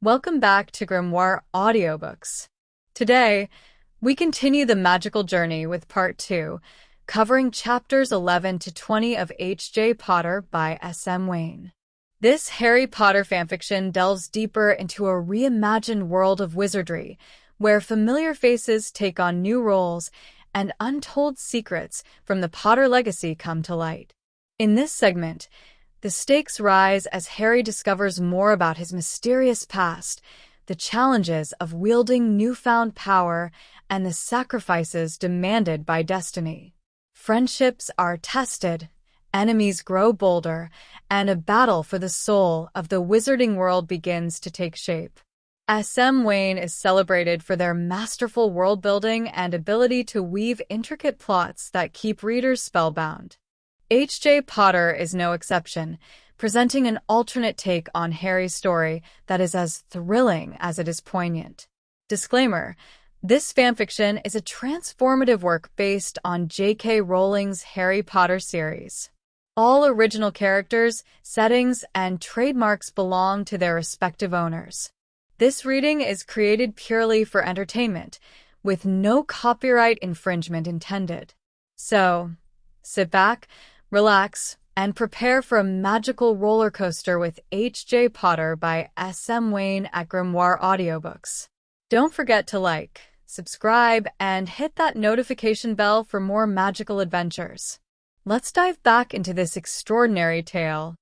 Welcome back to Grimoire Audiobooks. Today, we continue the magical journey with Part 2, covering chapters 11 to 20 of H.J. Potter by S.M. Wane. This Harry Potter fanfiction delves deeper into a reimagined world of wizardry, where familiar faces take on new roles and untold secrets from the Potter legacy come to light. In this segment, the stakes rise as Harry discovers more about his mysterious past, the challenges of wielding newfound power, and the sacrifices demanded by destiny. Friendships are tested, enemies grow bolder, and a battle for the soul of the wizarding world begins to take shape. S.M. Wane is celebrated for their masterful world-building and ability to weave intricate plots that keep readers spellbound. H.J. Potter is no exception, presenting an alternate take on Harry's story that is as thrilling as it is poignant. Disclaimer: this fanfiction is a transformative work based on J.K. Rowling's Harry Potter series. All original characters, settings, and trademarks belong to their respective owners. This reading is created purely for entertainment, with no copyright infringement intended. So, sit back, relax, and prepare for a magical roller coaster with H.J. Potter by S.M. Wane at Grimoire Audiobooks. Don't forget to like, subscribe, and hit that notification bell for more magical adventures. Let's dive back into this extraordinary tale.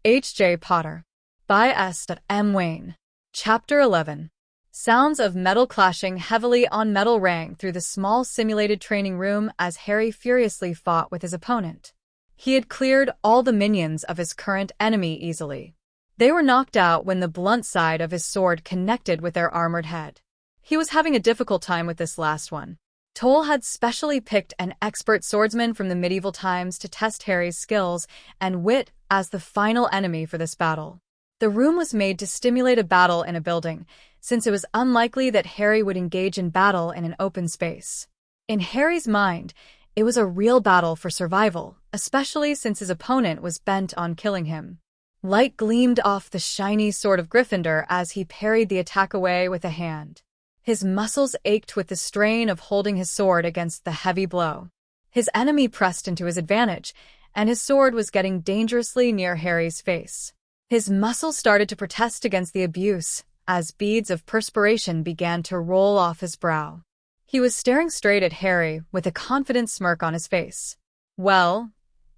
H.J. Potter by S.M. Wane. Chapter 11. Sounds of metal clashing heavily on metal rang through the small simulated training room as Harry furiously fought with his opponent. He had cleared all the minions of his current enemy easily. They were knocked out when the blunt side of his sword connected with their armored head. He was having a difficult time with this last one. Toll had specially picked an expert swordsman from the medieval times to test Harry's skills and wit as the final enemy for this battle. The room was made to stimulate a battle in a building, since it was unlikely that Harry would engage in battle in an open space. In Harry's mind, it was a real battle for survival, especially since his opponent was bent on killing him. Light gleamed off the shiny sword of Gryffindor as he parried the attack away with a hand. His muscles ached with the strain of holding his sword against the heavy blow. His enemy pressed into his advantage, and his sword was getting dangerously near Harry's face. His muscles started to protest against the abuse, as beads of perspiration began to roll off his brow. He was staring straight at Harry with a confident smirk on his face. Well,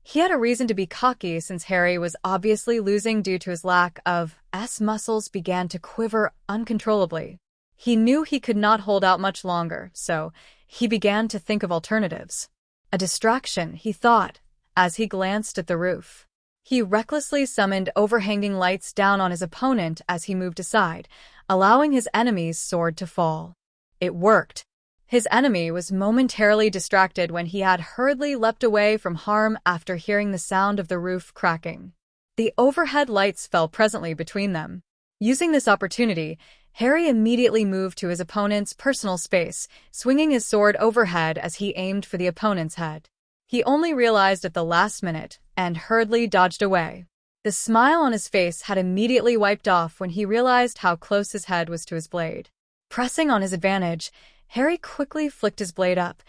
he had a reason to be cocky since Harry was obviously losing due to his lack of muscles began to quiver uncontrollably. He knew he could not hold out much longer, so he began to think of alternatives. A distraction, he thought, as he glanced at the roof. He recklessly summoned overhanging lights down on his opponent as he moved aside, allowing his enemy's sword to fall. It worked. His enemy was momentarily distracted when he had hurriedly leapt away from harm after hearing the sound of the roof cracking. The overhead lights fell presently between them. Using this opportunity, Harry immediately moved to his opponent's personal space, swinging his sword overhead as he aimed for the opponent's head. He only realized at the last minute and hurriedly dodged away. The smile on his face had immediately wiped off when he realized how close his head was to his blade. Pressing on his advantage, Harry quickly flicked his blade up,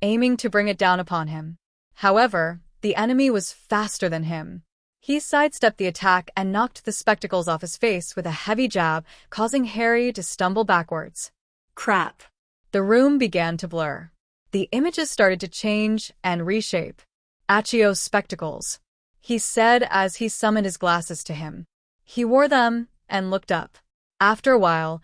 aiming to bring it down upon him. However, the enemy was faster than him. He sidestepped the attack and knocked the spectacles off his face with a heavy jab, causing Harry to stumble backwards. Crap! The room began to blur. The images started to change and reshape. Acio's spectacles, he said as he summoned his glasses to him. He wore them and looked up. After a while,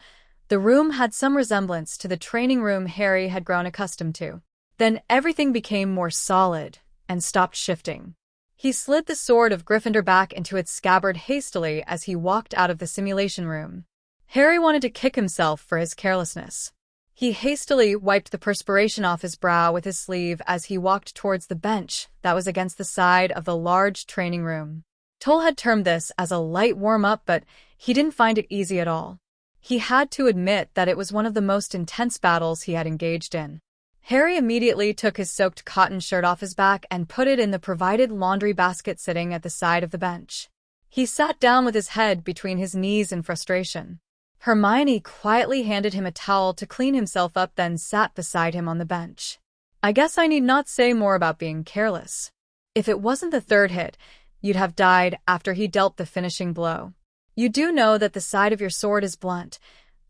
the room had some resemblance to the training room Harry had grown accustomed to. Then everything became more solid and stopped shifting. He slid the sword of Gryffindor back into its scabbard hastily as he walked out of the simulation room. Harry wanted to kick himself for his carelessness. He hastily wiped the perspiration off his brow with his sleeve as he walked towards the bench that was against the side of the large training room. Toll had termed this as a light warm-up, but he didn't find it easy at all. He had to admit that it was one of the most intense battles he had engaged in. Harry immediately took his soaked cotton shirt off his back and put it in the provided laundry basket sitting at the side of the bench. He sat down with his head between his knees in frustration. Hermione quietly handed him a towel to clean himself up, then sat beside him on the bench. I guess I need not say more about being careless. If it wasn't the third hit, you'd have died after he dealt the finishing blow. You do know that the side of your sword is blunt.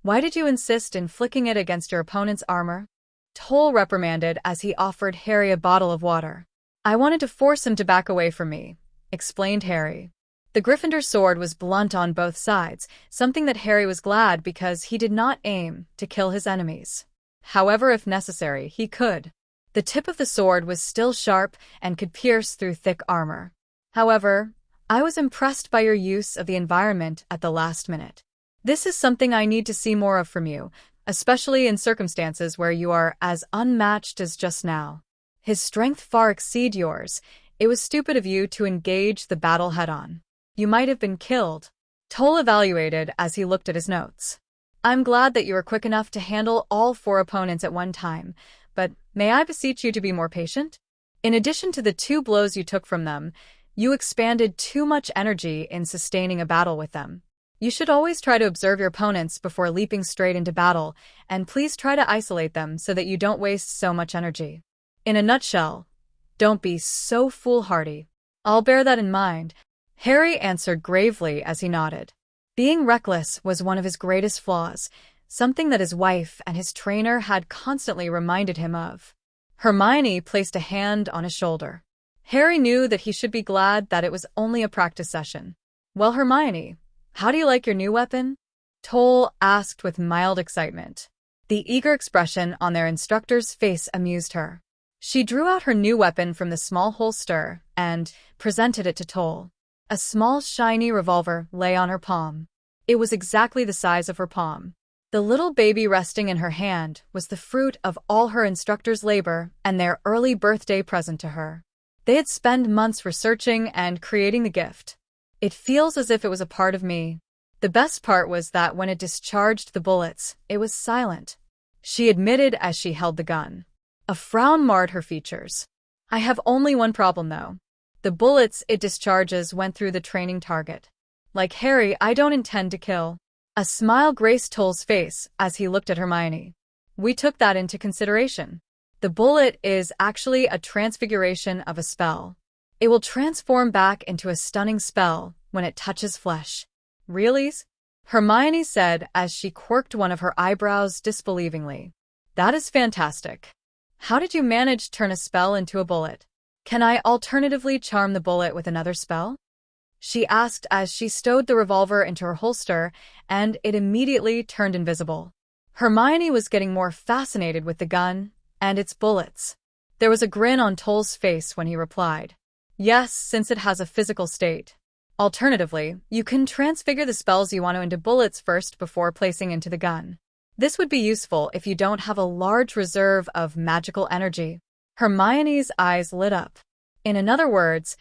Why did you insist in flicking it against your opponent's armor? Toll reprimanded as he offered Harry a bottle of water. I wanted to force him to back away from me, explained Harry. The Gryffindor sword was blunt on both sides, something that Harry was glad because he did not aim to kill his enemies. However, if necessary, he could. The tip of the sword was still sharp and could pierce through thick armor. However, I was impressed by your use of the environment at the last minute. This is something I need to see more of from you, especially in circumstances where you are as unmatched as just now. His strength far exceeds yours. It was stupid of you to engage the battle head-on. You might have been killed. Toll evaluated as he looked at his notes. I'm glad that you were quick enough to handle all 4 opponents at one time, but may I beseech you to be more patient? In addition to the 2 blows you took from them, you expended too much energy in sustaining a battle with them. You should always try to observe your opponents before leaping straight into battle, and please try to isolate them so that you don't waste so much energy. In a nutshell, don't be so foolhardy. I'll bear that in mind, Harry answered gravely as he nodded. Being reckless was one of his greatest flaws, something that his wife and his trainer had constantly reminded him of. Hermione placed a hand on his shoulder. Harry knew that he should be glad that it was only a practice session. Well, Hermione, how do you like your new weapon? Toll asked with mild excitement. The eager expression on their instructor's face amused her. She drew out her new weapon from the small holster and presented it to Toll. A small, shiny revolver lay on her palm. It was exactly the size of her palm. The little baby resting in her hand was the fruit of all her instructor's labor and their early birthday present to her. They had spent months researching and creating the gift. It feels as if it was a part of me. The best part was that when it discharged the bullets, it was silent. She admitted as she held the gun. A frown marred her features. I have only one problem, though. The bullets it discharges went through the training target. Like Harry, I don't intend to kill. A smile graced Toll's face as he looked at Hermione. We took that into consideration. The bullet is actually a transfiguration of a spell. It will transform back into a stunning spell when it touches flesh. Really? Hermione said as she quirked one of her eyebrows disbelievingly. That is fantastic. How did you manage to turn a spell into a bullet? Can I alternatively charm the bullet with another spell? She asked as she stowed the revolver into her holster, and it immediately turned invisible. Hermione was getting more fascinated with the gun and its bullets. There was a grin on Toll's face when he replied. Yes, since it has a physical state. Alternatively, you can transfigure the spells you want to into bullets first before placing into the gun. This would be useful if you don't have a large reserve of magical energy. Hermione's eyes lit up. In other words,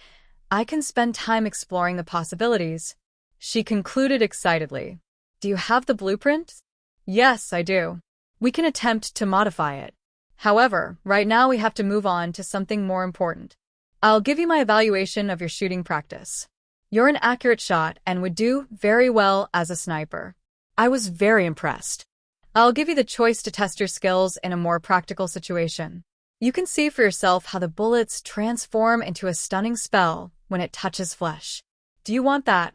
I can spend time exploring the possibilities. She concluded excitedly. Do you have the blueprint? Yes, I do. We can attempt to modify it. However, right now we have to move on to something more important. I'll give you my evaluation of your shooting practice. You're an accurate shot and would do very well as a sniper. I was very impressed. I'll give you the choice to test your skills in a more practical situation. You can see for yourself how the bullets transform into a stunning spell when it touches flesh. Do you want that?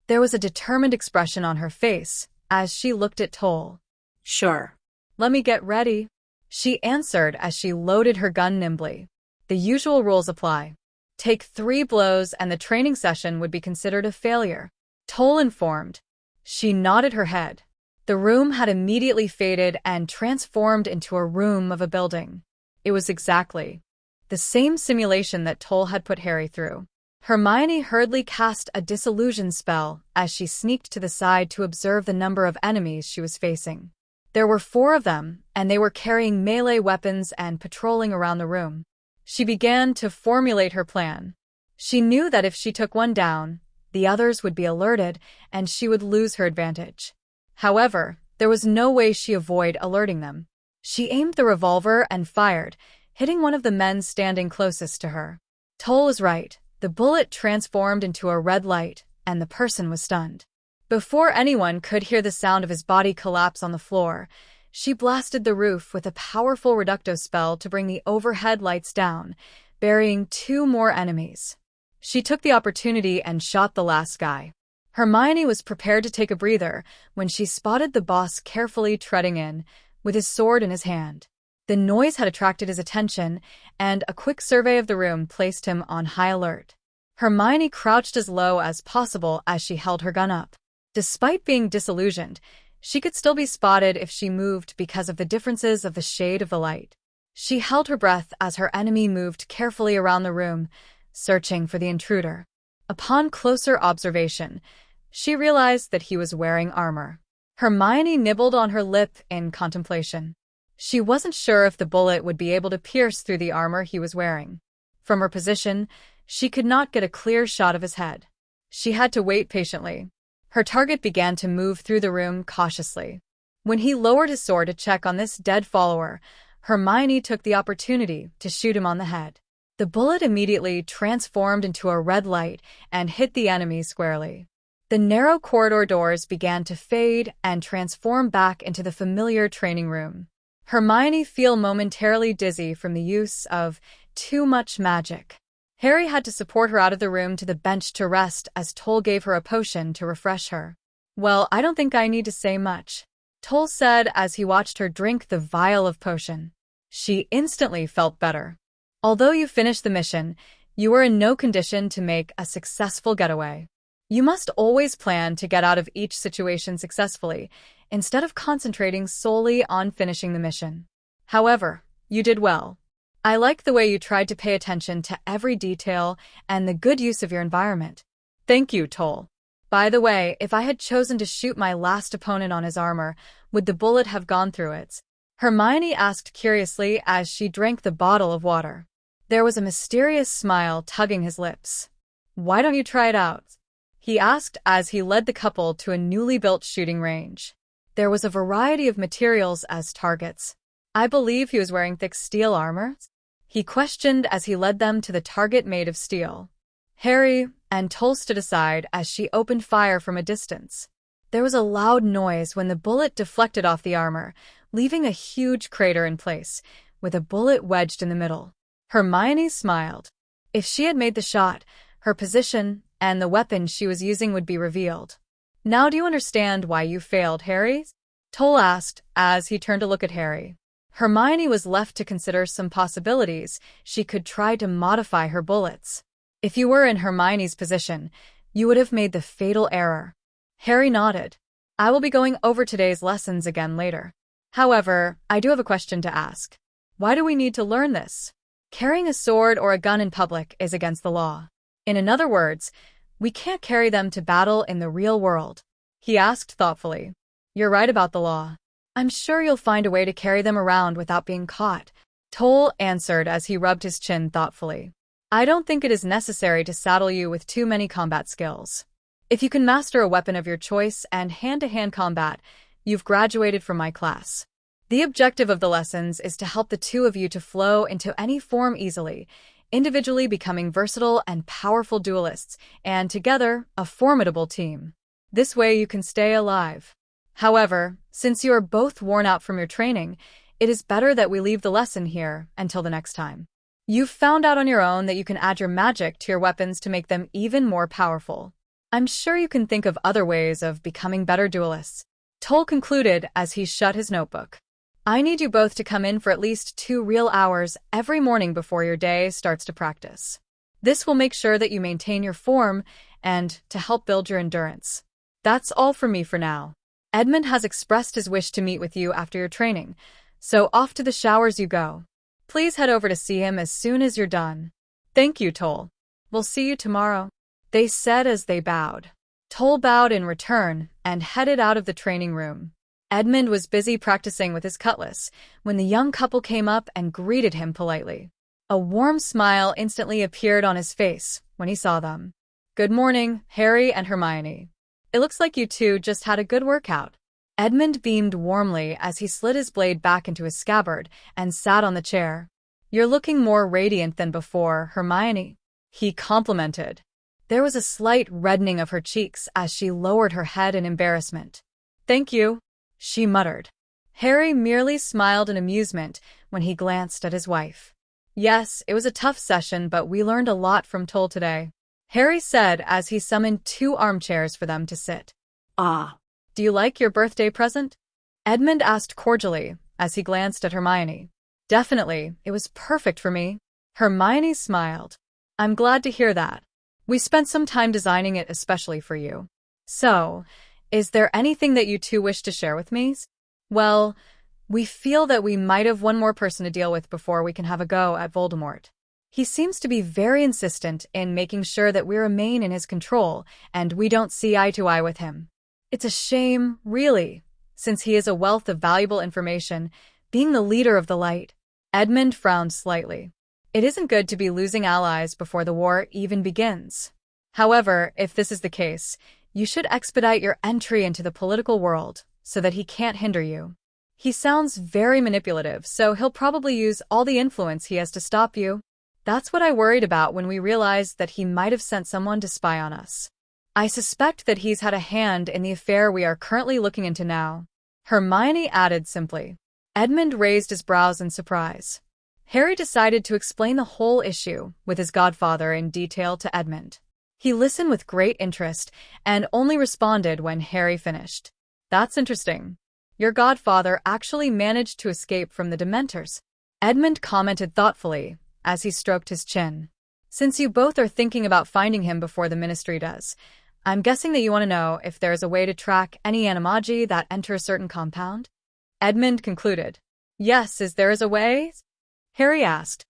There was a determined expression on her face as she looked at Toll. Sure. Let me get ready, she answered as she loaded her gun nimbly. The usual rules apply. Take 3 blows and the training session would be considered a failure, Toll informed. She nodded her head. The room had immediately faded and transformed into a room of a building. It was exactly the same simulation that Toll had put Harry through. Hermione hurriedly cast a disillusion spell as she sneaked to the side to observe the number of enemies she was facing. There were 4 of them, and they were carrying melee weapons and patrolling around the room. She began to formulate her plan. She knew that if she took one down, the others would be alerted and she would lose her advantage. However, there was no way she avoid alerting them. She aimed the revolver and fired, hitting one of the men standing closest to her. Toll was right. The bullet transformed into a red light and the person was stunned. Before anyone could hear the sound of his body collapse on the floor, she blasted the roof with a powerful reducto spell to bring the overhead lights down, burying 2 more enemies. She took the opportunity and shot the last guy. Hermione was prepared to take a breather when she spotted the boss carefully treading in, with his sword in his hand. The noise had attracted his attention, and a quick survey of the room placed him on high alert. Hermione crouched as low as possible as she held her gun up. Despite being disillusioned, she could still be spotted if she moved because of the differences of the shade of the light. She held her breath as her enemy moved carefully around the room, searching for the intruder. Upon closer observation, she realized that he was wearing armor. Hermione nibbled on her lip in contemplation. She wasn't sure if the bullet would be able to pierce through the armor he was wearing. From her position, she could not get a clear shot of his head. She had to wait patiently. Her target began to move through the room cautiously. When he lowered his sword to check on this dead follower, Hermione took the opportunity to shoot him on the head. The bullet immediately transformed into a red light and hit the enemy squarely. The narrow corridor doors began to fade and transform back into the familiar training room. Hermione felt momentarily dizzy from the use of too much magic. Harry had to support her out of the room to the bench to rest as Toll gave her a potion to refresh her. "Well, I don't think I need to say much," Toll said as he watched her drink the vial of potion. She instantly felt better. "Although you finished the mission, you were in no condition to make a successful getaway. You must always plan to get out of each situation successfully, instead of concentrating solely on finishing the mission. However, you did well. I like the way you tried to pay attention to every detail and the good use of your environment." "Thank you, Toll. By the way, if I had chosen to shoot my last opponent on his armor, would the bullet have gone through it?" Hermione asked curiously as she drank the bottle of water. There was a mysterious smile tugging his lips. "Why don't you try it out?" he asked as he led the couple to a newly built shooting range. There was a variety of materials as targets. "I believe he was wearing thick steel armor?" he questioned as he led them to the target made of steel. Harry and Toll stood aside as she opened fire from a distance. There was a loud noise when the bullet deflected off the armor, leaving a huge crater in place, with a bullet wedged in the middle. Hermione smiled. If she had made the shot, her position and the weapon she was using would be revealed. "Now do you understand why you failed, Harry?" Toll asked as he turned to look at Harry. Hermione was left to consider some possibilities. She could try to modify her bullets. If you were in Hermione's position, you would have made the fatal error. Harry nodded. "I will be going over today's lessons again later. However, I do have a question to ask. Why do we need to learn this? Carrying a sword or a gun in public is against the law. In other words, we can't carry them to battle in the real world," he asked thoughtfully. "You're right about the law. I'm sure you'll find a way to carry them around without being caught," Toll answered as he rubbed his chin thoughtfully. "I don't think it is necessary to saddle you with too many combat skills. If you can master a weapon of your choice and hand-to-hand combat, you've graduated from my class. The objective of the lessons is to help the two of you to flow into any form easily, individually becoming versatile and powerful duelists, and together, a formidable team. This way you can stay alive. However, since you are both worn out from your training, it is better that we leave the lesson here until the next time. You've found out on your own that you can add your magic to your weapons to make them even more powerful. I'm sure you can think of other ways of becoming better duelists," Toll concluded as he shut his notebook. "I need you both to come in for at least 2 real hours every morning before your day starts to practice. This will make sure that you maintain your form and to help build your endurance. That's all from me for now. Edmund has expressed his wish to meet with you after your training, so off to the showers you go. Please head over to see him as soon as you're done." "Thank you, Toll. We'll see you tomorrow," they said as they bowed. Toll bowed in return and headed out of the training room. Edmund was busy practicing with his cutlass when the young couple came up and greeted him politely. A warm smile instantly appeared on his face when he saw them. "Good morning, Harry and Hermione. It looks like you two just had a good workout." Edmund beamed warmly as he slid his blade back into his scabbard and sat on the chair. "You're looking more radiant than before, Hermione," he complimented. There was a slight reddening of her cheeks as she lowered her head in embarrassment. "Thank you," she muttered. Harry merely smiled in amusement when he glanced at his wife. "Yes, it was a tough session, but we learned a lot from Toll today," Harry said as he summoned 2 armchairs for them to sit. "Ah, "Do you like your birthday present?" Edmund asked cordially as he glanced at Hermione. "Definitely, it was perfect for me." Hermione smiled. "I'm glad to hear that. We spent some time designing it especially for you. So, is there anything that you two wish to share with me?" "Well, we feel that we might have one more person to deal with before we can have a go at Voldemort. He seems to be very insistent in making sure that we remain in his control, and we don't see eye to eye with him. It's a shame, really, since he is a wealth of valuable information, being the leader of the light." Edmund frowned slightly. "It isn't good to be losing allies before the war even begins. However, if this is the case, you should expedite your entry into the political world so that he can't hinder you. He sounds very manipulative, so he'll probably use all the influence he has to stop you. That's what I worried about when we realized that he might have sent someone to spy on us. I suspect that he's had a hand in the affair we are currently looking into now," Hermione added simply. Edmund raised his brows in surprise. Harry decided to explain the whole issue with his godfather in detail to Edmund. He listened with great interest and only responded when Harry finished. "That's interesting. Your godfather actually managed to escape from the Dementors," Edmund commented thoughtfully as he stroked his chin. "Since you both are thinking about finding him before the Ministry does, I'm guessing that you want to know if there is a way to track any animagi that enter a certain compound?" Edmund concluded. "Yes, there is a way?" Harry asked.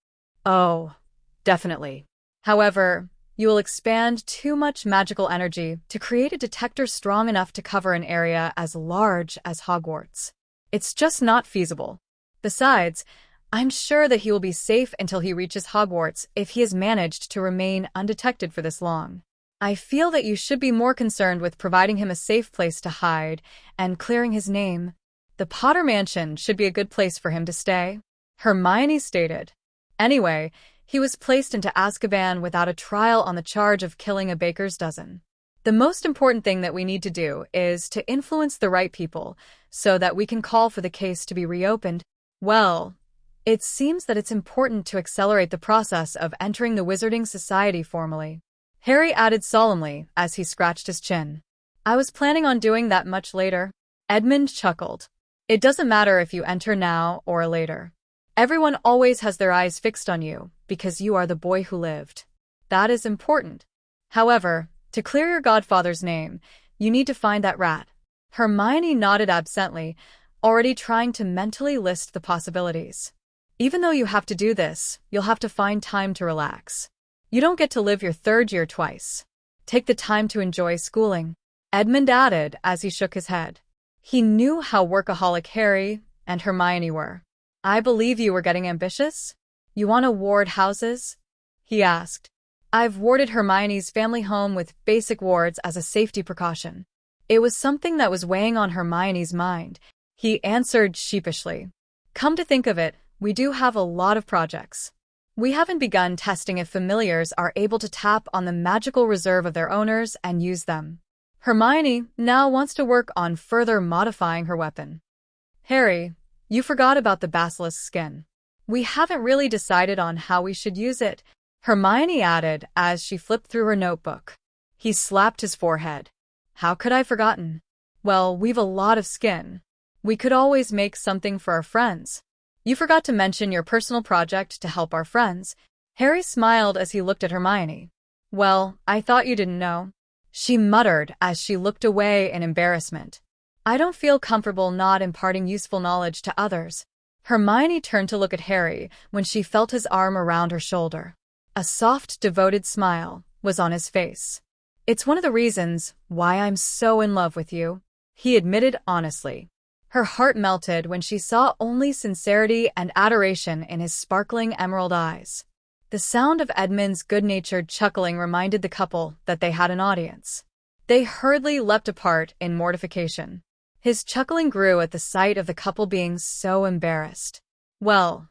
"Oh, definitely. However, you will expand too much magical energy to create a detector strong enough to cover an area as large as Hogwarts. It's just not feasible. Besides, I'm sure that he will be safe until he reaches Hogwarts if he has managed to remain undetected for this long. I feel that you should be more concerned with providing him a safe place to hide and clearing his name. The Potter Mansion should be a good place for him to stay," Hermione stated. "Anyway, he was placed into Azkaban without a trial on the charge of killing a baker's dozen. The most important thing that we need to do is to influence the right people so that we can call for the case to be reopened. Well, it seems that it's important to accelerate the process of entering the Wizarding Society formally," Harry added solemnly as he scratched his chin. "I was planning on doing that much later." Edmund chuckled. "It doesn't matter if you enter now or later. Everyone always has their eyes fixed on you because you are the boy who lived. That is important. However, to clear your godfather's name, you need to find that rat." Hermione nodded absently, already trying to mentally list the possibilities. "Even though you have to do this, you'll have to find time to relax. You don't get to live your 3rd year twice. Take the time to enjoy schooling," Edmund added as he shook his head. He knew how workaholic Harry and Hermione were. "I believe you were getting ambitious? You want to ward houses?" he asked. "I've warded Hermione's family home with basic wards as a safety precaution." It was something that was weighing on Hermione's mind. He answered sheepishly. "Come to think of it, we do have a lot of projects. We haven't begun testing if familiars are able to tap on the magical reserve of their owners and use them. Hermione now wants to work on further modifying her weapon. Harry, you forgot about the basilisk skin. We haven't really decided on how we should use it," Hermione added as she flipped through her notebook. He slapped his forehead. "How could I have forgotten? Well, we've a lot of skin. We could always make something for our friends. You forgot to mention your personal project to help our friends." Harry smiled as he looked at Hermione. "Well, I thought you didn't know," she muttered as she looked away in embarrassment. "I don't feel comfortable not imparting useful knowledge to others." Hermione turned to look at Harry when she felt his arm around her shoulder. A soft, devoted smile was on his face. "It's one of the reasons why I'm so in love with you," he admitted honestly. Her heart melted when she saw only sincerity and adoration in his sparkling emerald eyes. The sound of Edmund's good-natured chuckling reminded the couple that they had an audience. They hurriedly leapt apart in mortification. His chuckling grew at the sight of the couple being so embarrassed. "Well,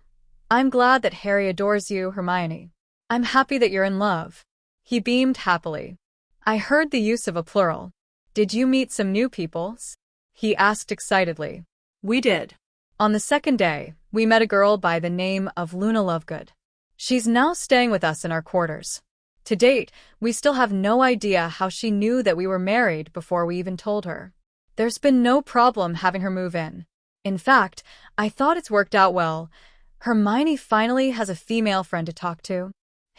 I'm glad that Harry adores you, Hermione. I'm happy that you're in love," He beamed happily. I heard the use of a plural. Did you meet some new peoples? He asked excitedly. We did. On the second day, we met a girl by the name of Luna Lovegood. She's now staying with us in our quarters. To date, we still have no idea how she knew that we were married before we even told her. There's been no problem having her move in. In fact, I thought it's worked out well. Hermione finally has a female friend to talk to.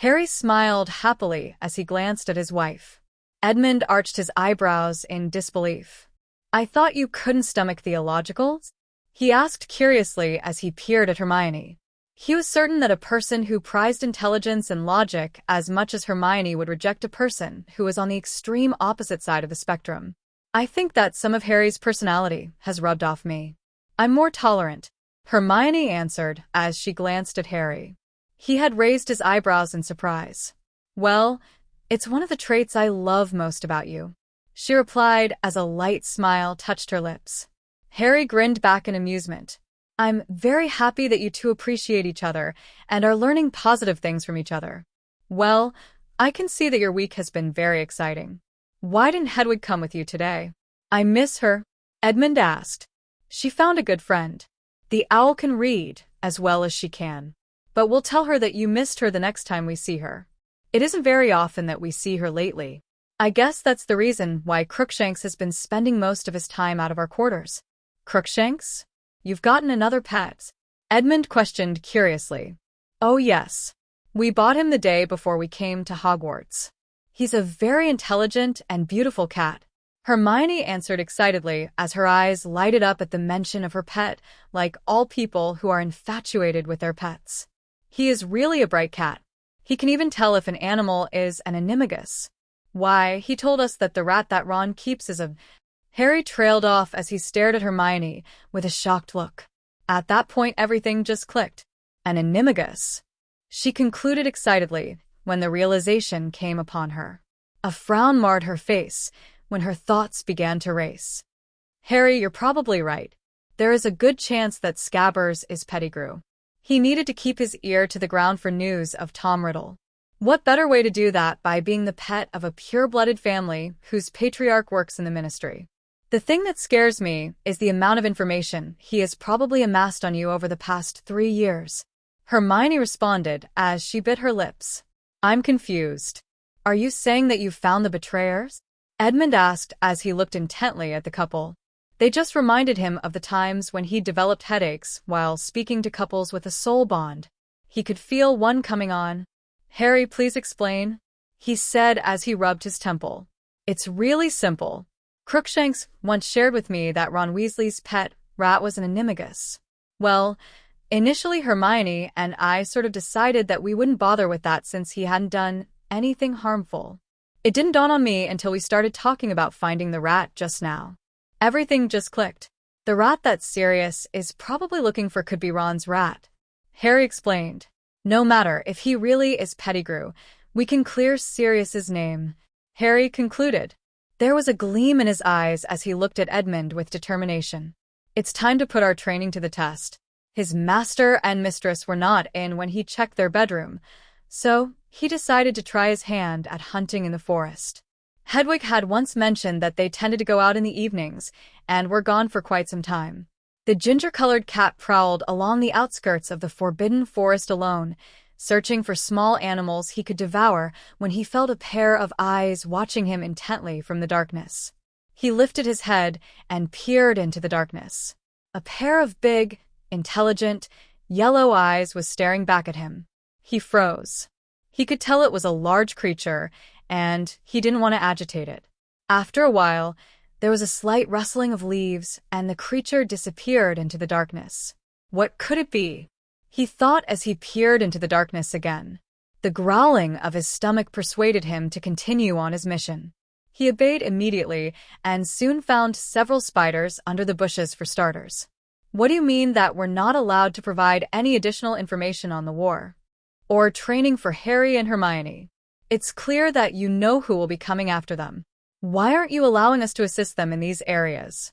Harry smiled happily as he glanced at his wife. Edmund arched his eyebrows in disbelief. I thought you couldn't stomach theologicals? He asked curiously as he peered at Hermione. He was certain that a person who prized intelligence and logic as much as Hermione would reject a person who was on the extreme opposite side of the spectrum. I think that some of Harry's personality has rubbed off me. I'm more tolerant, Hermione answered as she glanced at Harry. He had raised his eyebrows in surprise. Well, it's one of the traits I love most about you, she replied as a light smile touched her lips. Harry grinned back in amusement. I'm very happy that you two appreciate each other and are learning positive things from each other. Well, I can see that your week has been very exciting. Why didn't Hedwig come with you today? I miss her, Edmund asked. She found a good friend. The owl can read as well as she can. But we'll tell her that you missed her the next time we see her. It isn't very often that we see her lately. I guess that's the reason why Crookshanks has been spending most of his time out of our quarters. Crookshanks? You've gotten another pet? Edmund questioned curiously. Oh yes. We bought him the day before we came to Hogwarts. He's a very intelligent and beautiful cat. Hermione answered excitedly as her eyes lighted up at the mention of her pet, like all people who are infatuated with their pets. He is really a bright cat. He can even tell if an animal is an animagus. Why, he told us that the rat that Ron keeps is a... Harry trailed off as he stared at Hermione with a shocked look. At that point, everything just clicked. An animagus. She concluded excitedly when the realization came upon her. A frown marred her face when her thoughts began to race. Harry, you're probably right. There is a good chance that Scabbers is Pettigrew. He needed to keep his ear to the ground for news of Tom Riddle. What better way to do that by being the pet of a pure-blooded family whose patriarch works in the ministry? The thing that scares me is the amount of information he has probably amassed on you over the past 3 years. Hermione responded as she bit her lips. I'm confused. Are you saying that you found the betrayers? Edmund asked as he looked intently at the couple. They just reminded him of the times when he developed headaches while speaking to couples with a soul bond. He could feel one coming on. Harry, please explain, he said as he rubbed his temple. It's really simple. Crookshanks once shared with me that Ron Weasley's pet rat was an animagus. Well, initially Hermione and I sort of decided that we wouldn't bother with that since he hadn't done anything harmful. It didn't dawn on me until we started talking about finding the rat just now. Everything just clicked. The rat that Sirius is probably looking for could be Ron's rat, Harry explained. No matter if he really is Pettigrew, we can clear Sirius's name, Harry concluded. There was a gleam in his eyes as he looked at Edmund with determination. It's time to put our training to the test. His master and mistress were not in when he checked their bedroom, so he decided to try his hand at hunting in the forest. Hedwig had once mentioned that they tended to go out in the evenings and were gone for quite some time. The ginger-colored cat prowled along the outskirts of the forbidden forest alone, searching for small animals he could devour when he felt a pair of eyes watching him intently from the darkness. He lifted his head and peered into the darkness. A pair of big, intelligent, yellow eyes was staring back at him. He froze. He could tell it was a large creature, and he didn't want to agitate it. After a while, there was a slight rustling of leaves, and the creature disappeared into the darkness. What could it be? He thought as he peered into the darkness again. The growling of his stomach persuaded him to continue on his mission. He obeyed immediately and soon found several spiders under the bushes for starters. What do you mean that we're not allowed to provide any additional information on the war? Or training for Harry and Hermione? It's clear that you know who will be coming after them. Why aren't you allowing us to assist them in these areas?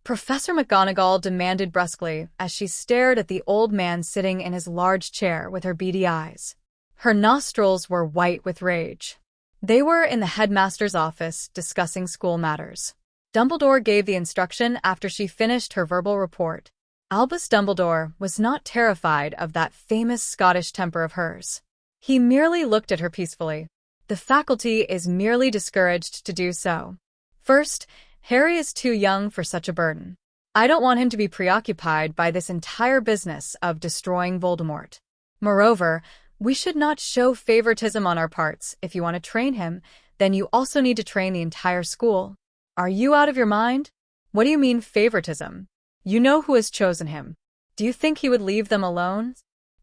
Professor McGonagall demanded brusquely as she stared at the old man sitting in his large chair with her beady eyes. Her nostrils were white with rage. They were in the headmaster's office discussing school matters. Dumbledore gave the instruction after she finished her verbal report. Albus Dumbledore was not terrified of that famous Scottish temper of hers. He merely looked at her peacefully. The faculty is merely discouraged to do so. First, Harry is too young for such a burden. I don't want him to be preoccupied by this entire business of destroying Voldemort. Moreover, we should not show favoritism on our parts. If you want to train him, then you also need to train the entire school. Are you out of your mind? What do you mean favoritism? You know who has chosen him. Do you think he would leave them alone?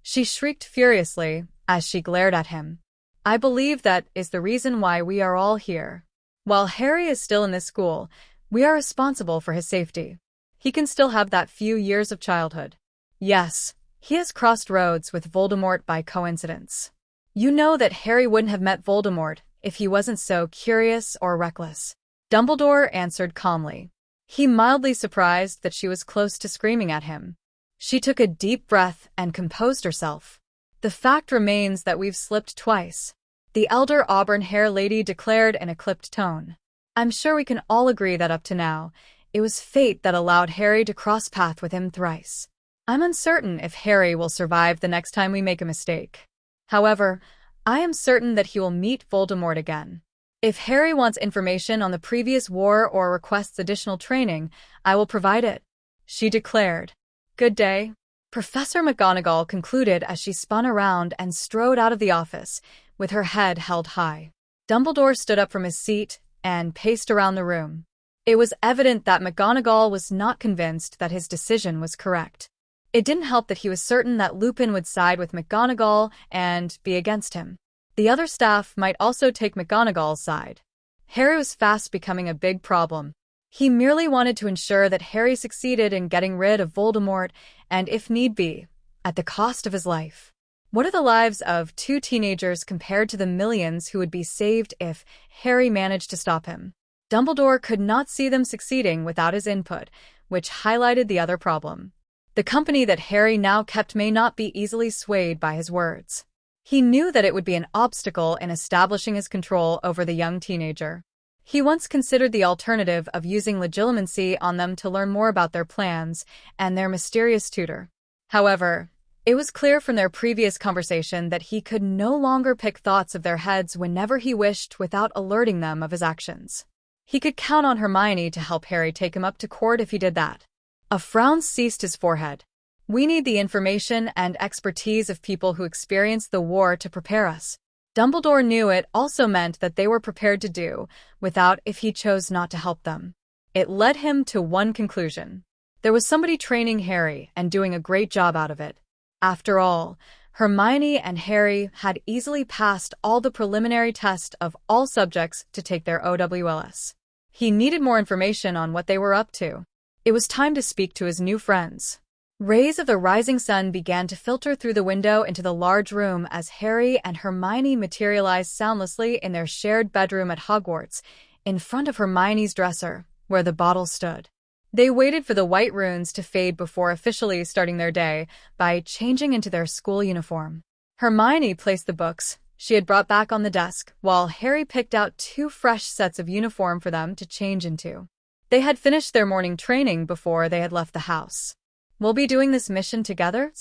She shrieked furiously as she glared at him. I believe that is the reason why we are all here. While Harry is still in this school, we are responsible for his safety. He can still have that few years of childhood. Yes, he has crossed roads with Voldemort by coincidence. You know that Harry wouldn't have met Voldemort if he wasn't so curious or reckless. Dumbledore answered calmly. He mildly surprised that she was close to screaming at him. She took a deep breath and composed herself. The fact remains that we've slipped twice, the elder auburn-haired lady declared in a clipped tone. I'm sure we can all agree that up to now, it was fate that allowed Harry to cross paths with him thrice. I'm uncertain if Harry will survive the next time we make a mistake. However, I am certain that he will meet Voldemort again. If Harry wants information on the previous war or requests additional training, I will provide it, she declared. Good day. Professor McGonagall concluded as she spun around and strode out of the office, with her head held high. Dumbledore stood up from his seat and paced around the room. It was evident that McGonagall was not convinced that his decision was correct. It didn't help that he was certain that Lupin would side with McGonagall and be against him. The other staff might also take McGonagall's side. Harry was fast becoming a big problem. He merely wanted to ensure that Harry succeeded in getting rid of Voldemort, and if need be, at the cost of his life. What are the lives of two teenagers compared to the millions who would be saved if Harry managed to stop him? Dumbledore could not see them succeeding without his input, which highlighted the other problem. The company that Harry now kept may not be easily swayed by his words. He knew that it would be an obstacle in establishing his control over the young teenager. He once considered the alternative of using legilimency on them to learn more about their plans and their mysterious tutor. However, it was clear from their previous conversation that he could no longer pick thoughts of their heads whenever he wished without alerting them of his actions. He could count on Hermione to help Harry take him up to court if he did that. A frown seized his forehead. We need the information and expertise of people who experienced the war to prepare us. Dumbledore knew it also meant that they were prepared to do without if he chose not to help them. It led him to one conclusion. There was somebody training Harry and doing a great job out of it. After all, Hermione and Harry had easily passed all the preliminary tests of all subjects to take their OWLS. He needed more information on what they were up to. It was time to speak to his new friends. Rays of the rising sun began to filter through the window into the large room as Harry and Hermione materialized soundlessly in their shared bedroom at Hogwarts, in front of Hermione's dresser, where the bottle stood. They waited for the white runes to fade before officially starting their day by changing into their school uniform. Hermione placed the books she had brought back on the desk, while Harry picked out 2 fresh sets of uniform for them to change into. They had finished their morning training before they had left the house. We'll be doing this mission together?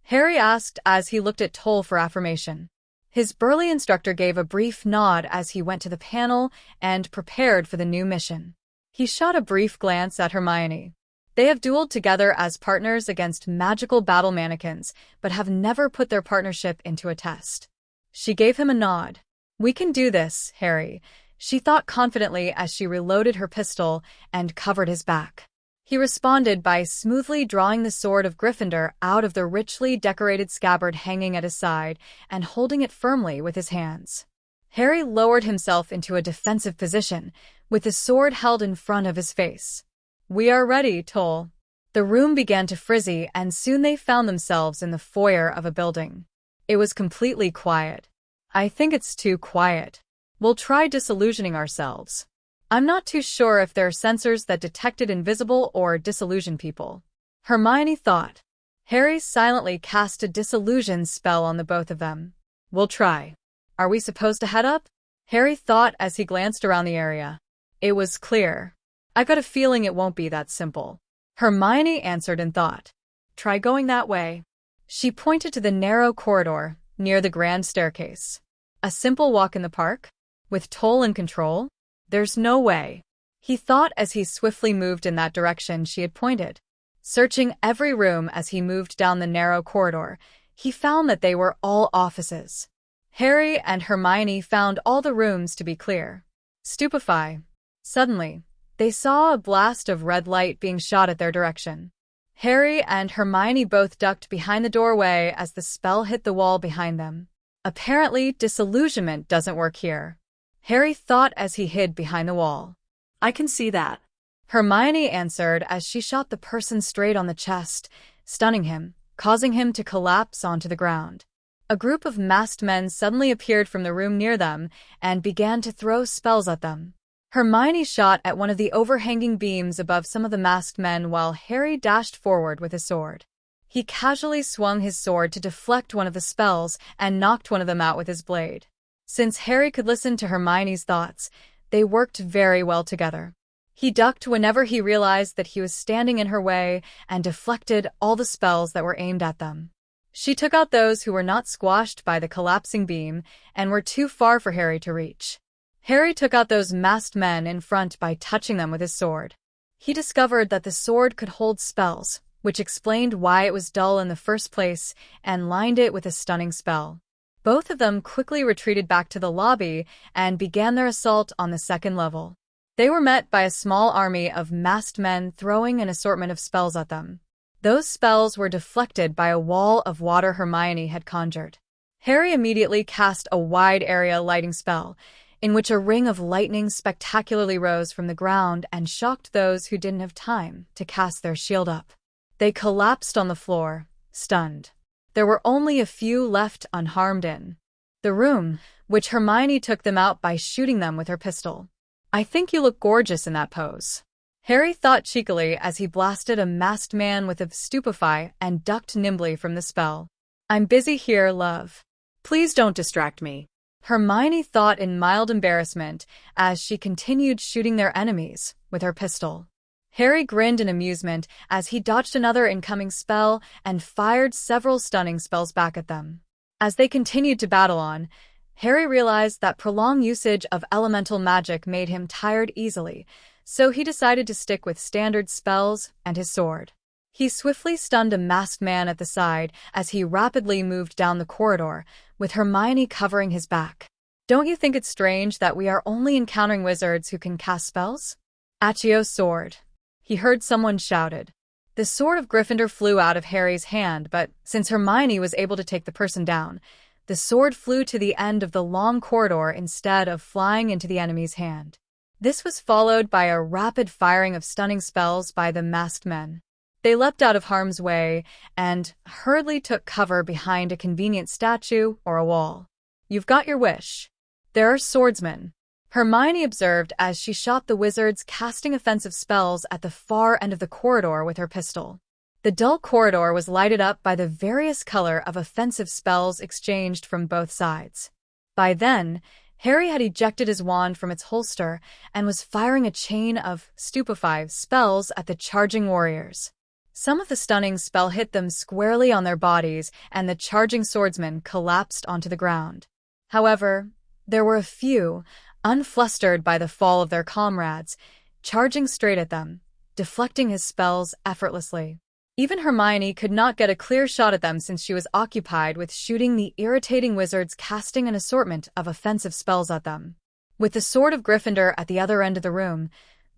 Harry asked as he looked at Toll for affirmation. His burly instructor gave a brief nod as he went to the panel and prepared for the new mission. He shot a brief glance at Hermione. They have dueled together as partners against magical battle mannequins, but have never put their partnership into a test. She gave him a nod. We can do this, Harry, she thought confidently as she reloaded her pistol and covered his back. He responded by smoothly drawing the sword of Gryffindor out of the richly decorated scabbard hanging at his side and holding it firmly with his hands. Harry lowered himself into a defensive position, with the sword held in front of his face. We are ready, Toll. The room began to frizzy, and soon they found themselves in the foyer of a building. It was completely quiet. I think it's too quiet. We'll try disillusioning ourselves. I'm not too sure if there are sensors that detected invisible or disillusion people, Hermione thought. Harry silently cast a disillusion spell on the both of them. We'll try. Are we supposed to head up? Harry thought as he glanced around the area. It was clear. I got a feeling it won't be that simple. Hermione answered in thought. Try going that way. She pointed to the narrow corridor near the grand staircase. A simple walk in the park? With Toll in control? There's no way. He thought as he swiftly moved in that direction she had pointed. Searching every room as he moved down the narrow corridor, he found that they were all offices. Harry and Hermione found all the rooms to be clear. Stupefied. Suddenly, they saw a blast of red light being shot at their direction. Harry and Hermione both ducked behind the doorway as the spell hit the wall behind them. Apparently, disillusionment doesn't work here. Harry thought as he hid behind the wall. I can see that. Hermione answered as she shot the person straight on the chest, stunning him, causing him to collapse onto the ground. A group of masked men suddenly appeared from the room near them and began to throw spells at them. Hermione shot at one of the overhanging beams above some of the masked men while Harry dashed forward with his sword. He casually swung his sword to deflect one of the spells and knocked one of them out with his blade. Since Harry could listen to Hermione's thoughts, they worked very well together. He ducked whenever he realized that he was standing in her way and deflected all the spells that were aimed at them. She took out those who were not squashed by the collapsing beam and were too far for Harry to reach. Harry took out those masked men in front by touching them with his sword. He discovered that the sword could hold spells, which explained why it was dull in the first place, and lined it with a stunning spell. Both of them quickly retreated back to the lobby and began their assault on the second level. They were met by a small army of masked men throwing an assortment of spells at them. Those spells were deflected by a wall of water Hermione had conjured. Harry immediately cast a wide area lighting spell, in which a ring of lightning spectacularly rose from the ground and shocked those who didn't have time to cast their shield up. They collapsed on the floor, stunned. There were only a few left unharmed in the room, which Hermione took them out by shooting them with her pistol. I think you look gorgeous in that pose. Harry thought cheekily as he blasted a masked man with a stupefy and ducked nimbly from the spell. I'm busy here, love. Please don't distract me. Hermione thought in mild embarrassment as she continued shooting their enemies with her pistol. Harry grinned in amusement as he dodged another incoming spell and fired several stunning spells back at them. As they continued to battle on, Harry realized that prolonged usage of elemental magic made him tired easily, so he decided to stick with standard spells and his sword. He swiftly stunned a masked man at the side as he rapidly moved down the corridor, with Hermione covering his back. Don't you think it's strange that we are only encountering wizards who can cast spells? Acio's sword. He heard someone shouted. The sword of Gryffindor flew out of Harry's hand, but since Hermione was able to take the person down, the sword flew to the end of the long corridor instead of flying into the enemy's hand. This was followed by a rapid firing of stunning spells by the masked men. They leapt out of harm's way and hurriedly took cover behind a convenient statue or a wall. You've got your wish. There are swordsmen, Hermione observed as she shot the wizards casting offensive spells at the far end of the corridor with her pistol. The dull corridor was lighted up by the various color of offensive spells exchanged from both sides. By then, Harry had ejected his wand from its holster and was firing a chain of stupefy spells at the charging warriors. Some of the stunning spell hit them squarely on their bodies, and the charging swordsmen collapsed onto the ground. However, there were a few, unflustered by the fall of their comrades, charging straight at them, deflecting his spells effortlessly. Even Hermione could not get a clear shot at them since she was occupied with shooting the irritating wizards casting an assortment of offensive spells at them. With the sword of Gryffindor at the other end of the room,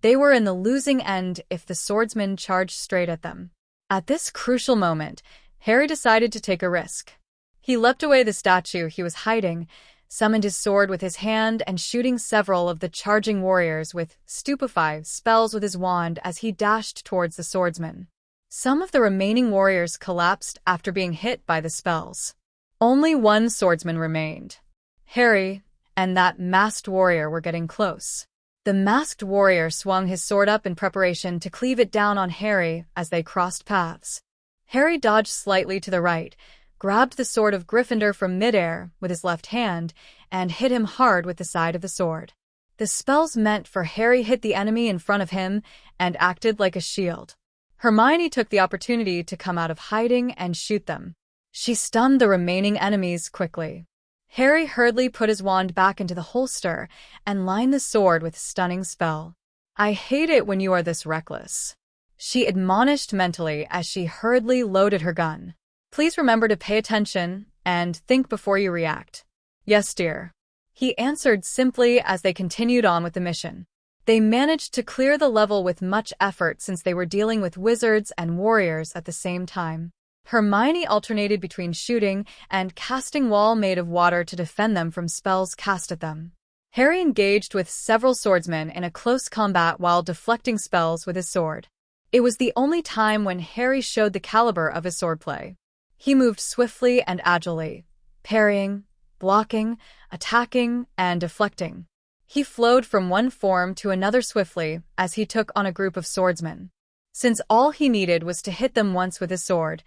they were in the losing end if the swordsmen charged straight at them. At this crucial moment, Harry decided to take a risk. He leapt away the statue he was hiding, summoned his sword with his hand and shooting several of the charging warriors with stupefy spells with his wand as he dashed towards the swordsman. Some of the remaining warriors collapsed after being hit by the spells. Only one swordsman remained. Harry and that masked warrior were getting close. The masked warrior swung his sword up in preparation to cleave it down on Harry as they crossed paths. Harry dodged slightly to the right, grabbed the sword of Gryffindor from midair with his left hand and hit him hard with the side of the sword. The spells meant for Harry hit the enemy in front of him and acted like a shield. Hermione took the opportunity to come out of hiding and shoot them. She stunned the remaining enemies quickly. Harry hurriedly put his wand back into the holster and lined the sword with a stunning spell. "I hate it when you are this reckless," she admonished mentally as she hurriedly loaded her gun. "Please remember to pay attention and think before you react." "Yes, dear," he answered simply as they continued on with the mission. They managed to clear the level with much effort since they were dealing with wizards and warriors at the same time. Hermione alternated between shooting and casting wall made of water to defend them from spells cast at them. Harry engaged with several swordsmen in a close combat while deflecting spells with his sword. It was the only time when Harry showed the caliber of his swordplay. He moved swiftly and agilely, parrying, blocking, attacking, and deflecting. He flowed from one form to another swiftly as he took on a group of swordsmen. Since all he needed was to hit them once with his sword,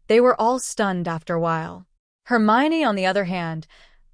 they were all stunned after a while. Hermione, on the other hand,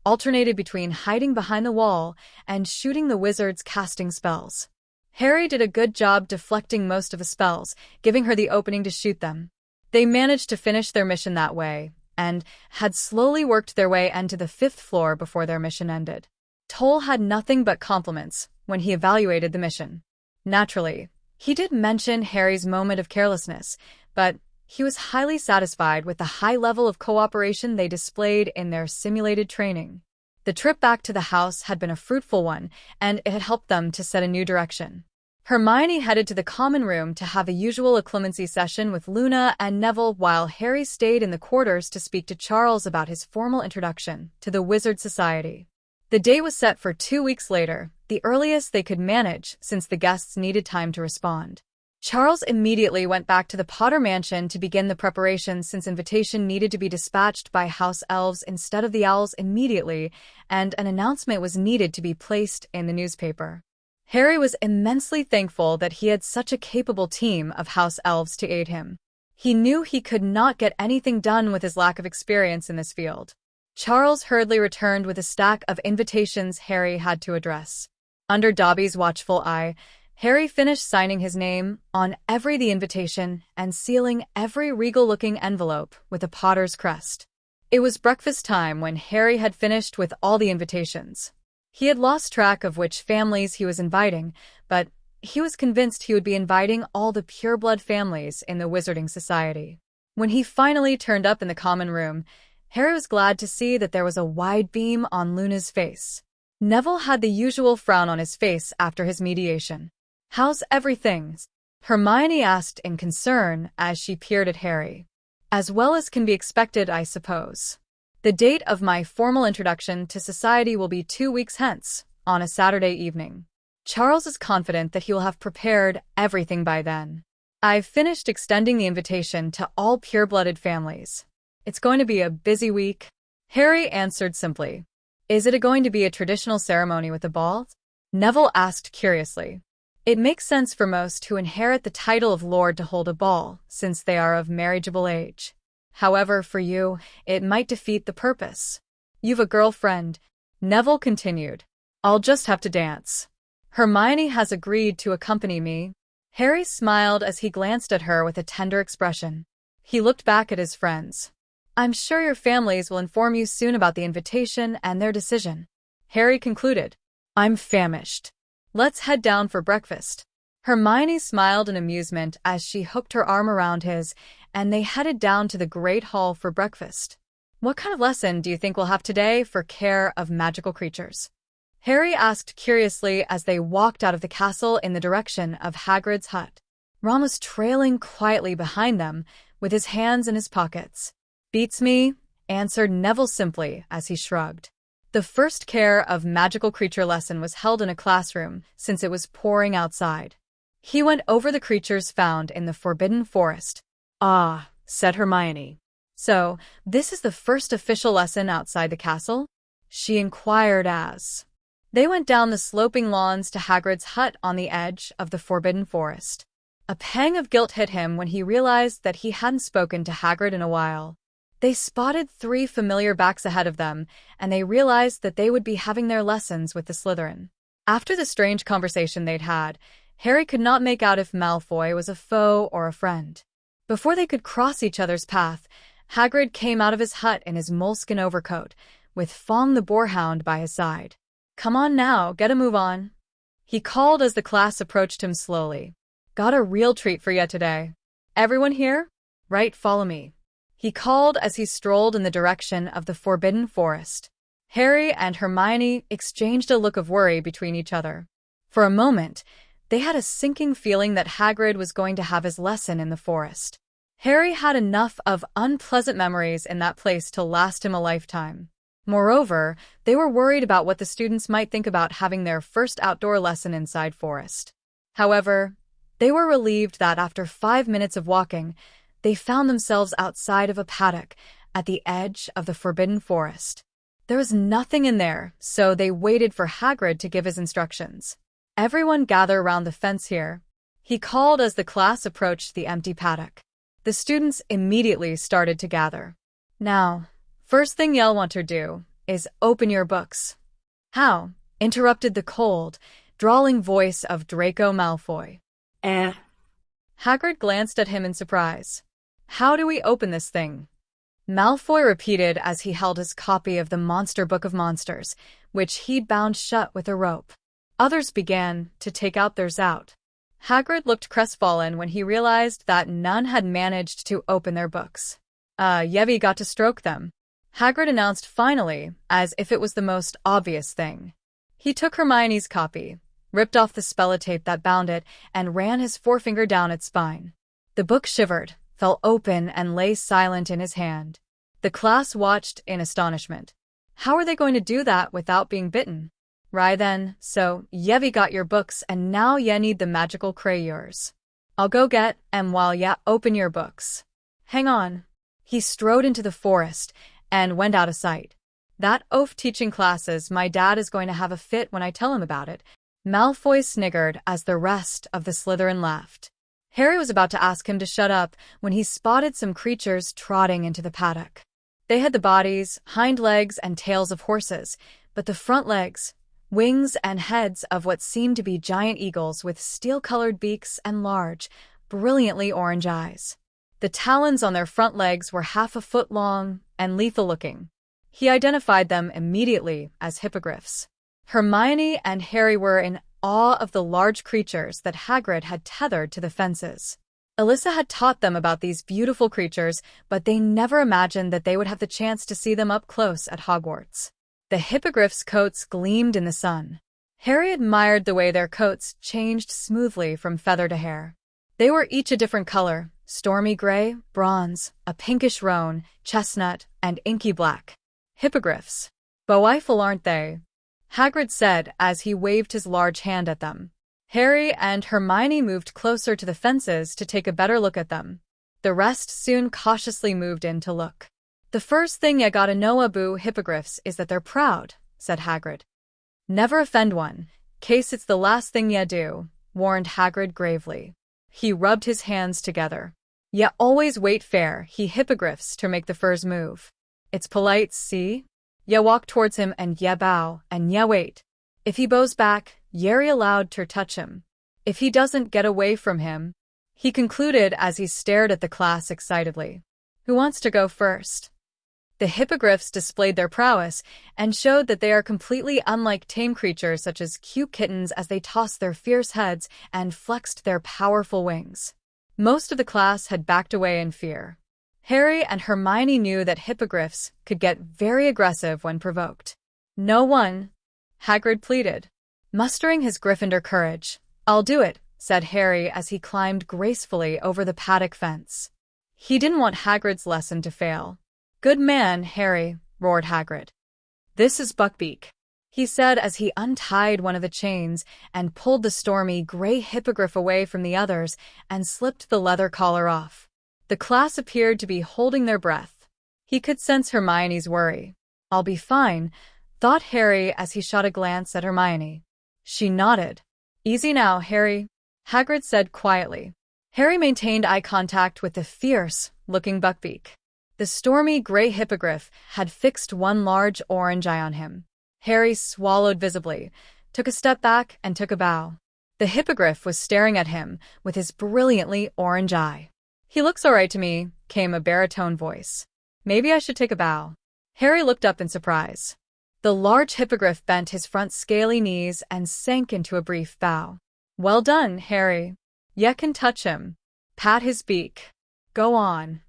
alternated between hiding behind the wall and shooting the wizards casting spells. Harry did a good job deflecting most of the spells, giving her the opening to shoot them. They managed to finish their mission that way, and had slowly worked their way into the 5th floor before their mission ended. Toll had nothing but compliments when he evaluated the mission. Naturally, he did mention Harry's moment of carelessness, but he was highly satisfied with the high level of cooperation they displayed in their simulated training. The trip back to the house had been a fruitful one, and it had helped them to set a new direction. Hermione headed to the common room to have a usual acclimacy session with Luna and Neville, while Harry stayed in the quarters to speak to Charles about his formal introduction to the Wizard Society. The date was set for 2 weeks later, the earliest they could manage since the guests needed time to respond. Charles immediately went back to the Potter mansion to begin the preparations since invitation needed to be dispatched by house elves instead of the owls immediately, and an announcement was needed to be placed in the newspaper. Harry was immensely thankful that he had such a capable team of house elves to aid him. He knew he could not get anything done with his lack of experience in this field. Charles hurriedly returned with a stack of invitations Harry had to address. Under Dobby's watchful eye, Harry finished signing his name on every invitation and sealing every regal-looking envelope with a Potter's crest. It was breakfast time when Harry had finished with all the invitations. He had lost track of which families he was inviting, but he was convinced he would be inviting all the pureblood families in the Wizarding Society. When he finally turned up in the common room, Harry was glad to see that there was a wide beam on Luna's face. Neville had the usual frown on his face after his mediation. "How's everything?" Hermione asked in concern as she peered at Harry. "As well as can be expected, I suppose. The date of my formal introduction to society will be 2 weeks hence, on a Saturday evening. Charles is confident that he will have prepared everything by then. I've finished extending the invitation to all pure-blooded families. It's going to be a busy week." Harry answered simply. "Is it going to be a traditional ceremony with a ball?" Neville asked curiously. "It makes sense for most who inherit the title of Lord to hold a ball, since they are of marriageable age. However, for you, it might defeat the purpose. You've a girlfriend," Neville continued. "I'll just have to dance. Hermione has agreed to accompany me." Harry smiled as he glanced at her with a tender expression. He looked back at his friends. "I'm sure your families will inform you soon about the invitation and their decision," Harry concluded. "I'm famished. Let's head down for breakfast." Hermione smiled in amusement as she hooked her arm around his, and they headed down to the Great Hall for breakfast. "What kind of lesson do you think we'll have today for care of magical creatures?" Harry asked curiously as they walked out of the castle in the direction of Hagrid's hut. Ron was trailing quietly behind them, with his hands in his pockets. "Beats me," answered Neville simply as he shrugged. The first care of magical creature lesson was held in a classroom, since it was pouring outside. He went over the creatures found in the Forbidden Forest. "Ah," said Hermione. "So, this is the first official lesson outside the castle?" she inquired as they went down the sloping lawns to Hagrid's hut on the edge of the Forbidden Forest. A pang of guilt hit him when he realized that he hadn't spoken to Hagrid in a while. They spotted 3 familiar backs ahead of them, and they realized that they would be having their lessons with the Slytherin. After the strange conversation they'd had, Harry could not make out if Malfoy was a foe or a friend. Before they could cross each other's path, Hagrid came out of his hut in his moleskin overcoat, with Fong the boarhound by his side. "Come on now, get a move on," he called as the class approached him slowly. "Got a real treat for ya today. Everyone here? Right, follow me," he called as he strolled in the direction of the Forbidden Forest. Harry and Hermione exchanged a look of worry between each other. For a moment, they had a sinking feeling that Hagrid was going to have his lesson in the forest. Harry had enough of unpleasant memories in that place to last him a lifetime. Moreover, they were worried about what the students might think about having their first outdoor lesson inside forest. However, they were relieved that after 5 minutes of walking, they found themselves outside of a paddock at the edge of the Forbidden Forest. There was nothing in there, so they waited for Hagrid to give his instructions. "Everyone gather around the fence here," he called as the class approached the empty paddock. The students immediately started to gather. "Now, first thing y'all want to do is open your books." "How?" interrupted the cold, drawling voice of Draco Malfoy. Hagrid glanced at him in surprise. "How do we open this thing?" Malfoy repeated as he held his copy of the Monster Book of Monsters, which he'd bound shut with a rope. Others began to take out theirs out. Hagrid looked crestfallen when he realized that none had managed to open their books. Yevi got to stroke them," Hagrid announced finally, as if it was the most obvious thing. He took Hermione's copy, ripped off the spellotape that bound it, and ran his forefinger down its spine. The book shivered, fell open, and lay silent in his hand. The class watched in astonishment. How were they going to do that without being bitten? "Right then, so Yevi got your books and now ya need the magical crayons. I'll go get 'em while ya open your books. Hang on." He strode into the forest and went out of sight. "That oaf teaching classes, my dad is going to have a fit when I tell him about it," Malfoy sniggered as the rest of the Slytherin laughed. Harry was about to ask him to shut up when he spotted some creatures trotting into the paddock. They had the bodies, hind legs, and tails of horses, but the front legs, wings, and heads of what seemed to be giant eagles with steel-colored beaks and large, brilliantly orange eyes. The talons on their front legs were half a foot long and lethal-looking. He identified them immediately as hippogriffs. Hermione and Harry were in awe of the large creatures that Hagrid had tethered to the fences. Alyssa had taught them about these beautiful creatures, but they never imagined that they would have the chance to see them up close at Hogwarts. The hippogriffs' coats gleamed in the sun. Harry admired the way their coats changed smoothly from feather to hair. They were each a different color: stormy gray, bronze, a pinkish roan, chestnut, and inky black. "Hippogriffs. Beautiful, aren't they?" Hagrid said as he waved his large hand at them. Harry and Hermione moved closer to the fences to take a better look at them. The rest soon cautiously moved in to look. "The first thing ya gotta know about hippogriffs is that they're proud," said Hagrid. "Never offend one, case it's the last thing ya do," warned Hagrid gravely. He rubbed his hands together. "Ya always wait fair, he hippogriffs, to make the first move. It's polite, see? Ya walk towards him and ya bow, and ya wait. If he bows back, y'are allowed to touch him. If he doesn't, get away from him," he concluded as he stared at the class excitedly. "Who wants to go first?" The hippogriffs displayed their prowess and showed that they are completely unlike tame creatures such as cute kittens as they tossed their fierce heads and flexed their powerful wings. Most of the class had backed away in fear. Harry and Hermione knew that hippogriffs could get very aggressive when provoked. "No one," Hagrid pleaded. Mustering his Gryffindor courage, "I'll do it," said Harry as he climbed gracefully over the paddock fence. He didn't want Hagrid's lesson to fail. "Good man, Harry," roared Hagrid. "This is Buckbeak," he said as he untied one of the chains and pulled the stormy gray hippogriff away from the others and slipped the leather collar off. The class appeared to be holding their breath. He could sense Hermione's worry. "I'll be fine," thought Harry as he shot a glance at Hermione. She nodded. "Easy now, Harry," Hagrid said quietly. Harry maintained eye contact with the fierce-looking Buckbeak. The stormy gray hippogriff had fixed one large orange eye on him. Harry swallowed visibly, took a step back, and took a bow. The hippogriff was staring at him with his brilliantly orange eye. "He looks all right to me," came a baritone voice. "Maybe I should take a bow." Harry looked up in surprise. The large hippogriff bent his front scaly knees and sank into a brief bow. "Well done, Harry. You can touch him. Pat his beak. Go on,"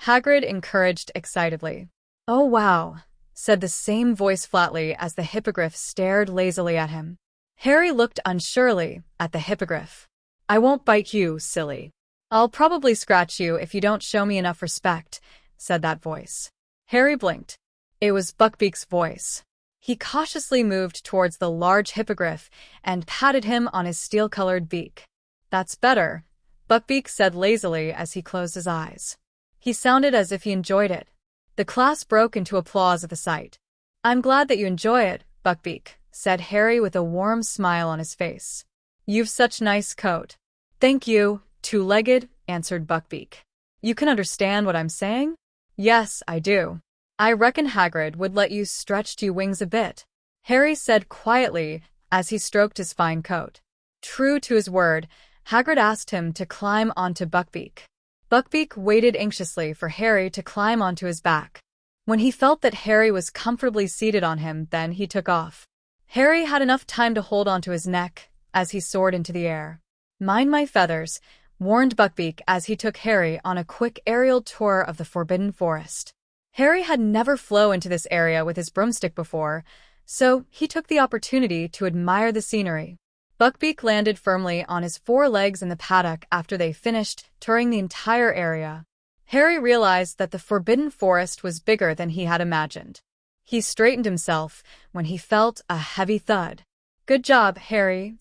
Hagrid encouraged excitedly. "Oh wow," said the same voice flatly as the hippogriff stared lazily at him. Harry looked unsurely at the hippogriff. "I won't bite you, silly. I'll probably scratch you if you don't show me enough respect," said that voice. Harry blinked. It was Buckbeak's voice. He cautiously moved towards the large hippogriff and patted him on his steel-colored beak. "That's better," Buckbeak said lazily as he closed his eyes. He sounded as if he enjoyed it. The class broke into applause at the sight. "I'm glad that you enjoy it, Buckbeak," said Harry with a warm smile on his face. "You've such nice coat." "Thank you, two-legged," answered Buckbeak. "You can understand what I'm saying?" "Yes, I do. I reckon Hagrid would let you stretch your wings a bit," Harry said quietly as he stroked his fine coat. True to his word, Hagrid asked him to climb onto Buckbeak. Buckbeak waited anxiously for Harry to climb onto his back. When he felt that Harry was comfortably seated on him, then he took off. Harry had enough time to hold onto his neck as he soared into the air. "Mind my feathers," warned Buckbeak as he took Harry on a quick aerial tour of the Forbidden Forest. Harry had never flown into this area with his broomstick before, so he took the opportunity to admire the scenery. Buckbeak landed firmly on his four legs in the paddock after they finished touring the entire area. Harry realized that the Forbidden Forest was bigger than he had imagined. He straightened himself when he felt a heavy thud. "Good job, Harry,"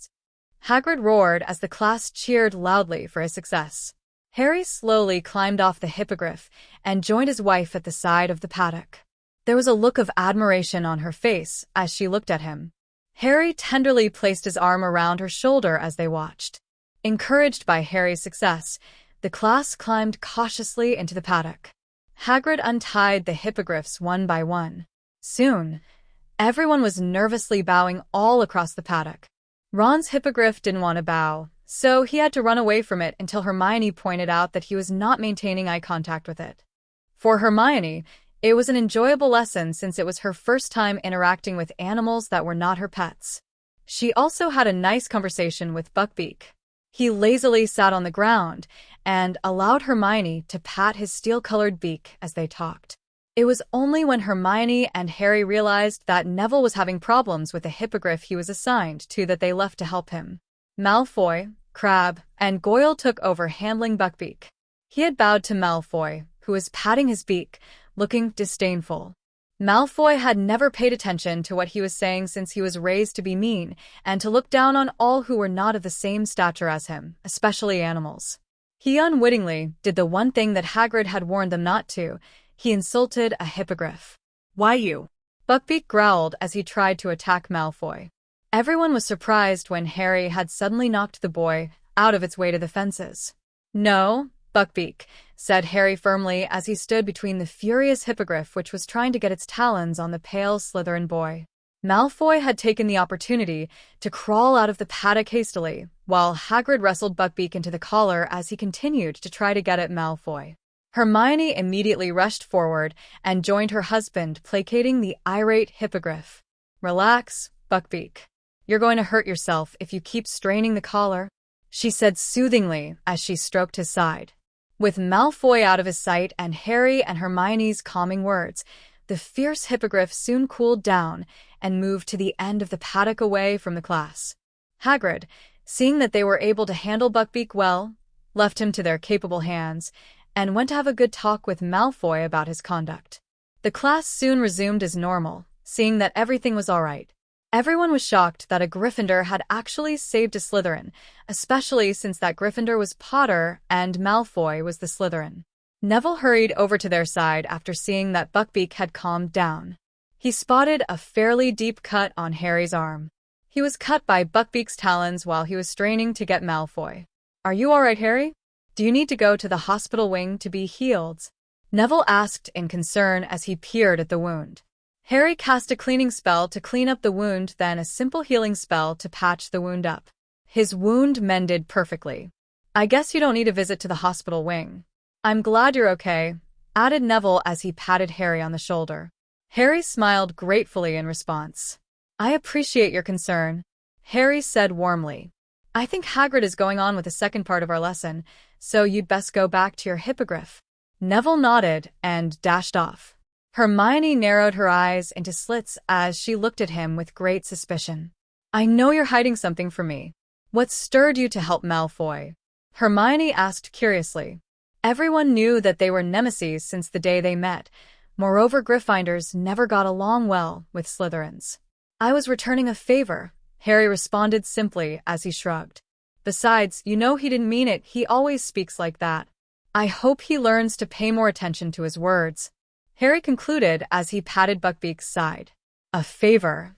Hagrid roared as the class cheered loudly for his success. Harry slowly climbed off the hippogriff and joined his wife at the side of the paddock. There was a look of admiration on her face as she looked at him. Harry tenderly placed his arm around her shoulder as they watched. Encouraged by Harry's success, the class climbed cautiously into the paddock. Hagrid untied the hippogriffs one by one. Soon, everyone was nervously bowing all across the paddock. Ron's hippogriff didn't want to bow, so he had to run away from it until Hermione pointed out that he was not maintaining eye contact with it. For Hermione, it was an enjoyable lesson since it was her first time interacting with animals that were not her pets. She also had a nice conversation with Buckbeak. He lazily sat on the ground and allowed Hermione to pat his steel-colored beak as they talked. It was only when Hermione and Harry realized that Neville was having problems with the hippogriff he was assigned to that they left to help him. Malfoy, Crabbe, and Goyle took over handling Buckbeak. He had bowed to Malfoy, who was patting his beak, looking disdainful. Malfoy had never paid attention to what he was saying since he was raised to be mean and to look down on all who were not of the same stature as him, especially animals. He unwittingly did the one thing that Hagrid had warned them not to. He insulted a hippogriff. "Why you?" Buckbeak growled as he tried to attack Malfoy. Everyone was surprised when Harry had suddenly knocked the boy out of its way to the fences. "No, Buckbeak," said Harry firmly as he stood between the furious hippogriff which was trying to get its talons on the pale Slytherin boy. Malfoy had taken the opportunity to crawl out of the paddock hastily, while Hagrid wrestled Buckbeak into the collar as he continued to try to get at Malfoy. Hermione immediately rushed forward and joined her husband, placating the irate hippogriff. "Relax, Buckbeak. You're going to hurt yourself if you keep straining the collar," she said soothingly as she stroked his side. With Malfoy out of his sight and Harry and Hermione's calming words, the fierce hippogriff soon cooled down and moved to the end of the paddock away from the class. Hagrid, seeing that they were able to handle Buckbeak well, left him to their capable hands and went to have a good talk with Malfoy about his conduct. The class soon resumed as normal, seeing that everything was all right. Everyone was shocked that a Gryffindor had actually saved a Slytherin, especially since that Gryffindor was Potter and Malfoy was the Slytherin. Neville hurried over to their side after seeing that Buckbeak had calmed down. He spotted a fairly deep cut on Harry's arm. He was cut by Buckbeak's talons while he was straining to get Malfoy. "Are you all right, Harry? Do you need to go to the hospital wing to be healed?" Neville asked in concern as he peered at the wound. Harry cast a cleaning spell to clean up the wound, then a simple healing spell to patch the wound up. His wound mended perfectly. I guess you don't need a visit to the hospital wing. I'm glad you're okay, added Neville as he patted Harry on the shoulder. Harry smiled gratefully in response. I appreciate your concern, Harry said warmly. I think Hagrid is going on with the second part of our lesson, so you'd best go back to your hippogriff. Neville nodded and dashed off. Hermione narrowed her eyes into slits as she looked at him with great suspicion. I know you're hiding something from me. What stirred you to help Malfoy? Hermione asked curiously. Everyone knew that they were nemesis since the day they met. Moreover, Gryffindors never got along well with Slytherins. I was returning a favor, Harry responded simply as he shrugged. Besides, you know he didn't mean it, he always speaks like that. I hope he learns to pay more attention to his words, Harry concluded as he patted Buckbeak's side. A favor?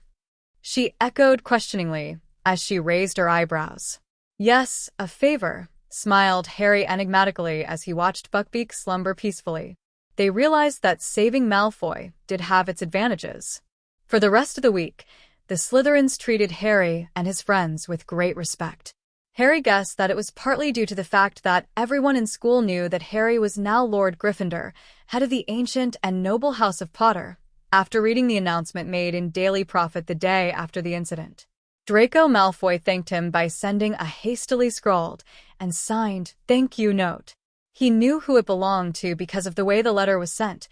She echoed questioningly as she raised her eyebrows. Yes, a favor, smiled Harry enigmatically as he watched Buckbeak slumber peacefully. They realized that saving Malfoy did have its advantages. For the rest of the week, the Slytherins treated Harry and his friends with great respect. Harry guessed that it was partly due to the fact that everyone in school knew that Harry was now Lord Gryffindor, head of the ancient and noble House of Potter, after reading the announcement made in Daily Prophet the day after the incident. Draco Malfoy thanked him by sending a hastily scrawled and signed thank you note. He knew who it belonged to because of the way the letter was sent.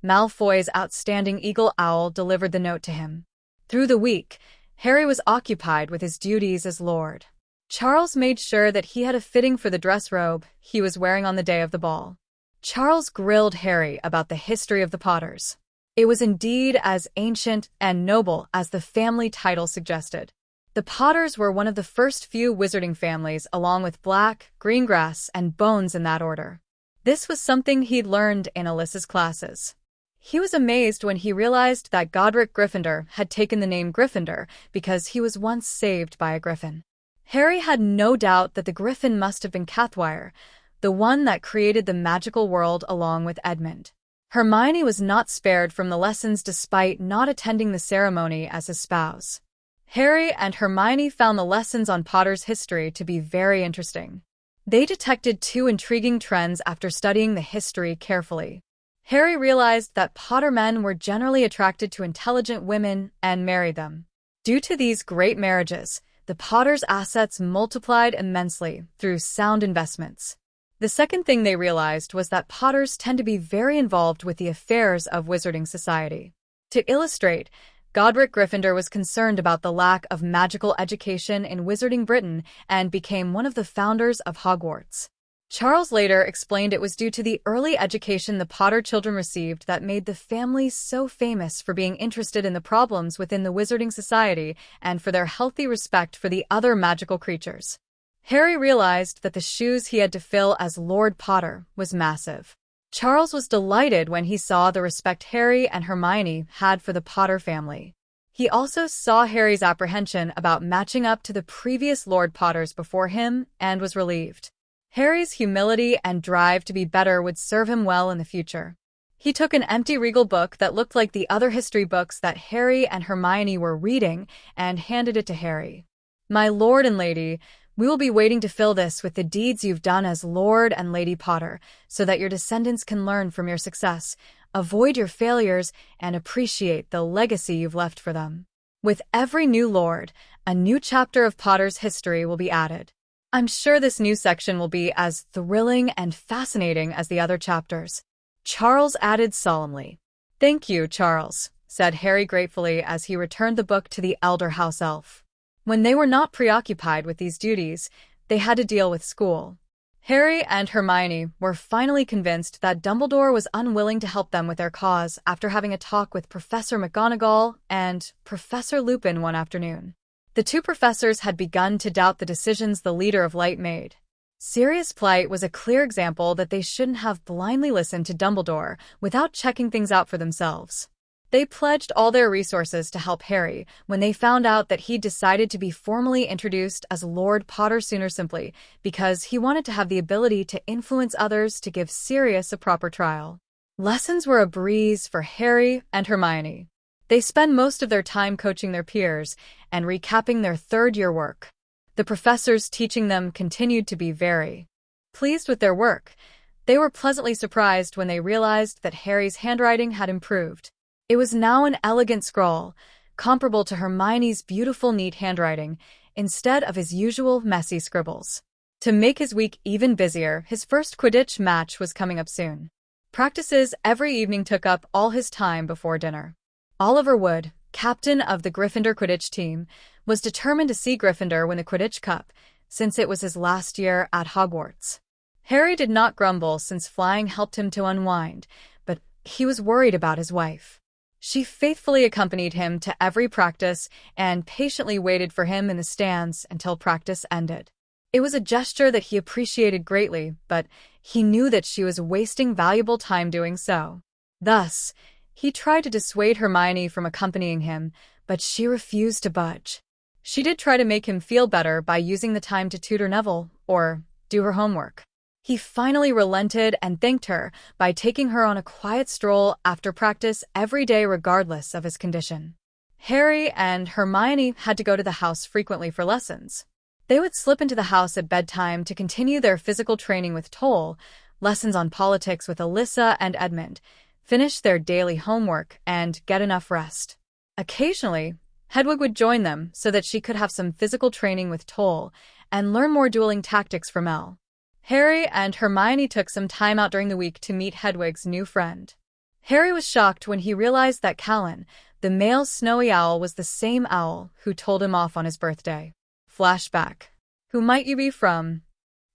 Malfoy's outstanding eagle owl delivered the note to him. Through the week, Harry was occupied with his duties as Lord. Charles made sure that he had a fitting for the dress robe he was wearing on the day of the ball. Charles grilled Harry about the history of the Potters. It was indeed as ancient and noble as the family title suggested. The Potters were one of the first few wizarding families, along with Black, Greengrass, and Bones in that order. This was something he'd learned in Alyssa's classes. He was amazed when he realized that Godric Gryffindor had taken the name Gryffindor because he was once saved by a griffin. Harry had no doubt that the griffin must have been Cathwire, the one that created the magical world along with Edmund. Hermione was not spared from the lessons despite not attending the ceremony as his spouse. Harry and Hermione found the lessons on Potter's history to be very interesting. They detected two intriguing trends after studying the history carefully. Harry realized that Potter men were generally attracted to intelligent women and married them. Due to these great marriages, the Potters' assets multiplied immensely through sound investments. The second thing they realized was that Potters tend to be very involved with the affairs of wizarding society. To illustrate, Godric Gryffindor was concerned about the lack of magical education in wizarding Britain and became one of the founders of Hogwarts. Charles later explained it was due to the early education the Potter children received that made the family so famous for being interested in the problems within the wizarding society and for their healthy respect for the other magical creatures. Harry realized that the shoes he had to fill as Lord Potter was massive. Charles was delighted when he saw the respect Harry and Hermione had for the Potter family. He also saw Harry's apprehension about matching up to the previous Lord Potters before him and was relieved. Harry's humility and drive to be better would serve him well in the future. He took an empty regal book that looked like the other history books that Harry and Hermione were reading and handed it to Harry. My lord and lady, we will be waiting to fill this with the deeds you've done as Lord and Lady Potter, so that your descendants can learn from your success, avoid your failures, and appreciate the legacy you've left for them. With every new Lord, a new chapter of Potter's history will be added. I'm sure this new section will be as thrilling and fascinating as the other chapters, Charles added solemnly. Thank you, Charles, said Harry gratefully as he returned the book to the elder house elf. When they were not preoccupied with these duties, they had to deal with school. Harry and Hermione were finally convinced that Dumbledore was unwilling to help them with their cause after having a talk with Professor McGonagall and Professor Lupin one afternoon. The two professors had begun to doubt the decisions the leader of Light made. Sirius Black was a clear example that they shouldn't have blindly listened to Dumbledore without checking things out for themselves. They pledged all their resources to help Harry when they found out that he'd decided to be formally introduced as Lord Potter sooner simply because he wanted to have the ability to influence others to give Sirius a proper trial. Lessons were a breeze for Harry and Hermione. They spend most of their time coaching their peers and recapping their third-year work. The professors teaching them continued to be very pleased with their work. They were pleasantly surprised when they realized that Harry's handwriting had improved. It was now an elegant scrawl, comparable to Hermione's beautiful, neat handwriting, instead of his usual messy scribbles. To make his week even busier, his first Quidditch match was coming up soon. Practices every evening took up all his time before dinner. Oliver Wood, captain of the Gryffindor Quidditch team, was determined to see Gryffindor win the Quidditch Cup, since it was his last year at Hogwarts. Harry did not grumble since flying helped him to unwind, but he was worried about his wife. She faithfully accompanied him to every practice and patiently waited for him in the stands until practice ended. It was a gesture that he appreciated greatly, but he knew that she was wasting valuable time doing so. Thus, he tried to dissuade Hermione from accompanying him, but she refused to budge. She did try to make him feel better by using the time to tutor Neville or do her homework. He finally relented and thanked her by taking her on a quiet stroll after practice every day regardless of his condition. Harry and Hermione had to go to the house frequently for lessons. They would slip into the house at bedtime to continue their physical training with Toll, lessons on politics with Alyssa and Edmund, finish their daily homework, and get enough rest. Occasionally, Hedwig would join them so that she could have some physical training with Toll and learn more dueling tactics from Elle. Harry and Hermione took some time out during the week to meet Hedwig's new friend. Harry was shocked when he realized that Callan, the male snowy owl, was the same owl who told him off on his birthday. Flashback. Who might you be from?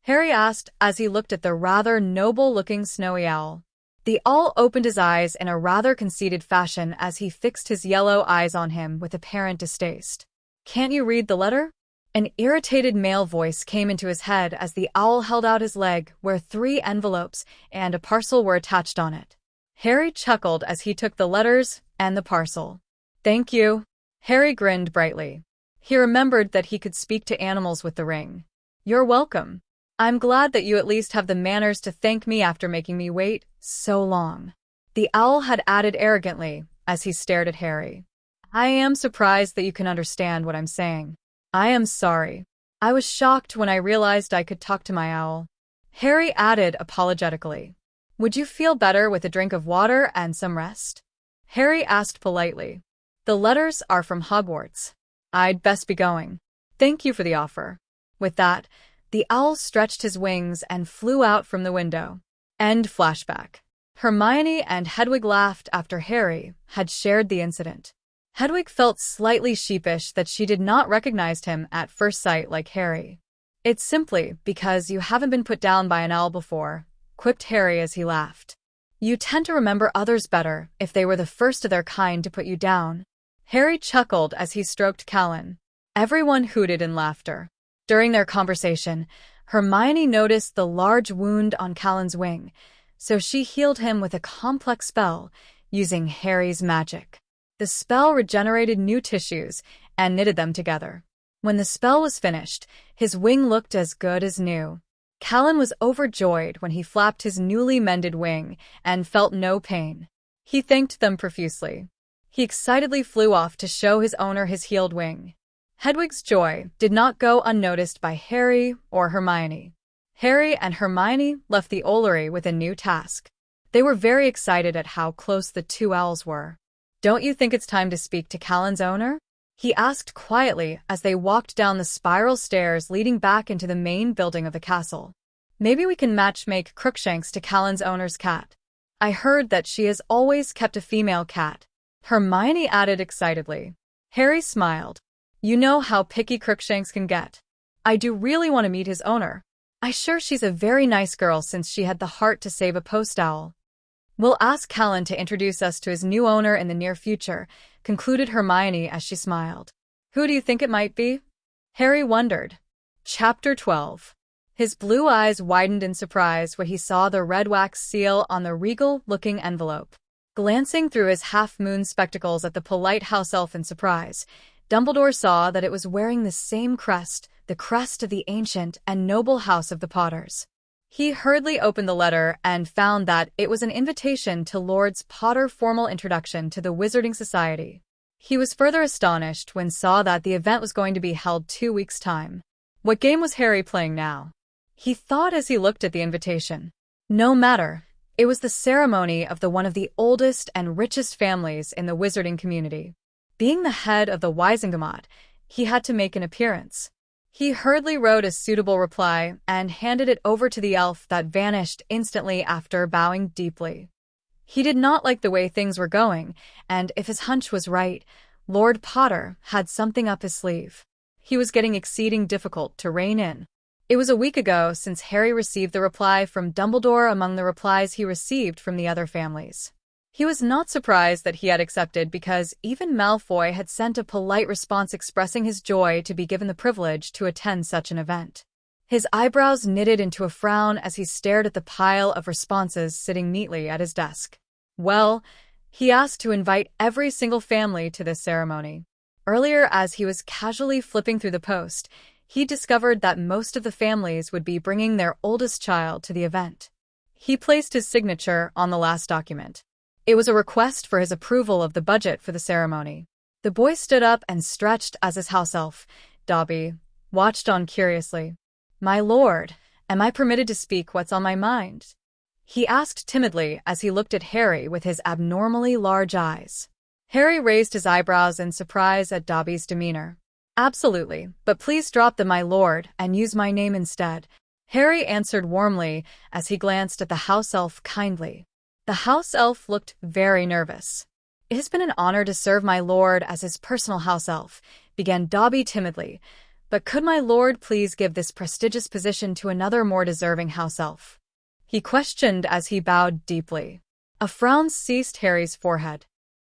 Harry asked as he looked at the rather noble-looking snowy owl. The owl opened his eyes in a rather conceited fashion as he fixed his yellow eyes on him with apparent distaste. Can't you read the letter? An irritated male voice came into his head as the owl held out his leg where 3 envelopes and a parcel were attached on it. Harry chuckled as he took the letters and the parcel. Thank you. Harry grinned brightly. He remembered that he could speak to animals with the ring. You're welcome. I'm glad that you at least have the manners to thank me after making me wait so long. The owl had added arrogantly as he stared at Harry. I am surprised that you can understand what I'm saying. I am sorry. I was shocked when I realized I could talk to my owl. Harry added apologetically. Would you feel better with a drink of water and some rest? Harry asked politely. The letters are from Hogwarts. I'd best be going. Thank you for the offer. With that, the owl stretched his wings and flew out from the window. End flashback. Hermione and Hedwig laughed after Harry had shared the incident. Hedwig felt slightly sheepish that she did not recognize him at first sight like Harry. It's simply because you haven't been put down by an owl before, quipped Harry as he laughed. You tend to remember others better if they were the first of their kind to put you down. Harry chuckled as he stroked Callan. Everyone hooted in laughter. During their conversation, Hermione noticed the large wound on Callan's wing, so she healed him with a complex spell using Harry's magic. The spell regenerated new tissues and knitted them together. When the spell was finished, his wing looked as good as new. Callan was overjoyed when he flapped his newly mended wing and felt no pain. He thanked them profusely. He excitedly flew off to show his owner his healed wing. Hedwig's joy did not go unnoticed by Harry or Hermione. Harry and Hermione left the Ollery with a new task. They were very excited at how close the 2 owls were. Don't you think it's time to speak to Callan's owner? He asked quietly as they walked down the spiral stairs leading back into the main building of the castle. Maybe we can matchmake Crookshanks to Callan's owner's cat. I heard that she has always kept a female cat. Hermione added excitedly. Harry smiled. You know how picky Crookshanks can get. I do really want to meet his owner. I'm sure she's a very nice girl since she had the heart to save a post owl. We'll ask Callan to introduce us to his new owner in the near future, concluded Hermione as she smiled. Who do you think it might be? Harry wondered. Chapter 12. His blue eyes widened in surprise when he saw the red wax seal on the regal-looking envelope. Glancing through his half-moon spectacles at the polite house elf in surprise, Dumbledore saw that it was wearing the same crest, the crest of the ancient and noble house of the Potters. He hurriedly opened the letter and found that it was an invitation to Lord Potter's formal introduction to the Wizarding Society. He was further astonished when saw that the event was going to be held 2 weeks' time. What game was Harry playing now? He thought as he looked at the invitation. No matter. It was the ceremony of one of the oldest and richest families in the wizarding community. Being the head of the Wisingamot, he had to make an appearance. He hurriedly wrote a suitable reply and handed it over to the elf that vanished instantly after bowing deeply. He did not like the way things were going, and if his hunch was right, Lord Potter had something up his sleeve. He was getting exceeding difficult to rein in. It was a week ago since Harry received the reply from Dumbledore among the replies he received from the other families. He was not surprised that he had accepted because even Malfoy had sent a polite response expressing his joy to be given the privilege to attend such an event. His eyebrows knitted into a frown as he stared at the pile of responses sitting neatly at his desk. Well, he asked to invite every single family to this ceremony. Earlier, as he was casually flipping through the post, he discovered that most of the families would be bringing their oldest child to the event. He placed his signature on the last document. It was a request for his approval of the budget for the ceremony. The boy stood up and stretched as his house elf, Dobby, watched on curiously. "My lord, am I permitted to speak what's on my mind?" he asked timidly as he looked at Harry with his abnormally large eyes. Harry raised his eyebrows in surprise at Dobby's demeanor. "Absolutely, but please drop the 'my lord' and use my name instead," Harry answered warmly as he glanced at the house elf kindly. The house elf looked very nervous. "It has been an honor to serve my lord as his personal house elf," began Dobby timidly, "but could my lord please give this prestigious position to another more deserving house elf?" he questioned as he bowed deeply. A frown seized Harry's forehead.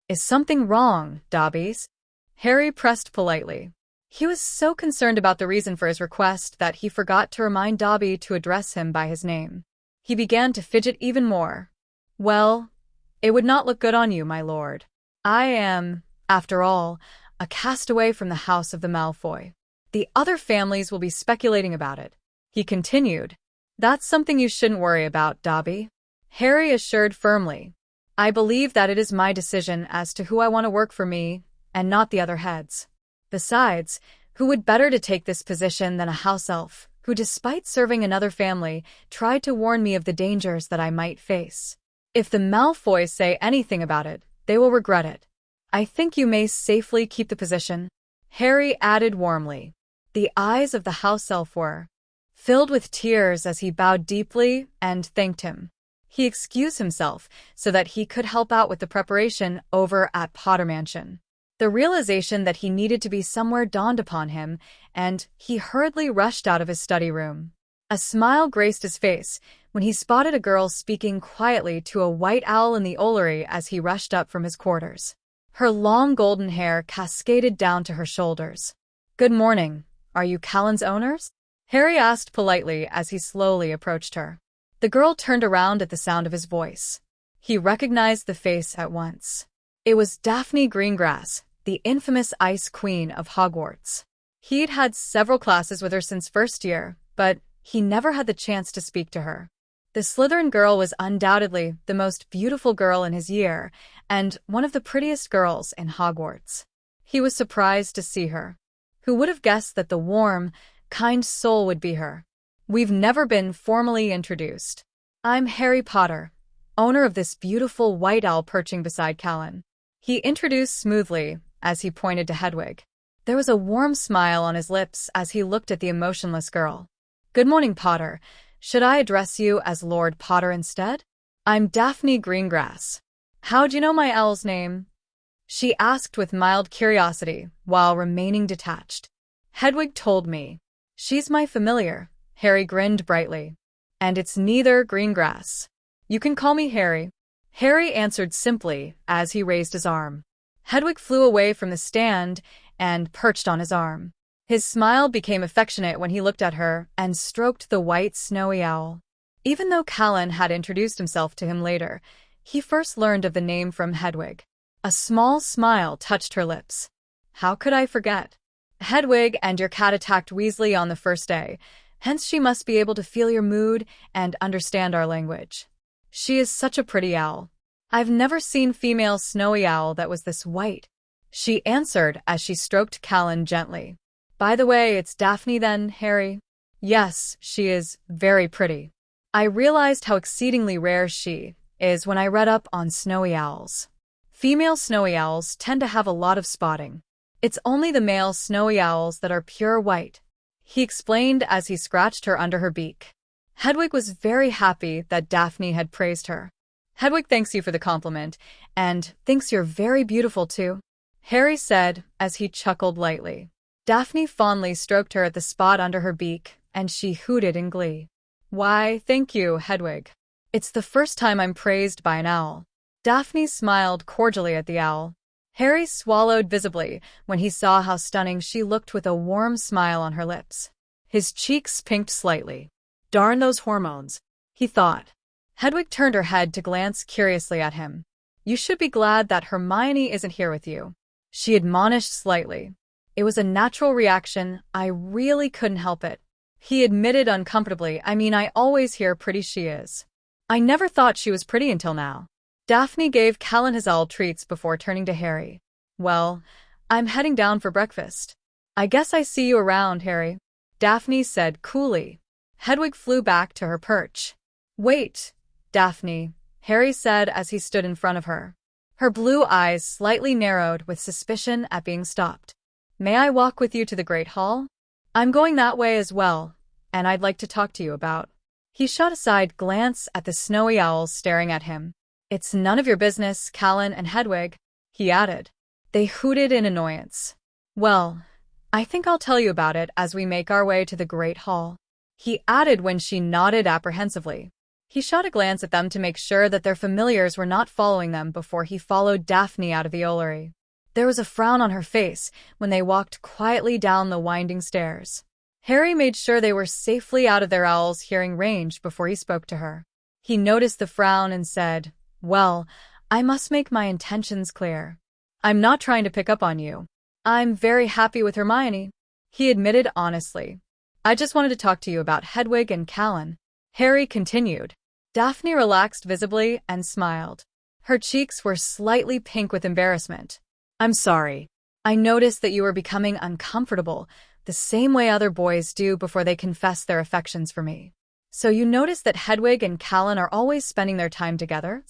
"Is something wrong, Dobby's?" Harry pressed politely. He was so concerned about the reason for his request that he forgot to remind Dobby to address him by his name. He began to fidget even more. "Well, it would not look good on you, my lord. I am, after all, a castaway from the house of the Malfoy. The other families will be speculating about it," he continued. "That's something you shouldn't worry about, Dobby," Harry assured firmly. "I believe that it is my decision as to who I want to work for me, and not the other heads. Besides, who would better to take this position than a house elf, who despite serving another family, tried to warn me of the dangers that I might face. If the Malfoys say anything about it, they will regret it. I think you may safely keep the position," Harry added warmly. The eyes of the house elf were filled with tears as he bowed deeply and thanked him. He excused himself so that he could help out with the preparation over at Potter Mansion. The realization that he needed to be somewhere dawned upon him, and he hurriedly rushed out of his study room. A smile graced his face when he spotted a girl speaking quietly to a white owl in the Ollery as he rushed up from his quarters. Her long golden hair cascaded down to her shoulders. "Good morning. Are you Callan's owners?" Harry asked politely as he slowly approached her. The girl turned around at the sound of his voice. He recognized the face at once. It was Daphne Greengrass, the infamous Ice Queen of Hogwarts. He'd had several classes with her since first year, but he never had the chance to speak to her. The Slytherin girl was undoubtedly the most beautiful girl in his year, and one of the prettiest girls in Hogwarts. He was surprised to see her. Who would have guessed that the warm, kind soul would be her? "We've never been formally introduced. I'm Harry Potter, owner of this beautiful white owl perching beside Callan," he introduced smoothly as he pointed to Hedwig. There was a warm smile on his lips as he looked at the emotionless girl. "Good morning, Potter. Should I address you as Lord Potter instead? I'm Daphne Greengrass. How'd you know my owl's name?" she asked with mild curiosity while remaining detached. "Hedwig told me. She's my familiar," Harry grinned brightly. "And it's neither Greengrass. You can call me Harry," Harry answered simply as he raised his arm. Hedwig flew away from the stand and perched on his arm. His smile became affectionate when he looked at her and stroked the white snowy owl. Even though Callan had introduced himself to him later, he first learned of the name from Hedwig. A small smile touched her lips. "How could I forget? Hedwig and your cat attacked Weasley on the first day, Hence she must be able to feel your mood and understand our language. She is such a pretty owl. I've never seen female snowy owl that was this white, she answered as she stroked Callan gently. By the way, it's Daphne then, Harry? Yes, she is very pretty. I realized how exceedingly rare she is when I read up on snowy owls. Female snowy owls tend to have a lot of spotting. It's only the male snowy owls that are pure white, he explained as he scratched her under her beak. Hedwig was very happy that Daphne had praised her. Hedwig thanks you for the compliment, and thinks you're very beautiful too, Harry said as he chuckled lightly. Daphne fondly stroked her at the spot under her beak, and she hooted in glee. Why, thank you, Hedwig. It's the first time I'm praised by an owl. Daphne smiled cordially at the owl. Harry swallowed visibly when he saw how stunning she looked with a warm smile on her lips. His cheeks pinked slightly. Darn those hormones, he thought. Hedwig turned her head to glance curiously at him. You should be glad that Hermione isn't here with you, she admonished slightly. It was a natural reaction, I really couldn't help it, he admitted uncomfortably. I mean, I always hear pretty she is. I never thought she was pretty until now. Daphne gave Callan his owl treats before turning to Harry. Well, I'm heading down for breakfast. I guess I see you around, Harry, Daphne said coolly. Hedwig flew back to her perch. Wait, Daphne, Harry said as he stood in front of her. Her blue eyes slightly narrowed with suspicion at being stopped. May I walk with you to the Great Hall? I'm going that way as well, and I'd like to talk to you about. He shot a side glance at the snowy owls staring at him. It's none of your business, Callan and Hedwig, he added. They hooted in annoyance. Well, I think I'll tell you about it as we make our way to the Great Hall, he added when she nodded apprehensively. He shot a glance at them to make sure that their familiars were not following them before he followed Daphne out of the Ollery. There was a frown on her face when they walked quietly down the winding stairs. Harry made sure they were safely out of their owl's hearing range before he spoke to her. He noticed the frown and said, Well, I must make my intentions clear. I'm not trying to pick up on you. I'm very happy with Hermione, he admitted honestly. I just wanted to talk to you about Hedwig and Callan, Harry continued. Daphne relaxed visibly and smiled. Her cheeks were slightly pink with embarrassment. I'm sorry. I noticed that you were becoming uncomfortable, the same way other boys do before they confess their affections for me. So you noticed that Hedwig and Callan are always spending their time together?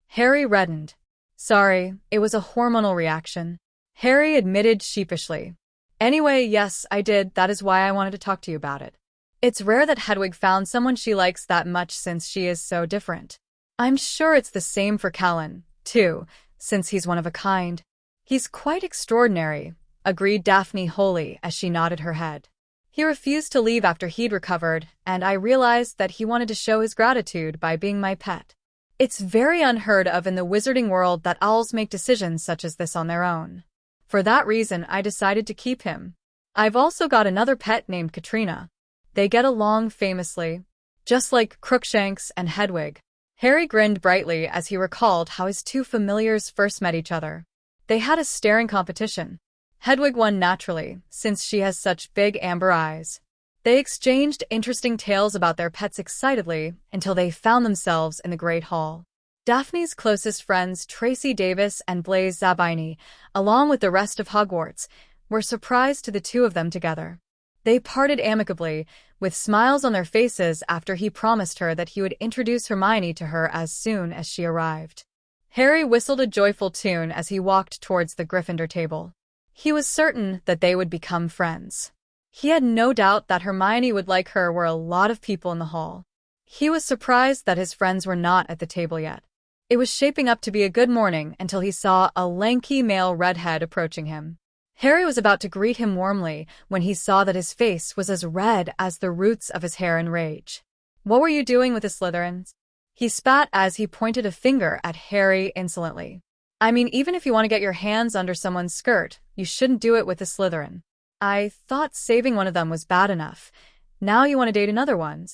Harry reddened. Sorry, it was a hormonal reaction, Harry admitted sheepishly. Anyway, yes, I did. That is why I wanted to talk to you about it. It's rare that Hedwig found someone she likes that much since she is so different. I'm sure it's the same for Callan, too, since he's one of a kind. He's quite extraordinary, agreed Daphne wholly as she nodded her head. He refused to leave after he'd recovered, and I realized that he wanted to show his gratitude by being my pet. It's very unheard of in the wizarding world that owls make decisions such as this on their own. For that reason, I decided to keep him. I've also got another pet named Katrina. They get along famously, just like Crookshanks and Hedwig. Harry grinned brightly as he recalled how his two familiars first met each other. They had a staring competition. Hedwig won naturally, since she has such big amber eyes. They exchanged interesting tales about their pets excitedly until they found themselves in the Great Hall. Daphne's closest friends, Tracy Davis and Blaise Zabini, along with the rest of Hogwarts, were surprised to the two of them together. They parted amicably, with smiles on their faces after he promised her that he would introduce Hermione to her as soon as she arrived. Harry whistled a joyful tune as he walked towards the Gryffindor table. He was certain that they would become friends. He had no doubt that Hermione would like her were a lot of people in the hall. He was surprised that his friends were not at the table yet. It was shaping up to be a good morning until he saw a lanky male redhead approaching him. Harry was about to greet him warmly when he saw that his face was as red as the roots of his hair in rage. What were you doing with the Slytherins? He spat as he pointed a finger at Harry insolently. I mean, even if you want to get your hands under someone's skirt, you shouldn't do it with a Slytherin. I thought saving one of them was bad enough. Now you want to date another one?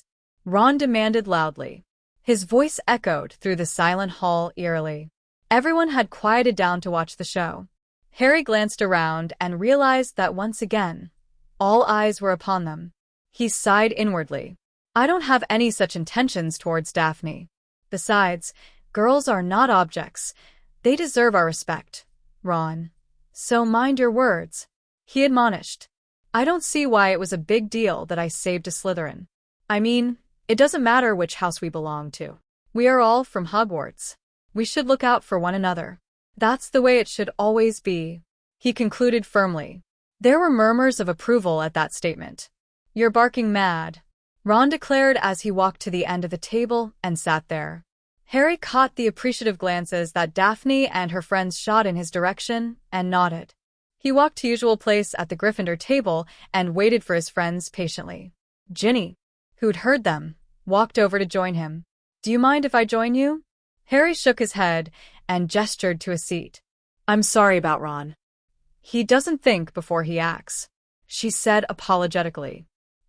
Ron demanded loudly. His voice echoed through the silent hall eerily. Everyone had quieted down to watch the show. Harry glanced around and realized that once again, all eyes were upon them. He sighed inwardly. I don't have any such intentions towards Daphne. Besides, girls are not objects. They deserve our respect, Ron. So mind your words, he admonished. I don't see why it was a big deal that I saved a Slytherin. I mean, it doesn't matter which house we belong to. We are all from Hogwarts. We should look out for one another. That's the way it should always be, he concluded firmly. There were murmurs of approval at that statement. You're barking mad, Ron declared as he walked to the end of the table and sat there. Harry caught the appreciative glances that Daphne and her friends shot in his direction and nodded. He walked to usual place at the Gryffindor table and waited for his friends patiently. Ginny, who'd heard them, walked over to join him. Do you mind if I join you? Harry shook his head and gestured to a seat. I'm sorry about Ron. He doesn't think before he acts, she said apologetically.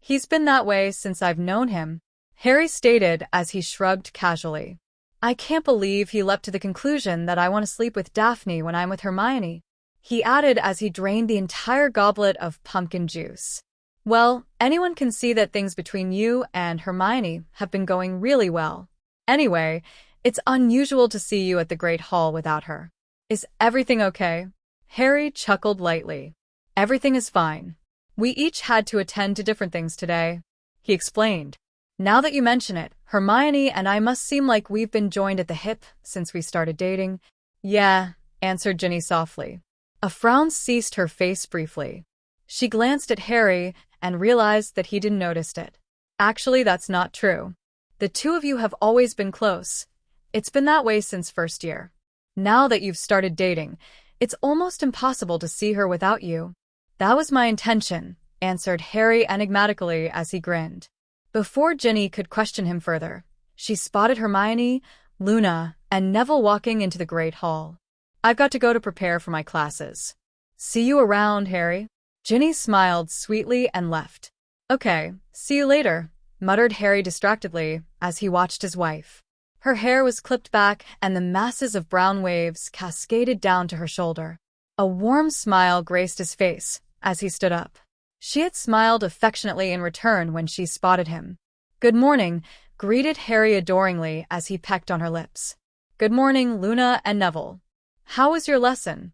He's been that way since I've known him, Harry stated as he shrugged casually. I can't believe he leapt to the conclusion that I want to sleep with Daphne when I'm with Hermione, he added as he drained the entire goblet of pumpkin juice. Well, anyone can see that things between you and Hermione have been going really well. Anyway, it's unusual to see you at the Great Hall without her. Is everything okay? Harry chuckled lightly. Everything is fine. We each had to attend to different things today, he explained. Now that you mention it, Hermione and I must seem like we've been joined at the hip since we started dating. Yeah, answered Ginny softly. A frown seized her face briefly. She glanced at Harry and realized that he didn't notice it. Actually, that's not true. The two of you have always been close. It's been that way since first year. Now that you've started dating, it's almost impossible to see her without you. That was my intention, answered Harry enigmatically as he grinned. Before Ginny could question him further, she spotted Hermione, Luna, and Neville walking into the Great Hall. I've got to go to prepare for my classes. See you around, Harry. Ginny smiled sweetly and left. Okay, see you later, muttered Harry distractedly as he watched his wife. Her hair was clipped back and the masses of brown waves cascaded down to her shoulder. A warm smile graced his face as he stood up. She had smiled affectionately in return when she spotted him. Good morning, greeted Harry adoringly as he pecked on her lips. Good morning, Luna and Neville. How was your lesson?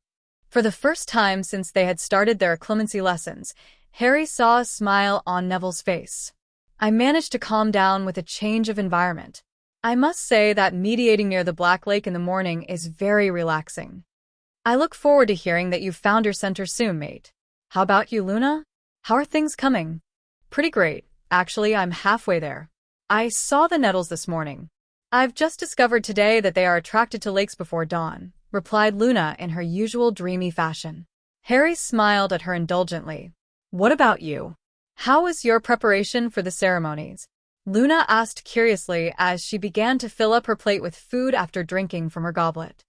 For the first time since they had started their clemency lessons, Harry saw a smile on Neville's face. I managed to calm down with a change of environment. I must say that mediating near the Black Lake in the morning is very relaxing. I look forward to hearing that you've found your center soon, mate. How about you, Luna? How are things coming? Pretty great. Actually, I'm halfway there. I saw the nettles this morning. I've just discovered today that they are attracted to lakes before dawn, replied Luna in her usual dreamy fashion. Harry smiled at her indulgently. What about you? How was your preparation for the ceremonies? Luna asked curiously as she began to fill up her plate with food after drinking from her goblet.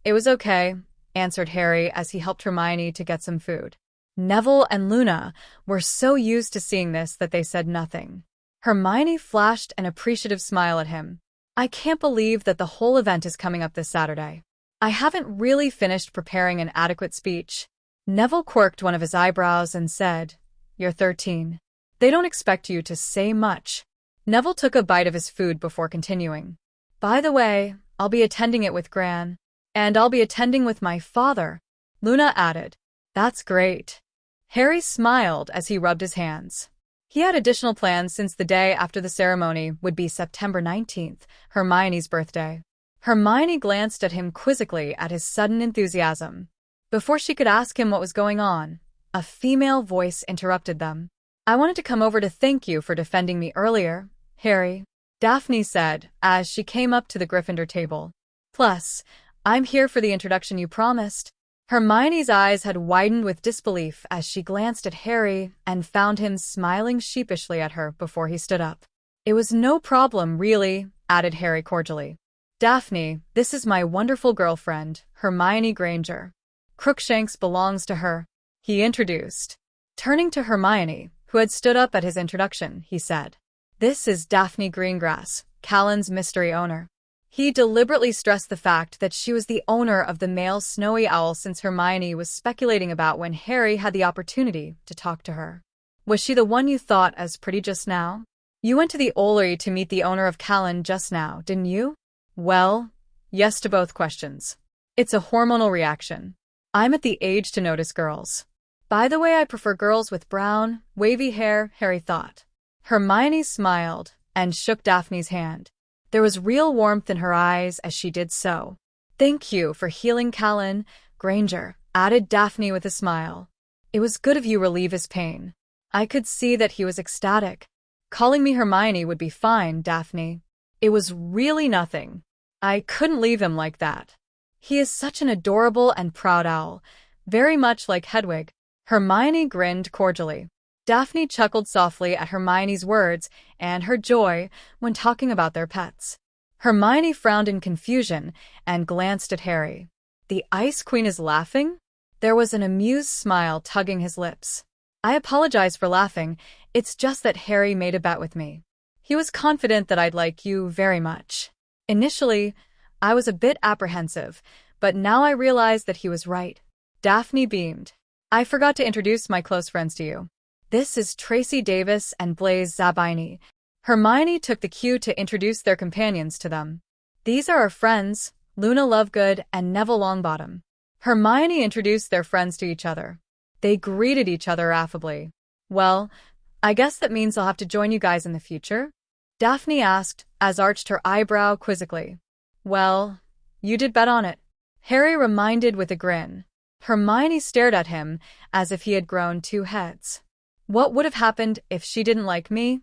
It was okay, answered Harry as he helped Hermione to get some food. Neville and Luna were so used to seeing this that they said nothing. Hermione flashed an appreciative smile at him. I can't believe that the whole event is coming up this Saturday. I haven't really finished preparing an adequate speech. Neville quirked one of his eyebrows and said, You're 13. They don't expect you to say much. Neville took a bite of his food before continuing. By the way, I'll be attending it with Gran. And I'll be attending with my father, Luna added. That's great. Harry smiled as he rubbed his hands. He had additional plans since the day after the ceremony would be September 19th, Hermione's birthday. Hermione glanced at him quizzically at his sudden enthusiasm. Before she could ask him what was going on, a female voice interrupted them. I wanted to come over to thank you for defending me earlier, Harry, Daphne said as she came up to the Gryffindor table. Plus, I'm here for the introduction you promised. Hermione's eyes had widened with disbelief as she glanced at Harry and found him smiling sheepishly at her before he stood up. It was no problem, really, added Harry cordially. Daphne, this is my wonderful girlfriend, Hermione Granger. Crookshanks belongs to her, he introduced. Turning to Hermione, who had stood up at his introduction, he said, This is Daphne Greengrass, Callan's mystery owner. He deliberately stressed the fact that she was the owner of the male snowy owl since Hermione was speculating about when Harry had the opportunity to talk to her. Was she the one you thought as pretty just now? You went to the Ollery to meet the owner of Callan just now, didn't you? Well, yes to both questions. It's a hormonal reaction. I'm at the age to notice girls. By the way, I prefer girls with brown, wavy hair, Harry thought. Hermione smiled and shook Daphne's hand. There was real warmth in her eyes as she did so. Thank you for healing Callan, Granger, added Daphne with a smile. It was good of you to relieve his pain. I could see that he was ecstatic. Calling me Hermione would be fine, Daphne. It was really nothing. I couldn't leave him like that. He is such an adorable and proud owl, very much like Hedwig. Hermione grinned cordially. Daphne chuckled softly at Hermione's words and her joy when talking about their pets. Hermione frowned in confusion and glanced at Harry. The Ice Queen is laughing? There was an amused smile tugging his lips. I apologize for laughing, it's just that Harry made a bet with me. He was confident that I'd like you very much. Initially, I was a bit apprehensive, but now I realize that he was right. Daphne beamed. I forgot to introduce my close friends to you. This is Tracy Davis and Blaise Zabini. Hermione took the cue to introduce their companions to them. These are our friends, Luna Lovegood and Neville Longbottom. Hermione introduced their friends to each other. They greeted each other affably. Well, I guess that means I'll have to join you guys in the future? Daphne asked, as arched her eyebrow quizzically. Well, you did bet on it. Harry reminded with a grin. Hermione stared at him as if he had grown two heads. What would have happened if she didn't like me?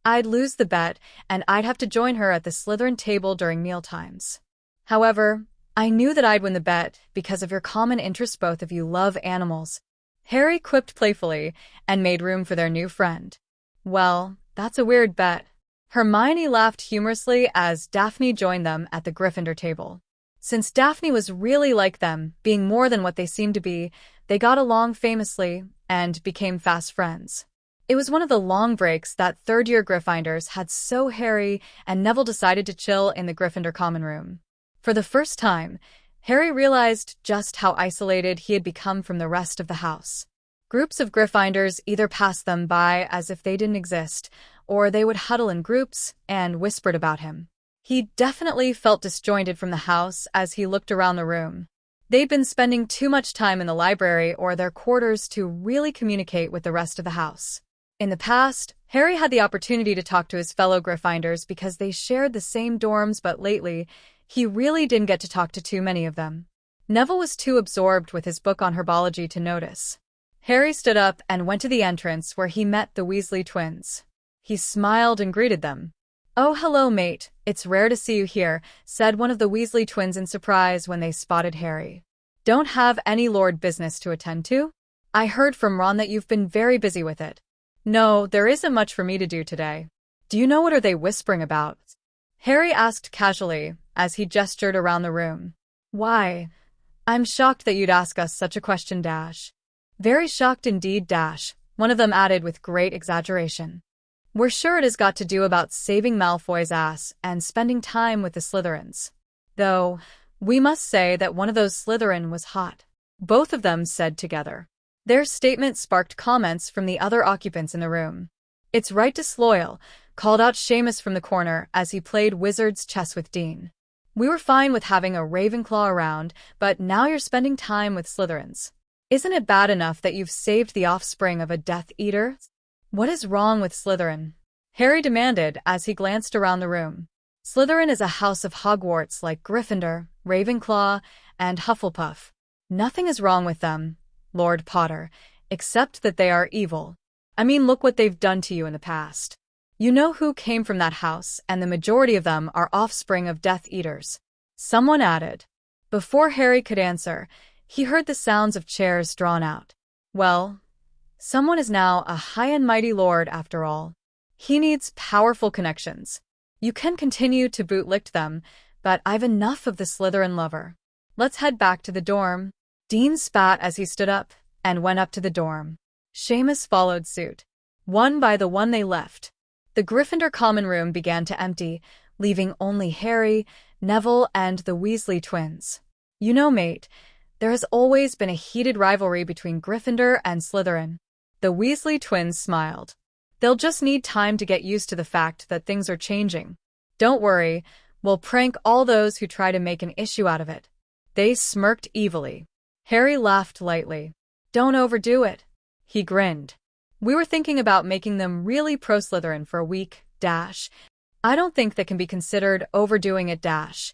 I'd lose the bet, and I'd have to join her at the Slytherin table during mealtimes. However, I knew that I'd win the bet because of your common interest. Both of you love animals. Harry quipped playfully and made room for their new friend. Well, that's a weird bet. Hermione laughed humorously as Daphne joined them at the Gryffindor table. Since Daphne was really like them, being more than what they seemed to be, they got along famously and became fast friends. It was one of the long breaks that third-year Gryffindors had, so Harry and Neville decided to chill in the Gryffindor common room. For the first time, Harry realized just how isolated he had become from the rest of the house. Groups of Gryffindors either passed them by as if they didn't exist, or they would huddle in groups and whispered about him. He definitely felt disjointed from the house as he looked around the room. They'd been spending too much time in the library or their quarters to really communicate with the rest of the house. In the past, Harry had the opportunity to talk to his fellow Gryffindors because they shared the same dorms, but lately, he really didn't get to talk to too many of them. Neville was too absorbed with his book on herbology to notice. Harry stood up and went to the entrance where he met the Weasley twins. He smiled and greeted them. "Oh, hello, mate. It's rare to see you here," said one of the Weasley twins in surprise when they spotted Harry. "Don't have any Lord business to attend to? I heard from Ron that you've been very busy with it." "No, there isn't much for me to do today." "Do you know what are they whispering about?" Harry asked casually as he gestured around the room. "Why, I'm shocked that you'd ask us such a question, Dash." "Very shocked indeed, Dash," one of them added with great exaggeration. "We're sure it has got to do about saving Malfoy's ass and spending time with the Slytherins. Though, we must say that one of those Slytherin was hot," both of them said together. Their statement sparked comments from the other occupants in the room. "It's right disloyal," called out Seamus from the corner as he played wizard's chess with Dean. "We were fine with having a Ravenclaw around, but now you're spending time with Slytherins. Isn't it bad enough that you've saved the offspring of a Death Eater? What is wrong with Slytherin?" Harry demanded as he glanced around the room. "Slytherin is a house of Hogwarts like Gryffindor, Ravenclaw, and Hufflepuff. Nothing is wrong with them, Lord Potter, except that they are evil. I mean, look what they've done to you in the past. You know who came from that house, and the majority of them are offspring of Death Eaters," someone added. Before Harry could answer, he heard the sounds of chairs drawn out. Well, someone is now a high and mighty lord after all. He needs powerful connections. You can continue to bootlick them, but I've enough of the Slytherin lover. Let's head back to the dorm. Dean spat as he stood up and went up to the dorm. Seamus followed suit. One by the one they left. The Gryffindor common room began to empty, leaving only Harry, Neville, and the Weasley twins. "You know, mate, there has always been a heated rivalry between Gryffindor and Slytherin. The Weasley twins smiled. They'll just need time to get used to the fact that things are changing. Don't worry, we'll prank all those who try to make an issue out of it. They smirked evilly. Harry laughed lightly. Don't overdo it. He grinned. We were thinking about making them really pro-Slytherin for a week, dash. I don't think that can be considered overdoing it, dash.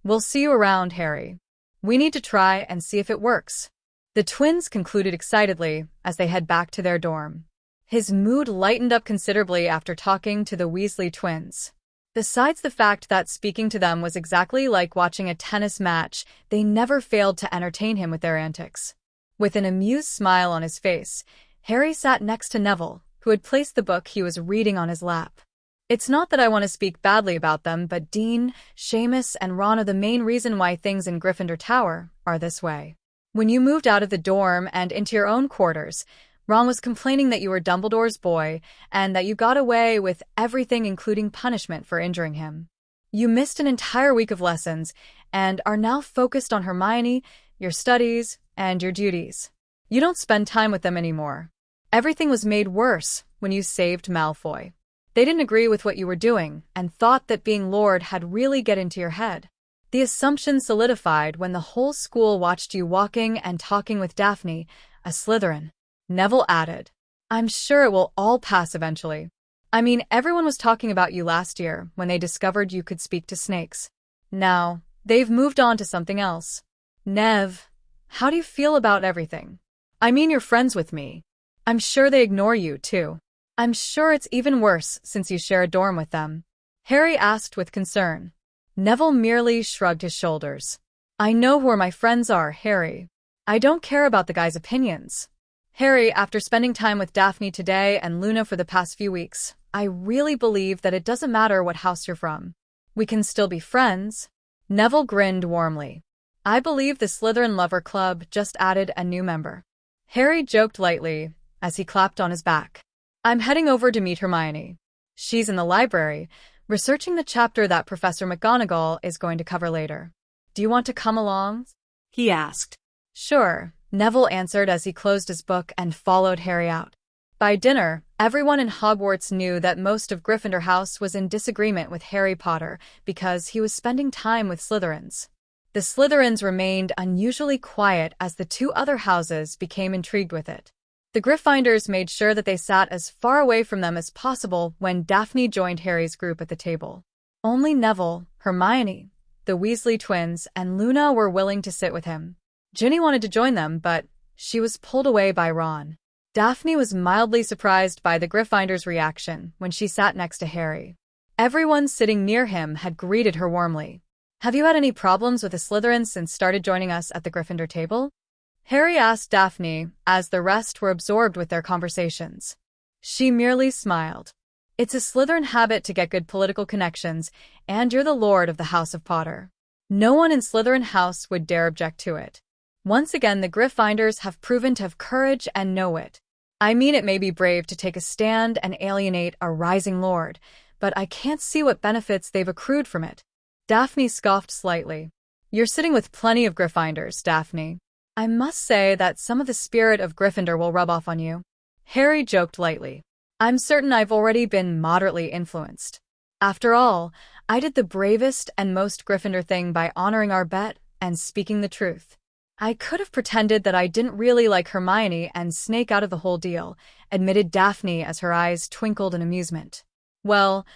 We'll see you around, Harry. We need to try and see if it works. The twins concluded excitedly as they head back to their dorm. His mood lightened up considerably after talking to the Weasley twins. Besides the fact that speaking to them was exactly like watching a tennis match, they never failed to entertain him with their antics. With an amused smile on his face, Harry sat next to Neville, who had placed the book he was reading on his lap. It's not that I want to speak badly about them, but Dean, Seamus, and Ron are the main reason why things in Gryffindor Tower are this way. When you moved out of the dorm and into your own quarters, Ron was complaining that you were Dumbledore's boy and that you got away with everything including punishment for injuring him. You missed an entire week of lessons and are now focused on Hermione, your studies, and your duties. You don't spend time with them anymore. Everything was made worse when you saved Malfoy. They didn't agree with what you were doing and thought that being Lord had really get into your head. The assumption solidified when the whole school watched you walking and talking with Daphne, a Slytherin. Neville added, I'm sure it will all pass eventually. I mean, everyone was talking about you last year when they discovered you could speak to snakes. Now, they've moved on to something else. Nev, how do you feel about everything? I mean, you're friends with me. I'm sure they ignore you, too. I'm sure it's even worse since you share a dorm with them. Harry asked with concern. Neville merely shrugged his shoulders. I know who my friends are, Harry. I don't care about the guy's opinions. Harry, after spending time with Daphne today and Luna for the past few weeks, I really believe that it doesn't matter what house you're from. We can still be friends. Neville grinned warmly. I believe the Slytherin Lover Club just added a new member. Harry joked lightly as he clapped on his back. I'm heading over to meet Hermione. She's in the library, researching the chapter that Professor McGonagall is going to cover later. Do you want to come along? He asked. Sure, Neville answered as he closed his book and followed Harry out. By dinner, everyone in Hogwarts knew that most of Gryffindor House was in disagreement with Harry Potter because he was spending time with Slytherins. The Slytherins remained unusually quiet as the two other houses became intrigued with it. The Gryffindors made sure that they sat as far away from them as possible when Daphne joined Harry's group at the table. Only Neville, Hermione, the Weasley twins, and Luna were willing to sit with him. Ginny wanted to join them, but she was pulled away by Ron. Daphne was mildly surprised by the Gryffindors' reaction when she sat next to Harry. Everyone sitting near him had greeted her warmly. Have you had any problems with the Slytherins since started joining us at the Gryffindor table? Harry asked Daphne as the rest were absorbed with their conversations. She merely smiled. It's a Slytherin habit to get good political connections, and you're the Lord of the House of Potter. No one in Slytherin House would dare object to it. Once again, the Gryffindors have proven to have courage and know it. I mean, it may be brave to take a stand and alienate a rising lord, but I can't see what benefits they've accrued from it. Daphne scoffed slightly. You're sitting with plenty of Gryffindors, Daphne. I must say that some of the spirit of Gryffindor will rub off on you. Harry joked lightly. I'm certain I've already been moderately influenced. After all, I did the bravest and most Gryffindor thing by honoring our bet and speaking the truth. I could have pretended that I didn't really like Hermione and snake out of the whole deal, admitted Daphne as her eyes twinkled in amusement. Well,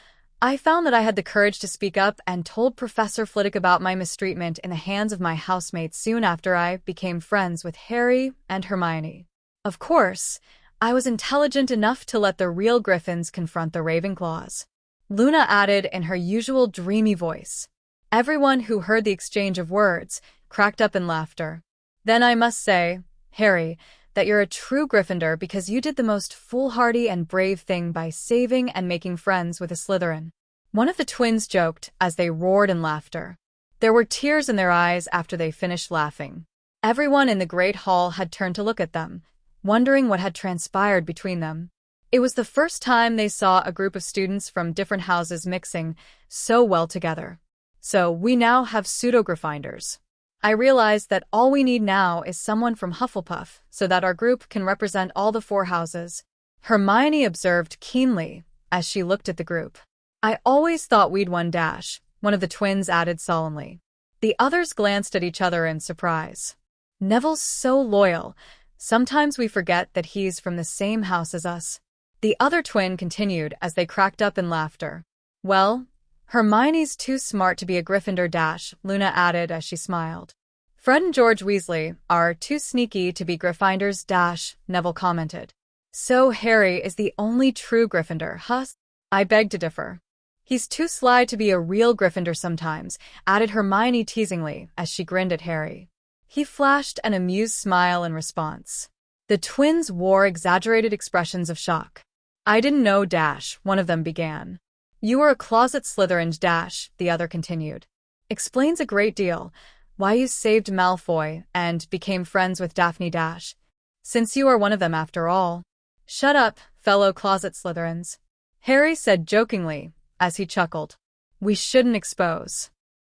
I found that I had the courage to speak up and told Professor Flitwick about my mistreatment in the hands of my housemates soon after I became friends with Harry and Hermione. Of course, I was intelligent enough to let the real Griffins confront the Ravenclaws. Luna added in her usual dreamy voice. Everyone who heard the exchange of words cracked up in laughter. Then I must say, Harry, that you're a true Gryffindor because you did the most foolhardy and brave thing by saving and making friends with a Slytherin. One of the twins joked as they roared in laughter. There were tears in their eyes after they finished laughing. Everyone in the Great Hall had turned to look at them, wondering what had transpired between them. It was the first time they saw a group of students from different houses mixing so well together. So we now have pseudo-Gryffindors. I realized that all we need now is someone from Hufflepuff, so that our group can represent all the 4 houses. Hermione observed keenly as she looked at the group. I always thought we'd won dash, one of the twins added solemnly. The others glanced at each other in surprise. Neville's so loyal. Sometimes we forget that he's from the same house as us. The other twin continued as they cracked up in laughter. Well, Hermione's too smart to be a Gryffindor dash, Luna added as she smiled. Fred and George Weasley are too sneaky to be Gryffindors dash, Neville commented. So Harry is the only true Gryffindor, huh? I beg to differ. He's too sly to be a real Gryffindor sometimes, added Hermione teasingly as she grinned at Harry. He flashed an amused smile in response. The twins wore exaggerated expressions of shock. I didn't know dash, one of them began. You were a closet Slytherin dash, the other continued. Explains a great deal. Why you saved Malfoy and became friends with Daphne dash. Since you are one of them after all. Shut up, fellow closet Slytherins. Harry said jokingly, as he chuckled. We shouldn't expose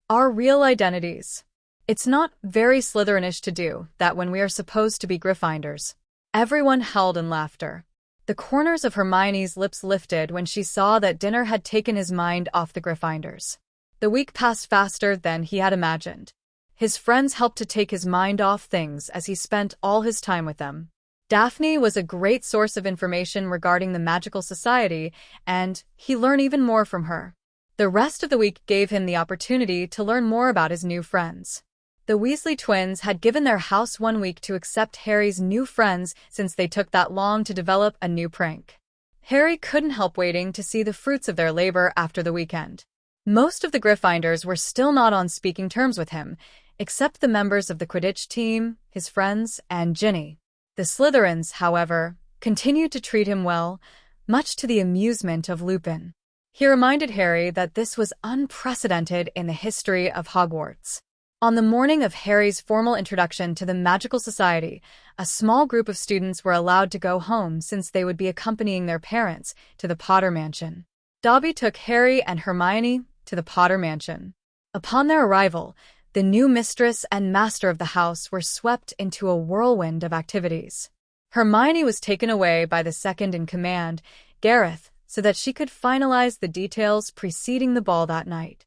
our real identities. It's not very Slytherinish to do that when we are supposed to be Gryffindors. Everyone howled in laughter. The corners of Hermione's lips lifted when she saw that dinner had taken his mind off the Gryffindors. The week passed faster than he had imagined. His friends helped to take his mind off things as he spent all his time with them. Daphne was a great source of information regarding the magical society, and he learned even more from her. The rest of the week gave him the opportunity to learn more about his new friends. The Weasley twins had given their house 1 week to accept Harry's new friends since they took that long to develop a new prank. Harry couldn't help waiting to see the fruits of their labor after the weekend. Most of the Gryffindors were still not on speaking terms with him, except the members of the Quidditch team, his friends, and Ginny. The Slytherins, however, continued to treat him well, much to the amusement of Lupin. He reminded Harry that this was unprecedented in the history of Hogwarts. On the morning of Harry's formal introduction to the Magical Society, a small group of students were allowed to go home since they would be accompanying their parents to the Potter Mansion. Dobby took Harry and Hermione to the Potter Mansion. Upon their arrival, the new mistress and master of the house were swept into a whirlwind of activities. Hermione was taken away by the second-in-command, Gareth, so that she could finalize the details preceding the ball that night.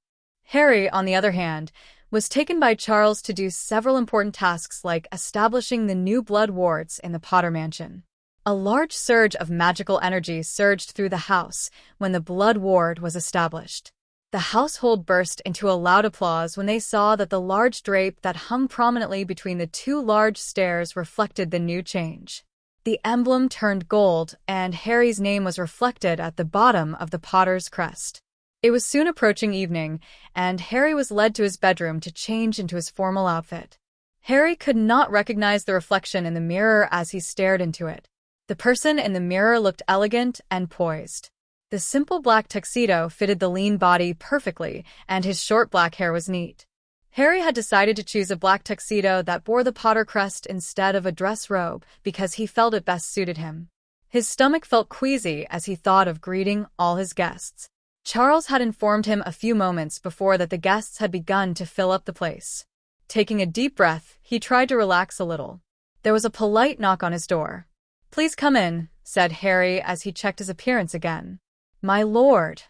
Harry, on the other hand, was taken by Charles to do several important tasks like establishing the new blood wards in the Potter Mansion. A large surge of magical energy surged through the house when the blood ward was established. The household burst into a loud applause when they saw that the large drape that hung prominently between the 2 large stairs reflected the new change. The emblem turned gold, and Harry's name was reflected at the bottom of the Potter's crest. It was soon approaching evening, and Harry was led to his bedroom to change into his formal outfit. Harry could not recognize the reflection in the mirror as he stared into it. The person in the mirror looked elegant and poised. The simple black tuxedo fitted the lean body perfectly, and his short black hair was neat. Harry had decided to choose a black tuxedo that bore the Potter crest instead of a dress robe because he felt it best suited him. His stomach felt queasy as he thought of greeting all his guests. Charles had informed him a few moments before that the guests had begun to fill up the place. Taking a deep breath, he tried to relax a little. There was a polite knock on his door. "Please come in," said Harry as he checked his appearance again. "My lord,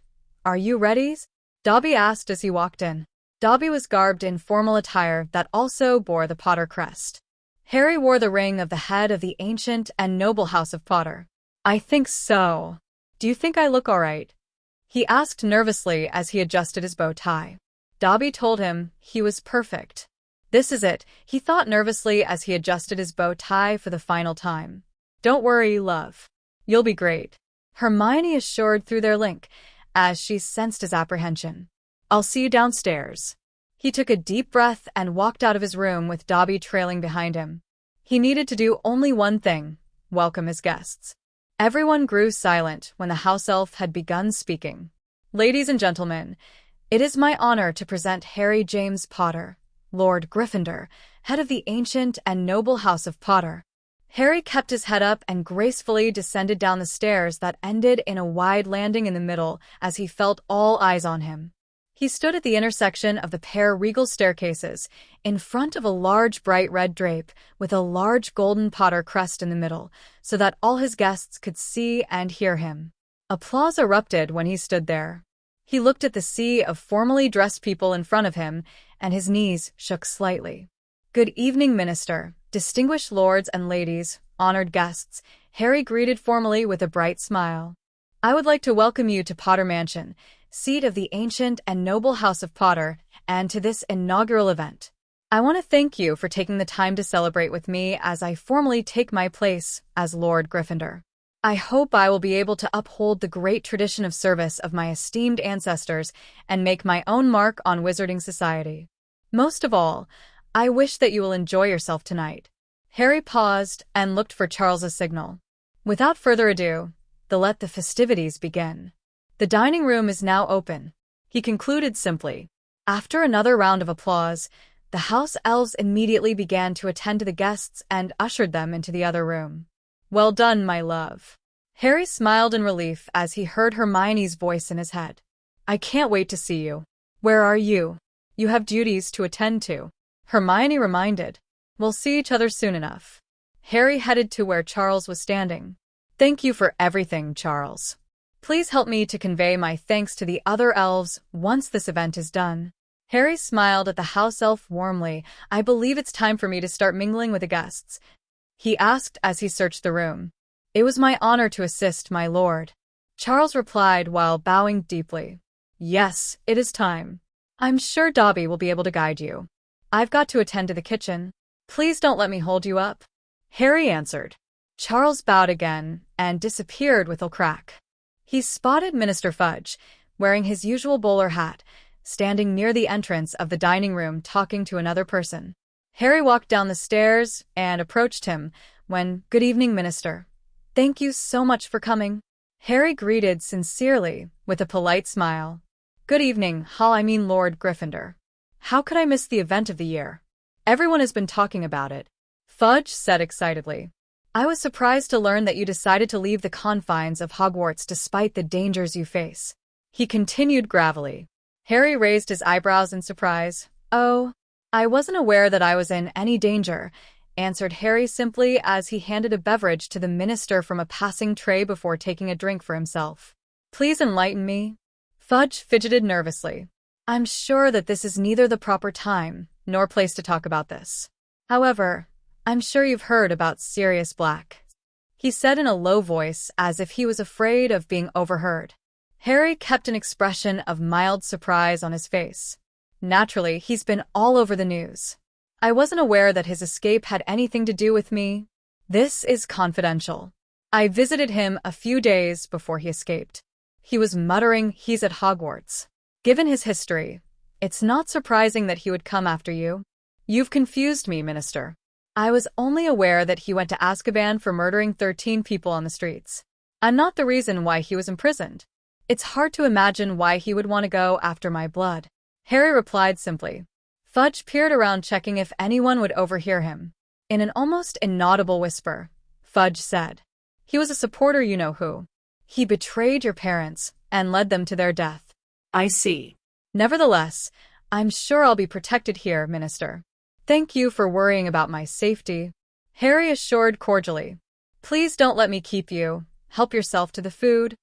are you ready?" Dobby asked as he walked in. Dobby was garbed in formal attire that also bore the Potter crest. Harry wore the ring of the head of the ancient and noble house of Potter. "I think so. Do you think I look all right?" he asked nervously as he adjusted his bow tie. Dobby told him he was perfect. This is it, he thought nervously as he adjusted his bow tie for the final time. "Don't worry, love. You'll be great," Hermione assured through their link, as she sensed his apprehension. "I'll see you downstairs." He took a deep breath and walked out of his room with Dobby trailing behind him. He needed to do only one thing: welcome his guests. Everyone grew silent when the house elf had begun speaking. "Ladies and gentlemen, it is my honor to present Harry James Potter, Lord Gryffindor, head of the ancient and noble house of Potter." Harry kept his head up and gracefully descended down the stairs that ended in a wide landing in the middle as he felt all eyes on him. He stood at the intersection of the pair regal staircases, in front of a large bright red drape with a large golden Potter crest in the middle, so that all his guests could see and hear him. Applause erupted when he stood there. He looked at the sea of formally dressed people in front of him, and his knees shook slightly. "Good evening, Minister, distinguished lords and ladies, honored guests," Harry greeted formally with a bright smile. "I would like to welcome you to Potter Mansion, seat of the ancient and noble House of Potter, and to this inaugural event. I want to thank you for taking the time to celebrate with me as I formally take my place as Lord Gryffindor. I hope I will be able to uphold the great tradition of service of my esteemed ancestors and make my own mark on Wizarding Society. Most of all, I wish that you will enjoy yourself tonight." Harry paused and looked for Charles's signal. Without further ado, let the festivities begin. "The dining room is now open," he concluded simply. After another round of applause, the house elves immediately began to attend to the guests and ushered them into the other room. "Well done, my love." Harry smiled in relief as he heard Hermione's voice in his head. "I can't wait to see you." "Where are you?" "You have duties to attend to," Hermione reminded. "We'll see each other soon enough." Harry headed to where Charles was standing. "Thank you for everything, Charles. Please help me to convey my thanks to the other elves once this event is done." Harry smiled at the house elf warmly. "I believe it's time for me to start mingling with the guests," he asked as he searched the room. "It was my honor to assist, my lord," Charles replied while bowing deeply. "Yes, it is time. I'm sure Dobby will be able to guide you. I've got to attend to the kitchen. Please don't let me hold you up," Harry answered. Charles bowed again and disappeared with a crack. He spotted Minister Fudge, wearing his usual bowler hat, standing near the entrance of the dining room talking to another person. Harry walked down the stairs and approached him when, "Good evening, Minister. Thank you so much for coming." Harry greeted sincerely with a polite smile. "Good evening, Lord Gryffindor. How could I miss the event of the year? Everyone has been talking about it," Fudge said excitedly. "I was surprised to learn that you decided to leave the confines of Hogwarts despite the dangers you face," he continued gravelly. Harry raised his eyebrows in surprise. "Oh, I wasn't aware that I was in any danger," answered Harry simply as he handed a beverage to the minister from a passing tray before taking a drink for himself. "Please enlighten me." Fudge fidgeted nervously. "I'm sure that this is neither the proper time nor place to talk about this. However, I'm sure you've heard about Sirius Black," he said in a low voice as if he was afraid of being overheard. Harry kept an expression of mild surprise on his face. "Naturally, he's been all over the news. I wasn't aware that his escape had anything to do with me. This is confidential. I visited him a few days before he escaped. He was muttering he's at Hogwarts. Given his history, it's not surprising that he would come after you. You've confused me, Minister. I was only aware that he went to Azkaban for murdering 13 people on the streets. I'm not the reason why he was imprisoned. It's hard to imagine why he would want to go after my blood," Harry replied simply. Fudge peered around checking if anyone would overhear him. In an almost inaudible whisper, Fudge said, "He was a supporter you-know-who. He betrayed your parents and led them to their death." "I see. "Nevertheless, I'm sure I'll be protected here, Minister. Thank you for worrying about my safety," Harry assured cordially. "Please don't let me keep you. Help yourself to the food,"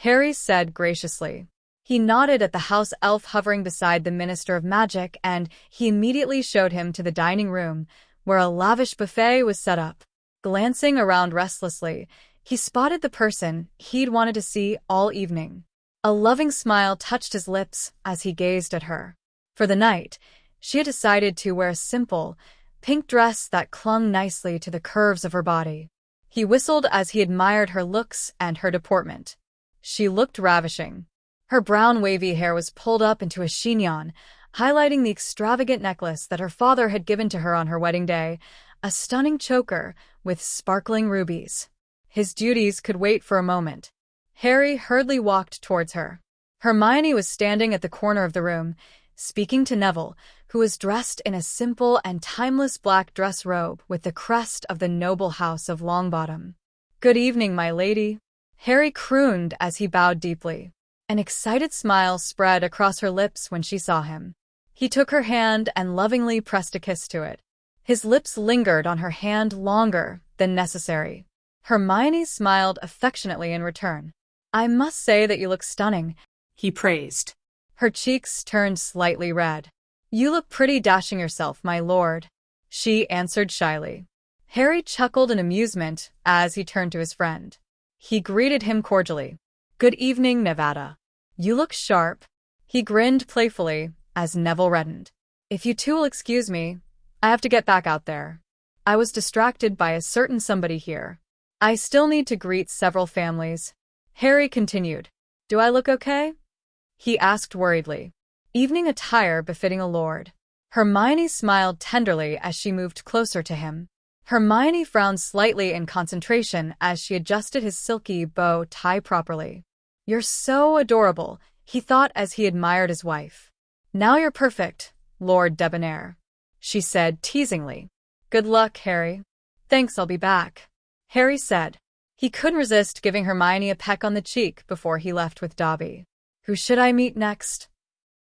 Harry said graciously. He nodded at the house elf hovering beside the Minister of Magic, and he immediately showed him to the dining room, where a lavish buffet was set up. Glancing around restlessly, he spotted the person he'd wanted to see all evening. A loving smile touched his lips as he gazed at her. For the night, she had decided to wear a simple, pink dress that clung nicely to the curves of her body. He whistled as he admired her looks and her deportment. She looked ravishing. Her brown wavy hair was pulled up into a chignon, highlighting the extravagant necklace that her father had given to her on her wedding day, a stunning choker with sparkling rubies. His duties could wait for a moment. Harry hurriedly walked towards her. Hermione was standing at the corner of the room, speaking to Neville, who was dressed in a simple and timeless black dress robe with the crest of the noble house of Longbottom. "Good evening, my lady," Harry crooned as he bowed deeply. An excited smile spread across her lips when she saw him. He took her hand and lovingly pressed a kiss to it. His lips lingered on her hand longer than necessary. Hermione smiled affectionately in return. "I must say that you look stunning," he praised. Her cheeks turned slightly red. "You look pretty dashing yourself, my lord," she answered shyly. Harry chuckled in amusement as he turned to his friend. He greeted him cordially. "Good evening, Nevada. You look sharp." He grinned playfully as Neville reddened. "If you two will excuse me, I have to get back out there. I was distracted by a certain somebody here. I still need to greet several families." Harry continued. "Do I look okay?" he asked worriedly. "Evening attire befitting a lord." Hermione smiled tenderly as she moved closer to him. Hermione frowned slightly in concentration as she adjusted his silky bow tie properly. "You're so adorable," he thought as he admired his wife. "Now you're perfect, Lord Debonair," she said teasingly. "Good luck, Harry." "Thanks, I'll be back," Harry said. He couldn't resist giving Hermione a peck on the cheek before he left with Dobby. "Who should I meet next?"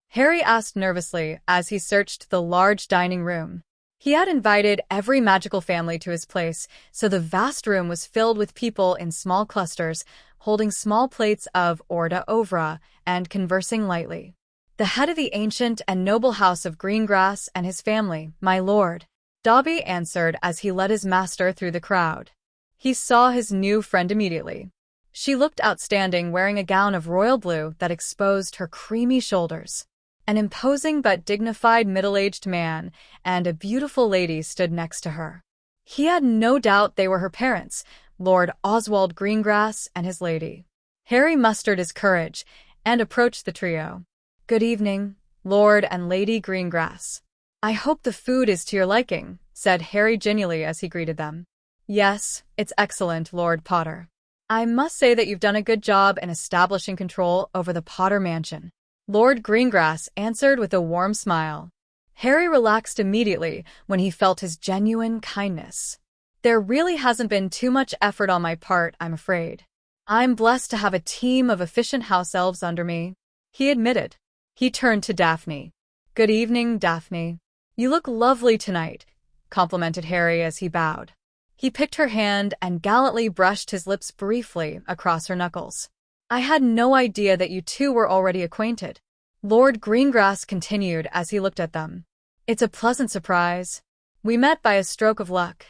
Harry asked nervously as he searched the large dining room. He had invited every magical family to his place, so the vast room was filled with people in small clusters, holding small plates of hors d'oeuvre and conversing lightly. "The head of the ancient and noble house of Greengrass and his family, my lord," Dobby answered as he led his master through the crowd. He saw his new friend immediately. She looked outstanding, wearing a gown of royal blue that exposed her creamy shoulders. An imposing but dignified middle-aged man and a beautiful lady stood next to her. He had no doubt they were her parents, Lord Oswald Greengrass and his lady. Harry mustered his courage and approached the trio. "Good evening, Lord and Lady Greengrass. I hope the food is to your liking," said Harry genially as he greeted them. "Yes, it's excellent, Lord Potter. I must say that you've done a good job in establishing control over the Potter mansion," Lord Greengrass answered with a warm smile. Harry relaxed immediately when he felt his genuine kindness. "There really hasn't been too much effort on my part, I'm afraid. I'm blessed to have a team of efficient house elves under me," he admitted. He turned to Daphne. "Good evening, Daphne. You look lovely tonight," complimented Harry as he bowed. He picked her hand and gallantly brushed his lips briefly across her knuckles. "I had no idea that you two were already acquainted," Lord Greengrass continued as he looked at them. "It's a pleasant surprise. We met by a stroke of luck,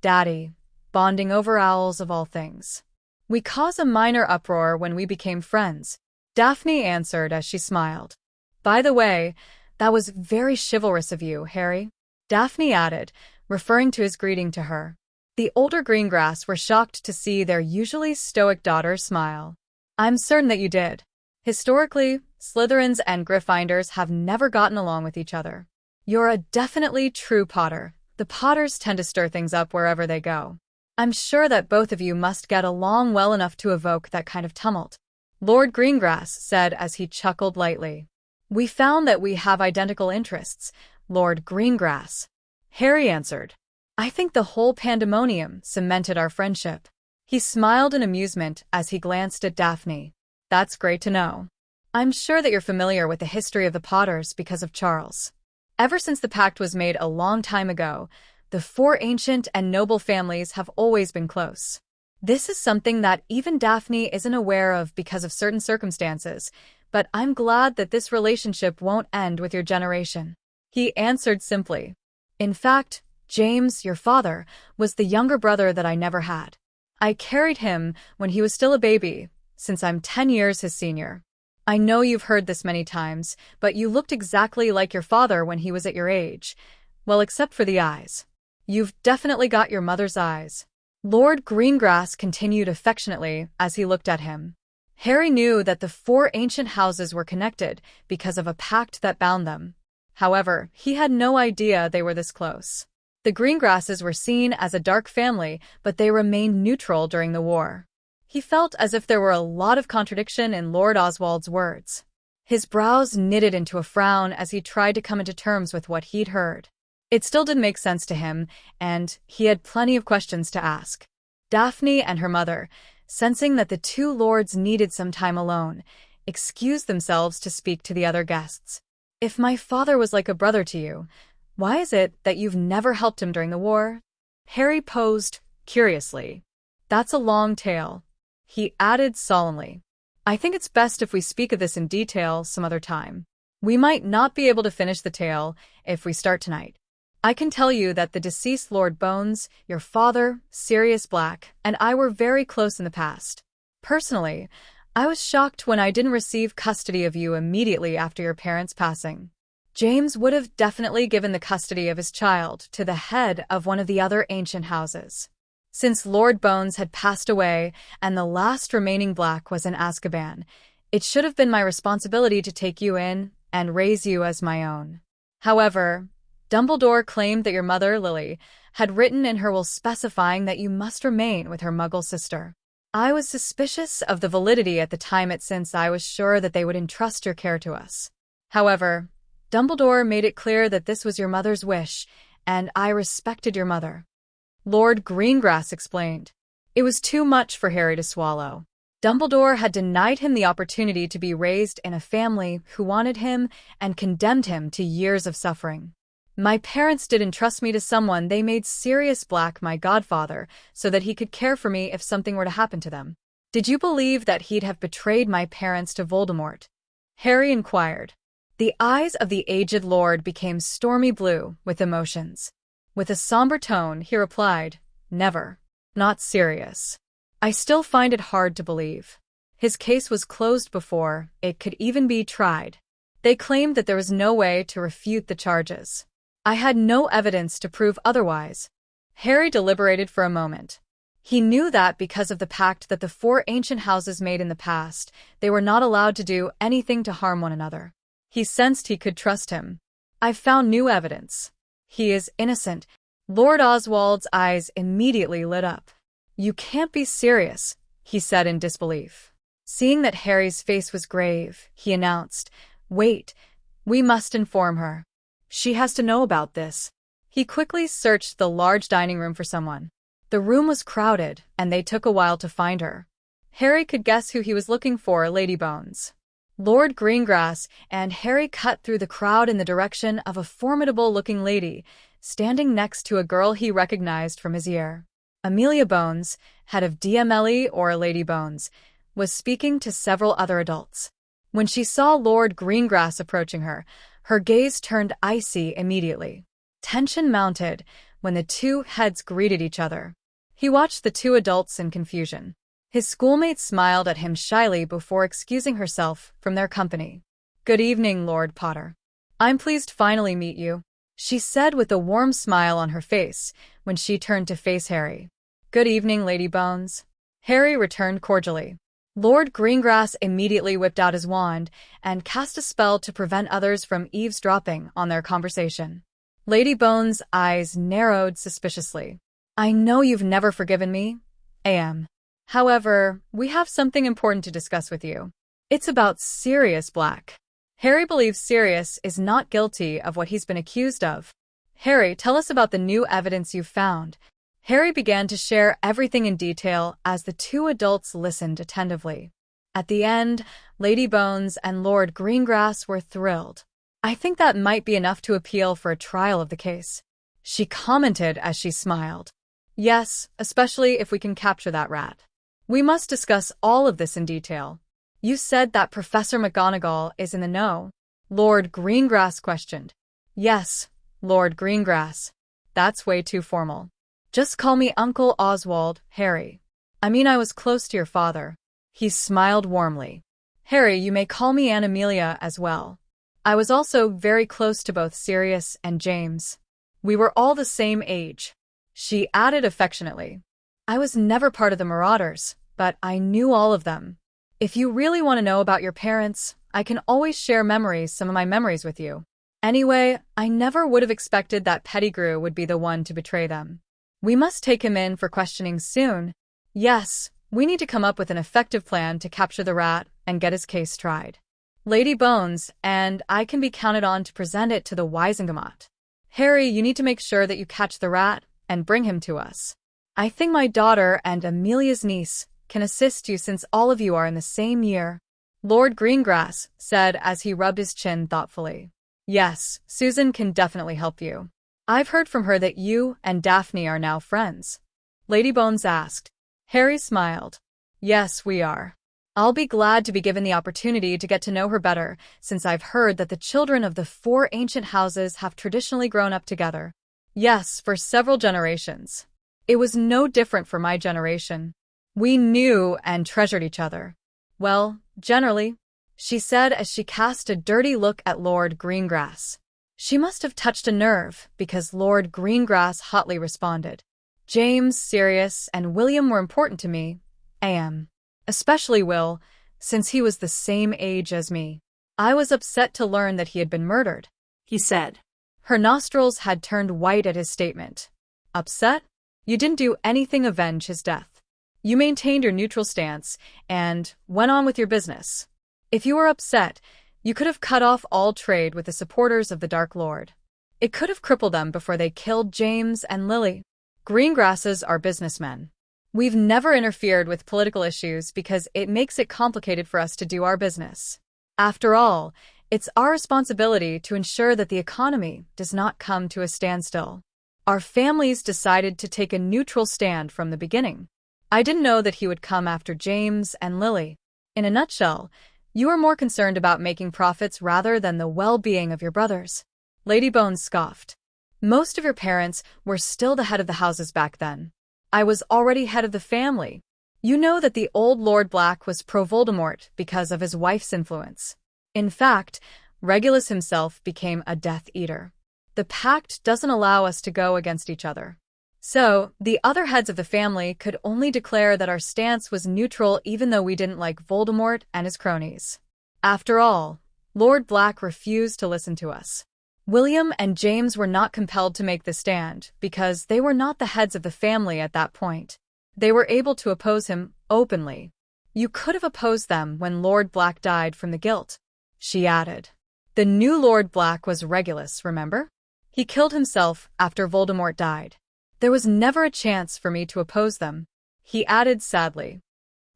Daddy, bonding over owls of all things. We caused a minor uproar when we became friends," Daphne answered as she smiled. "By the way, that was very chivalrous of you, Harry," Daphne added, referring to his greeting to her. The older Greengrass were shocked to see their usually stoic daughter smile. "I'm certain that you did. Historically, Slytherins and Gryffindors have never gotten along with each other. You're a definitely true Potter. The Potters tend to stir things up wherever they go. I'm sure that both of you must get along well enough to evoke that kind of tumult," Lord Greengrass said as he chuckled lightly. "We found that we have identical interests, Lord Greengrass," Harry answered. "I think the whole pandemonium cemented our friendship." He smiled in amusement as he glanced at Daphne. "That's great to know. I'm sure that you're familiar with the history of the Potters because of Charles. Ever since the pact was made a long time ago, the four ancient and noble families have always been close. This is something that even Daphne isn't aware of because of certain circumstances, but I'm glad that this relationship won't end with your generation," he answered simply. "In fact, James, your father, was the younger brother that I never had. I carried him when he was still a baby, since I'm 10 years his senior. I know you've heard this many times, but you looked exactly like your father when he was at your age. Well, except for the eyes. You've definitely got your mother's eyes," Lord Greengrass continued affectionately as he looked at him. Harry knew that the four ancient houses were connected because of a pact that bound them. However, he had no idea they were this close. The Greengrasses were seen as a dark family, but they remained neutral during the war. He felt as if there were a lot of contradiction in Lord Oswald's words. His brows knitted into a frown as he tried to come into terms with what he'd heard. It still didn't make sense to him, and he had plenty of questions to ask. Daphne and her mother, sensing that the two lords needed some time alone, excused themselves to speak to the other guests. "If my father was like a brother to you, why is it that you've never helped him during the war?" Harry posed, curiously. "That's a long tale," he added solemnly. "I think it's best if we speak of this in detail some other time. We might not be able to finish the tale if we start tonight. I can tell you that the deceased Lord Bones, your father, Sirius Black, and I were very close in the past. Personally, I was shocked when I didn't receive custody of you immediately after your parents' passing. James would have definitely given the custody of his child to the head of one of the other ancient houses. Since Lord Bones had passed away and the last remaining Black was in Azkaban, it should have been my responsibility to take you in and raise you as my own. However, Dumbledore claimed that your mother, Lily, had written in her will specifying that you must remain with her Muggle sister. I was suspicious of the validity at the time since I was sure that they would entrust your care to us. However, Dumbledore made it clear that this was your mother's wish, and I respected your mother." Lord Greengrass explained. It was too much for Harry to swallow. Dumbledore had denied him the opportunity to be raised in a family who wanted him and condemned him to years of suffering. "My parents did entrust me to someone. They made Sirius Black my godfather so that he could care for me if something were to happen to them. Did you believe that he'd have betrayed my parents to Voldemort?" Harry inquired. The eyes of the aged lord became stormy blue with emotions. With a somber tone, he replied, "Never. Not Sirius. I still find it hard to believe. His case was closed before it could even be tried. They claimed that there was no way to refute the charges. I had no evidence to prove otherwise." Harry deliberated for a moment. He knew that because of the pact that the four ancient houses made in the past, they were not allowed to do anything to harm one another. He sensed he could trust him. "I've found new evidence. He is innocent." Lord Oswald's eyes immediately lit up. "You can't be serious," he said in disbelief. Seeing that Harry's face was grave, he announced, "Wait, we must inform her. She has to know about this." He quickly searched the large dining room for someone. The room was crowded, and they took a while to find her. Harry could guess who he was looking for, Lady Bones. Lord Greengrass and Harry cut through the crowd in the direction of a formidable-looking lady, standing next to a girl he recognized from his year. Amelia Bones, head of DMLE or Lady Bones, was speaking to several other adults. When she saw Lord Greengrass approaching her, her gaze turned icy immediately. Tension mounted when the two heads greeted each other. He watched the two adults in confusion. His schoolmate smiled at him shyly before excusing herself from their company. "Good evening, Lord Potter. I'm pleased to finally meet you," she said with a warm smile on her face when she turned to face Harry. "Good evening, Lady Bones." Harry returned cordially. Lord Greengrass immediately whipped out his wand and cast a spell to prevent others from eavesdropping on their conversation. Lady Bones' eyes narrowed suspiciously. "I know you've never forgiven me, A.M. However, we have something important to discuss with you. It's about Sirius Black." Harry believes Sirius is not guilty of what he's been accused of. "Harry, tell us about the new evidence you've found." Harry began to share everything in detail as the two adults listened attentively. At the end, Lady Bones and Lord Greengrass were thrilled. "I think that might be enough to appeal for a trial of the case," she commented as she smiled. "Yes, especially if we can capture that rat. We must discuss all of this in detail." "You said that Professor McGonagall is in the know?" Lord Greengrass questioned. "Yes, Lord Greengrass. That's way too formal. Just call me Uncle Oswald, Harry. I mean, I was close to your father." He smiled warmly. "Harry, you may call me Aunt Amelia as well. I was also very close to both Sirius and James. We were all the same age," she added affectionately. "I was never part of the Marauders, but I knew all of them. If you really want to know about your parents, I can always share some of my memories with you. Anyway, I never would have expected that Pettigrew would be the one to betray them. We must take him in for questioning soon. Yes, we need to come up with an effective plan to capture the rat and get his case tried. Lady Bones and I can be counted on to present it to the Wisengamot. Harry, you need to make sure that you catch the rat and bring him to us. I think my daughter and Amelia's niece can assist you since all of you are in the same year." Lord Greengrass said as he rubbed his chin thoughtfully. Yes, Susan can definitely help you. I've heard from her that you and Daphne are now friends. Lady Bones asked. Harry smiled. Yes, we are. I'll be glad to be given the opportunity to get to know her better, since I've heard that the children of the 4 ancient houses have traditionally grown up together. Yes, for several generations. It was no different for my generation. We knew and treasured each other. Well, generally, she said as she cast a dirty look at Lord Greengrass. She must have touched a nerve, because Lord Greengrass hotly responded. James, Sirius, and William were important to me. A.M. Especially Will, since he was the same age as me. I was upset to learn that he had been murdered, he said. Her nostrils had turned white at his statement. Upset? You didn't do anything to avenge his death. You maintained your neutral stance and went on with your business. If you were upset, you could have cut off all trade with the supporters of the Dark Lord. It could have crippled them before they killed James and Lily. Greengrasses are businessmen. We've never interfered with political issues because it makes it complicated for us to do our business. After all, it's our responsibility to ensure that the economy does not come to a standstill. Our families decided to take a neutral stand from the beginning. I didn't know that he would come after James and Lily. In a nutshell, you are more concerned about making profits rather than the well-being of your brothers. Lady Bones scoffed. Most of your parents were still the head of the houses back then. I was already head of the family. You know that the old Lord Black was pro-Voldemort because of his wife's influence. In fact, Regulus himself became a Death Eater. The pact doesn't allow us to go against each other. So, the other heads of the family could only declare that our stance was neutral even though we didn't like Voldemort and his cronies. After all, Lord Black refused to listen to us. William and James were not compelled to make the stand because they were not the heads of the family at that point. They were able to oppose him openly. You could have opposed them when Lord Black died from the guilt, she added. The new Lord Black was Regulus, remember? He killed himself after Voldemort died. There was never a chance for me to oppose them, he added sadly.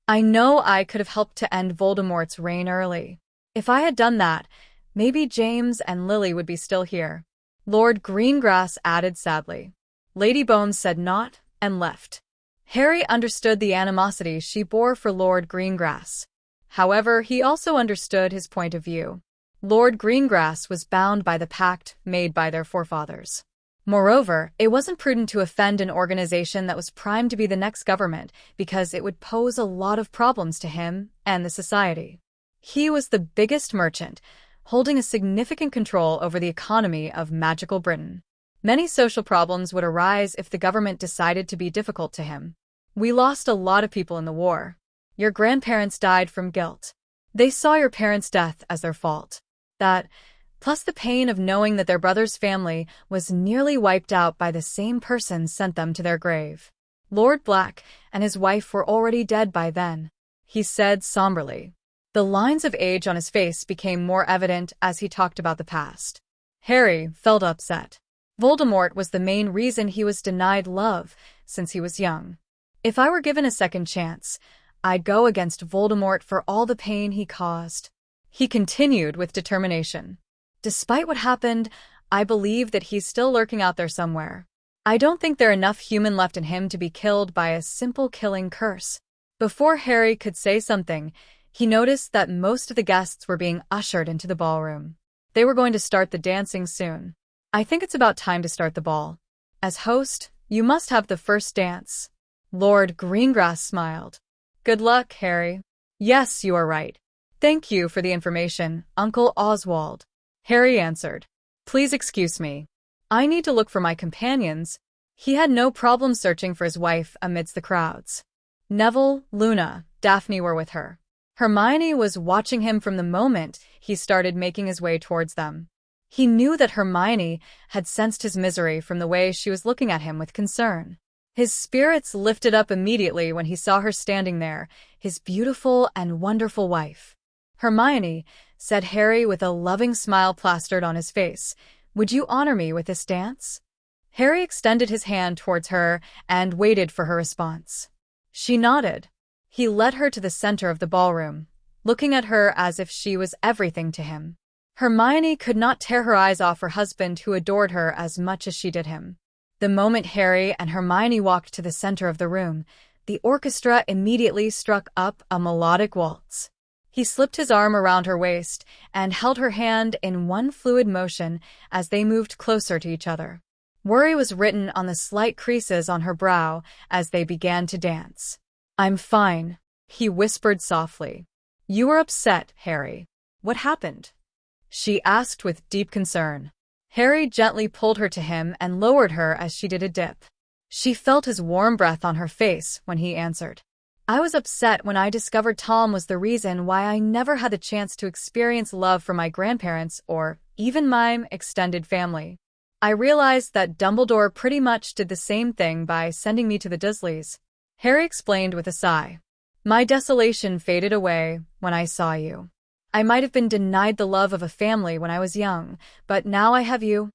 I know I could have helped to end Voldemort's reign early. If I had done that, maybe James and Lily would be still here. Lord Greengrass added sadly. Lady Bones said naught and left. Harry understood the animosity she bore for Lord Greengrass. However, he also understood his point of view. Lord Greengrass was bound by the pact made by their forefathers. Moreover, it wasn't prudent to offend an organization that was primed to be the next government because it would pose a lot of problems to him and the society. He was the biggest merchant, holding a significant control over the economy of magical Britain. Many social problems would arise if the government decided to be difficult to him. We lost a lot of people in the war. Your grandparents died from guilt. They saw your parents' death as their fault. That, plus the pain of knowing that their brother's family was nearly wiped out by the same person sent them to their grave. Lord Black and his wife were already dead by then, he said somberly. The lines of age on his face became more evident as he talked about the past. Harry felt upset. Voldemort was the main reason he was denied love since he was young. If I were given a second chance, I'd go against Voldemort for all the pain he caused. He continued with determination. Despite what happened, I believe that he's still lurking out there somewhere. I don't think there are enough human left in him to be killed by a simple killing curse. Before Harry could say something, he noticed that most of the guests were being ushered into the ballroom. They were going to start the dancing soon. I think it's about time to start the ball. As host, you must have the first dance. Lord Greengrass smiled. Good luck, Harry. Yes, you are right. Thank you for the information, Uncle Oswald. Harry answered. Please excuse me. I need to look for my companions. He had no problem searching for his wife amidst the crowds. Neville, Luna, Daphne were with her. Hermione was watching him from the moment he started making his way towards them. He knew that Hermione had sensed his misery from the way she was looking at him with concern. His spirits lifted up immediately when he saw her standing there, his beautiful and wonderful wife. Hermione, said Harry with a loving smile plastered on his face, would you honor me with this dance? Harry extended his hand towards her and waited for her response. She nodded. He led her to the center of the ballroom. looking at her as if she was everything to him. Hermione could not tear her eyes off her husband who adored her as much as she did him. The moment Harry and Hermione walked to the center of the room, the orchestra immediately struck up a melodic waltz. He slipped his arm around her waist and held her hand in one fluid motion as they moved closer to each other. Worry was written on the slight creases on her brow as they began to dance. "I'm fine," he whispered softly. "You were upset, Harry. What happened?" she asked with deep concern. Harry gently pulled her to him and lowered her as she did a dip. She felt his warm breath on her face when he answered. "I was upset when I discovered Tom was the reason why I never had the chance to experience love from my grandparents or even my extended family. I realized that Dumbledore pretty much did the same thing by sending me to the Dursleys," Harry explained with a sigh. "My desolation faded away when I saw you. I might have been denied the love of a family when I was young, but now I have you."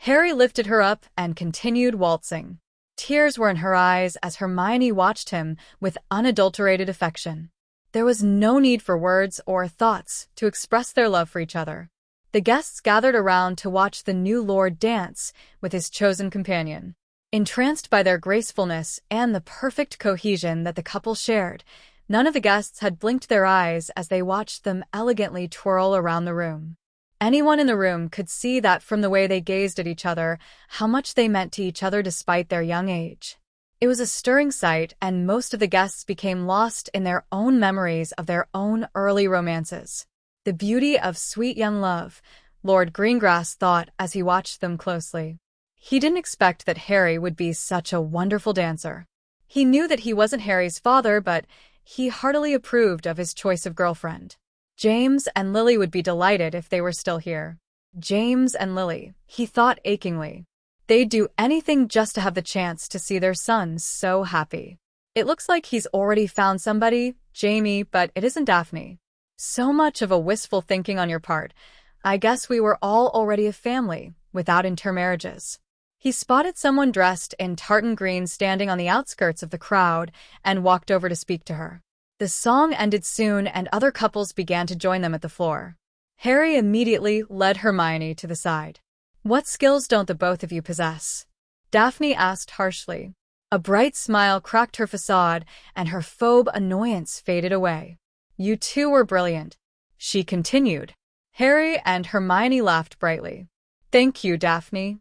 Harry lifted her up and continued waltzing. Tears were in her eyes as Hermione watched him with unadulterated affection. There was no need for words or thoughts to express their love for each other. The guests gathered around to watch the new Lord dance with his chosen companion. Entranced by their gracefulness and the perfect cohesion that the couple shared, none of the guests had blinked their eyes as they watched them elegantly twirl around the room. Anyone in the room could see that from the way they gazed at each other, how much they meant to each other despite their young age. It was a stirring sight, and most of the guests became lost in their own memories of their own early romances. The beauty of sweet young love, Lord Greengrass thought as he watched them closely. He didn't expect that Harry would be such a wonderful dancer. He knew that he wasn't Harry's father, but he heartily approved of his choice of girlfriend. James and Lily would be delighted if they were still here. James and Lily, he thought achingly. They'd do anything just to have the chance to see their son so happy. "It looks like he's already found somebody, Jamie, but it isn't Daphne. So much of a wistful thinking on your part. I guess we were all already a family, without intermarriages." He spotted someone dressed in tartan green standing on the outskirts of the crowd and walked over to speak to her. The song ended soon and other couples began to join them at the floor. Harry immediately led Hermione to the side. "What skills don't the both of you possess?" Daphne asked harshly. A bright smile cracked her facade and her phobe annoyance faded away. "You two were brilliant," she continued. Harry and Hermione laughed brightly. "Thank you, Daphne,"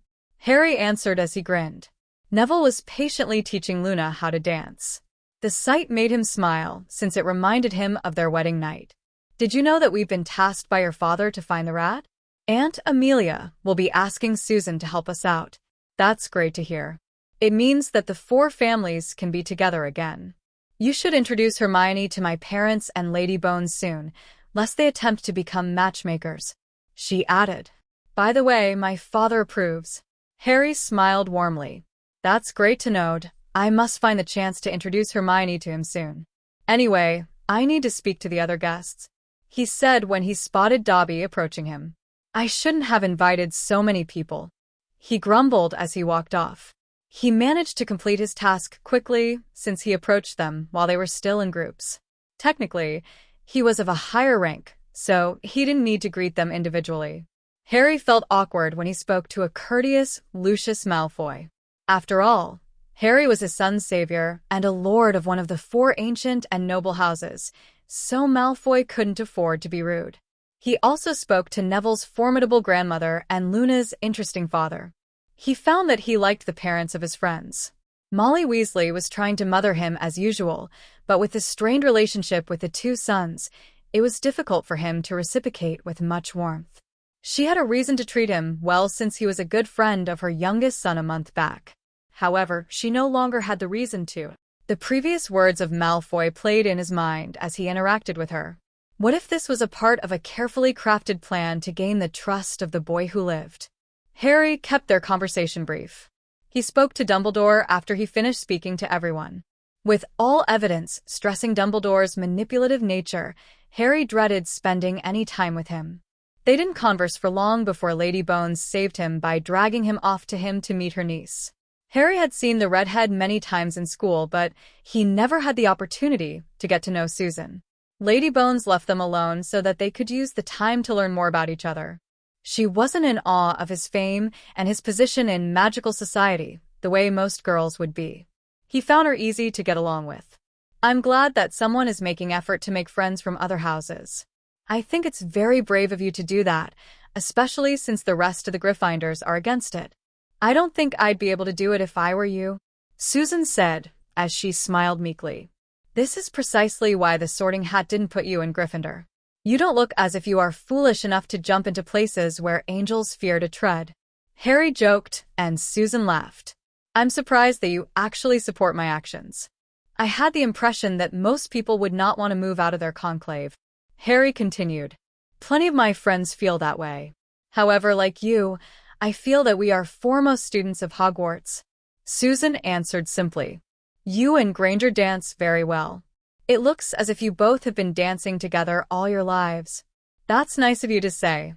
Harry answered as he grinned. Neville was patiently teaching Luna how to dance. The sight made him smile, since it reminded him of their wedding night. "Did you know that we've been tasked by your father to find the rat? Aunt Amelia will be asking Susan to help us out." "That's great to hear. It means that the four families can be together again. You should introduce Hermione to my parents and Lady Bones soon, lest they attempt to become matchmakers," she added. "By the way, my father approves." Harry smiled warmly. "That's great to know. I must find the chance to introduce Hermione to him soon. Anyway, I need to speak to the other guests," he said when he spotted Dobby approaching him. "I shouldn't have invited so many people," he grumbled as he walked off. He managed to complete his task quickly since he approached them while they were still in groups. Technically, he was of a higher rank, so he didn't need to greet them individually. Harry felt awkward when he spoke to a courteous Lucius Malfoy. After all, Harry was his son's savior and a lord of one of the four ancient and noble houses, so Malfoy couldn't afford to be rude. He also spoke to Neville's formidable grandmother and Luna's interesting father. He found that he liked the parents of his friends. Molly Weasley was trying to mother him as usual, but with the strained relationship with the two sons, it was difficult for him to reciprocate with much warmth. She had a reason to treat him well since he was a good friend of her youngest son a month back. However, she no longer had the reason to. The previous words of Malfoy played in his mind as he interacted with her. What if this was a part of a carefully crafted plan to gain the trust of the boy who lived? Harry kept their conversation brief. He spoke to Dumbledore after he finished speaking to everyone. With all evidence stressing Dumbledore's manipulative nature, Harry dreaded spending any time with him. They didn't converse for long before Lady Bones saved him by dragging him off to him to meet her niece. Harry had seen the redhead many times in school, but he never had the opportunity to get to know Susan. Lady Bones left them alone so that they could use the time to learn more about each other. She wasn't in awe of his fame and his position in magical society, the way most girls would be. He found her easy to get along with. I'm glad that someone is making effort to make friends from other houses. I think it's very brave of you to do that, especially since the rest of the Gryffindors are against it. I don't think I'd be able to do it if I were you, Susan said, as she smiled meekly. This is precisely why the Sorting Hat didn't put you in Gryffindor. You don't look as if you are foolish enough to jump into places where angels fear to tread. Harry joked, and Susan laughed. I'm surprised that you actually support my actions. I had the impression that most people would not want to move out of their conclave. Harry continued. Plenty of my friends feel that way. However, like you, I feel that we are foremost students of Hogwarts. Susan answered simply. You and Granger dance very well. It looks as if you both have been dancing together all your lives. That's nice of you to say.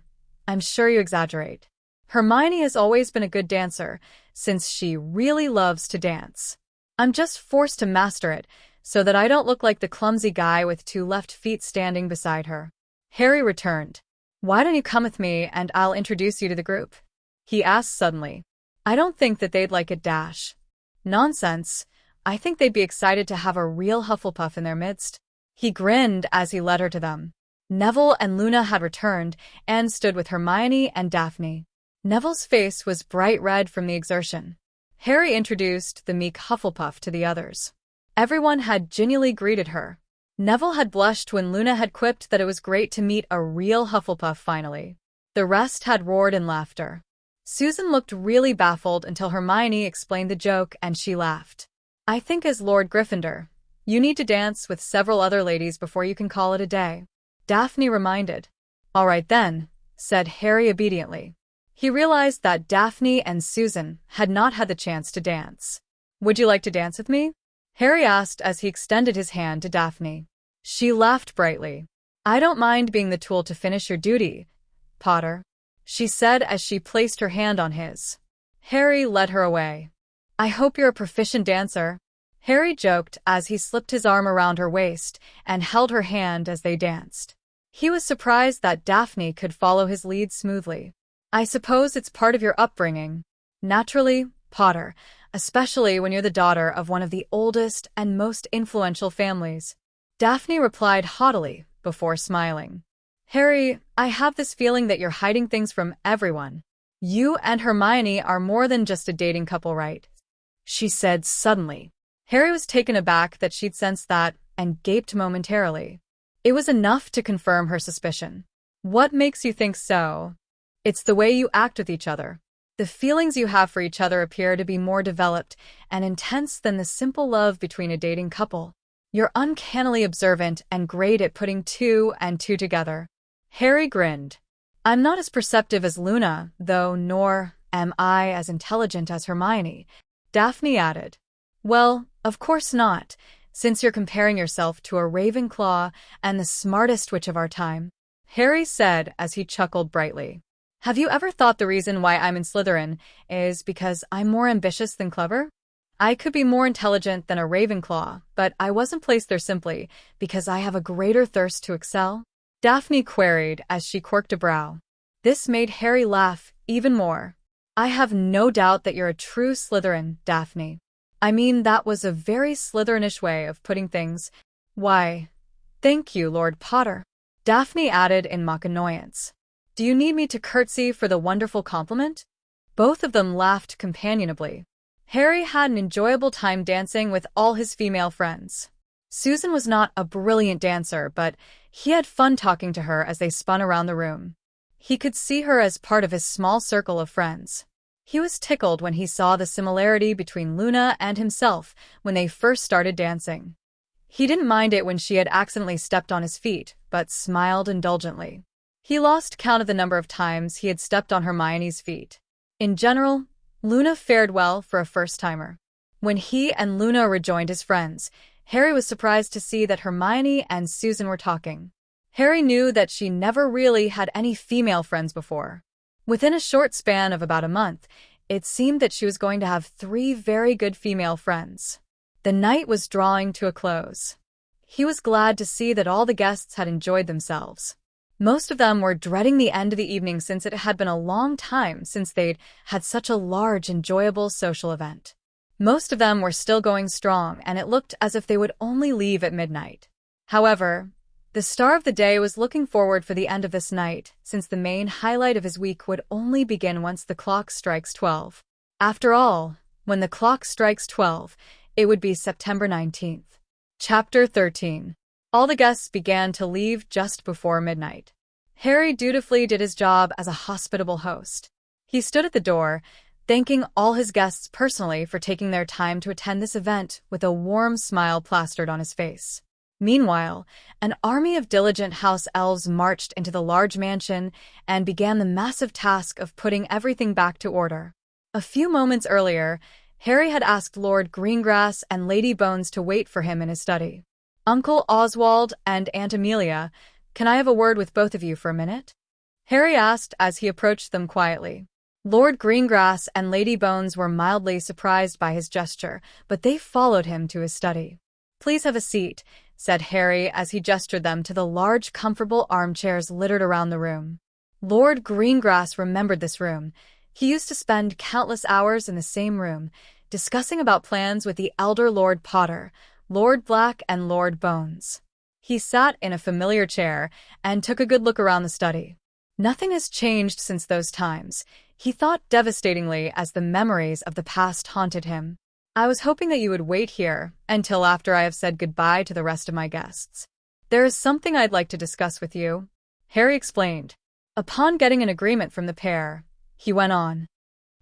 I'm sure you exaggerate. Hermione has always been a good dancer, since she really loves to dance. I'm just forced to master it, so that I don't look like the clumsy guy with 2 left feet standing beside her. Harry returned. Why don't you come with me and I'll introduce you to the group? He asked suddenly. I don't think that they'd like it. Nonsense. I think they'd be excited to have a real Hufflepuff in their midst. He grinned as he led her to them. Neville and Luna had returned and stood with Hermione and Daphne. Neville's face was bright red from the exertion. Harry introduced the meek Hufflepuff to the others. Everyone had genuinely greeted her. Neville had blushed when Luna had quipped that it was great to meet a real Hufflepuff finally. The rest had roared in laughter. Susan looked really baffled until Hermione explained the joke and she laughed. I think as Lord Gryffindor, you need to dance with several other ladies before you can call it a day. Daphne reminded. All right then, said Harry obediently. He realized that Daphne and Susan had not had the chance to dance. Would you like to dance with me? Harry asked as he extended his hand to Daphne. She laughed brightly. I don't mind being the tool to finish your duty, Potter, she said as she placed her hand on his. Harry led her away. I hope you're a proficient dancer, Harry joked as he slipped his arm around her waist and held her hand as they danced. He was surprised that Daphne could follow his lead smoothly. I suppose it's part of your upbringing. Naturally, Potter, especially when you're the daughter of one of the oldest and most influential families. Daphne replied haughtily before smiling. Harry, I have this feeling that you're hiding things from everyone. You and Hermione are more than just a dating couple, right? She said suddenly. Harry was taken aback that she'd sensed that and gaped momentarily. It was enough to confirm her suspicion. What makes you think so? It's the way you act with each other. The feelings you have for each other appear to be more developed and intense than the simple love between a dating couple. You're uncannily observant and great at putting 2 and 2 together. Harry grinned. I'm not as perceptive as Luna, though, nor am I as intelligent as Hermione, Daphne added. Well, of course not, since you're comparing yourself to a Ravenclaw and the smartest witch of our time, Harry said as he chuckled brightly. Have you ever thought the reason why I'm in Slytherin is because I'm more ambitious than clever? I could be more intelligent than a Ravenclaw, but I wasn't placed there simply because I have a greater thirst to excel, Daphne queried as she quirked a brow. This made Harry laugh even more. I have no doubt that you're a true Slytherin, Daphne. I mean, that was a very Slytherinish way of putting things. Why, thank you, Lord Potter, Daphne added in mock annoyance. Do you need me to curtsy for the wonderful compliment? Both of them laughed companionably. Harry had an enjoyable time dancing with all his female friends. Susan was not a brilliant dancer, but he had fun talking to her as they spun around the room. He could see her as part of his small circle of friends. He was tickled when he saw the similarity between Luna and himself when they first started dancing. He didn't mind it when she had accidentally stepped on his feet, but smiled indulgently. He lost count of the number of times he had stepped on Hermione's feet. In general, Luna fared well for a first-timer. When he and Luna rejoined his friends, Harry was surprised to see that Hermione and Susan were talking. Harry knew that she never really had any female friends before. Within a short span of about a month, it seemed that she was going to have 3 very good female friends. The night was drawing to a close. He was glad to see that all the guests had enjoyed themselves. Most of them were dreading the end of the evening since it had been a long time since they'd had such a large, enjoyable social event. Most of them were still going strong, and it looked as if they would only leave at midnight. However, the star of the day was looking forward for the end of this night, since the main highlight of his week would only begin once the clock strikes 12. After all, when the clock strikes 12, it would be September 19th. Chapter 13. All the guests began to leave just before midnight. Harry dutifully did his job as a hospitable host. He stood at the door, thanking all his guests personally for taking their time to attend this event with a warm smile plastered on his face. Meanwhile, an army of diligent house elves marched into the large mansion and began the massive task of putting everything back to order. A few moments earlier, Harry had asked Lord Greengrass and Lady Bones to wait for him in his study. "Uncle Oswald and Aunt Amelia, can I have a word with both of you for a minute?" Harry asked as he approached them quietly. Lord Greengrass and Lady Bones were mildly surprised by his gesture, but they followed him to his study. "Please have a seat," said Harry as he gestured them to the large, comfortable armchairs littered around the room. Lord Greengrass remembered this room. He used to spend countless hours in the same room, discussing about plans with the elder Lord Potter, Lord Black, and Lord Bones. He sat in a familiar chair and took a good look around the study. Nothing has changed since those times, he thought devastatingly as the memories of the past haunted him. "I was hoping that you would wait here until after I have said goodbye to the rest of my guests. There is something I'd like to discuss with you," Harry explained. Upon getting an agreement from the pair, he went on.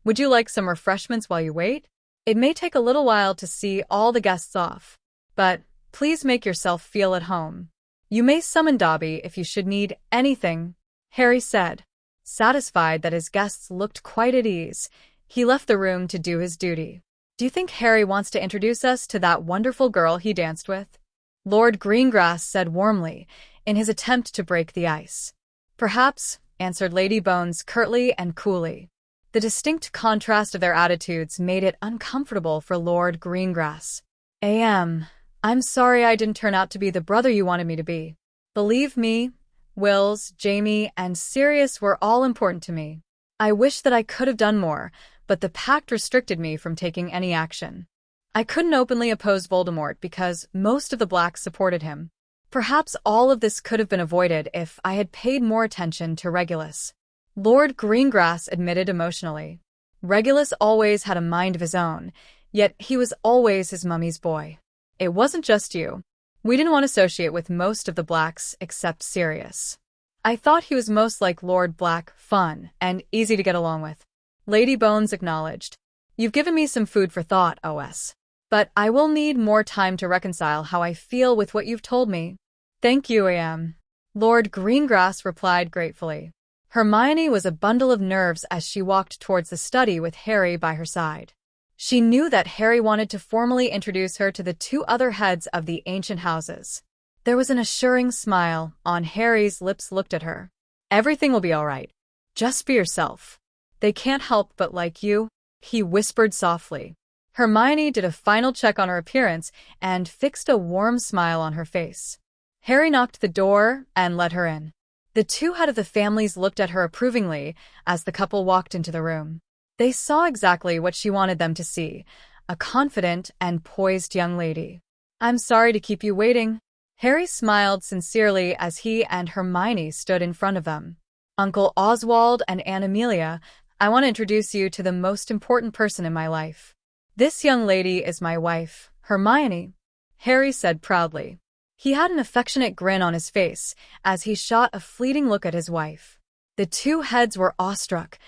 "Would you like some refreshments while you wait? It may take a little while to see all the guests off, but please make yourself feel at home. You may summon Dobby if you should need anything," Harry said. Satisfied that his guests looked quite at ease, he left the room to do his duty. "Do you think Harry wants to introduce us to that wonderful girl he danced with?" Lord Greengrass said warmly, in his attempt to break the ice. "Perhaps," answered Lady Bones curtly and coolly. The distinct contrast of their attitudes made it uncomfortable for Lord Greengrass. I'm sorry I didn't turn out to be the brother you wanted me to be. Believe me, Wills, Jamie, and Sirius were all important to me. I wish that I could have done more, but the pact restricted me from taking any action. I couldn't openly oppose Voldemort because most of the Blacks supported him. Perhaps all of this could have been avoided if I had paid more attention to Regulus," Lord Greengrass admitted emotionally. Regulus always had a mind of his own, yet he was always his mummy's boy. "It wasn't just you. We didn't want to associate with most of the Blacks except Sirius. I thought he was most like Lord Black, fun and easy to get along with," Lady Bones acknowledged. "You've given me some food for thought, OS. But I will need more time to reconcile how I feel with what you've told me." "Thank you, AM," Lord Greengrass replied gratefully. Hermione was a bundle of nerves as she walked towards the study with Harry by her side. She knew that Harry wanted to formally introduce her to the two other heads of the ancient houses. There was an assuring smile on Harry's lips looked at her. "Everything will be all right. Just be yourself. They can't help but like you," he whispered softly. Hermione did a final check on her appearance and fixed a warm smile on her face. Harry knocked the door and let her in. The two head of the families looked at her approvingly as the couple walked into the room. They saw exactly what she wanted them to see, a confident and poised young lady. "I'm sorry to keep you waiting." Harry smiled sincerely as he and Hermione stood in front of them. "Uncle Oswald and Aunt Amelia, I want to introduce you to the most important person in my life. This young lady is my wife, Hermione," Harry said proudly. He had an affectionate grin on his face as he shot a fleeting look at his wife. The two heads were awestruck.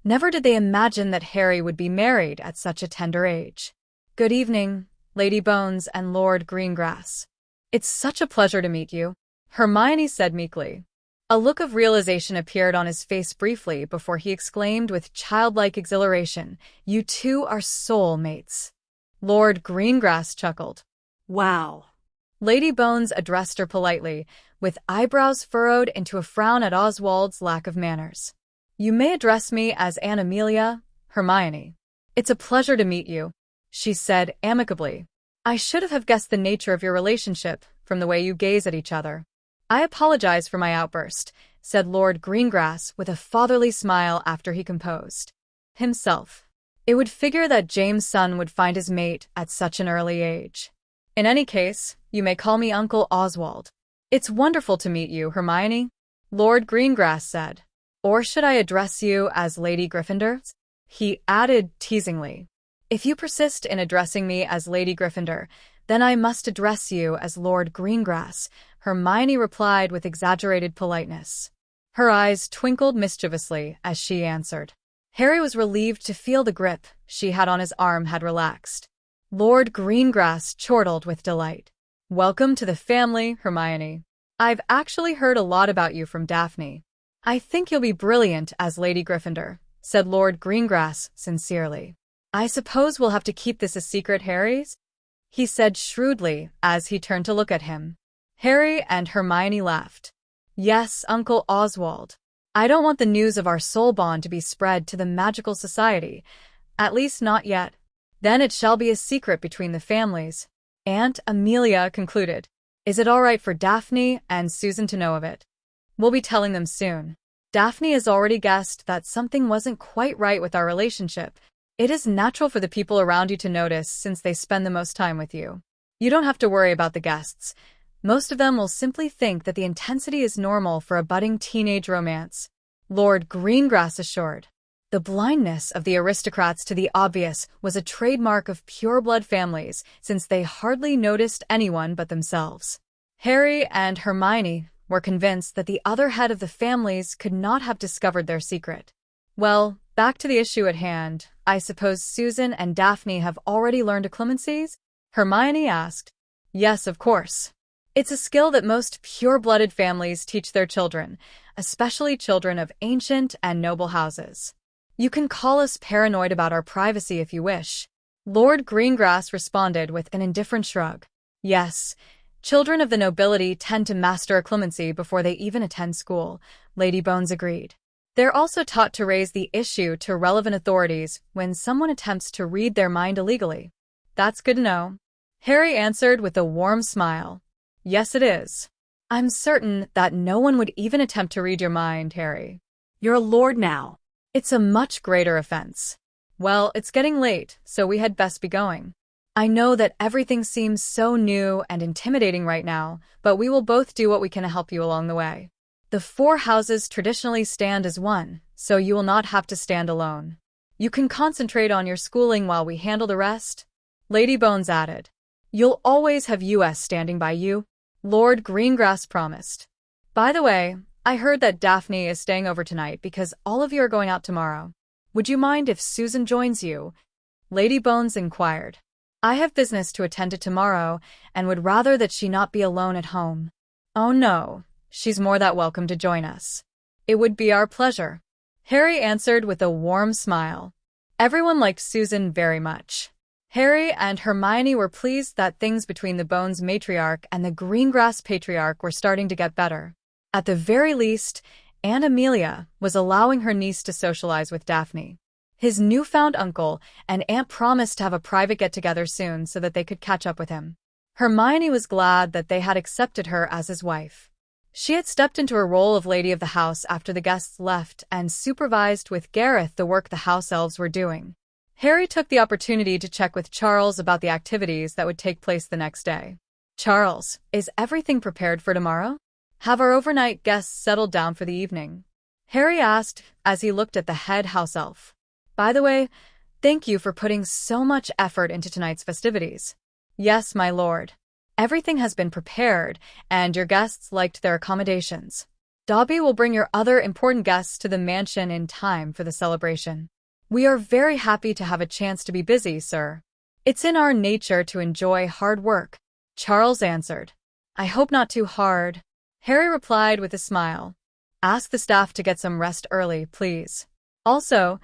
Never did they imagine that Harry would be married at such a tender age. "Good evening, Lady Bones and Lord Greengrass. It's such a pleasure to meet you," Hermione said meekly. A look of realization appeared on his face briefly before he exclaimed with childlike exhilaration, "You two are soul mates." Lord Greengrass chuckled. "Wow." Lady Bones addressed her politely, with eyebrows furrowed into a frown at Oswald's lack of manners. "You may address me as Aunt Amelia, Hermione. It's a pleasure to meet you," she said amicably. "I should have guessed the nature of your relationship from the way you gaze at each other." "I apologize for my outburst," said Lord Greengrass with a fatherly smile after he composed himself. It would figure that James' son would find his mate at such an early age. "In any case, you may call me Uncle Oswald." "It's wonderful to meet you, Hermione," Lord Greengrass said. "Or should I address you as Lady Gryffindor?" he added teasingly. "If you persist in addressing me as Lady Gryffindor, then I must address you as Lord Greengrass," Hermione replied with exaggerated politeness. Her eyes twinkled mischievously as she answered. Harry was relieved to feel the grip she had on his arm had relaxed. Lord Greengrass chortled with delight. "Welcome to the family, Hermione. I've actually heard a lot about you from Daphne." "I think you'll be brilliant as Lady Gryffindor," said Lord Greengrass sincerely. "I suppose we'll have to keep this a secret, Harry?" he said shrewdly as he turned to look at him. Harry and Hermione laughed. "Yes, Uncle Oswald. I don't want the news of our soul bond to be spread to the magical society. At least not yet. Then it shall be a secret between the families." Aunt Amelia concluded. "Is it all right for Daphne and Susan to know of it?" "We'll be telling them soon. Daphne has already guessed that something wasn't quite right with our relationship. It is natural for the people around you to notice since they spend the most time with you. You don't have to worry about the guests. Most of them will simply think that the intensity is normal for a budding teenage romance," Lord Greengrass assured. The blindness of the aristocrats to the obvious was a trademark of pure-blood families, since they hardly noticed anyone but themselves. Harry and Hermione were convinced that the other head of the families could not have discovered their secret. "Well, back to the issue at hand. I suppose Susan and Daphne have already learned occlumencies?" Hermione asked. "Yes, of course. It's a skill that most pure-blooded families teach their children, especially children of ancient and noble houses. You can call us paranoid about our privacy if you wish." Lord Greengrass responded with an indifferent shrug. "Yes, children of the nobility tend to master occlumency before they even attend school," Lady Bones agreed. "They're also taught to raise the issue to relevant authorities when someone attempts to read their mind illegally." "That's good to know," Harry answered with a warm smile. "Yes, it is. I'm certain that no one would even attempt to read your mind, Harry. You're a lord now. It's a much greater offense. Well, it's getting late, so we had best be going. I know that everything seems so new and intimidating right now, but we will both do what we can to help you along the way. The 4 houses traditionally stand as one, so you will not have to stand alone. You can concentrate on your schooling while we handle the rest," Lady Bones added. "You'll always have US standing by you," Lord Greengrass promised. "By the way, I heard that Daphne is staying over tonight because all of you are going out tomorrow. Would you mind if Susan joins you?" Lady Bones inquired. "I have business to attend to tomorrow and would rather that she not be alone at home." "Oh no, she's more than welcome to join us. It would be our pleasure," Harry answered with a warm smile. Everyone liked Susan very much. Harry and Hermione were pleased that things between the Bones matriarch and the Greengrass patriarch were starting to get better. At the very least, Aunt Amelia was allowing her niece to socialize with Daphne. His newfound uncle and aunt promised to have a private get-together soon so that they could catch up with him. Hermione was glad that they had accepted her as his wife. She had stepped into her role of lady of the house after the guests left and supervised with Gareth the work the house elves were doing. Harry took the opportunity to check with Charles about the activities that would take place the next day. "Charles, is everything prepared for tomorrow? Have our overnight guests settled down for the evening?" Harry asked as he looked at the head house elf. "By the way, thank you for putting so much effort into tonight's festivities." "Yes, my lord. Everything has been prepared, and your guests liked their accommodations. Dobby will bring your other important guests to the mansion in time for the celebration." "We are very happy to have a chance to be busy, sir. It's in our nature to enjoy hard work," Charles answered. "I hope not too hard," Harry replied with a smile. "Ask the staff to get some rest early, please. Also,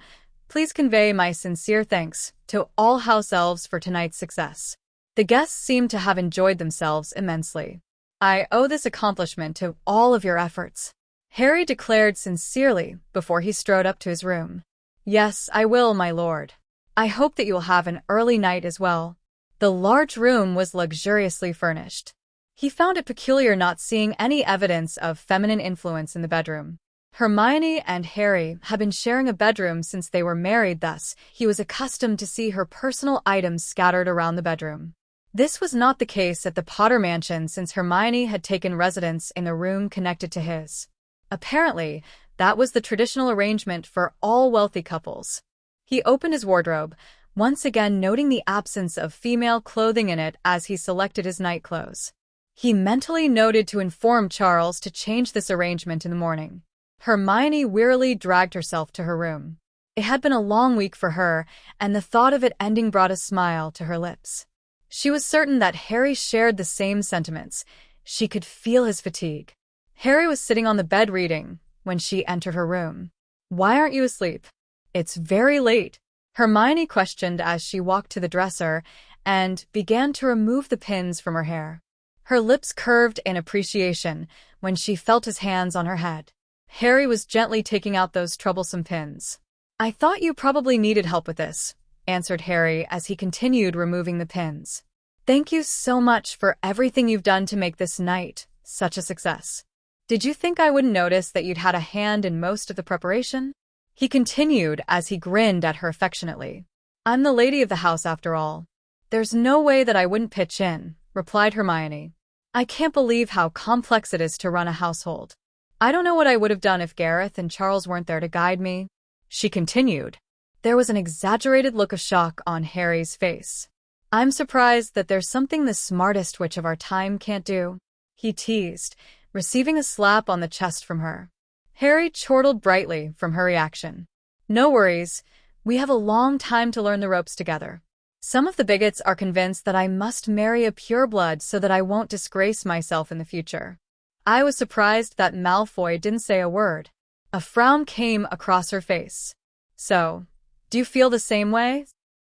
please convey my sincere thanks to all house elves for tonight's success. The guests seem to have enjoyed themselves immensely. I owe this accomplishment to all of your efforts," Harry declared sincerely before he strode up to his room. "Yes, I will, my lord. I hope that you will have an early night as well." The large room was luxuriously furnished. He found it peculiar not seeing any evidence of feminine influence in the bedroom. Hermione and Harry had been sharing a bedroom since they were married, thus he was accustomed to see her personal items scattered around the bedroom. This was not the case at the Potter mansion since Hermione had taken residence in a room connected to his. Apparently, that was the traditional arrangement for all wealthy couples. He opened his wardrobe, once again noting the absence of female clothing in it as he selected his night clothes. He mentally noted to inform Charles to change this arrangement in the morning. Hermione wearily dragged herself to her room. It had been a long week for her, and the thought of it ending brought a smile to her lips. She was certain that Harry shared the same sentiments. She could feel his fatigue. Harry was sitting on the bed reading when she entered her room. "Why aren't you asleep?" "It's very late," Hermione questioned as she walked to the dresser and began to remove the pins from her hair. Her lips curved in appreciation when she felt his hands on her head. Harry was gently taking out those troublesome pins. "I thought you probably needed help with this," answered Harry as he continued removing the pins. "Thank you so much for everything you've done to make this night such a success. Did you think I wouldn't notice that you'd had a hand in most of the preparation?" He continued as he grinned at her affectionately. "I'm the lady of the house after all." "There's no way that I wouldn't pitch in," replied Hermione. "I can't believe how complex it is to run a household. I don't know what I would have done if Gareth and Charles weren't there to guide me," she continued. There was an exaggerated look of shock on Harry's face. "I'm surprised that there's something the smartest witch of our time can't do," he teased, receiving a slap on the chest from her. Harry chortled brightly from her reaction. "No worries, we have a long time to learn the ropes together. Some of the bigots are convinced that I must marry a pureblood so that I won't disgrace myself in the future." I was surprised that Malfoy didn't say a word. A frown came across her face. "So, do you feel the same way?"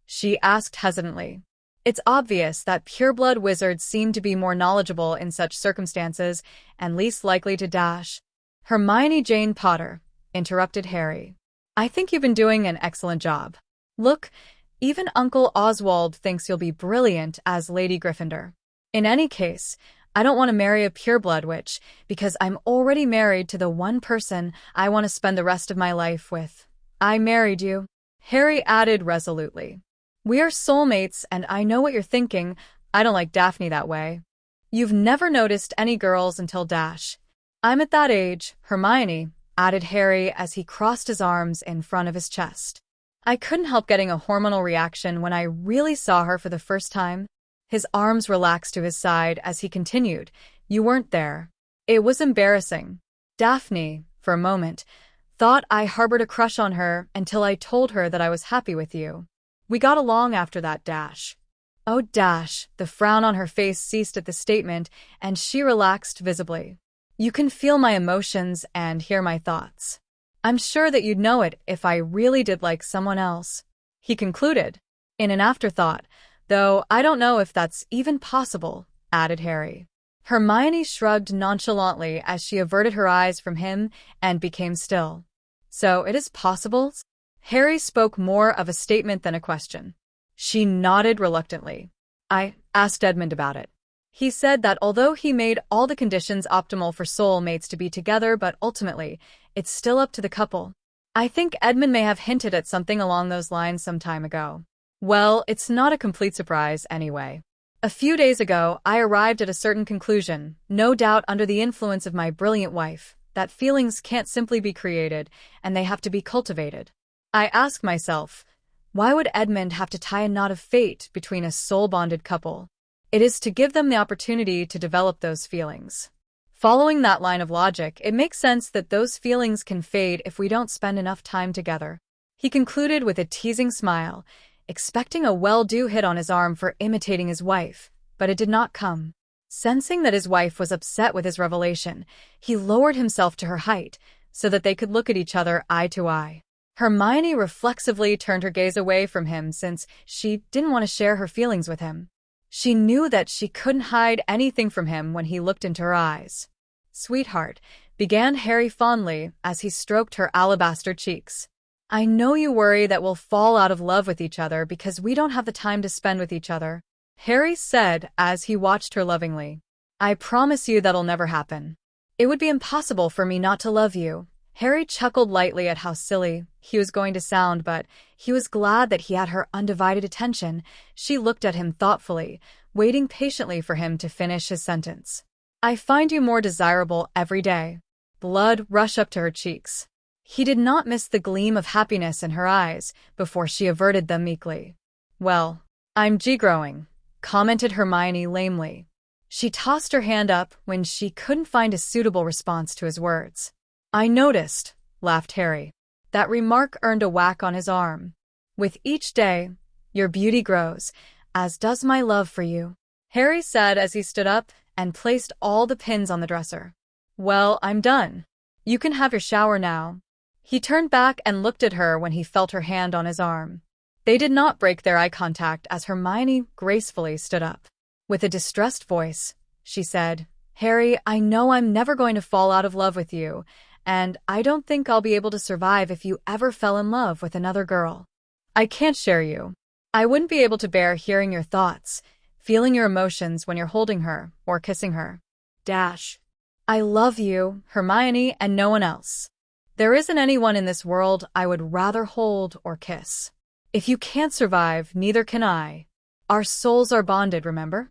she asked hesitantly. It's obvious that pureblood wizards seem to be more knowledgeable in such circumstances and least likely to dash. "Hermione Jane Potter," interrupted Harry. "I think you've been doing an excellent job. Look, even Uncle Oswald thinks you'll be brilliant as Lady Gryffindor. In any case, I don't want to marry a pureblood witch because I'm already married to the one person I want to spend the rest of my life with. I married you," Harry added resolutely. "We are soulmates, and I know what you're thinking. I don't like Daphne that way. You've never noticed any girls until Dash. I'm at that age, Hermione," added Harry as he crossed his arms in front of his chest. "I couldn't help getting a hormonal reaction when I really saw her for the first time." His arms relaxed to his side as he continued. "You weren't there. It was embarrassing. Daphne, for a moment, thought I harbored a crush on her until I told her that I was happy with you. We got along after that, Dash." "Oh, Dash," the frown on her face ceased at the statement, and she relaxed visibly. "You can feel my emotions and hear my thoughts. I'm sure that you'd know it if I really did like someone else," he concluded. In an afterthought, "Though I don't know if that's even possible," added Harry. Hermione shrugged nonchalantly as she averted her eyes from him and became still. "So it is possible?" Harry spoke more of a statement than a question. She nodded reluctantly. "I asked Edmund about it. He said that although he made all the conditions optimal for soulmates to be together, but ultimately, it's still up to the couple. I think Edmund may have hinted at something along those lines some time ago. Well, it's not a complete surprise anyway. A few days ago, I arrived at a certain conclusion, no doubt under the influence of my brilliant wife, that feelings can't simply be created, and they have to be cultivated. I ask myself, why would Edmund have to tie a knot of fate between a soul-bonded couple? It is to give them the opportunity to develop those feelings. Following that line of logic, it makes sense that those feelings can fade if we don't spend enough time together," he concluded with a teasing smile, expecting a well-due hit on his arm for imitating his wife, but it did not come. Sensing that his wife was upset with his revelation, he lowered himself to her height so that they could look at each other eye to eye. Hermione reflexively turned her gaze away from him since she didn't want to share her feelings with him. She knew that she couldn't hide anything from him when he looked into her eyes. "Sweetheart," began Harry fondly as he stroked her alabaster cheeks. "I know you worry that we'll fall out of love with each other because we don't have the time to spend with each other," Harry said as he watched her lovingly. I promise you that'll never happen. It would be impossible for me not to love you. Harry chuckled lightly at how silly he was going to sound, but he was glad that he had her undivided attention. She looked at him thoughtfully, waiting patiently for him to finish his sentence. I find you more desirable every day. Blood rushed up to her cheeks. He did not miss the gleam of happiness in her eyes before she averted them meekly. Well, I'm growing, commented Hermione lamely. She tossed her hand up when she couldn't find a suitable response to his words. I noticed, laughed Harry. That remark earned a whack on his arm. With each day, your beauty grows, as does my love for you, Harry said as he stood up and placed all the pins on the dresser. Well, I'm done. You can have your shower now. He turned back and looked at her when he felt her hand on his arm. They did not break their eye contact as Hermione gracefully stood up. With a distressed voice, she said, Harry, I know I'm never going to fall out of love with you, and I don't think I'll be able to survive if you ever fell in love with another girl. I can't share you. I wouldn't be able to bear hearing your thoughts, feeling your emotions when you're holding her or kissing her. I love you, Hermione, and no one else. There isn't anyone in this world I would rather hold or kiss. If you can't survive, neither can I. Our souls are bonded, remember?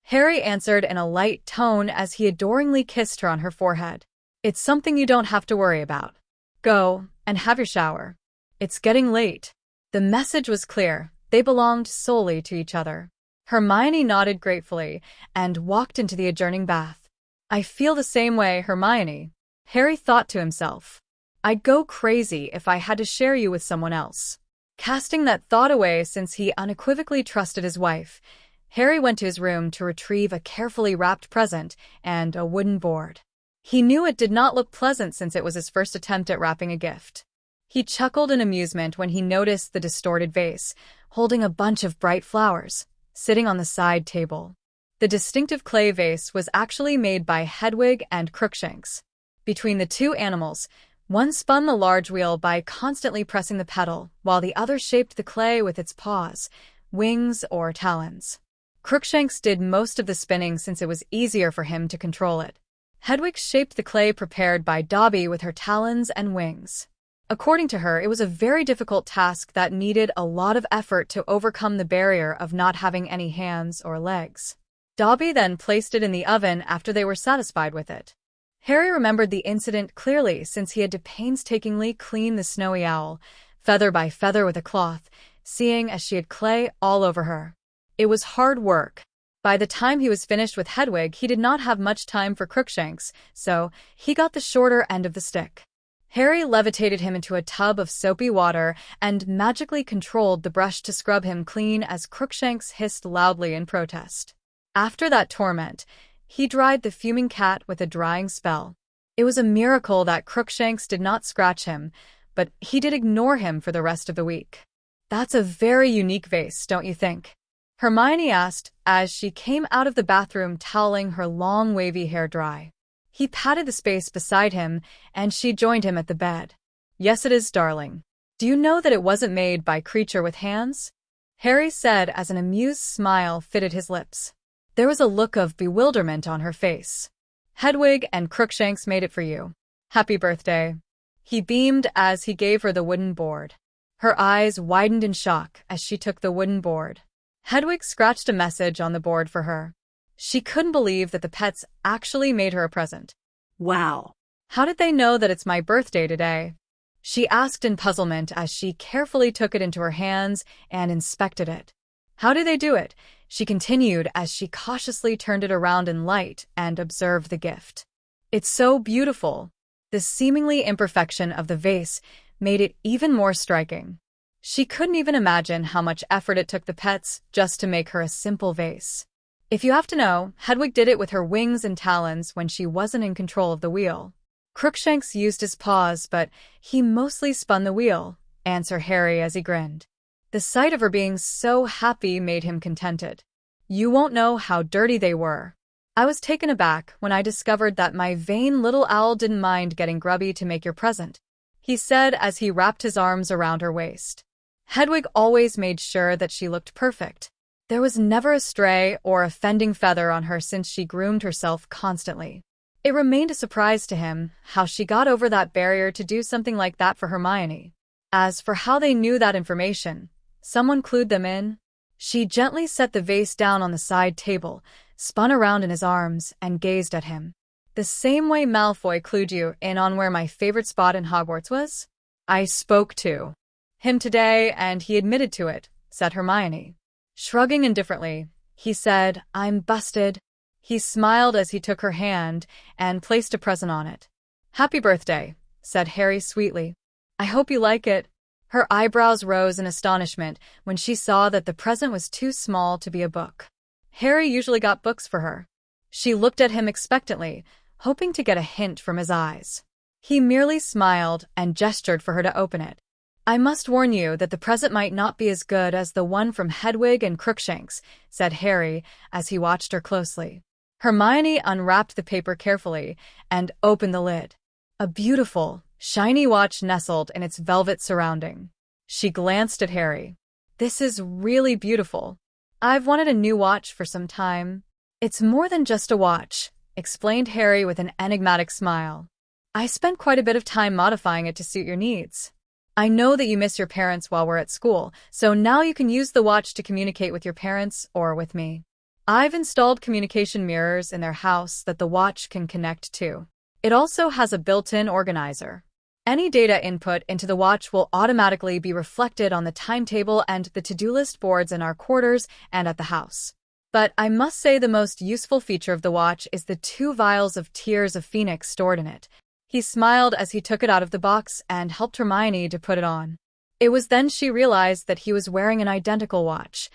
Harry answered in a light tone as he adoringly kissed her on her forehead. It's something you don't have to worry about. Go and have your shower. It's getting late. The message was clear. They belonged solely to each other. Hermione nodded gratefully and walked into the adjoining bath. I feel the same way, Hermione. Harry thought to himself. I'd go crazy if I had to share you with someone else. Casting that thought away since he unequivocally trusted his wife, Harry went to his room to retrieve a carefully wrapped present and a wooden board. He knew it did not look pleasant since it was his first attempt at wrapping a gift. He chuckled in amusement when he noticed the distorted vase, holding a bunch of bright flowers, sitting on the side table. The distinctive clay vase was actually made by Hedwig and Crookshanks. Between the two animals, one spun the large wheel by constantly pressing the pedal, while the other shaped the clay with its paws, wings, or talons. Crookshanks did most of the spinning since it was easier for him to control it. Hedwig shaped the clay prepared by Dobby with her talons and wings. According to her, it was a very difficult task that needed a lot of effort to overcome the barrier of not having any hands or legs. Dobby then placed it in the oven after they were satisfied with it. Harry remembered the incident clearly since he had to painstakingly clean the snowy owl, feather by feather with a cloth, seeing as she had clay all over her. It was hard work. By the time he was finished with Hedwig, he did not have much time for Crookshanks, so he got the shorter end of the stick. Harry levitated him into a tub of soapy water and magically controlled the brush to scrub him clean as Crookshanks hissed loudly in protest. After that torment, he dried the fuming cat with a drying spell. It was a miracle that Crookshanks did not scratch him, but he did ignore him for the rest of the week. That's a very unique vase, don't you think? Hermione asked as she came out of the bathroom toweling her long wavy hair dry. He patted the space beside him, and she joined him at the bed. Yes, it is, darling. Do you know that it wasn't made by creature with hands? Harry said as an amused smile fitted his lips. There was a look of bewilderment on her face. Hedwig and Crookshanks made it for you. Happy birthday. He beamed as he gave her the wooden board. Her eyes widened in shock as she took the wooden board. Hedwig scratched a message on the board for her. She couldn't believe that the pets actually made her a present. Wow. How did they know that it's my birthday today? She asked in puzzlement as she carefully took it into her hands and inspected it. How did they do it? She continued as she cautiously turned it around in light and observed the gift. It's so beautiful. The seemingly imperfection of the vase made it even more striking. She couldn't even imagine how much effort it took the pets just to make her a simple vase. If you have to know, Hedwig did it with her wings and talons when she wasn't in control of the wheel. Crookshanks used his paws, but he mostly spun the wheel, answered Harry as he grinned. The sight of her being so happy made him contented. You won't know how dirty they were. I was taken aback when I discovered that my vain little owl didn't mind getting grubby to make your present, he said as he wrapped his arms around her waist. Hedwig always made sure that she looked perfect. There was never a stray or offending feather on her since she groomed herself constantly. It remained a surprise to him how she got over that barrier to do something like that for Hermione. As for how they knew that information, someone clued them in. She gently set the vase down on the side table, spun around in his arms, and gazed at him. The same way Malfoy clued you in on where my favorite spot in Hogwarts was? I spoke to him today, and he admitted to it, said Hermione. Shrugging indifferently, he said, I'm busted. He smiled as he took her hand and placed a present on it. Happy birthday, said Harry sweetly. I hope you like it. Her eyebrows rose in astonishment when she saw that the present was too small to be a book. Harry usually got books for her. She looked at him expectantly, hoping to get a hint from his eyes. He merely smiled and gestured for her to open it. I must warn you that the present might not be as good as the one from Hedwig and Crookshanks, said Harry as he watched her closely. Hermione unwrapped the paper carefully and opened the lid. A beautiful, shiny watch nestled in its velvet surrounding. She glanced at Harry. This is really beautiful. I've wanted a new watch for some time. It's more than just a watch, explained Harry with an enigmatic smile. I spent quite a bit of time modifying it to suit your needs. I know that you miss your parents while we're at school, so now you can use the watch to communicate with your parents or with me. I've installed communication mirrors in their house that the watch can connect to. It also has a built-in organizer. Any data input into the watch will automatically be reflected on the timetable and the to-do list boards in our quarters and at the house. But I must say the most useful feature of the watch is the 2 vials of Tears of Phoenix stored in it. He smiled as he took it out of the box and helped Hermione to put it on. It was then she realized that he was wearing an identical watch,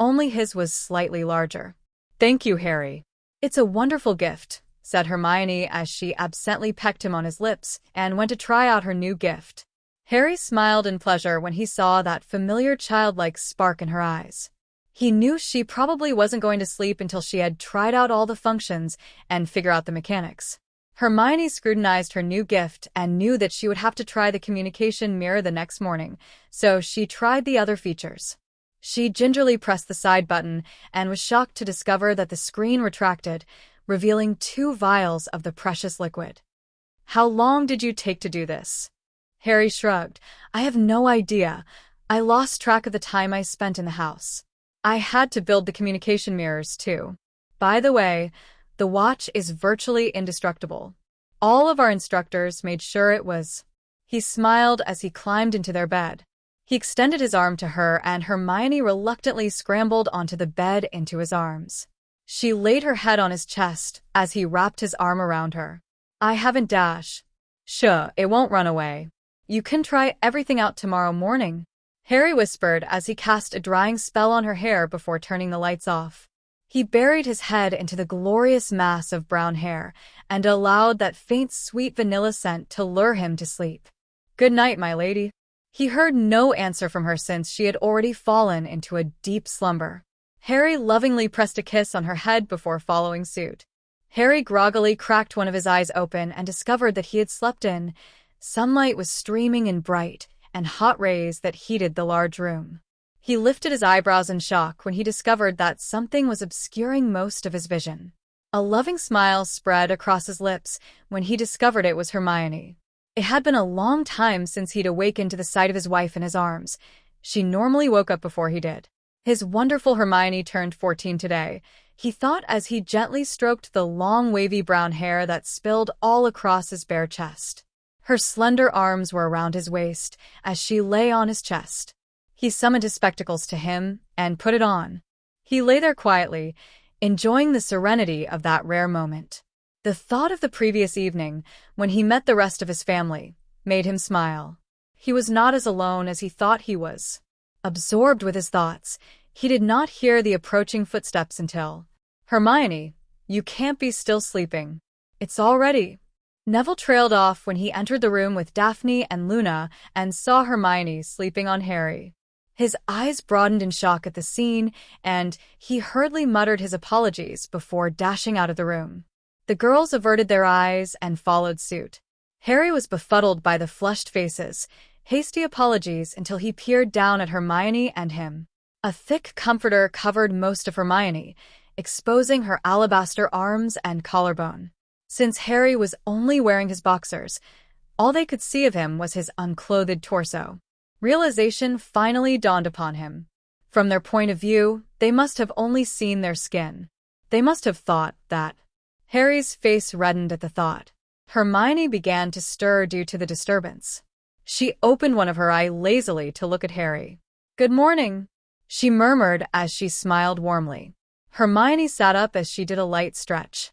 only his was slightly larger. Thank you, Harry. It's a wonderful gift, said Hermione as she absently pecked him on his lips and went to try out her new gift. Harry smiled in pleasure when he saw that familiar childlike spark in her eyes. He knew she probably wasn't going to sleep until she had tried out all the functions and figure out the mechanics. Hermione scrutinized her new gift and knew that she would have to try the communication mirror the next morning, so she tried the other features. She gingerly pressed the side button and was shocked to discover that the screen retracted, revealing 2 vials of the precious liquid. How long did you take to do this? Harry shrugged. I have no idea. I lost track of the time I spent in the house. I had to build the communication mirrors, too. By the way, the watch is virtually indestructible. All of our instructors made sure it was. He smiled as he climbed into their bed. He extended his arm to her, and Hermione reluctantly scrambled onto the bed into his arms. She laid her head on his chest as he wrapped his arm around her. I haven't dash. Sure, it won't run away. You can try everything out tomorrow morning, Harry whispered as he cast a drying spell on her hair before turning the lights off. He buried his head into the glorious mass of brown hair and allowed that faint sweet vanilla scent to lure him to sleep. Good night, my lady. He heard no answer from her since she had already fallen into a deep slumber. Harry lovingly pressed a kiss on her head before following suit. Harry groggily cracked one of his eyes open and discovered that he had slept in. Sunlight was streaming in bright and hot rays that heated the large room. He lifted his eyebrows in shock when he discovered that something was obscuring most of his vision. A loving smile spread across his lips when he discovered it was Hermione. It had been a long time since he'd awakened to the sight of his wife in his arms. She normally woke up before he did. His wonderful Hermione turned 14 today, he thought as he gently stroked the long wavy brown hair that spilled all across his bare chest. Her slender arms were around his waist as she lay on his chest. He summoned his spectacles to him and put it on. He lay there quietly, enjoying the serenity of that rare moment. The thought of the previous evening, when he met the rest of his family, made him smile. He was not as alone as he thought he was. Absorbed with his thoughts, he did not hear the approaching footsteps until, Hermione, you can't be still sleeping. It's all ready. Neville trailed off when he entered the room with Daphne and Luna and saw Hermione sleeping on Harry. His eyes broadened in shock at the scene, and he hurriedly muttered his apologies before dashing out of the room. The girls averted their eyes and followed suit. Harry was befuddled by the flushed faces, hasty apologies until he peered down at Hermione and him. A thick comforter covered most of Hermione, exposing her alabaster arms and collarbone. Since Harry was only wearing his boxers, all they could see of him was his unclothed torso. Realization finally dawned upon him. From their point of view, they must have only seen their skin. They must have thought that. Harry's face reddened at the thought. Hermione began to stir due to the disturbance. She opened one of her eyes lazily to look at Harry. "Good morning," she murmured as she smiled warmly. Hermione sat up as she did a light stretch.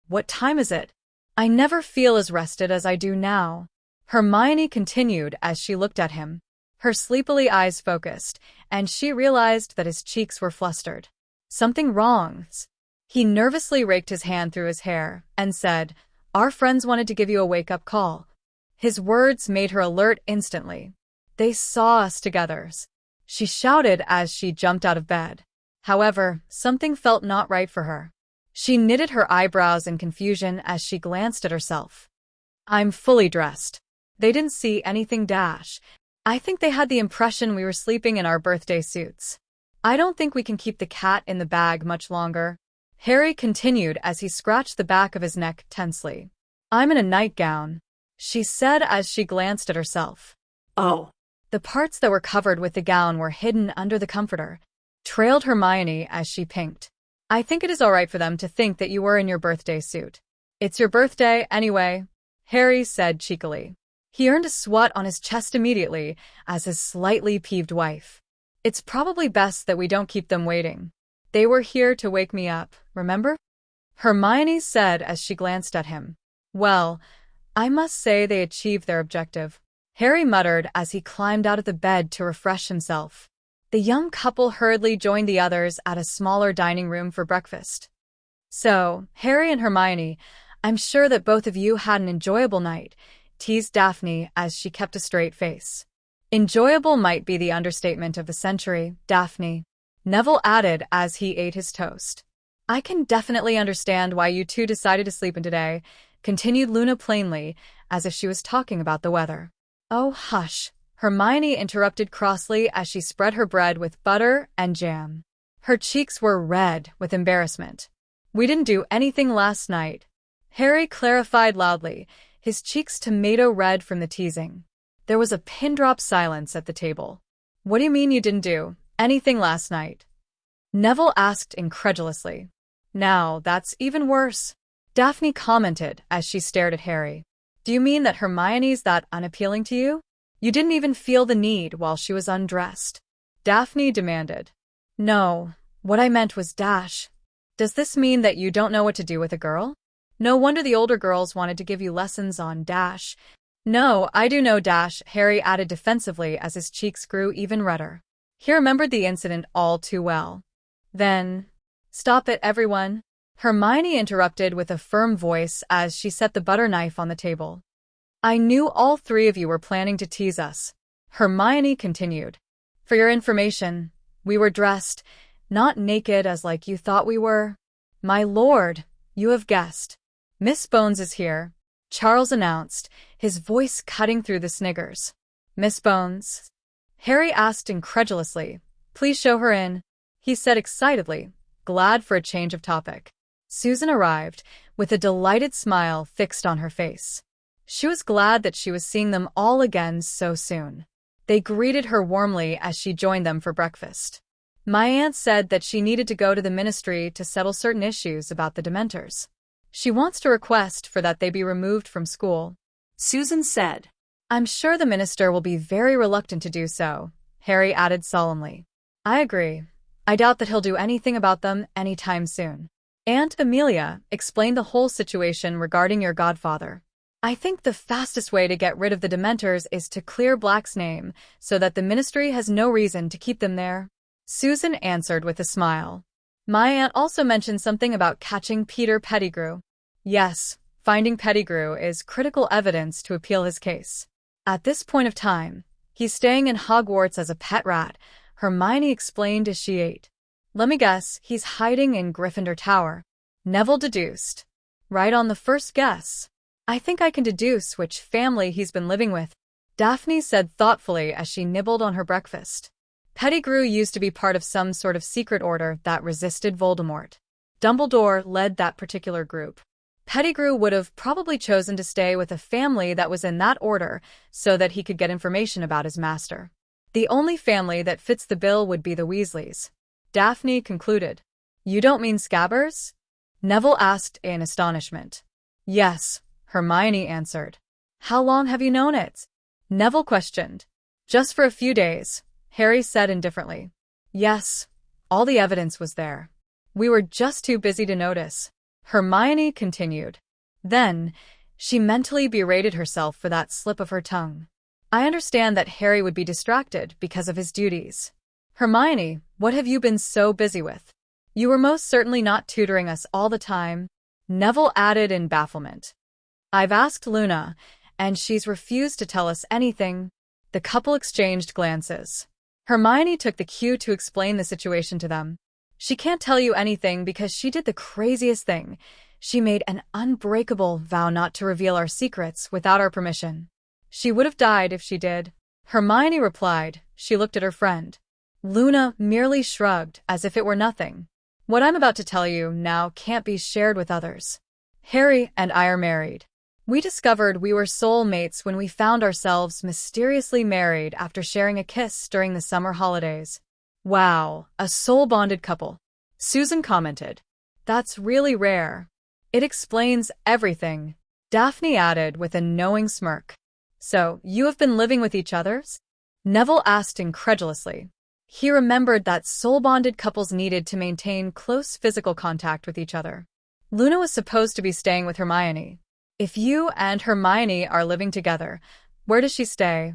"What time is it? I never feel as rested as I do now," Hermione continued as she looked at him. Her sleepily eyes focused, and she realized that his cheeks were flustered. Something wrong. He nervously raked his hand through his hair and said, "Our friends wanted to give you a wake-up call." His words made her alert instantly. "They saw us together," she shouted as she jumped out of bed. However, something felt not right for her. She knitted her eyebrows in confusion as she glanced at herself. "I'm fully dressed. They didn't see anything dash. I think they had the impression we were sleeping in our birthday suits. I don't think we can keep the cat in the bag much longer," Harry continued as he scratched the back of his neck tensely. "I'm in a nightgown," she said as she glanced at herself. "Oh." The parts that were covered with the gown were hidden under the comforter, trailed Hermione as she pinked. "I think it is all right for them to think that you were in your birthday suit. It's your birthday anyway," Harry said cheekily. He earned a swat on his chest immediately as his slightly peeved wife. "It's probably best that we don't keep them waiting. They were here to wake me up, remember?" Hermione said as she glanced at him. "Well, I must say they achieved their objective," Harry muttered as he climbed out of the bed to refresh himself. The young couple hurriedly joined the others at a smaller dining room for breakfast. "So, Harry and Hermione, I'm sure that both of you had an enjoyable night," teased Daphne as she kept a straight face. "Enjoyable might be the understatement of the century, Daphne," Neville added as he ate his toast. "I can definitely understand why you two decided to sleep in today," continued Luna plainly, as if she was talking about the weather. "Oh, hush," Hermione interrupted crossly as she spread her bread with butter and jam. Her cheeks were red with embarrassment. "We didn't do anything last night," Harry clarified loudly, his cheeks tomato red from the teasing. There was a pin-drop silence at the table. "What do you mean you didn't do anything last night?" Neville asked incredulously. "Now, that's even worse," Daphne commented as she stared at Harry. "Do you mean that Hermione's that unappealing to you? You didn't even feel the need while she was undressed?" Daphne demanded. "No, what I meant was Dash. Does this mean that you don't know what to do with a girl? No wonder the older girls wanted to give you lessons on Dash." "No, I do know Dash," Harry added defensively as his cheeks grew even redder. He remembered the incident all too well. "Then, stop it, everyone," Hermione interrupted with a firm voice as she set the butter knife on the table. "I knew all three of you were planning to tease us," Hermione continued. "For your information, we were dressed, not naked as like you thought we were." "My lord, you have guessed. Miss Bones is here," Charles announced, his voice cutting through the sniggers. "Miss Bones?" Harry asked incredulously. "Please show her in," he said excitedly, glad for a change of topic. Susan arrived, with a delighted smile fixed on her face. She was glad that she was seeing them all again so soon. They greeted her warmly as she joined them for breakfast. "My aunt said that she needed to go to the ministry to settle certain issues about the Dementors. She wants to request for that they be removed from school," Susan said. "I'm sure the minister will be very reluctant to do so," Harry added solemnly. "I agree. I doubt that he'll do anything about them anytime soon. Aunt Amelia explained the whole situation regarding your godfather. I think the fastest way to get rid of the Dementors is to clear Black's name so that the ministry has no reason to keep them there," Susan answered with a smile. "My aunt also mentioned something about catching Peter Pettigrew. Yes, finding Pettigrew is critical evidence to appeal his case. At this point of time, he's staying in Hogwarts as a pet rat," Hermione explained as she ate. "Let me guess, he's hiding in Gryffindor Tower," Neville deduced. "Right on the first guess. I think I can deduce which family he's been living with," Daphne said thoughtfully as she nibbled on her breakfast. Pettigrew used to be part of some sort of secret order that resisted Voldemort. Dumbledore led that particular group. Pettigrew would have probably chosen to stay with a family that was in that order so that he could get information about his master. The only family that fits the bill would be the Weasleys. Daphne concluded. You don't mean Scabbers? Neville asked in astonishment. Yes, Hermione answered. How long have you known it? Neville questioned. Just for a few days, Harry said indifferently. Yes, all the evidence was there. We were just too busy to notice. Hermione continued. Then, she mentally berated herself for that slip of her tongue. I understand that Harry would be distracted because of his duties. Hermione, what have you been so busy with? You were most certainly not tutoring us all the time, Neville added in bafflement. I've asked Luna, and she's refused to tell us anything. The couple exchanged glances. Hermione took the cue to explain the situation to them. She can't tell you anything because she did the craziest thing. She made an unbreakable vow not to reveal our secrets without our permission. She would have died if she did. Hermione replied. She looked at her friend. Luna merely shrugged as if it were nothing. What I'm about to tell you now can't be shared with others. Harry and I are married. We discovered we were soulmates when we found ourselves mysteriously married after sharing a kiss during the summer holidays. Wow, a soul-bonded couple. Susan commented. That's really rare. It explains everything, Daphne added with a knowing smirk. So, you have been living with each other? Neville asked incredulously. He remembered that soul-bonded couples needed to maintain close physical contact with each other. Luna was supposed to be staying with Hermione. If you and Hermione are living together, where does she stay?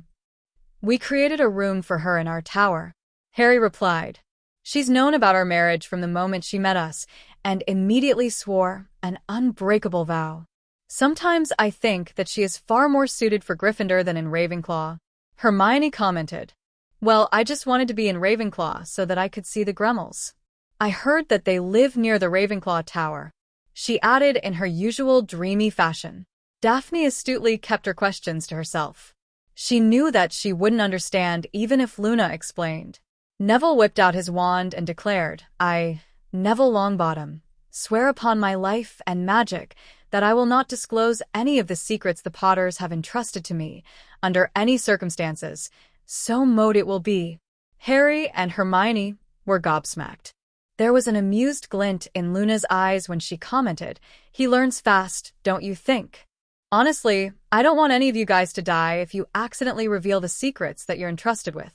We created a room for her in our tower, Harry replied. She's known about our marriage from the moment she met us, and immediately swore an unbreakable vow. Sometimes I think that she is far more suited for Gryffindor than in Ravenclaw, Hermione commented. Well, I just wanted to be in Ravenclaw so that I could see the Grummels. I heard that they live near the Ravenclaw tower, she added in her usual dreamy fashion. Daphne astutely kept her questions to herself. She knew that she wouldn't understand even if Luna explained. Neville whipped out his wand and declared, I, Neville Longbottom, swear upon my life and magic that I will not disclose any of the secrets the Potters have entrusted to me, under any circumstances. So mote it will be. Harry and Hermione were gobsmacked. There was an amused glint in Luna's eyes when she commented, He learns fast, don't you think? Honestly, I don't want any of you guys to die if you accidentally reveal the secrets that you're entrusted with.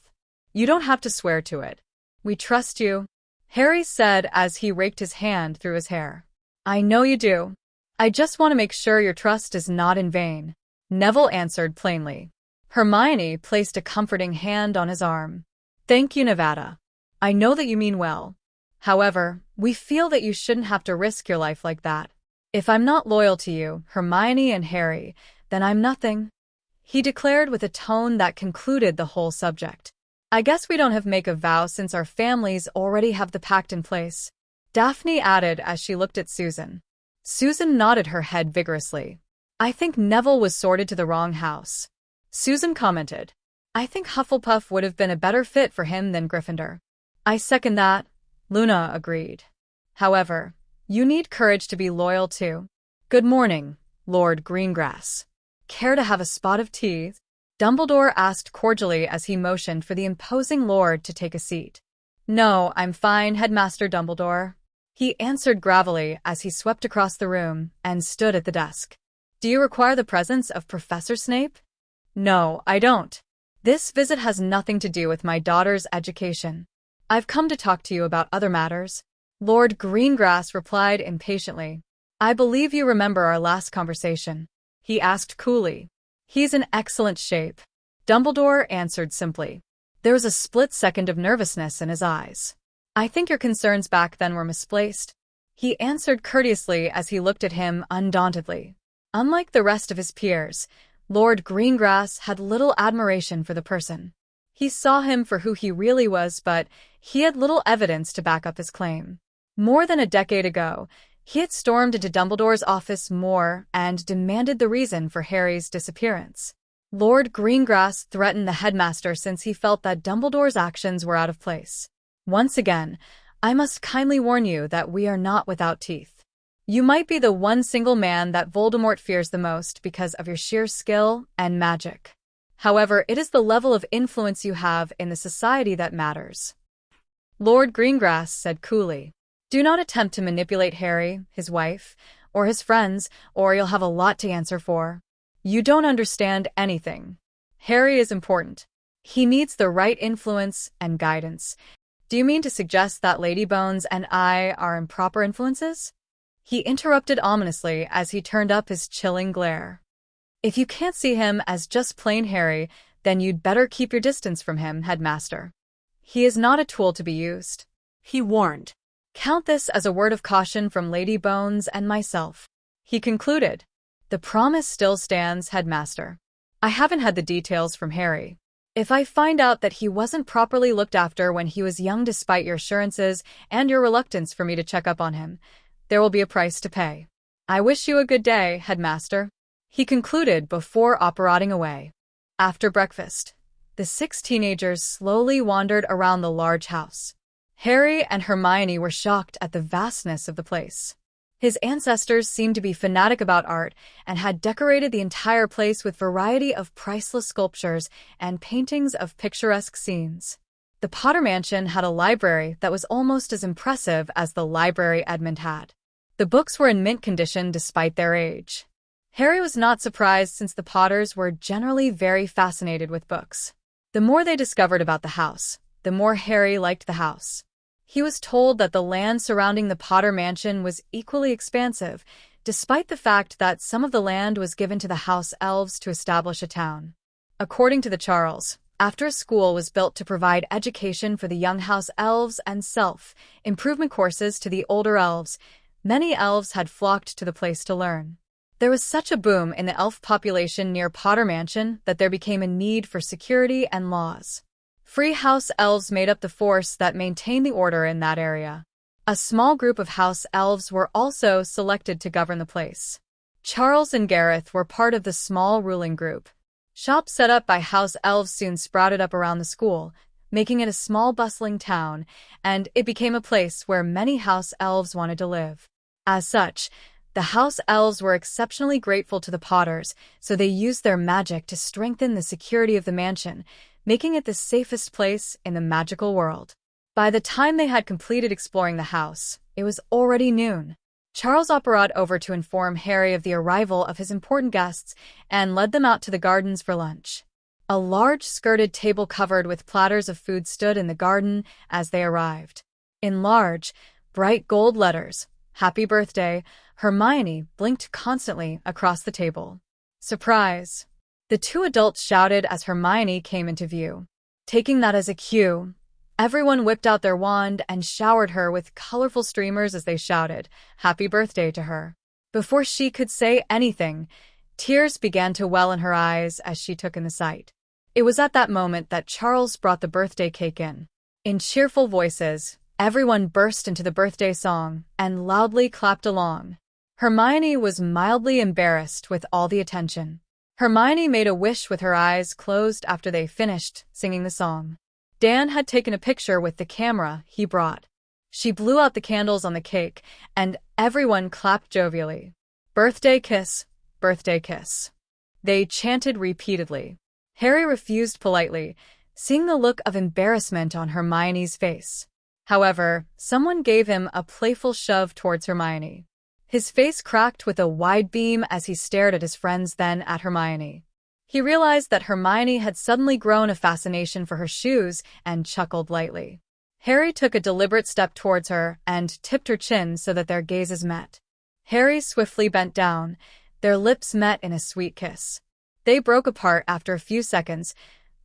You don't have to swear to it. We trust you, Harry said as he raked his hand through his hair. I know you do. I just want to make sure your trust is not in vain, Neville answered plainly. Hermione placed a comforting hand on his arm. Thank you, Nevada. I know that you mean well. However, we feel that you shouldn't have to risk your life like that. If I'm not loyal to you, Hermione and Harry, then I'm nothing, he declared with a tone that concluded the whole subject. I guess we don't have to make a vow since our families already have the pact in place, Daphne added as she looked at Susan. Susan nodded her head vigorously. I think Neville was sorted to the wrong house. Susan commented. I think Hufflepuff would have been a better fit for him than Gryffindor. I second that, Luna agreed. However, you need courage to be loyal too. Good morning, Lord Greengrass. Care to have a spot of tea? Dumbledore asked cordially as he motioned for the imposing lord to take a seat. No, I'm fine, Headmaster Dumbledore, he answered gravelly as he swept across the room and stood at the desk. Do you require the presence of Professor Snape? No, I don't. This visit has nothing to do with my daughter's education. I've come to talk to you about other matters, Lord Greengrass replied impatiently. I believe you remember our last conversation, he asked coolly. He's in excellent shape, Dumbledore answered simply. There was a split second of nervousness in his eyes. I think your concerns back then were misplaced, he answered courteously as he looked at him undauntedly. Unlike the rest of his peers, Lord Greengrass had little admiration for the person. He saw him for who he really was, but he had little evidence to back up his claim. More than a decade ago, he had stormed into Dumbledore's office and demanded the reason for Harry's disappearance. Lord Greengrass threatened the headmaster since he felt that Dumbledore's actions were out of place. Once again, I must kindly warn you that we are not without teeth. You might be the one single man that Voldemort fears the most because of your sheer skill and magic. However, it is the level of influence you have in the society that matters. Lord Greengrass said coolly. Do not attempt to manipulate Harry, his wife, or his friends, or you'll have a lot to answer for. You don't understand anything. Harry is important. He needs the right influence and guidance. Do you mean to suggest that Lady Bones and I are improper influences? He interrupted ominously as he turned up his chilling glare. If you can't see him as just plain Harry, then you'd better keep your distance from him, headmaster. He is not a tool to be used, he warned. Count this as a word of caution from Lady Bones and myself, he concluded. The promise still stands, headmaster. I haven't had the details from Harry. If I find out that he wasn't properly looked after when he was young despite your assurances and your reluctance for me to check up on him, there will be a price to pay. I wish you a good day, headmaster, he concluded before operating away. After breakfast, the 6 teenagers slowly wandered around the large house. Harry and Hermione were shocked at the vastness of the place. His ancestors seemed to be fanatic about art and had decorated the entire place with variety of priceless sculptures and paintings of picturesque scenes. The Potter Mansion had a library that was almost as impressive as the library Edmund had. The books were in mint condition despite their age. Harry was not surprised since the Potters were generally very fascinated with books. The more they discovered about the house, the more Harry liked the house. He was told that the land surrounding the Potter Mansion was equally expansive, despite the fact that some of the land was given to the house elves to establish a town. According to the Charles, after a school was built to provide education for the young house elves and self-improvement courses to the older elves, many elves had flocked to the place to learn. There was such a boom in the elf population near Potter Mansion that there became a need for security and laws. Free house elves made up the force that maintained the order in that area. A small group of house elves were also selected to govern the place. Charles and Gareth were part of the small ruling group. Shops set up by house elves soon sprouted up around the school, making it a small bustling town, and it became a place where many house elves wanted to live. As such, the house elves were exceptionally grateful to the Potters, so they used their magic to strengthen the security of the mansion, making it the safest place in the magical world. By the time they had completed exploring the house, it was already noon. Charles operated over to inform Harry of the arrival of his important guests and led them out to the gardens for lunch. A large skirted table covered with platters of food stood in the garden as they arrived. In large, bright gold letters, "Happy Birthday," Hermione blinked constantly across the table. Surprise! The 2 adults shouted as Hermione came into view. Taking that as a cue, everyone whipped out their wand and showered her with colorful streamers as they shouted, "Happy Birthday" to her. Before she could say anything, tears began to well in her eyes as she took in the sight. It was at that moment that Charles brought the birthday cake in. In cheerful voices, everyone burst into the birthday song and loudly clapped along. Hermione was mildly embarrassed with all the attention. Hermione made a wish with her eyes closed after they finished singing the song. Dan had taken a picture with the camera he brought. She blew out the candles on the cake, and everyone clapped jovially. "Birthday kiss, birthday kiss," they chanted repeatedly. Harry refused politely, seeing the look of embarrassment on Hermione's face. However, someone gave him a playful shove towards Hermione. His face cracked with a wide beam as he stared at his friends, then at Hermione. He realized that Hermione had suddenly grown a fascination for her shoes and chuckled lightly. Harry took a deliberate step towards her and tipped her chin so that their gazes met. Harry swiftly bent down. Their lips met in a sweet kiss. They broke apart after a few seconds,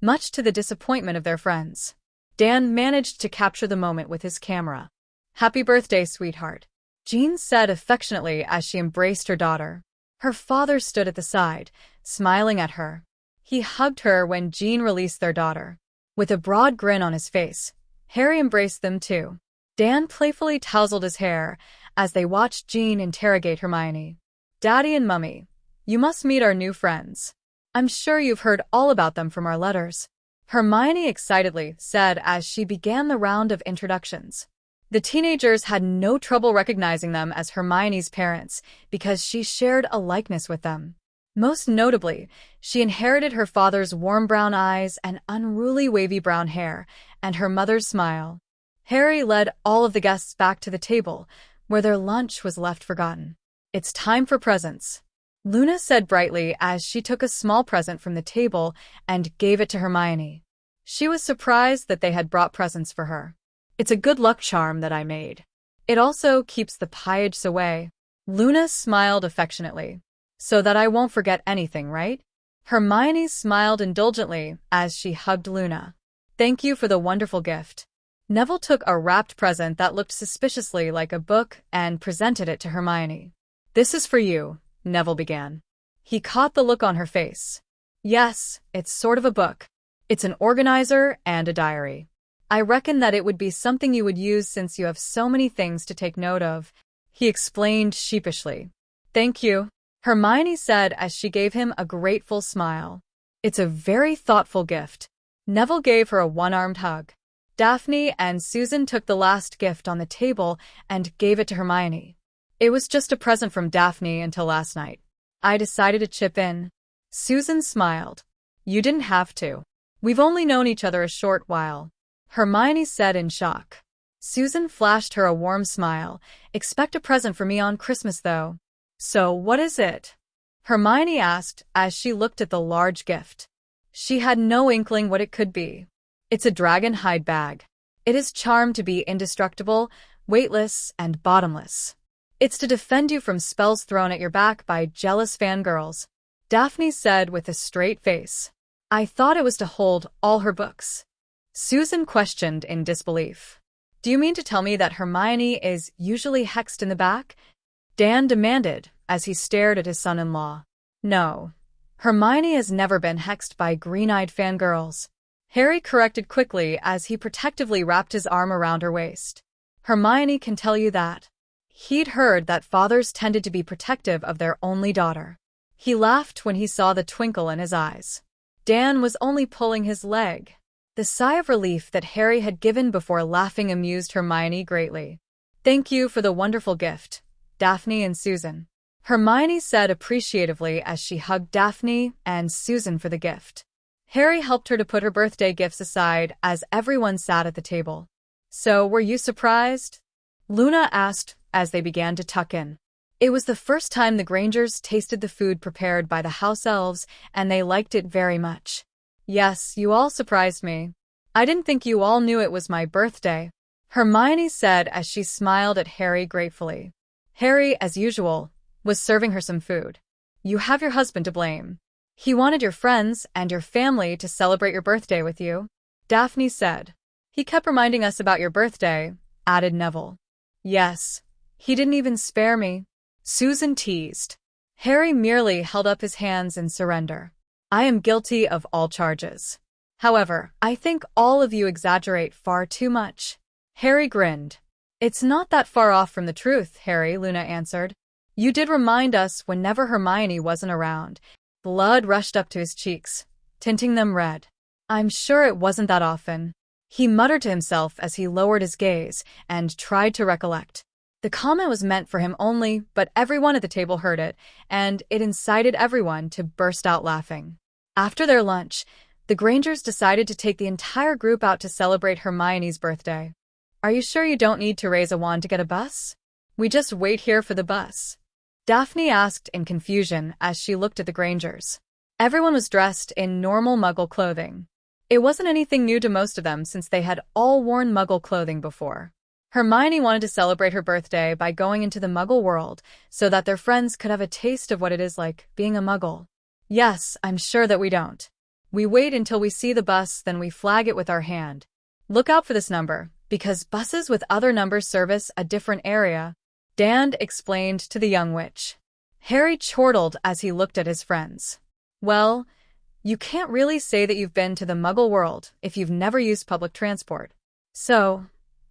much to the disappointment of their friends. Dan managed to capture the moment with his camera. "Happy birthday, sweetheart," Jean said affectionately as she embraced her daughter. Her father stood at the side, smiling at her. He hugged her when Jean released their daughter. With a broad grin on his face, Harry embraced them too. Dan playfully tousled his hair as they watched Jean interrogate Hermione. "Daddy and Mummy, you must meet our new friends." I'm sure you've heard all about them from our letters," Hermione excitedly said as she began the round of introductions. The teenagers had no trouble recognizing them as Hermione's parents because she shared a likeness with them. Most notably, she inherited her father's warm brown eyes and unruly wavy brown hair, and her mother's smile. Harry led all of the guests back to the table, where their lunch was left forgotten. "It's time for presents," Luna said brightly as she took a small present from the table and gave it to Hermione. She was surprised that they had brought presents for her. "It's a good luck charm that I made. It also keeps the Pieges away." Luna smiled affectionately. "So that I won't forget anything, right?" Hermione smiled indulgently as she hugged Luna. "Thank you for the wonderful gift." Neville took a wrapped present that looked suspiciously like a book and presented it to Hermione. "This is for you," Neville began. He caught the look on her face. "Yes, it's sort of a book. It's an organizer and a diary. I reckon that it would be something you would use since you have so many things to take note of," he explained sheepishly. "Thank you," Hermione said as she gave him a grateful smile. "It's a very thoughtful gift." Neville gave her a one-armed hug. Daphne and Susan took the last gift on the table and gave it to Hermione. "It was just a present from Daphne until last night. I decided to chip in." Susan smiled. "You didn't have to. We've only known each other a short while," Hermione said in shock. Susan flashed her a warm smile. "Expect a present for me on Christmas, though." "So what is it?" Hermione asked as she looked at the large gift. She had no inkling what it could be. "It's a dragon hide bag. It is charmed to be indestructible, weightless, and bottomless. It's to defend you from spells thrown at your back by jealous fangirls," Daphne said with a straight face. "I thought it was to hold all her books." Susan questioned in disbelief. "Do you mean to tell me that Hermione is usually hexed in the back?" Dan demanded as he stared at his son-in-law. "No. Hermione has never been hexed by green-eyed fangirls," Harry corrected quickly as he protectively wrapped his arm around her waist. "Hermione can tell you that." He'd heard that fathers tended to be protective of their only daughter. He laughed when he saw the twinkle in his eyes. Dan was only pulling his leg. The sigh of relief that Harry had given before laughing amused Hermione greatly. "Thank you for the wonderful gift, Daphne and Susan," Hermione said appreciatively as she hugged Daphne and Susan for the gift. Harry helped her to put her birthday gifts aside as everyone sat at the table. "So, were you surprised?" Luna asked as they began to tuck in. It was the first time the Grangers tasted the food prepared by the house elves, and they liked it very much. "Yes, you all surprised me. I didn't think you all knew it was my birthday," Hermione said as she smiled at Harry gratefully. Harry, as usual, was serving her some food. "You have your husband to blame. He wanted your friends and your family to celebrate your birthday with you," Daphne said. "He kept reminding us about your birthday," added Neville. "Yes. He didn't even spare me," Susan teased. Harry merely held up his hands in surrender. "I am guilty of all charges. However, I think all of you exaggerate far too much." Harry grinned. "It's not that far off from the truth, Harry," Luna answered. "You did remind us whenever Hermione wasn't around." Blood rushed up to his cheeks, tinting them red. "I'm sure it wasn't that often," he muttered to himself as he lowered his gaze and tried to recollect. The comment was meant for him only, but everyone at the table heard it, and it incited everyone to burst out laughing. After their lunch, the Grangers decided to take the entire group out to celebrate Hermione's birthday. "Are you sure you don't need to raise a wand to get a bus? We just wait here for the bus," Daphne asked in confusion as she looked at the Grangers. Everyone was dressed in normal Muggle clothing. It wasn't anything new to most of them since they had all worn Muggle clothing before. Hermione wanted to celebrate her birthday by going into the Muggle world so that their friends could have a taste of what it is like being a Muggle. "Yes, I'm sure that we don't. We wait until we see the bus, then we flag it with our hand. Look out for this number, because buses with other numbers service a different area," Dan explained to the young witch. Harry chortled as he looked at his friends. "Well, you can't really say that you've been to the Muggle world if you've never used public transport. So,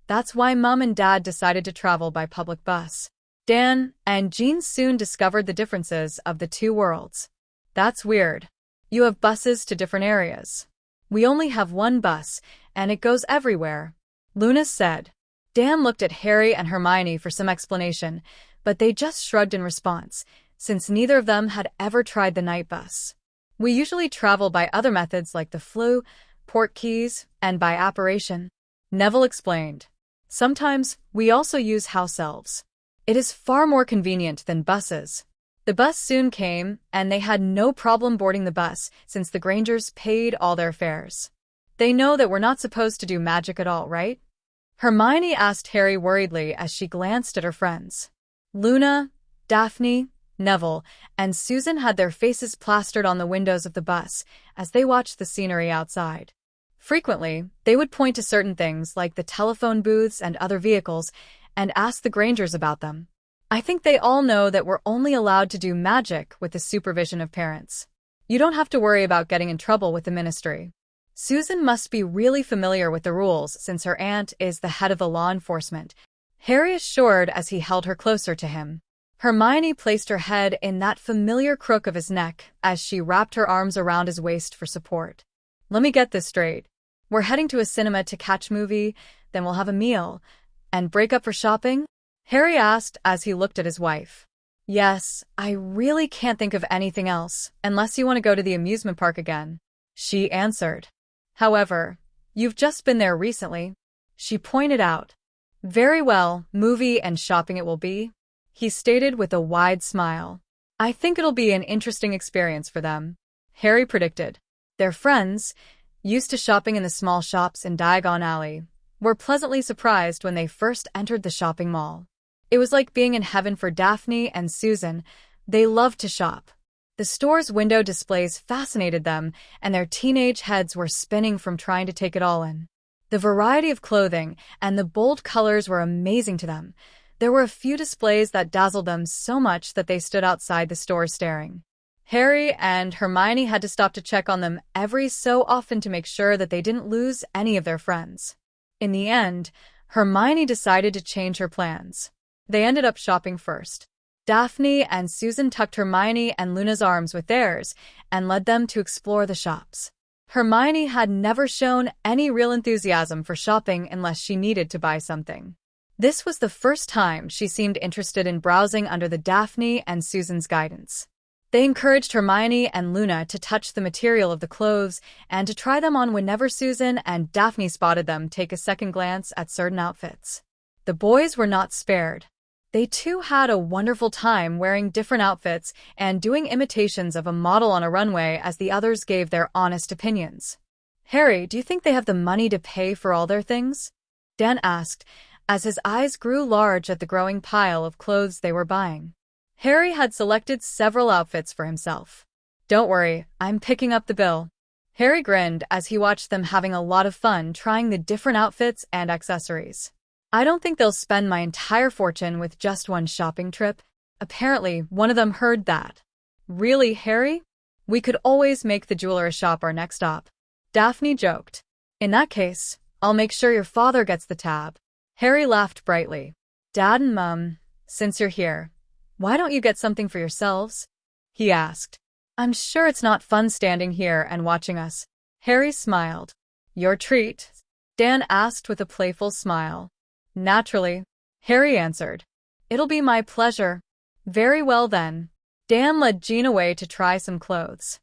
that's why Mum and Dad decided to travel by public bus." Dan and Jean soon discovered the differences of the two worlds. "That's weird," You have buses to different areas. We only have one bus, and it goes everywhere, Luna said. Dan looked at Harry and Hermione for some explanation, but they just shrugged in response, since neither of them had ever tried the night bus. We usually travel by other methods like the flu, port keys, and by apparition, Neville explained. Sometimes we also use house elves. It is far more convenient than buses. The bus soon came, and they had no problem boarding the bus since the Grangers paid all their fares. They know that we're not supposed to do magic at all, right? Hermione asked Harry worriedly as she glanced at her friends. Luna, Daphne, Neville, and Susan had their faces plastered on the windows of the bus as they watched the scenery outside. Frequently, they would point to certain things like the telephone booths and other vehicles and ask the Grangers about them. I think they all know that we're only allowed to do magic with the supervision of parents. You don't have to worry about getting in trouble with the ministry. Susan must be really familiar with the rules since her aunt is the head of the law enforcement, Harry assured as he held her closer to him. Hermione placed her head in that familiar crook of his neck as she wrapped her arms around his waist for support. Let me get this straight. We're heading to a cinema to catch a movie, then we'll have a meal, and break up for shopping? Harry asked as he looked at his wife. Yes, I really can't think of anything else, unless you want to go to the amusement park again, she answered. However, you've just been there recently, she pointed out. Very well, movie and shopping it will be, he stated with a wide smile. I think it'll be an interesting experience for them, Harry predicted. Their friends, used to shopping in the small shops in Diagon Alley, were pleasantly surprised when they first entered the shopping mall. It was like being in heaven for Daphne and Susan. They loved to shop. The store's window displays fascinated them, and their teenage heads were spinning from trying to take it all in. The variety of clothing and the bold colors were amazing to them. There were a few displays that dazzled them so much that they stood outside the store staring. Harry and Hermione had to stop to check on them every so often to make sure that they didn't lose any of their friends. In the end, Hermione decided to change her plans. They ended up shopping first. Daphne and Susan tucked Hermione and Luna's arms with theirs and led them to explore the shops. Hermione had never shown any real enthusiasm for shopping unless she needed to buy something. This was the first time she seemed interested in browsing under the Daphne and Susan's guidance. They encouraged Hermione and Luna to touch the material of the clothes and to try them on whenever Susan and Daphne spotted them take a second glance at certain outfits. The boys were not spared. They too had a wonderful time wearing different outfits and doing imitations of a model on a runway as the others gave their honest opinions. Harry, do you think they have the money to pay for all their things? Dan asked, as his eyes grew large at the growing pile of clothes they were buying. Harry had selected several outfits for himself. Don't worry, I'm picking up the bill. Harry grinned as he watched them having a lot of fun trying the different outfits and accessories. I don't think they'll spend my entire fortune with just one shopping trip. Apparently, one of them heard that. Really, Harry? We could always make the jeweler shop our next stop, Daphne joked. In that case, I'll make sure your father gets the tab. Harry laughed brightly. Dad and Mum, since you're here, why don't you get something for yourselves? He asked. I'm sure it's not fun standing here and watching us. Harry smiled. Your treat? Dan asked with a playful smile. Naturally, Harry answered. It'll be my pleasure. Very well then. Dan led Jean away to try some clothes.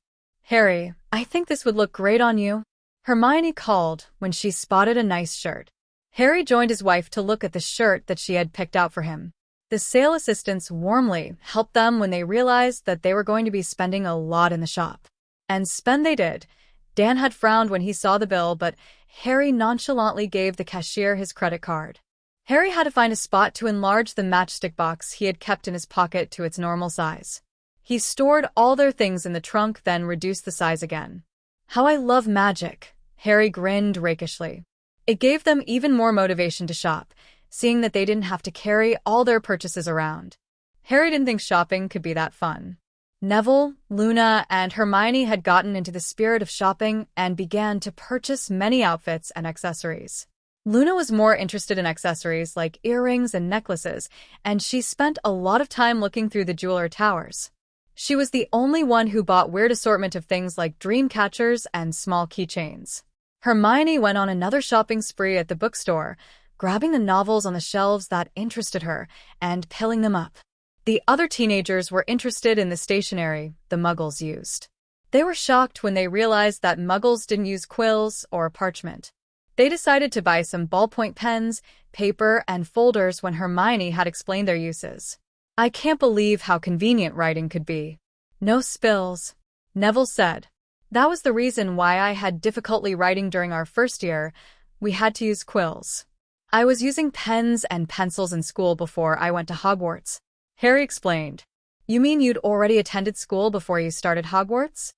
Harry, I think this would look great on you, Hermione called when she spotted a nice shirt. Harry joined his wife to look at the shirt that she had picked out for him. The sale assistants warmly helped them when they realized that they were going to be spending a lot in the shop. And spend they did. Dan had frowned when he saw the bill, but Harry nonchalantly gave the cashier his credit card. Harry had to find a spot to enlarge the matchstick box he had kept in his pocket to its normal size. He stored all their things in the trunk, then reduced the size again. How I love magic, Harry grinned rakishly. It gave them even more motivation to shop, seeing that they didn't have to carry all their purchases around. Harry didn't think shopping could be that fun. Neville, Luna, and Hermione had gotten into the spirit of shopping and began to purchase many outfits and accessories. Luna was more interested in accessories like earrings and necklaces, and she spent a lot of time looking through the jeweler towers. She was the only one who bought weird assortment of things like dream catchers and small keychains. Hermione went on another shopping spree at the bookstore, grabbing the novels on the shelves that interested her and pilling them up. The other teenagers were interested in the stationery the Muggles used. They were shocked when they realized that Muggles didn't use quills or parchment. They decided to buy some ballpoint pens, paper, and folders when Hermione had explained their uses. "I can't believe how convenient writing could be. No spills," Neville said. "That was the reason why I had difficulty writing during our first year. We had to use quills. I was using pens and pencils in school before I went to Hogwarts," Harry explained. "You mean you'd already attended school before you started Hogwarts?"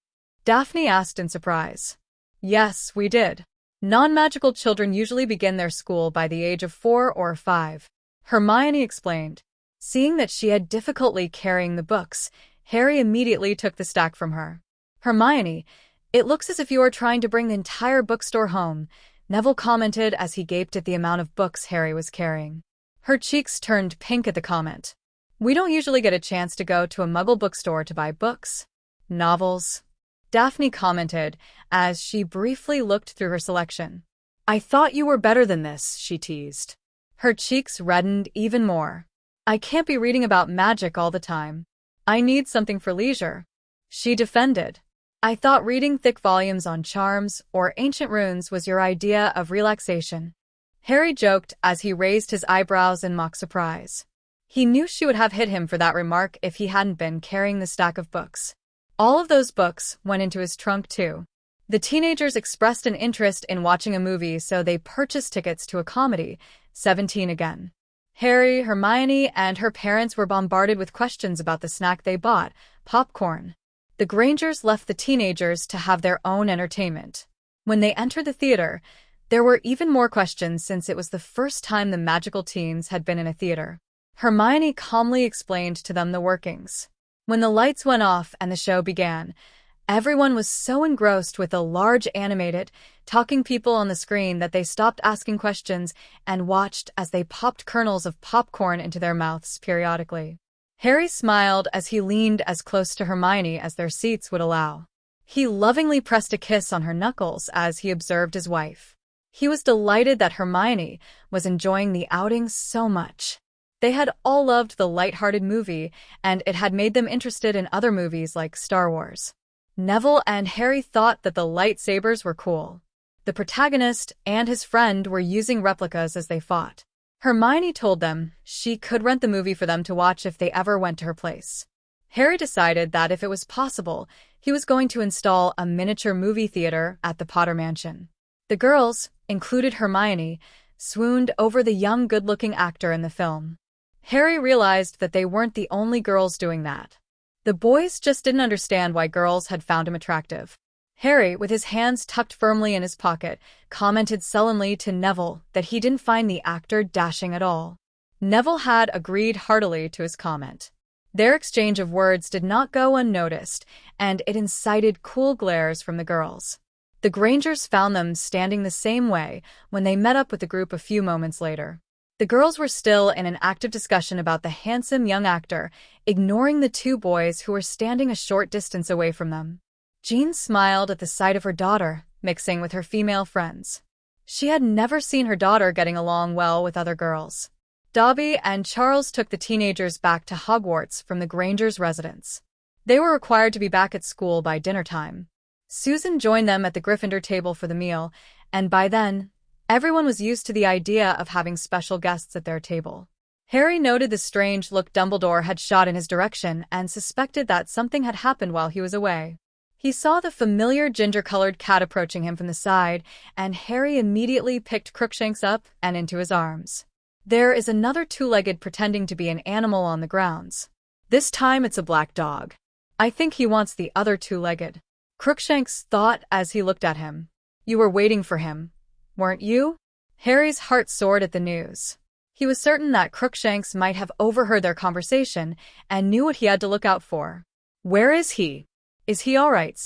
Daphne asked in surprise. "Yes, we did. Non-magical children usually begin their school by the age of 4 or 5, Hermione explained. Seeing that she had difficulty carrying the books, Harry immediately took the stack from her. "Hermione, it looks as if you are trying to bring the entire bookstore home," Neville commented as he gaped at the amount of books Harry was carrying. Her cheeks turned pink at the comment. "We don't usually get a chance to go to a Muggle bookstore to buy books. Novels," Daphne commented as she briefly looked through her selection. "I thought you were better than this," she teased. Her cheeks reddened even more. "I can't be reading about magic all the time. I need something for leisure," she defended. "I thought reading thick volumes on charms or ancient runes was your idea of relaxation," Harry joked as he raised his eyebrows in mock surprise. He knew she would have hit him for that remark if he hadn't been carrying the stack of books. All of those books went into his trunk too. The teenagers expressed an interest in watching a movie, so they purchased tickets to a comedy, 17 again. Harry, Hermione, and her parents were bombarded with questions about the snack they bought, popcorn. The Grangers left the teenagers to have their own entertainment. When they entered the theater, there were even more questions since it was the first time the magical teens had been in a theater. Hermione calmly explained to them the workings. When the lights went off and the show began, everyone was so engrossed with the large animated, talking people on the screen that they stopped asking questions and watched as they popped kernels of popcorn into their mouths periodically. Harry smiled as he leaned as close to Hermione as their seats would allow. He lovingly pressed a kiss on her knuckles as he observed his wife. He was delighted that Hermione was enjoying the outing so much. They had all loved the light-hearted movie, and it had made them interested in other movies like Star Wars. Neville and Harry thought that the lightsabers were cool. The protagonist and his friend were using replicas as they fought. Hermione told them she could rent the movie for them to watch if they ever went to her place. Harry decided that if it was possible, he was going to install a miniature movie theater at the Potter Mansion. The girls, included Hermione, swooned over the young good-looking actor in the film. Harry realized that they weren't the only girls doing that. The boys just didn't understand why girls had found him attractive. Harry, with his hands tucked firmly in his pocket, commented sullenly to Neville that he didn't find the actor dashing at all. Neville had agreed heartily to his comment. Their exchange of words did not go unnoticed, and it incited cool glares from the girls. The Grangers found them standing the same way when they met up with the group a few moments later. The girls were still in an active discussion about the handsome young actor, ignoring the two boys who were standing a short distance away from them. Jean smiled at the sight of her daughter, mixing with her female friends. She had never seen her daughter getting along well with other girls. Dobby and Charles took the teenagers back to Hogwarts from the Grangers' residence. They were required to be back at school by dinner time. Susan joined them at the Gryffindor table for the meal, and by then, everyone was used to the idea of having special guests at their table. Harry noted the strange look Dumbledore had shot in his direction and suspected that something had happened while he was away. He saw the familiar ginger-colored cat approaching him from the side, and Harry immediately picked Crookshanks up and into his arms. There is another two-legged pretending to be an animal on the grounds. This time it's a black dog. I think he wants the other two-legged, Crookshanks thought as he looked at him. You were waiting for him, weren't you? Harry's heart soared at the news. He was certain that Crookshanks might have overheard their conversation and knew what he had to look out for. Where is he? Is he all right?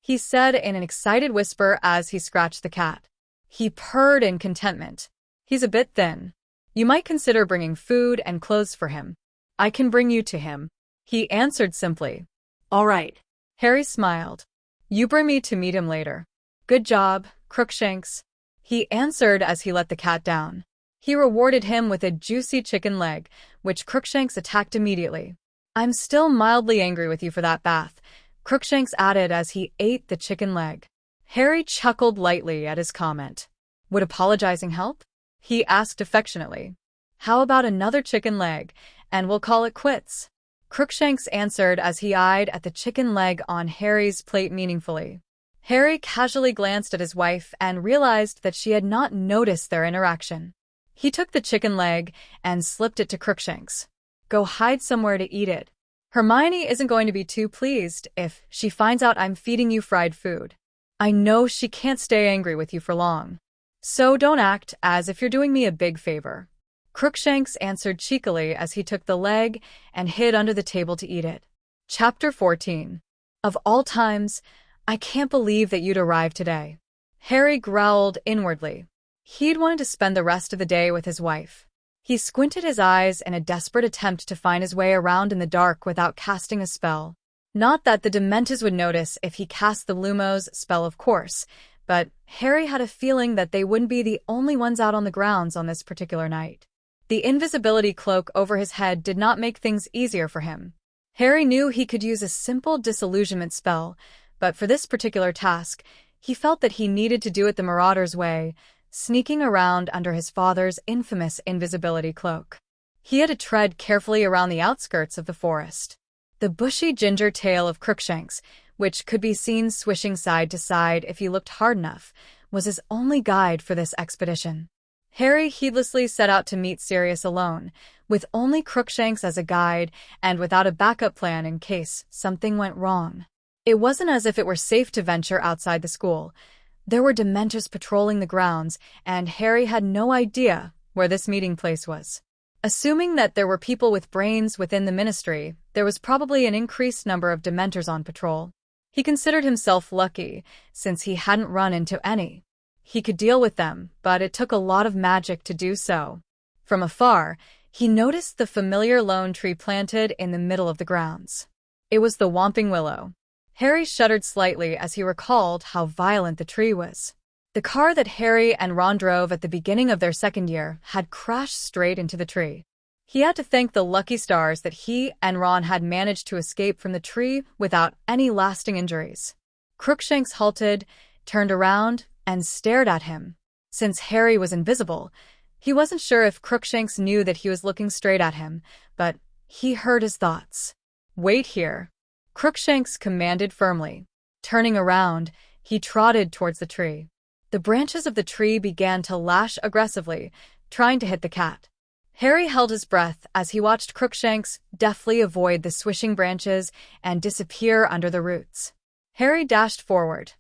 He said in an excited whisper as he scratched the cat. He purred in contentment. He's a bit thin. You might consider bringing food and clothes for him. I can bring you to him, he answered simply. All right. Harry smiled. You bring me to meet him later. Good job, Crookshanks, he answered as he let the cat down. He rewarded him with a juicy chicken leg, which Crookshanks attacked immediately. I'm still mildly angry with you for that bath, Crookshanks added as he ate the chicken leg. Harry chuckled lightly at his comment. Would apologizing help? He asked affectionately. How about another chicken leg, and we'll call it quits? Crookshanks answered as he eyed at the chicken leg on Harry's plate meaningfully. Harry casually glanced at his wife and realized that she had not noticed their interaction. He took the chicken leg and slipped it to Crookshanks. Go hide somewhere to eat it. Hermione isn't going to be too pleased if she finds out I'm feeding you fried food. I know she can't stay angry with you for long. So don't act as if you're doing me a big favor. Crookshanks answered cheekily as he took the leg and hid under the table to eat it. Chapter 14. Of all times, I can't believe that you'd arrived today. Harry growled inwardly. He'd wanted to spend the rest of the day with his wife. He squinted his eyes in a desperate attempt to find his way around in the dark without casting a spell. Not that the Dementors would notice if he cast the Lumos spell, of course, but Harry had a feeling that they wouldn't be the only ones out on the grounds on this particular night. The invisibility cloak over his head did not make things easier for him. Harry knew he could use a simple disillusionment spell, but for this particular task, he felt that he needed to do it the Marauder's way, sneaking around under his father's infamous invisibility cloak. He had to tread carefully around the outskirts of the forest. The bushy ginger tail of Crookshanks, which could be seen swishing side to side if he looked hard enough, was his only guide for this expedition. Harry heedlessly set out to meet Sirius alone, with only Crookshanks as a guide and without a backup plan in case something went wrong. It wasn't as if it were safe to venture outside the school. There were Dementors patrolling the grounds, and Harry had no idea where this meeting place was. Assuming that there were people with brains within the Ministry, there was probably an increased number of Dementors on patrol. He considered himself lucky, since he hadn't run into any. He could deal with them, but it took a lot of magic to do so. From afar, he noticed the familiar lone tree planted in the middle of the grounds. It was the Whomping Willow. Harry shuddered slightly as he recalled how violent the tree was. The car that Harry and Ron drove at the beginning of their second year had crashed straight into the tree. He had to thank the lucky stars that he and Ron had managed to escape from the tree without any lasting injuries. Crookshanks halted, turned around, and stared at him. Since Harry was invisible, he wasn't sure if Crookshanks knew that he was looking straight at him, but he heard his thoughts. Wait here, Crookshanks commanded firmly. Turning around, he trotted towards the tree. The branches of the tree began to lash aggressively, trying to hit the cat. Harry held his breath as he watched Crookshanks deftly avoid the swishing branches and disappear under the roots. Harry dashed forward,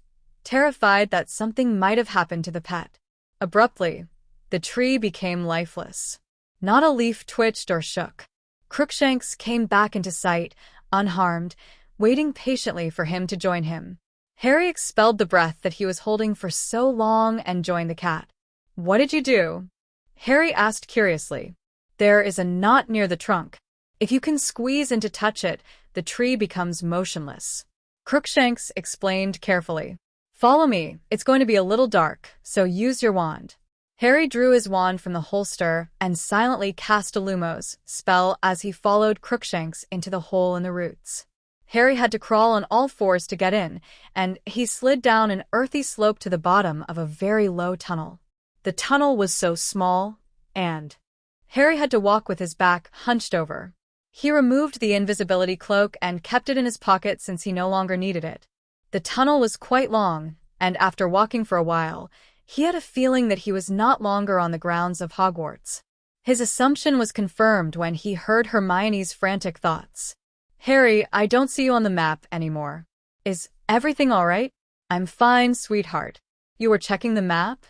terrified that something might have happened to the pet. Abruptly, the tree became lifeless. Not a leaf twitched or shook. Crookshanks came back into sight, unharmed, waiting patiently for him to join him. Harry expelled the breath that he was holding for so long and joined the cat. What did you do? Harry asked curiously. There is a knot near the trunk. If you can squeeze in to touch it, the tree becomes motionless. Crookshanks explained carefully. Follow me, it's going to be a little dark, so use your wand. Harry drew his wand from the holster and silently cast a Lumos spell as he followed Crookshanks into the hole in the roots. Harry had to crawl on all fours to get in, and he slid down an earthy slope to the bottom of a very low tunnel. The tunnel was so small, and Harry had to walk with his back hunched over. He removed the invisibility cloak and kept it in his pocket since he no longer needed it. The tunnel was quite long, and after walking for a while, he had a feeling that he was not longer on the grounds of Hogwarts. His assumption was confirmed when he heard Hermione's frantic thoughts. Harry, I don't see you on the map anymore. Is everything all right? I'm fine, sweetheart. You were checking the map?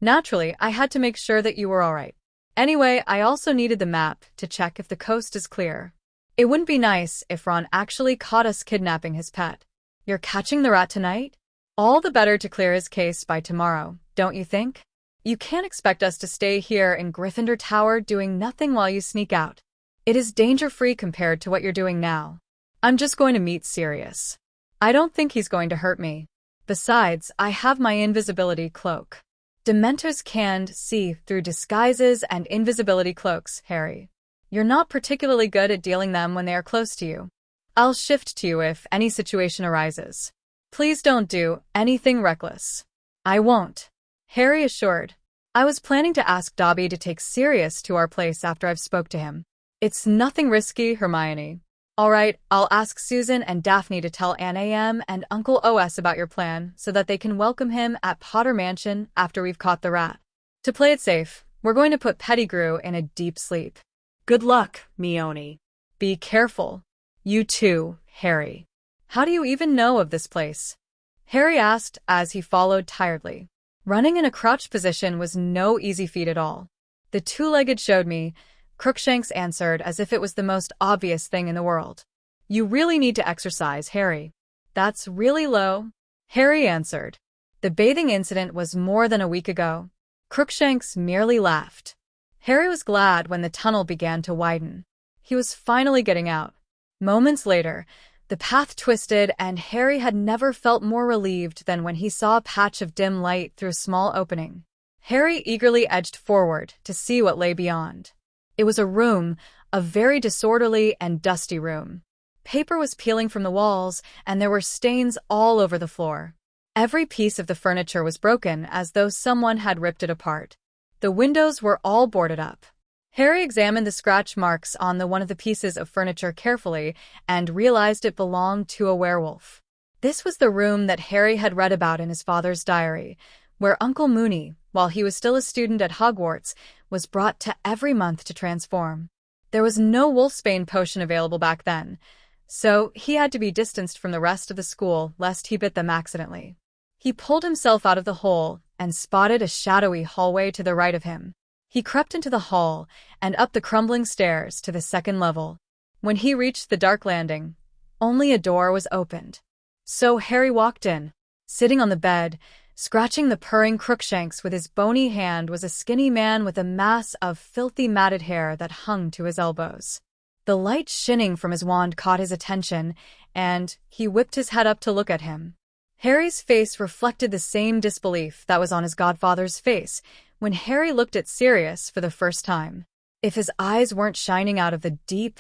Naturally, I had to make sure that you were all right. Anyway, I also needed the map to check if the coast is clear. It wouldn't be nice if Ron actually caught us kidnapping his pet. You're catching the rat tonight? All the better to clear his case by tomorrow, don't you think? You can't expect us to stay here in Gryffindor Tower doing nothing while you sneak out. It is danger-free compared to what you're doing now. I'm just going to meet Sirius. I don't think he's going to hurt me. Besides, I have my invisibility cloak. Dementors can't see through disguises and invisibility cloaks, Harry. You're not particularly good at dealing them when they are close to you. I'll shift to you if any situation arises. Please don't do anything reckless. I won't, Harry assured. I was planning to ask Dobby to take Sirius to our place after I've spoke to him. It's nothing risky, Hermione. All right, I'll ask Susan and Daphne to tell Anne AM and Uncle OS about your plan so that they can welcome him at Potter Mansion after we've caught the rat. To play it safe, we're going to put Pettigrew in a deep sleep. Good luck, Hermione. Be careful. You too, Harry. How do you even know of this place? Harry asked as he followed tiredly. Running in a crouched position was no easy feat at all. The two-legged showed me, Crookshanks answered as if it was the most obvious thing in the world. You really need to exercise, Harry. That's really low, Harry answered. The bathing incident was more than a week ago. Crookshanks merely laughed. Harry was glad when the tunnel began to widen. He was finally getting out. Moments later, the path twisted and Harry had never felt more relieved than when he saw a patch of dim light through a small opening. Harry eagerly edged forward to see what lay beyond. It was a room, a very disorderly and dusty room. Paper was peeling from the walls and there were stains all over the floor. Every piece of the furniture was broken as though someone had ripped it apart. The windows were all boarded up. Harry examined the scratch marks on one of the pieces of furniture carefully and realized it belonged to a werewolf. This was the room that Harry had read about in his father's diary, where Uncle Moony, while he was still a student at Hogwarts, was brought to every month to transform. There was no wolfsbane potion available back then, so he had to be distanced from the rest of the school lest he bit them accidentally. He pulled himself out of the hole and spotted a shadowy hallway to the right of him. He crept into the hall and up the crumbling stairs to the second level. When he reached the dark landing, only a door was opened. So Harry walked in. Sitting on the bed, scratching the purring Crookshanks with his bony hand was a skinny man with a mass of filthy matted hair that hung to his elbows. The light shining from his wand caught his attention, and he whipped his head up to look at him. Harry's face reflected the same disbelief that was on his godfather's face when Harry looked at Sirius for the first time. If his eyes weren't shining out of the deep,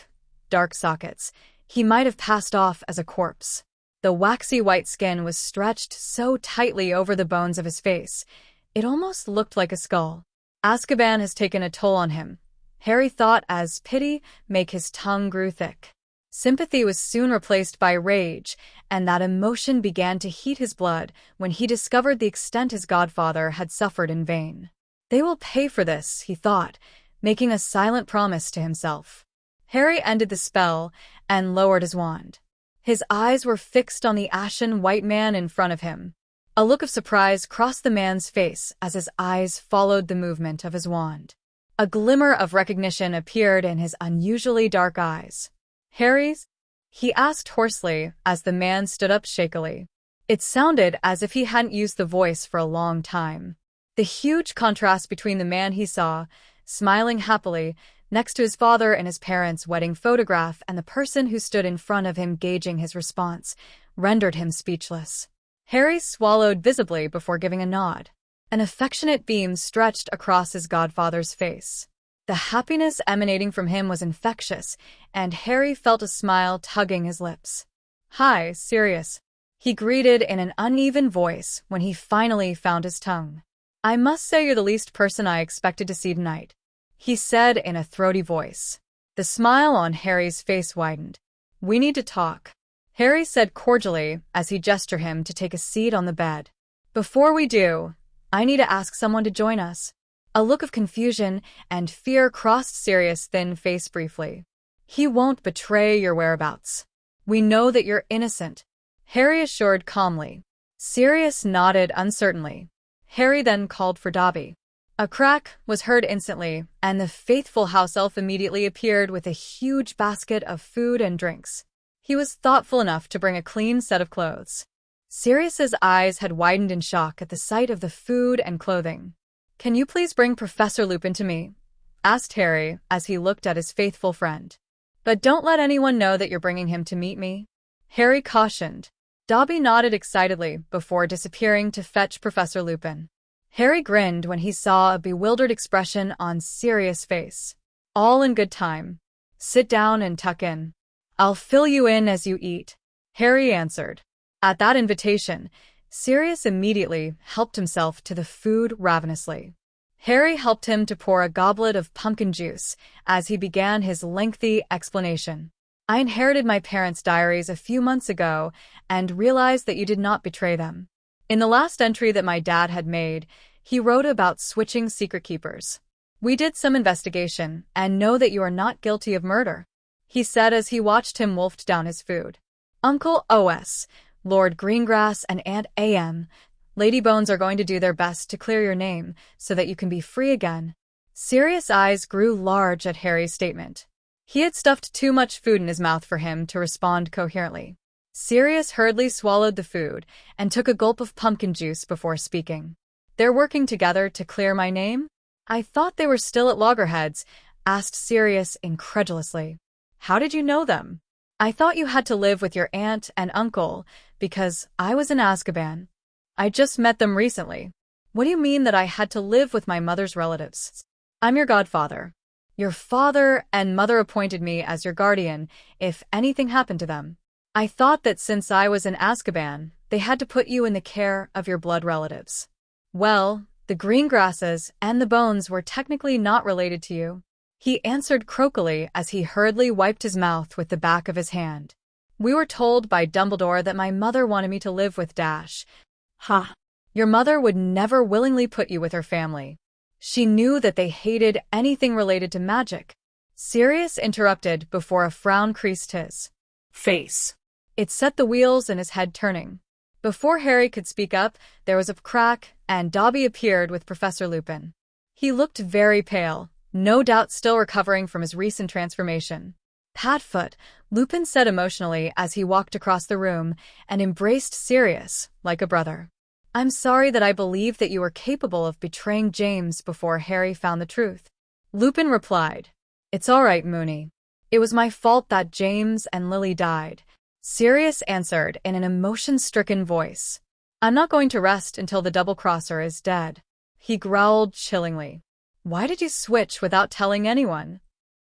dark sockets, he might have passed off as a corpse. The waxy white skin was stretched so tightly over the bones of his face, it almost looked like a skull. Azkaban has taken a toll on him, Harry thought as pity made his tongue grew thick. Sympathy was soon replaced by rage, and that emotion began to heat his blood when he discovered the extent his godfather had suffered in vain. They will pay for this, he thought, making a silent promise to himself. Harry ended the spell and lowered his wand. His eyes were fixed on the ashen white man in front of him. A look of surprise crossed the man's face as his eyes followed the movement of his wand. A glimmer of recognition appeared in his unusually dark eyes. Harry's? He asked hoarsely as the man stood up shakily. It sounded as if he hadn't used the voice for a long time. The huge contrast between the man he saw, smiling happily, next to his father and his parents' wedding photograph and the person who stood in front of him gauging his response, rendered him speechless. Harry swallowed visibly before giving a nod. An affectionate beam stretched across his godfather's face. The happiness emanating from him was infectious, and Harry felt a smile tugging his lips. "Hi, Sirius," he greeted in an uneven voice when he finally found his tongue. "I must say you're the least person I expected to see tonight," he said in a throaty voice. The smile on Harry's face widened. "We need to talk," Harry said cordially as he gestured him to take a seat on the bed. "Before we do, I need to ask someone to join us." A look of confusion and fear crossed Sirius' thin face briefly. "He won't betray your whereabouts. We know that you're innocent," Harry assured calmly. Sirius nodded uncertainly. Harry then called for Dobby. A crack was heard instantly, and the faithful house elf immediately appeared with a huge basket of food and drinks. He was thoughtful enough to bring a clean set of clothes. Sirius's eyes had widened in shock at the sight of the food and clothing. "Can you please bring Professor Lupin to me?" asked Harry as he looked at his faithful friend. But don't let anyone know that you're bringing him to meet me," Harry cautioned. Dobby nodded excitedly before disappearing to fetch Professor Lupin. Harry grinned when he saw a bewildered expression on Sirius' face. "All in good time. Sit down and tuck in. I'll fill you in as you eat," Harry answered. At that invitation, Sirius immediately helped himself to the food ravenously. Harry helped him to pour a goblet of pumpkin juice as he began his lengthy explanation. "I inherited my parents' diaries a few months ago and realized that you did not betray them. In the last entry that my dad had made, he wrote about switching secret keepers. We did some investigation and know that you are not guilty of murder," he said as he watched him wolfed down his food. "Uncle O.S., Lord Greengrass, and Aunt A.M., Lady Bones are going to do their best to clear your name so that you can be free again." Sirius' eyes grew large at Harry's statement. He had stuffed too much food in his mouth for him to respond coherently. Sirius hurriedly swallowed the food and took a gulp of pumpkin juice before speaking. "They're working together to clear my name? I thought they were still at loggerheads," asked Sirius incredulously. "How did you know them?" "I thought you had to live with your aunt and uncle because I was in Azkaban. I just met them recently." "What do you mean that I had to live with my mother's relatives?" "I'm your godfather. Your father and mother appointed me as your guardian if anything happened to them. I thought that since I was in Azkaban, they had to put you in the care of your blood relatives." "Well, the Greengrasses and the Bones were technically not related to you," he answered croakily as he hurriedly wiped his mouth with the back of his hand. "We were told by Dumbledore that my mother wanted me to live with Dash." "Ha! Your mother would never willingly put you with her family. She knew that they hated anything related to magic." Sirius interrupted before a frown creased his face. It set the wheels in his head turning. Before Harry could speak up, there was a crack, and Dobby appeared with Professor Lupin. He looked very pale, no doubt still recovering from his recent transformation. "Padfoot," Lupin said emotionally as he walked across the room and embraced Sirius like a brother. "I'm sorry that I believed that you were capable of betraying James before Harry found the truth." Lupin replied, "It's all right, Moony. It was my fault that James and Lily died," Sirius answered in an emotion-stricken voice. "I'm not going to rest until the double-crosser is dead," he growled chillingly. "Why did you switch without telling anyone?"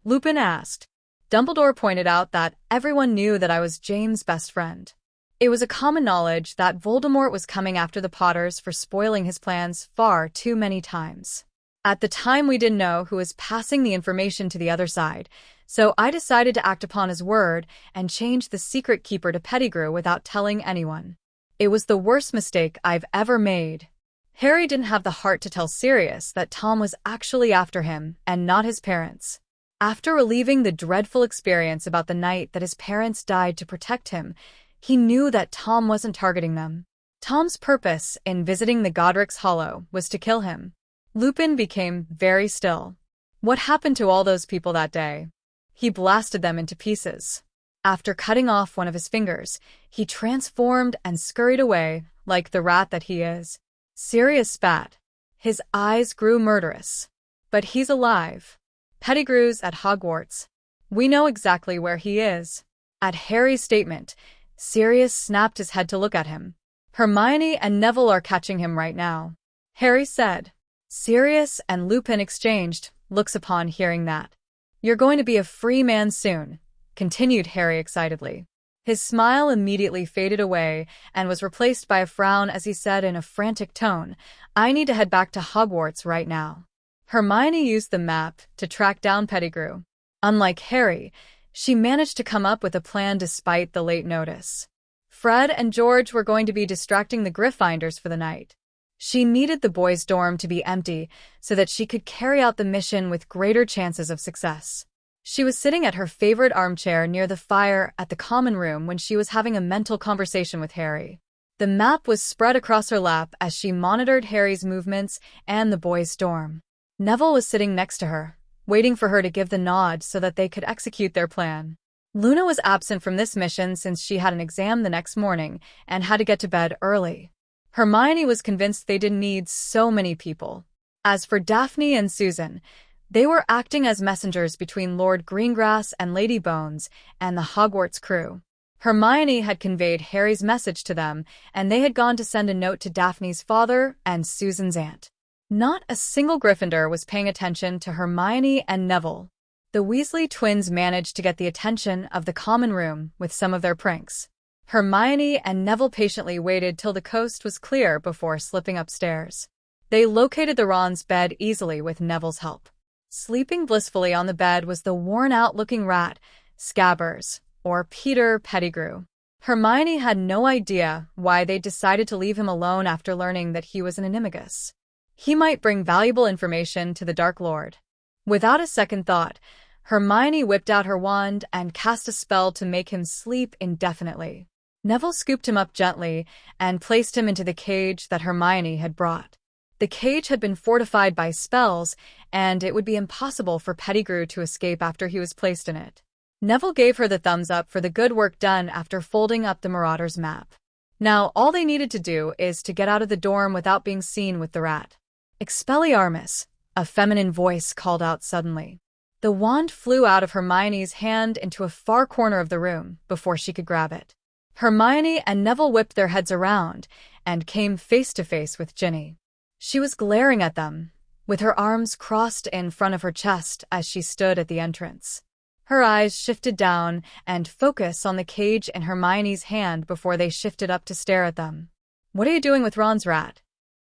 Lupin asked. "Dumbledore pointed out that everyone knew that I was James' best friend. It was a common knowledge that Voldemort was coming after the Potters for spoiling his plans far too many times. At the time, we didn't know who was passing the information to the other side, so I decided to act upon his word and change the secret keeper to Pettigrew without telling anyone. It was the worst mistake I've ever made." Harry didn't have the heart to tell Sirius that Tom was actually after him and not his parents. After reliving the dreadful experience about the night that his parents died to protect him, he knew that Tom wasn't targeting them. Tom's purpose in visiting the Godric's Hollow was to kill him. Lupin became very still. "What happened to all those people that day?" "He blasted them into pieces. After cutting off one of his fingers, he transformed and scurried away like the rat that he is." Sirius spat. His eyes grew murderous. "But he's alive. Pettigrew's at Hogwarts. We know exactly where he is." At Harry's statement, Sirius snapped his head to look at him. "Hermione and Neville are catching him right now," Harry said. Sirius and Lupin exchanged looks upon hearing that. "You're going to be a free man soon," continued Harry excitedly. His smile immediately faded away and was replaced by a frown as he said in a frantic tone, "I need to head back to Hogwarts right now." Hermione used the map to track down Pettigrew. Unlike Harry, she managed to come up with a plan despite the late notice. Fred and George were going to be distracting the Gryffindors for the night. She needed the boys' dorm to be empty so that she could carry out the mission with greater chances of success. She was sitting at her favorite armchair near the fire at the common room when she was having a mental conversation with Harry. The map was spread across her lap as she monitored Harry's movements and the boys' dorm. Neville was sitting next to her, waiting for her to give the nod so that they could execute their plan. Luna was absent from this mission since she had an exam the next morning and had to get to bed early. Hermione was convinced they didn't need so many people. As for Daphne and Susan, They were acting as messengers between Lord Greengrass and Lady Bones and the Hogwarts crew. Hermione had conveyed Harry's message to them, and they had gone to send a note to Daphne's father and Susan's aunt. Not a single Gryffindor was paying attention to Hermione and Neville. The Weasley twins managed to get the attention of the common room with some of their pranks. Hermione and Neville patiently waited till the coast was clear before slipping upstairs. They located the Ron's bed easily with Neville's help. Sleeping blissfully on the bed was the worn-out-looking rat, Scabbers, or Peter Pettigrew. Hermione had no idea why they decided to leave him alone after learning that he was an animagus. He might bring valuable information to the Dark Lord. Without a second thought, Hermione whipped out her wand and cast a spell to make him sleep indefinitely. Neville scooped him up gently and placed him into the cage that Hermione had brought. The cage had been fortified by spells, and it would be impossible for Pettigrew to escape after he was placed in it. Neville gave her the thumbs up for the good work done after folding up the Marauder's map. Now, all they needed to do is to get out of the dorm without being seen with the rat. Expelliarmus, a feminine voice called out suddenly. The wand flew out of Hermione's hand into a far corner of the room before she could grab it. Hermione and Neville whipped their heads around and came face to face with Ginny. She was glaring at them, with her arms crossed in front of her chest as she stood at the entrance. Her eyes shifted down and focused on the cage in Hermione's hand before they shifted up to stare at them. "What are you doing with Ron's rat?"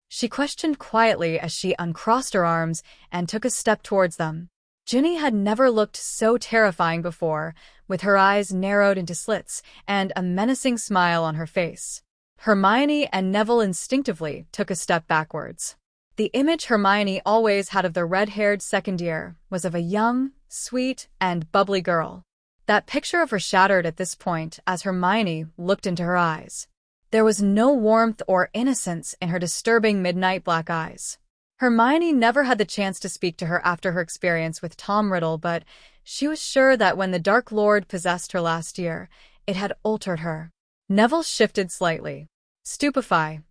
she questioned quietly as she uncrossed her arms and took a step towards them. Ginny had never looked so terrifying before, with her eyes narrowed into slits and a menacing smile on her face. Hermione and Neville instinctively took a step backwards. The image Hermione always had of the red-haired second year was of a young, sweet, and bubbly girl. That picture of her shattered at this point as Hermione looked into her eyes. There was no warmth or innocence in her disturbing midnight black eyes. Hermione never had the chance to speak to her after her experience with Tom Riddle, but she was sure that when the Dark Lord possessed her last year, it had altered her. Neville shifted slightly. "Stupefy."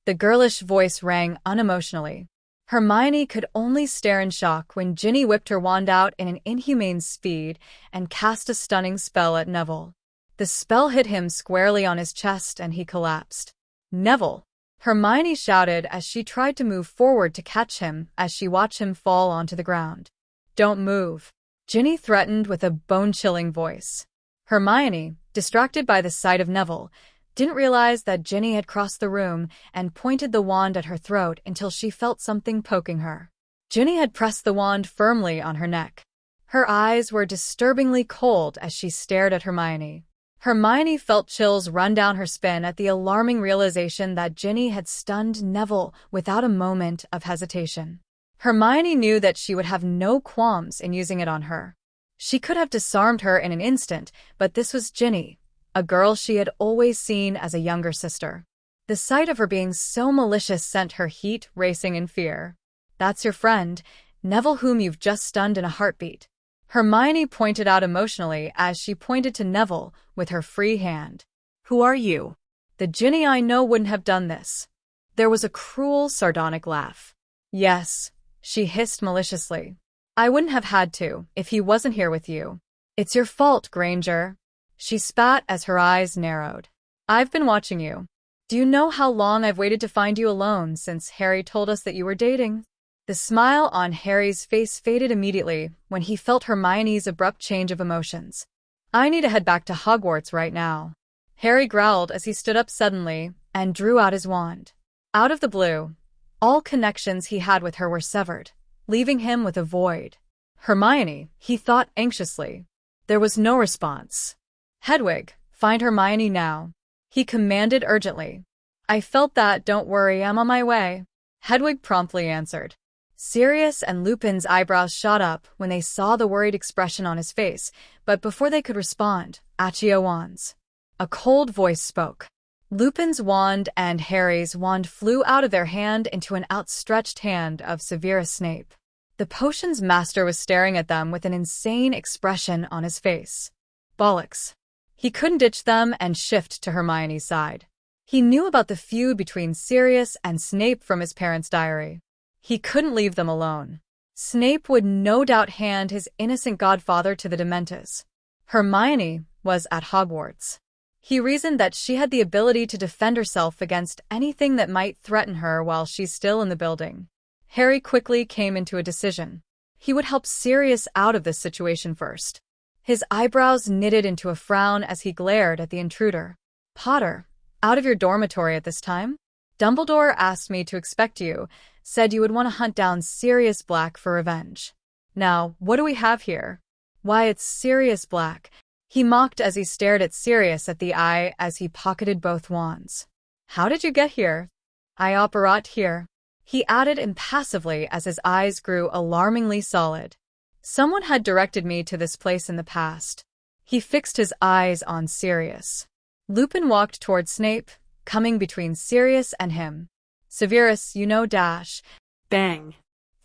The girlish voice rang unemotionally. Hermione could only stare in shock when Ginny whipped her wand out in an inhumane speed and cast a stunning spell at Neville. The spell hit him squarely on his chest and he collapsed. "Neville!" Hermione shouted as she tried to move forward to catch him as she watched him fall onto the ground. "Don't move," Ginny threatened with a bone-chilling voice. Hermione, distracted by the sight of Neville, didn't realize that Ginny had crossed the room and pointed the wand at her throat until she felt something poking her. Ginny had pressed the wand firmly on her neck. Her eyes were disturbingly cold as she stared at Hermione. Hermione felt chills run down her spine at the alarming realization that Ginny had stunned Neville without a moment of hesitation. Hermione knew that she would have no qualms in using it on her. She could have disarmed her in an instant, but this was Ginny, a girl she had always seen as a younger sister. The sight of her being so malicious sent her heat racing in fear. "That's your friend, Neville, whom you've just stunned in a heartbeat," Hermione pointed out emotionally as she pointed to Neville with her free hand. "Who are you?" "The Ginny I know wouldn't have done this." There was a cruel, sardonic laugh. "Yes," she hissed maliciously. "I wouldn't have had to if he wasn't here with you. It's your fault, Granger." She spat as her eyes narrowed. "I've been watching you. Do you know how long I've waited to find you alone since Harry told us that you were dating?" The smile on Harry's face faded immediately when he felt Hermione's abrupt change of emotions. "I need to head back to Hogwarts right now," Harry growled as he stood up suddenly and drew out his wand. Out of the blue, all connections he had with her were severed, leaving him with a void. "Hermione," he thought anxiously. There was no response. "Hedwig, find Hermione now," he commanded urgently. "I felt that, don't worry, I'm on my way," Hedwig promptly answered. Sirius and Lupin's eyebrows shot up when they saw the worried expression on his face, but before they could respond, Accio wands. A cold voice spoke. Lupin's wand and Harry's wand flew out of their hand into an outstretched hand of Severus Snape. The potion's master was staring at them with an insane expression on his face. Bollocks. He couldn't ditch them and shift to Hermione's side. He knew about the feud between Sirius and Snape from his parents' diary. He couldn't leave them alone. Snape would no doubt hand his innocent godfather to the Dementors. Hermione was at Hogwarts. He reasoned that she had the ability to defend herself against anything that might threaten her while she's still in the building. Harry quickly came into a decision. He would help Sirius out of this situation first. His eyebrows knitted into a frown as he glared at the intruder. "Potter, out of your dormitory at this time? Dumbledore asked me to expect you, said you would want to hunt down Sirius Black for revenge. Now, what do we have here?" "Why, it's Sirius Black," he mocked as he stared at Sirius at the eye as he pocketed both wands. "How did you get here?" "I operate here," he added impassively as his eyes grew alarmingly solid. "Someone had directed me to this place in the past." He fixed his eyes on Sirius. Lupin walked toward Snape, coming between Sirius and him. "Severus, you know dash." Bang!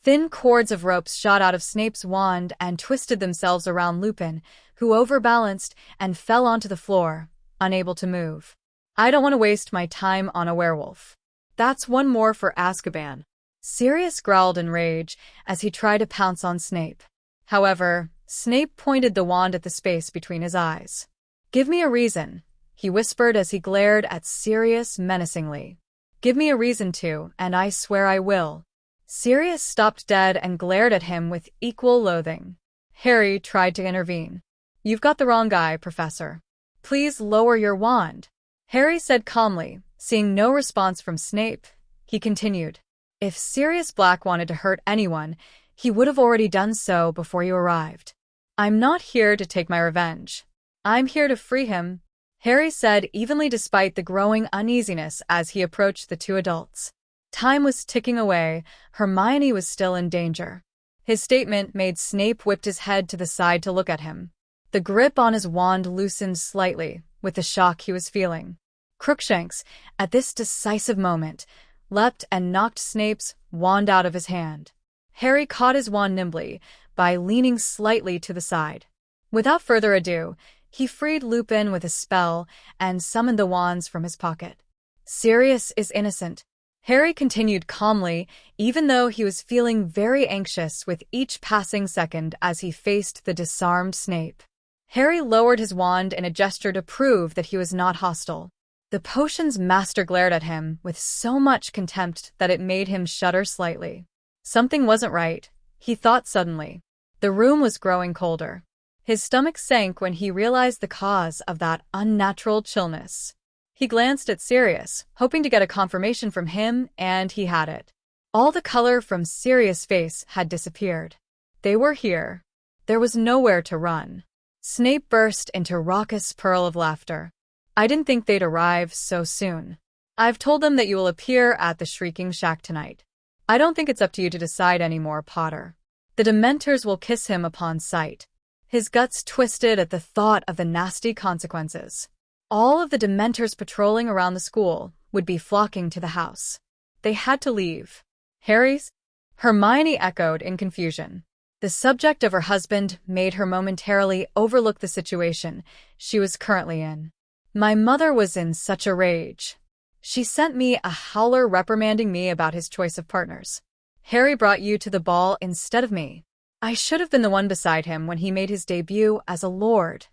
Thin cords of ropes shot out of Snape's wand and twisted themselves around Lupin, who overbalanced and fell onto the floor, unable to move. "I don't want to waste my time on a werewolf." "That's one more for Azkaban." Sirius growled in rage as he tried to pounce on Snape. However, Snape pointed the wand at the space between his eyes. "Give me a reason," he whispered as he glared at Sirius menacingly. "Give me a reason to, and I swear I will." Sirius stopped dead and glared at him with equal loathing. Harry tried to intervene. "You've got the wrong guy, Professor. Please lower your wand," Harry said calmly. Seeing no response from Snape, he continued. "If Sirius Black wanted to hurt anyone, he would have already done so before you arrived. I'm not here to take my revenge. I'm here to free him," Harry said evenly despite the growing uneasiness as he approached the two adults. Time was ticking away. Hermione was still in danger. His statement made Snape whip his head to the side to look at him. The grip on his wand loosened slightly with the shock he was feeling. Crookshanks, at this decisive moment, leapt and knocked Snape's wand out of his hand. Harry caught his wand nimbly by leaning slightly to the side. Without further ado, he freed Lupin with a spell and summoned the wands from his pocket. "Sirius is innocent," Harry continued calmly, even though he was feeling very anxious with each passing second as he faced the disarmed Snape. Harry lowered his wand in a gesture to prove that he was not hostile. The potion's master glared at him with so much contempt that it made him shudder slightly. Something wasn't right, he thought suddenly. The room was growing colder. His stomach sank when he realized the cause of that unnatural chillness. He glanced at Sirius, hoping to get a confirmation from him, and he had it. All the color from Sirius' face had disappeared. They were here. There was nowhere to run. Snape burst into raucous peal of laughter. "I didn't think they'd arrive so soon. I've told them that you will appear at the Shrieking Shack tonight. I don't think it's up to you to decide anymore, Potter. The Dementors will kiss him upon sight." His guts twisted at the thought of the nasty consequences. All of the Dementors patrolling around the school would be flocking to the house. They had to leave. "Harry's?" Hermione echoed in confusion. The subject of her husband made her momentarily overlook the situation she was currently in. "My mother was in such a rage. She sent me a howler reprimanding me about his choice of partners. Harry brought you to the ball instead of me. I should have been the one beside him when he made his debut as a lord,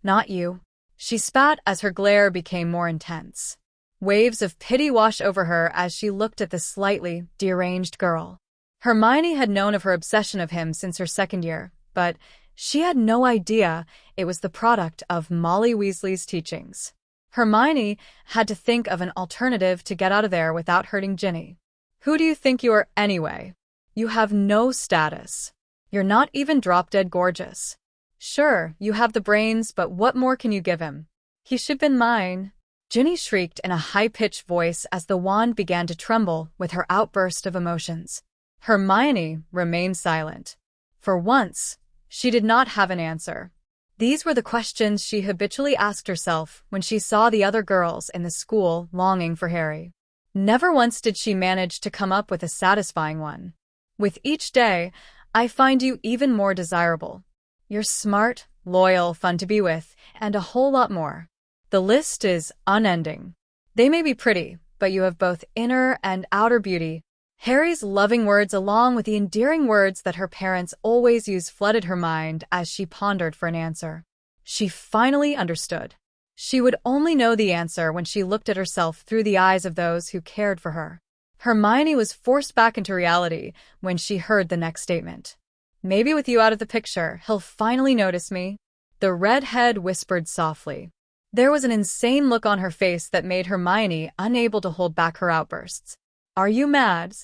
not you." She spat as her glare became more intense. Waves of pity washed over her as she looked at the slightly deranged girl. Hermione had known of her obsession of him since her second year, but she had no idea it was the product of Molly Weasley's teachings. Hermione had to think of an alternative to get out of there without hurting Ginny. "Who do you think you are anyway? You have no status. You're not even drop-dead gorgeous. Sure, you have the brains, but what more can you give him? He should have been mine." Ginny shrieked in a high-pitched voice as the wand began to tremble with her outburst of emotions. Hermione remained silent. For once, she did not have an answer. These were the questions she habitually asked herself when she saw the other girls in the school longing for Harry. Never once did she manage to come up with a satisfying one. "With each day, I find you even more desirable. You're smart, loyal, fun to be with, and a whole lot more. The list is unending. They may be pretty, but you have both inner and outer beauty." Harry's loving words along with the endearing words that her parents always use flooded her mind as she pondered for an answer. She finally understood. She would only know the answer when she looked at herself through the eyes of those who cared for her. Hermione was forced back into reality when she heard the next statement. "Maybe with you out of the picture, he'll finally notice me," the redhead whispered softly. There was an insane look on her face that made Hermione unable to hold back her outbursts. "Are you mad?"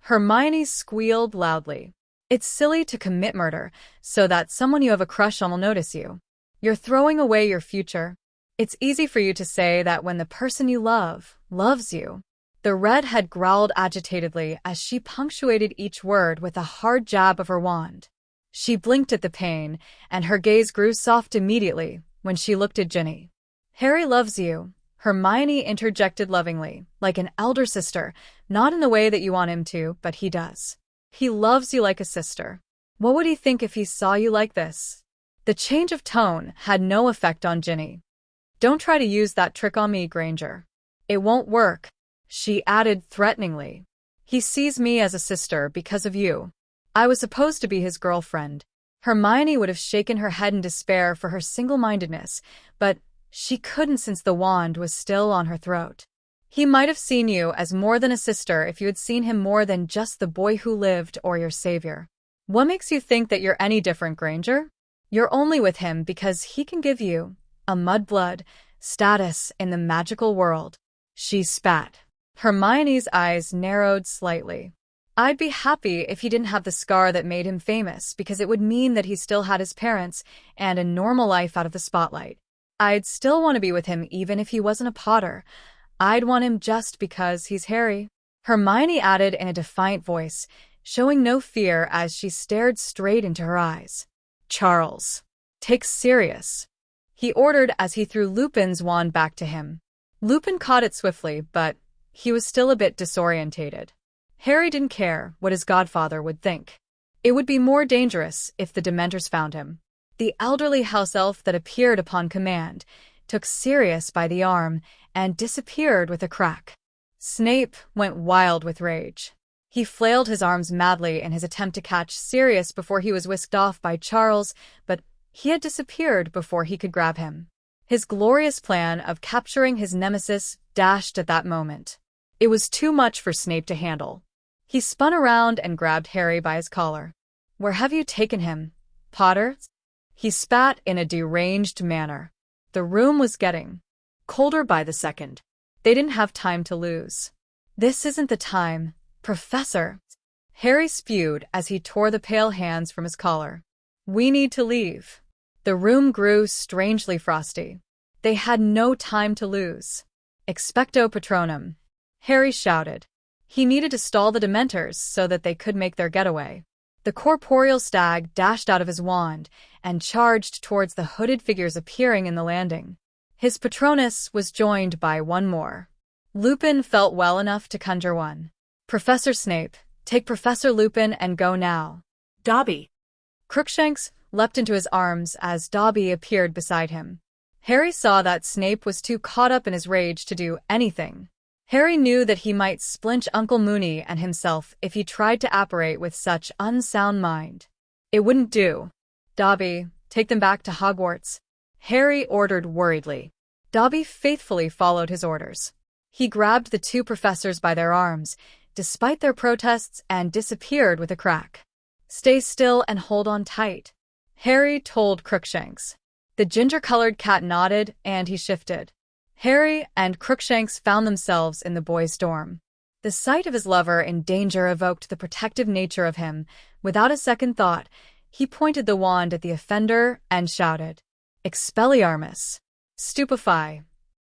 Hermione squealed loudly. "It's silly to commit murder so that someone you have a crush on will notice you. You're throwing away your future. It's easy for you to say that when the person you love loves you." The redhead growled agitatedly as she punctuated each word with a hard jab of her wand. She blinked at the pain, and her gaze grew soft immediately when she looked at Ginny. "Harry loves you," Hermione interjected lovingly, like an elder sister, "not in the way that you want him to, but he does. He loves you like a sister. What would he think if he saw you like this?" The change of tone had no effect on Ginny. "Don't try to use that trick on me, Granger. It won't work," she added threateningly. "He sees me as a sister because of you. I was supposed to be his girlfriend." Hermione would have shaken her head in despair for her single-mindedness, but she couldn't since the wand was still on her throat. "He might have seen you as more than a sister if you had seen him more than just the boy who lived or your savior. What makes you think that you're any different, Granger? You're only with him because he can give you a mudblood status in the magical world." She spat. Hermione's eyes narrowed slightly. "I'd be happy if he didn't have the scar that made him famous, because it would mean that he still had his parents and a normal life out of the spotlight. I'd still want to be with him even if he wasn't a Potter. I'd want him just because he's Harry," Hermione added in a defiant voice, showing no fear as she stared straight into her eyes. "Charles, take Sirius," he ordered as he threw Lupin's wand back to him. Lupin caught it swiftly, but he was still a bit disorientated. Harry didn't care what his godfather would think. It would be more dangerous if the Dementors found him. The elderly house elf that appeared upon command took Sirius by the arm and disappeared with a crack. Snape went wild with rage. He flailed his arms madly in his attempt to catch Sirius before he was whisked off by Charles, but he had disappeared before he could grab him. His glorious plan of capturing his nemesis dashed at that moment. It was too much for Snape to handle. He spun around and grabbed Harry by his collar. "Where have you taken him, Potter?" He spat in a deranged manner. The room was getting colder by the second. They didn't have time to lose. "This isn't the time, Professor," Harry spewed as he tore the pale hands from his collar. "We need to leave." The room grew strangely frosty. They had no time to lose. "Expecto Patronum," Harry shouted. He needed to stall the Dementors so that they could make their getaway. The corporeal stag dashed out of his wand and charged towards the hooded figures appearing in the landing. His Patronus was joined by one more. Lupin felt well enough to conjure one. "Professor Snape, take Professor Lupin and go now." Dobby. Crookshanks leapt into his arms as Dobby appeared beside him. Harry saw that Snape was too caught up in his rage to do anything. Harry knew that he might splinch Uncle Moony and himself if he tried to operate with such unsound mind. It wouldn't do. "Dobby, take them back to Hogwarts," Harry ordered worriedly. Dobby faithfully followed his orders. He grabbed the two professors by their arms, despite their protests, and disappeared with a crack. "Stay still and hold on tight," Harry told Crookshanks. The ginger-colored cat nodded, and he shifted. Harry and Crookshanks found themselves in the boys' dorm. The sight of his lover in danger evoked the protective nature of him. Without a second thought, he pointed the wand at the offender and shouted, "Expelliarmus!" Stupefy.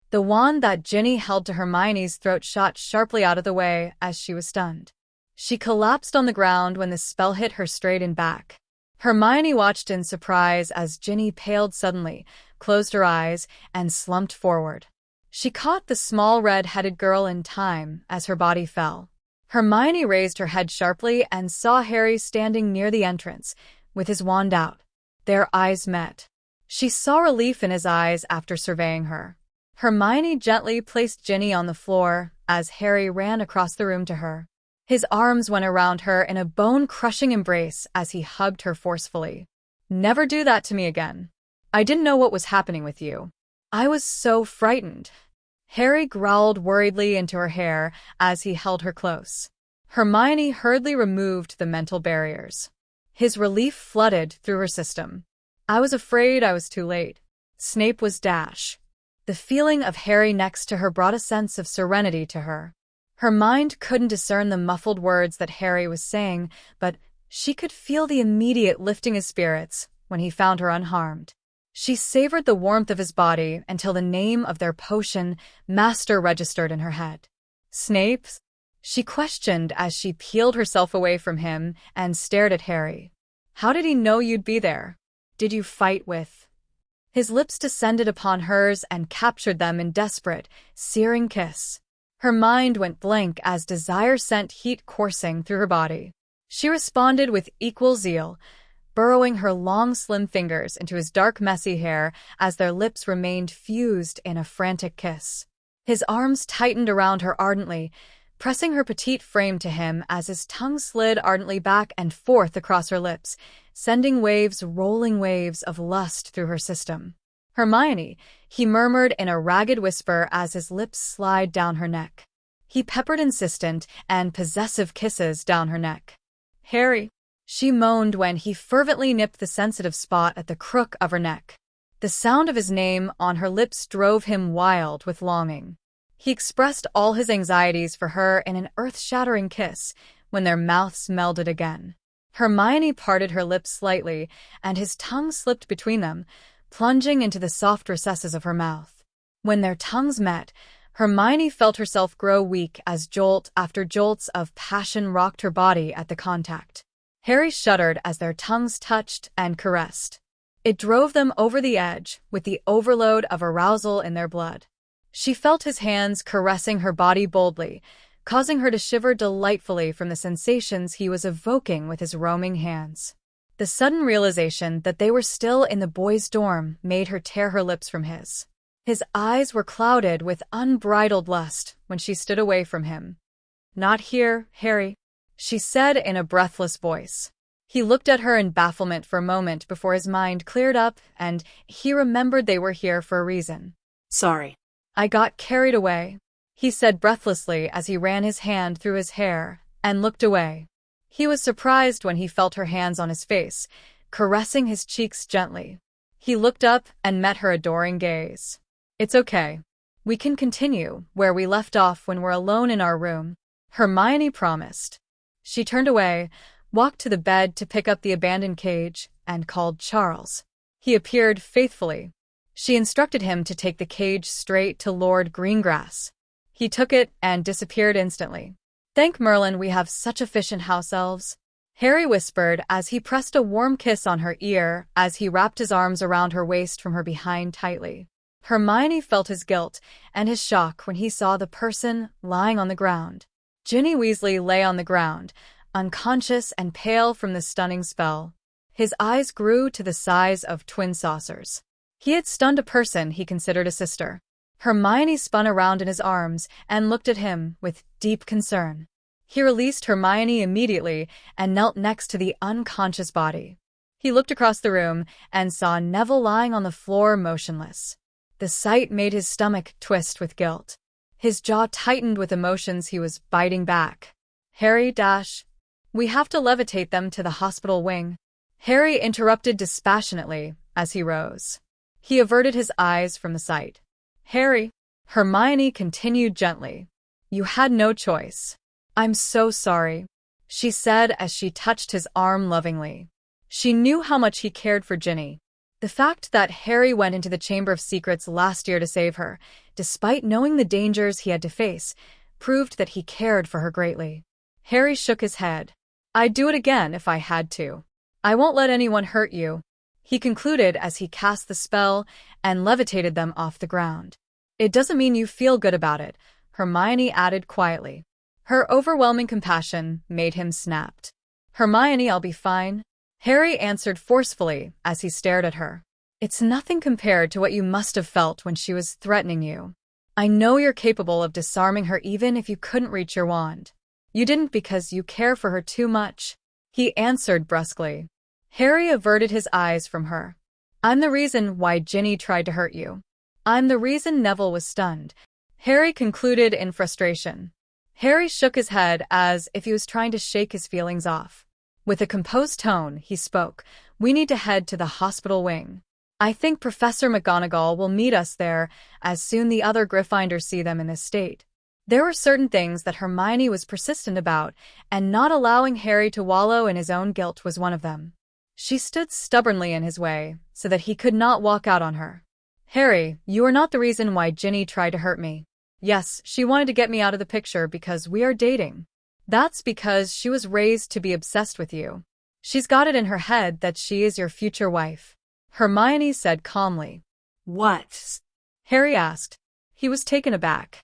The wand that Ginny held to Hermione's throat shot sharply out of the way as she was stunned. She collapsed on the ground when the spell hit her straight in back. Hermione watched in surprise as Ginny paled suddenly, closed her eyes, and slumped forward. She caught the small red-headed girl in time as her body fell. Hermione raised her head sharply and saw Harry standing near the entrance, with his wand out. Their eyes met. She saw relief in his eyes after surveying her. Hermione gently placed Ginny on the floor as Harry ran across the room to her. His arms went around her in a bone-crushing embrace as he hugged her forcefully. "Never do that to me again. I didn't know what was happening with you. I was so frightened." Harry growled worriedly into her hair as he held her close. Hermione hurriedly removed the mental barriers. His relief flooded through her system. "I was afraid I was too late." Snape was dash. The feeling of Harry next to her brought a sense of serenity to her. Her mind couldn't discern the muffled words that Harry was saying, but she could feel the immediate lifting his spirits when he found her unharmed. She savored the warmth of his body until the name of their potion, Master, registered in her head. "Snape?" she questioned as she peeled herself away from him and stared at Harry. "How did he know you'd be there? Did you fight with—" His lips descended upon hers and captured them in desperate, searing kiss. Her mind went blank as desire sent heat coursing through her body. She responded with equal zeal, burrowing her long, slim fingers into his dark, messy hair as their lips remained fused in a frantic kiss. His arms tightened around her ardently, pressing her petite frame to him as his tongue slid ardently back and forth across her lips, sending rolling waves of lust through her system. "Hermione," he murmured in a ragged whisper as his lips slid down her neck. He peppered insistent and possessive kisses down her neck. "Harry," she moaned when he fervently nipped the sensitive spot at the crook of her neck. The sound of his name on her lips drove him wild with longing. He expressed all his anxieties for her in an earth-shattering kiss when their mouths melded again. Hermione parted her lips slightly, and his tongue slipped between them, plunging into the soft recesses of her mouth. When their tongues met, Hermione felt herself grow weak as jolt after jolts of passion rocked her body at the contact. Harry shuddered as their tongues touched and caressed. It drove them over the edge with the overload of arousal in their blood. She felt his hands caressing her body boldly, causing her to shiver delightfully from the sensations he was evoking with his roaming hands. The sudden realization that they were still in the boys' dorm made her tear her lips from his. His eyes were clouded with unbridled lust when she stood away from him. "Not here, Harry," she said in a breathless voice. He looked at her in bafflement for a moment before his mind cleared up and he remembered they were here for a reason. "Sorry. "I got carried away," he said breathlessly as he ran his hand through his hair and looked away. He was surprised when he felt her hands on his face, caressing his cheeks gently. He looked up and met her adoring gaze. "It's okay. We can continue where we left off when we're alone in our room," Hermione promised. She turned away, walked to the bed to pick up the abandoned cage, and called Charles. He appeared faithfully. She instructed him to take the cage straight to Lord Greengrass. He took it and disappeared instantly. "Thank Merlin we have such efficient house elves," Harry whispered as he pressed a warm kiss on her ear as he wrapped his arms around her waist from her behind tightly. Hermione felt his guilt and his shock when he saw the person lying on the ground. Ginny Weasley lay on the ground, unconscious and pale from the stunning spell. His eyes grew to the size of twin saucers. He had stunned a person he considered a sister. Hermione spun around in his arms and looked at him with deep concern. He released Hermione immediately and knelt next to the unconscious body. He looked across the room and saw Neville lying on the floor motionless. The sight made his stomach twist with guilt. His jaw tightened with emotions he was biting back. "Harry, we have to levitate them to the hospital wing," Harry interrupted dispassionately as he rose. He averted his eyes from the sight. "Harry," Hermione continued gently, "you had no choice." "I'm so sorry," she said as she touched his arm lovingly. She knew how much he cared for Ginny. The fact that Harry went into the Chamber of Secrets last year to save her, despite knowing the dangers he had to face, proved that he cared for her greatly. Harry shook his head. "I'd do it again if I had to. I won't let anyone hurt you," he concluded as he cast the spell and levitated them off the ground. "It doesn't mean you feel good about it," Hermione added quietly. Her overwhelming compassion made him snapped. "Hermione, I'll be fine," Harry answered forcefully as he stared at her. "It's nothing compared to what you must have felt when she was threatening you. I know you're capable of disarming her even if you couldn't reach your wand. You didn't because you care for her too much, he answered brusquely. Harry averted his eyes from her. I'm the reason why Ginny tried to hurt you. I'm the reason Neville was stunned, Harry concluded in frustration. Harry shook his head as if he was trying to shake his feelings off. With a composed tone, he spoke. We need to head to the hospital wing. I think Professor McGonagall will meet us there as soon the other Gryffindors see them in this state. There were certain things that Hermione was persistent about, and not allowing Harry to wallow in his own guilt was one of them. She stood stubbornly in his way, so that he could not walk out on her. Harry, you are not the reason why Ginny tried to hurt me. Yes, she wanted to get me out of the picture because we are dating. That's because she was raised to be obsessed with you. She's got it in her head that she is your future wife, Hermione said calmly. What? Harry asked. He was taken aback.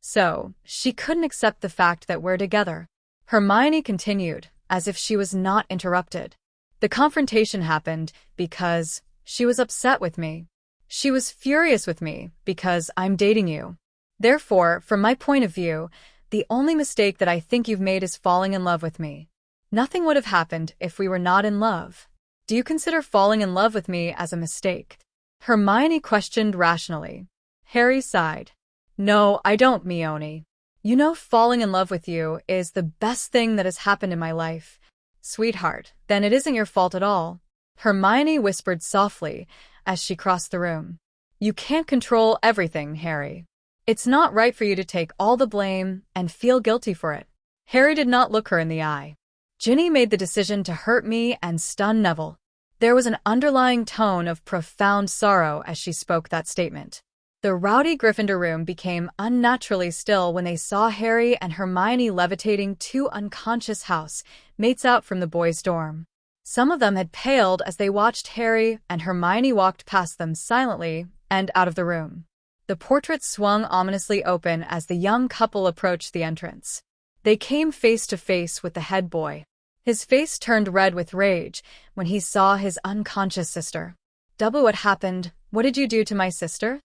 So, she couldn't accept the fact that we're together. Hermione continued, as if she was not interrupted. The confrontation happened because she was upset with me. She was furious with me because I'm dating you. Therefore, from my point of view, the only mistake that I think you've made is falling in love with me. Nothing would have happened if we were not in love. Do you consider falling in love with me as a mistake? Hermione questioned rationally. Harry sighed. No, I don't, Hermione. You know, falling in love with you is the best thing that has happened in my life. Sweetheart, then it isn't your fault at all, Hermione whispered softly as she crossed the room. You can't control everything, Harry. It's not right for you to take all the blame and feel guilty for it. Harry did not look her in the eye. Ginny made the decision to hurt me and stun Neville. There was an underlying tone of profound sorrow as she spoke that statement. The rowdy Gryffindor room became unnaturally still when they saw Harry and Hermione levitating two unconscious housemates out from the boys' dorm. Some of them had paled as they watched Harry and Hermione walked past them silently and out of the room. The portrait swung ominously open as the young couple approached the entrance. They came face to face with the head boy. His face turned red with rage when he saw his unconscious sister. What happened? What did you do to my sister?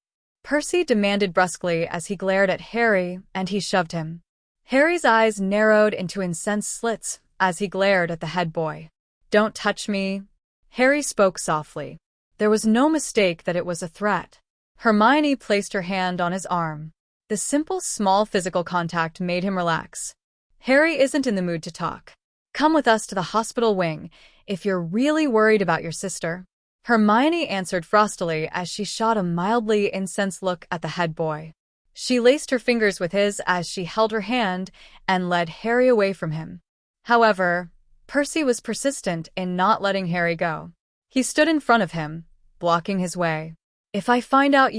Percy demanded brusquely as he glared at Harry, and he shoved him. Harry's eyes narrowed into incensed slits as he glared at the head boy. Don't touch me. Harry spoke softly. There was no mistake that it was a threat. Hermione placed her hand on his arm. The simple, small physical contact made him relax. Harry isn't in the mood to talk. Come with us to the hospital wing if you're really worried about your sister. Hermione answered frostily as she shot a mildly incensed look at the head boy. She laced her fingers with his as she held her hand and led Harry away from him. However, Percy was persistent in not letting Harry go. He stood in front of him, blocking his way. If I find out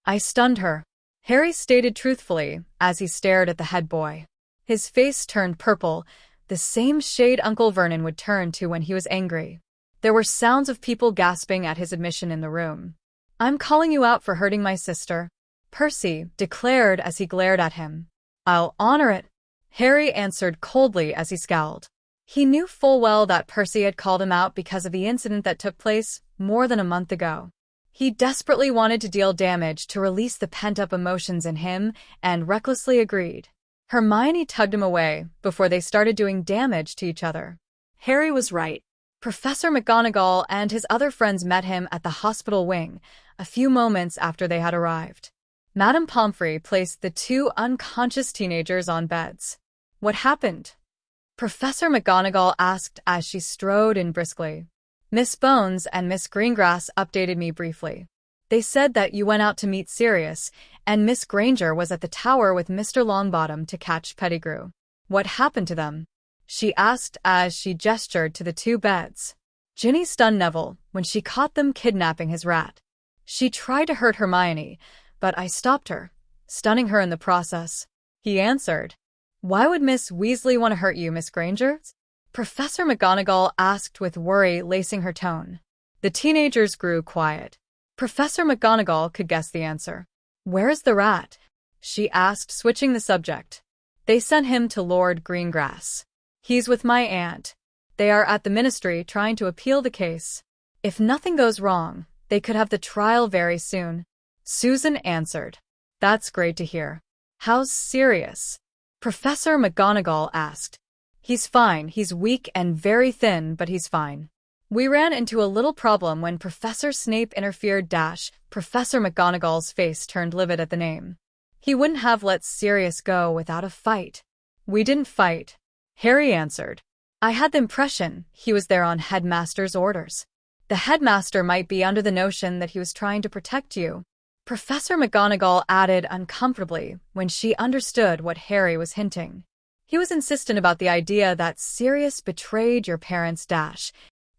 I stunned her, Harry stated truthfully as he stared at the head boy. His face turned purple, the same shade Uncle Vernon would turn to when he was angry. There were sounds of people gasping at his admission in the room. I'm calling you out for hurting my sister, Percy declared as he glared at him. I'll honor it, Harry answered coldly as he scowled. He knew full well that Percy had called him out because of the incident that took place more than a month ago. He desperately wanted to deal damage to release the pent-up emotions in him and recklessly agreed. Hermione tugged him away before they started doing damage to each other. Harry was right. Professor McGonagall and his other friends met him at the hospital wing a few moments after they had arrived. Madame Pomfrey placed the two unconscious teenagers on beds. What happened? Professor McGonagall asked as she strode in briskly. Miss Bones and Miss Greengrass updated me briefly. They said that you went out to meet Sirius, and Miss Granger was at the tower with Mr. Longbottom to catch Pettigrew. What happened to them? She asked as she gestured to the two beds. Ginny stunned Neville when she caught them kidnapping his rat. She tried to hurt Hermione, but I stopped her, stunning her in the process, he answered. Why would Miss Weasley want to hurt you, Miss Granger? Professor McGonagall asked with worry lacing her tone. The teenagers grew quiet. Professor McGonagall could guess the answer. Where is the rat? She asked, switching the subject. They sent him to Lord Greengrass. He's with my aunt. They are at the ministry trying to appeal the case. If nothing goes wrong, they could have the trial very soon. Susan answered. That's great to hear. How's Sirius? Professor McGonagall asked. He's fine. He's weak and very thin, but he's fine. We ran into a little problem when Professor Snape interfered. Professor McGonagall's face turned livid at the name. He wouldn't have let Sirius go without a fight. We didn't fight, Harry answered. I had the impression he was there on Headmaster's orders. The Headmaster might be under the notion that he was trying to protect you, Professor McGonagall added uncomfortably when she understood what Harry was hinting. He was insistent about the idea that Sirius betrayed your parents'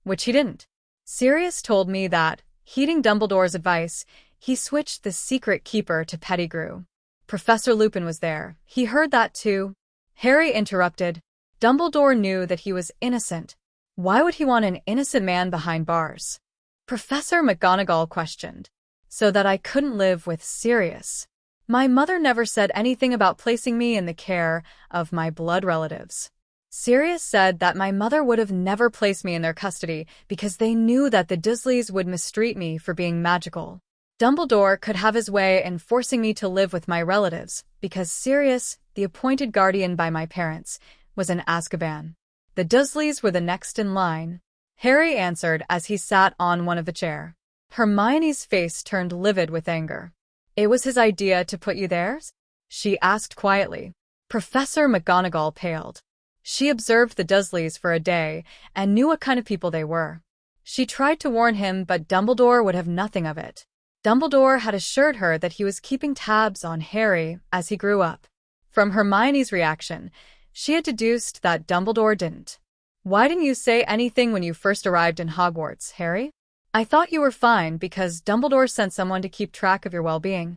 which he didn't. Sirius told me that, heeding Dumbledore's advice, he switched the secret keeper to Pettigrew. Professor Lupin was there. He heard that too. Harry interrupted. Dumbledore knew that he was innocent. Why would he want an innocent man behind bars? Professor McGonagall questioned. So that I couldn't live with Sirius. My mother never said anything about placing me in the care of my blood relatives. Sirius said that my mother would have never placed me in their custody because they knew that the Dursleys would mistreat me for being magical. Dumbledore could have his way in forcing me to live with my relatives because Sirius, the appointed guardian by my parents, was in Azkaban. The Dursleys were the next in line, Harry answered as he sat on one of the chairs. Hermione's face turned livid with anger. It was his idea to put you there? She asked quietly. Professor McGonagall paled. She observed the Dursleys for a day and knew what kind of people they were. She tried to warn him, but Dumbledore would have nothing of it. Dumbledore had assured her that he was keeping tabs on Harry as he grew up. From Hermione's reaction, she had deduced that Dumbledore didn't. Why didn't you say anything when you first arrived in Hogwarts, Harry? I thought you were fine because Dumbledore sent someone to keep track of your well-being.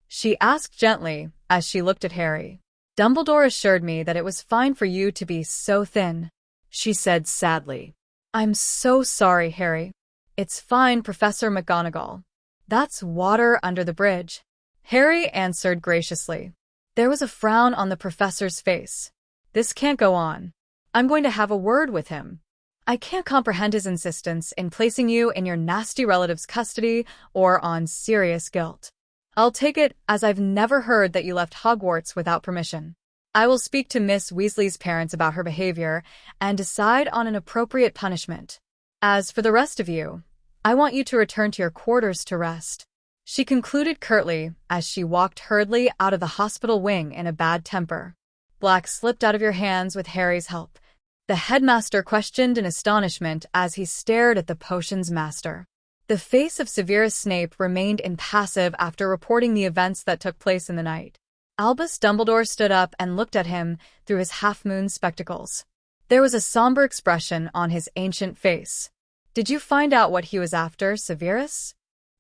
She asked gently as she looked at Harry. Dumbledore assured me that it was fine for you to be so thin, she said sadly. I'm so sorry, Harry. It's fine, Professor McGonagall. That's water under the bridge, Harry answered graciously. There was a frown on the professor's face. This can't go on. I'm going to have a word with him. I can't comprehend his insistence in placing you in your nasty relative's custody or on serious guilt. I'll take it as I've never heard that you left Hogwarts without permission. I will speak to Miss Weasley's parents about her behavior and decide on an appropriate punishment. As for the rest of you, I want you to return to your quarters to rest. She concluded curtly as she walked hurriedly out of the hospital wing in a bad temper. Black slipped out of your hands with Harry's help. The headmaster questioned in astonishment as he stared at the potions master. The face of Severus Snape remained impassive after reporting the events that took place in the night. Albus Dumbledore stood up and looked at him through his half-moon spectacles. There was a somber expression on his ancient face. Did you find out what he was after, Severus?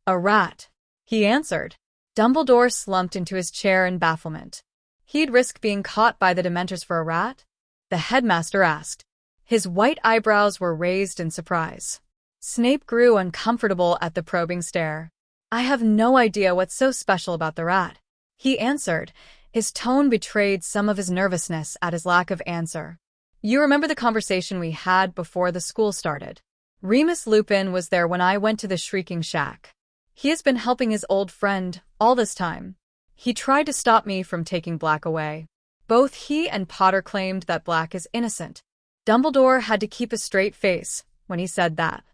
A rat, he answered. Dumbledore slumped into his chair in bafflement. He'd risk being caught by the Dementors for a rat? The headmaster asked. His white eyebrows were raised in surprise. Snape grew uncomfortable at the probing stare. I have no idea what's so special about the rat, he answered. His tone betrayed some of his nervousness at his lack of answer. You remember the conversation we had before the school started? Remus Lupin was there when I went to the Shrieking Shack. He has been helping his old friend all this time. He tried to stop me from taking Black away. Both he and Potter claimed that Black is innocent. Dumbledore had to keep a straight face when he said that.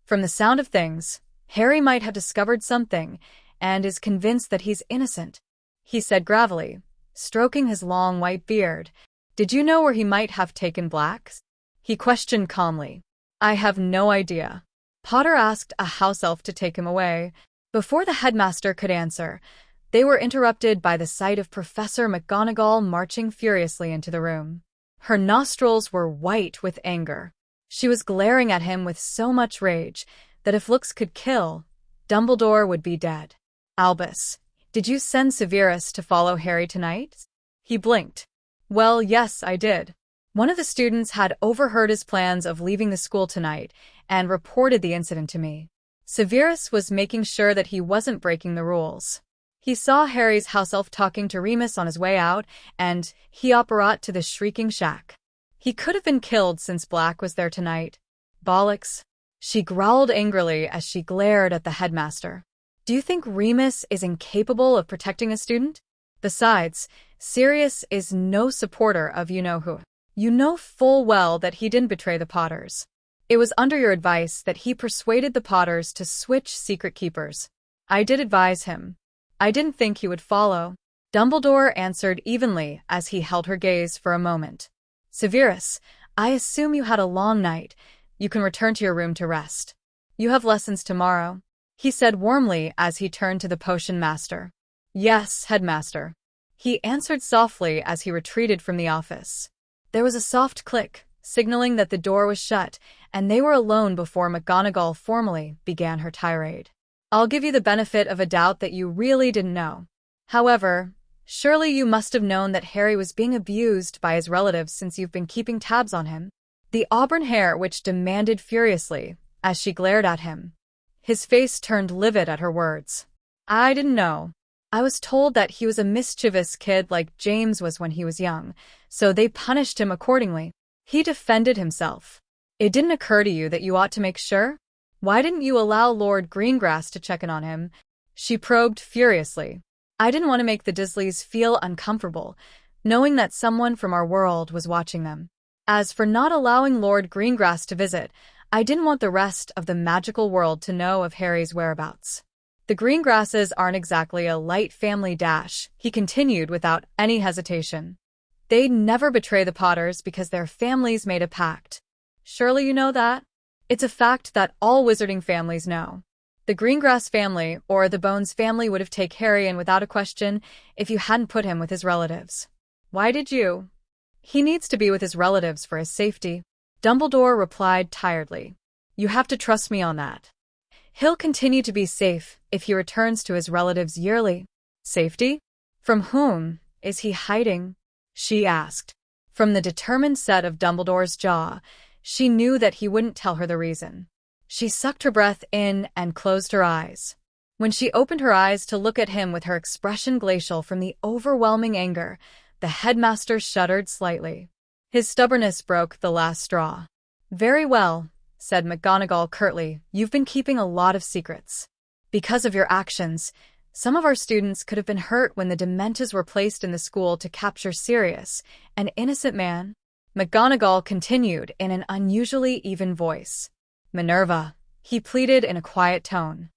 From the sound of things, Harry might have discovered something and is convinced that he's innocent, he said gravelly, stroking his long white beard. Did you know where he might have taken Black? He questioned calmly. I have no idea. Potter asked a house elf to take him away. Before the headmaster could answer, they were interrupted by the sight of Professor McGonagall marching furiously into the room. Her nostrils were white with anger. She was glaring at him with so much rage that if looks could kill, Dumbledore would be dead. Albus, did you send Severus to follow Harry tonight? He blinked. Well, yes, I did. One of the students had overheard his plans of leaving the school tonight and reported the incident to me. Severus was making sure that he wasn't breaking the rules. He saw Harry's house elf talking to Remus on his way out, and he operated to the Shrieking Shack. He could have been killed since Black was there tonight. Bollocks. She growled angrily as she glared at the headmaster. Do you think Remus is incapable of protecting a student? Besides, Sirius is no supporter of you-know-who. You know full well that he didn't betray the Potters. It was under your advice that he persuaded the Potters to switch secret keepers. I did advise him. I didn't think he would follow. Dumbledore answered evenly as he held her gaze for a moment. Severus, I assume you had a long night. You can return to your room to rest. You have lessons tomorrow, he said warmly as he turned to the potion master. Yes, headmaster. He answered softly as he retreated from the office. There was a soft click, signaling that the door was shut, and they were alone before McGonagall formally began her tirade. I'll give you the benefit of a doubt that you really didn't know. However, surely you must have known that Harry was being abused by his relatives since you've been keeping tabs on him. The auburn hair which demanded furiously as she glared at him. His face turned livid at her words. I didn't know. I was told that he was a mischievous kid like James was when he was young, so they punished him accordingly. He defended himself. It didn't occur to you that you ought to make sure? Why didn't you allow Lord Greengrass to check in on him? She probed furiously. I didn't want to make the Dursleys feel uncomfortable, knowing that someone from our world was watching them. As for not allowing Lord Greengrass to visit, I didn't want the rest of the magical world to know of Harry's whereabouts. The Greengrasses aren't exactly a light family dash, he continued without any hesitation. They'd never betray the Potters because their families made a pact. Surely you know that? It's a fact that all wizarding families know. The Greengrass family or the Bones family would have taken Harry in without a question if you hadn't put him with his relatives. Why did you? He needs to be with his relatives for his safety, Dumbledore replied tiredly. You have to trust me on that. He'll continue to be safe if he returns to his relatives yearly. Safety? From whom is he hiding? She asked. From the determined set of Dumbledore's jaw, she knew that he wouldn't tell her the reason. She sucked her breath in and closed her eyes. When she opened her eyes to look at him with her expression glacial from the overwhelming anger, the headmaster shuddered slightly. His stubbornness broke the last straw. Very well, said McGonagall curtly, you've been keeping a lot of secrets. Because of your actions, some of our students could have been hurt when the Dementors were placed in the school to capture Sirius, an innocent man. McGonagall continued in an unusually even voice. Minerva, he pleaded in a quiet tone.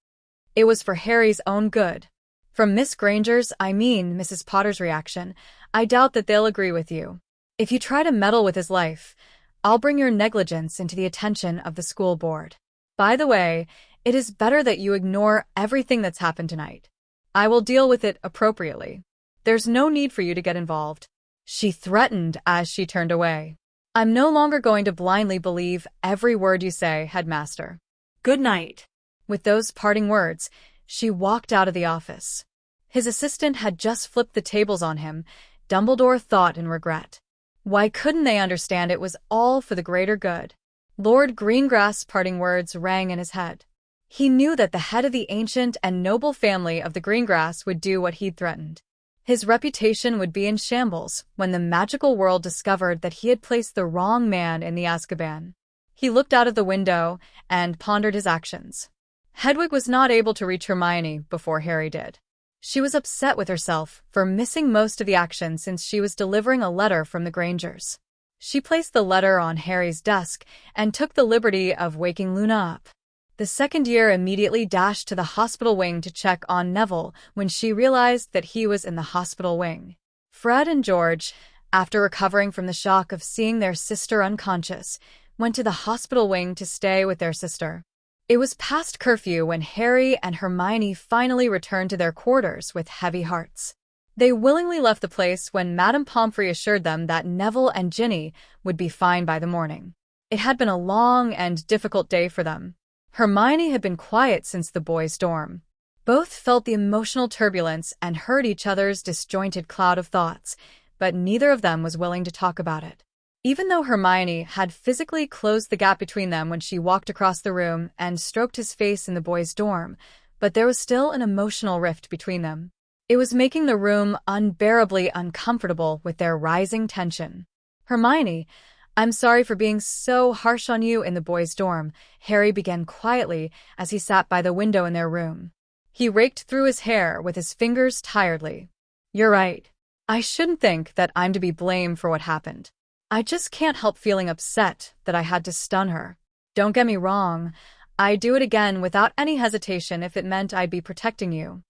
It was for Harry's own good. From Miss Granger's, I mean Mrs. Potter's reaction, I doubt that they'll agree with you. If you try to meddle with his life, I'll bring your negligence into the attention of the school board. By the way, it is better that you ignore everything that's happened tonight. I will deal with it appropriately. There's no need for you to get involved. She threatened as she turned away. I'm no longer going to blindly believe every word you say, headmaster. Good night. With those parting words, she walked out of the office. His assistant had just flipped the tables on him, Dumbledore thought in regret. Why couldn't they understand it was all for the greater good? Lord Greengrass' parting words rang in his head. He knew that the head of the ancient and noble family of the Greengrass would do what he'd threatened. His reputation would be in shambles when the magical world discovered that he had placed the wrong man in the Azkaban. He looked out of the window and pondered his actions. Hedwig was not able to reach Hermione before Harry did. She was upset with herself for missing most of the action since she was delivering a letter from the Grangers. She placed the letter on Harry's desk and took the liberty of waking Luna up. The second year immediately dashed to the hospital wing to check on Neville when she realized that he was in the hospital wing. Fred and George, after recovering from the shock of seeing their sister unconscious, went to the hospital wing to stay with their sister. It was past curfew when Harry and Hermione finally returned to their quarters with heavy hearts. They willingly left the place when Madame Pomfrey assured them that Neville and Ginny would be fine by the morning. It had been a long and difficult day for them. Hermione had been quiet since the boys' dorm. Both felt the emotional turbulence and heard each other's disjointed cloud of thoughts, but neither of them was willing to talk about it. Even though Hermione had physically closed the gap between them when she walked across the room and stroked his face in the boys' dorm, but there was still an emotional rift between them. It was making the room unbearably uncomfortable with their rising tension. Hermione, I'm sorry for being so harsh on you in the boys' dorm, Harry began quietly as he sat by the window in their room. He raked through his hair with his fingers tiredly. You're right. I shouldn't think that I'm to be blamed for what happened. I just can't help feeling upset that I had to stun her. Don't get me wrong, I'd do it again without any hesitation if it meant I'd be protecting you.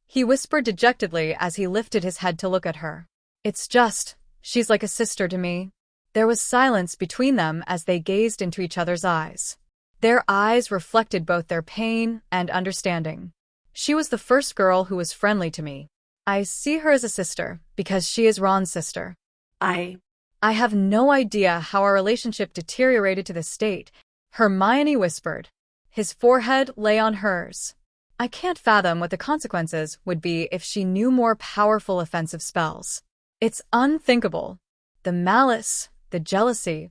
He whispered dejectedly as he lifted his head to look at her. It's just, she's like a sister to me. There was silence between them as they gazed into each other's eyes. Their eyes reflected both their pain and understanding. She was the first girl who was friendly to me. I see her as a sister because she is Ron's sister. I have no idea how our relationship deteriorated to this state, Hermione whispered. His forehead lay on hers. I can't fathom what the consequences would be if she knew more powerful offensive spells. It's unthinkable. The malice, the jealousy.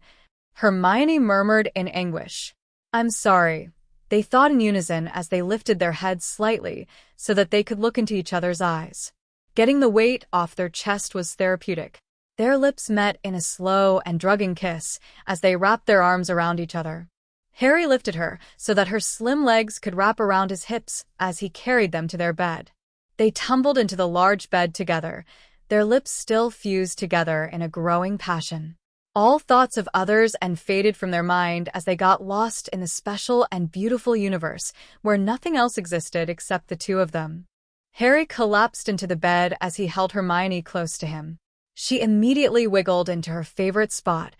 Hermione murmured in anguish. I'm sorry. They thought in unison as they lifted their heads slightly so that they could look into each other's eyes. Getting the weight off their chest was therapeutic. Their lips met in a slow and drugging kiss as they wrapped their arms around each other. Harry lifted her so that her slim legs could wrap around his hips as he carried them to their bed. They tumbled into the large bed together, their lips still fused together in a growing passion. All thoughts of others and faded from their mind as they got lost in the special and beautiful universe where nothing else existed except the two of them. Harry collapsed into the bed as he held Hermione close to him. She immediately wiggled into her favorite spot,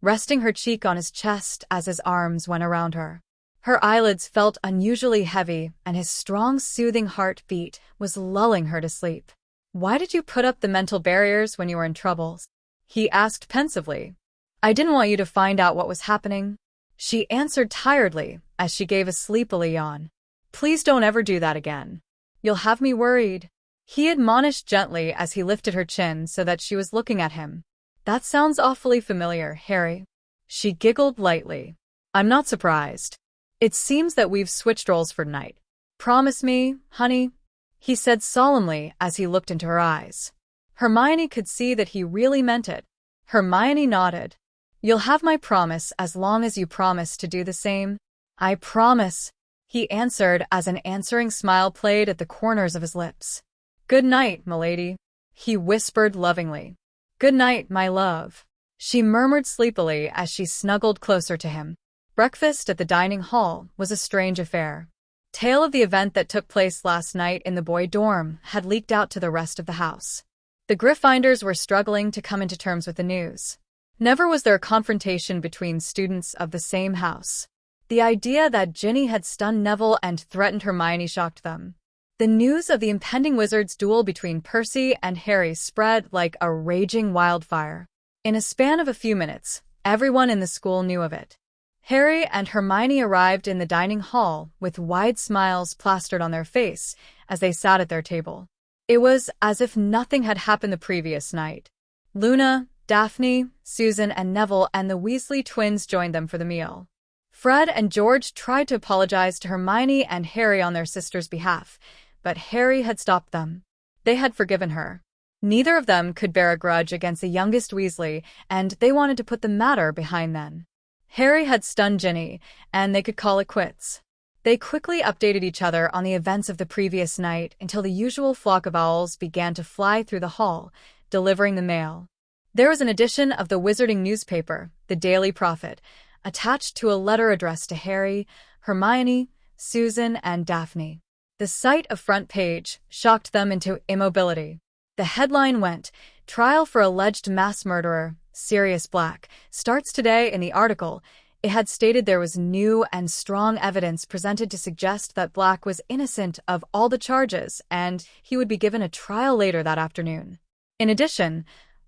resting her cheek on his chest as his arms went around her. Her eyelids felt unusually heavy, and his strong, soothing heartbeat was lulling her to sleep. Why did you put up the mental barriers when you were in trouble? He asked pensively. I didn't want you to find out what was happening. She answered tiredly as she gave a sleepily yawn. Please don't ever do that again. You'll have me worried. He admonished gently as he lifted her chin so that she was looking at him. That sounds awfully familiar, Harry. She giggled lightly. I'm not surprised. It seems that we've switched roles for tonight. Promise me, honey, he said solemnly as he looked into her eyes. Hermione could see that he really meant it. Hermione nodded. You'll have my promise as long as you promise to do the same. I promise, he answered as an answering smile played at the corners of his lips. Good night, milady, he whispered lovingly. Good night, my love, she murmured sleepily as she snuggled closer to him. Breakfast at the dining hall was a strange affair. Tale of the event that took place last night in the boy dorm had leaked out to the rest of the house. The Gryffindors were struggling to come into terms with the news. Never was there a confrontation between students of the same house. The idea that Ginny had stunned Neville and threatened Hermione shocked them. The news of the impending wizards' duel between Percy and Harry spread like a raging wildfire. In a span of a few minutes, everyone in the school knew of it. Harry and Hermione arrived in the dining hall with wide smiles plastered on their face as they sat at their table. It was as if nothing had happened the previous night. Luna, Daphne, Susan, and Neville and the Weasley twins joined them for the meal. Fred and George tried to apologize to Hermione and Harry on their sister's behalf, but Harry had stopped them. They had forgiven her. Neither of them could bear a grudge against the youngest Weasley, and they wanted to put the matter behind them. Harry had stunned Ginny, and they could call it quits. They quickly updated each other on the events of the previous night until the usual flock of owls began to fly through the hall, delivering the mail. There was an edition of the wizarding newspaper, the Daily Prophet, attached to a letter addressed to Harry, Hermione, Susan, and Daphne. The sight of front page shocked them into immobility. The headline went, Trial for Alleged Mass Murderer, Sirius Black, starts today. In the article, it had stated there was new and strong evidence presented to suggest that Black was innocent of all the charges and he would be given a trial later that afternoon. In addition,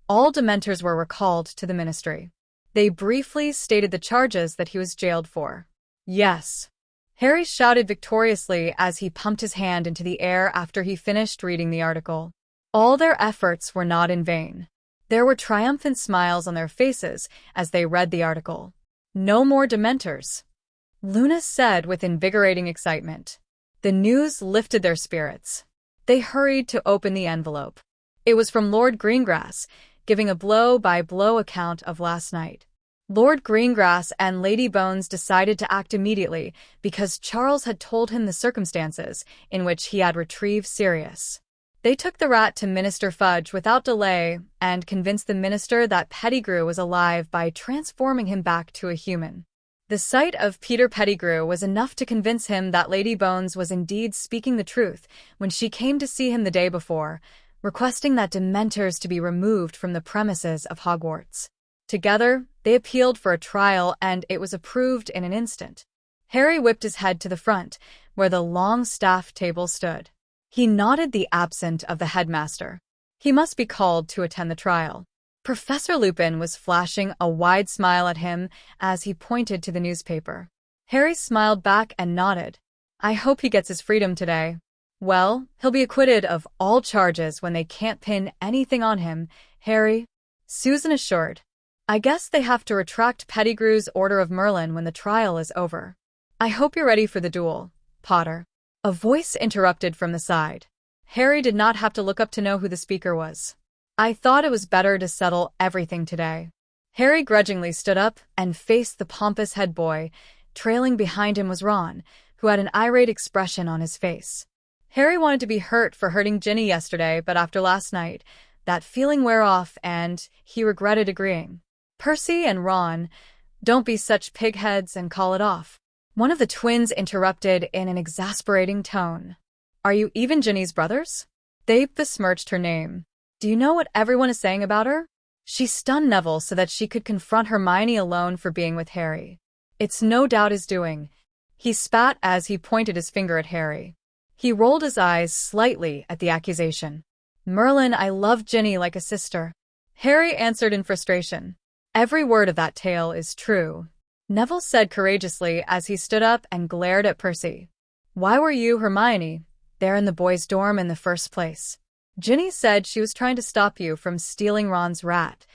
all Dementors were recalled to the ministry. They briefly stated the charges that he was jailed for. Yes, Harry shouted victoriously as he pumped his hand into the air after he finished reading the article. All their efforts were not in vain. There were triumphant smiles on their faces as they read the article. No more Dementors, Luna said with invigorating excitement. The news lifted their spirits. They hurried to open the envelope. It was from Lord Greengrass, giving a blow-by-blow account of last night. Lord Greengrass and Lady Bones decided to act immediately because Charles had told him the circumstances in which he had retrieved Sirius. They took the rat to Minister Fudge without delay and convinced the minister that Pettigrew was alive by transforming him back to a human. The sight of Peter Pettigrew was enough to convince him that Lady Bones was indeed speaking the truth when she came to see him the day before, requesting that Dementors to be removed from the premises of Hogwarts. Together, they appealed for a trial and it was approved in an instant. Harry whipped his head to the front, where the long staff table stood. He nodded the absent of the headmaster. He must be called to attend the trial. Professor Lupin was flashing a wide smile at him as he pointed to the newspaper. Harry smiled back and nodded. I hope he gets his freedom today. Well, he'll be acquitted of all charges when they can't pin anything on him, Harry. Susan assured. I guess they have to retract Pettigrew's Order of Merlin when the trial is over. I hope you're ready for the duel, Potter. A voice interrupted from the side. Harry did not have to look up to know who the speaker was. I thought it was better to settle everything today. Harry grudgingly stood up and faced the pompous head boy. Trailing behind him was Ron, who had an irate expression on his face. Harry wanted to be hurt for hurting Ginny yesterday, but after last night, that feeling wore off and he regretted agreeing. Percy and Ron, don't be such pigheads and call it off. One of the twins interrupted in an exasperating tone. Are you even Ginny's brothers? They besmirched her name. Do you know what everyone is saying about her? She stunned Neville so that she could confront Hermione alone for being with Harry. It's no doubt his doing. He spat as he pointed his finger at Harry. He rolled his eyes slightly at the accusation. Merlin, I love Ginny like a sister. Harry answered in frustration. Every word of that tale is true, Neville said courageously as he stood up and glared at Percy. Why were you, Hermione, there in the boys' dorm in the first place? Ginny said she was trying to stop you from stealing Ron's rat.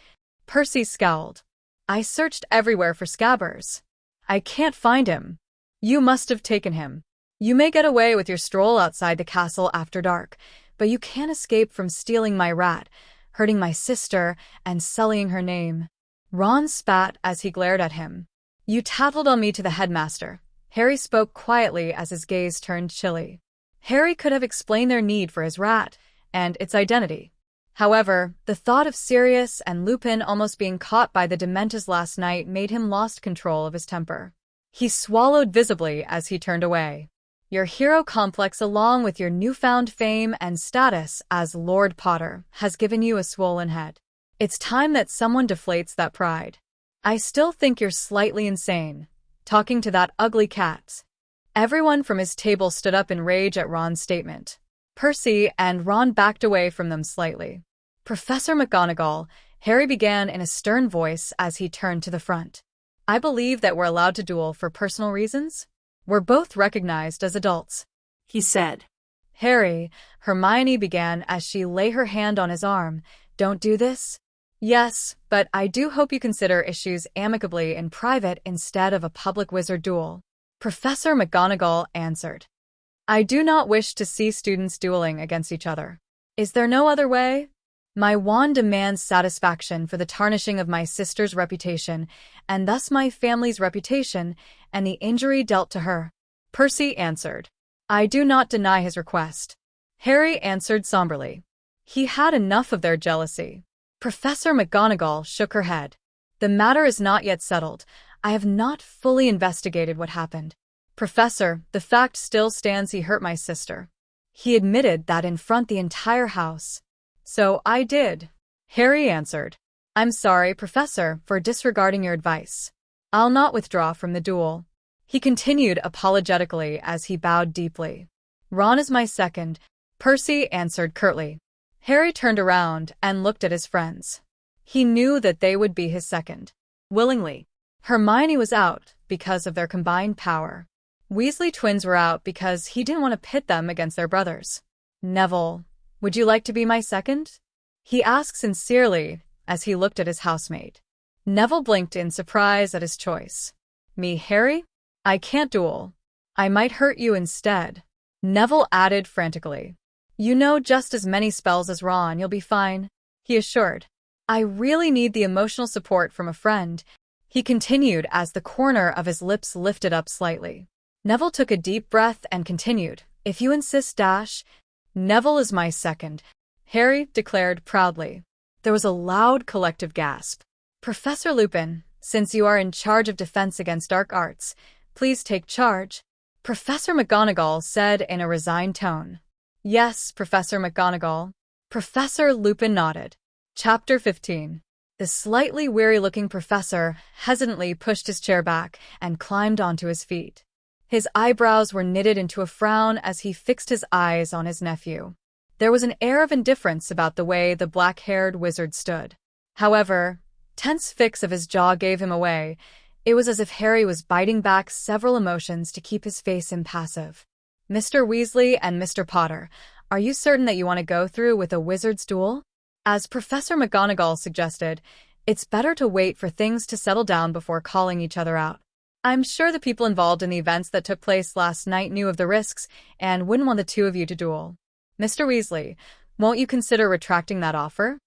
Percy scowled. I searched everywhere for Scabbers. I can't find him. You must have taken him. You may get away with your stroll outside the castle after dark, but you can't escape from stealing my rat, hurting my sister, and sullying her name. Ron spat as he glared at him. You tattled on me to the headmaster. Harry spoke quietly as his gaze turned chilly. Harry could have explained their need for his rat and its identity. However, the thought of Sirius and Lupin almost being caught by the Dementors last night made him lost control of his temper. He swallowed visibly as he turned away. Your hero complex, along with your newfound fame and status as Lord Potter, has given you a swollen head. It's time that someone deflates that pride. I still think you're slightly insane, talking to that ugly cat. Everyone from his table stood up in rage at Ron's statement. Percy and Ron backed away from them slightly. Professor McGonagall, Harry began in a stern voice as he turned to the front. I believe that we're allowed to duel for personal reasons. We're both recognized as adults, he said. Harry, Hermione began as she lay her hand on his arm. Don't do this. Yes, but I do hope you consider issues amicably in private instead of a public wizard duel. Professor McGonagall answered. I do not wish to see students dueling against each other. Is there no other way? My wand demands satisfaction for the tarnishing of my sister's reputation, and thus my family's reputation, and the injury dealt to her. Percy answered. I do not deny his request. Harry answered somberly. He had enough of their jealousy. Professor McGonagall shook her head. The matter is not yet settled. I have not fully investigated what happened. Professor, the fact still stands he hurt my sister. He admitted that in front the entire house. So I did. Harry answered. I'm sorry, Professor, for disregarding your advice. I'll not withdraw from the duel. He continued apologetically as he bowed deeply. Ron is my second, Percy answered curtly. Harry turned around and looked at his friends. He knew that they would be his second. Willingly. Hermione was out because of their combined power. Weasley twins were out because he didn't want to pit them against their brothers. Neville, would you like to be my second? He asked sincerely as he looked at his housemate. Neville blinked in surprise at his choice. Me, Harry? I can't duel. I might hurt you instead. Neville added frantically. You know just as many spells as Ron, you'll be fine, he assured. I really need the emotional support from a friend, he continued as the corner of his lips lifted up slightly. Neville took a deep breath and continued, if you insist, Dash. Neville is my second, Harry declared proudly. There was a loud collective gasp. Professor Lupin, since you are in charge of defense against dark arts, please take charge, Professor McGonagall said in a resigned tone. Yes, Professor McGonagall. Professor Lupin nodded. Chapter 15. The slightly weary-looking professor hesitantly pushed his chair back and climbed onto his feet. His eyebrows were knitted into a frown as he fixed his eyes on his nephew. There was an air of indifference about the way the black-haired wizard stood. However, tense fix of his jaw gave him away. It was as if Harry was biting back several emotions to keep his face impassive. Mr. Weasley and Mr. Potter, are you certain that you want to go through with a wizard's duel? As Professor McGonagall suggested, it's better to wait for things to settle down before calling each other out. I'm sure the people involved in the events that took place last night knew of the risks and wouldn't want the two of you to duel. Mr. Weasley, won't you consider retracting that offer?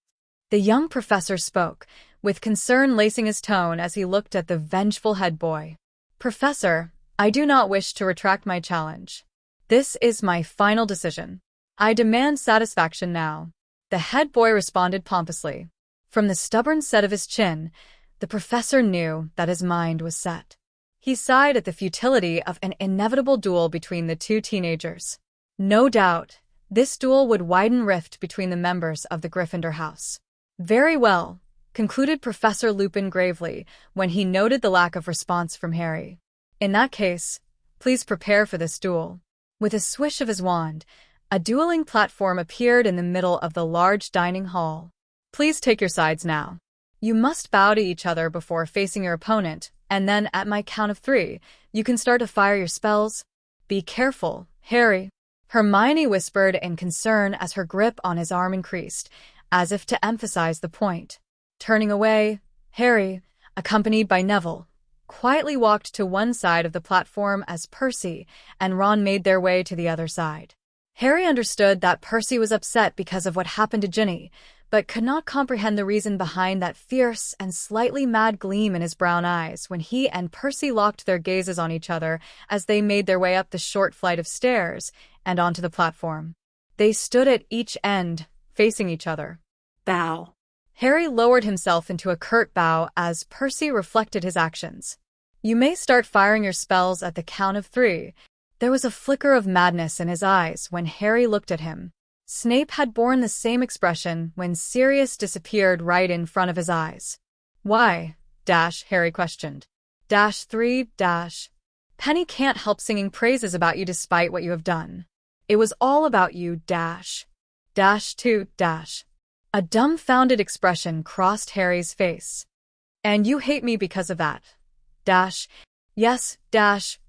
The young professor spoke, with concern lacing his tone as he looked at the vengeful head boy. Professor, I do not wish to retract my challenge. This is my final decision. I demand satisfaction now. The head boy responded pompously. From the stubborn set of his chin, the professor knew that his mind was set. He sighed at the futility of an inevitable duel between the two teenagers. No doubt, this duel would widen rift between the members of the Gryffindor house. Very well, concluded Professor Lupin gravely when he noted the lack of response from Harry. In that case, please prepare for this duel. With a swish of his wand, a dueling platform appeared in the middle of the large dining hall. Please take your sides now. You must bow to each other before facing your opponent, and then at my count of 3, you can start to fire your spells. Be careful, Harry, Hermione whispered in concern as her grip on his arm increased, as if to emphasize the point. Turning away, Harry, accompanied by Neville, quietly walked to one side of the platform as Percy and Ron made their way to the other side. Harry understood that Percy was upset because of what happened to Ginny, but could not comprehend the reason behind that fierce and slightly mad gleam in his brown eyes when he and Percy locked their gazes on each other as they made their way up the short flight of stairs and onto the platform. They stood at each end, facing each other. Bow. Harry lowered himself into a curt bow as Percy reflected his actions. You may start firing your spells at the count of 3. There was a flicker of madness in his eyes when Harry looked at him. Snape had borne the same expression when Sirius disappeared right in front of his eyes. Why? Harry questioned. 3. Penny can't help singing praises about you despite what you have done. It was all about you. 2. A dumbfounded expression crossed Harry's face. And you hate me because of that. Yes,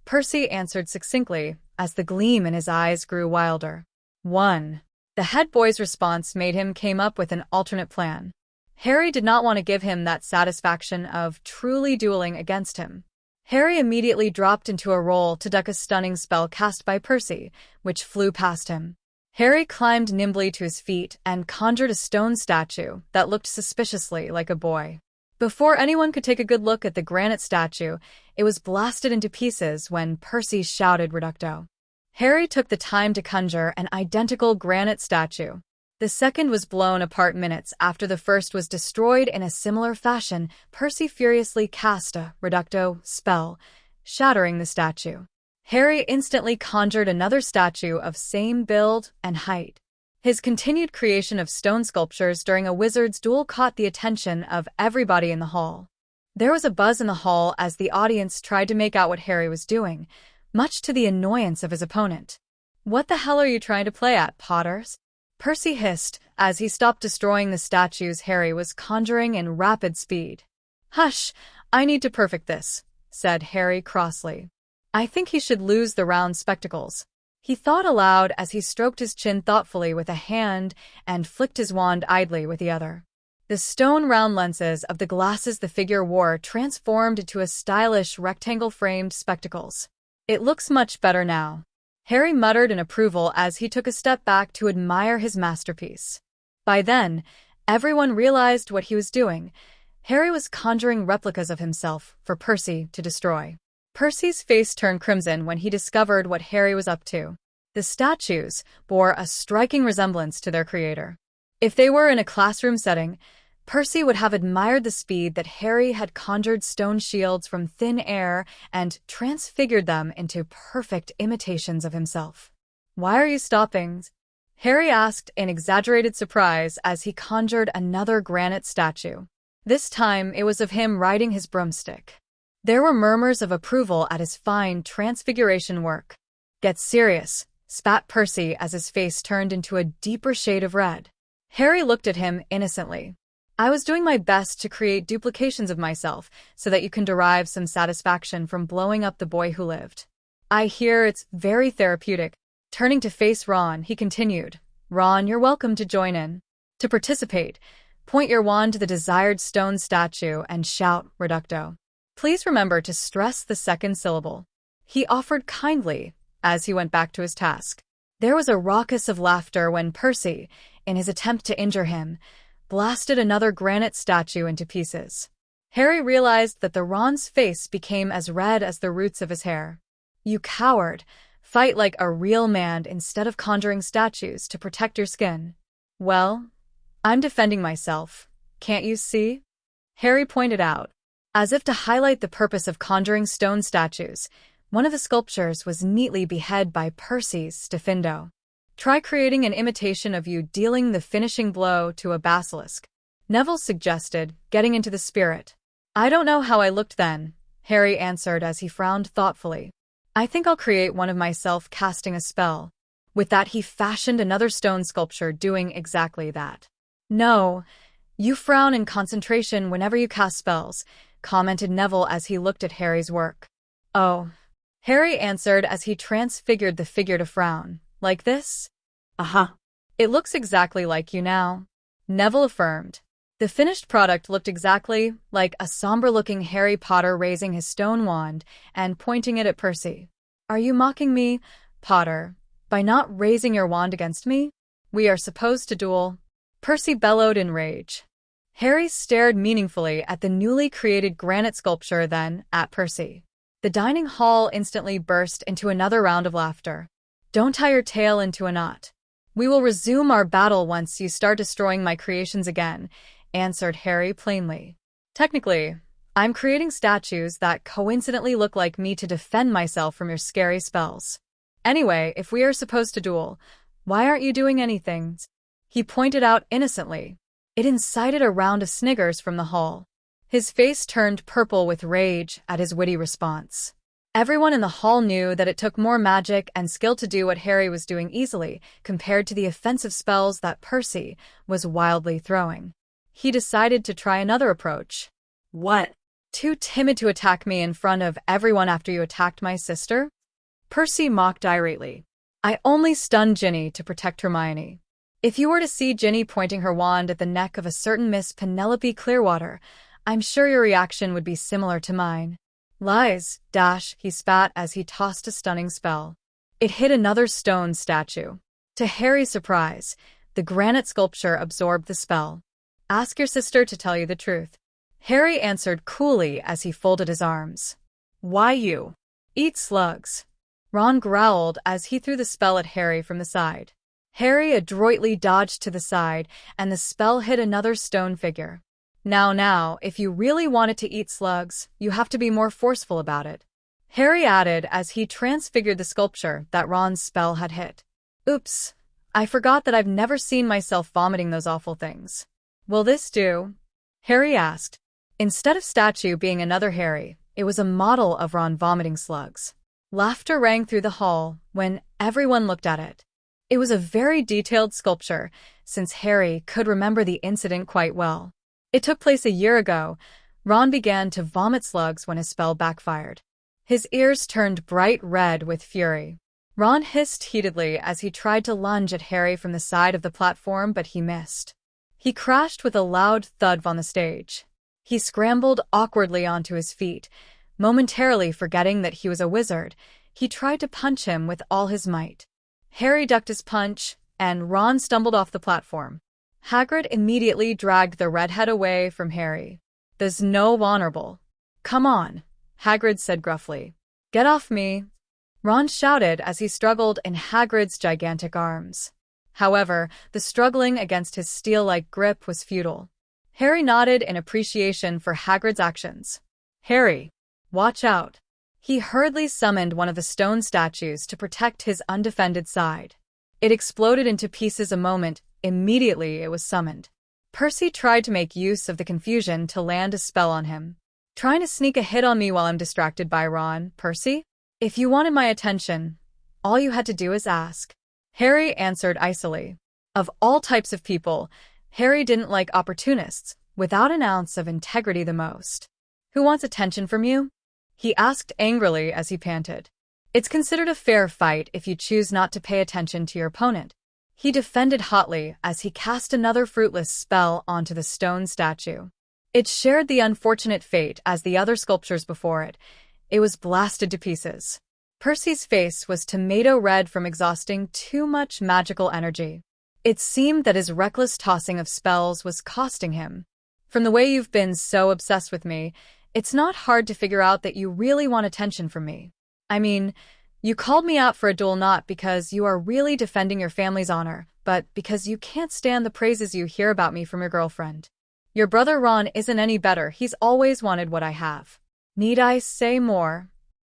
Percy answered succinctly as the gleam in his eyes grew wilder. 1. The head boy's response made him come up with an alternate plan. Harry did not want to give him that satisfaction of truly dueling against him. Harry immediately dropped into a roll to duck a stunning spell cast by Percy, which flew past him. Harry climbed nimbly to his feet and conjured a stone statue that looked suspiciously like a boy. Before anyone could take a good look at the granite statue, it was blasted into pieces when Percy shouted Reducto. Harry took the time to conjure an identical granite statue. The second was blown apart minutes after the first was destroyed in a similar fashion. Percy furiously cast a Reducto spell, shattering the statue. Harry instantly conjured another statue of same build and height. His continued creation of stone sculptures during a wizard's duel caught the attention of everybody in the hall. There was a buzz in the hall as the audience tried to make out what Harry was doing, much to the annoyance of his opponent. What the hell are you trying to play at, Potters? Percy hissed as he stopped destroying the statues Harry was conjuring in rapid speed. Hush, I need to perfect this, said Harry crossly. I think he should lose the round spectacles. He thought aloud as he stroked his chin thoughtfully with a hand and flicked his wand idly with the other. The stone round lenses of the glasses the figure wore transformed into a stylish rectangle-framed spectacles. It looks much better now. Harry muttered in approval as he took a step back to admire his masterpiece. By then, everyone realized what he was doing. Harry was conjuring replicas of himself for Percy to destroy. Percy's face turned crimson when he discovered what Harry was up to. The statues bore a striking resemblance to their creator. If they were in a classroom setting, Percy would have admired the speed that Harry had conjured stone shields from thin air and transfigured them into perfect imitations of himself. "Why are you stopping?" Harry asked in exaggerated surprise as he conjured another granite statue. This time it was of him riding his broomstick. There were murmurs of approval at his fine transfiguration work. "Get serious," spat Percy as his face turned into a deeper shade of red. Harry looked at him innocently. "I was doing my best to create duplications of myself so that you can derive some satisfaction from blowing up the boy who lived. I hear it's very therapeutic." Turning to face Ron, he continued, "Ron, you're welcome to join in. To participate, point your wand to the desired stone statue and shout Reducto. Please remember to stress the second syllable." He offered kindly as he went back to his task. There was a raucous of laughter when Percy, in his attempt to injure him, blasted another granite statue into pieces. Harry realized that the Ron's face became as red as the roots of his hair. "You coward! Fight like a real man instead of conjuring statues to protect your skin." "Well, I'm defending myself. Can't you see?" Harry pointed out. As if to highlight the purpose of conjuring stone statues, one of the sculptures was neatly beheaded by Percy's Steffindo. "Try creating an imitation of you dealing the finishing blow to a basilisk," Neville suggested, getting into the spirit. "I don't know how I looked then," Harry answered as he frowned thoughtfully. "I think I'll create one of myself casting a spell." With that, he fashioned another stone sculpture doing exactly that. "No, you frown in concentration whenever you cast spells," commented Neville as he looked at Harry's work. "Oh," Harry answered as he transfigured the figure to frown. "Like this?" "Uh-huh." "It looks exactly like you now," Neville affirmed. The finished product looked exactly like a somber-looking Harry Potter raising his stone wand and pointing it at Percy. "Are you mocking me, Potter, by not raising your wand against me? We are supposed to duel," Percy bellowed in rage. Harry stared meaningfully at the newly created granite sculpture, then at Percy. The dining hall instantly burst into another round of laughter. "Don't tie your tail into a knot. We will resume our battle once you start destroying my creations again," answered Harry plainly. "Technically, I'm creating statues that coincidentally look like me to defend myself from your scary spells. Anyway, if we are supposed to duel, why aren't you doing anything?" he pointed out innocently. It incited a round of sniggers from the hall. His face turned purple with rage at his witty response. Everyone in the hall knew that it took more magic and skill to do what Harry was doing easily compared to the offensive spells that Percy was wildly throwing. He decided to try another approach. "What? Too timid to attack me in front of everyone after you attacked my sister?" Percy mocked irately. "I only stunned Ginny to protect Hermione. If you were to see Ginny pointing her wand at the neck of a certain Miss Penelope Clearwater, I'm sure your reaction would be similar to mine." "Lies, dash," he spat as he tossed a stunning spell. It hit another stone statue. To Harry's surprise, the granite sculpture absorbed the spell. "Ask your sister to tell you the truth," Harry answered coolly as he folded his arms. "Why you?" "Eat slugs," Ron growled as he threw the spell at Harry from the side. Harry adroitly dodged to the side, and the spell hit another stone figure. Now, if you really wanted to eat slugs, you have to be more forceful about it," Harry added as he transfigured the sculpture that Ron's spell had hit. "Oops, I forgot that I've never seen myself vomiting those awful things. Will this do?" Harry asked. Instead of statue being another Harry, it was a model of Ron vomiting slugs. Laughter rang through the hall when everyone looked at it. It was a very detailed sculpture, since Harry could remember the incident quite well. It took place a year ago. Ron began to vomit slugs when his spell backfired. His ears turned bright red with fury. Ron hissed heatedly as he tried to lunge at Harry from the side of the platform, but he missed. He crashed with a loud thud on the stage. He scrambled awkwardly onto his feet. Momentarily forgetting that he was a wizard, he tried to punch him with all his might. Harry ducked his punch, and Ron stumbled off the platform. Hagrid immediately dragged the redhead away from Harry. "There's no honorable." "Come on," Hagrid said gruffly. "Get off me." Ron shouted as he struggled in Hagrid's gigantic arms. However, the struggling against his steel-like grip was futile. Harry nodded in appreciation for Hagrid's actions. "Harry, watch out." He hurriedly summoned one of the stone statues to protect his undefended side. It exploded into pieces a moment. Immediately it was summoned. Percy tried to make use of the confusion to land a spell on him. "Trying to sneak a hit on me while I'm distracted by Ron, Percy? If you wanted my attention, all you had to do is ask." Harry answered icily. Of all types of people, Harry didn't like opportunists, without an ounce of integrity the most. "Who wants attention from you?" he asked angrily as he panted. "It's considered a fair fight if you choose not to pay attention to your opponent." He defended hotly as he cast another fruitless spell onto the stone statue. It shared the unfortunate fate as the other sculptures before it. It was blasted to pieces. Percy's face was tomato red from exhausting too much magical energy. It seemed that his reckless tossing of spells was costing him. "From the way you've been so obsessed with me, it's not hard to figure out that you really want attention from me. I mean, you called me out for a duel not because you are really defending your family's honor, but because you can't stand the praises you hear about me from your girlfriend. Your brother Ron isn't any better. He's always wanted what I have. Need I say more?"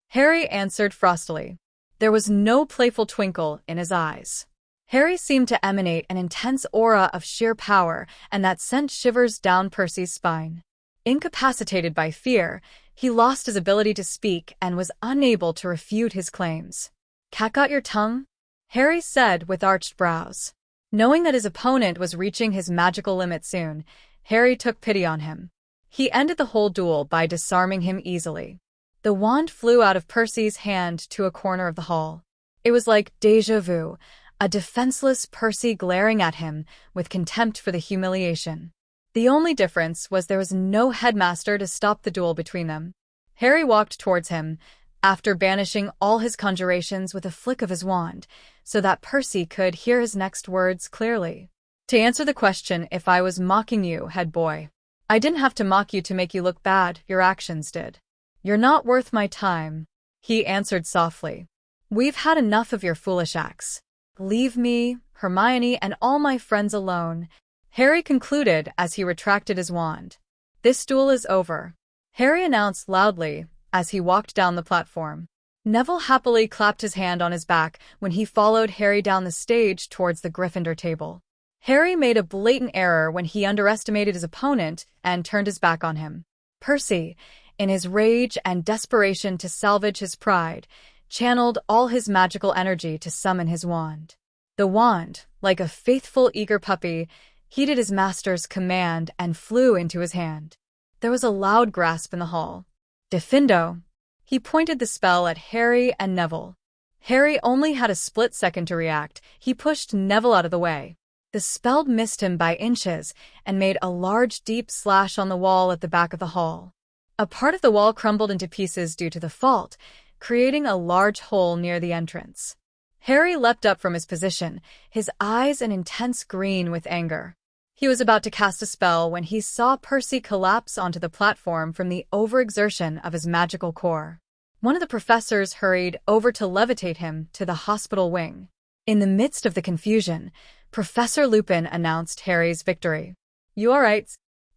Harry answered frostily. There was no playful twinkle in his eyes. Harry seemed to emanate an intense aura of sheer power, and that sent shivers down Percy's spine. Incapacitated by fear, he lost his ability to speak and was unable to refute his claims. "Cat got your tongue?" Harry said with arched brows. Knowing that his opponent was reaching his magical limit soon, Harry took pity on him. He ended the whole duel by disarming him easily. The wand flew out of Percy's hand to a corner of the hall. It was like déjà vu, a defenseless Percy glaring at him with contempt for the humiliation. The only difference was there was no headmaster to stop the duel between them. Harry walked towards him, after banishing all his conjurations with a flick of his wand, so that Percy could hear his next words clearly. "To answer the question if I was mocking you, head boy, I didn't have to mock you to make you look bad, your actions did. You're not worth my time," he answered softly. "We've had enough of your foolish acts. Leave me, Hermione, and all my friends alone," Harry concluded as he retracted his wand. "This duel is over," Harry announced loudly as he walked down the platform. Neville happily clapped his hand on his back when he followed Harry down the stage towards the Gryffindor table. Harry made a blatant error when he underestimated his opponent and turned his back on him. Percy, in his rage and desperation to salvage his pride, channeled all his magical energy to summon his wand. The wand, like a faithful, eager puppy, heeded his master's command and flew into his hand. There was a loud grasp in the hall. "Diffindo!" He pointed the spell at Harry and Neville. Harry only had a split second to react. He pushed Neville out of the way. The spell missed him by inches and made a large, deep slash on the wall at the back of the hall. A part of the wall crumbled into pieces due to the fault, creating a large hole near the entrance. Harry leapt up from his position, his eyes an intense green with anger. He was about to cast a spell when he saw Percy collapse onto the platform from the overexertion of his magical core. One of the professors hurried over to levitate him to the hospital wing. In the midst of the confusion, Professor Lupin announced Harry's victory. "You all right?"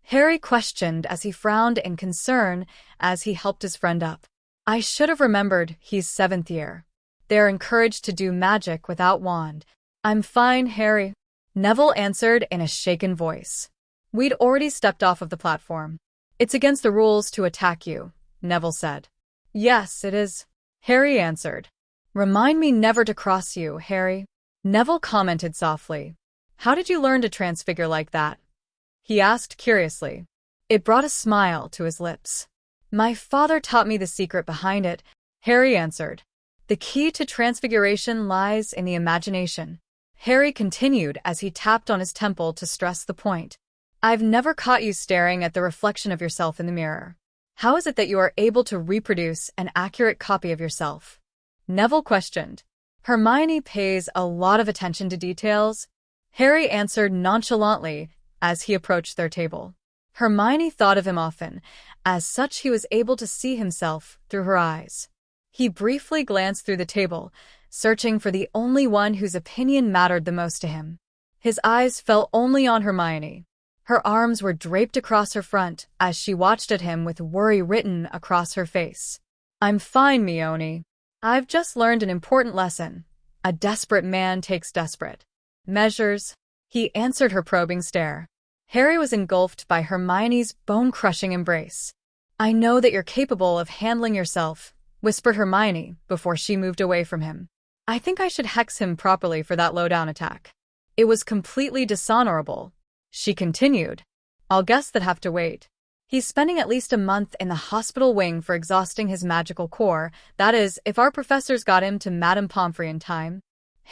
Harry questioned as he frowned in concern as he helped his friend up. "I should have remembered he's 7th year. They're encouraged to do magic without wand." "I'm fine, Harry," Neville answered in a shaken voice. "We'd already stepped off of the platform." "It's against the rules to attack you," Neville said. "Yes, it is," Harry answered. "Remind me never to cross you, Harry," Neville commented softly. "How did you learn to transfigure like that?" he asked curiously. It brought a smile to his lips. "My father taught me the secret behind it," Harry answered. "The key to transfiguration lies in the imagination," Harry continued as he tapped on his temple to stress the point. "I've never caught you staring at the reflection of yourself in the mirror. How is it that you are able to reproduce an accurate copy of yourself?" Neville questioned. "Hermione pays a lot of attention to details," Harry answered nonchalantly as he approached their table. Hermione thought of him often. As such, he was able to see himself through her eyes. He briefly glanced through the table, searching for the only one whose opinion mattered the most to him. His eyes fell only on Hermione. Her arms were draped across her front as she watched at him with worry written across her face. "I'm fine, Hermione. I've just learned an important lesson. A desperate man takes desperate measures," he answered her probing stare. Harry was engulfed by Hermione's bone-crushing embrace. "I know that you're capable of handling yourself," whispered Hermione before she moved away from him. "I think I should hex him properly for that low-down attack. It was completely dishonorable," she continued. "I'll guess that have to wait. He's spending at least a month in the hospital wing for exhausting his magical core, that is, if our professors got him to Madame Pomfrey in time."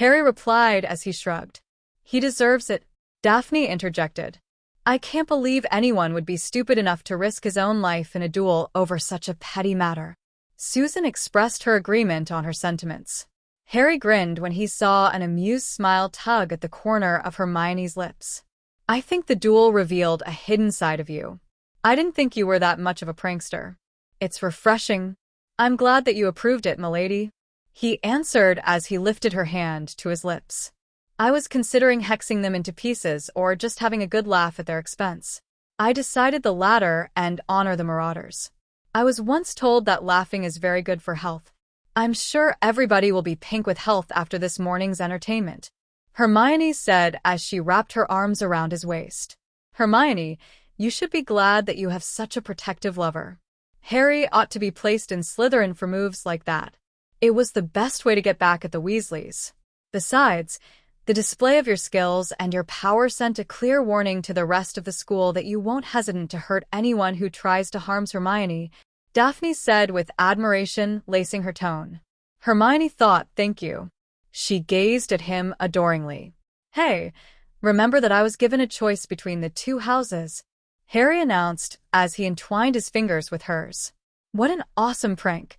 Harry replied as he shrugged. "He deserves it," Daphne interjected. "I can't believe anyone would be stupid enough to risk his own life in a duel over such a petty matter." Susan expressed her agreement on her sentiments. Harry grinned when he saw an amused smile tug at the corner of Hermione's lips. "I think the duel revealed a hidden side of you. I didn't think you were that much of a prankster. It's refreshing. I'm glad that you approved it, milady," he answered as he lifted her hand to his lips. "I was considering hexing them into pieces or just having a good laugh at their expense. I decided the latter and honor the marauders. I was once told that laughing is very good for health. I'm sure everybody will be pink with health after this morning's entertainment," Hermione said as she wrapped her arms around his waist. "Hermione, you should be glad that you have such a protective lover. Harry ought to be placed in Slytherin for moves like that. It was the best way to get back at the Weasleys. Besides, the display of your skills and your power sent a clear warning to the rest of the school that you won't hesitate to hurt anyone who tries to harm Hermione," Daphne said with admiration lacing her tone. Hermione thought, "Thank you." She gazed at him adoringly. "Hey, remember that I was given a choice between the two houses," Harry announced as he entwined his fingers with hers. "What an awesome prank!"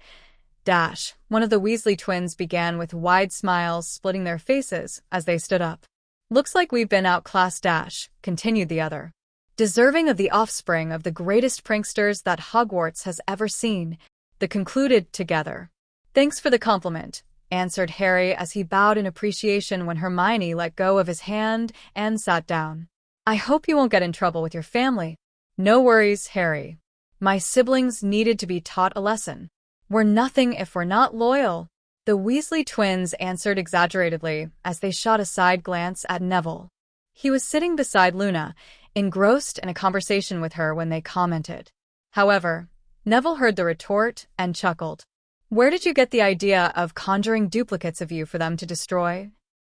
One of the Weasley twins began with wide smiles splitting their faces as they stood up. "Looks like we've been outclassed, continued the other. "Deserving of the offspring of the greatest pranksters that Hogwarts has ever seen," they concluded together. "Thanks for the compliment," answered Harry as he bowed in appreciation when Hermione let go of his hand and sat down. "I hope you won't get in trouble with your family." "No worries, Harry. My siblings needed to be taught a lesson. We're nothing if we're not loyal," the Weasley twins answered exaggeratedly as they shot a side glance at Neville. He was sitting beside Luna, engrossed in a conversation with her when they commented. However, Neville heard the retort and chuckled. "Where did you get the idea of conjuring duplicates of you for them to destroy?"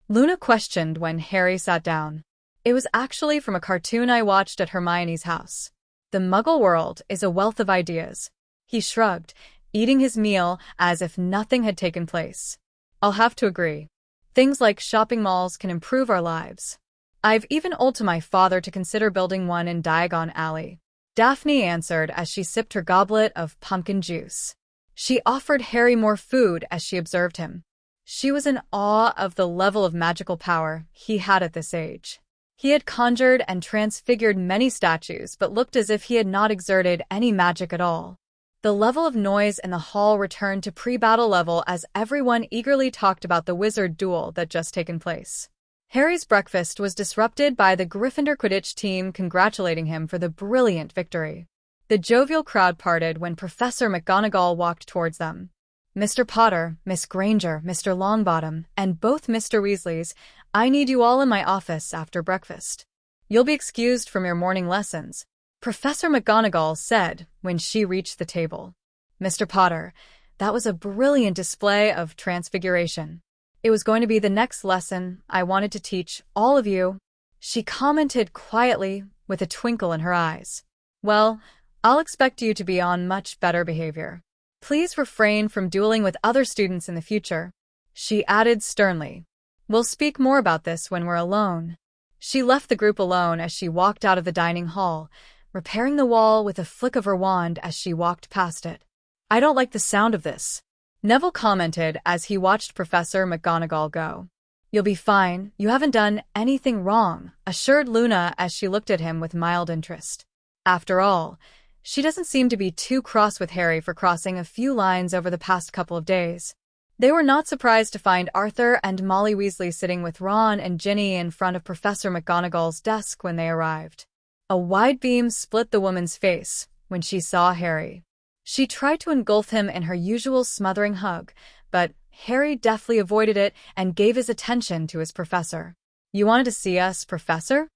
Luna questioned when Harry sat down. "It was actually from a cartoon I watched at Hermione's house. The Muggle world is a wealth of ideas." He shrugged, eating his meal as if nothing had taken place. "I'll have to agree. Things like shopping malls can improve our lives. I've even told my father to consider building one in Diagon Alley," Daphne answered as she sipped her goblet of pumpkin juice. She offered Harry more food as she observed him. She was in awe of the level of magical power he had at this age. He had conjured and transfigured many statues but looked as if he had not exerted any magic at all. The level of noise in the hall returned to pre-battle level as everyone eagerly talked about the wizard duel that just taken place. Harry's breakfast was disrupted by the Gryffindor Quidditch team congratulating him for the brilliant victory. The jovial crowd parted when Professor McGonagall walked towards them. "Mr. Potter, Miss Granger, Mr. Longbottom, and both Mr. Weasleys, I need you all in my office after breakfast. You'll be excused from your morning lessons," Professor McGonagall said when she reached the table. "Mr. Potter, that was a brilliant display of transfiguration. It was going to be the next lesson I wanted to teach all of you," she commented quietly with a twinkle in her eyes. "Well, I'll expect you to be on much better behavior. Please refrain from dueling with other students in the future," she added sternly. "We'll speak more about this when we're alone." She left the group alone as she walked out of the dining hall, repairing the wall with a flick of her wand as she walked past it. "I don't like the sound of this," Neville commented as he watched Professor McGonagall go. "You'll be fine, you haven't done anything wrong," assured Luna as she looked at him with mild interest. After all, She doesn't seem to be too cross with Harry for crossing a few lines over the past couple of days. They were not surprised to find Arthur and Molly Weasley sitting with Ron and Ginny in front of Professor McGonagall's desk when they arrived. A wide beam split the woman's face when she saw Harry. She tried to engulf him in her usual smothering hug, but Harry deftly avoided it and gave his attention to his professor. "You wanted to see us, Professor?"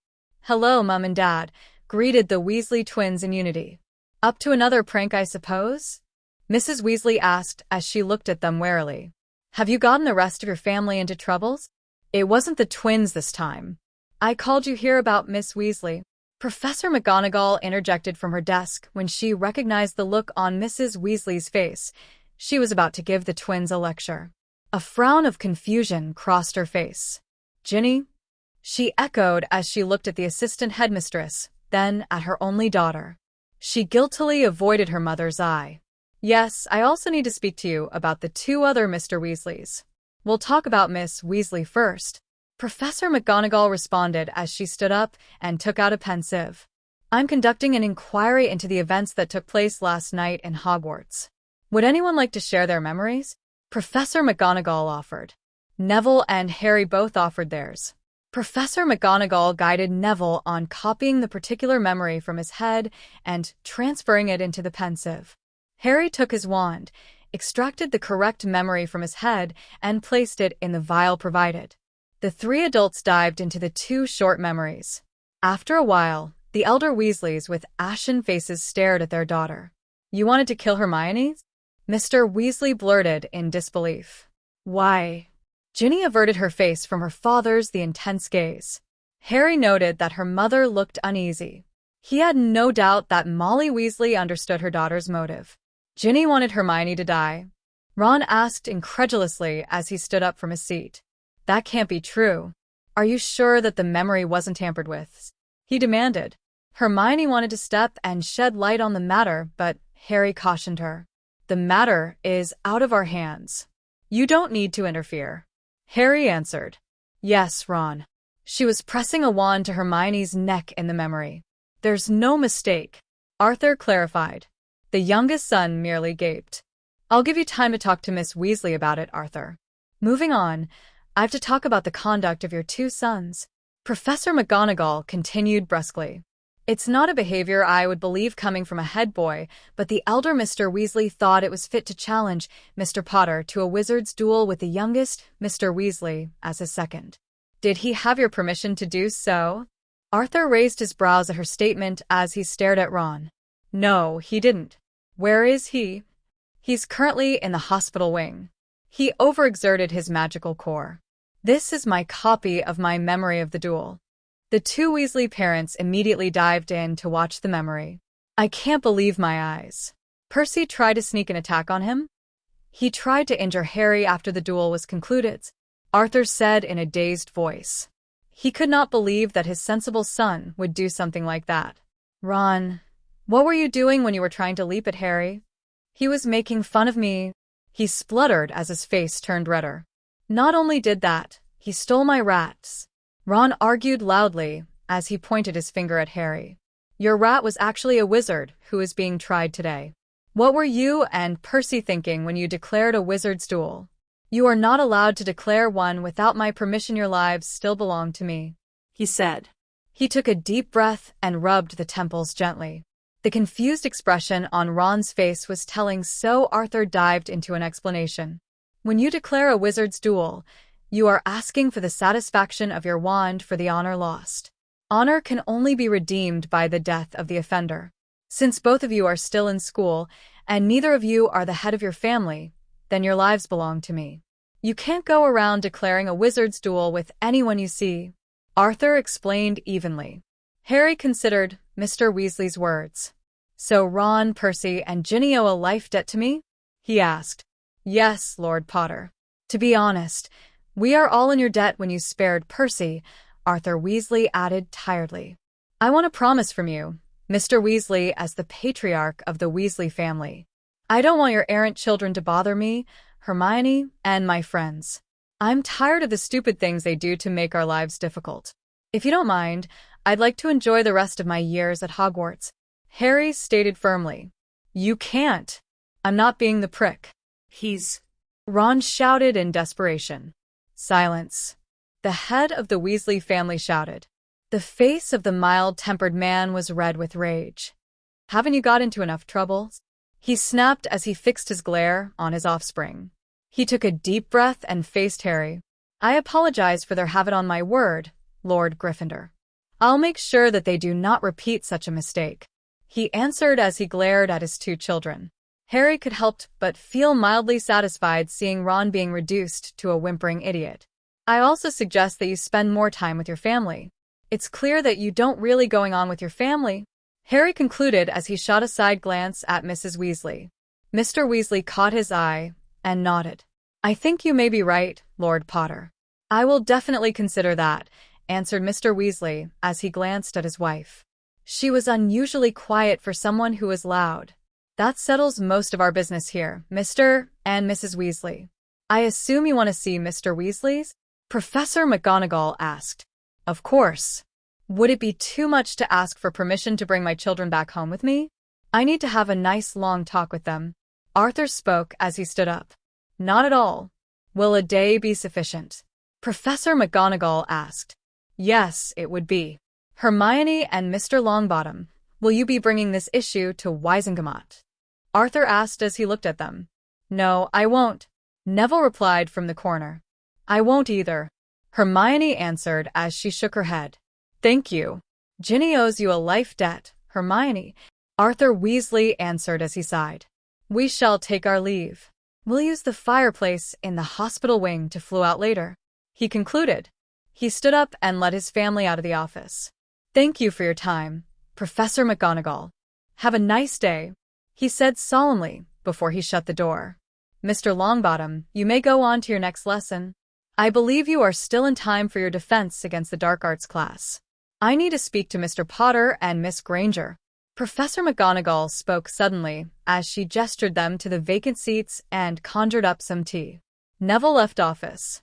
"Hello, Mum and Dad," greeted the Weasley twins in unity. "Up to another prank, I suppose?" Mrs. Weasley asked as she looked at them warily. "Have you gotten the rest of your family into troubles?" "It wasn't the twins this time. I called you here about Miss Weasley." Professor McGonagall interjected from her desk when she recognized the look on Mrs. Weasley's face. She was about to give the twins a lecture. A frown of confusion crossed her face. "Ginny?" she echoed as she looked at the assistant headmistress, then at her only daughter. She guiltily avoided her mother's eye. "Yes, I also need to speak to you about the two other Mr. Weasleys. We'll talk about Miss Weasley first." Professor McGonagall responded as she stood up and took out a pensieve. "I'm conducting an inquiry into the events that took place last night in Hogwarts. Would anyone like to share their memories?" Professor McGonagall offered. Neville and Harry both offered theirs. Professor McGonagall guided Neville on copying the particular memory from his head and transferring it into the pensieve. Harry took his wand, extracted the correct memory from his head, and placed it in the vial provided. The three adults dived into the two short memories. After a while, the elder Weasleys with ashen faces stared at their daughter. "You wanted to kill Hermione?" Mr. Weasley blurted in disbelief. "Why?" Ginny averted her face from her father's the intense gaze. Harry noted that her mother looked uneasy. He had no doubt that Molly Weasley understood her daughter's motive. "Ginny wanted Hermione to die?" Ron asked incredulously as he stood up from his seat. "That can't be true. Are you sure that the memory wasn't tampered with?" he demanded. Hermione wanted to step and shed light on the matter, but Harry cautioned her. "The matter is out of our hands. You don't need to interfere." Harry answered. "Yes, Ron." She was pressing a wand to Hermione's neck in the memory. "There's no mistake," Arthur clarified. The youngest son merely gaped. "I'll give you time to talk to Miss Weasley about it, Arthur. Moving on, I have to talk about the conduct of your two sons." Professor McGonagall continued brusquely. "It's not a behavior I would believe coming from a head boy, but the elder Mr. Weasley thought it was fit to challenge Mr. Potter to a wizard's duel with the youngest, Mr. Weasley, as his second." "Did he have your permission to do so?" Arthur raised his brows at her statement as he stared at Ron. "No, he didn't." "Where is he?" "He's currently in the hospital wing. He overexerted his magical core." "This is my copy of my memory of the duel." The two Weasley parents immediately dived in to watch the memory. "I can't believe my eyes. Percy tried to sneak an attack on him?" "He tried to injure Harry after the duel was concluded," Arthur said in a dazed voice. He could not believe that his sensible son would do something like that. "Ron, what were you doing when you were trying to leap at Harry?" "He was making fun of me," he spluttered as his face turned redder. "Not only did that, he stole my rats." Ron argued loudly as he pointed his finger at Harry. "Your rat was actually a wizard who is being tried today. What were you and Percy thinking when you declared a wizard's duel? You are not allowed to declare one without my permission. Your lives still belong to me," he said. He took a deep breath and rubbed the temples gently. The confused expression on Ron's face was telling, so Arthur dived into an explanation. "When you declare a wizard's duel, you are asking for the satisfaction of your wand for the honor lost. Honor can only be redeemed by the death of the offender. Since both of you are still in school, and neither of you are the head of your family, then your lives belong to me. You can't go around declaring a wizard's duel with anyone you see," Arthur explained evenly. Harry considered Mr. Weasley's words. "So Ron, Percy, and Ginny owe a life debt to me?" he asked. "Yes, Lord Potter. To be honest, we are all in your debt when you spared Percy," Arthur Weasley added tiredly. "I want a promise from you, Mr. Weasley, as the patriarch of the Weasley family. I don't want your errant children to bother me, Hermione, and my friends. I'm tired of the stupid things they do to make our lives difficult. If you don't mind, I'd like to enjoy the rest of my years at Hogwarts." Harry stated firmly. You can't. I'm not being the prick. He's… Ron shouted in desperation. Silence. The head of the Weasley family shouted. The face of the mild-tempered man was red with rage. Haven't you got into enough trouble? He snapped as he fixed his glare on his offspring. He took a deep breath and faced Harry. I apologize for their have it on my word, Lord Gryffindor. I'll make sure that they do not repeat such a mistake, he answered as he glared at his two children. Harry could help but feel mildly satisfied seeing Ron being reduced to a whimpering idiot. I also suggest that you spend more time with your family. It's clear that you don't really going on with your family, Harry concluded as he shot a side glance at Mrs. Weasley. Mr. Weasley caught his eye and nodded. I think you may be right, Lord Potter. I will definitely consider that, answered Mr. Weasley as he glanced at his wife. She was unusually quiet for someone who was loud. That settles most of our business here, Mr. and Mrs. Weasley. I assume you want to see Mr. Weasley's? Professor McGonagall asked. Of course. Would it be too much to ask for permission to bring my children back home with me? I need to have a nice long talk with them. Arthur spoke as he stood up. Not at all. Will a day be sufficient? Professor McGonagall asked. Yes, it would be. Hermione and Mr. Longbottom, will you be bringing this issue to Wisengamot? Arthur asked as he looked at them. No, I won't. Neville replied from the corner. I won't either. Hermione answered as she shook her head. Thank you. Ginny owes you a life debt, Hermione. Arthur Weasley answered as he sighed. We shall take our leave. We'll use the fireplace in the hospital wing to flew out later, he concluded. He stood up and led his family out of the office. Thank you for your time, Professor McGonagall. Have a nice day, he said solemnly before he shut the door. Mr. Longbottom, you may go on to your next lesson. I believe you are still in time for your defense against the dark arts class. I need to speak to Mr. Potter and Miss Granger. Professor McGonagall spoke suddenly as she gestured them to the vacant seats and conjured up some tea. Neville left office.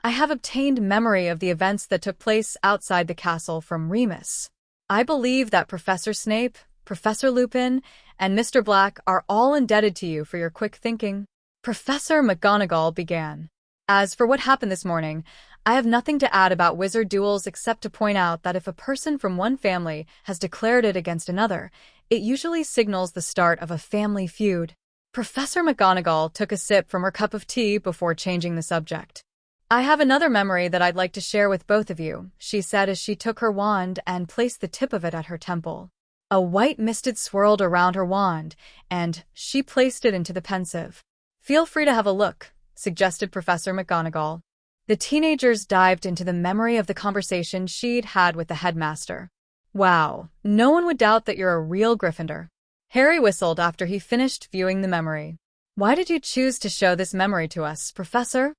I have obtained memory of the events that took place outside the castle from Remus. I believe that Professor Snape, Professor Lupin, and Mr. Black are all indebted to you for your quick thinking. Professor McGonagall began. As for what happened this morning, I have nothing to add about wizard duels except to point out that if a person from one family has declared it against another, it usually signals the start of a family feud. Professor McGonagall took a sip from her cup of tea before changing the subject. I have another memory that I'd like to share with both of you, she said as she took her wand and placed the tip of it at her temple. A white mist swirled around her wand, and she placed it into the pensive. Feel free to have a look, suggested Professor McGonagall. The teenagers dived into the memory of the conversation she'd had with the headmaster. Wow, no one would doubt that you're a real Gryffindor. Harry whistled after he finished viewing the memory. Why did you choose to show this memory to us, Professor?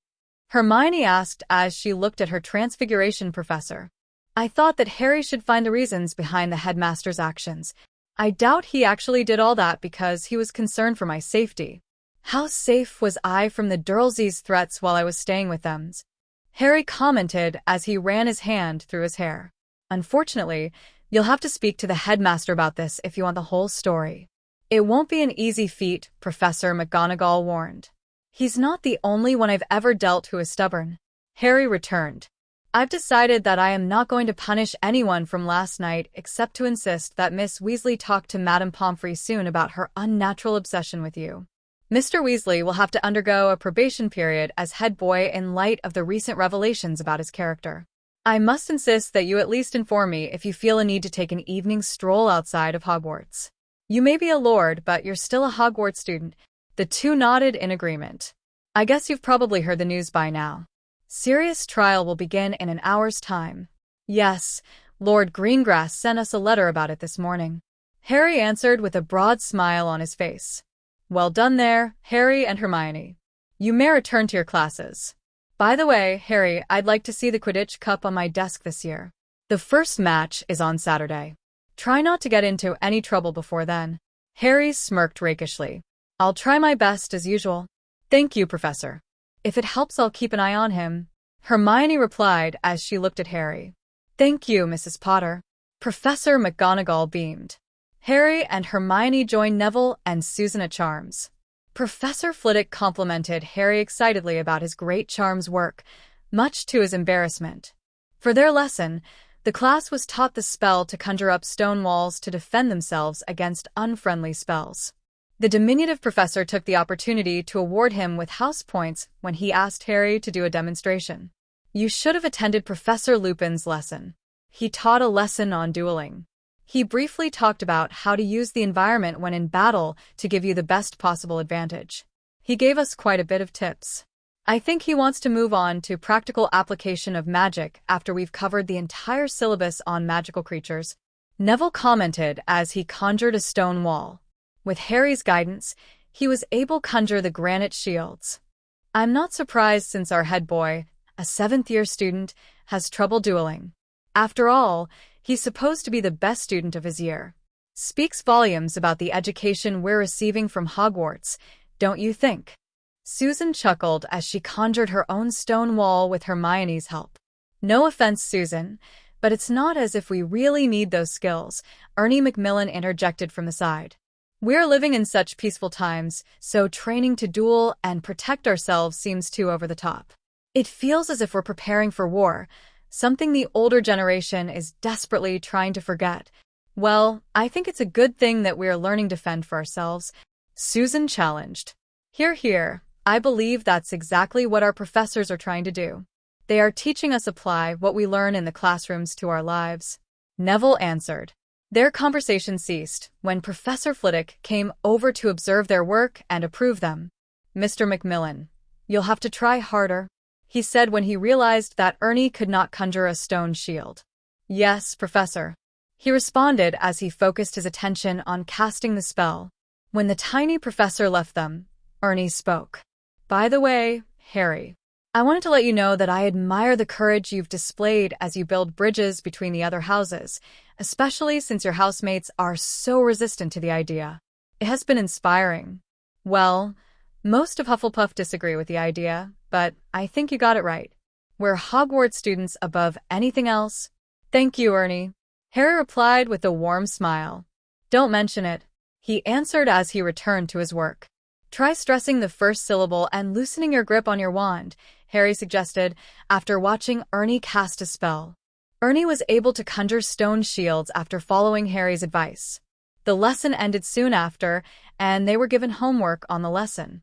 Hermione asked as she looked at her Transfiguration professor. I thought that Harry should find the reasons behind the headmaster's actions. I doubt he actually did all that because he was concerned for my safety. How safe was I from the Dursley's threats while I was staying with them? Harry commented as he ran his hand through his hair. Unfortunately, you'll have to speak to the headmaster about this if you want the whole story. It won't be an easy feat, Professor McGonagall warned. He's not the only one I've ever dealt who is stubborn, Harry returned. I've decided that I am not going to punish anyone from last night except to insist that Miss Weasley talk to Madame Pomfrey soon about her unnatural obsession with you. Mr. Weasley will have to undergo a probation period as head boy in light of the recent revelations about his character. I must insist that you at least inform me if you feel a need to take an evening stroll outside of Hogwarts. You may be a lord, but you're still a Hogwarts student. The two nodded in agreement. I guess you've probably heard the news by now. Sirius' trial will begin in an hour's time. Yes, Lord Greengrass sent us a letter about it this morning. Harry answered with a broad smile on his face. Well done there, Harry and Hermione. You may return to your classes. By the way, Harry, I'd like to see the Quidditch Cup on my desk this year. The first match is on Saturday. Try not to get into any trouble before then. Harry smirked rakishly. I'll try my best as usual. Thank you, Professor. If it helps, I'll keep an eye on him, Hermione replied as she looked at Harry. Thank you, Mrs. Potter. Professor McGonagall beamed. Harry and Hermione joined Neville and Susan at Charms. Professor Flitwick complimented Harry excitedly about his great charms work, much to his embarrassment. For their lesson, the class was taught the spell to conjure up stone walls to defend themselves against unfriendly spells. The diminutive professor took the opportunity to award him with house points when he asked Harry to do a demonstration. You should have attended Professor Lupin's lesson. He taught a lesson on dueling. He briefly talked about how to use the environment when in battle to give you the best possible advantage. He gave us quite a bit of tips. I think he wants to move on to practical application of magic after we've covered the entire syllabus on magical creatures. Neville commented as he conjured a stone wall. With Harry's guidance, he was able to conjure the granite shields. I'm not surprised since our head boy, a 7th-year student, has trouble dueling. After all, he's supposed to be the best student of his year. Speaks volumes about the education we're receiving from Hogwarts, don't you think? Susan chuckled as she conjured her own stone wall with Hermione's help. No offense, Susan, but it's not as if we really need those skills, Ernie Macmillan interjected from the side. We're living in such peaceful times, so training to duel and protect ourselves seems too over the top. It feels as if we're preparing for war, something the older generation is desperately trying to forget. Well, I think it's a good thing that we're learning to fend for ourselves, Susan challenged. Hear, hear. I believe that's exactly what our professors are trying to do. They are teaching us apply what we learn in the classrooms to our lives. Neville answered. Their conversation ceased when Professor Flitwick came over to observe their work and approve them. Mr. Macmillan, you'll have to try harder, he said when he realized that Ernie could not conjure a stone shield. Yes, Professor, he responded as he focused his attention on casting the spell. When the tiny professor left them, Ernie spoke. By the way, Harry, I wanted to let you know that I admire the courage you've displayed as you build bridges between the other houses, especially since your housemates are so resistant to the idea. It has been inspiring. Well, most of Hufflepuff disagree with the idea, but I think you got it right. We're Hogwarts students above anything else. Thank you, Ernie, Harry replied with a warm smile. Don't mention it, he answered as he returned to his work. Try stressing the first syllable and loosening your grip on your wand, Harry suggested after watching Ernie cast a spell. Ernie was able to conjure stone shields after following Harry's advice. The lesson ended soon after, and they were given homework on the lesson.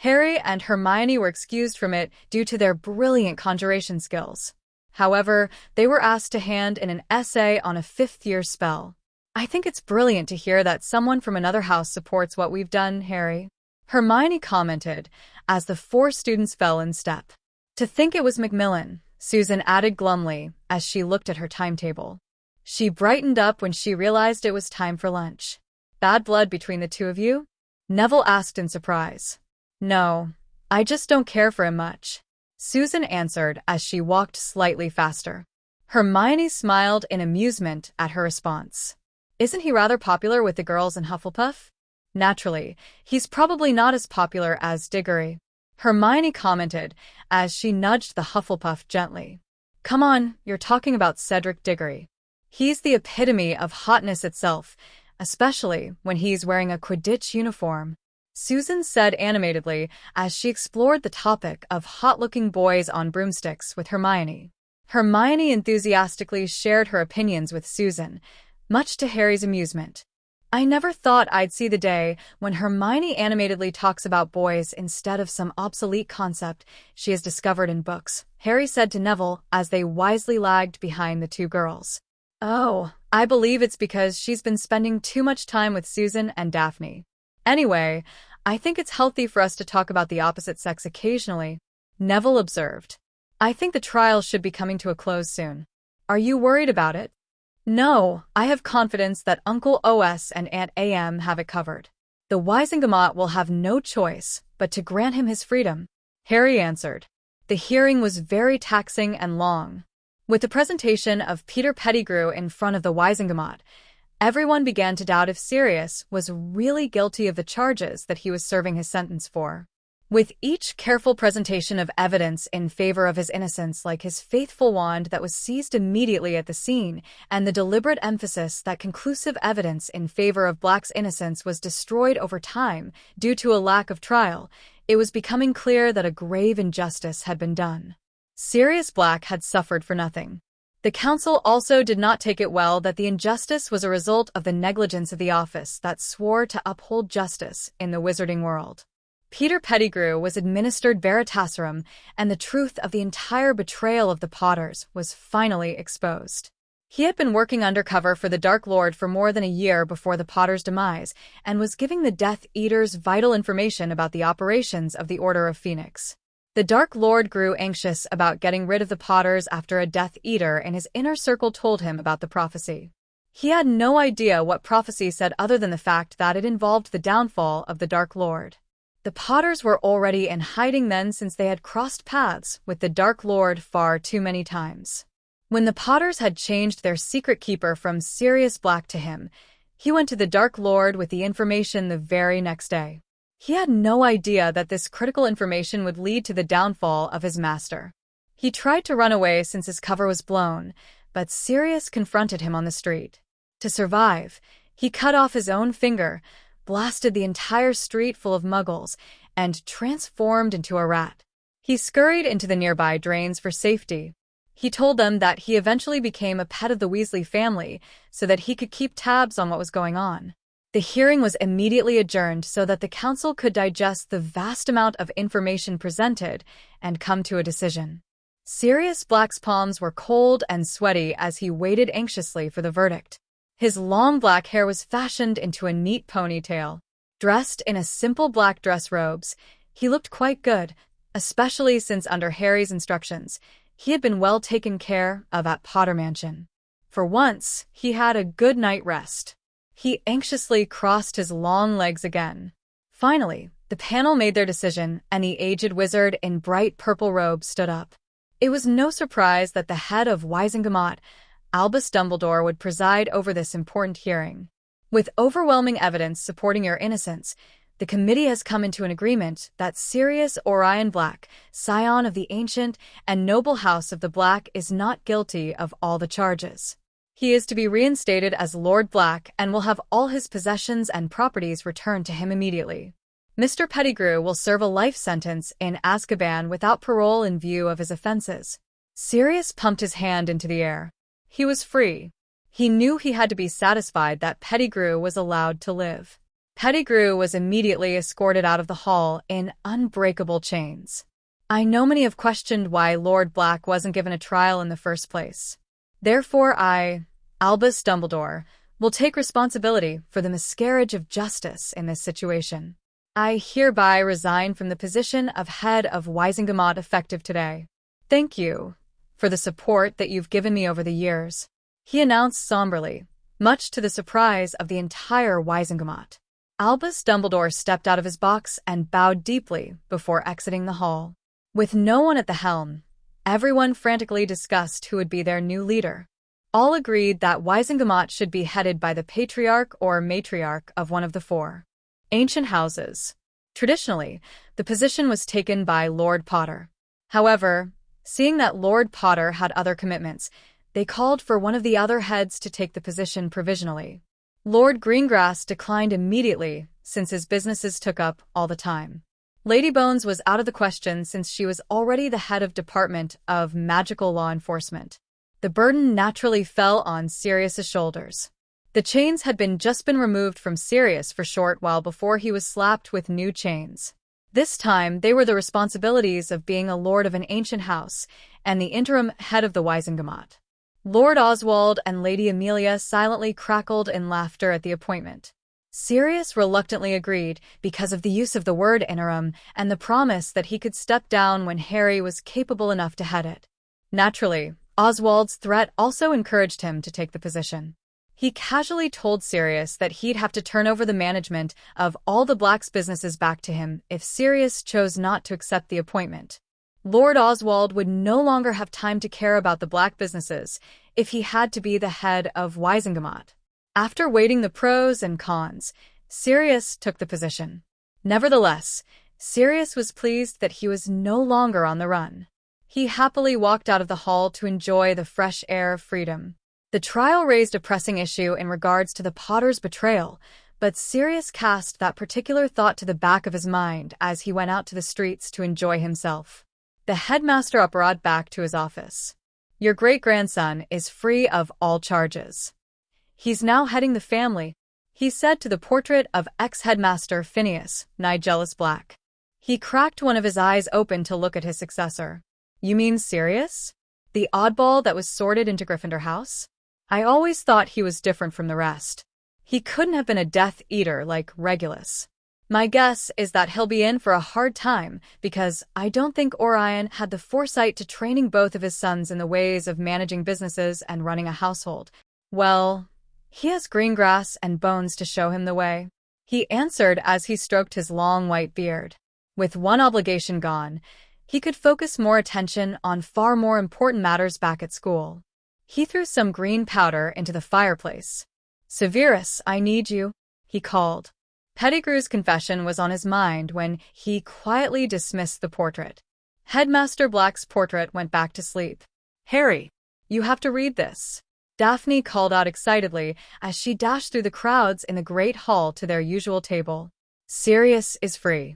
Harry and Hermione were excused from it due to their brilliant conjuration skills. However, they were asked to hand in an essay on a 5th-year spell. I think it's brilliant to hear that someone from another house supports what we've done, Harry, Hermione commented as the 4 students fell in step. To think it was Macmillan, Susan added glumly as she looked at her timetable. She brightened up when she realized it was time for lunch. Bad blood between the two of you? Neville asked in surprise. No, I just don't care for him much, Susan answered as she walked slightly faster. Hermione smiled in amusement at her response. Isn't he rather popular with the girls in Hufflepuff? Naturally, he's probably not as popular as Diggory, Hermione commented as she nudged the Hufflepuff gently. Come on, you're talking about Cedric Diggory. He's the epitome of hotness itself, especially when he's wearing a Quidditch uniform, Susan said animatedly as she explored the topic of hot-looking boys on broomsticks with Hermione. Hermione enthusiastically shared her opinions with Susan, much to Harry's amusement. I never thought I'd see the day when Hermione animatedly talks about boys instead of some obsolete concept she has discovered in books, Harry said to Neville as they wisely lagged behind the 2 girls. Oh, I believe it's because she's been spending too much time with Susan and Daphne. Anyway, I think it's healthy for us to talk about the opposite sex occasionally, Neville observed. I think the trial should be coming to a close soon. Are you worried about it? No, I have confidence that Uncle OS and Aunt AM have it covered. The Wisengamot will have no choice but to grant him his freedom, Harry answered. The hearing was very taxing and long. With the presentation of Peter Pettigrew in front of the Wisengamot, everyone began to doubt if Sirius was really guilty of the charges that he was serving his sentence for. With each careful presentation of evidence in favor of his innocence, like his faithful wand that was seized immediately at the scene, and the deliberate emphasis that conclusive evidence in favor of Black's innocence was destroyed over time due to a lack of trial, it was becoming clear that a grave injustice had been done. Sirius Black had suffered for nothing. The council also did not take it well that the injustice was a result of the negligence of the office that swore to uphold justice in the wizarding world. Peter Pettigrew was administered Veritaserum, and the truth of the entire betrayal of the Potters was finally exposed. He had been working undercover for the Dark Lord for more than a year before the Potters' demise, and was giving the Death Eaters vital information about the operations of the Order of Phoenix. The Dark Lord grew anxious about getting rid of the Potters after a Death Eater in his inner circle told him about the prophecy. He had no idea what prophecy said other than the fact that it involved the downfall of the Dark Lord. The Potters were already in hiding then, since they had crossed paths with the Dark Lord far too many times. When the Potters had changed their secret keeper from Sirius Black to him, he went to the Dark Lord with the information the very next day. He had no idea that this critical information would lead to the downfall of his master. He tried to run away since his cover was blown, but Sirius confronted him on the street. To survive, he cut off his own finger, blasted the entire street full of Muggles, and transformed into a rat. He scurried into the nearby drains for safety. He told them that he eventually became a pet of the Weasley family so that he could keep tabs on what was going on. The hearing was immediately adjourned so that the council could digest the vast amount of information presented and come to a decision. Sirius Black's palms were cold and sweaty as he waited anxiously for the verdict. His long black hair was fashioned into a neat ponytail. Dressed in a simple black dress robes, he looked quite good, especially since under Harry's instructions, he had been well taken care of at Potter Mansion. For once, he had a good night rest. He anxiously crossed his long legs again. Finally, the panel made their decision, and the aged wizard in bright purple robes stood up. It was no surprise that the head of Wizengamot, Albus Dumbledore, would preside over this important hearing. With overwhelming evidence supporting your innocence, the committee has come into an agreement that Sirius Orion Black, scion of the ancient and noble house of the Black, is not guilty of all the charges. He is to be reinstated as Lord Black and will have all his possessions and properties returned to him immediately. Mr. Pettigrew will serve a life sentence in Azkaban without parole in view of his offenses. Sirius pumped his hand into the air. He was free. He knew he had to be satisfied that Pettigrew was allowed to live. Pettigrew was immediately escorted out of the hall in unbreakable chains. I know many have questioned why Lord Black wasn't given a trial in the first place. Therefore I, Albus Dumbledore, will take responsibility for the miscarriage of justice in this situation. I hereby resign from the position of head of Wizengamot effective today. Thank you for the support that you've given me over the years, he announced somberly, much to the surprise of the entire Wizengamot. Albus Dumbledore stepped out of his box and bowed deeply before exiting the hall. With no one at the helm, everyone frantically discussed who would be their new leader. All agreed that Wizengamot should be headed by the patriarch or matriarch of one of the four ancient houses. Traditionally, the position was taken by Lord Potter. However, seeing that Lord Potter had other commitments, they called for one of the other heads to take the position provisionally. Lord Greengrass declined immediately since his businesses took up all the time. Lady Bones was out of the question since she was already the head of Department of Magical Law Enforcement. The burden naturally fell on Sirius's shoulders. The chains had just been removed from Sirius for short while before he was slapped with new chains. This time, they were the responsibilities of being a lord of an ancient house and the interim head of the Wizengamot. Lord Oswald and Lady Amelia silently crackled in laughter at the appointment. Sirius reluctantly agreed because of the use of the word interim and the promise that he could step down when Harry was capable enough to head it. Naturally, Oswald's threat also encouraged him to take the position. He casually told Sirius that he'd have to turn over the management of all the Black's businesses back to him if Sirius chose not to accept the appointment. Lord Oswald would no longer have time to care about the Black businesses if he had to be the head of Wizengamot. After weighing the pros and cons, Sirius took the position. Nevertheless, Sirius was pleased that he was no longer on the run. He happily walked out of the hall to enjoy the fresh air of freedom. The trial raised a pressing issue in regards to the Potter's betrayal, but Sirius cast that particular thought to the back of his mind as he went out to the streets to enjoy himself. The headmaster brought back to his office. Your great-grandson is free of all charges. He's now heading the family, he said to the portrait of ex-headmaster Phineas, Sirius Black. He cracked one of his eyes open to look at his successor. You mean Sirius? The oddball that was sorted into Gryffindor House? I always thought he was different from the rest. He couldn't have been a Death Eater like Regulus. My guess is that he'll be in for a hard time because I don't think Orion had the foresight to training both of his sons in the ways of managing businesses and running a household. Well, he has Greengrass and Bones to show him the way, he answered as he stroked his long white beard. With one obligation gone, he could focus more attention on far more important matters back at school. He threw some green powder into the fireplace. Severus, I need you, he called. Pettigrew's confession was on his mind when he quietly dismissed the portrait. Headmaster Black's portrait went back to sleep. Harry, you have to read this, Daphne called out excitedly as she dashed through the crowds in the great hall to their usual table. Sirius is free.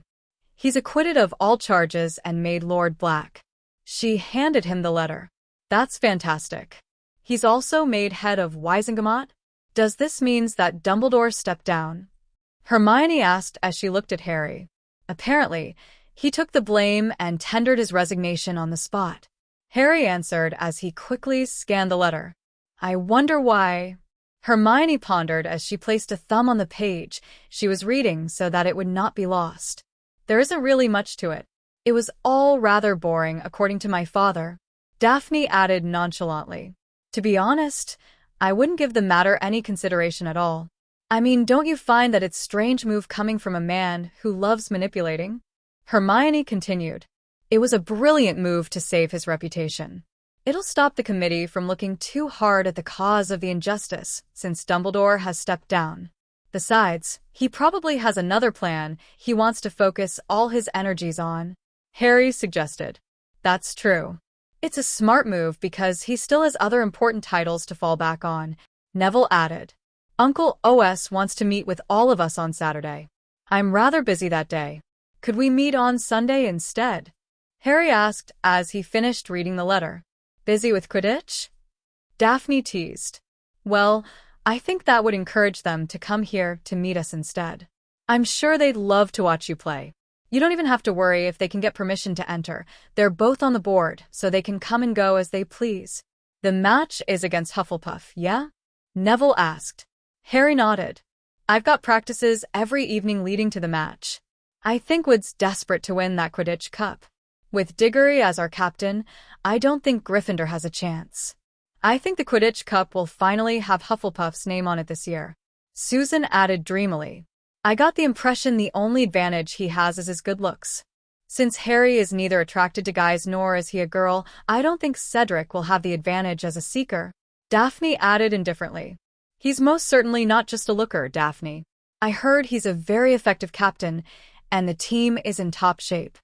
He's acquitted of all charges and made Lord Black. She handed him the letter. That's fantastic. He's also made head of Wisengamot? Does this mean that Dumbledore stepped down? Hermione asked as she looked at Harry. Apparently, he took the blame and tendered his resignation on the spot. Harry answered as he quickly scanned the letter. I wonder why. Hermione pondered as she placed a thumb on the page she was reading so that it would not be lost. There isn't really much to it. It was all rather boring, according to my father, Daphne added nonchalantly. To be honest, I wouldn't give the matter any consideration at all. I mean, don't you find that it's a strange move coming from a man who loves manipulating? Hermione continued. It was a brilliant move to save his reputation. It'll stop the committee from looking too hard at the cause of the injustice, since Dumbledore has stepped down. Besides, he probably has another plan he wants to focus all his energies on, Harry suggested. That's true. It's a smart move because he still has other important titles to fall back on, Neville added. Uncle OS wants to meet with all of us on Saturday. I'm rather busy that day. Could we meet on Sunday instead? Harry asked as he finished reading the letter. Busy with Quidditch? Daphne teased. Well, I think that would encourage them to come here to meet us instead. I'm sure they'd love to watch you play. You don't even have to worry if they can get permission to enter. They're both on the board, so they can come and go as they please. The match is against Hufflepuff, yeah? Neville asked. Harry nodded. I've got practices every evening leading to the match. I think Wood's desperate to win that Quidditch Cup. With Diggory as our captain, I don't think Gryffindor has a chance. I think the Quidditch Cup will finally have Hufflepuff's name on it this year, Susan added dreamily. I got the impression the only advantage he has is his good looks. Since Harry is neither attracted to guys nor is he a girl, I don't think Cedric will have the advantage as a seeker, Daphne added indifferently. He's most certainly not just a looker, Daphne. I heard he's a very effective captain, and the team is in top shape.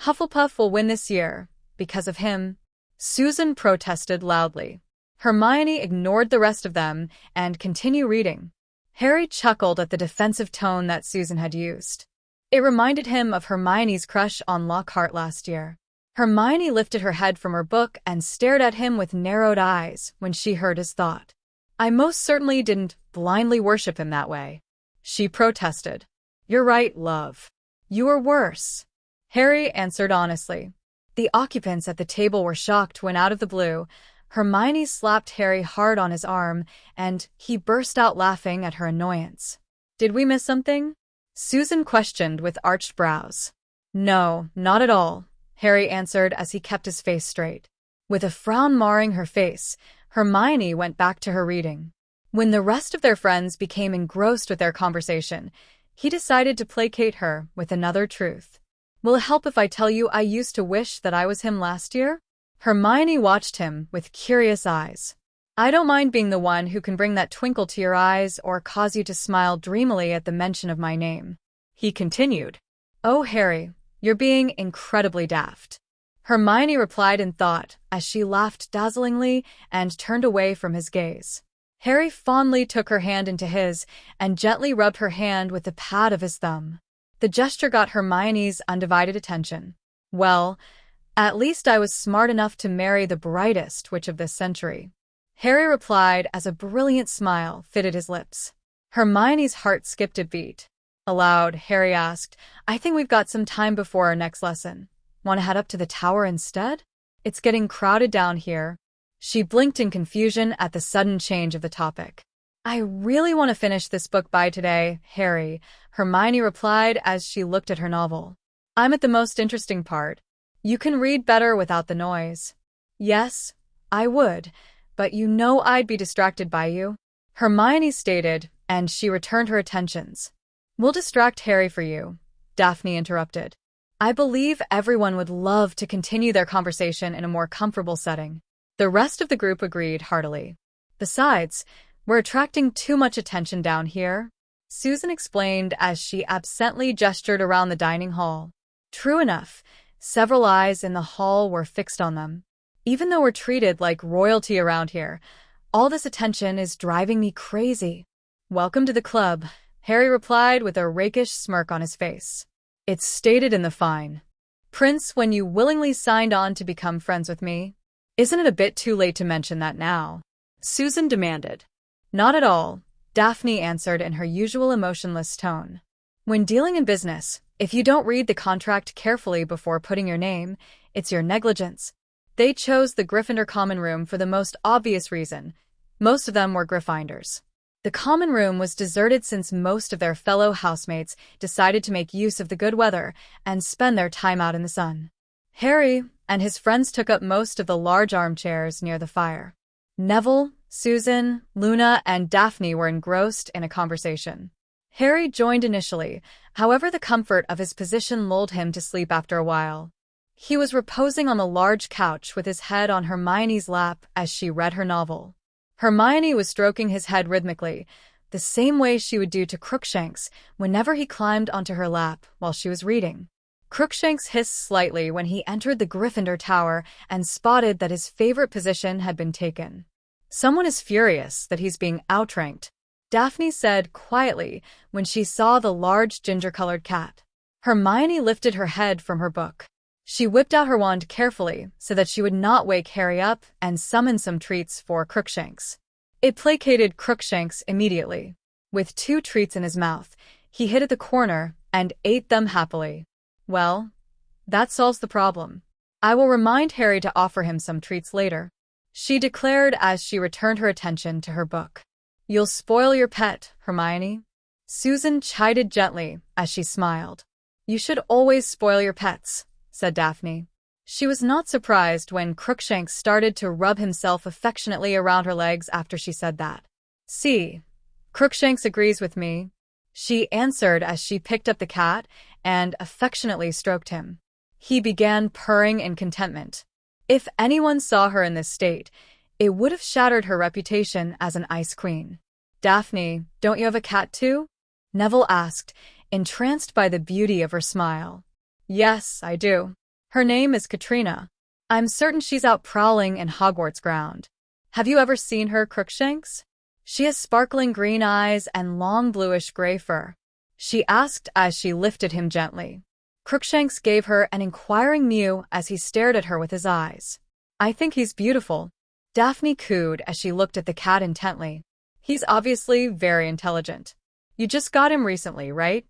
Hufflepuff will win this year, because of him, Susan protested loudly. Hermione ignored the rest of them and continued reading. Harry chuckled at the defensive tone that Susan had used. It reminded him of Hermione's crush on Lockhart last year. Hermione lifted her head from her book and stared at him with narrowed eyes when she heard his thought. I most certainly didn't blindly worship him that way, she protested. You're right, love. You were worse, Harry answered honestly. The occupants at the table were shocked when out of the blue, Hermione slapped Harry hard on his arm, and he burst out laughing at her annoyance. Did we miss something? Susan questioned with arched brows. No, not at all, Harry answered as he kept his face straight. With a frown marring her face, Hermione went back to her reading. When the rest of their friends became engrossed with their conversation, he decided to placate her with another truth. Will it help if I tell you I used to wish that I was him last year? Hermione watched him with curious eyes. I don't mind being the one who can bring that twinkle to your eyes or cause you to smile dreamily at the mention of my name, he continued. Oh, Harry, You're being incredibly daft. Hermione replied in thought as she laughed dazzlingly and turned away from his gaze. Harry fondly took her hand into his and gently rubbed her hand with the pad of his thumb. The gesture got Hermione's undivided attention. Well, at least I was smart enough to marry the brightest witch of this century, Harry replied as a brilliant smile fitted his lips. Hermione's heart skipped a beat. Aloud, Harry asked, I think we've got some time before our next lesson. Want to head up to the tower instead? It's getting crowded down here. She blinked in confusion at the sudden change of the topic. I really want to finish this book by today, Harry, Hermione replied as she looked at her novel. I'm at the most interesting part. You can read better without the noise. Yes, I would, but you know I'd be distracted by you, Hermione stated, and she returned her attentions. We'll distract Harry for you, Daphne interrupted. I believe everyone would love to continue their conversation in a more comfortable setting. The rest of the group agreed heartily. Besides, we're attracting too much attention down here, Susan explained as she absently gestured around the dining hall. True enough, several eyes in the hall were fixed on them. Even though we're treated like royalty around here, all this attention is driving me crazy. Welcome to the club, Harry replied with a rakish smirk on his face. It's stated in the fine print when you willingly signed on to become friends with me. Isn't it a bit too late to mention that now? Susan demanded. Not at all, Daphne answered in her usual emotionless tone. When dealing in business, if you don't read the contract carefully before putting your name, it's your negligence. They chose the Gryffindor common room for the most obvious reason. Most of them were Gryffindors. The common room was deserted since most of their fellow housemates decided to make use of the good weather and spend their time out in the sun. Harry and his friends took up most of the large armchairs near the fire. Neville, Susan, Luna, and Daphne were engrossed in a conversation. Harry joined initially, however the comfort of his position lulled him to sleep after a while. He was reposing on the large couch with his head on Hermione's lap as she read her novel. Hermione was stroking his head rhythmically, the same way she would do to Crookshanks whenever he climbed onto her lap while she was reading. Crookshanks hissed slightly when he entered the Gryffindor tower and spotted that his favorite position had been taken. Someone is furious that he's being outranked, Daphne said quietly when she saw the large ginger-colored cat. Hermione lifted her head from her book. She whipped out her wand carefully so that she would not wake Harry up and summon some treats for Crookshanks. It placated Crookshanks immediately. With 2 treats in his mouth, he hid at the corner and ate them happily. Well, that solves the problem. I will remind Harry to offer him some treats later, she declared as she returned her attention to her book. You'll spoil your pet, Hermione, Susan chided gently as she smiled. You should always spoil your pets, said Daphne. She was not surprised when Crookshanks started to rub himself affectionately around her legs after she said that. See, Crookshanks agrees with me, she answered as she picked up the cat and affectionately stroked him. He began purring in contentment. If anyone saw her in this state, it would have shattered her reputation as an ice queen. Daphne, don't you have a cat too? Neville asked, entranced by the beauty of her smile. Yes, I do. Her name is Katrina. I'm certain she's out prowling in Hogwarts ground. Have you ever seen her, Crookshanks? She has sparkling green eyes and long bluish-gray fur, she asked as she lifted him gently. Crookshanks gave her an inquiring mew as he stared at her with his eyes. I think he's beautiful, Daphne cooed as she looked at the cat intently. He's obviously very intelligent. You just got him recently, right?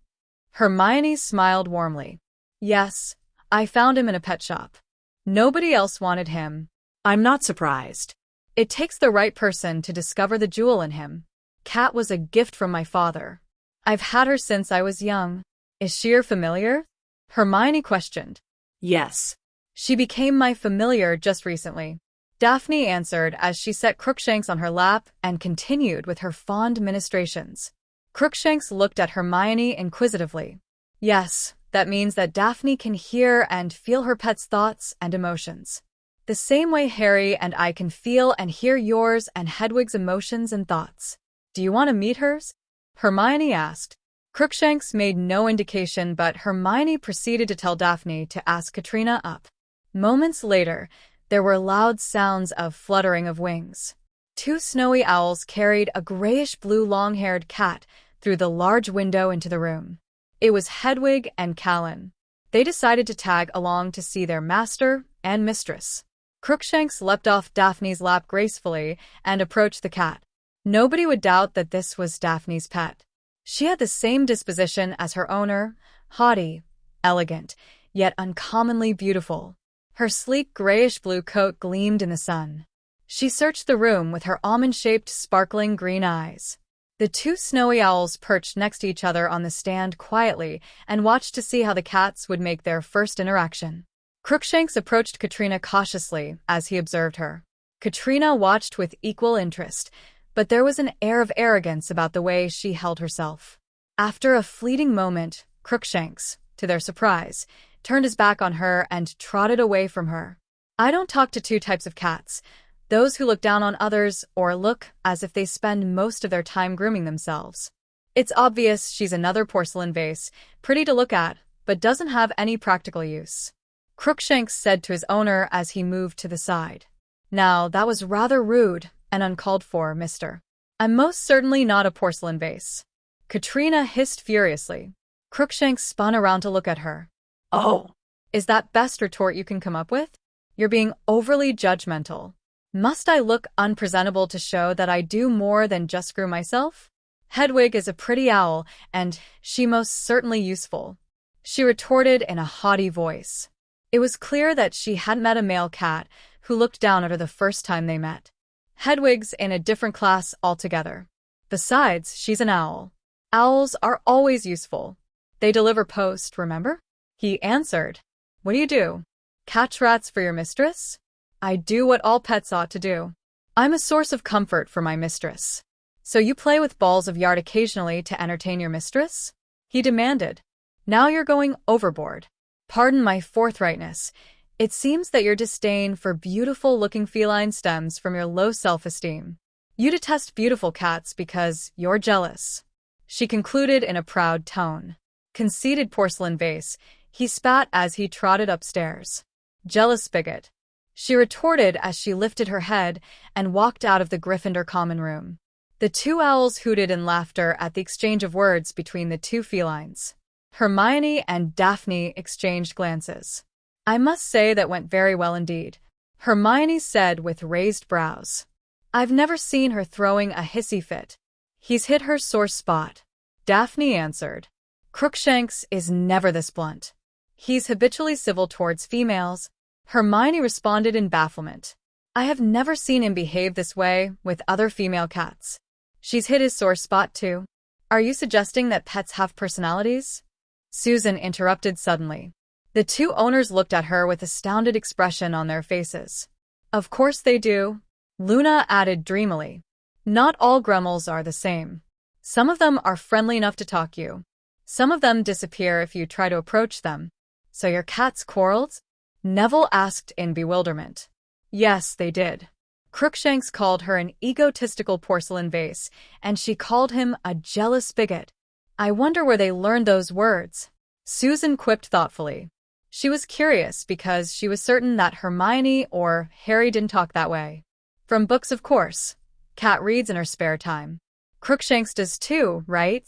Hermione smiled warmly. Yes, I found him in a pet shop. Nobody else wanted him. I'm not surprised. It takes the right person to discover the jewel in him. Cat was a gift from my father. I've had her since I was young. Is she your familiar? Hermione questioned. Yes. She became my familiar just recently, Daphne answered as she set Crookshanks on her lap and continued with her fond ministrations. Crookshanks looked at Hermione inquisitively. Yes, that means that Daphne can hear and feel her pet's thoughts and emotions. The same way Harry and I can feel and hear yours and Hedwig's emotions and thoughts. Do you want to meet hers? Hermione asked. Crookshanks made no indication, but Hermione proceeded to tell Daphne to ask Katrina up. Moments later, there were loud sounds of fluttering of wings. 2 snowy owls carried a grayish-blue long-haired cat through the large window into the room. It was Hedwig and Callan. They decided to tag along to see their master and mistress. Crookshanks leapt off Daphne's lap gracefully and approached the cat. Nobody would doubt that this was Daphne's pet. She had the same disposition as her owner, haughty, elegant, yet uncommonly beautiful. Her sleek grayish-blue coat gleamed in the sun. She searched the room with her almond-shaped, sparkling green eyes. The 2 snowy owls perched next to each other on the stand quietly and watched to see how the cats would make their first interaction. Crookshanks approached Katrina cautiously as he observed her. Katrina watched with equal interest, but there was an air of arrogance about the way she held herself. After a fleeting moment, Crookshanks, to their surprise, turned his back on her and trotted away from her. I don't talk to 2 types of cats: those who look down on others or look as if they spend most of their time grooming themselves. It's obvious she's another porcelain vase, pretty to look at, but doesn't have any practical use, Crookshanks said to his owner as he moved to the side. Now, that was rather rude and uncalled for, mister. I'm most certainly not a porcelain vase. Katrina hissed furiously. Crookshanks spun around to look at her. Oh, is that best retort you can come up with? You're being overly judgmental. Must I look unpresentable to show that I do more than just screw myself? Hedwig is a pretty owl, and she most certainly useful, she retorted in a haughty voice. It was clear that she hadn't met a male cat who looked down at her the first time they met. Hedwig's in a different class altogether. Besides, she's an owl. Owls are always useful. They deliver post, remember? He answered. What do? Catch rats for your mistress? I do what all pets ought to do. I'm a source of comfort for my mistress. So you play with balls of yarn occasionally to entertain your mistress? He demanded. Now you're going overboard. Pardon my forthrightness. It seems that your disdain for beautiful-looking feline stems from your low self-esteem. You detest beautiful cats because you're jealous, she concluded in a proud tone. Conceited porcelain vase, he spat as he trotted upstairs. Jealous bigot, she retorted as she lifted her head and walked out of the Gryffindor common room. The 2 owls hooted in laughter at the exchange of words between the 2 felines. Hermione and Daphne exchanged glances. I must say that went very well indeed, Hermione said with raised brows. I've never seen her throwing a hissy fit. He's hit her sore spot, Daphne answered. Crookshanks is never this blunt. He's habitually civil towards females, Hermione responded in bafflement. I have never seen him behave this way with other female cats. She's hit his sore spot too. Are you suggesting that pets have personalities? Susan interrupted suddenly. The 2 owners looked at her with astounded expression on their faces. Of course they do, Luna added dreamily. Not all Grummels are the same. Some of them are friendly enough to talk you. Some of them disappear if you try to approach them. So your cats quarreled? Neville asked in bewilderment. Yes, they did. Crookshanks called her an egotistical porcelain vase, and she called him a jealous bigot. I wonder where they learned those words, Susan quipped thoughtfully. She was curious because she was certain that Hermione or Harry didn't talk that way. From books, of course. Cat reads in her spare time. Crookshanks does too, right?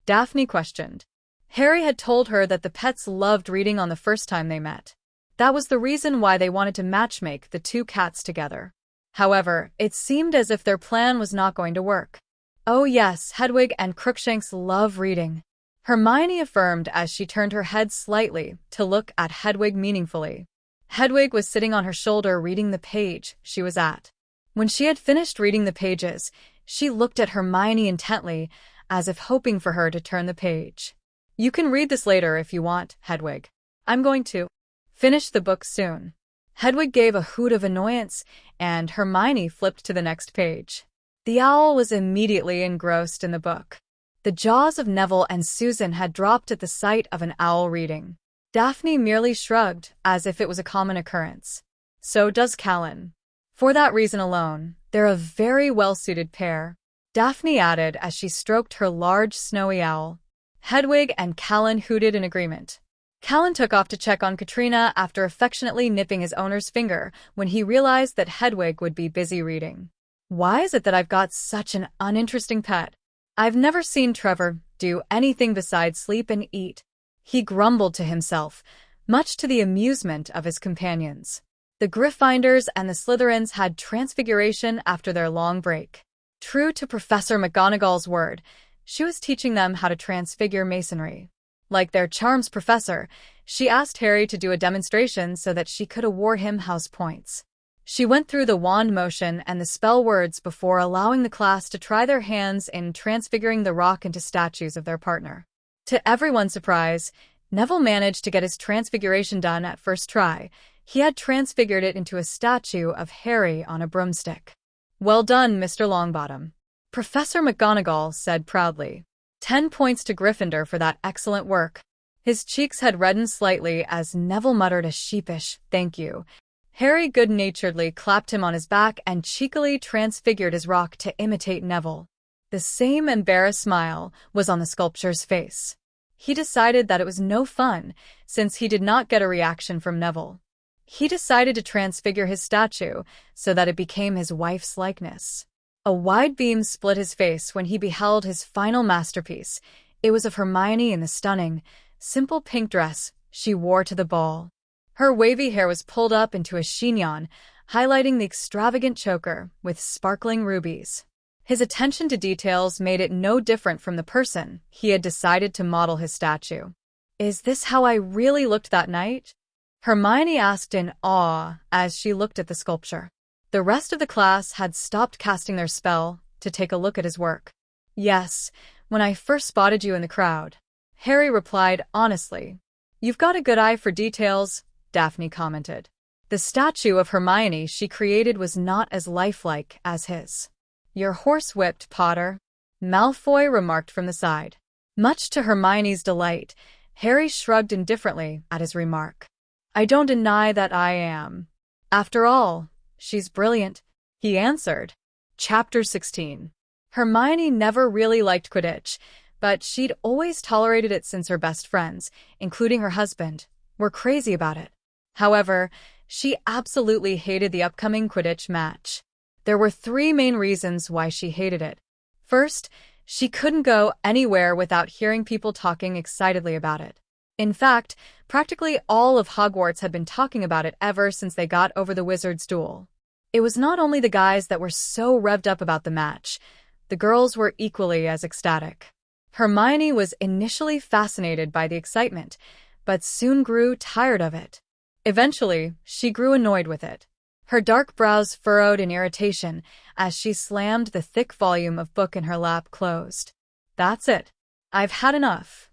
Daphne questioned. Harry had told her that the pets loved reading on the first time they met. That was the reason why they wanted to matchmake the 2 cats together. However, it seemed as if their plan was not going to work. Oh yes, Hedwig and Crookshanks love reading, Hermione affirmed as she turned her head slightly to look at Hedwig meaningfully. Hedwig was sitting on her shoulder reading the page she was at. When she had finished reading the pages, she looked at Hermione intently, as if hoping for her to turn the page. You can read this later if you want, Hedwig. I'm going to finish the book soon. Hedwig gave a hoot of annoyance, and Hermione flipped to the next page. The owl was immediately engrossed in the book. The jaws of Neville and Susan had dropped at the sight of an owl reading. Daphne merely shrugged, as if it was a common occurrence. So does Callan. For that reason alone, they're a very well-suited pair, Daphne added as she stroked her large snowy owl. Hedwig and Callan hooted in agreement. Callan took off to check on Katrina after affectionately nipping his owner's finger when he realized that Hedwig would be busy reading. Why is it that I've got such an uninteresting pet? I've never seen Trevor do anything besides sleep and eat. He grumbled to himself, much to the amusement of his companions. The Gryffindors and the Slytherins had Transfiguration after their long break. True to Professor McGonagall's word, she was teaching them how to transfigure masonry. Like their charms professor, she asked Harry to do a demonstration so that she could award him house points. She went through the wand motion and the spell words before allowing the class to try their hands in transfiguring the rock into statues of their partner. To everyone's surprise, Neville managed to get his transfiguration done at first try. He had transfigured it into a statue of Harry on a broomstick. "Well done, Mr. Longbottom," Professor McGonagall said proudly. 10 points to Gryffindor for that excellent work. His cheeks had reddened slightly as Neville muttered a sheepish, "Thank you." Harry good-naturedly clapped him on his back and cheekily transfigured his rock to imitate Neville. The same embarrassed smile was on the sculpture's face. He decided that it was no fun, since he did not get a reaction from Neville. He decided to transfigure his statue so that it became his wife's likeness. A wide beam split his face when he beheld his final masterpiece. It was of Hermione in the stunning, simple pink dress she wore to the ball. Her wavy hair was pulled up into a chignon, highlighting the extravagant choker with sparkling rubies. His attention to details made it no different from the person he had decided to model his statue. "Is this how I really looked that night?" Hermione asked in awe as she looked at the sculpture. The rest of the class had stopped casting their spell to take a look at his work. "Yes, when I first spotted you in the crowd," Harry replied honestly. "You've got a good eye for details," Daphne commented. The statue of Hermione she created was not as lifelike as his. "You're horsewhipped, Potter," Malfoy remarked from the side. Much to Hermione's delight, Harry shrugged indifferently at his remark. "I don't deny that I am. After all, she's brilliant," he answered. Chapter 16. Hermione never really liked Quidditch, but she'd always tolerated it since her best friends, including her husband, were crazy about it. However, she absolutely hated the upcoming Quidditch match. There were 3 main reasons why she hated it. First, she couldn't go anywhere without hearing people talking excitedly about it. In fact, practically all of Hogwarts had been talking about it ever since they got over the Wizards' duel. It was not only the guys that were so revved up about the match, the girls were equally as ecstatic. Hermione was initially fascinated by the excitement, but soon grew tired of it. Eventually, she grew annoyed with it. Her dark brows furrowed in irritation as she slammed the thick volume of book in her lap closed. "That's it. I've had enough,"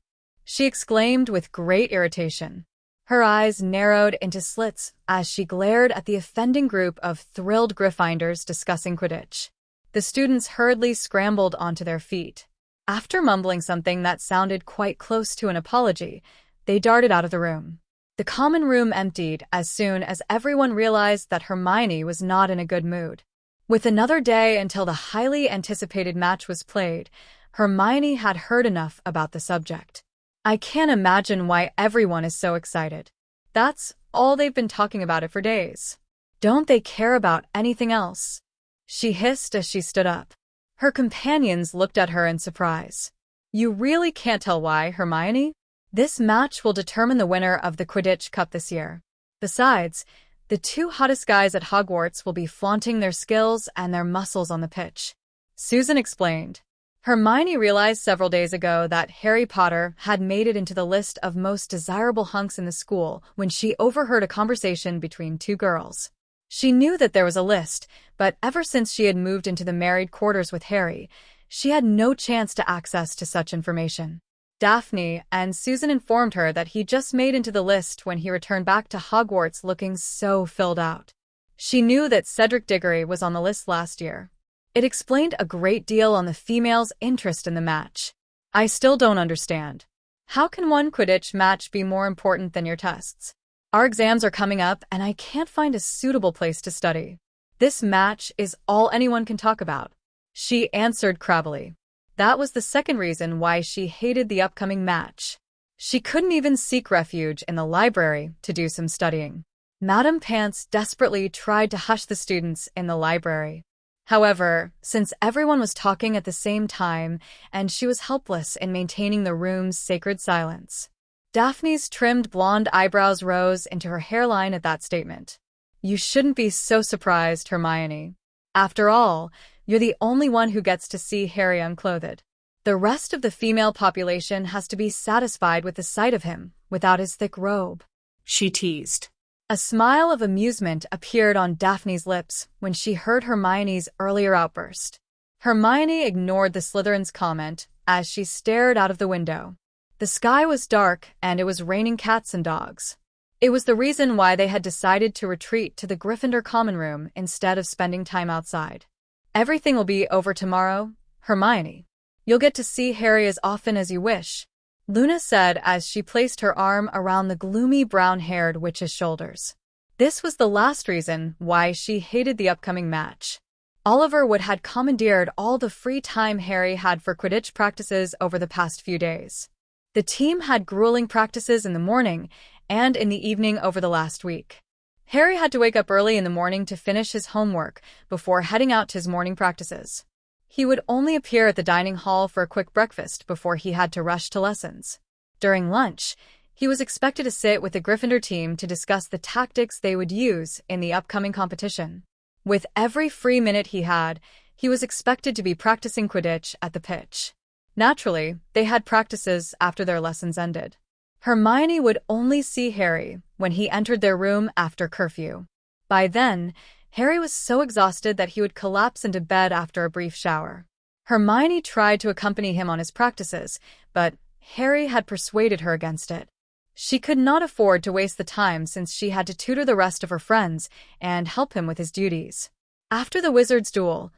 she exclaimed with great irritation. Her eyes narrowed into slits as she glared at the offending group of thrilled Gryffindors discussing Quidditch. The students hurriedly scrambled onto their feet. After mumbling something that sounded quite close to an apology, they darted out of the room. The common room emptied as soon as everyone realized that Hermione was not in a good mood. With another day until the highly anticipated match was played, Hermione had heard enough about the subject. "I can't imagine why everyone is so excited. That's all they've been talking about it for days. Don't they care about anything else?" she hissed as she stood up. Her companions looked at her in surprise. "You really can't tell why, Hermione? This match will determine the winner of the Quidditch Cup this year. Besides, the 2 hottest guys at Hogwarts will be flaunting their skills and their muscles on the pitch," Susan explained. Hermione realized several days ago that Harry Potter had made it into the list of most desirable hunks in the school when she overheard a conversation between 2 girls. She knew that there was a list, but ever since she had moved into the married quarters with Harry, she had no chance to access to such information. Daphne and Susan informed her that he just made into the list when he returned back to Hogwarts looking so filled out. She knew that Cedric Diggory was on the list last year. It explained a great deal on the females' interest in the match. "I still don't understand. How can one Quidditch match be more important than your tests? Our exams are coming up and I can't find a suitable place to study. This match is all anyone can talk about," she answered crabbily. That was the second reason why she hated the upcoming match. She couldn't even seek refuge in the library to do some studying. Madame Pants desperately tried to hush the students in the library. However, since everyone was talking at the same time and she was helpless in maintaining the room's sacred silence, Daphne's trimmed blonde eyebrows rose into her hairline at that statement. You shouldn't be so surprised, Hermione. After all, you're the only one who gets to see Harry unclothed. The rest of the female population has to be satisfied with the sight of him without his thick robe. She teased. A smile of amusement appeared on Daphne's lips when she heard Hermione's earlier outburst. Hermione ignored the Slytherin's comment as she stared out of the window. The sky was dark and it was raining cats and dogs. It was the reason why they had decided to retreat to the Gryffindor common room instead of spending time outside. Everything will be over tomorrow, Hermione. You'll get to see Harry as often as you wish, Luna said as she placed her arm around the gloomy brown-haired witch's shoulders. This was the last reason why she hated the upcoming match. Oliver had commandeered all the free time Harry had for Quidditch practices over the past few days. The team had grueling practices in the morning and in the evening over the last week. Harry had to wake up early in the morning to finish his homework before heading out to his morning practices. He would only appear at the dining hall for a quick breakfast before he had to rush to lessons. During lunch, he was expected to sit with the Gryffindor team to discuss the tactics they would use in the upcoming competition. With every free minute he had, he was expected to be practicing Quidditch at the pitch. Naturally, they had practices after their lessons ended. Hermione would only see Harry when he entered their room after curfew. By then, Harry was so exhausted that he would collapse into bed after a brief shower. Hermione tried to accompany him on his practices, but Harry had persuaded her against it. She could not afford to waste the time since she had to tutor the rest of her friends and help him with his duties. After the Wizards' duel,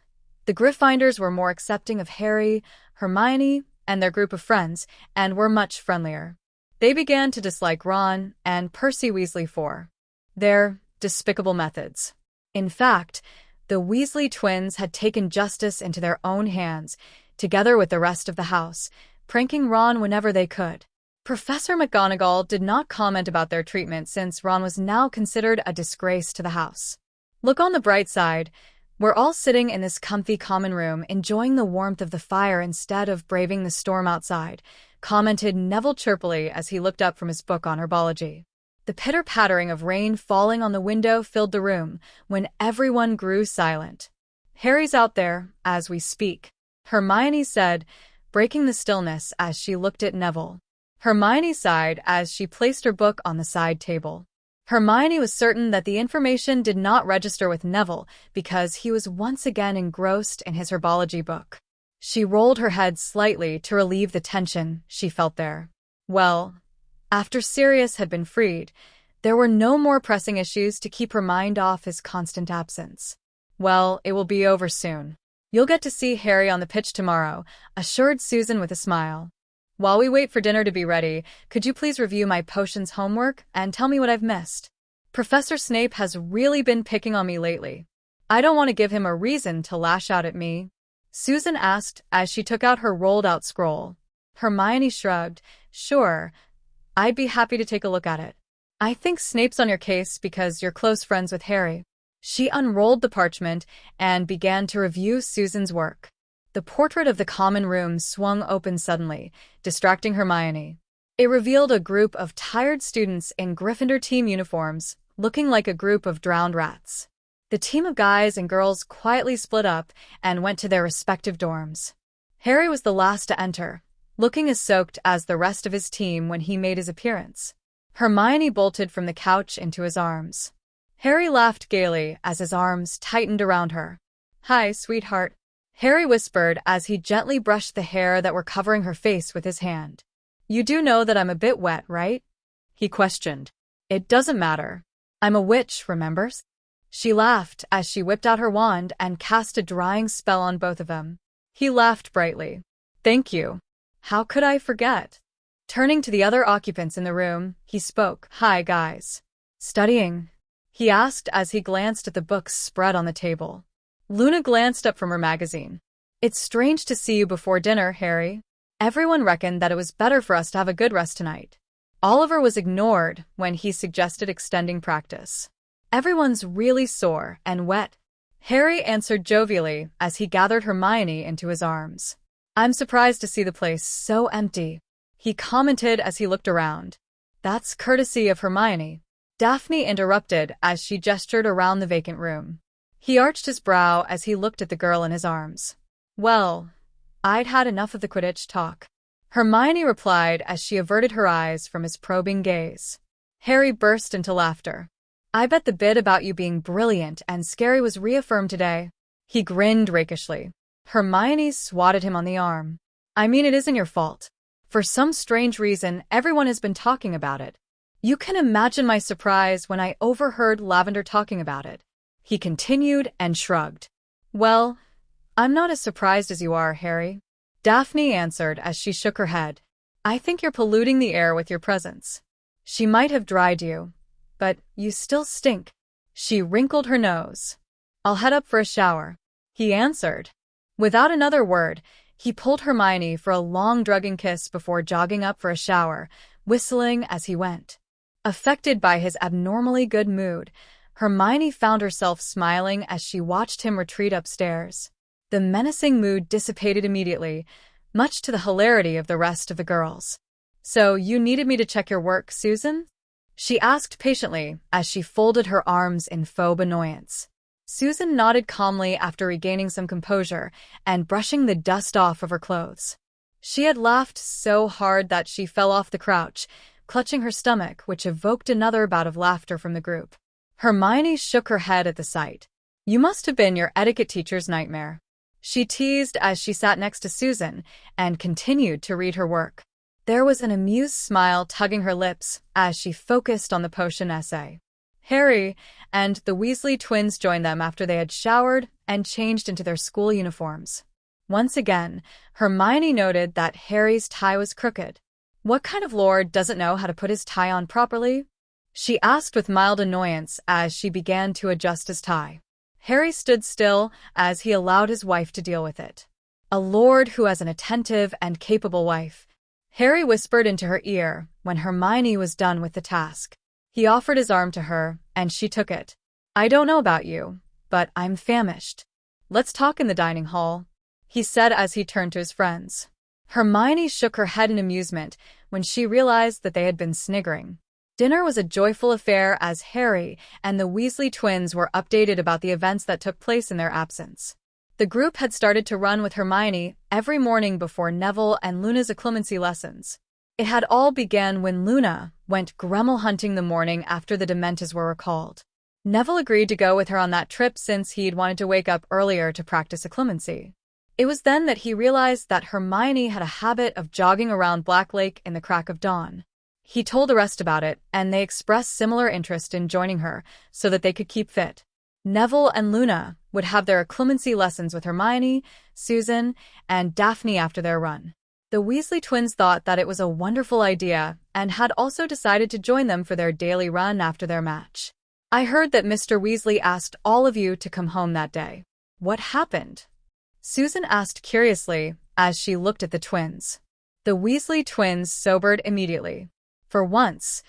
the Gryffindors were more accepting of Harry, Hermione, and their group of friends, and were much friendlier. They began to dislike Ron and Percy Weasley for their despicable methods. In fact, the Weasley twins had taken justice into their own hands, together with the rest of the house, pranking Ron whenever they could. Professor McGonagall did not comment about their treatment since Ron was now considered a disgrace to the house. Look on the bright side. We're all sitting in this comfy common room enjoying the warmth of the fire instead of braving the storm outside, commented Neville chirpily as he looked up from his book on herbology. The pitter-pattering of rain falling on the window filled the room when everyone grew silent. Harry's out there, as we speak, Hermione said, breaking the stillness as she looked at Neville. Hermione sighed as she placed her book on the side table. Hermione was certain that the information did not register with Neville because he was once again engrossed in his herbology book. She rolled her head slightly to relieve the tension she felt there. Well, after Sirius had been freed, there were no more pressing issues to keep her mind off his constant absence. Well, it will be over soon. You'll get to see Harry on the pitch tomorrow, assured Susan with a smile. While we wait for dinner to be ready, could you please review my potions homework and tell me what I've missed? Professor Snape has really been picking on me lately. I don't want to give him a reason to lash out at me, Susan asked as she took out her rolled-out scroll. Hermione shrugged. Sure, I'd be happy to take a look at it. I think Snape's on your case because you're close friends with Harry. She unrolled the parchment and began to review Susan's work. The portrait of the common room swung open suddenly, distracting Hermione. It revealed a group of tired students in Gryffindor team uniforms, looking like a group of drowned rats. The team of guys and girls quietly split up and went to their respective dorms. Harry was the last to enter, looking as soaked as the rest of his team when he made his appearance. Hermione bolted from the couch into his arms. Harry laughed gaily as his arms tightened around her. Hi, sweetheart, Harry whispered as he gently brushed the hair that were covering her face with his hand. You do know that I'm a bit wet, right? He questioned. It doesn't matter. I'm a witch, remembers? She laughed as she whipped out her wand and cast a drying spell on both of them. He laughed brightly. Thank you. How could I forget? Turning to the other occupants in the room, he spoke. Hi, guys. Studying? He asked as he glanced at the books spread on the table. Luna glanced up from her magazine. It's strange to see you before dinner, Harry. Everyone reckoned that it was better for us to have a good rest tonight. Oliver was ignored when he suggested extending practice. Everyone's really sore and wet. Harry answered jovially as he gathered Hermione into his arms. I'm surprised to see the place so empty, he commented as he looked around. That's courtesy of Hermione. Daphne interrupted as she gestured around the vacant room. He arched his brow as he looked at the girl in his arms. Well, I'd had enough of the Quidditch talk, Hermione replied as she averted her eyes from his probing gaze. Harry burst into laughter. I bet the bit about you being brilliant and scary was reaffirmed today. He grinned rakishly. Hermione swatted him on the arm. I mean, it isn't your fault. For some strange reason, everyone has been talking about it. You can imagine my surprise when I overheard Lavender talking about it. He continued and shrugged. Well, I'm not as surprised as you are, Harry. Daphne answered as she shook her head. I think you're polluting the air with your presence. She might have dried you, but you still stink. She wrinkled her nose. I'll head up for a shower, he answered. Without another word, he pulled Hermione for a long drugging kiss before jogging up for a shower, whistling as he went. Affected by his abnormally good mood, Hermione found herself smiling as she watched him retreat upstairs. The menacing mood dissipated immediately, much to the hilarity of the rest of the girls. So you needed me to check your work, Susan? She asked patiently as she folded her arms in faux annoyance. Susan nodded calmly after regaining some composure and brushing the dust off of her clothes. She had laughed so hard that she fell off the couch, clutching her stomach, which evoked another bout of laughter from the group. Hermione shook her head at the sight. You must have been your etiquette teacher's nightmare, she teased as she sat next to Susan and continued to read her work. There was an amused smile tugging her lips as she focused on the potion essay. Harry and the Weasley twins joined them after they had showered and changed into their school uniforms. Once again, Hermione noted that Harry's tie was crooked. What kind of lord doesn't know how to put his tie on properly? She asked with mild annoyance as she began to adjust his tie. Harry stood still as he allowed his wife to deal with it. A lord who has an attentive and capable wife, Harry whispered into her ear when Hermione was done with the task. He offered his arm to her, and she took it. I don't know about you, but I'm famished. Let's talk in the dining hall, he said as he turned to his friends. Hermione shook her head in amusement when she realized that they had been sniggering. Dinner was a joyful affair as Harry and the Weasley twins were updated about the events that took place in their absence. The group had started to run with Hermione every morning before Neville and Luna's occlumency lessons. It had all begun when Luna went Gremmel hunting the morning after the Dementors were recalled. Neville agreed to go with her on that trip since he'd wanted to wake up earlier to practice occlumency. It was then that he realized that Hermione had a habit of jogging around Black Lake in the crack of dawn. He told the rest about it, and they expressed similar interest in joining her so that they could keep fit. Neville and Luna would have their occlumency lessons with Hermione, Susan, and Daphne after their run. The Weasley twins thought that it was a wonderful idea and had also decided to join them for their daily run after their match. I heard that Mr. Weasley asked all of you to come home that day. What happened? Susan asked curiously as she looked at the twins. The Weasley twins sobered immediately. For once,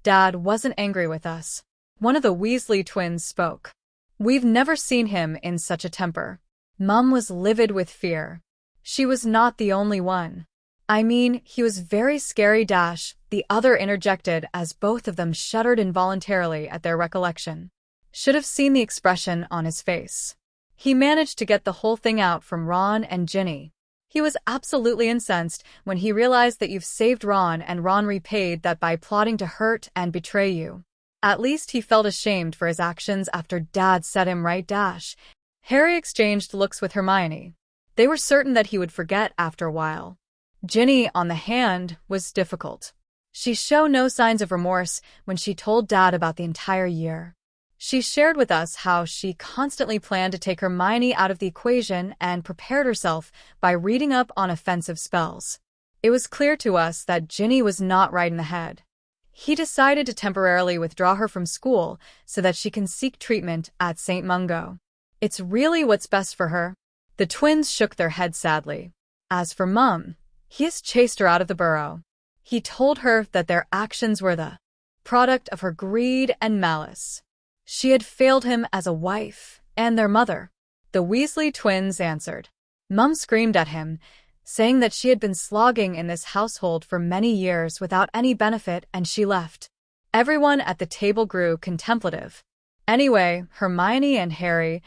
Dad wasn't angry with us. One of the Weasley twins spoke. We've never seen him in such a temper. Mum was livid with fear. She was not the only one. I mean, he was very scary. The other interjected as both of them shuddered involuntarily at their recollection. Should have seen the expression on his face. He managed to get the whole thing out from Ron and Ginny. He was absolutely incensed when he realized that you've saved Ron and Ron repaid that by plotting to hurt and betray you. At least he felt ashamed for his actions after Dad set him right. Harry exchanged looks with Hermione. They were certain that he would forget after a while. Ginny, on the hand, was difficult. She showed no signs of remorse when she told Dad about the entire year. She shared with us how she constantly planned to take Hermione out of the equation and prepared herself by reading up on offensive spells. It was clear to us that Ginny was not right in the head. He decided to temporarily withdraw her from school so that she can seek treatment at St. Mungo. It's really what's best for her. The twins shook their heads sadly. As for Mum, he has chased her out of the burrow. He told her that their actions were the product of her greed and malice. She had failed him as a wife and their mother. The Weasley twins answered. Mum screamed at him, saying that she had been slogging in this household for many years without any benefit and she left. Everyone at the table grew contemplative. Anyway, Hermione and Harry,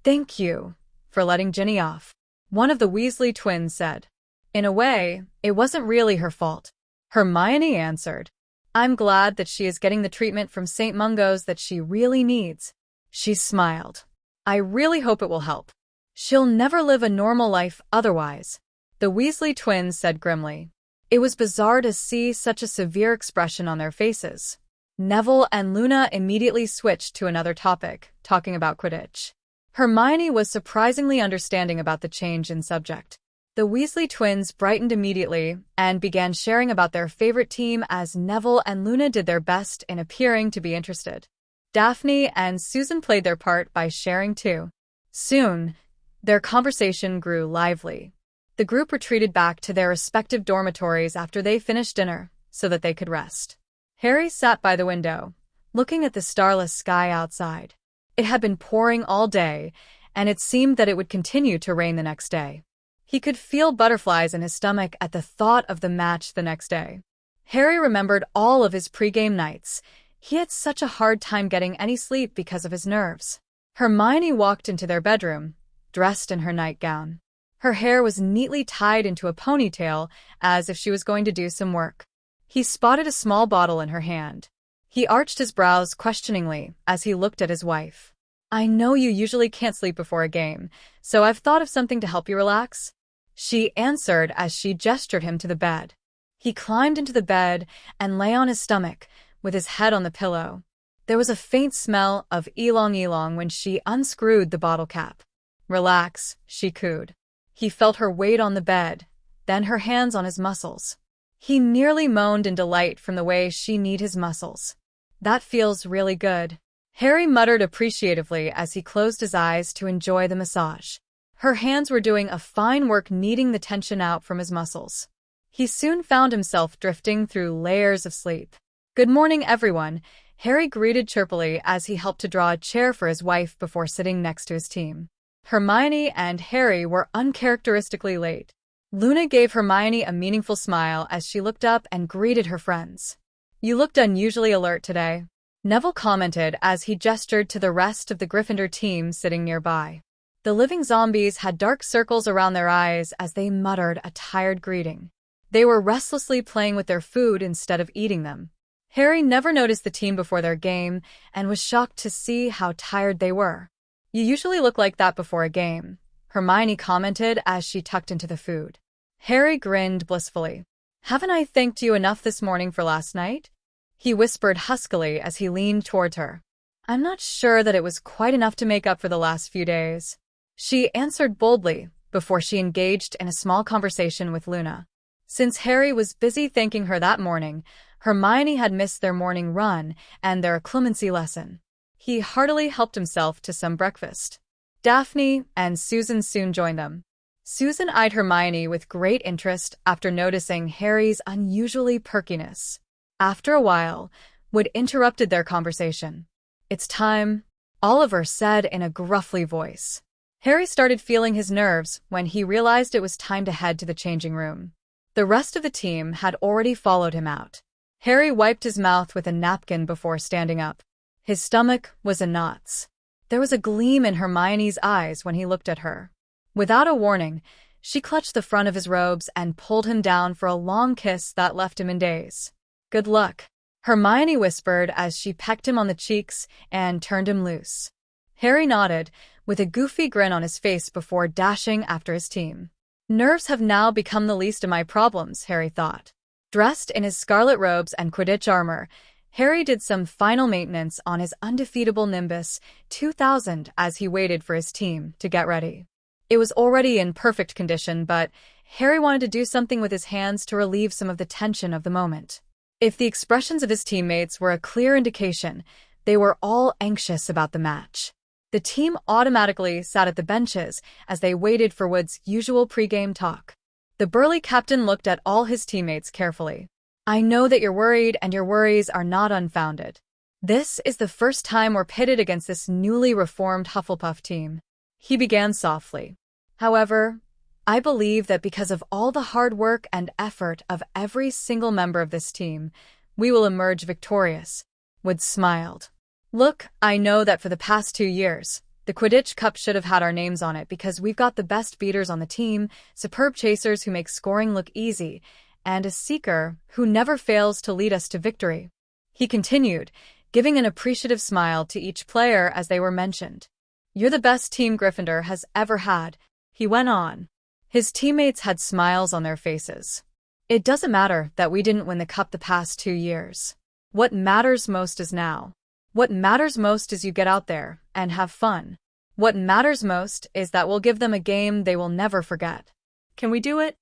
thank you for letting Ginny off, one of the Weasley twins said. In a way, it wasn't really her fault. Hermione answered. I'm glad that she is getting the treatment from St. Mungo's that she really needs. She smiled. I really hope it will help. She'll never live a normal life otherwise, the Weasley twins said grimly. It was bizarre to see such a severe expression on their faces. Neville and Luna immediately switched to another topic, talking about Quidditch. Hermione was surprisingly understanding about the change in subject. The Weasley twins brightened immediately and began sharing about their favorite team as Neville and Luna did their best in appearing to be interested. Daphne and Susan played their part by sharing too. Soon, their conversation grew lively. The group retreated back to their respective dormitories after they finished dinner so that they could rest. Harry sat by the window, looking at the starless sky outside. It had been pouring all day, and it seemed that it would continue to rain the next day. He could feel butterflies in his stomach at the thought of the match the next day. Harry remembered all of his pregame nights. He had such a hard time getting any sleep because of his nerves. Hermione walked into their bedroom, dressed in her nightgown. Her hair was neatly tied into a ponytail, as if she was going to do some work. He spotted a small bottle in her hand. He arched his brows questioningly as he looked at his wife. I know you usually can't sleep before a game, so I've thought of something to help you relax. She answered as she gestured him to the bed. He climbed into the bed and lay on his stomach, with his head on the pillow. There was a faint smell of ylang-ylang when she unscrewed the bottle cap. Relax, she cooed. He felt her weight on the bed, then her hands on his muscles. He nearly moaned in delight from the way she kneed his muscles. That feels really good. Harry muttered appreciatively as he closed his eyes to enjoy the massage. Her hands were doing a fine work kneading the tension out from his muscles. He soon found himself drifting through layers of sleep. Good morning, everyone, Harry greeted chirpily as he helped to draw a chair for his wife before sitting next to his team. Hermione and Harry were uncharacteristically late. Luna gave Hermione a meaningful smile as she looked up and greeted her friends. You looked unusually alert today, Neville commented as he gestured to the rest of the Gryffindor team sitting nearby. The living zombies had dark circles around their eyes as they muttered a tired greeting. They were restlessly playing with their food instead of eating them. Harry never noticed the team before their game and was shocked to see how tired they were. You usually look like that before a game, Hermione commented as she tucked into the food. Harry grinned blissfully. Haven't I thanked you enough this morning for last night? He whispered huskily as he leaned toward her. I'm not sure that it was quite enough to make up for the last few days. She answered boldly before she engaged in a small conversation with Luna. Since Harry was busy thanking her that morning, Hermione had missed their morning run and their clemency lesson. He heartily helped himself to some breakfast. Daphne and Susan soon joined them. Susan eyed Hermione with great interest after noticing Harry's unusually perkiness. After a while, Wood interrupted their conversation. It's time, Oliver said in a gruffly voice. Harry started feeling his nerves when he realized it was time to head to the changing room. The rest of the team had already followed him out. Harry wiped his mouth with a napkin before standing up. His stomach was in knots. There was a gleam in Hermione's eyes when he looked at her. Without a warning, she clutched the front of his robes and pulled him down for a long kiss that left him in daze. Good luck, Hermione whispered as she pecked him on the cheeks and turned him loose. Harry nodded, with a goofy grin on his face before dashing after his team. Nerves have now become the least of my problems, Harry thought. Dressed in his scarlet robes and Quidditch armor, Harry did some final maintenance on his undefeatable Nimbus 2000 as he waited for his team to get ready. It was already in perfect condition, but Harry wanted to do something with his hands to relieve some of the tension of the moment. If the expressions of his teammates were a clear indication, they were all anxious about the match. The team automatically sat at the benches as they waited for Wood's usual pregame talk. The burly captain looked at all his teammates carefully. "I know that you're worried, and your worries are not unfounded. This is the first time we're pitted against this newly reformed Hufflepuff team," he began softly. "However, I believe that because of all the hard work and effort of every single member of this team, we will emerge victorious." Wood smiled. "Look, I know that for the past 2 years, the Quidditch Cup should have had our names on it because we've got the best beaters on the team, superb chasers who make scoring look easy, and a seeker who never fails to lead us to victory," he continued, giving an appreciative smile to each player as they were mentioned. "You're the best team Gryffindor has ever had," he went on. His teammates had smiles on their faces. "It doesn't matter that we didn't win the cup the past 2 years. What matters most is now. What matters most is you get out there and have fun. What matters most is that we'll give them a game they will never forget." Can we do it?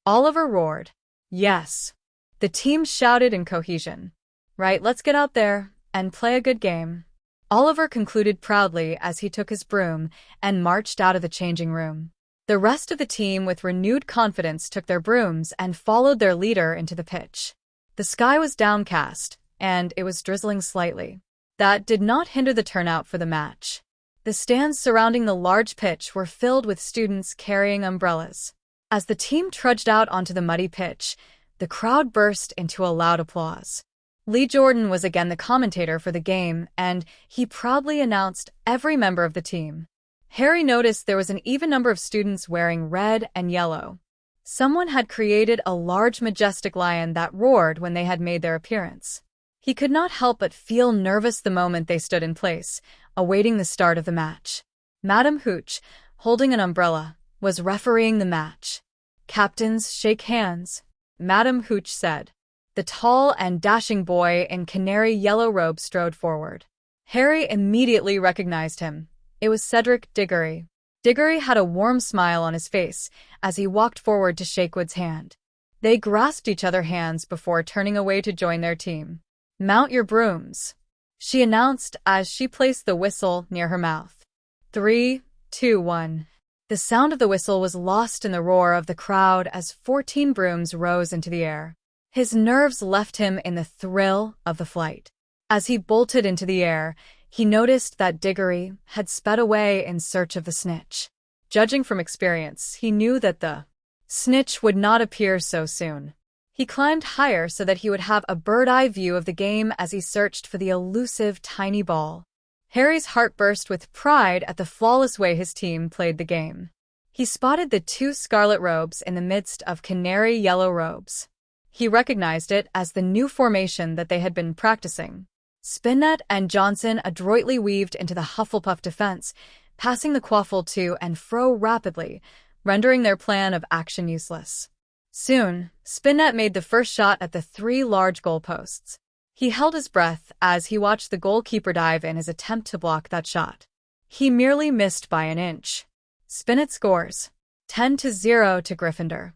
Oliver roared. "Yes." The team shouted in cohesion. "Right, let's get out there and play a good game," Oliver concluded proudly as he took his broom and marched out of the changing room. The rest of the team with renewed confidence took their brooms and followed their leader into the pitch. The sky was downcast, and it was drizzling slightly. That did not hinder the turnout for the match. The stands surrounding the large pitch were filled with students carrying umbrellas. As the team trudged out onto the muddy pitch, the crowd burst into a loud applause. Lee Jordan was again the commentator for the game, and he proudly announced every member of the team. Harry noticed there was an even number of students wearing red and yellow. Someone had created a large majestic lion that roared when they had made their appearance. He could not help but feel nervous the moment they stood in place, awaiting the start of the match. Madame Hooch, holding an umbrella, was refereeing the match. "Captains, shake hands," Madame Hooch said. The tall and dashing boy in canary yellow robe strode forward. Harry immediately recognized him. It was Cedric Diggory. Diggory had a warm smile on his face as he walked forward to shake Wood's hand. They grasped each other's hands before turning away to join their team. "Mount your brooms," she announced as she placed the whistle near her mouth. 3, 2, 1. The sound of the whistle was lost in the roar of the crowd as 14 brooms rose into the air. His nerves left him in the thrill of the flight. As he bolted into the air, he noticed that Diggory had sped away in search of the snitch. Judging from experience, he knew that the snitch would not appear so soon. He climbed higher so that he would have a bird-eye view of the game as he searched for the elusive tiny ball. Harry's heart burst with pride at the flawless way his team played the game. He spotted the 2 scarlet robes in the midst of canary yellow robes. He recognized it as the new formation that they had been practicing. Spinnet and Johnson adroitly weaved into the Hufflepuff defense, passing the quaffle to and fro rapidly, rendering their plan of action useless. Soon, Spinnet made the first shot at the 3 large goalposts. He held his breath as he watched the goalkeeper dive in his attempt to block that shot. He merely missed by an inch. Spinnet scores. 10-0 to Gryffindor.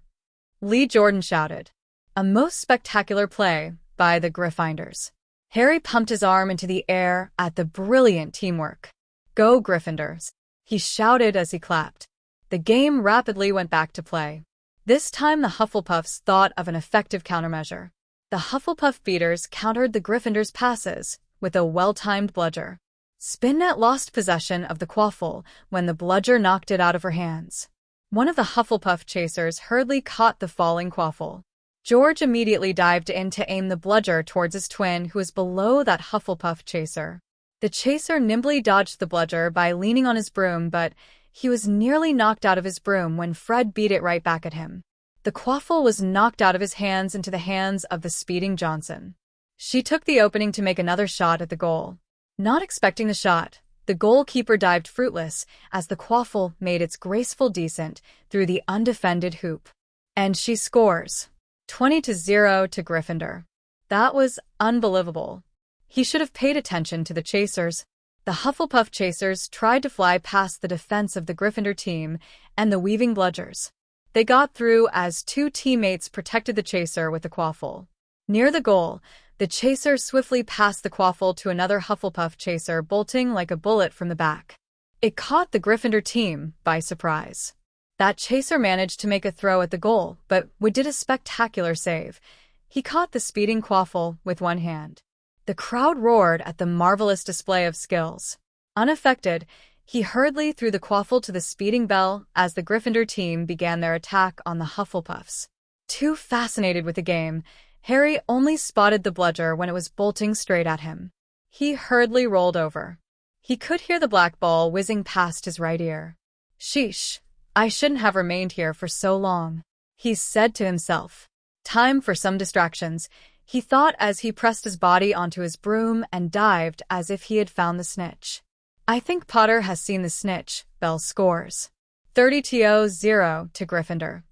Lee Jordan shouted. A most spectacular play by the Gryffindors. Harry pumped his arm into the air at the brilliant teamwork. "Go Gryffindors," he shouted as he clapped. The game rapidly went back to play. This time the Hufflepuffs thought of an effective countermeasure. The Hufflepuff beaters countered the Gryffindors' passes with a well-timed bludger. Spinnet lost possession of the quaffle when the bludger knocked it out of her hands. One of the Hufflepuff chasers hurriedly caught the falling quaffle. George immediately dived in to aim the bludger towards his twin, who was below that Hufflepuff chaser. The chaser nimbly dodged the bludger by leaning on his broom, but he was nearly knocked out of his broom when Fred beat it right back at him. The quaffle was knocked out of his hands into the hands of the speeding Johnson. She took the opening to make another shot at the goal. Not expecting the shot, the goalkeeper dived fruitless as the quaffle made its graceful descent through the undefended hoop. And she scores. 20-0 to Gryffindor. That was unbelievable. He should have paid attention to the chasers. The Hufflepuff chasers tried to fly past the defense of the Gryffindor team and the weaving bludgers. They got through as 2 teammates protected the chaser with the quaffle. Near the goal, The chaser swiftly passed the quaffle to another Hufflepuff chaser, bolting like a bullet from the back. It caught the Gryffindor team by surprise. That chaser managed to make a throw at the goal, but Wood did a spectacular save. He caught the speeding quaffle with one hand. The crowd roared at the marvelous display of skills. Unaffected, he hurriedly threw the quaffle to the speeding bell as the Gryffindor team began their attack on the Hufflepuffs. Too fascinated with the game, Harry only spotted the bludger when it was bolting straight at him. He hurriedly rolled over. He could hear the black ball whizzing past his right ear. "Sheesh, I shouldn't have remained here for so long," he said to himself. Time for some distractions, he thought as he pressed his body onto his broom and dived as if he had found the snitch. "I think Potter has seen the snitch," Bell scores. 30-0 to Gryffindor.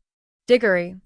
Diggory,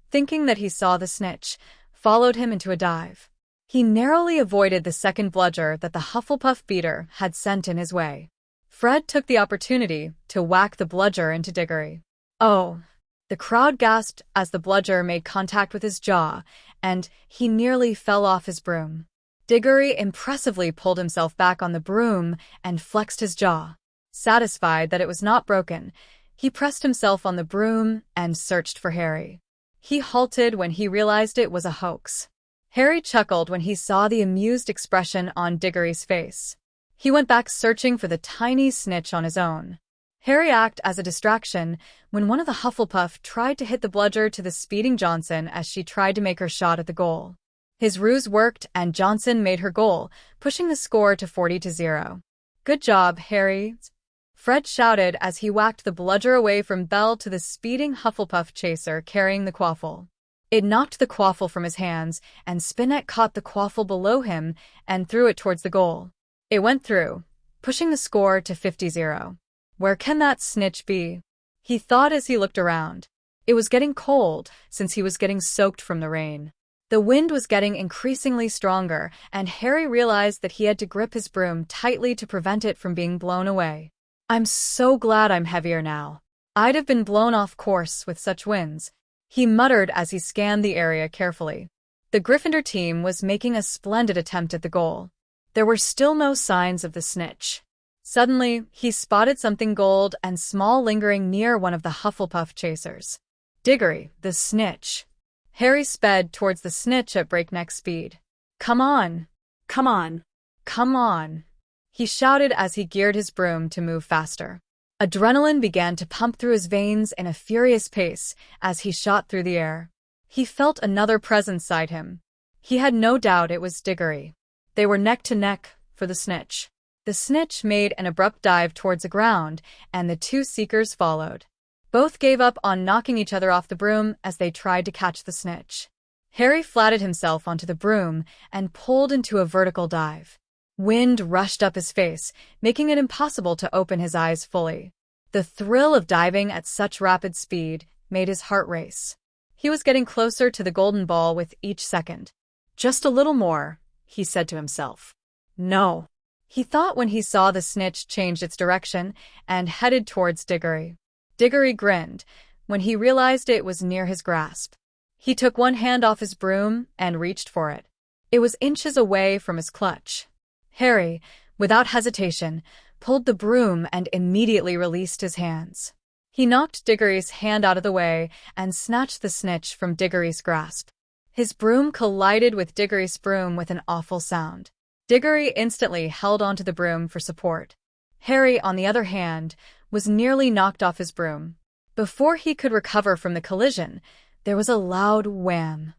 thinking that he saw the snitch, followed him into a dive. He narrowly avoided the second bludger that the Hufflepuff beater had sent in his way. Fred took the opportunity to whack the bludger into Diggory. "Oh!" The crowd gasped as the bludger made contact with his jaw, and he nearly fell off his broom. Diggory impressively pulled himself back on the broom and flexed his jaw. Satisfied that it was not broken, he pressed himself on the broom and searched for Harry. He halted when he realized it was a hoax. Harry chuckled when he saw the amused expression on Diggory's face. He went back searching for the tiny snitch on his own. Harry acted as a distraction when one of the Hufflepuff tried to hit the bludger to the speeding Johnson as she tried to make her shot at the goal. His ruse worked and Johnson made her goal, pushing the score to 40-0. "Good job, Harry," Fred shouted as he whacked the bludger away from Bell to the speeding Hufflepuff chaser carrying the quaffle. It knocked the quaffle from his hands, and Spinnet caught the quaffle below him and threw it towards the goal. It went through, pushing the score to 50-0. Where can that snitch be? He thought as he looked around. It was getting cold, since he was getting soaked from the rain. The wind was getting increasingly stronger, and Harry realized that he had to grip his broom tightly to prevent it from being blown away. "I'm so glad I'm heavier now. I'd have been blown off course with such winds," he muttered as he scanned the area carefully. The Gryffindor team was making a splendid attempt at the goal. There were still no signs of the snitch. Suddenly, he spotted something gold and small lingering near one of the Hufflepuff chasers. Diggory, the snitch. Harry sped towards the snitch at breakneck speed. "Come on! Come on! Come on!" he shouted as he geared his broom to move faster. Adrenaline began to pump through his veins in a furious pace as he shot through the air. He felt another presence beside him. He had no doubt it was Diggory. They were neck to neck for the snitch. The snitch made an abrupt dive towards the ground, and the two seekers followed. Both gave up on knocking each other off the broom as they tried to catch the snitch. Harry flattened himself onto the broom and pulled into a vertical dive. Wind rushed up his face, making it impossible to open his eyes fully. The thrill of diving at such rapid speed made his heart race. He was getting closer to the golden ball with each second. "Just a little more," he said to himself. "No," he thought when he saw the snitch change its direction and headed towards Diggory. Diggory grinned when he realized it was near his grasp. He took one hand off his broom and reached for it. It was inches away from his clutch. Harry, without hesitation, pulled the broom and immediately released his hands. He knocked Diggory's hand out of the way and snatched the snitch from Diggory's grasp. His broom collided with Diggory's broom with an awful sound. Diggory instantly held onto the broom for support. Harry, on the other hand, was nearly knocked off his broom. Before he could recover from the collision, there was a loud wham.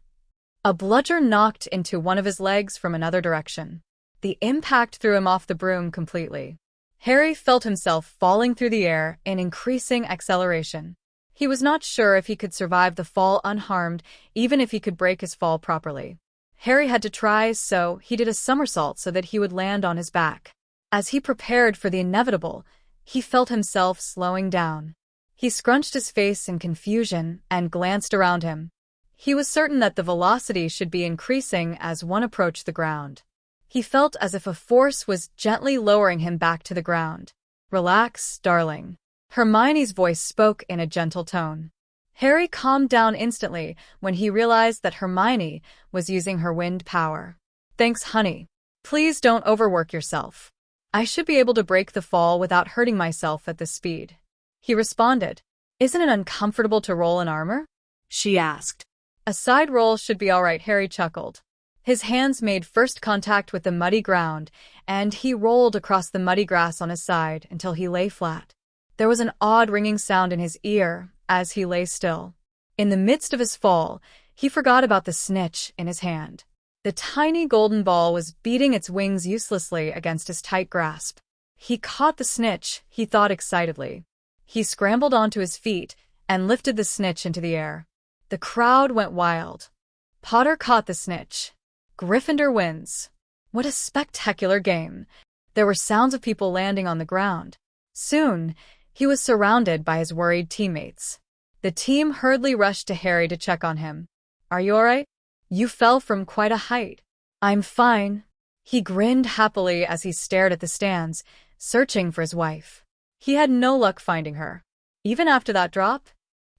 A bludger knocked into one of his legs from another direction. The impact threw him off the broom completely. Harry felt himself falling through the air in increasing acceleration. He was not sure if he could survive the fall unharmed, even if he could break his fall properly. Harry had to try, so he did a somersault so that he would land on his back. As he prepared for the inevitable, he felt himself slowing down. He scrunched his face in confusion and glanced around him. He was certain that the velocity should be increasing as one approached the ground. He felt as if a force was gently lowering him back to the ground. "Relax, darling." Hermione's voice spoke in a gentle tone. Harry calmed down instantly when he realized that Hermione was using her wind power. Thanks, honey. Please don't overwork yourself. I should be able to break the fall without hurting myself at this speed. He responded. Isn't it uncomfortable to roll in armor? She asked. A side roll should be all right, Harry chuckled. His hands made first contact with the muddy ground, and he rolled across the muddy grass on his side until he lay flat. There was an odd ringing sound in his ear as he lay still. In the midst of his fall, he forgot about the snitch in his hand. The tiny golden ball was beating its wings uselessly against his tight grasp. He caught the snitch, he thought excitedly. He scrambled onto his feet and lifted the snitch into the air. The crowd went wild. Potter caught the snitch. Gryffindor wins. What a spectacular game. There were sounds of people landing on the ground. Soon, he was surrounded by his worried teammates. The team hurriedly rushed to Harry to check on him. Are you all right? You fell from quite a height. I'm fine. He grinned happily as he stared at the stands, searching for his wife. He had no luck finding her. Even after that drop?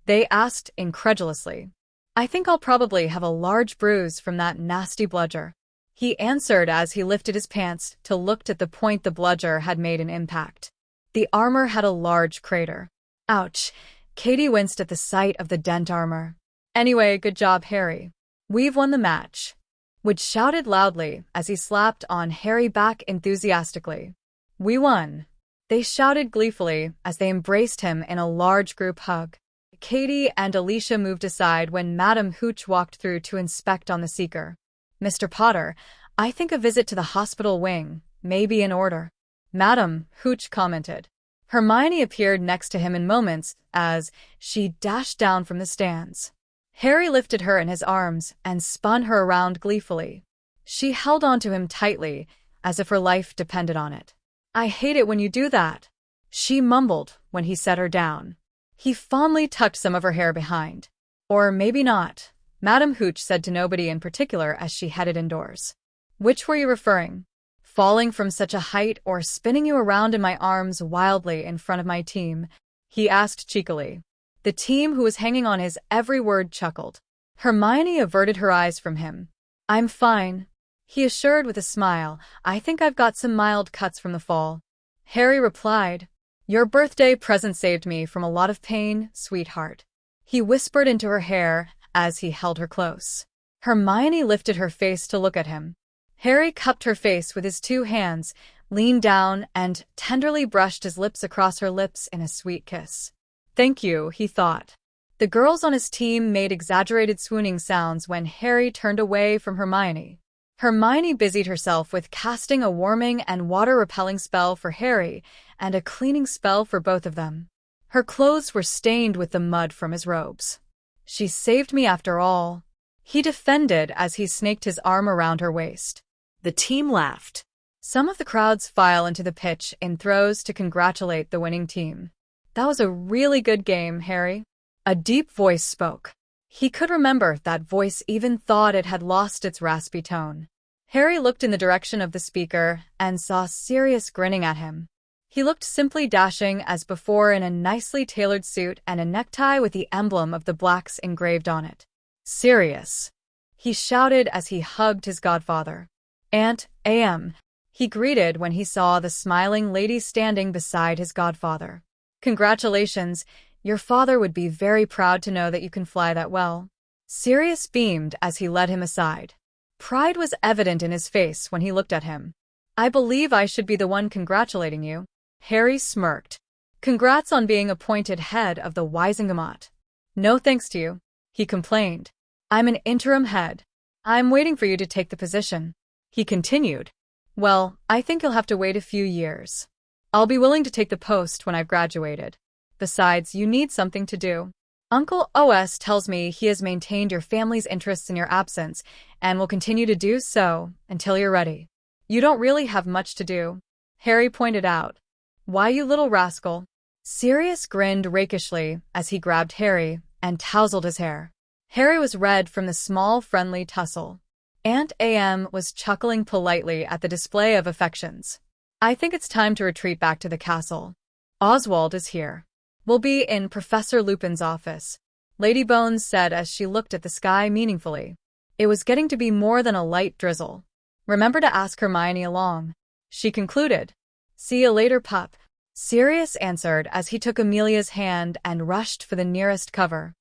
They asked incredulously. I think I'll probably have a large bruise from that nasty bludger. He answered as he lifted his pants to look at the point the bludger had made an impact. The armor had a large crater. Ouch. Katie winced at the sight of the dent armor. Anyway, good job, Harry. We've won the match. Wood shouted loudly as he slapped on Harry back enthusiastically. We won. They shouted gleefully as they embraced him in a large group hug. Katie and Alicia moved aside when Madame Hooch walked through to inspect on the seeker. Mr. Potter, I think a visit to the hospital wing may be in order. Madame Hooch commented. Hermione appeared next to him in moments as she dashed down from the stands. Harry lifted her in his arms and spun her around gleefully. She held onto him tightly, as if her life depended on it. I hate it when you do that, she mumbled when he set her down. He fondly tucked some of her hair behind. Or maybe not, Madame Hooch said to nobody in particular as she headed indoors. Which were you referring? Falling from such a height or spinning you around in my arms wildly in front of my team? He asked cheekily. The team who was hanging on his every word chuckled. Hermione averted her eyes from him. I'm fine, he assured with a smile. I think I've got some mild cuts from the fall. Harry replied. Your birthday present saved me from a lot of pain, sweetheart. He whispered into her hair as he held her close. Hermione lifted her face to look at him. Harry cupped her face with his two hands, leaned down, and tenderly brushed his lips across her lips in a sweet kiss. Thank you, he thought. The girls on his team made exaggerated swooning sounds when Harry turned away from Hermione. Hermione busied herself with casting a warming and water-repelling spell for Harry and a cleaning spell for both of them. Her clothes were stained with the mud from his robes. She saved me after all, he defended as he snaked his arm around her waist. The team laughed. Some of the crowds filed into the pitch in throes to congratulate the winning team. That was a really good game, Harry. A deep voice spoke. He could remember that voice even thought it had lost its raspy tone. Harry looked in the direction of the speaker and saw Sirius grinning at him. He looked simply dashing as before in a nicely tailored suit and a necktie with the emblem of the Blacks engraved on it. Sirius, he shouted as he hugged his godfather. Aunt A.M., he greeted when he saw the smiling lady standing beside his godfather. Congratulations, your father would be very proud to know that you can fly that well. Sirius beamed as he led him aside. Pride was evident in his face when he looked at him. I believe I should be the one congratulating you. Harry smirked. Congrats on being appointed head of the Wisingamot. No thanks to you, he complained. I'm an interim head. I'm waiting for you to take the position. He continued. Well, I think you'll have to wait a few years. I'll be willing to take the post when I've graduated. Besides, you need something to do. Uncle OS tells me he has maintained your family's interests in your absence and will continue to do so until you're ready. You don't really have much to do, Harry pointed out. Why, you little rascal? Sirius grinned rakishly as he grabbed Harry and tousled his hair. Harry was red from the small, friendly tussle. Aunt A.M. was chuckling politely at the display of affections. I think it's time to retreat back to the castle. Oswald is here. We'll be in Professor Lupin's office, Lady Bones said as she looked at the sky meaningfully. It was getting to be more than a light drizzle. Remember to ask Hermione along. She concluded. See you later, pup. Sirius answered as he took Amelia's hand and rushed for the nearest cover.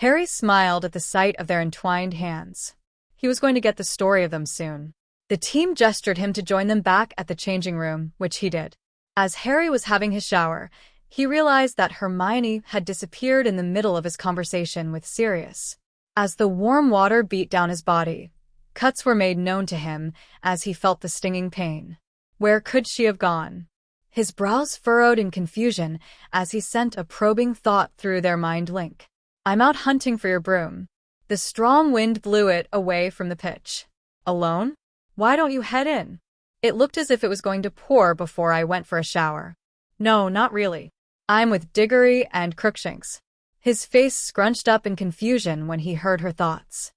Harry smiled at the sight of their entwined hands. He was going to get the story of them soon. The team gestured him to join them back at the changing room, which he did. As Harry was having his shower, he realized that Hermione had disappeared in the middle of his conversation with Sirius. As the warm water beat down his body, cuts were made known to him as he felt the stinging pain. Where could she have gone? His brows furrowed in confusion as he sent a probing thought through their mind link. I'm out hunting for your broom. The strong wind blew it away from the pitch. Alone? Why don't you head in? It looked as if it was going to pour before I went for a shower. No, not really. I'm with Diggory and Crookshanks. His face scrunched up in confusion when he heard her thoughts.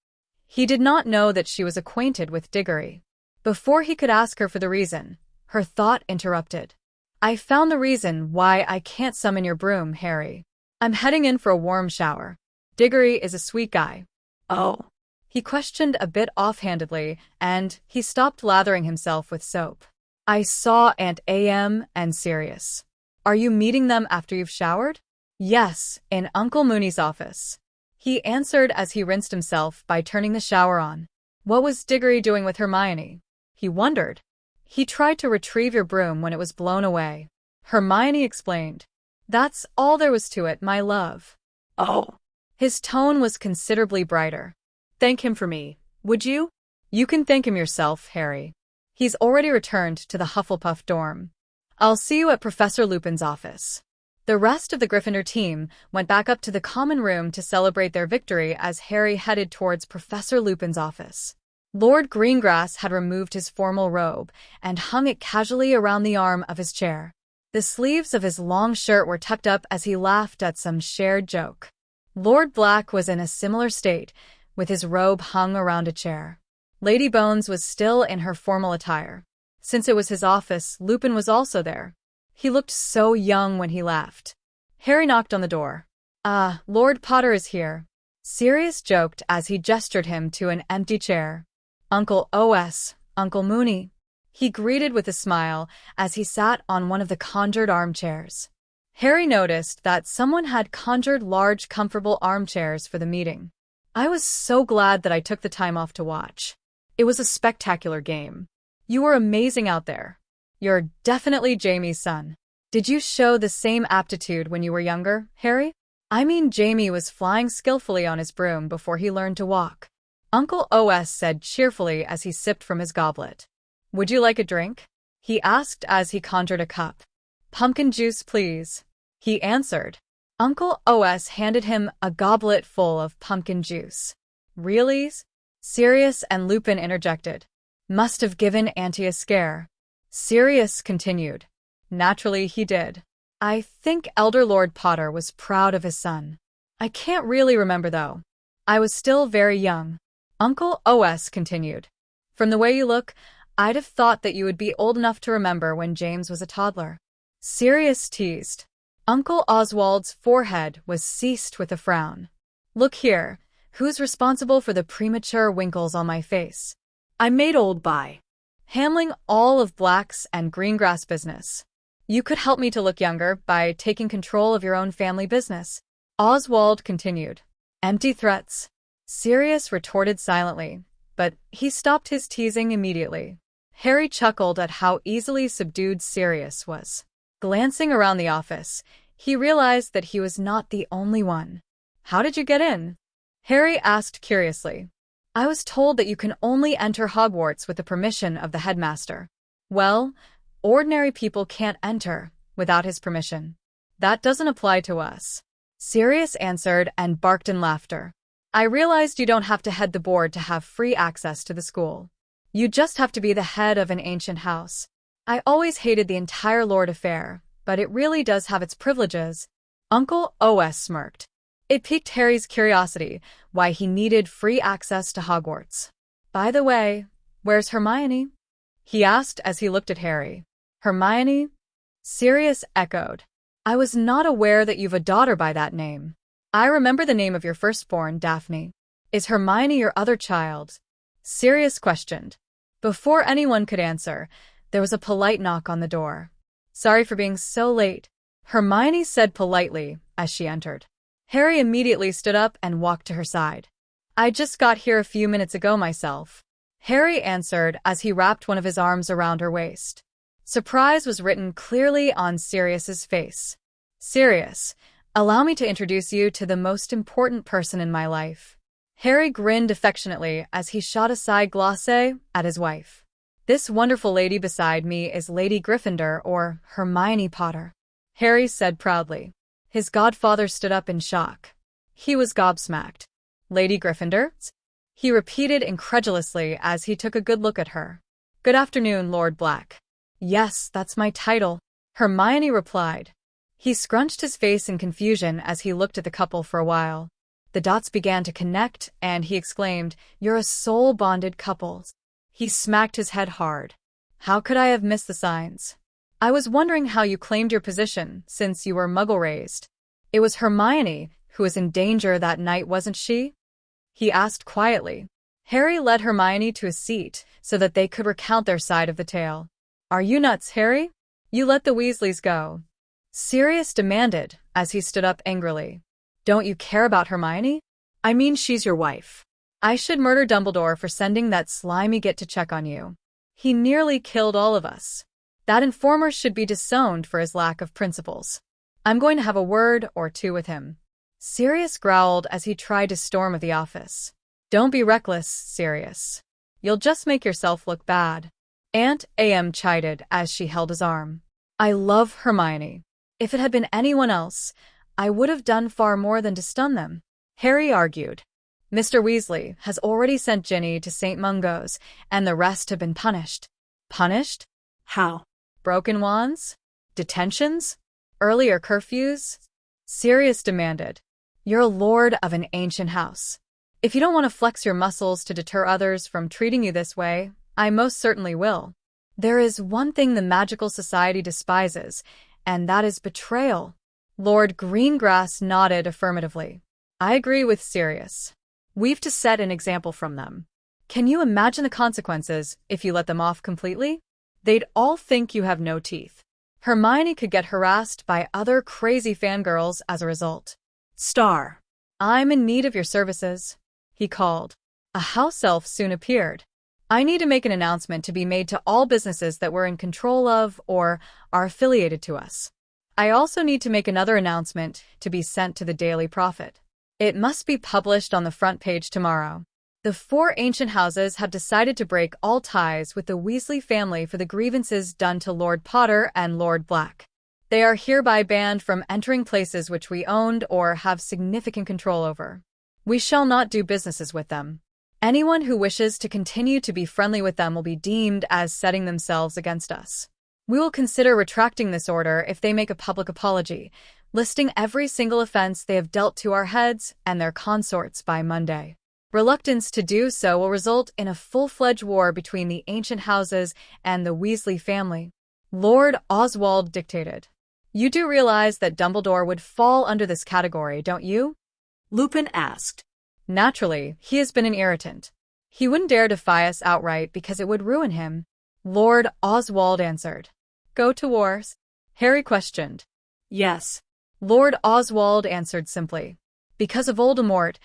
He did not know that she was acquainted with Diggory. Before he could ask her for the reason, her thought interrupted. I found the reason why I can't summon your broom, Harry. I'm heading in for a warm shower. Diggory is a sweet guy. Oh. He questioned a bit offhandedly, and he stopped lathering himself with soap. I saw Aunt A.M. and Sirius. Are you meeting them after you've showered? Yes, in Uncle Mooney's office. He answered as he rinsed himself by turning the shower on. What was Diggory doing with Hermione? He wondered. He tried to retrieve your broom when it was blown away. Hermione explained. That's all there was to it, my love. Oh. His tone was considerably brighter. Thank him for me, would you? You can thank him yourself, Harry. He's already returned to the Hufflepuff dorm. I'll see you at Professor Lupin's office. The rest of the Gryffindor team went back up to the common room to celebrate their victory as Harry headed towards Professor Lupin's office. Lord Greengrass had removed his formal robe and hung it casually around the arm of his chair. The sleeves of his long shirt were tucked up as he laughed at some shared joke. Lord Black was in a similar state, with his robe hung around a chair. Lady Bones was still in her formal attire. Since it was his office, Lupin was also there. He looked so young when he laughed. Harry knocked on the door. Lord Potter is here. Sirius joked as he gestured him to an empty chair. Uncle O.S., Uncle Mooney. He greeted with a smile as he sat on one of the conjured armchairs. Harry noticed that someone had conjured large, comfortable armchairs for the meeting. I was so glad that I took the time off to watch. It was a spectacular game. You were amazing out there. You're definitely Jamie's son. Did you show the same aptitude when you were younger, Harry? I mean, Jamie was flying skillfully on his broom before he learned to walk. Uncle O.S. said cheerfully as he sipped from his goblet. Would you like a drink? He asked as he conjured a cup. Pumpkin juice, please. He answered. Uncle O.S. handed him a goblet full of pumpkin juice. Really? Sirius and Lupin interjected. Must have given Auntie a scare. Sirius continued. Naturally he did. I think Elder Lord Potter was proud of his son. I can't really remember though. I was still very young. Uncle O.S. continued. From the way you look, I'd have thought that you would be old enough to remember when James was a toddler. Sirius teased. Uncle Oswald's forehead was seamed with a frown. Look here, who's responsible for the premature wrinkles on my face? I'm made old by handling all of Black's and Greengrass business. You could help me to look younger by taking control of your own family business. Oswald continued. Empty threats. Sirius retorted silently, but he stopped his teasing immediately. Harry chuckled at how easily subdued Sirius was. Glancing around the office, he realized that he was not the only one. How did you get in? Harry asked curiously. I was told that you can only enter Hogwarts with the permission of the headmaster. Well, ordinary people can't enter without his permission. That doesn't apply to us. Sirius answered and barked in laughter. I realized you don't have to head the board to have free access to the school. You just have to be the head of an ancient house. I always hated the entire Lord affair, but it really does have its privileges. Uncle O.S. smirked. It piqued Harry's curiosity why he needed free access to Hogwarts. By the way, where's Hermione? He asked as he looked at Harry. Hermione? Sirius echoed. I was not aware that you've a daughter by that name. I remember the name of your firstborn, Daphne. Is Hermione your other child? Sirius questioned. Before anyone could answer, there was a polite knock on the door. "Sorry for being so late," Hermione said politely as she entered. Harry immediately stood up and walked to her side. "I just got here a few minutes ago myself," Harry answered as he wrapped one of his arms around her waist. Surprise was written clearly on Sirius's face. "Sirius, allow me to introduce you to the most important person in my life." Harry grinned affectionately as he shot a side glance at his wife. "This wonderful lady beside me is Lady Gryffindor, or Hermione Potter," Harry said proudly. His godfather stood up in shock. He was gobsmacked. "Lady Gryffindor?" he repeated incredulously as he took a good look at her. "Good afternoon, Lord Black." "Yes, that's my title," Hermione replied. He scrunched his face in confusion as he looked at the couple for a while. The dots began to connect, and he exclaimed, "You're a soul-bonded couple." He smacked his head hard. "How could I have missed the signs? I was wondering how you claimed your position, since you were Muggle-raised." "It was Hermione who was in danger that night, wasn't she?" he asked quietly. Harry led Hermione to a seat so that they could recount their side of the tale. "Are you nuts, Harry? You let the Weasleys go," Sirius demanded as he stood up angrily. "Don't you care about Hermione? I mean, she's your wife." "I should murder Dumbledore for sending that slimy git to check on you. He nearly killed all of us. That informer should be disowned for his lack of principles. I'm going to have a word or two with him." Sirius growled as he tried to storm out of the office. "Don't be reckless, Sirius. You'll just make yourself look bad," Aunt Am chided as she held his arm. "I love Hermione. If it had been anyone else, I would have done far more than to stun them," Harry argued. "Mr. Weasley has already sent Ginny to St. Mungo's, and the rest have been punished." "Punished? How?" "Broken wands? Detentions? Earlier curfews?" Sirius demanded. "You're a lord of an ancient house. If you don't want to flex your muscles to deter others from treating you this way, I most certainly will. There is one thing the magical society despises, and that is betrayal." Lord Greengrass nodded affirmatively. "I agree with Sirius. We've to set an example from them. Can you imagine the consequences if you let them off completely? They'd all think you have no teeth. Hermione could get harassed by other crazy fangirls as a result." "Star." "I'm in need of your services," he called. A house elf soon appeared. "I need to make an announcement to be made to all businesses that we're in control of or are affiliated to us. I also need to make another announcement to be sent to the Daily Prophet. It must be published on the front page tomorrow. The 4 ancient houses have decided to break all ties with the Weasley family for the grievances done to Lord Potter and Lord Black. They are hereby banned from entering places which we owned or have significant control over. We shall not do businesses with them. Anyone who wishes to continue to be friendly with them will be deemed as setting themselves against us. We will consider retracting this order if they make a public apology, listing every single offense they have dealt to our heads and their consorts by Monday. Reluctance to do so will result in a full-fledged war between the ancient houses and the Weasley family." Lord Oswald dictated. "You do realize that Dumbledore would fall under this category, don't you?" Lupin asked. "Naturally, he has been an irritant. He wouldn't dare defy us outright because it would ruin him," Lord Oswald answered. "Go to wars?" Harry questioned. "Yes." Lord Oswald answered simply. "Because of Voldemort,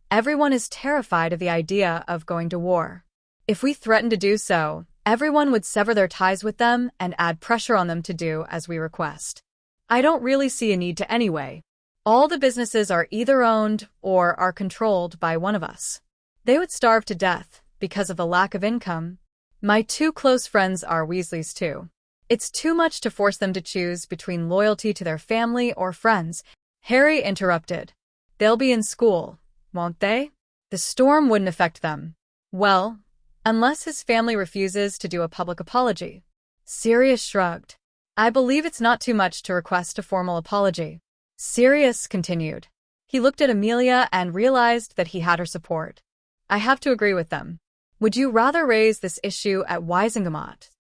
everyone is terrified of the idea of going to war. If we threaten to do so, everyone would sever their ties with them and add pressure on them to do as we request. I don't really see a need to anyway. All the businesses are either owned or are controlled by one of us. They would starve to death because of the lack of income. My 2 close friends are Weasleys too. It's too much to force them to choose between loyalty to their family or friends." Harry interrupted. "They'll be in school, won't they? The storm wouldn't affect them." "Well, unless his family refuses to do a public apology." Sirius shrugged. "I believe it's not too much to request a formal apology." Sirius continued. He looked at Amelia and realized that he had her support. "I have to agree with them. Would you rather raise this issue at Wisingamot?"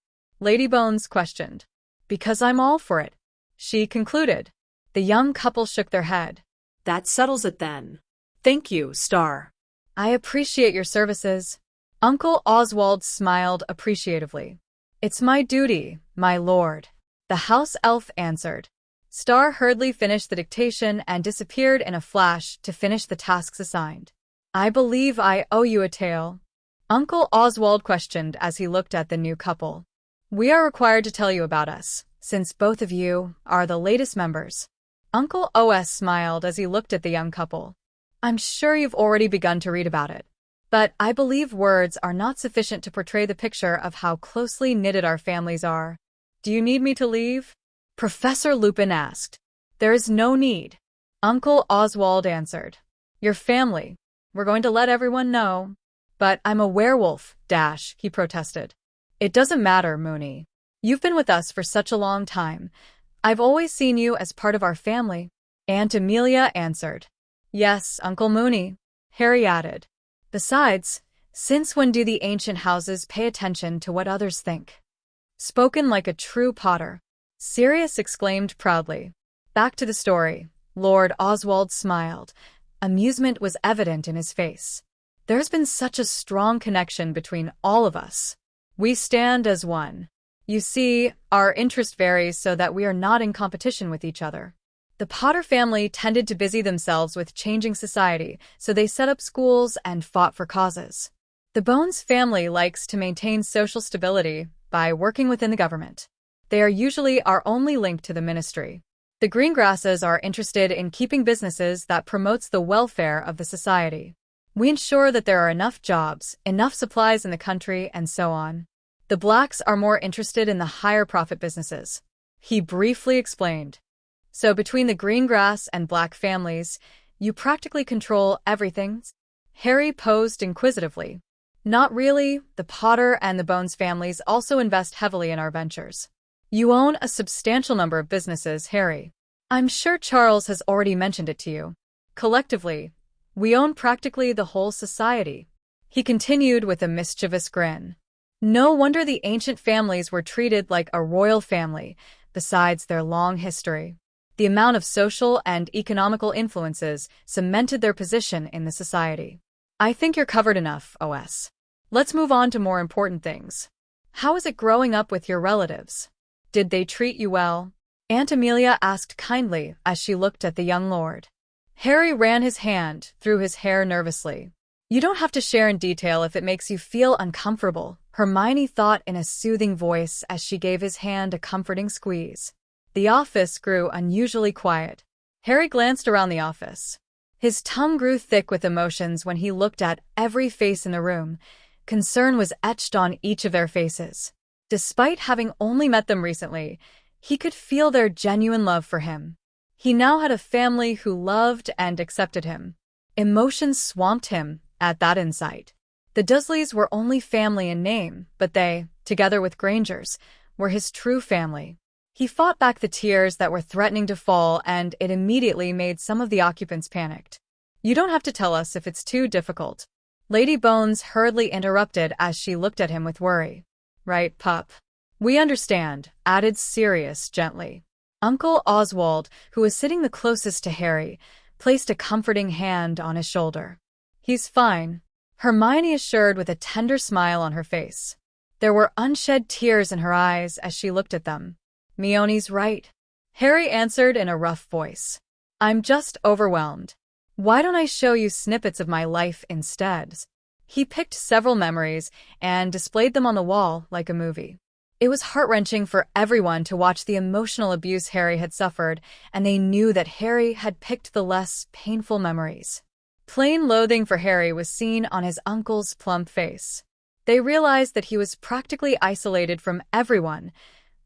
Lady Bones questioned. "Because I'm all for it," she concluded. The young couple shook their head. "That settles it then. Thank you, Star." "I appreciate your services." Uncle Oswald smiled appreciatively. "It's my duty, my lord," the house elf answered. Star hurriedly finished the dictation and disappeared in a flash to finish the tasks assigned. "I believe I owe you a tale," Uncle Oswald questioned as he looked at the new couple. "We are required to tell you about us, since both of you are the latest members." Uncle OS smiled as he looked at the young couple. "I'm sure you've already begun to read about it, but I believe words are not sufficient to portray the picture of how closely knitted our families are. Do you need me to leave?" Professor Lupin asked. "There is no need," Uncle Oswald answered. "Your family. We're going to let everyone know." "But I'm a werewolf, he protested. "It doesn't matter, Moony. You've been with us for such a long time. I've always seen you as part of our family," Aunt Amelia answered. "Yes, Uncle Moony," Harry added. "Besides, since when do the ancient houses pay attention to what others think?" "Spoken like a true Potter," Sirius exclaimed proudly. Back to the story. Lord Oswald smiled. Amusement was evident in his face. "There's been such a strong connection between all of us. We stand as one. You see, our interest varies so that we are not in competition with each other." The Potter family tended to busy themselves with changing society, so they set up schools and fought for causes. The Bones family likes to maintain social stability by working within the government. They are usually our only link to the ministry. The Greengrasses are interested in keeping businesses that promotes the welfare of the society. We ensure that there are enough jobs, enough supplies in the country, and so on. The Blacks are more interested in the higher profit businesses. He briefly explained. So between the Greengrass and Black families, you practically control everything? Harry posed inquisitively. Not really. The Potter and the Bones families also invest heavily in our ventures. You own a substantial number of businesses, Harry. I'm sure Charles has already mentioned it to you. Collectively, we own practically the whole society. He continued with a mischievous grin. No wonder the ancient families were treated like a royal family, besides their long history. The amount of social and economical influences cemented their position in the society. I think you're covered enough, OS. Let's move on to more important things. How is it growing up with your relatives? Did they treat you well? Aunt Amelia asked kindly as she looked at the young lord. Harry ran his hand through his hair nervously. You don't have to share in detail if it makes you feel uncomfortable, Hermione thought in a soothing voice as she gave his hand a comforting squeeze. The office grew unusually quiet. Harry glanced around the office. His tongue grew thick with emotions when he looked at every face in the room. Concern was etched on each of their faces. Despite having only met them recently, he could feel their genuine love for him. He now had a family who loved and accepted him. Emotions swamped him at that insight. The Dursleys were only family in name, but they, together with Grangers, were his true family. He fought back the tears that were threatening to fall, and it immediately made some of the occupants panicked. You don't have to tell us if it's too difficult. Lady Bones hurriedly interrupted as she looked at him with worry. Right, pup. We understand, added Sirius gently. Uncle Oswald, who was sitting the closest to Harry, placed a comforting hand on his shoulder. He's fine, Hermione assured with a tender smile on her face. There were unshed tears in her eyes as she looked at them. Meoni's right, Harry answered in a rough voice. I'm just overwhelmed. Why don't I show you snippets of my life instead? He picked several memories and displayed them on the wall like a movie. It was heart-wrenching for everyone to watch the emotional abuse Harry had suffered, and they knew that Harry had picked the less painful memories. Plain loathing for Harry was seen on his uncle's plump face. They realized that he was practically isolated from everyone.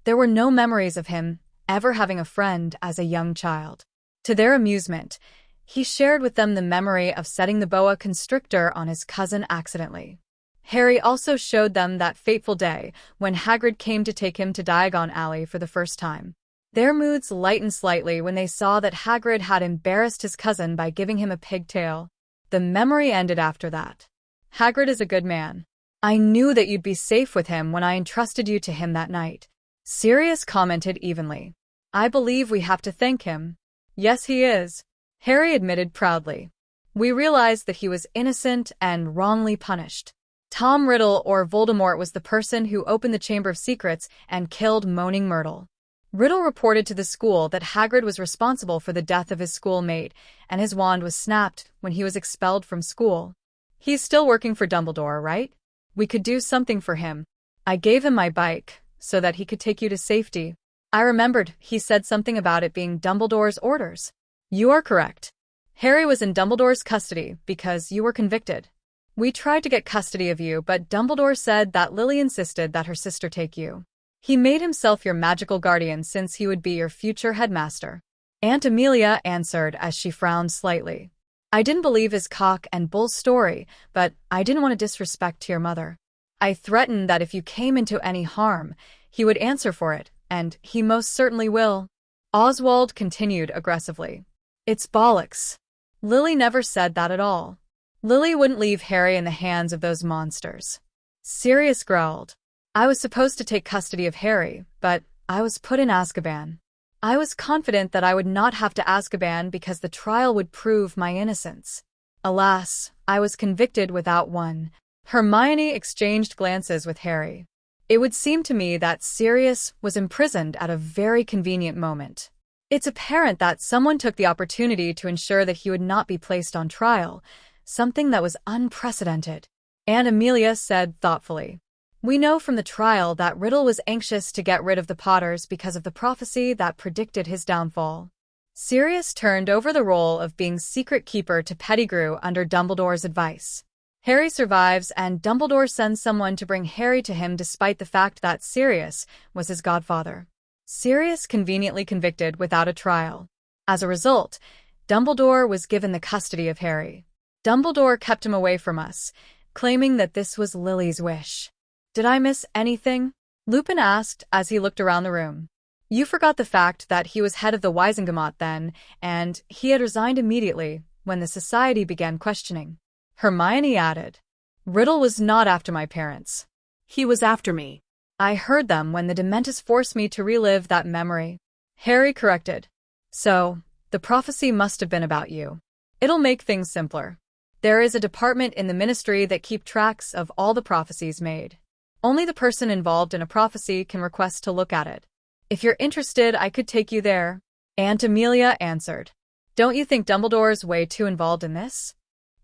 There were no memories of him ever having a friend as a young child. To their amusement, he shared with them the memory of setting the boa constrictor on his cousin accidentally. Harry also showed them that fateful day when Hagrid came to take him to Diagon Alley for the first time. Their moods lightened slightly when they saw that Hagrid had embarrassed his cousin by giving him a pigtail. The memory ended after that. Hagrid is a good man. I knew that you'd be safe with him when I entrusted you to him that night. Sirius commented evenly. I believe we have to thank him. Yes, he is, Harry admitted proudly. We realized that he was innocent and wrongly punished. Tom Riddle or Voldemort was the person who opened the Chamber of Secrets and killed Moaning Myrtle. Riddle reported to the school that Hagrid was responsible for the death of his schoolmate, and his wand was snapped when he was expelled from school. He's still working for Dumbledore, right? We could do something for him. I gave him my bike, so that he could take you to safety. I remembered he said something about it being Dumbledore's orders. You are correct. Harry was in Dumbledore's custody because you were convicted. We tried to get custody of you, but Dumbledore said that Lily insisted that her sister take you. He made himself your magical guardian since he would be your future headmaster. Aunt Amelia answered as she frowned slightly. I didn't believe his cock and bull story, but I didn't want to disrespect your mother. I threatened that if you came into any harm, he would answer for it, and he most certainly will. Oswald continued aggressively. It's bollocks. Lily never said that at all. Lily wouldn't leave Harry in the hands of those monsters. Sirius growled. I was supposed to take custody of Harry, but I was put in Azkaban. I was confident that I would not have to Azkaban because the trial would prove my innocence. Alas, I was convicted without one. Hermione exchanged glances with Harry. It would seem to me that Sirius was imprisoned at a very convenient moment. It's apparent that someone took the opportunity to ensure that he would not be placed on trial, something that was unprecedented. Aunt Amelia said thoughtfully. We know from the trial that Riddle was anxious to get rid of the Potters because of the prophecy that predicted his downfall. Sirius turned over the role of being secret keeper to Pettigrew under Dumbledore's advice. Harry survives, and Dumbledore sends someone to bring Harry to him despite the fact that Sirius was his godfather. Sirius conveniently convicted without a trial. As a result, Dumbledore was given the custody of Harry. Dumbledore kept him away from us, claiming that this was Lily's wish. Did I miss anything? Lupin asked as he looked around the room. You forgot the fact that he was head of the Wisengamot then, and he had resigned immediately when the society began questioning. Hermione added. Riddle was not after my parents. He was after me. I heard them when the Dementors forced me to relive that memory. Harry corrected. So, the prophecy must have been about you. It'll make things simpler. There is a department in the ministry that keep tracks of all the prophecies made. Only the person involved in a prophecy can request to look at it. If you're interested, I could take you there. Aunt Amelia answered. Don't you think Dumbledore's way too involved in this?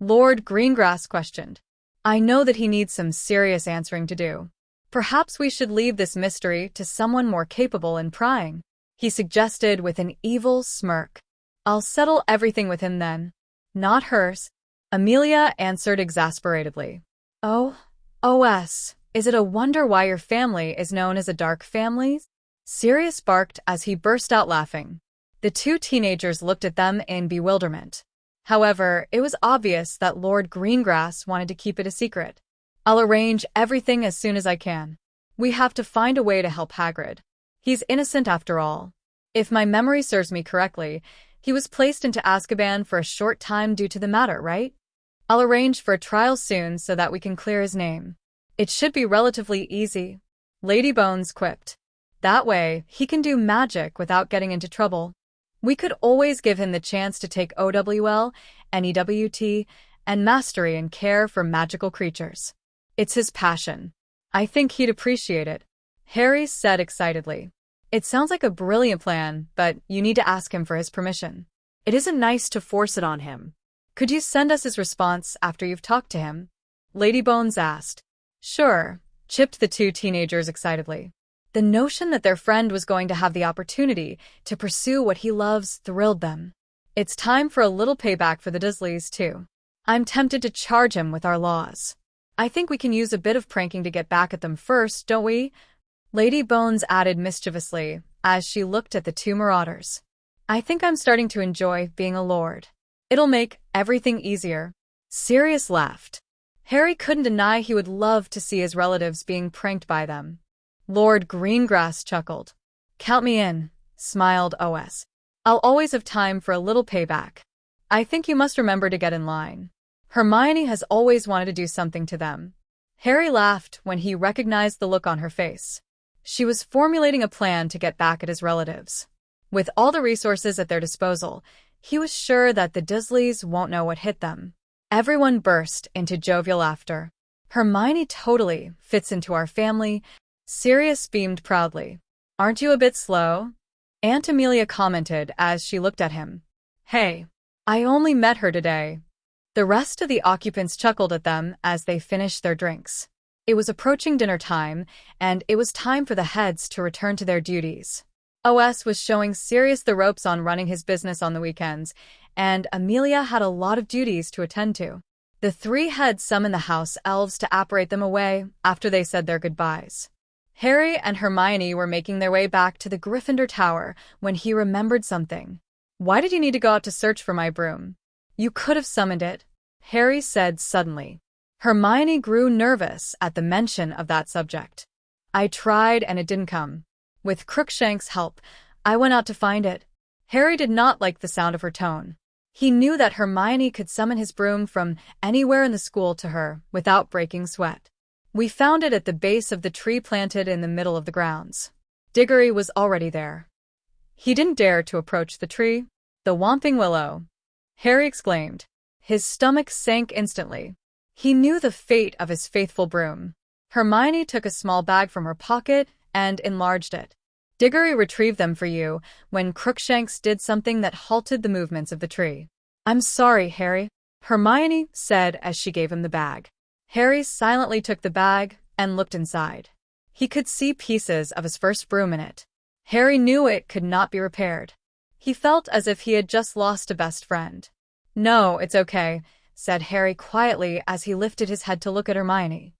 Lord Greengrass questioned. I know that he needs some serious answering to do. Perhaps we should leave this mystery to someone more capable in prying, he suggested with an evil smirk. I'll settle everything with him then. Not hers. Amelia answered exasperatedly. Is it a wonder why your family is known as a dark family? Sirius barked as he burst out laughing. The two teenagers looked at them in bewilderment. However, it was obvious that Lord Greengrass wanted to keep it a secret. I'll arrange everything as soon as I can. We have to find a way to help Hagrid. He's innocent after all. If my memory serves me correctly, he was placed into Azkaban for a short time due to the matter, right? I'll arrange for a trial soon so that we can clear his name. It should be relatively easy, Lady Bones quipped. That way, he can do magic without getting into trouble. We could always give him the chance to take OWL, NEWT, and mastery and care for magical creatures. It's his passion. I think he'd appreciate it, Harry said excitedly. It sounds like a brilliant plan, but you need to ask him for his permission. It isn't nice to force it on him. Could you send us his response after you've talked to him? Lady Bones asked. Sure, chipped the two teenagers excitedly. The notion that their friend was going to have the opportunity to pursue what he loves thrilled them. It's time for a little payback for the Dursleys, too. I'm tempted to charge him with our laws. I think we can use a bit of pranking to get back at them first, don't we? Lady Bones added mischievously as she looked at the two marauders. I think I'm starting to enjoy being a lord. It'll make everything easier. Sirius laughed. Harry couldn't deny he would love to see his relatives being pranked by them. Lord Greengrass chuckled. Count me in, smiled OS. I'll always have time for a little payback. I think you must remember to get in line. Hermione has always wanted to do something to them. Harry laughed when he recognized the look on her face. She was formulating a plan to get back at his relatives. With all the resources at their disposal, he was sure that the Dursleys won't know what hit them. Everyone burst into jovial laughter. Hermione totally fits into our family. Sirius beamed proudly. Aren't you a bit slow? Aunt Amelia commented as she looked at him. Hey, I only met her today. The rest of the occupants chuckled at them as they finished their drinks. It was approaching dinner time, and it was time for the heads to return to their duties. OS was showing Sirius the ropes on running his business on the weekends, and Amelia had a lot of duties to attend to. The three heads summoned the house elves to apparate them away after they said their goodbyes. Harry and Hermione were making their way back to the Gryffindor Tower when he remembered something. Why did you need to go out to search for my broom? You could have summoned it, Harry said suddenly. Hermione grew nervous at the mention of that subject. I tried and it didn't come. With Crookshank's help, I went out to find it. Harry did not like the sound of her tone. He knew that Hermione could summon his broom from anywhere in the school to her without breaking sweat. We found it at the base of the tree planted in the middle of the grounds. Diggory was already there. He didn't dare to approach the tree. The Whomping Willow, Harry exclaimed. His stomach sank instantly. He knew the fate of his faithful broom. Hermione took a small bag from her pocket and enlarged it. Diggory retrieved them for you when Crookshanks did something that halted the movements of the tree. I'm sorry, Harry, Hermione said as she gave him the bag. Harry silently took the bag and looked inside. He could see pieces of his first broom in it. Harry knew it could not be repaired. He felt as if he had just lost a best friend. No, it's okay, said Harry quietly as he lifted his head to look at Hermione.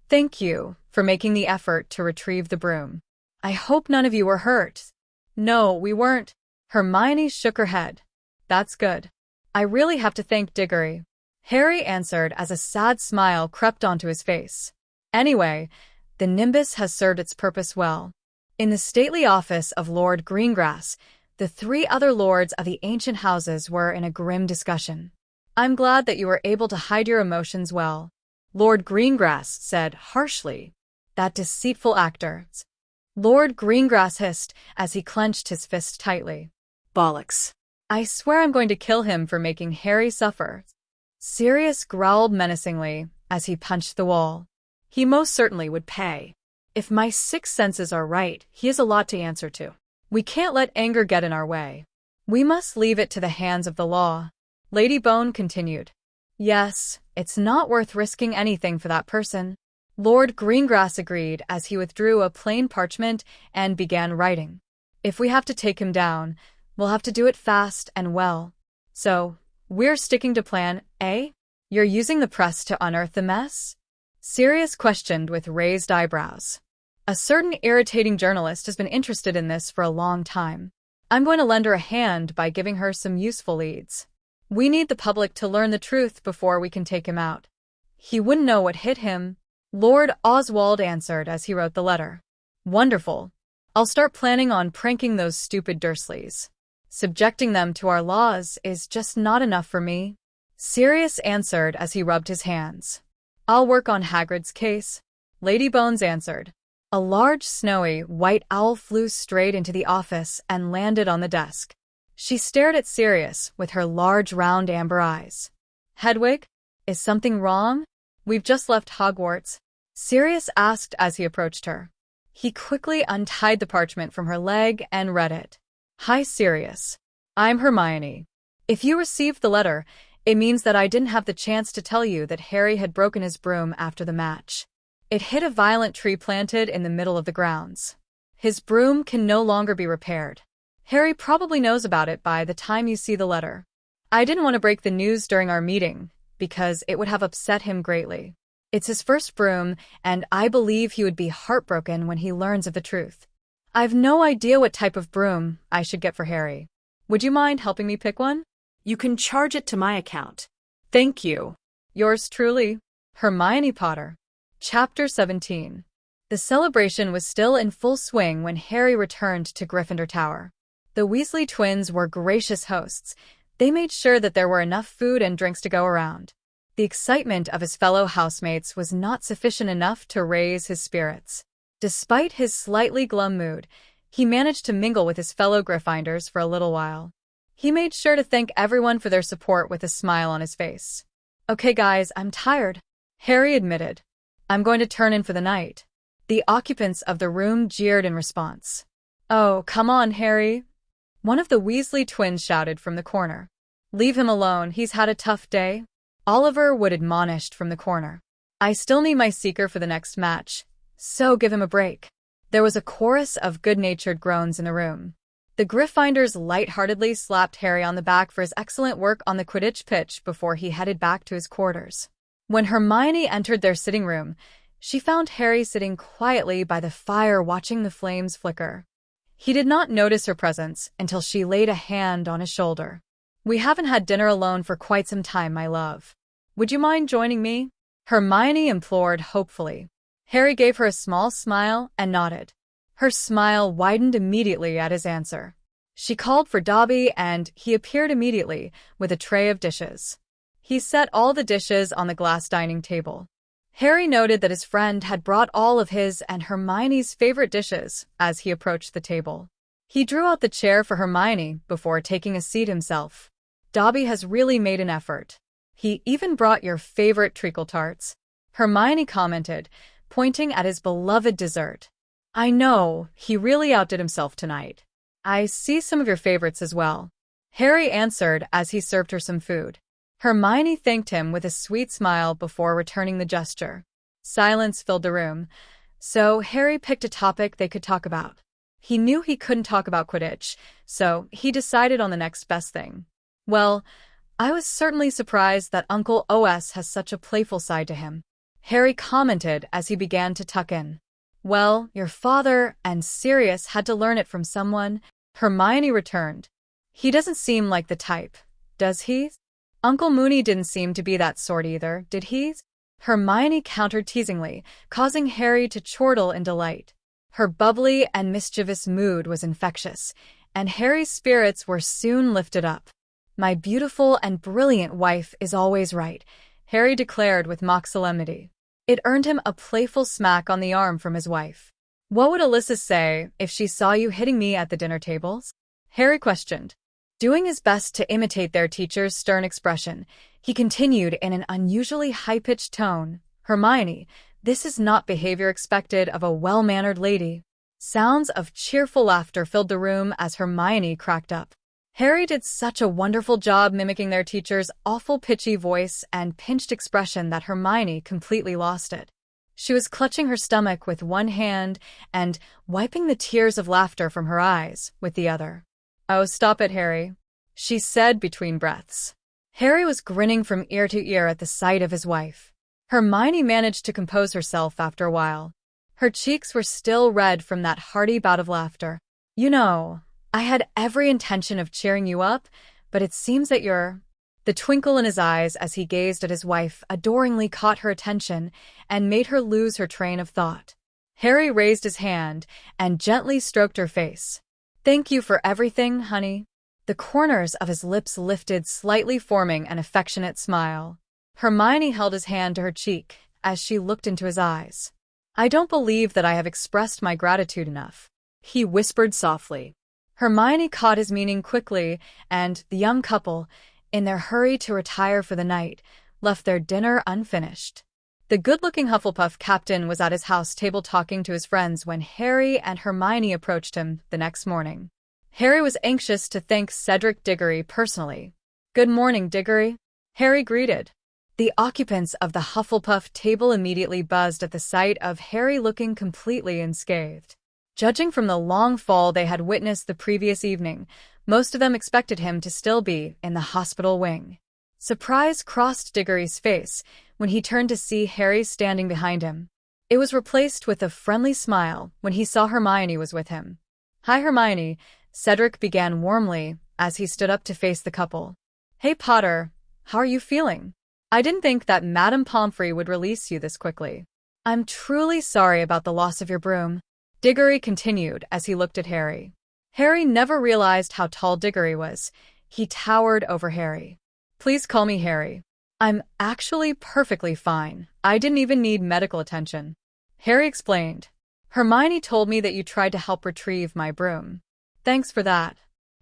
Thank you for making the effort to retrieve the broom. I hope none of you were hurt. No, we weren't. Hermione shook her head. That's good. I really have to thank Diggory, Harry answered as a sad smile crept onto his face. Anyway, the Nimbus has served its purpose well. In the stately office of Lord Greengrass, the three other lords of the ancient houses were in a grim discussion. I'm glad that you were able to hide your emotions well, Lord Greengrass said harshly. That deceitful actor. Lord Greengrass hissed as he clenched his fist tightly. Bollocks. I swear I'm going to kill him for making Harry suffer. Sirius growled menacingly as he punched the wall. He most certainly would pay. If my sixth senses are right, he has a lot to answer to. We can't let anger get in our way. We must leave it to the hands of the law, Lady Bone continued. Yes, it's not worth risking anything for that person. Lord Greengrass agreed as he withdrew a plain parchment and began writing. If we have to take him down, we'll have to do it fast and well. So, we're sticking to plan A? You're using the press to unearth the mess? Sirius questioned with raised eyebrows. A certain irritating journalist has been interested in this for a long time. I'm going to lend her a hand by giving her some useful leads. We need the public to learn the truth before we can take him out. He wouldn't know what hit him, Lord Oswald answered as he wrote the letter. Wonderful. I'll start planning on pranking those stupid Dursleys. Subjecting them to our laws is just not enough for me, Sirius answered as he rubbed his hands. I'll work on Hagrid's case, Lady Bones answered. A large, snowy, white owl flew straight into the office and landed on the desk. She stared at Sirius with her large, round amber eyes. Hedwig, is something wrong? We've just left Hogwarts, Sirius asked as he approached her. He quickly untied the parchment from her leg and read it. Hi, Sirius. I'm Hermione. If you received the letter, it means that I didn't have the chance to tell you that Harry had broken his broom after the match. It hit a violent tree planted in the middle of the grounds. His broom can no longer be repaired. Harry probably knows about it by the time you see the letter. I didn't want to break the news during our meeting, because it would have upset him greatly. It's his first broom, and I believe he would be heartbroken when he learns of the truth. I've no idea what type of broom I should get for Harry. Would you mind helping me pick one? You can charge it to my account. Thank you. Yours truly, Hermione Potter. Chapter 17. The celebration was still in full swing when Harry returned to Gryffindor Tower. The Weasley twins were gracious hosts. They made sure that there were enough food and drinks to go around. The excitement of his fellow housemates was not sufficient enough to raise his spirits. Despite his slightly glum mood, he managed to mingle with his fellow Gryffindors for a little while. He made sure to thank everyone for their support with a smile on his face. Okay guys, I'm tired, Harry admitted. I'm going to turn in for the night." The occupants of the room jeered in response. "Oh, come on, Harry," one of the Weasley twins shouted from the corner. "Leave him alone, he's had a tough day," Oliver would admonished from the corner. "I still need my seeker for the next match, so give him a break." There was a chorus of good-natured groans in the room. The Gryffindors lightheartedly slapped Harry on the back for his excellent work on the Quidditch pitch before he headed back to his quarters. When Hermione entered their sitting room, she found Harry sitting quietly by the fire watching the flames flicker. He did not notice her presence until she laid a hand on his shoulder. "We haven't had dinner alone for quite some time, my love. Would you mind joining me?" Hermione implored hopefully. Harry gave her a small smile and nodded. Her smile widened immediately at his answer. She called for Dobby, and he appeared immediately with a tray of dishes. He set all the dishes on the glass dining table. Harry noted that his friend had brought all of his and Hermione's favorite dishes as he approached the table. He drew out the chair for Hermione before taking a seat himself. "Dobby has really made an effort. He even brought your favorite treacle tarts," Hermione commented, pointing at his beloved dessert. "I know, he really outdid himself tonight. I see some of your favorites as well," Harry answered as he served her some food. Hermione thanked him with a sweet smile before returning the gesture. Silence filled the room, so Harry picked a topic they could talk about. He knew he couldn't talk about Quidditch, so he decided on the next best thing. "Well, I was certainly surprised that Uncle OS has such a playful side to him," Harry commented as he began to tuck in. "Well, your father and Sirius had to learn it from someone," Hermione returned. "He doesn't seem like the type, does he?" "Uncle Mooney didn't seem to be that sort either, did he?" Hermione countered teasingly, causing Harry to chortle in delight. Her bubbly and mischievous mood was infectious, and Harry's spirits were soon lifted up. "My beautiful and brilliant wife is always right," Harry declared with mock solemnity. It earned him a playful smack on the arm from his wife. "What would Alyssa say if she saw you hitting me at the dinner tables?" Harry questioned. Doing his best to imitate their teacher's stern expression, he continued in an unusually high-pitched tone, "Hermione, this is not behavior expected of a well-mannered lady." Sounds of cheerful laughter filled the room as Hermione cracked up. Harry did such a wonderful job mimicking their teacher's awful pitchy voice and pinched expression that Hermione completely lost it. She was clutching her stomach with one hand and wiping the tears of laughter from her eyes with the other. "Oh, stop it, Harry," she said between breaths. Harry was grinning from ear to ear at the sight of his wife. Hermione managed to compose herself after a while. Her cheeks were still red from that hearty bout of laughter. "You know, I had every intention of cheering you up, but it seems that you're—" The twinkle in his eyes as he gazed at his wife adoringly caught her attention and made her lose her train of thought. Harry raised his hand and gently stroked her face. "Thank you for everything, honey." The corners of his lips lifted slightly, forming an affectionate smile. Hermione held his hand to her cheek as she looked into his eyes. "I don't believe that I have expressed my gratitude enough," he whispered softly. Hermione caught his meaning quickly, and the young couple, in their hurry to retire for the night, left their dinner unfinished. The good-looking Hufflepuff captain was at his house table talking to his friends when Harry and Hermione approached him the next morning. Harry was anxious to thank Cedric Diggory personally. "Good morning, Diggory," Harry greeted. The occupants of the Hufflepuff table immediately buzzed at the sight of Harry looking completely unscathed. Judging from the long fall they had witnessed the previous evening, most of them expected him to still be in the hospital wing. Surprise crossed Diggory's face when he turned to see Harry standing behind him. It was replaced with a friendly smile when he saw Hermione was with him. "Hi, Hermione," Cedric began warmly as he stood up to face the couple. "Hey, Potter, how are you feeling? I didn't think that Madame Pomfrey would release you this quickly." "I'm truly sorry about the loss of your broom," Diggory continued as he looked at Harry. Harry never realized how tall Diggory was. He towered over Harry. "Please call me Harry. I'm actually perfectly fine. I didn't even need medical attention," Harry explained. "Hermione told me that you tried to help retrieve my broom. Thanks for that."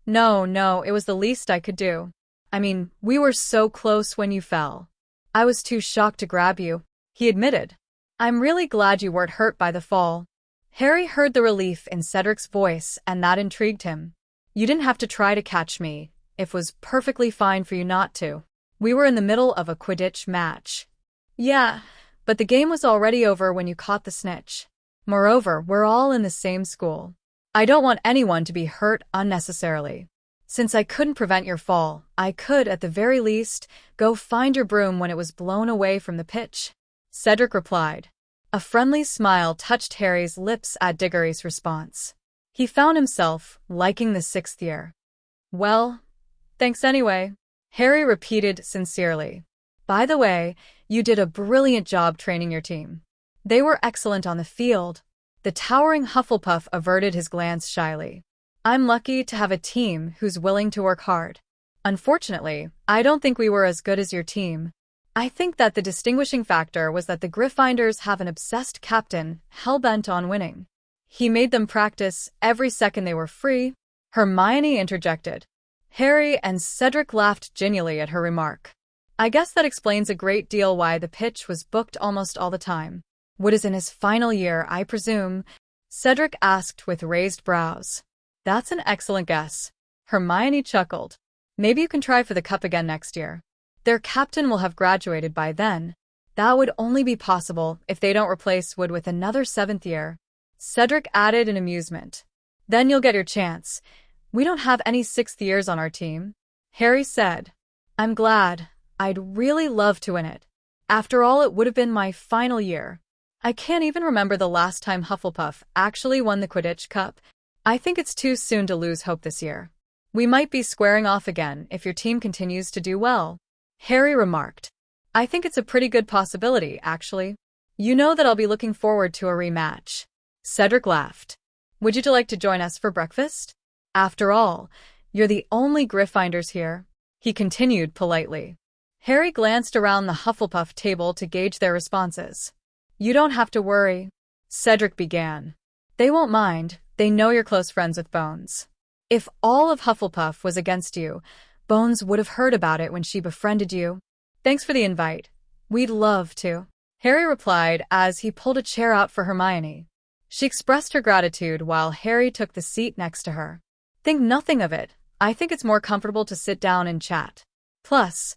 No, it was the least I could do. I mean, we were so close when you fell. I was too shocked to grab you," he admitted. I'm really glad you weren't hurt by the fall. Harry heard the relief in Cedric's voice, and that intrigued him. You didn't have to try to catch me. It was perfectly fine for you not to. We were in the middle of a Quidditch match. Yeah, but the game was already over when you caught the snitch. Moreover, we're all in the same school. I don't want anyone to be hurt unnecessarily. Since I couldn't prevent your fall, I could, at the very least, go find your broom when it was blown away from the pitch. Cedric replied. A friendly smile touched Harry's lips at Diggory's response. He found himself liking the 6th year. Well, thanks anyway, Harry repeated sincerely. By the way, you did a brilliant job training your team. They were excellent on the field. The towering Hufflepuff averted his glance shyly. I'm lucky to have a team who's willing to work hard. Unfortunately, I don't think we were as good as your team. I think that the distinguishing factor was that the Gryffindors have an obsessed captain hell-bent on winning. He made them practice every second they were free. Hermione interjected. Harry and Cedric laughed genially at her remark. I guess that explains a great deal why the pitch was booked almost all the time. Wood is in his final year, I presume? Cedric asked with raised brows. That's an excellent guess. Hermione chuckled. Maybe you can try for the cup again next year. Their captain will have graduated by then. That would only be possible if they don't replace Wood with another 7th year. Cedric added in amusement. Then you'll get your chance. We don't have any 6th years on our team. Harry said. I'm glad. I'd really love to win it. After all, it would have been my final year. I can't even remember the last time Hufflepuff actually won the Quidditch Cup. I think it's too soon to lose hope this year. We might be squaring off again if your team continues to do well. Harry remarked. I think it's a pretty good possibility, actually. You know that I'll be looking forward to a rematch. Cedric laughed. Would you like to join us for breakfast? After all, you're the only Gryffindors here, he continued politely. Harry glanced around the Hufflepuff table to gauge their responses. You don't have to worry, Cedric began. They won't mind. They know you're close friends with Bones. If all of Hufflepuff was against you, Bones would have heard about it when she befriended you. Thanks for the invite. We'd love to, Harry replied as he pulled a chair out for Hermione. She expressed her gratitude while Harry took the seat next to her. Think nothing of it. I think it's more comfortable to sit down and chat. Plus,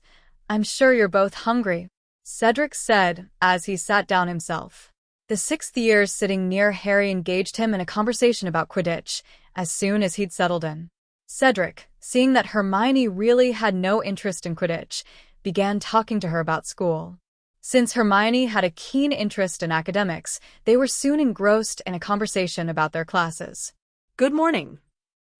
I'm sure you're both hungry, Cedric said as he sat down himself. The 6th year sitting near Harry engaged him in a conversation about Quidditch as soon as he'd settled in. Cedric, seeing that Hermione really had no interest in Quidditch, began talking to her about school. Since Hermione had a keen interest in academics, they were soon engrossed in a conversation about their classes. Good morning,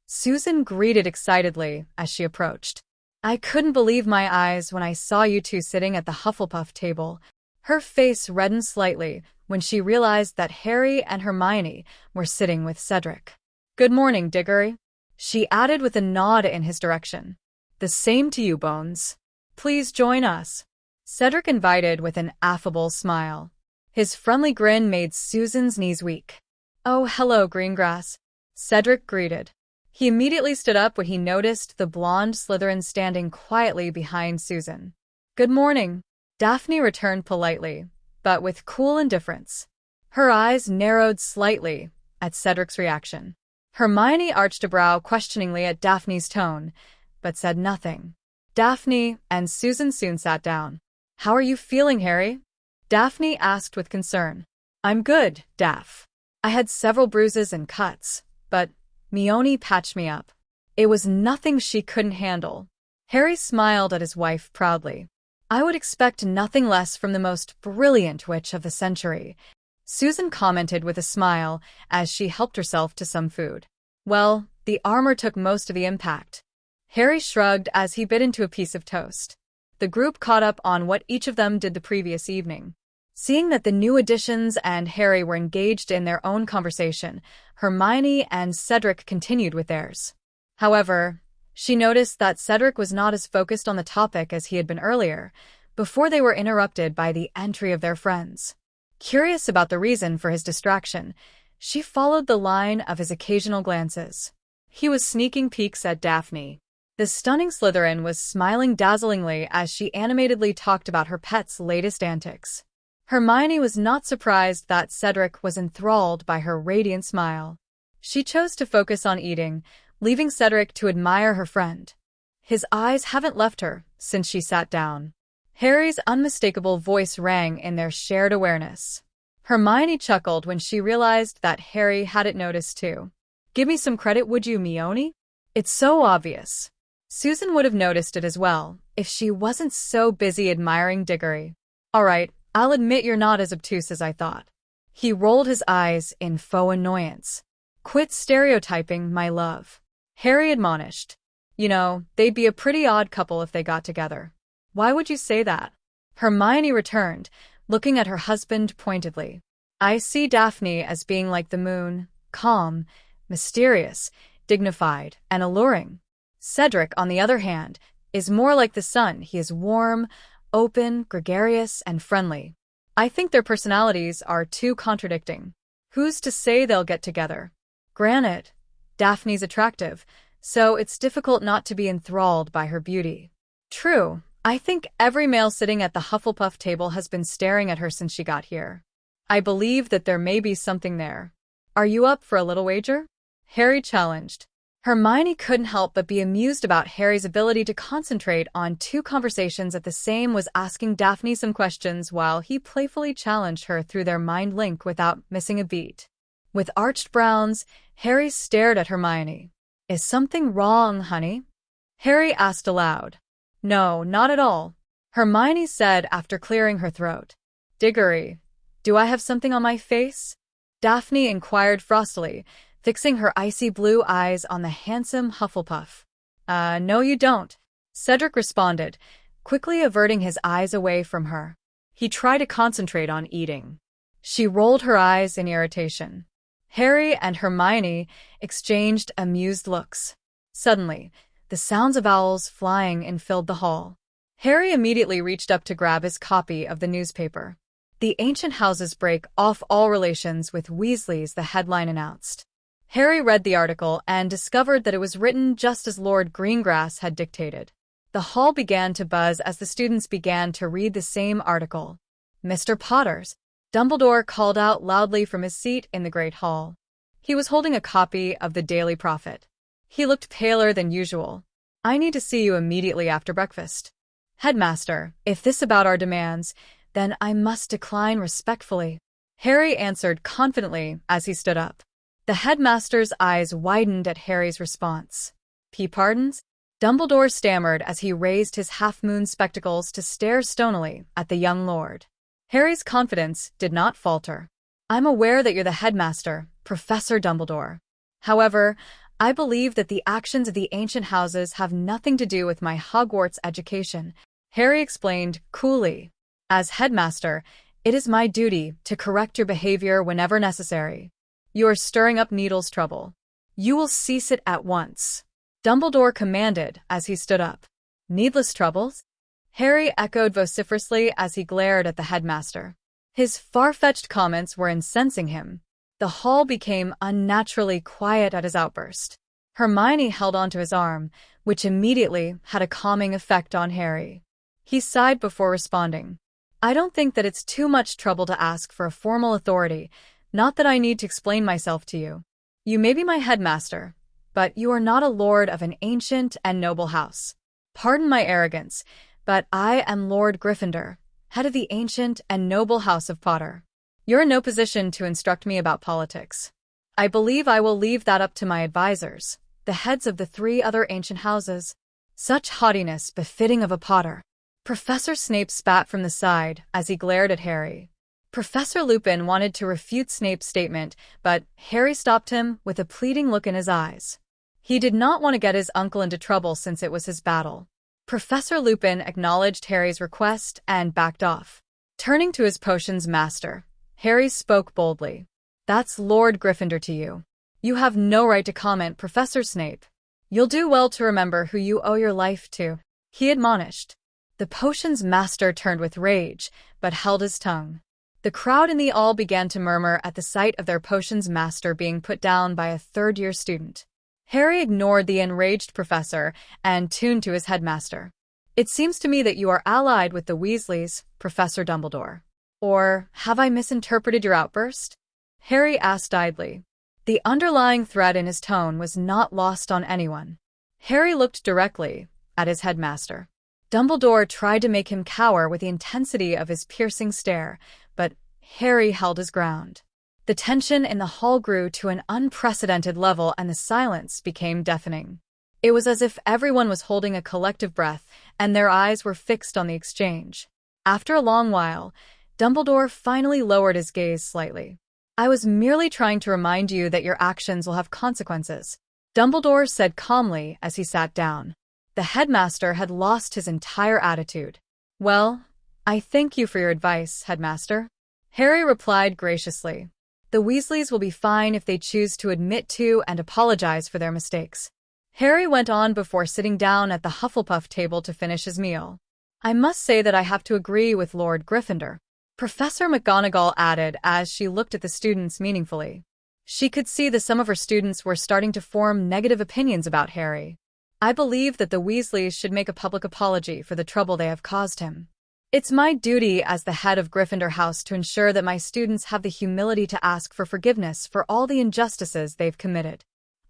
Susan greeted excitedly as she approached. I couldn't believe my eyes when I saw you two sitting at the Hufflepuff table. Her face reddened slightly when she realized that Harry and Hermione were sitting with Cedric. Good morning, Diggory, she added with a nod in his direction. The same to you, Bones. Please join us, Cedric invited with an affable smile. His friendly grin made Susan's knees weak. Oh, hello, Greengrass, Cedric greeted. He immediately stood up when he noticed the blonde Slytherin standing quietly behind Susan. Good morning, Daphne returned politely, but with cool indifference. Her eyes narrowed slightly at Cedric's reaction. Hermione arched a brow questioningly at Daphne's tone, but said nothing. Daphne and Susan soon sat down. How are you feeling, Harry? Daphne asked with concern. I'm good, Daph. I had several bruises and cuts, but Hermione patched me up. It was nothing she couldn't handle. Harry smiled at his wife proudly. I would expect nothing less from the most brilliant witch of the century, Susan commented with a smile as she helped herself to some food. Well, the armor took most of the impact. Harry shrugged as he bit into a piece of toast. The group caught up on what each of them did the previous evening. Seeing that the new additions and Harry were engaged in their own conversation, Hermione and Cedric continued with theirs. However, she noticed that Cedric was not as focused on the topic as he had been earlier, before they were interrupted by the entry of their friends. Curious about the reason for his distraction, she followed the line of his occasional glances. He was sneaking peeks at Daphne. The stunning Slytherin was smiling dazzlingly as she animatedly talked about her pet's latest antics. Hermione was not surprised that Cedric was enthralled by her radiant smile. She chose to focus on eating, leaving Cedric to admire her friend. His eyes haven't left her since she sat down. Harry's unmistakable voice rang in their shared awareness. Hermione chuckled when she realized that Harry hadn't noticed too. "Give me some credit, would you, Hermione? It's so obvious." Susan would have noticed it as well, if she wasn't so busy admiring Diggory. "All right, I'll admit you're not as obtuse as I thought." He rolled his eyes in faux annoyance. "Quit stereotyping, my love," Harry admonished. "You know, they'd be a pretty odd couple if they got together." "Why would you say that?" Hermione returned, looking at her husband pointedly. "I see Daphne as being like the moon, calm, mysterious, dignified, and alluring. Cedric, on the other hand, is more like the sun. He is warm, open, gregarious, and friendly. I think their personalities are too contradicting. Who's to say they'll get together? Granted, Daphne's attractive, so it's difficult not to be enthralled by her beauty. True, I think every male sitting at the Hufflepuff table has been staring at her since she got here. I believe that there may be something there. Are you up for a little wager?" Harry challenged. Hermione couldn't help but be amused about Harry's ability to concentrate on two conversations at the same was asking Daphne some questions while he playfully challenged her through their mind link without missing a beat. With arched brows, Harry stared at Hermione. "Is something wrong, honey?" Harry asked aloud. "No, not at all," Hermione said after clearing her throat. "Diggory, do I have something on my face?" Daphne inquired frostily, fixing her icy blue eyes on the handsome Hufflepuff. No you don't," Cedric responded, quickly averting his eyes away from her. He tried to concentrate on eating. She rolled her eyes in irritation. Harry and Hermione exchanged amused looks. Suddenly, the sounds of owls flying in filled the hall. Harry immediately reached up to grab his copy of the newspaper. "The ancient houses break off all relations with Weasleys," the headline announced. Harry read the article and discovered that it was written just as Lord Greengrass had dictated. The hall began to buzz as the students began to read the same article. "Mr. Potters," Dumbledore called out loudly from his seat in the Great Hall. He was holding a copy of the Daily Prophet. He looked paler than usual. "I need to see you immediately after breakfast." "Headmaster, if this about our demands, then I must decline respectfully," Harry answered confidently as he stood up. The headmaster's eyes widened at Harry's response. "Pardons?" Dumbledore stammered as he raised his half-moon spectacles to stare stonily at the young lord. Harry's confidence did not falter. "I'm aware that you're the headmaster, Professor Dumbledore. However, I believe that the actions of the ancient houses have nothing to do with my Hogwarts education," Harry explained coolly. "As headmaster, it is my duty to correct your behavior whenever necessary. You are stirring up Needle's trouble. You will cease it at once," Dumbledore commanded as he stood up. "Needless troubles?" Harry echoed vociferously as he glared at the headmaster. His far-fetched comments were incensing him. The hall became unnaturally quiet at his outburst. Hermione held onto his arm, which immediately had a calming effect on Harry. He sighed before responding. "I don't think that it's too much trouble to ask for a formal authority, not that I need to explain myself to you. You may be my headmaster, but you are not a lord of an ancient and noble house. Pardon my arrogance, but I am Lord Gryffindor, head of the ancient and noble house of Potter. You're in no position to instruct me about politics. I believe I will leave that up to my advisors, the heads of the 3 other ancient houses." Such haughtiness befitting of a Potter. Professor Snape spat from the side as he glared at Harry. Professor Lupin wanted to refute Snape's statement, but Harry stopped him with a pleading look in his eyes. He did not want to get his uncle into trouble since it was his battle. Professor Lupin acknowledged Harry's request and backed off. Turning to his potions master, Harry spoke boldly. "That's Lord Gryffindor to you. You have no right to comment, Professor Snape. You'll do well to remember who you owe your life to," he admonished. The potions master turned with rage, but held his tongue. The crowd in the hall began to murmur at the sight of their potions master being put down by a third-year student. Harry ignored the enraged professor and tuned to his headmaster. "It seems to me that you are allied with the Weasleys, Professor Dumbledore." Or have I misinterpreted your outburst? Harry asked idly. The underlying threat in his tone was not lost on anyone. Harry looked directly at his headmaster. Dumbledore tried to make him cower with the intensity of his piercing stare, but Harry held his ground. The tension in the hall grew to an unprecedented level and the silence became deafening. It was as if everyone was holding a collective breath and their eyes were fixed on the exchange. After a long while, Dumbledore finally lowered his gaze slightly. I was merely trying to remind you that your actions will have consequences, Dumbledore said calmly as he sat down. The headmaster had lost his entire attitude. Well, I thank you for your advice, headmaster. Harry replied graciously. The Weasleys will be fine if they choose to admit to and apologize for their mistakes. Harry went on before sitting down at the Hufflepuff table to finish his meal. I must say that I have to agree with Lord Gryffindor, Professor McGonagall added as she looked at the students meaningfully. She could see that some of her students were starting to form negative opinions about Harry. I believe that the Weasleys should make a public apology for the trouble they have caused him. It's my duty as the head of Gryffindor House to ensure that my students have the humility to ask for forgiveness for all the injustices they've committed.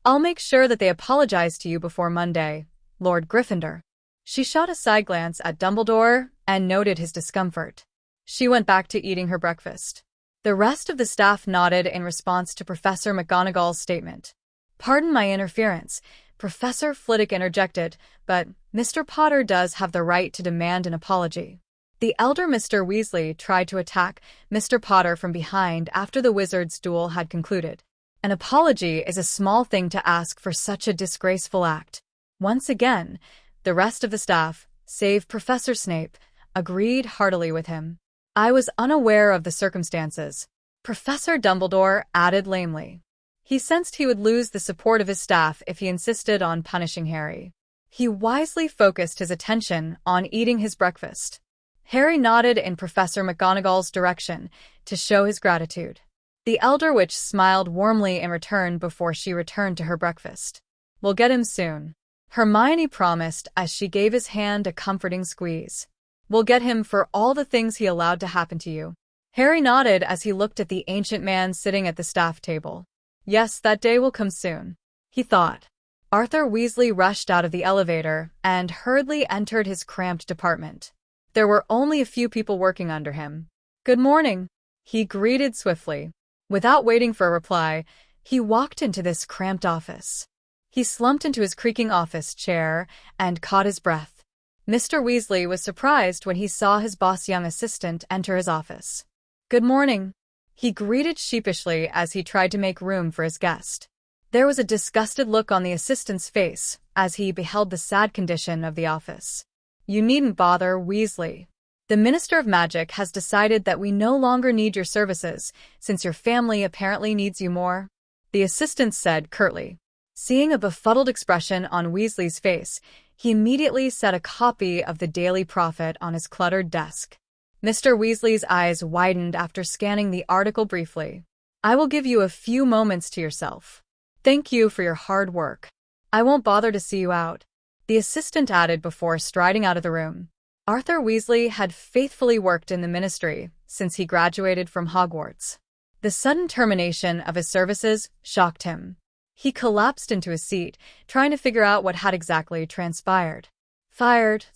I'll make sure that they apologize to you before Monday, Lord Gryffindor. She shot a side glance at Dumbledore and noted his discomfort. She went back to eating her breakfast. The rest of the staff nodded in response to Professor McGonagall's statement. Pardon my interference, Professor Flitwick interjected, but Mr. Potter does have the right to demand an apology. The elder Mr. Weasley tried to attack Mr. Potter from behind after the wizard's duel had concluded. An apology is a small thing to ask for such a disgraceful act. Once again, the rest of the staff, save Professor Snape, agreed heartily with him. I was unaware of the circumstances, Professor Dumbledore added lamely. He sensed he would lose the support of his staff if he insisted on punishing Harry. He wisely focused his attention on eating his breakfast. Harry nodded in Professor McGonagall's direction to show his gratitude. The elder witch smiled warmly in return before she returned to her breakfast. We'll get him soon, Hermione promised as she gave his hand a comforting squeeze. We'll get him for all the things he allowed to happen to you. Harry nodded as he looked at the ancient man sitting at the staff table. Yes, that day will come soon, he thought. Arthur Weasley rushed out of the elevator and hurriedly entered his cramped department. There were only a few people working under him. Good morning, he greeted swiftly. Without waiting for a reply, he walked into this cramped office. He slumped into his creaking office chair and caught his breath. Mr. Weasley was surprised when he saw his boss young assistant enter his office. Good morning, he greeted sheepishly as he tried to make room for his guest. There was a disgusted look on the assistant's face as he beheld the sad condition of the office. You needn't bother, Weasley. The Minister of Magic has decided that we no longer need your services, since your family apparently needs you more, the assistant said curtly. Seeing a befuddled expression on Weasley's face, he immediately set a copy of the Daily Prophet on his cluttered desk. Mr. Weasley's eyes widened after scanning the article briefly. I will give you a few moments to yourself. Thank you for your hard work. I won't bother to see you out, the assistant added before striding out of the room. Arthur Weasley had faithfully worked in the ministry since he graduated from Hogwarts. The sudden termination of his services shocked him. He collapsed into his seat, trying to figure out what had exactly transpired. Fired,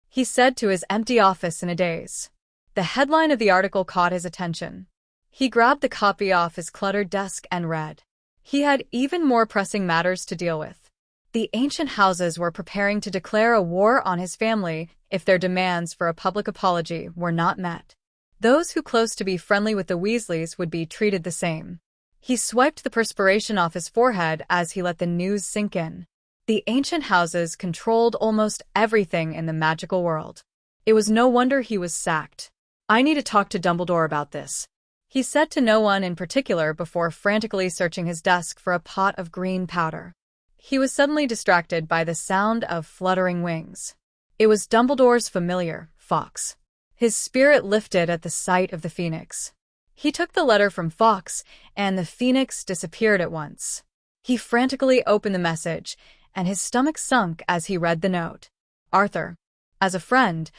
he said to his empty office in a daze. The headline of the article caught his attention. He grabbed the copy off his cluttered desk and read. He had even more pressing matters to deal with. The ancient houses were preparing to declare a war on his family if their demands for a public apology were not met. Those who close to be friendly with the Weasleys would be treated the same. He swiped the perspiration off his forehead as he let the news sink in. The ancient houses controlled almost everything in the magical world. It was no wonder he was sacked. I need to talk to Dumbledore about this, he said to no one in particular before frantically searching his desk for a pot of green powder. He was suddenly distracted by the sound of fluttering wings. It was Dumbledore's familiar, Fawkes. His spirit lifted at the sight of the phoenix. He took the letter from Fawkes, and the phoenix disappeared at once. He frantically opened the message, and his stomach sunk as he read the note. Arthur, as a friend,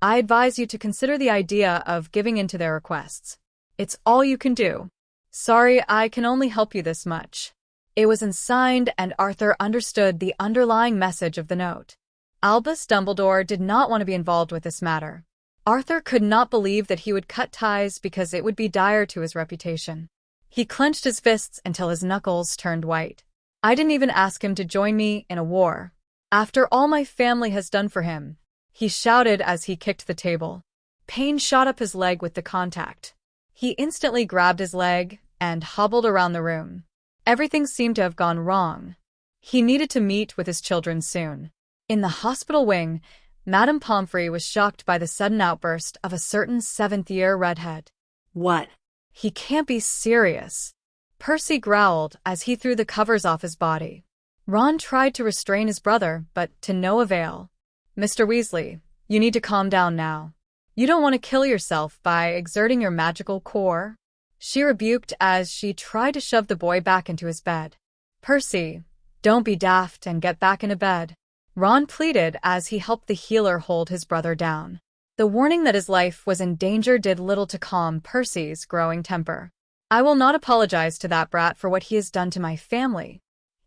I advise you to consider the idea of giving in to their requests. It's all you can do. Sorry, I can only help you this much. It was unsigned, and Arthur understood the underlying message of the note. Albus Dumbledore did not want to be involved with this matter. Arthur could not believe that he would cut ties because it would be dire to his reputation. He clenched his fists until his knuckles turned white. I didn't even ask him to join me in a war. After all my family has done for him, he shouted as he kicked the table. Pain shot up his leg with the contact. He instantly grabbed his leg and hobbled around the room. Everything seemed to have gone wrong. He needed to meet with his children soon. In the hospital wing, Madame Pomfrey was shocked by the sudden outburst of a certain seventh-year redhead. What? He can't be serious. Percy growled as he threw the covers off his body. Ron tried to restrain his brother, but to no avail. Mr. Weasley, you need to calm down now. You don't want to kill yourself by exerting your magical core, she rebuked as she tried to shove the boy back into his bed. Percy, don't be daft and get back into bed, Ron pleaded as he helped the healer hold his brother down. The warning that his life was in danger did little to calm Percy's growing temper. I will not apologize to that brat for what he has done to my family.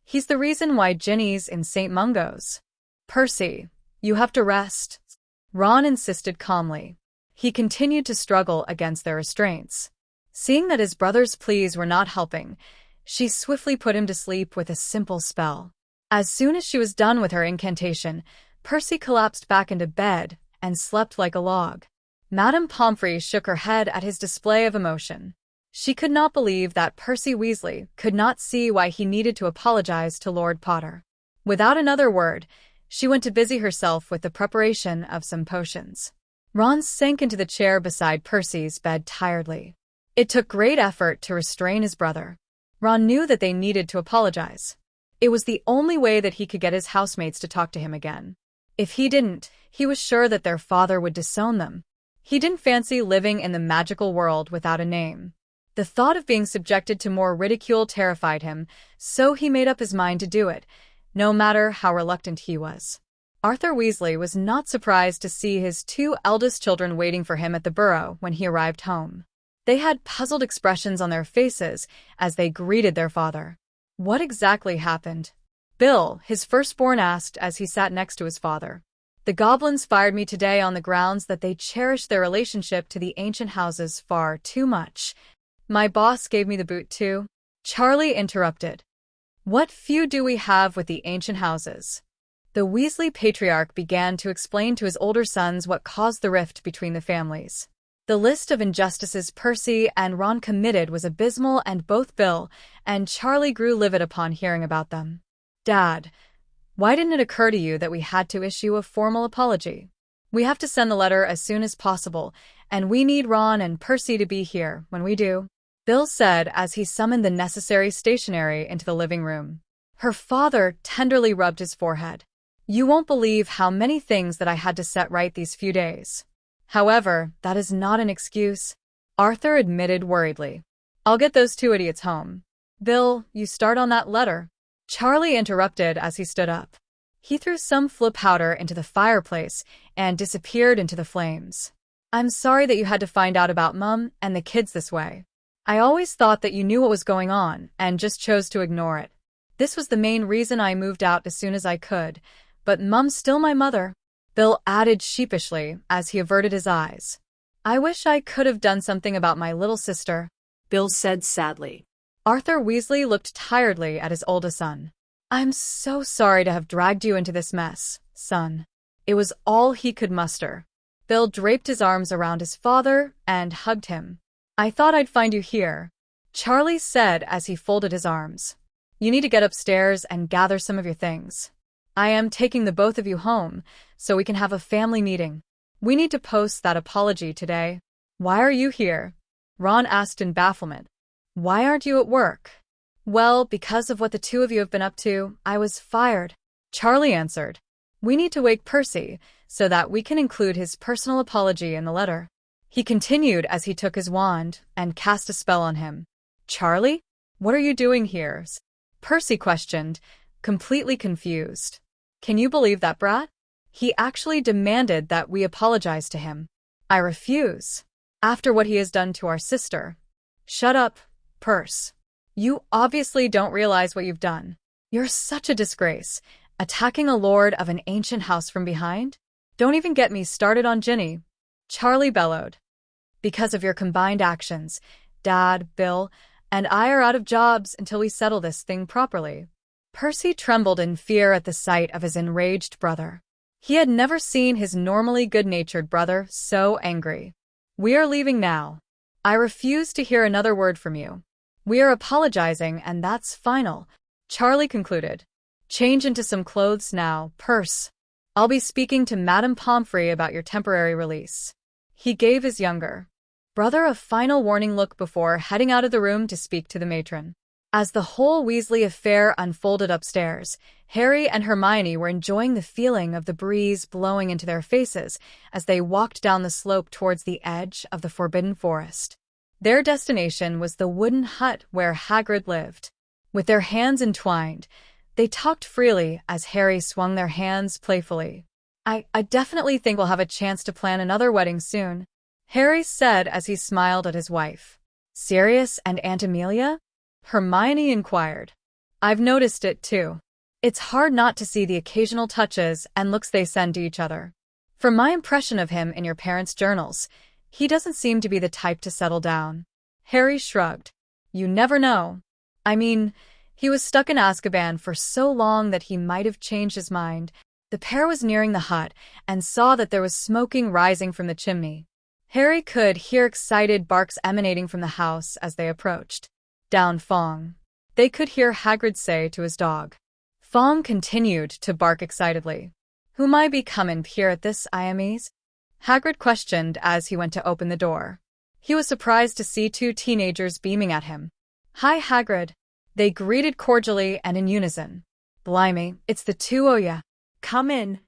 He's the reason why Ginny's in St. Mungo's. Percy, you have to rest, Ron insisted calmly. He continued to struggle against their restraints. Seeing that his brother's pleas were not helping, she swiftly put him to sleep with a simple spell. As soon as she was done with her incantation, Percy collapsed back into bed and slept like a log. Madame Pomfrey shook her head at his display of emotion. She could not believe that Percy Weasley could not see why he needed to apologize to Lord Potter. Without another word, she went to busy herself with the preparation of some potions. Ron sank into the chair beside Percy's bed tiredly. It took great effort to restrain his brother. Ron knew that they needed to apologize. It was the only way that he could get his housemates to talk to him again. If he didn't, he was sure that their father would disown them. He didn't fancy living in the magical world without a name. The thought of being subjected to more ridicule terrified him, so he made up his mind to do it, no matter how reluctant he was. Arthur Weasley was not surprised to see his two eldest children waiting for him at the Burrow when he arrived home. They had puzzled expressions on their faces as they greeted their father. What exactly happened? Bill, his firstborn, asked as he sat next to his father. The goblins fired me today on the grounds that they cherished their relationship to the ancient houses far too much. My boss gave me the boot too, Charlie interrupted. What feud do we have with the ancient houses? The Weasley patriarch began to explain to his older sons what caused the rift between the families. The list of injustices Percy and Ron committed was abysmal, and both Bill and Charlie grew livid upon hearing about them. Dad, why didn't it occur to you that we had to issue a formal apology? We have to send the letter as soon as possible, and we need Ron and Percy to be here when we do, Bill said as he summoned the necessary stationery into the living room. Her father tenderly rubbed his forehead. You won't believe how many things that I had to set right these few days. However, that is not an excuse, Arthur admitted worriedly. I'll get those two idiots home. Bill, you start on that letter, Charlie interrupted as he stood up. He threw some flip powder into the fireplace and disappeared into the flames. I'm sorry that you had to find out about Mum and the kids this way. I always thought that you knew what was going on and just chose to ignore it. This was the main reason I moved out as soon as I could, but Mum's still my mother, Bill added sheepishly as he averted his eyes. I wish I could have done something about my little sister, Bill said sadly. Arthur Weasley looked tiredly at his oldest son. I'm so sorry to have dragged you into this mess, son. It was all he could muster. Bill draped his arms around his father and hugged him. I thought I'd find you here, Charlie said as he folded his arms. You need to get upstairs and gather some of your things. I am taking the both of you home so we can have a family meeting. We need to post that apology today. Why are you here? Ron asked in bafflement. Why aren't you at work? Well, because of what the two of you have been up to, I was fired, Charlie answered. We need to wake Percy so that we can include his personal apology in the letter. He continued as he took his wand and cast a spell on him. Charlie? What are you doing here? Percy questioned, completely confused. Can you believe that brat? He actually demanded that we apologize to him. I refuse. After what he has done to our sister. Shut up, Purse. You obviously don't realize what you've done. You're such a disgrace. Attacking a lord of an ancient house from behind? Don't even get me started on Ginny. Charlie bellowed. Because of your combined actions, Dad, Bill, and I are out of jobs until we settle this thing properly. Percy trembled in fear at the sight of his enraged brother. He had never seen his normally good-natured brother so angry. We are leaving now. I refuse to hear another word from you. We are apologizing, and that's final, Charlie concluded. Change into some clothes now, Percy. I'll be speaking to Madame Pomfrey about your temporary release. He gave his younger brother a final warning look before heading out of the room to speak to the matron. As the whole Weasley affair unfolded upstairs, Harry and Hermione were enjoying the feeling of the breeze blowing into their faces as they walked down the slope towards the edge of the Forbidden Forest. Their destination was the wooden hut where Hagrid lived. With their hands entwined, they talked freely as Harry swung their hands playfully. I definitely think we'll have a chance to plan another wedding soon, Harry said as he smiled at his wife. Sirius and Aunt Amelia? Hermione inquired. I've noticed it too. It's hard not to see the occasional touches and looks they send to each other. From my impression of him in your parents' journals, he doesn't seem to be the type to settle down. Harry shrugged. You never know. I mean, he was stuck in Azkaban for so long that he might have changed his mind. The pair was nearing the hut and saw that there was smoking rising from the chimney. Harry could hear excited barks emanating from the house as they approached. Down Fong. They could hear Hagrid say to his dog. Fong continued to bark excitedly. Who might be comin' here at this IMEs? Hagrid questioned as he went to open the door. He was surprised to see two teenagers beaming at him. Hi, Hagrid. They greeted cordially and in unison. Blimey, it's the two o' ya. Come in.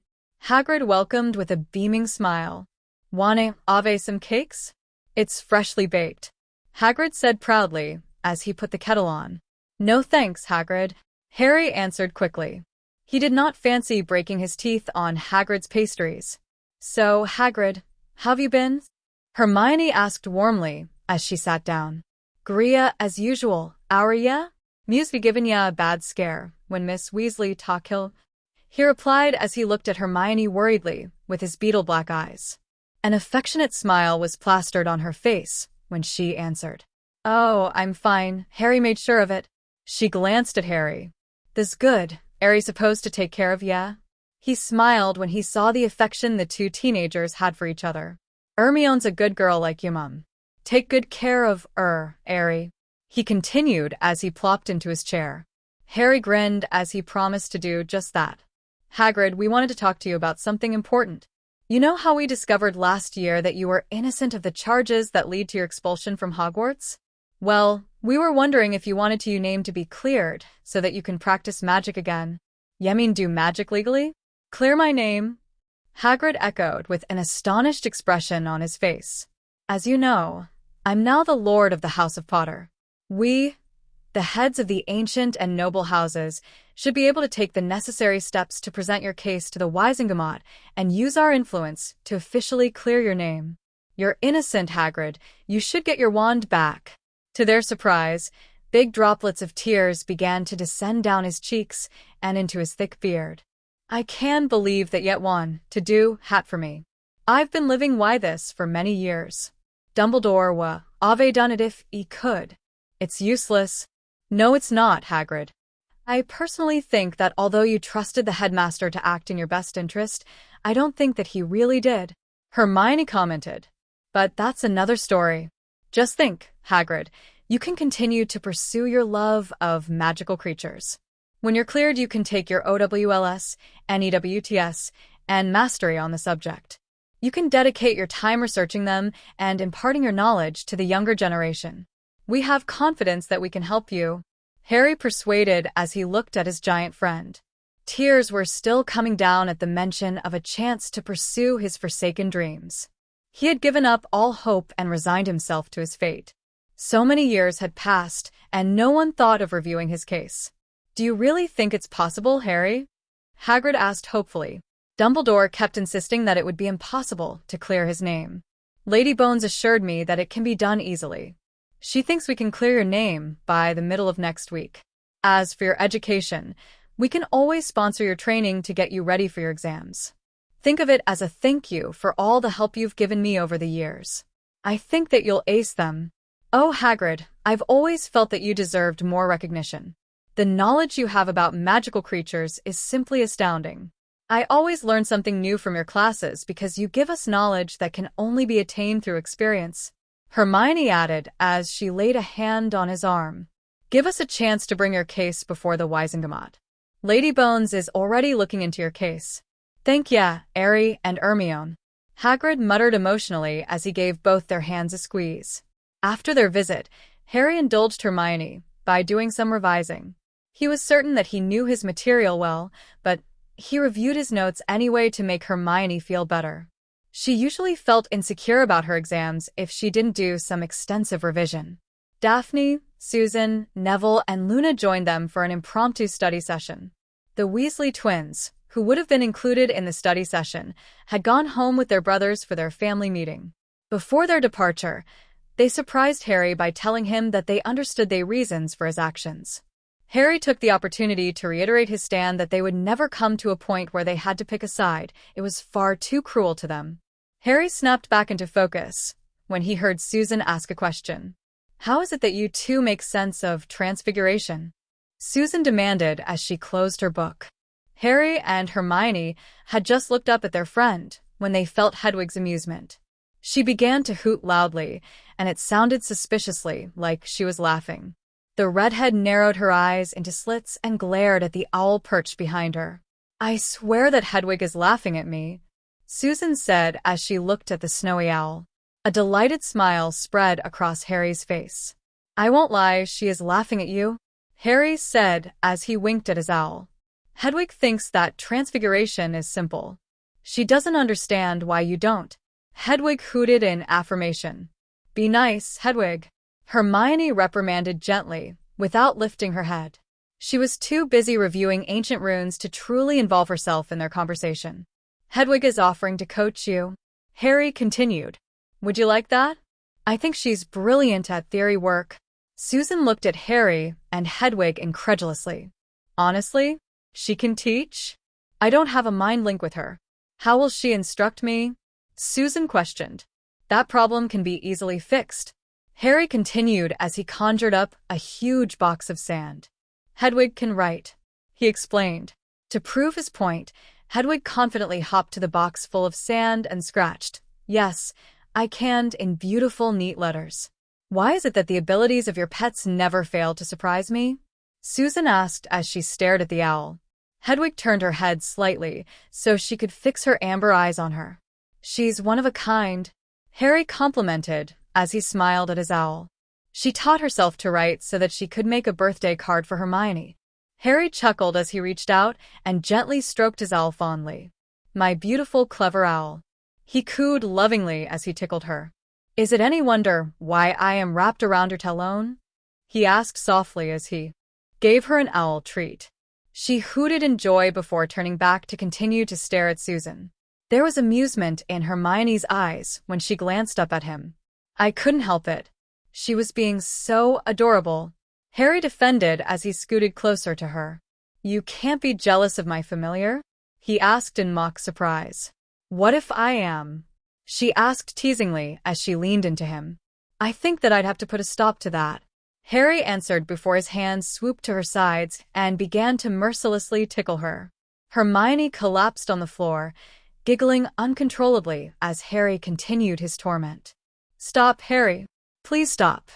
Hagrid welcomed with a beaming smile. Wane, ave some cakes? It's freshly baked, Hagrid said proudly as he put the kettle on. No thanks, Hagrid, Harry answered quickly. He did not fancy breaking his teeth on Hagrid's pastries. So, Hagrid, how've you been? Hermione asked warmly as she sat down. Gria as usual, our ya? Muse be givin' ya a bad scare when Miss Weasley talk hill? He replied as he looked at Hermione worriedly with his beetle-black eyes. An affectionate smile was plastered on her face when she answered. Oh, I'm fine. Harry made sure of it. She glanced at Harry. This good. Harry supposed to take care of ya? He smiled when he saw the affection the two teenagers had for each other. Hermione's a good girl like you, Mum. Take good care of Harry. He continued as he plopped into his chair. Harry grinned as he promised to do just that. Hagrid, we wanted to talk to you about something important. You know how we discovered last year that you were innocent of the charges that lead to your expulsion from Hogwarts? Well, we were wondering if you wanted your name to be cleared so that you can practice magic again. You mean do magic legally? Clear my name? Hagrid echoed with an astonished expression on his face. As you know, I'm now the Lord of the House of Potter. We, the heads of the ancient and noble houses, should be able to take the necessary steps to present your case to the Wisengamot and use our influence to officially clear your name. You're innocent, Hagrid. You should get your wand back. To their surprise, big droplets of tears began to descend down his cheeks and into his thick beard. I can believe that yet one to do hat for me. I've been living why this for many years. Dumbledore wa ave done it if he could. It's useless. No, it's not, Hagrid. I personally think that although you trusted the headmaster to act in your best interest, I don't think that he really did, Hermione commented. But that's another story. Just think, Hagrid, you can continue to pursue your love of magical creatures. When you're cleared, you can take your OWLS, NEWTS, and mastery on the subject. You can dedicate your time researching them and imparting your knowledge to the younger generation. We have confidence that we can help you, Harry persuaded as he looked at his giant friend. Tears were still coming down at the mention of a chance to pursue his forsaken dreams. He had given up all hope and resigned himself to his fate. So many years had passed, and no one thought of reviewing his case. Do you really think it's possible, Harry? Hagrid asked hopefully. Dumbledore kept insisting that it would be impossible to clear his name. Lady Bones assured me that it can be done easily. She thinks we can clear your name by the middle of next week. As for your education, we can always sponsor your training to get you ready for your exams. Think of it as a thank you for all the help you've given me over the years. I think that you'll ace them. Oh, Hagrid, I've always felt that you deserved more recognition. The knowledge you have about magical creatures is simply astounding. I always learn something new from your classes because you give us knowledge that can only be attained through experience. Hermione added as she laid a hand on his arm. Give us a chance to bring your case before the Wisengamot. Lady Bones is already looking into your case. Thank ya, Harry and Hermione. Hagrid muttered emotionally as he gave both their hands a squeeze. After their visit, Harry indulged Hermione by doing some revising. He was certain that he knew his material well, but he reviewed his notes anyway to make Hermione feel better. She usually felt insecure about her exams if she didn't do some extensive revision. Daphne, Susan, Neville, and Luna joined them for an impromptu study session. The Weasley twins, who would have been included in the study session, had gone home with their brothers for their family meeting. Before their departure, they surprised Harry by telling him that they understood their reasons for his actions. Harry took the opportunity to reiterate his stand that they would never come to a point where they had to pick a side. It was far too cruel to them. Harry snapped back into focus when he heard Susan ask a question. How is it that you two make sense of Transfiguration? Susan demanded as she closed her book. Harry and Hermione had just looked up at their friend when they felt Hedwig's amusement. She began to hoot loudly, and it sounded suspiciously like she was laughing. The redhead narrowed her eyes into slits and glared at the owl perched behind her. I swear that Hedwig is laughing at me, Susan said as she looked at the snowy owl. A delighted smile spread across Harry's face. I won't lie, she is laughing at you, Harry said as he winked at his owl. Hedwig thinks that Transfiguration is simple. She doesn't understand why you don't. Hedwig hooted in affirmation. Be nice, Hedwig. Hermione reprimanded gently, without lifting her head. She was too busy reviewing ancient runes to truly involve herself in their conversation. Hedwig is offering to coach you, Harry continued. Would you like that? I think she's brilliant at theory work. Susan looked at Harry and Hedwig incredulously. Honestly, she can teach? I don't have a mind link with her. How will she instruct me? Susan questioned. That problem can be easily fixed. Harry continued as he conjured up a huge box of sand. Hedwig can write, he explained. To prove his point, Hedwig confidently hopped to the box full of sand and scratched, Yes, I can, in beautiful, neat letters. Why is it that the abilities of your pets never fail to surprise me? Susan asked as she stared at the owl. Hedwig turned her head slightly so she could fix her amber eyes on her. She's one of a kind, Harry complimented as he smiled at his owl. She taught herself to write so that she could make a birthday card for Hermione. Harry chuckled as he reached out and gently stroked his owl fondly. My beautiful, clever owl. He cooed lovingly as he tickled her. Is it any wonder why I am wrapped around your talon? He asked softly as he gave her an owl treat. She hooted in joy before turning back to continue to stare at Susan. There was amusement in Hermione's eyes when she glanced up at him. I couldn't help it. She was being so adorable. Harry defended as he scooted closer to her. You can't be jealous of my familiar? He asked in mock surprise. What if I am? She asked teasingly as she leaned into him. I think that I'd have to put a stop to that. Harry answered before his hands swooped to her sides and began to mercilessly tickle her. Hermione collapsed on the floor, giggling uncontrollably as Harry continued his torment. Stop, Harry. Please stop.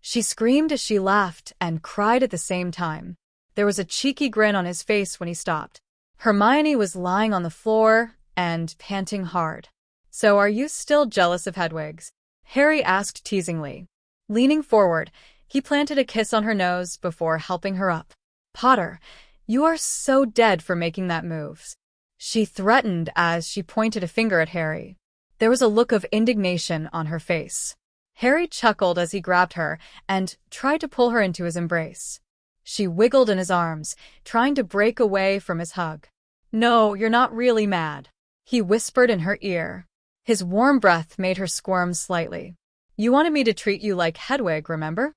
She screamed as she laughed and cried at the same time. There was a cheeky grin on his face when he stopped. Hermione was lying on the floor and panting hard. So are you still jealous of Hedwig's? Harry asked teasingly. Leaning forward, he planted a kiss on her nose before helping her up. Potter, you are so dead for making that move, she threatened as she pointed a finger at Harry. There was a look of indignation on her face. Harry chuckled as he grabbed her and tried to pull her into his embrace. She wiggled in his arms, trying to break away from his hug. No, you're not really mad, he whispered in her ear. His warm breath made her squirm slightly. You wanted me to treat you like Hedwig, remember?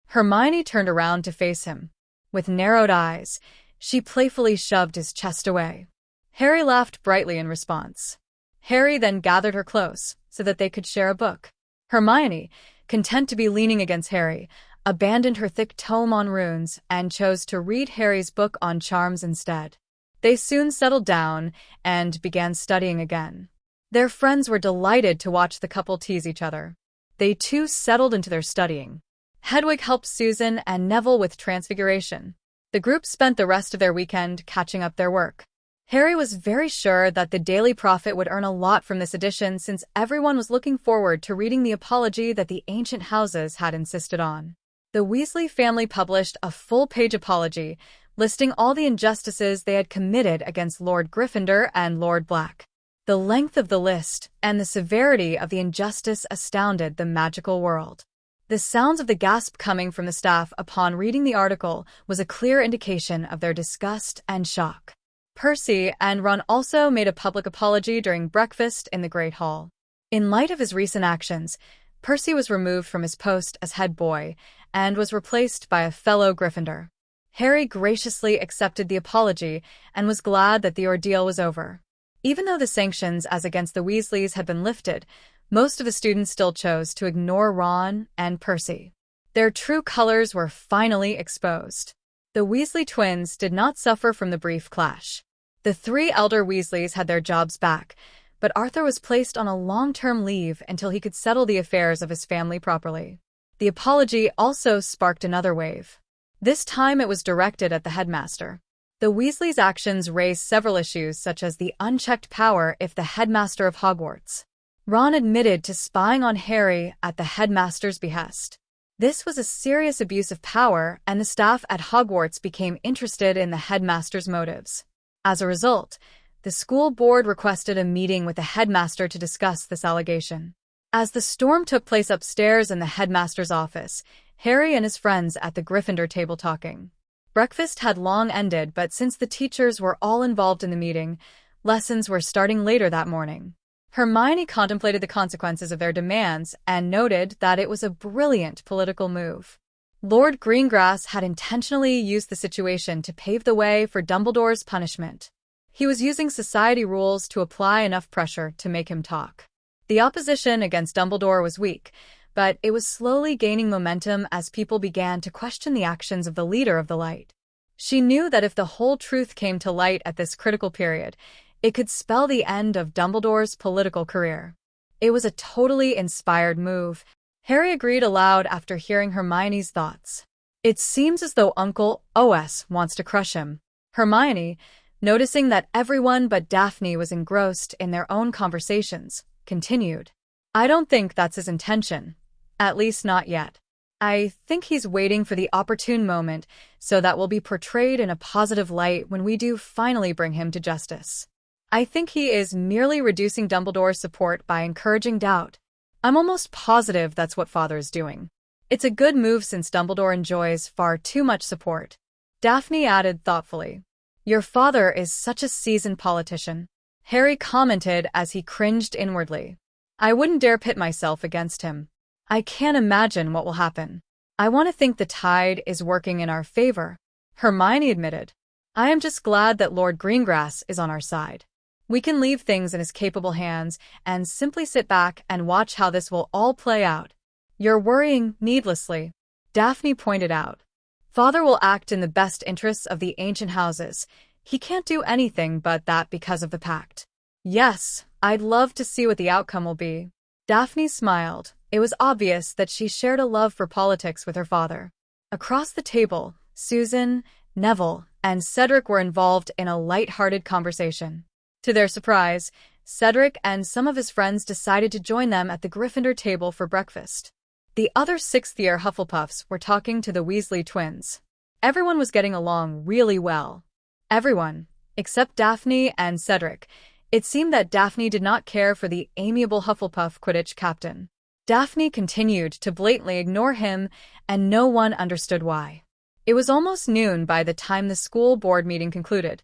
Hermione turned around to face him. With narrowed eyes, she playfully shoved his chest away. Harry laughed brightly in response. Harry then gathered her close so that they could share a book. Hermione, content to be leaning against Harry, abandoned her thick tome on runes and chose to read Harry's book on charms instead. They soon settled down and began studying again. Their friends were delighted to watch the couple tease each other. They too settled into their studying. Hedwig helped Susan and Neville with Transfiguration. The group spent the rest of their weekend catching up their work. Harry was very sure that the Daily Prophet would earn a lot from this edition since everyone was looking forward to reading the apology that the ancient houses had insisted on. The Weasley family published a full-page apology, listing all the injustices they had committed against Lord Gryffindor and Lord Black. The length of the list and the severity of the injustice astounded the magical world. The sounds of the gasp coming from the staff upon reading the article was a clear indication of their disgust and shock. Percy and Ron also made a public apology during breakfast in the Great Hall. In light of his recent actions, Percy was removed from his post as head boy and was replaced by a fellow Gryffindor. Harry graciously accepted the apology and was glad that the ordeal was over. Even though the sanctions as against the Weasleys had been lifted, most of the students still chose to ignore Ron and Percy. Their true colors were finally exposed. The Weasley twins did not suffer from the brief clash. The three elder Weasleys had their jobs back, but Arthur was placed on a long-term leave until he could settle the affairs of his family properly. The apology also sparked another wave. This time it was directed at the headmaster. The Weasleys' actions raised several issues such as the unchecked power if the headmaster of Hogwarts. Ron admitted to spying on Harry at the headmaster's behest. This was a serious abuse of power, and the staff at Hogwarts became interested in the headmaster's motives. As a result, the school board requested a meeting with the headmaster to discuss this allegation. As the storm took place upstairs in the headmaster's office, Harry and his friends at the Gryffindor table talking. Breakfast had long ended, but since the teachers were all involved in the meeting, lessons were starting later that morning. Hermione contemplated the consequences of their demands and noted that it was a brilliant political move. Lord Greengrass had intentionally used the situation to pave the way for Dumbledore's punishment. He was using society rules to apply enough pressure to make him talk. The opposition against Dumbledore was weak, but it was slowly gaining momentum as people began to question the actions of the leader of the Light. She knew that if the whole truth came to light at this critical period, it could spell the end of Dumbledore's political career. It was a totally inspired move. Harry agreed aloud after hearing Hermione's thoughts. It seems as though Uncle OS wants to crush him. Hermione, noticing that everyone but Daphne was engrossed in their own conversations, continued. I don't think that's his intention. At least not yet. I think he's waiting for the opportune moment so that will be portrayed in a positive light when we do finally bring him to justice. I think he is merely reducing Dumbledore's support by encouraging doubt. I'm almost positive that's what Father is doing. It's a good move since Dumbledore enjoys far too much support. Daphne added thoughtfully. Your father is such a seasoned politician. Harry commented as he cringed inwardly. I wouldn't dare pit myself against him. I can't imagine what will happen. I want to think the tide is working in our favor, Hermione admitted. I am just glad that Lord Greengrass is on our side. We can leave things in his capable hands and simply sit back and watch how this will all play out. You're worrying needlessly, Daphne pointed out. Father will act in the best interests of the ancient houses. He can't do anything but that because of the pact. Yes, I'd love to see what the outcome will be. Daphne smiled. It was obvious that she shared a love for politics with her father. Across the table, Susan, Neville, and Cedric were involved in a light-hearted conversation. To their surprise, Cedric and some of his friends decided to join them at the Gryffindor table for breakfast. The other sixth-year Hufflepuffs were talking to the Weasley twins. Everyone was getting along really well. Everyone, except Daphne and Cedric. It seemed that Daphne did not care for the amiable Hufflepuff Quidditch captain. Daphne continued to blatantly ignore him, and no one understood why. It was almost noon by the time the school board meeting concluded.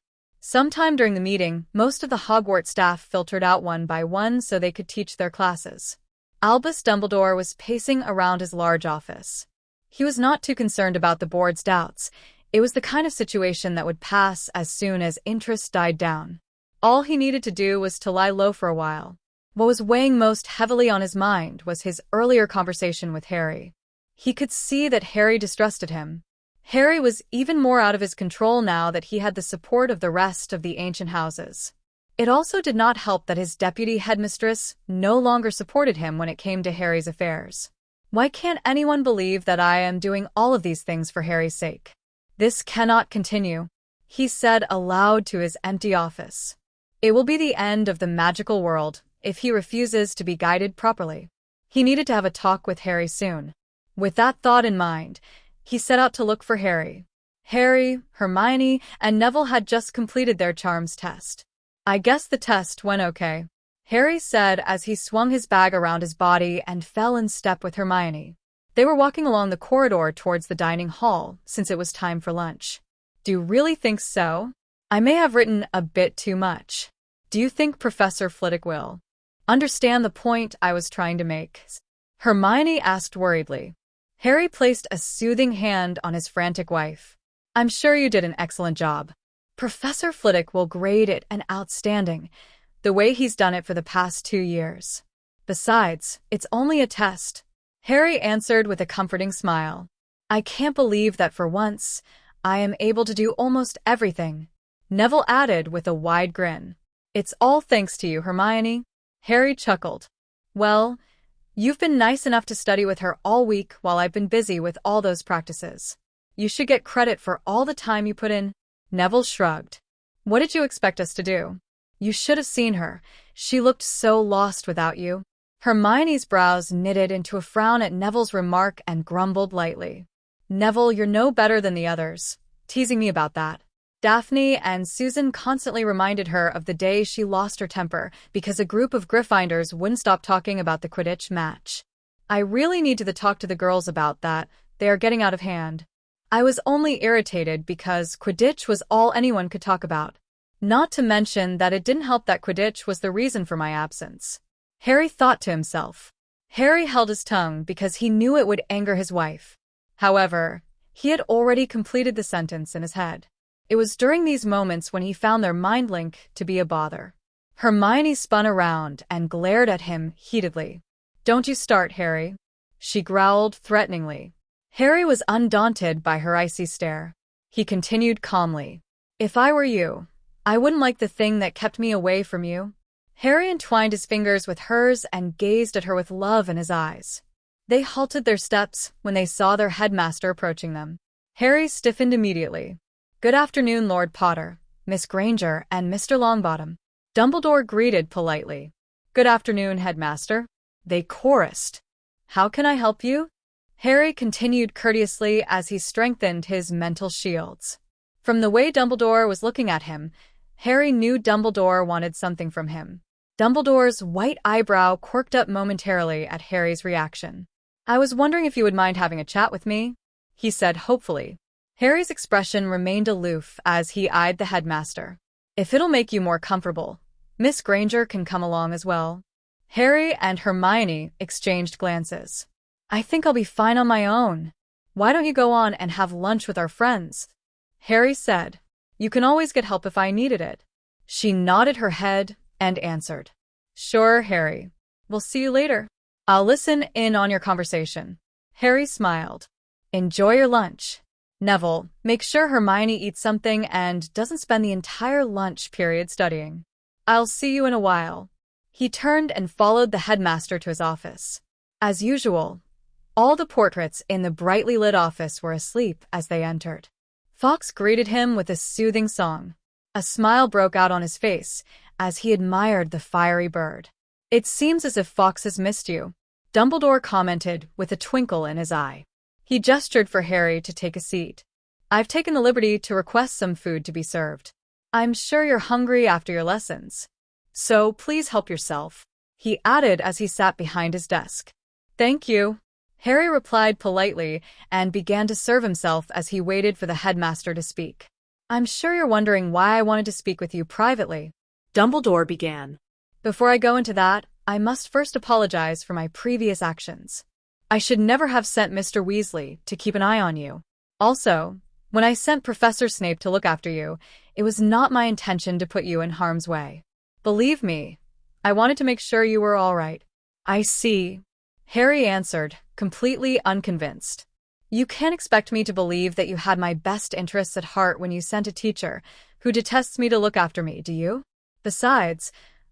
Sometime during the meeting, most of the Hogwarts staff filtered out one by one so they could teach their classes. Albus Dumbledore was pacing around his large office. He was not too concerned about the board's doubts. It was the kind of situation that would pass as soon as interest died down. All he needed to do was to lie low for a while. What was weighing most heavily on his mind was his earlier conversation with Harry. He could see that Harry distrusted him. Harry was even more out of his control now that he had the support of the rest of the ancient houses. It also did not help that his deputy headmistress no longer supported him when it came to Harry's affairs. Why can't anyone believe that I am doing all of these things for Harry's sake? This cannot continue, he said aloud to his empty office. It will be the end of the magical world if he refuses to be guided properly. He needed to have a talk with Harry soon. With that thought in mind, he set out to look for Harry. Harry, Hermione, and Neville had just completed their charms test. I guess the test went okay, Harry said as he swung his bag around his body and fell in step with Hermione. They were walking along the corridor towards the dining hall since it was time for lunch. Do you really think so? I may have written a bit too much. Do you think Professor Flitwick will understand the point I was trying to make? Hermione asked worriedly. Harry placed a soothing hand on his frantic wife. I'm sure you did an excellent job. Professor Flitwick will grade it an outstanding, the way he's done it for the past 2 years. Besides, it's only a test, Harry answered with a comforting smile. I can't believe that for once, I am able to do almost everything, Neville added with a wide grin. It's all thanks to you, Hermione. Harry chuckled. Well, you've been nice enough to study with her all week while I've been busy with all those practices. You should get credit for all the time you put in. Neville shrugged. What did you expect us to do? You should have seen her. She looked so lost without you. Hermione's brows knitted into a frown at Neville's remark and grumbled lightly. Neville, you're no better than the others, teasing me about that. Daphne and Susan constantly reminded her of the day she lost her temper because a group of Gryffindors wouldn't stop talking about the Quidditch match. I really need to talk to the girls about that. They are getting out of hand. I was only irritated because Quidditch was all anyone could talk about. Not to mention that it didn't help that Quidditch was the reason for my absence. Harry thought to himself. Harry held his tongue because he knew it would anger his wife. However, he had already completed the sentence in his head. It was during these moments when he found their mind link to be a bother. Hermione spun around and glared at him heatedly. Don't you start, Harry, she growled threateningly. Harry was undaunted by her icy stare. He continued calmly. If I were you, I wouldn't like the thing that kept me away from you. Harry entwined his fingers with hers and gazed at her with love in his eyes. They halted their steps when they saw their headmaster approaching them. Harry stiffened immediately. Good afternoon, Lord Potter, Miss Granger, and Mr. Longbottom. Dumbledore greeted politely. Good afternoon, Headmaster. They chorused. How can I help you? Harry continued courteously as he strengthened his mental shields. From the way Dumbledore was looking at him, Harry knew Dumbledore wanted something from him. Dumbledore's white eyebrow quirked up momentarily at Harry's reaction. I was wondering if you would mind having a chat with me, he said hopefully. Harry's expression remained aloof as he eyed the headmaster. If it'll make you more comfortable, Miss Granger can come along as well. Harry and Hermione exchanged glances. I think I'll be fine on my own. Why don't you go on and have lunch with our friends? Harry said. You can always get help if I needed it. She nodded her head and answered. Sure, Harry. We'll see you later. I'll listen in on your conversation. Harry smiled. Enjoy your lunch. Neville, make sure Hermione eats something and doesn't spend the entire lunch period studying. I'll see you in a while. He turned and followed the headmaster to his office. As usual, all the portraits in the brightly lit office were asleep as they entered. Fawkes greeted him with a soothing song. A smile broke out on his face as he admired the fiery bird. It seems as if Fawkes has missed you, Dumbledore commented with a twinkle in his eye. He gestured for Harry to take a seat. I've taken the liberty to request some food to be served. I'm sure you're hungry after your lessons. So please help yourself, he added as he sat behind his desk. Thank you, Harry replied politely and began to serve himself as he waited for the headmaster to speak. I'm sure you're wondering why I wanted to speak with you privately. Dumbledore began. Before I go into that, I must first apologize for my previous actions. I should never have sent Mr. Weasley to keep an eye on you. Also, when I sent Professor Snape to look after you, it was not my intention to put you in harm's way. Believe me, I wanted to make sure you were all right. I see, Harry answered, completely unconvinced. You can't expect me to believe that you had my best interests at heart when you sent a teacher who detests me to look after me, do you? Besides,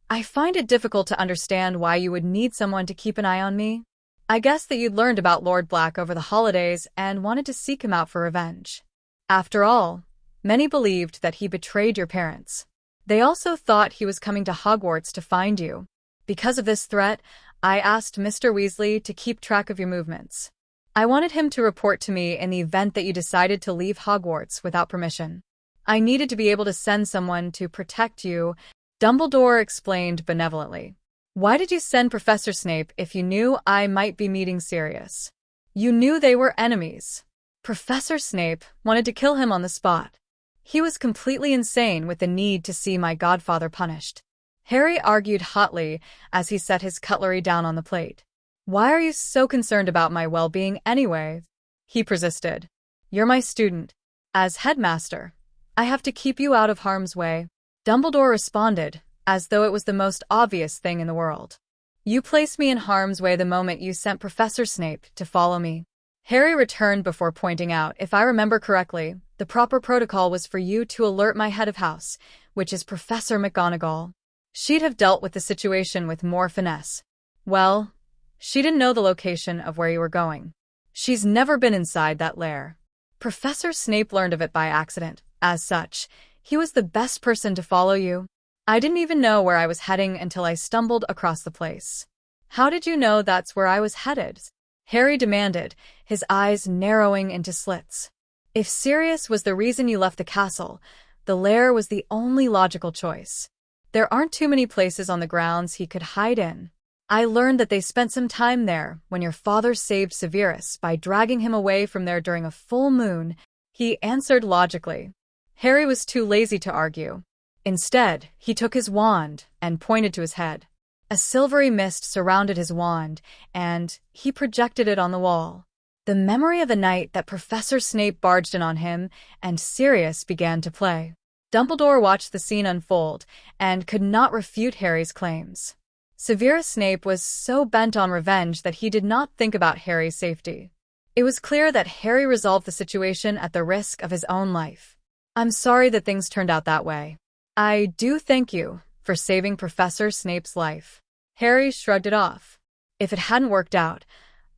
I find it difficult to understand why you would need someone to keep an eye on me. I guess that you'd learned about Lord Black over the holidays and wanted to seek him out for revenge. After all, many believed that he betrayed your parents. They also thought he was coming to Hogwarts to find you. Because of this threat, I asked Mr. Weasley to keep track of your movements. I wanted him to report to me in the event that you decided to leave Hogwarts without permission. I needed to be able to send someone to protect you, Dumbledore explained benevolently. Why did you send Professor Snape if you knew I might be meeting Sirius? You knew they were enemies. Professor Snape wanted to kill him on the spot. He was completely insane with the need to see my godfather punished. Harry argued hotly as he set his cutlery down on the plate. Why are you so concerned about my well-being anyway? He persisted. You're my student. As headmaster, I have to keep you out of harm's way. Dumbledore responded, as though it was the most obvious thing in the world. You placed me in harm's way the moment you sent Professor Snape to follow me. Harry returned before pointing out, if I remember correctly, the proper protocol was for you to alert my head of house, which is Professor McGonagall. She'd have dealt with the situation with more finesse. Well, she didn't know the location of where you were going. She's never been inside that lair. Professor Snape learned of it by accident. As such, he was the best person to follow you. I didn't even know where I was heading until I stumbled across the place. How did you know that's where I was headed? Harry demanded, his eyes narrowing into slits. If Sirius was the reason you left the castle, the lair was the only logical choice. There aren't too many places on the grounds he could hide in. I learned that they spent some time there when your father saved Severus by dragging him away from there during a full moon, he answered logically. Harry was too lazy to argue. Instead, he took his wand and pointed to his head. A silvery mist surrounded his wand, and he projected it on the wall. The memory of the night that Professor Snape barged in on him and Sirius began to play. Dumbledore watched the scene unfold and could not refute Harry's claims. Severus Snape was so bent on revenge that he did not think about Harry's safety. It was clear that Harry resolved the situation at the risk of his own life. I'm sorry that things turned out that way. I do thank you for saving Professor Snape's life. Harry shrugged it off. If it hadn't worked out,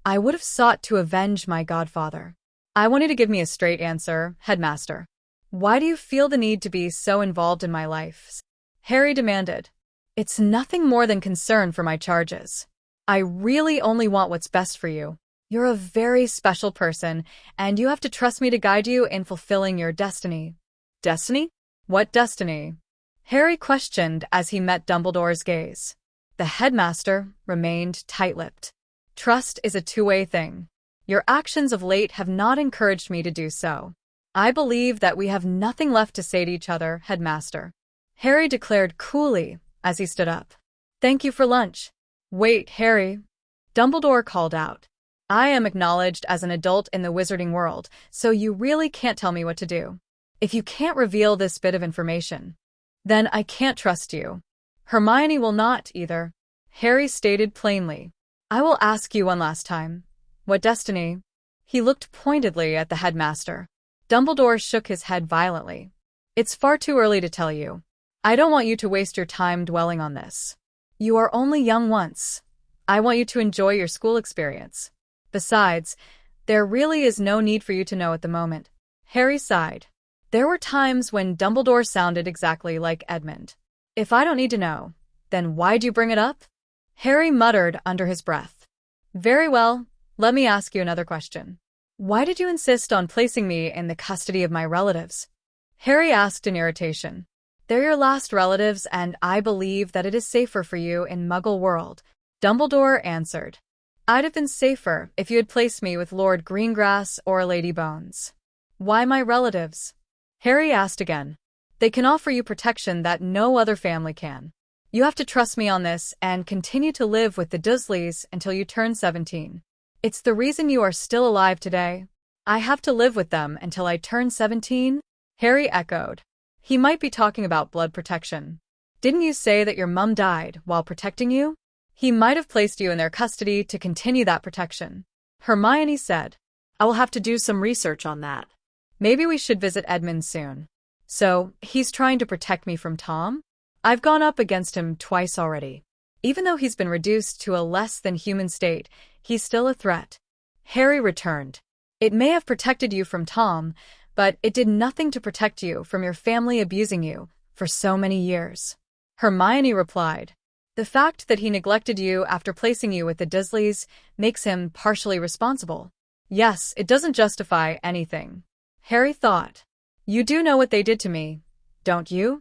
I would have sought to avenge my godfather. I want you to give me a straight answer, Headmaster. Why do you feel the need to be so involved in my life? Harry demanded. It's nothing more than concern for my charges. I really only want what's best for you. You're a very special person, and you have to trust me to guide you in fulfilling your destiny. Destiny? What destiny? Harry questioned as he met Dumbledore's gaze. The headmaster remained tight-lipped. Trust is a two-way thing. Your actions of late have not encouraged me to do so. I believe that we have nothing left to say to each other, Headmaster. Harry declared coolly as he stood up. Thank you for lunch. Wait, Harry. Dumbledore called out. I am acknowledged as an adult in the wizarding world, so you really can't tell me what to do. If you can't reveal this bit of information, then I can't trust you. Hermione will not either. Harry stated plainly. I will ask you one last time. What destiny? He looked pointedly at the headmaster. Dumbledore shook his head violently. It's far too early to tell you. I don't want you to waste your time dwelling on this. You are only young once. I want you to enjoy your school experience. Besides, there really is no need for you to know at the moment. Harry sighed. There were times when Dumbledore sounded exactly like Edmund. If I don't need to know, then why'd you bring it up? Harry muttered under his breath. Very well, let me ask you another question. Why did you insist on placing me in the custody of my relatives? Harry asked in irritation. They're your last relatives, and I believe that it is safer for you in Muggle world, Dumbledore answered. I'd have been safer if you had placed me with Lord Greengrass or Lady Bones. Why my relatives? Harry asked again. They can offer you protection that no other family can. You have to trust me on this and continue to live with the Dursleys until you turn 17. It's the reason you are still alive today. I have to live with them until I turn 17? Harry echoed. He might be talking about blood protection. Didn't you say that your mum died while protecting you? He might have placed you in their custody to continue that protection. Hermione said. I will have to do some research on that. Maybe we should visit Edmund soon. So, he's trying to protect me from Tom? I've gone up against him twice already. Even though he's been reduced to a less than human state, he's still a threat. Harry returned. It may have protected you from Tom, but it did nothing to protect you from your family abusing you for so many years. Hermione replied. The fact that he neglected you after placing you with the Dursleys makes him partially responsible. Yes, it doesn't justify anything. Harry thought. You do know what they did to me, don't you?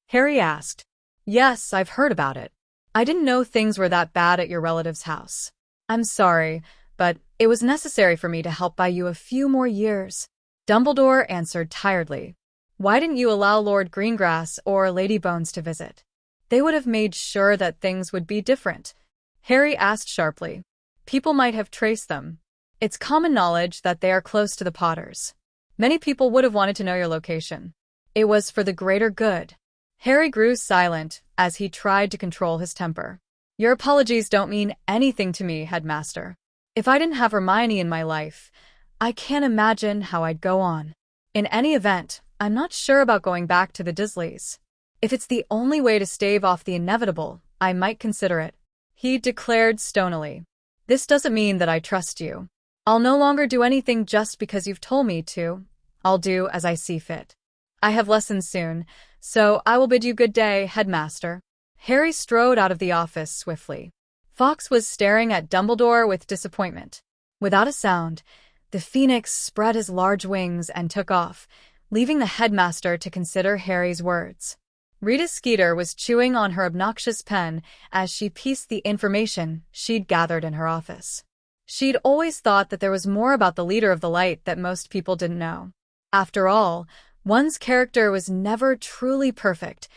Harry asked. Yes, I've heard about it. I didn't know things were that bad at your relative's house. I'm sorry, but it was necessary for me to help buy you a few more years. Dumbledore answered tiredly. Why didn't you allow Lord Greengrass or Lady Bones to visit? They would have made sure that things would be different. Harry asked sharply. People might have traced them. It's common knowledge that they are close to the Potters. Many people would have wanted to know your location. It was for the greater good. Harry grew silent as he tried to control his temper. Your apologies don't mean anything to me, Headmaster. If I didn't have Hermione in my life, I can't imagine how I'd go on. In any event, I'm not sure about going back to the Dursleys. If it's the only way to stave off the inevitable, I might consider it. He declared stonily. This doesn't mean that I trust you. I'll no longer do anything just because you've told me to. I'll do as I see fit. I have lessons soon, so I will bid you good day, Headmaster. Harry strode out of the office swiftly. Fawkes was staring at Dumbledore with disappointment. Without a sound, the phoenix spread his large wings and took off, leaving the headmaster to consider Harry's words. Rita Skeeter was chewing on her obnoxious pen as she pieced the information she'd gathered in her office. She'd always thought that there was more about the leader of the light that most people didn't know. After all, one's character was never truly perfect,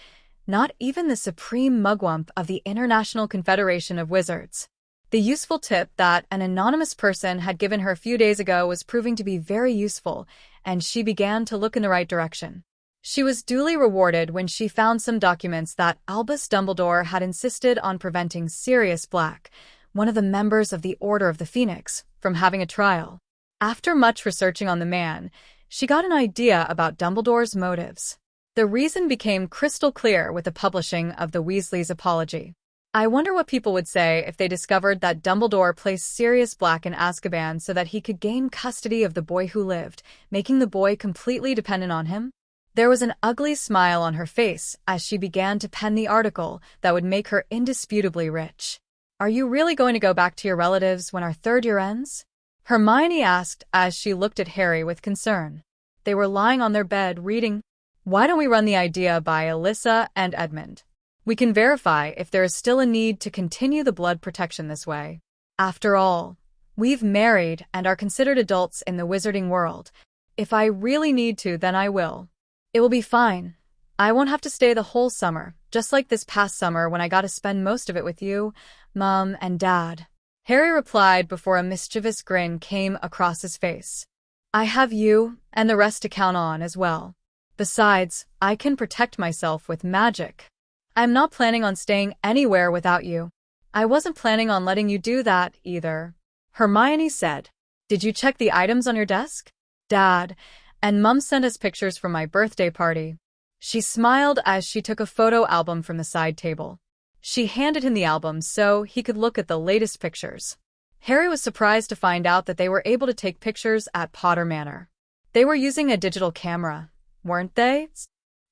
not even the supreme mugwump of the International Confederation of Wizards. The useful tip that an anonymous person had given her a few days ago was proving to be very useful, and she began to look in the right direction. She was duly rewarded when she found some documents that Albus Dumbledore had insisted on preventing Sirius Black, one of the members of the Order of the Phoenix, from having a trial. After much researching on the man, she got an idea about Dumbledore's motives. The reason became crystal clear with the publishing of the Weasley's apology. I wonder what people would say if they discovered that Dumbledore placed Sirius Black in Azkaban so that he could gain custody of the boy who lived, making the boy completely dependent on him. There was an ugly smile on her face as she began to pen the article that would make her indisputably rich. Are you really going to go back to your relatives when our third year ends? Hermione asked as she looked at Harry with concern. They were lying on their bed reading. Why don't we run the idea by Alyssa and Edmund? We can verify if there is still a need to continue the blood protection this way. After all, we've married and are considered adults in the wizarding world. If I really need to, then I will. It will be fine. I won't have to stay the whole summer, just like this past summer when I got to spend most of it with you, Mom, and Dad. Harry replied before a mischievous grin came across his face. I have you and the rest to count on as well. Besides, I can protect myself with magic. I'm not planning on staying anywhere without you. I wasn't planning on letting you do that either. Hermione said. Did you check the items on your desk? Dad and Mum sent us pictures from my birthday party. She smiled as she took a photo album from the side table. She handed him the album so he could look at the latest pictures. Harry was surprised to find out that they were able to take pictures at Potter Manor. They were using a digital camera, weren't they?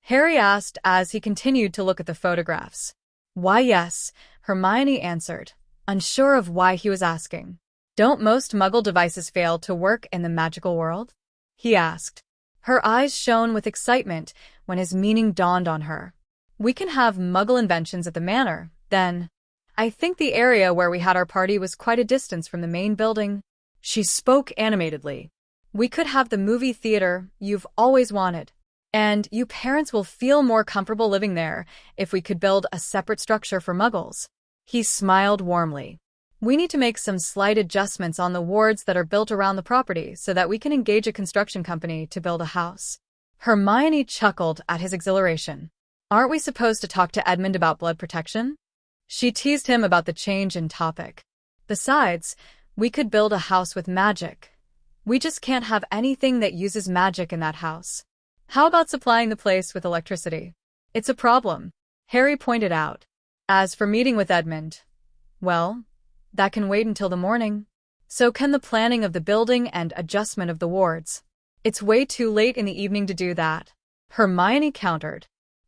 Harry asked as he continued to look at the photographs. Why, yes, Hermione answered, unsure of why he was asking. Don't most Muggle devices fail to work in the magical world? He asked. Her eyes shone with excitement when his meaning dawned on her. We can have Muggle inventions at the manor, then. I think the area where we had our party was quite a distance from the main building. She spoke animatedly. We could have the movie theater you've always wanted. And you parents will feel more comfortable living there if we could build a separate structure for Muggles." He smiled warmly. "We need to make some slight adjustments on the wards that are built around the property so that we can engage a construction company to build a house." Hermione chuckled at his exhilaration. "Aren't we supposed to talk to Edmund about blood protection?" She teased him about the change in topic. "Besides, we could build a house with magic. We just can't have anything that uses magic in that house. How about supplying the place with electricity?" "It's a problem," Harry pointed out. "As for meeting with Edmund, well, that can wait until the morning. So can the planning of the building and adjustment of the wards." "It's way too late in the evening to do that," Hermione countered.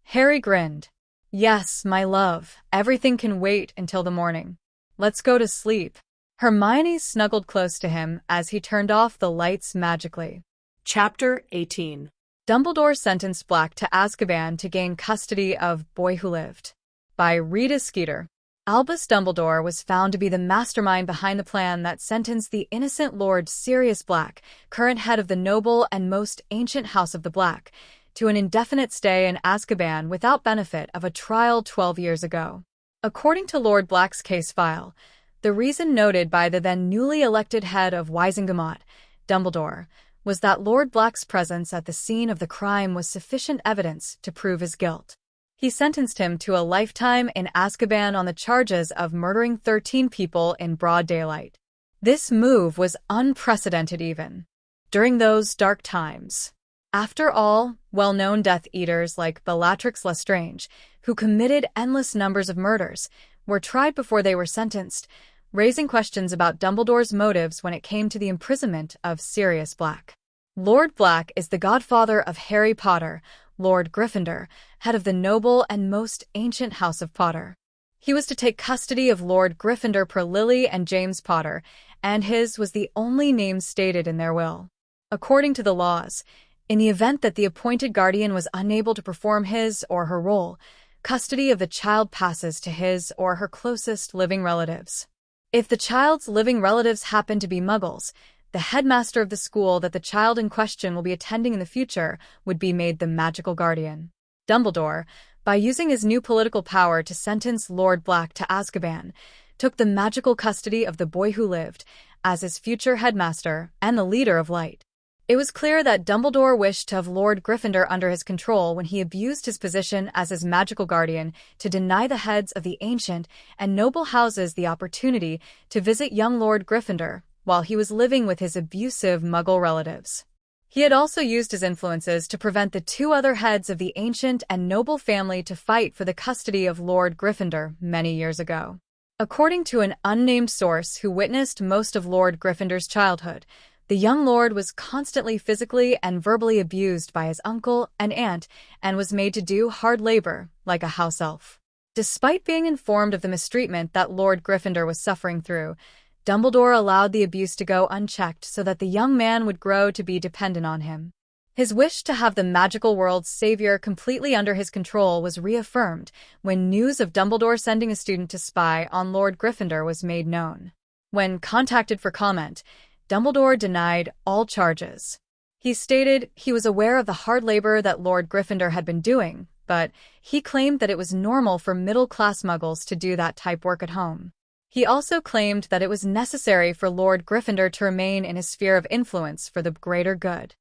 Harry grinned. "Yes, my love, everything can wait until the morning. Let's go to sleep." Hermione snuggled close to him as he turned off the lights magically. Chapter 18. Dumbledore sentenced Black to Azkaban to gain custody of Boy Who Lived. By Rita Skeeter. Albus Dumbledore was found to be the mastermind behind the plan that sentenced the innocent Lord Sirius Black, current head of the noble and most ancient House of the Black, to an indefinite stay in Azkaban without benefit of a trial 12 years ago. According to Lord Black's case file, the reason noted by the then newly elected head of Wizengamot, Dumbledore, was that Lord Black's presence at the scene of the crime was sufficient evidence to prove his guilt. He sentenced him to a lifetime in Azkaban on the charges of murdering 13 people in broad daylight. This move was unprecedented even during those dark times. After all, well-known Death Eaters like Bellatrix Lestrange, who committed endless numbers of murders, were tried before they were sentenced, raising questions about Dumbledore's motives when it came to the imprisonment of Sirius Black. Lord Black is the godfather of Harry Potter, Lord Gryffindor, head of the noble and most ancient House of Potter. He was to take custody of Lord Gryffindor per Lily and James Potter, and his was the only name stated in their will. According to the laws, in the event that the appointed guardian was unable to perform his or her role, custody of the child passes to his or her closest living relatives. If the child's living relatives happen to be Muggles, the headmaster of the school that the child in question will be attending in the future would be made the magical guardian. Dumbledore, by using his new political power to sentence Lord Black to Azkaban, took the magical custody of the Boy Who Lived as his future headmaster and the leader of Light. It was clear that Dumbledore wished to have Lord Gryffindor under his control when he abused his position as his magical guardian to deny the heads of the ancient and noble houses the opportunity to visit young Lord Gryffindor while he was living with his abusive Muggle relatives. He had also used his influences to prevent the two other heads of the ancient and noble family to fight for the custody of Lord Gryffindor many years ago. According to an unnamed source who witnessed most of Lord Gryffindor's childhood, the young lord was constantly physically and verbally abused by his uncle and aunt and was made to do hard labor, like a house elf. Despite being informed of the mistreatment that Lord Gryffindor was suffering through, Dumbledore allowed the abuse to go unchecked so that the young man would grow to be dependent on him. His wish to have the magical world's savior completely under his control was reaffirmed when news of Dumbledore sending a student to spy on Lord Gryffindor was made known. When contacted for comment, Dumbledore denied all charges. He stated he was aware of the hard labor that Lord Gryffindor had been doing, but he claimed that it was normal for middle-class Muggles to do that type work at home. He also claimed that it was necessary for Lord Gryffindor to remain in his sphere of influence for the greater good.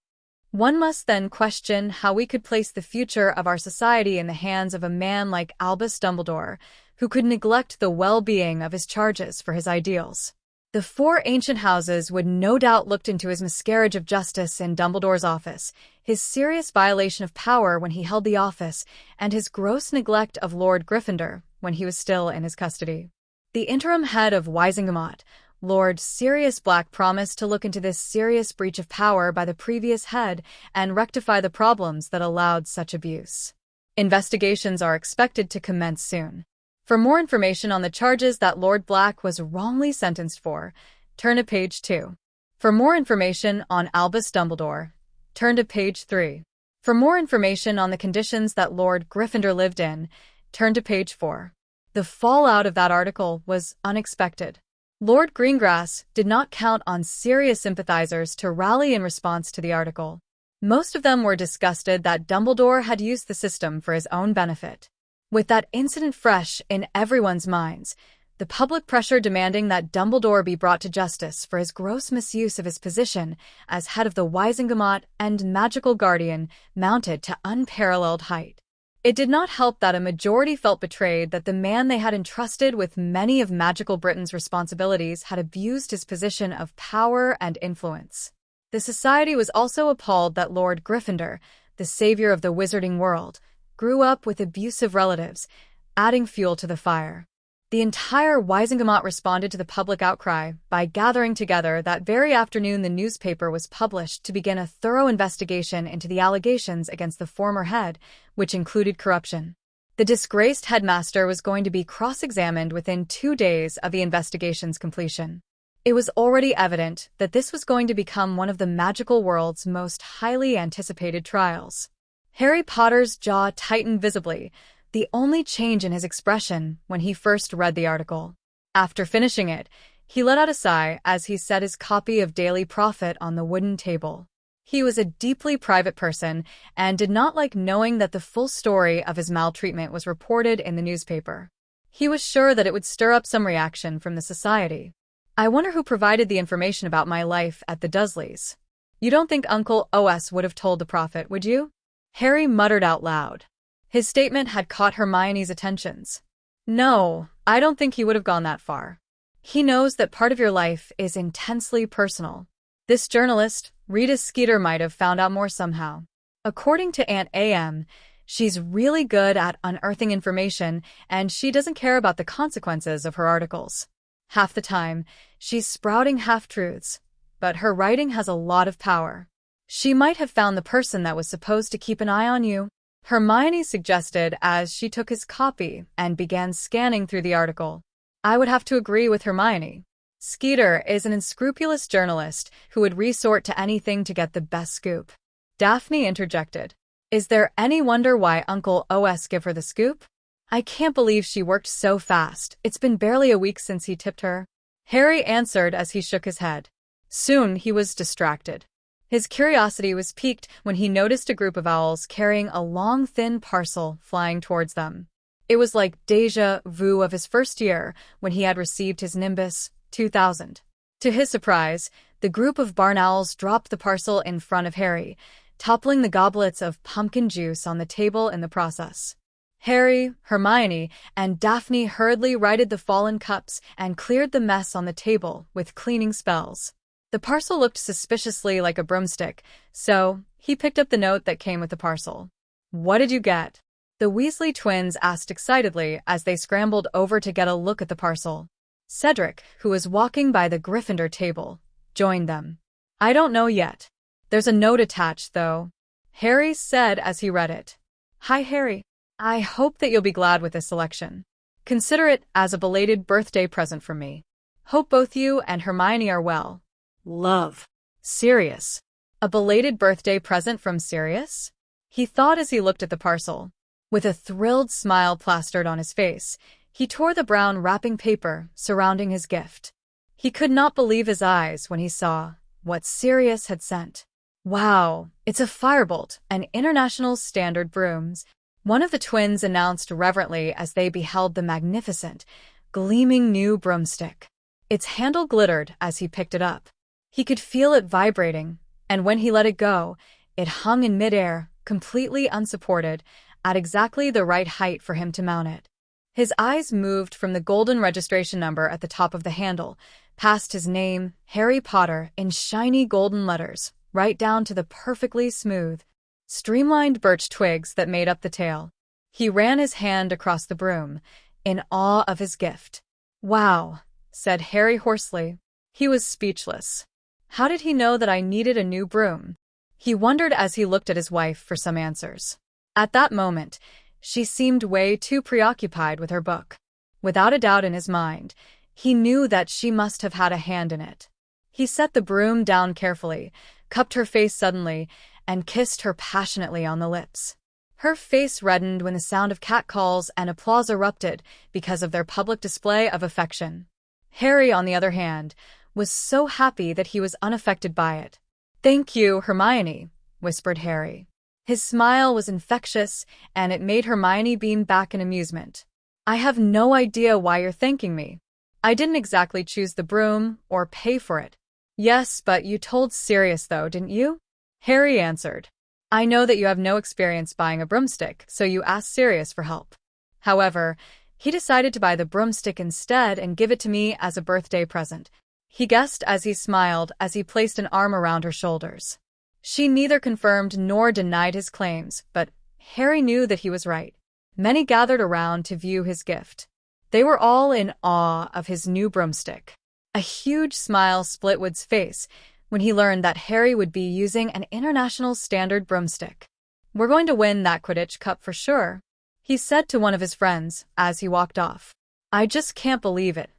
One must then question how we could place the future of our society in the hands of a man like Albus Dumbledore, who could neglect the well-being of his charges for his ideals. The four ancient houses would no doubt looked into his miscarriage of justice in Dumbledore's office, his serious violation of power when he held the office, and his gross neglect of Lord Gryffindor when he was still in his custody. The interim head of Wizengamot, Lord Sirius Black, promised to look into this serious breach of power by the previous head and rectify the problems that allowed such abuse. Investigations are expected to commence soon. For more information on the charges that Lord Black was wrongly sentenced for, turn to page 2. For more information on Albus Dumbledore, turn to page 3. For more information on the conditions that Lord Gryffindor lived in, turn to page 4. The fallout of that article was unexpected. Lord Greengrass did not count on Sirius sympathizers to rally in response to the article. Most of them were disgusted that Dumbledore had used the system for his own benefit. With that incident fresh in everyone's minds, the public pressure demanding that Dumbledore be brought to justice for his gross misuse of his position as head of the Wizengamot and Magical Guardian mounted to unparalleled height. It did not help that a majority felt betrayed that the man they had entrusted with many of Magical Britain's responsibilities had abused his position of power and influence. The society was also appalled that Lord Gryffindor, the savior of the wizarding world, grew up with abusive relatives, adding fuel to the fire. The entire Wizengamot responded to the public outcry by gathering together. That very afternoon the newspaper was published to begin a thorough investigation into the allegations against the former head, which included corruption. The disgraced headmaster was going to be cross-examined within 2 days of the investigation's completion. It was already evident that this was going to become one of the magical world's most highly anticipated trials. Harry Potter's jaw tightened visibly, the only change in his expression when he first read the article. After finishing it, he let out a sigh as he set his copy of Daily Prophet on the wooden table. He was a deeply private person and did not like knowing that the full story of his maltreatment was reported in the newspaper. He was sure that it would stir up some reaction from the society. I wonder who provided the information about my life at the Dursleys. You don't think Uncle OS would have told the Prophet, would you? Harry muttered out loud. His statement had caught Hermione's attentions. No, I don't think he would have gone that far. He knows that part of your life is intensely personal. This journalist, Rita Skeeter, might have found out more somehow. According to Aunt AM, she's really good at unearthing information, and she doesn't care about the consequences of her articles. Half the time, she's sprouting half-truths, but her writing has a lot of power. She might have found the person that was supposed to keep an eye on you, Hermione suggested as she took his copy and began scanning through the article. I would have to agree with Hermione. Skeeter is an unscrupulous journalist who would resort to anything to get the best scoop. Daphne interjected. Is there any wonder why Uncle OS gave her the scoop? I can't believe she worked so fast. It's been barely a week since he tipped her. Harry answered as he shook his head. Soon he was distracted. His curiosity was piqued when he noticed a group of owls carrying a long, thin parcel flying towards them. It was like déjà vu of his first year when he had received his Nimbus 2000. To his surprise, the group of barn owls dropped the parcel in front of Harry, toppling the goblets of pumpkin juice on the table in the process. Harry, Hermione, and Daphne hurriedly righted the fallen cups and cleared the mess on the table with cleaning spells. The parcel looked suspiciously like a broomstick, so he picked up the note that came with the parcel. What did you get? The Weasley twins asked excitedly as they scrambled over to get a look at the parcel. Cedric, who was walking by the Gryffindor table, joined them. I don't know yet. There's a note attached, though, Harry said as he read it. Hi, Harry. I hope that you'll be glad with this selection. Consider it as a belated birthday present from me. Hope both you and Hermione are well. Love. Sirius. A belated birthday present from Sirius? He thought as he looked at the parcel. With a thrilled smile plastered on his face, he tore the brown wrapping paper surrounding his gift. He could not believe his eyes when he saw what Sirius had sent. Wow, it's a firebolt and international standard brooms, one of the twins announced reverently as they beheld the magnificent, gleaming new broomstick. Its handle glittered as he picked it up. He could feel it vibrating, and when he let it go, it hung in midair, completely unsupported, at exactly the right height for him to mount it. His eyes moved from the golden registration number at the top of the handle, past his name, Harry Potter, in shiny golden letters, right down to the perfectly smooth, streamlined birch twigs that made up the tail. He ran his hand across the broom, in awe of his gift. Wow, said Harry hoarsely. He was speechless. How did he know that I needed a new broom? He wondered as he looked at his wife for some answers. At that moment, she seemed way too preoccupied with her book. Without a doubt in his mind, he knew that she must have had a hand in it. He set the broom down carefully, cupped her face suddenly, and kissed her passionately on the lips. Her face reddened when the sound of catcalls and applause erupted because of their public display of affection. Harry, on the other hand, was so happy that he was unaffected by it. Thank you, Hermione, whispered Harry. His smile was infectious, and it made Hermione beam back in amusement. I have no idea why you're thanking me. I didn't exactly choose the broom or pay for it. Yes, but you told Sirius though, didn't you? Harry answered. I know that you have no experience buying a broomstick, so you asked Sirius for help. However, he decided to buy the broomstick instead and give it to me as a birthday present. He guessed as he smiled as he placed an arm around her shoulders. She neither confirmed nor denied his claims, but Harry knew that he was right. Many gathered around to view his gift. They were all in awe of his new broomstick. A huge smile split Wood's face when he learned that Harry would be using an international standard broomstick. We're going to win that Quidditch Cup for sure, he said to one of his friends as he walked off. I just can't believe it.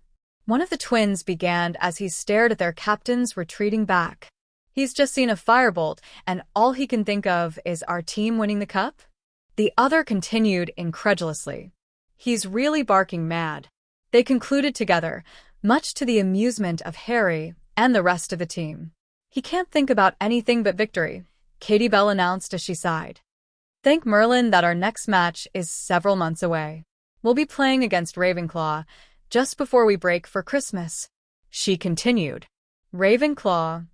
One of the twins began as he stared at their captains retreating back. He's just seen a firebolt, and all he can think of is our team winning the cup? The other continued incredulously. He's really barking mad. They concluded together, much to the amusement of Harry and the rest of the team. He can't think about anything but victory, Katie Bell announced as she sighed. Thank Merlin that our next match is several months away. We'll be playing against Ravenclaw just before we break for Christmas, she continued. Ravenclaw?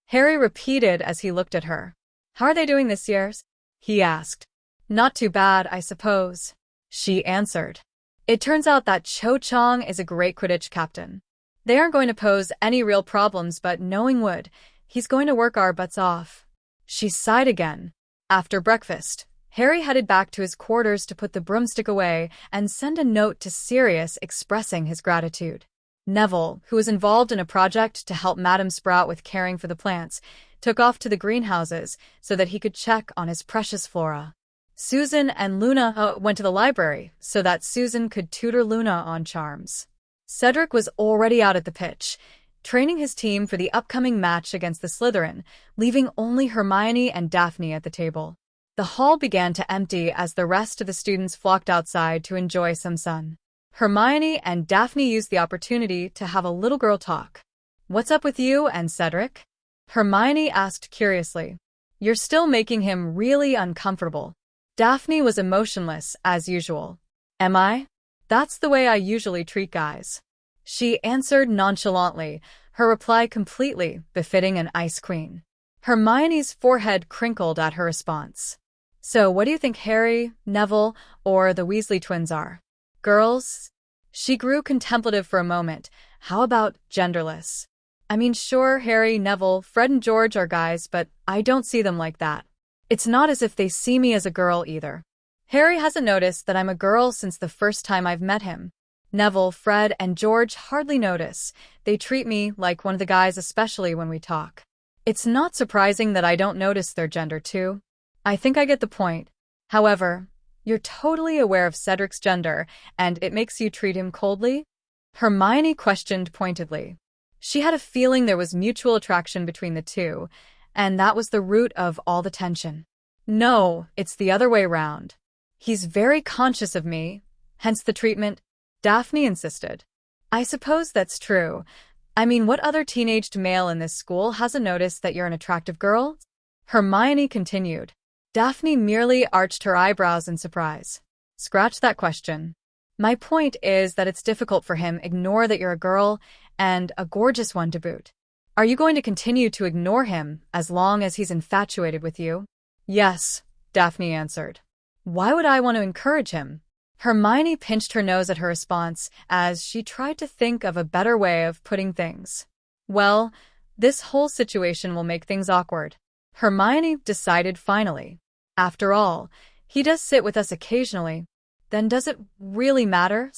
Harry repeated as he looked at her. How are they doing this year? He asked. Not too bad, I suppose, she answered. It turns out that Cho Chang is a great Quidditch captain. They aren't going to pose any real problems, but knowing Wood, he's going to work our butts off. She sighed again. After breakfast, Harry headed back to his quarters to put the broomstick away and send a note to Sirius expressing his gratitude. Neville, who was involved in a project to help Madame Sprout with caring for the plants, took off to the greenhouses so that he could check on his precious flora. Susan and Luna went to the library so that Susan could tutor Luna on charms. Cedric was already out at the pitch, training his team for the upcoming match against the Slytherin, leaving only Hermione and Daphne at the table. The hall began to empty as the rest of the students flocked outside to enjoy some sun. Hermione and Daphne used the opportunity to have a little girl talk. What's up with you and Cedric? Hermione asked curiously. You're still making him really uncomfortable. Daphne was emotionless, as usual. Am I? That's the way I usually treat guys. She answered nonchalantly, her reply completely befitting an ice queen. Hermione's forehead crinkled at her response. So what do you think Harry, Neville, or the Weasley twins are? Girls? She grew contemplative for a moment. How about genderless? I mean, sure, Harry, Neville, Fred and George are guys, but I don't see them like that. It's not as if they see me as a girl either. Harry hasn't noticed that I'm a girl since the first time I've met him. Neville, Fred, and George hardly notice. They treat me like one of the guys, especially when we talk. It's not surprising that I don't notice their gender too. I think I get the point. However, you're totally aware of Cedric's gender, and it makes you treat him coldly? Hermione questioned pointedly. She had a feeling there was mutual attraction between the two, and that was the root of all the tension. No, it's the other way round. He's very conscious of me, hence the treatment, Daphne insisted. I suppose that's true. I mean, what other teenaged male in this school hasn't noticed that you're an attractive girl? Hermione continued. Daphne merely arched her eyebrows in surprise. Scratch that question. My point is that it's difficult for him to ignore that you're a girl, and a gorgeous one to boot. Are you going to continue to ignore him as long as he's infatuated with you? Yes, Daphne answered. Why would I want to encourage him? Hermione pinched her nose at her response as she tried to think of a better way of putting things. Well, this whole situation will make things awkward. Hermione decided finally. After all, he does sit with us occasionally. Then does it really matter?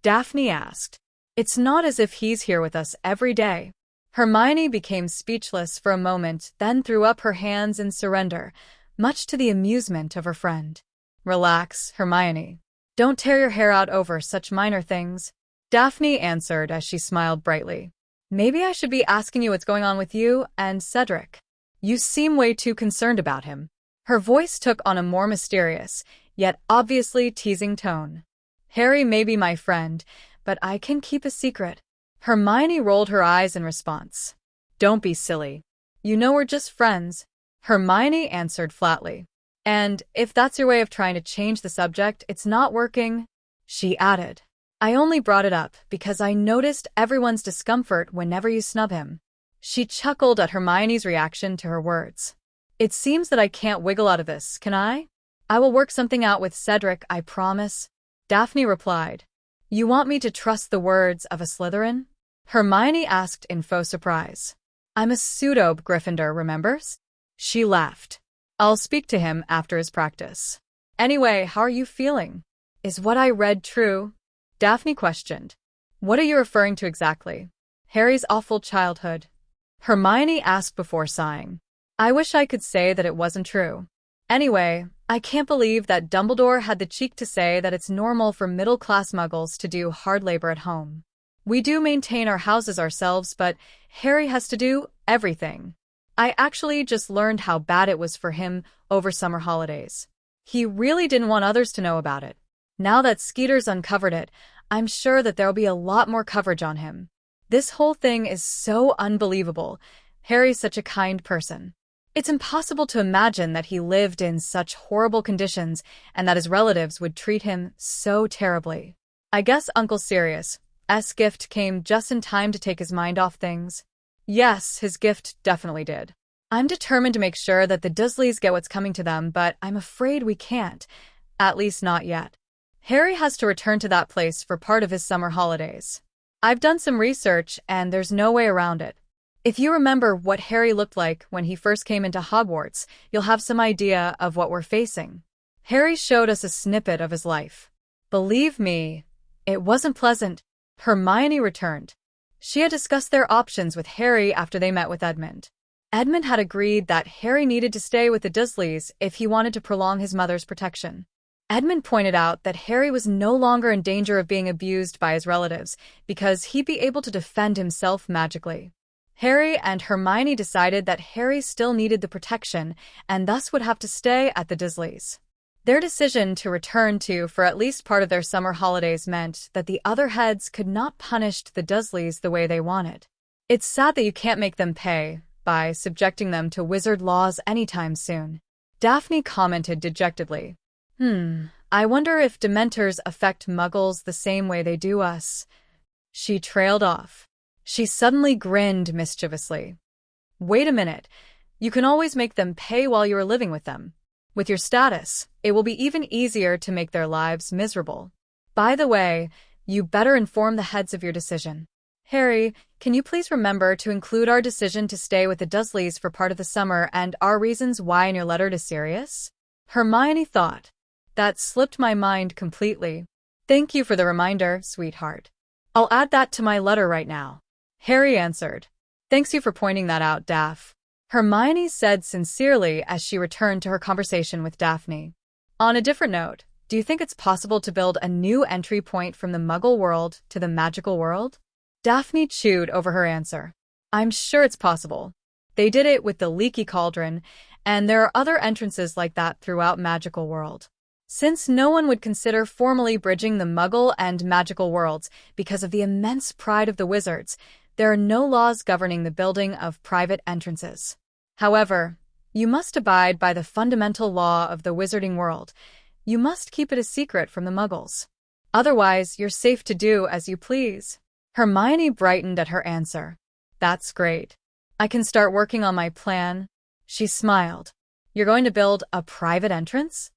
Daphne asked. It's not as if he's here with us every day. Hermione became speechless for a moment, then threw up her hands in surrender, much to the amusement of her friend. Relax, Hermione. Don't tear your hair out over such minor things, Daphne answered as she smiled brightly. Maybe I should be asking you what's going on with you and Cedric. You seem way too concerned about him. Her voice took on a more mysterious, yet obviously teasing tone. Harry may be my friend, but I can keep a secret. Hermione rolled her eyes in response. Don't be silly. You know we're just friends. Hermione answered flatly. And if that's your way of trying to change the subject, it's not working, she added. I only brought it up because I noticed everyone's discomfort whenever you snub him. She chuckled at Hermione's reaction to her words. It seems that I can't wiggle out of this, can I? I will work something out with Cedric, I promise. Daphne replied. You want me to trust the words of a Slytherin? Hermione asked in faux surprise. I'm a pseudo-Gryffindor, remembers? She laughed. I'll speak to him after his practice. Anyway, how are you feeling? Is what I read true? Daphne questioned. What are you referring to exactly? Harry's awful childhood. Hermione asked before sighing. I wish I could say that it wasn't true. Anyway, I can't believe that Dumbledore had the cheek to say that it's normal for middle-class muggles to do hard labor at home. We do maintain our houses ourselves, but Harry has to do everything. I actually just learned how bad it was for him over summer holidays. He really didn't want others to know about it. Now that Skeeter's uncovered it, I'm sure that there'll be a lot more coverage on him. This whole thing is so unbelievable. Harry's such a kind person. It's impossible to imagine that he lived in such horrible conditions and that his relatives would treat him so terribly. I guess Uncle Sirius' gift came just in time to take his mind off things. Yes, his gift definitely did. I'm determined to make sure that the Dursleys get what's coming to them, but I'm afraid we can't. At least not yet. Harry has to return to that place for part of his summer holidays. I've done some research, and there's no way around it. If you remember what Harry looked like when he first came into Hogwarts, you'll have some idea of what we're facing. Harry showed us a snippet of his life. Believe me, it wasn't pleasant. Hermione returned. She had discussed their options with Harry after they met with Edmund. Edmund had agreed that Harry needed to stay with the Dursleys if he wanted to prolong his mother's protection. Edmund pointed out that Harry was no longer in danger of being abused by his relatives because he'd be able to defend himself magically. Harry and Hermione decided that Harry still needed the protection and thus would have to stay at the Dursleys. Their decision to return to for at least part of their summer holidays meant that the other heads could not punish the Dursleys the way they wanted. It's sad that you can't make them pay by subjecting them to wizard laws anytime soon. Daphne commented dejectedly. I wonder if Dementors affect Muggles the same way they do us. She trailed off. She suddenly grinned mischievously. Wait a minute. You can always make them pay while you are living with them. With your status, it will be even easier to make their lives miserable. By the way, you better inform the heads of your decision. Harry, can you please remember to include our decision to stay with the Dursleys for part of the summer and our reasons why in your letter to Sirius? Hermione thought. That slipped my mind completely. Thank you for the reminder, sweetheart. I'll add that to my letter right now. Harry answered. Thanks you for pointing that out, Daph. Hermione said sincerely as she returned to her conversation with Daphne. On a different note, do you think it's possible to build a new entry point from the Muggle world to the magical world? Daphne chewed over her answer. I'm sure it's possible. They did it with the Leaky Cauldron, and there are other entrances like that throughout magical world. Since no one would consider formally bridging the Muggle and magical worlds because of the immense pride of the wizards, there are no laws governing the building of private entrances. However, you must abide by the fundamental law of the wizarding world. You must keep it a secret from the Muggles. Otherwise, you're safe to do as you please. Hermione brightened at her answer. That's great. I can start working on my plan. She smiled. You're going to build a private entrance?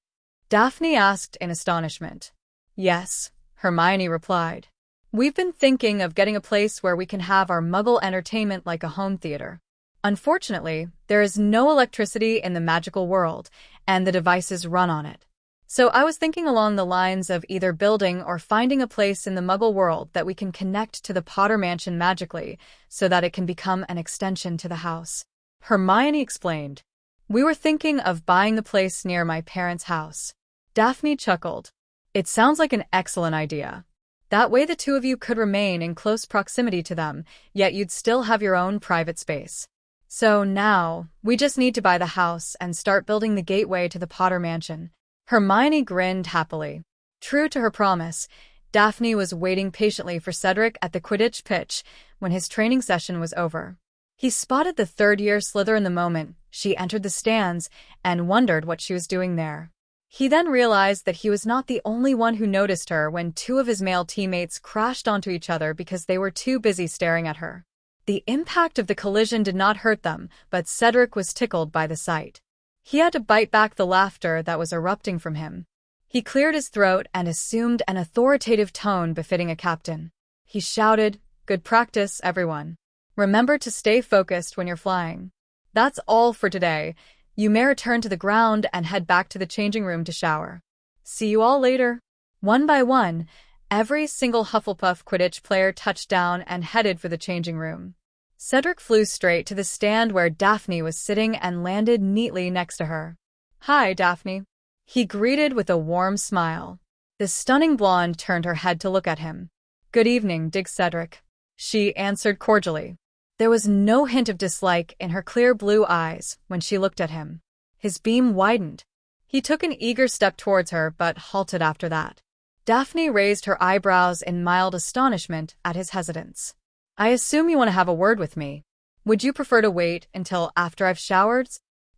Daphne asked in astonishment. Yes, Hermione replied. We've been thinking of getting a place where we can have our Muggle entertainment like a home theater. Unfortunately, there is no electricity in the magical world, and the devices run on it. So I was thinking along the lines of either building or finding a place in the Muggle world that we can connect to the Potter Mansion magically so that it can become an extension to the house. Hermione explained. We were thinking of buying the place near my parents' house. Daphne chuckled. It sounds like an excellent idea. That way the two of you could remain in close proximity to them, yet you'd still have your own private space. So now, we just need to buy the house and start building the gateway to the Potter Mansion. Hermione grinned happily. True to her promise, Daphne was waiting patiently for Cedric at the Quidditch pitch when his training session was over. He spotted the third-year Slytherin the moment she entered the stands and wondered what she was doing there. He then realized that he was not the only one who noticed her when two of his male teammates crashed onto each other because they were too busy staring at her. The impact of the collision did not hurt them, but Cedric was tickled by the sight. He had to bite back the laughter that was erupting from him. He cleared his throat and assumed an authoritative tone befitting a captain. He shouted, "Good practice, everyone. Remember to stay focused when you're flying. That's all for today. You may return to the ground and head back to the changing room to shower. See you all later." One by one, every single Hufflepuff Quidditch player touched down and headed for the changing room. Cedric flew straight to the stand where Daphne was sitting and landed neatly next to her. "Hi, Daphne," he greeted with a warm smile. The stunning blonde turned her head to look at him. "Good evening, Cedric," she answered cordially. There was no hint of dislike in her clear blue eyes when she looked at him. His beam widened. He took an eager step towards her but halted after that. Daphne raised her eyebrows in mild astonishment at his hesitance. "I assume you want to have a word with me. Would you prefer to wait until after I've showered?"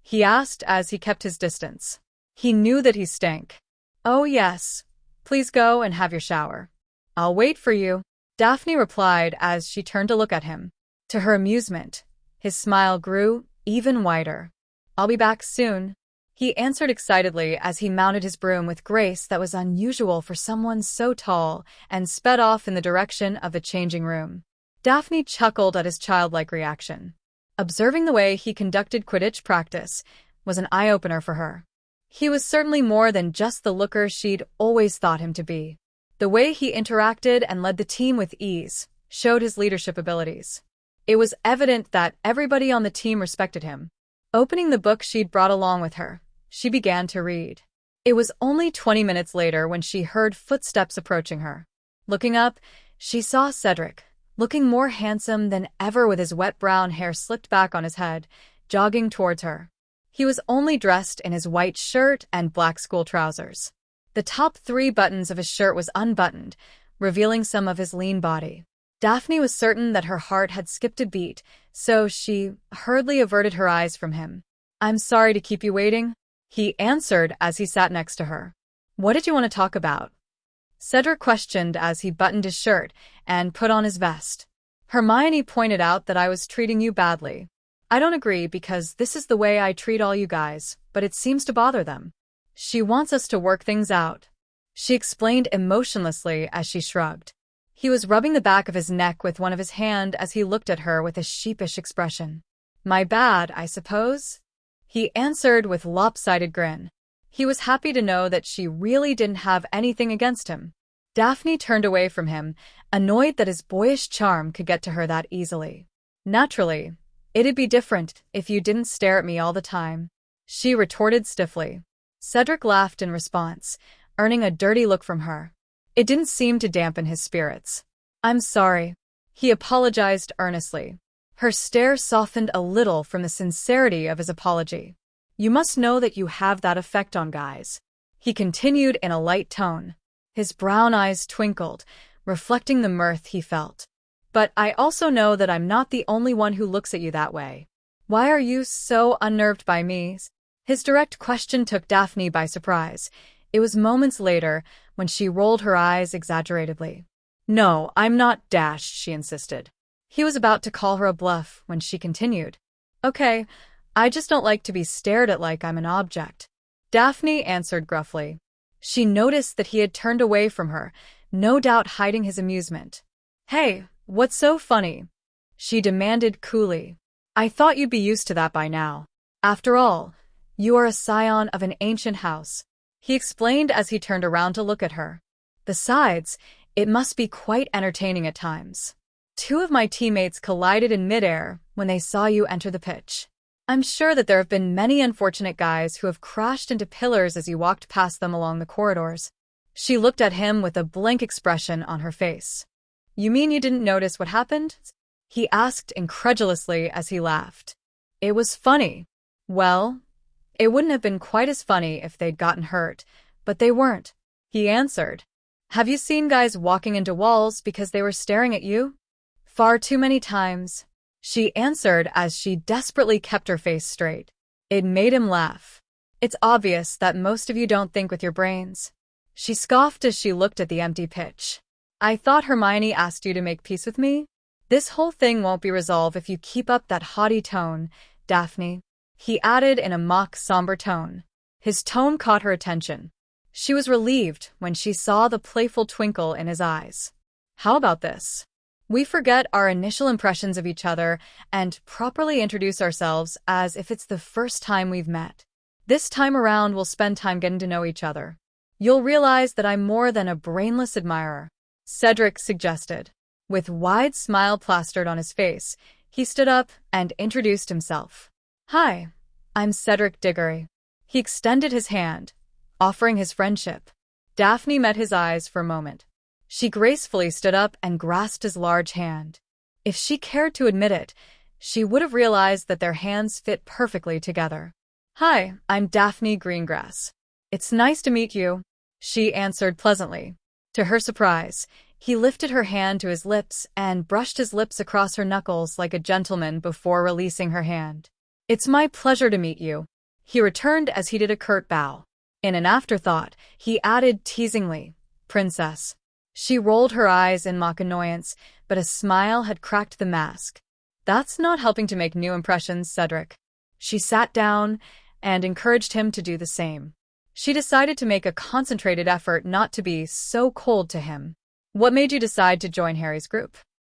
he asked as he kept his distance. He knew that he stank. "Oh yes, please go and have your shower. I'll wait for you," Daphne replied as she turned to look at him. To her amusement, his smile grew even wider. "I'll be back soon," he answered excitedly as he mounted his broom with grace that was unusual for someone so tall and sped off in the direction of the changing room. Daphne chuckled at his childlike reaction. Observing the way he conducted Quidditch practice was an eye-opener for her. He was certainly more than just the looker she'd always thought him to be. The way he interacted and led the team with ease showed his leadership abilities. It was evident that everybody on the team respected him. Opening the book she'd brought along with her, she began to read. It was only 20 minutes later when she heard footsteps approaching her. Looking up, she saw Cedric, looking more handsome than ever with his wet brown hair slicked back on his head, jogging towards her. He was only dressed in his white shirt and black school trousers. The top 3 buttons of his shirt was unbuttoned, revealing some of his lean body. Daphne was certain that her heart had skipped a beat, so she hurriedly averted her eyes from him. "I'm sorry to keep you waiting," he answered as he sat next to her. "What did you want to talk about?" Cedric questioned as he buttoned his shirt and put on his vest. "Hermione pointed out that I was treating you badly. I don't agree because this is the way I treat all you guys, but it seems to bother them. She wants us to work things out," she explained emotionlessly as she shrugged. He was rubbing the back of his neck with one of his hands as he looked at her with a sheepish expression. "My bad, I suppose?" he answered with a lopsided grin. He was happy to know that she really didn't have anything against him. Daphne turned away from him, annoyed that his boyish charm could get to her that easily. "Naturally, it'd be different if you didn't stare at me all the time," she retorted stiffly. Cedric laughed in response, earning a dirty look from her. It didn't seem to dampen his spirits. "I'm sorry," he apologized earnestly. Her stare softened a little from the sincerity of his apology. "You must know that you have that effect on guys," he continued in a light tone. His brown eyes twinkled, reflecting the mirth he felt. "But I also know that I'm not the only one who looks at you that way. Why are you so unnerved by me?" His direct question took Daphne by surprise. It was moments later when she rolled her eyes exaggeratedly. "No, I'm not," she insisted. He was about to call her a bluff when she continued. "Okay, I just don't like to be stared at like I'm an object," Daphne answered gruffly. She noticed that he had turned away from her, no doubt hiding his amusement. "Hey, what's so funny?" she demanded coolly. "I thought you'd be used to that by now. After all, you are a scion of an ancient house," he explained as he turned around to look at her. "Besides, it must be quite entertaining at times. 2 of my teammates collided in midair when they saw you enter the pitch. I'm sure that there have been many unfortunate guys who have crashed into pillars as you walked past them along the corridors." She looked at him with a blank expression on her face. "You mean you didn't notice what happened?" he asked incredulously as he laughed. "It was funny." "Well, it wouldn't have been quite as funny if they'd gotten hurt, but they weren't," he answered. "Have you seen guys walking into walls because they were staring at you?" "Far too many times," she answered as she desperately kept her face straight. It made him laugh. It's obvious that most of you don't think with your brains. She scoffed as she looked at the empty pitch. I thought Hermione asked you to make peace with me? This whole thing won't be resolved if you keep up that haughty tone, Daphne, he added in a mock somber tone. His tone caught her attention. She was relieved when she saw the playful twinkle in his eyes. How about this? We forget our initial impressions of each other and properly introduce ourselves as if it's the first time we've met. This time around, we'll spend time getting to know each other. You'll realize that I'm more than a brainless admirer, Cedric suggested. With a wide smile plastered on his face, he stood up and introduced himself. Hi, I'm Cedric Diggory. He extended his hand, offering his friendship. Daphne met his eyes for a moment. She gracefully stood up and grasped his large hand. If she cared to admit it, she would have realized that their hands fit perfectly together. Hi, I'm Daphne Greengrass. It's nice to meet you, she answered pleasantly. To her surprise, he lifted her hand to his lips and brushed his lips across her knuckles like a gentleman before releasing her hand. It's my pleasure to meet you, he returned as he did a curt bow. In an afterthought, he added teasingly, Princess. She rolled her eyes in mock annoyance, but a smile had cracked the mask. That's not helping to make new impressions, Cedric. She sat down and encouraged him to do the same. She decided to make a concentrated effort not to be so cold to him. What made you decide to join Harry's group?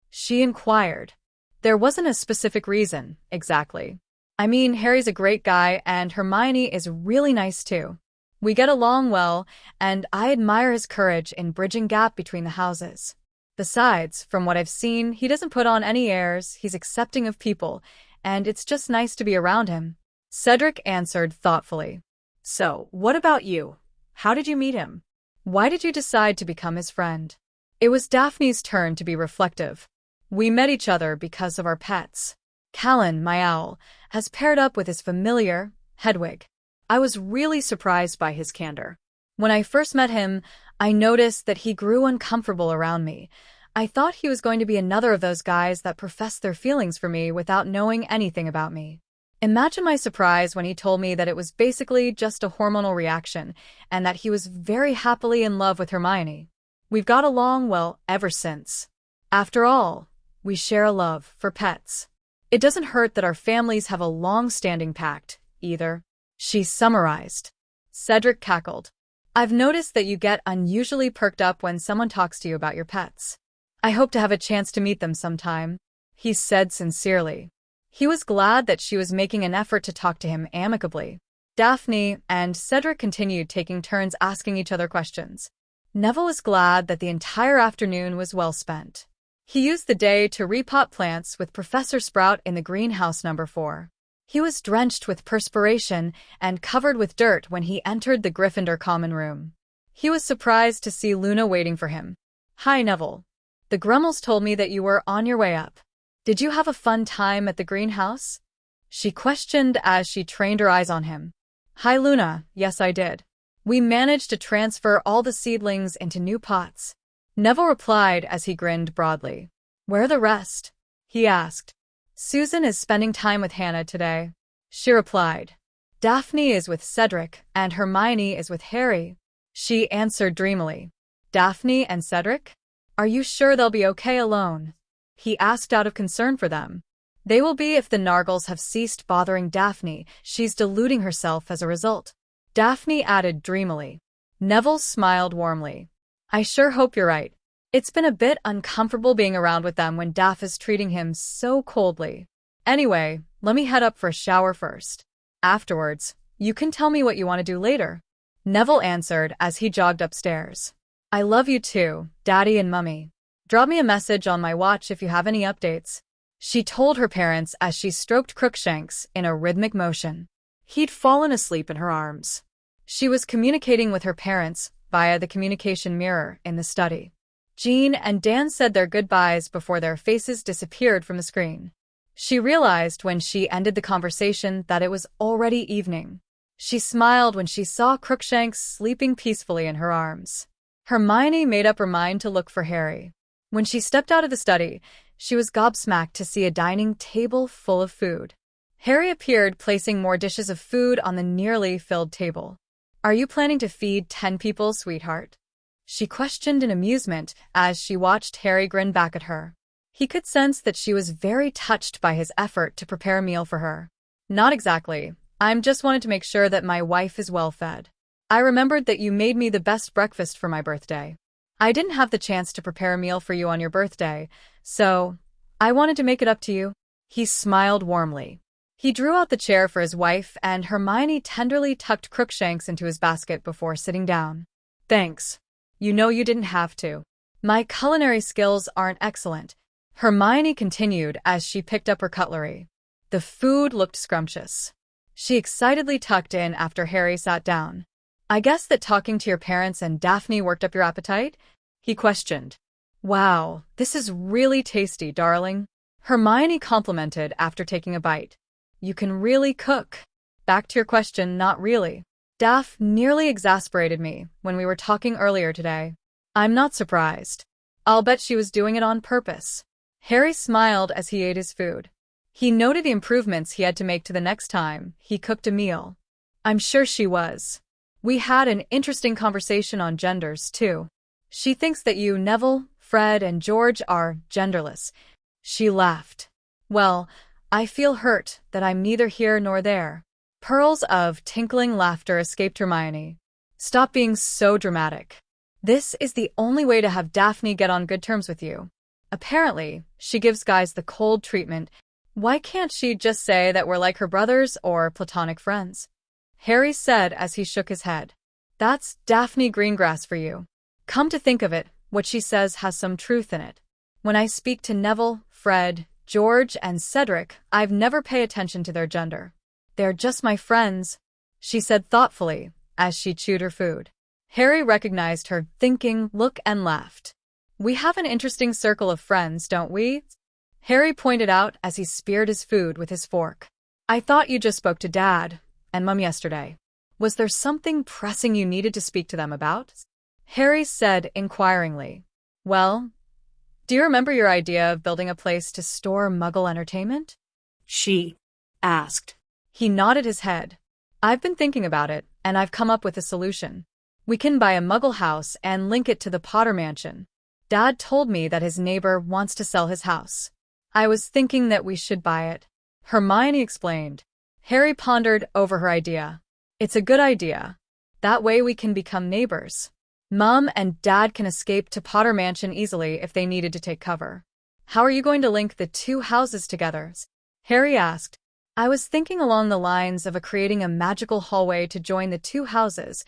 She inquired. There wasn't a specific reason, exactly. I mean, Harry's a great guy and Hermione is really nice too. We get along well, and I admire his courage in bridging gap between the houses. Besides, from what I've seen, he doesn't put on any airs, he's accepting of people, and it's just nice to be around him. Cedric answered thoughtfully. So, what about you? How did you meet him? Why did you decide to become his friend? It was Daphne's turn to be reflective. We met each other because of our pets. Callan, my owl, has paired up with his familiar, Hedwig. I was really surprised by his candor. When I first met him, I noticed that he grew uncomfortable around me. I thought he was going to be another of those guys that professed their feelings for me without knowing anything about me. Imagine my surprise when he told me that it was basically just a hormonal reaction and that he was very happily in love with Hermione. We've got along well ever since. After all, we share a love for pets. It doesn't hurt that our families have a long-standing pact, either. She summarized. Cedric cackled. I've noticed that you get unusually perked up when someone talks to you about your pets. I hope to have a chance to meet them sometime, he said sincerely. He was glad that she was making an effort to talk to him amicably. Daphne and Cedric continued taking turns asking each other questions. Neville was glad that the entire afternoon was well spent. He used the day to repot plants with Professor Sprout in the greenhouse number 4. He was drenched with perspiration and covered with dirt when he entered the Gryffindor common room. He was surprised to see Luna waiting for him. Hi, Neville. The Grummels told me that you were on your way up. Did you have a fun time at the greenhouse? She questioned as she trained her eyes on him. Hi, Luna. Yes, I did. We managed to transfer all the seedlings into new pots. Neville replied as he grinned broadly. Where are the rest? He asked. Susan is spending time with Hannah today, she replied. Daphne is with Cedric, and Hermione is with Harry, she answered dreamily. Daphne and Cedric? Are you sure they'll be okay alone? He asked out of concern for them. They will be if the Nargles have ceased bothering Daphne. She's deluding herself as a result. Daphne added dreamily. Neville smiled warmly. I sure hope you're right. It's been a bit uncomfortable being around with them when Daph is treating him so coldly. Anyway, let me head up for a shower first. Afterwards, you can tell me what you want to do later. Neville answered as he jogged upstairs. I love you too, Daddy and Mummy. Drop me a message on my watch if you have any updates, she told her parents as she stroked Crookshanks in a rhythmic motion. He'd fallen asleep in her arms. She was communicating with her parents via the communication mirror in the study. Jean and Dan said their goodbyes before their faces disappeared from the screen. She realized when she ended the conversation that it was already evening. She smiled when she saw Crookshanks sleeping peacefully in her arms. Hermione made up her mind to look for Harry. When she stepped out of the study, She was gobsmacked to see a dining table full of food. Harry appeared, placing more dishes of food on the nearly filled table. "Are you planning to feed 10 people, sweetheart?" she questioned in amusement as she watched Harry grin back at her. He could sense that she was very touched by his effort to prepare a meal for her. "Not exactly. I'm just wanted to make sure that my wife is well fed. I remembered that you made me the best breakfast for my birthday. I didn't have the chance to prepare a meal for you on your birthday, so I wanted to make it up to you." He smiled warmly. He drew out the chair for his wife, and Hermione tenderly tucked Crookshanks into his basket before sitting down. "Thanks. You know you didn't have to. My culinary skills aren't excellent," Hermione continued as she picked up her cutlery. The food looked scrumptious. She excitedly tucked in after Harry sat down. "I guess that talking to your parents and Daphne worked up your appetite?" he questioned. "Wow, this is really tasty, darling," Hermione complimented after taking a bite. "You can really cook." "Back to your question, not really. Daph nearly exasperated me when we were talking earlier today. I'm not surprised. I'll bet she was doing it on purpose." Harry smiled as he ate his food. He noted the improvements he had to make to the next time he cooked a meal. "I'm sure she was. We had an interesting conversation on genders, too. She thinks that you, Neville, Fred, and George are genderless." She laughed. "Well, I feel hurt that I'm neither here nor there." Pearls of tinkling laughter escaped Hermione. "Stop being so dramatic. This is the only way to have Daphne get on good terms with you. Apparently, she gives guys the cold treatment. Why can't she just say that we're like her brothers or platonic friends?" Harry said as he shook his head. "That's Daphne Greengrass for you. Come to think of it, what she says has some truth in it. When I speak to Neville, Fred, George, and Cedric, I've never paid attention to their gender. They're just my friends," she said thoughtfully as she chewed her food. Harry recognized her thinking look and laughed. "We have an interesting circle of friends, don't we?" Harry pointed out as he speared his food with his fork. "I thought you just spoke to Dad and Mum yesterday. Was there something pressing you needed to speak to them about?" Harry said inquiringly. "Well, do you remember your idea of building a place to store Muggle entertainment?" she asked. He nodded his head. "I've been thinking about it, and I've come up with a solution. We can buy a Muggle house and link it to the Potter Mansion. Dad told me that his neighbor wants to sell his house. I was thinking that we should buy it," Hermione explained. Harry pondered over her idea. "It's a good idea. That way we can become neighbors. Mom and Dad can escape to Potter Mansion easily if they needed to take cover." "How are you going to link the two houses together?" Harry asked. "I was thinking along the lines of creating a magical hallway to join the two houses,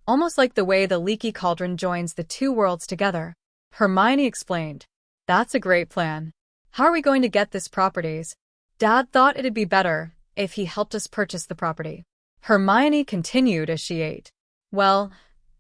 almost like the way the leaky cauldron joins the two worlds together," Hermione explained. "That's a great plan. How are we going to get this properties?" "Dad thought it'd be better if he helped us purchase the property," Hermione continued as she ate. "Well,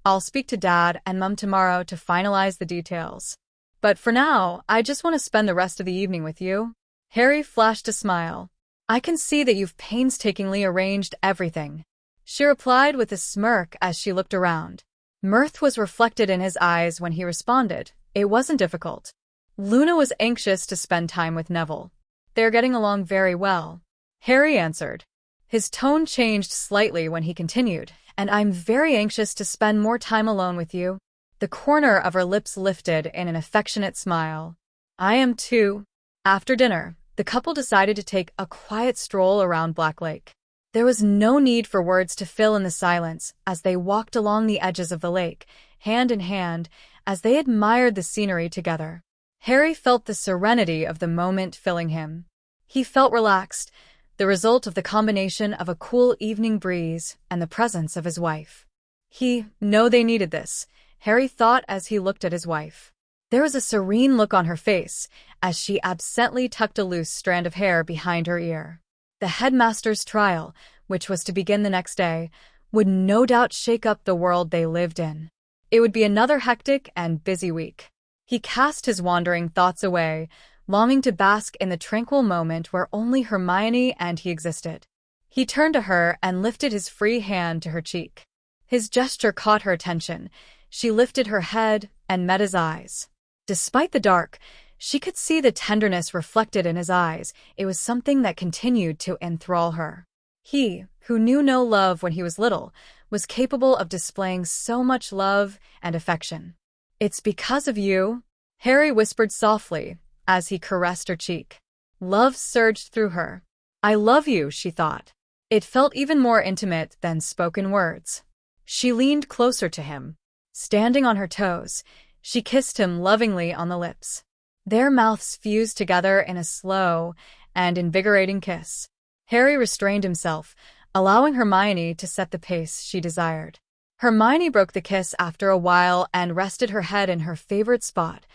I'll speak to Dad and Mum tomorrow to finalize the details. But for now, I just want to spend the rest of the evening with you." Harry flashed a smile. "I can see that you've painstakingly arranged everything," she replied with a smirk as she looked around. Mirth was reflected in his eyes when he responded. It wasn't difficult. Luna was anxious to spend time with Neville. "They're getting along very well," Harry answered. His tone changed slightly when he continued, "And I'm very anxious to spend more time alone with you." The corner of her lips lifted in an affectionate smile. "I am too." After dinner, the couple decided to take a quiet stroll around Black Lake. There was no need for words to fill in the silence as they walked along the edges of the lake, hand in hand, as they admired the scenery together. Harry felt the serenity of the moment filling him. He felt relaxed, the result of the combination of a cool evening breeze and the presence of his wife. They needed this, Harry thought as he looked at his wife. There was a serene look on her face as she absently tucked a loose strand of hair behind her ear. The headmaster's trial, which was to begin the next day, would no doubt shake up the world they lived in. It would be another hectic and busy week. He cast his wandering thoughts away, longing to bask in the tranquil moment where only Hermione and he existed. He turned to her and lifted his free hand to her cheek. His gesture caught her attention. She lifted her head and met his eyes. Despite the dark, She could see the tenderness reflected in his eyes. It was something that continued to enthrall her. He, who knew no love when he was little, was capable of displaying so much love and affection. "It's because of you," Harry whispered softly as he caressed her cheek. Love surged through her. "I love you," she thought. It felt even more intimate than spoken words. She leaned closer to him. Standing on her toes, she kissed him lovingly on the lips. Their mouths fused together in a slow and invigorating kiss. Harry restrained himself, allowing Hermione to set the pace she desired. Hermione broke the kiss after a while and rested her head in her favorite spot,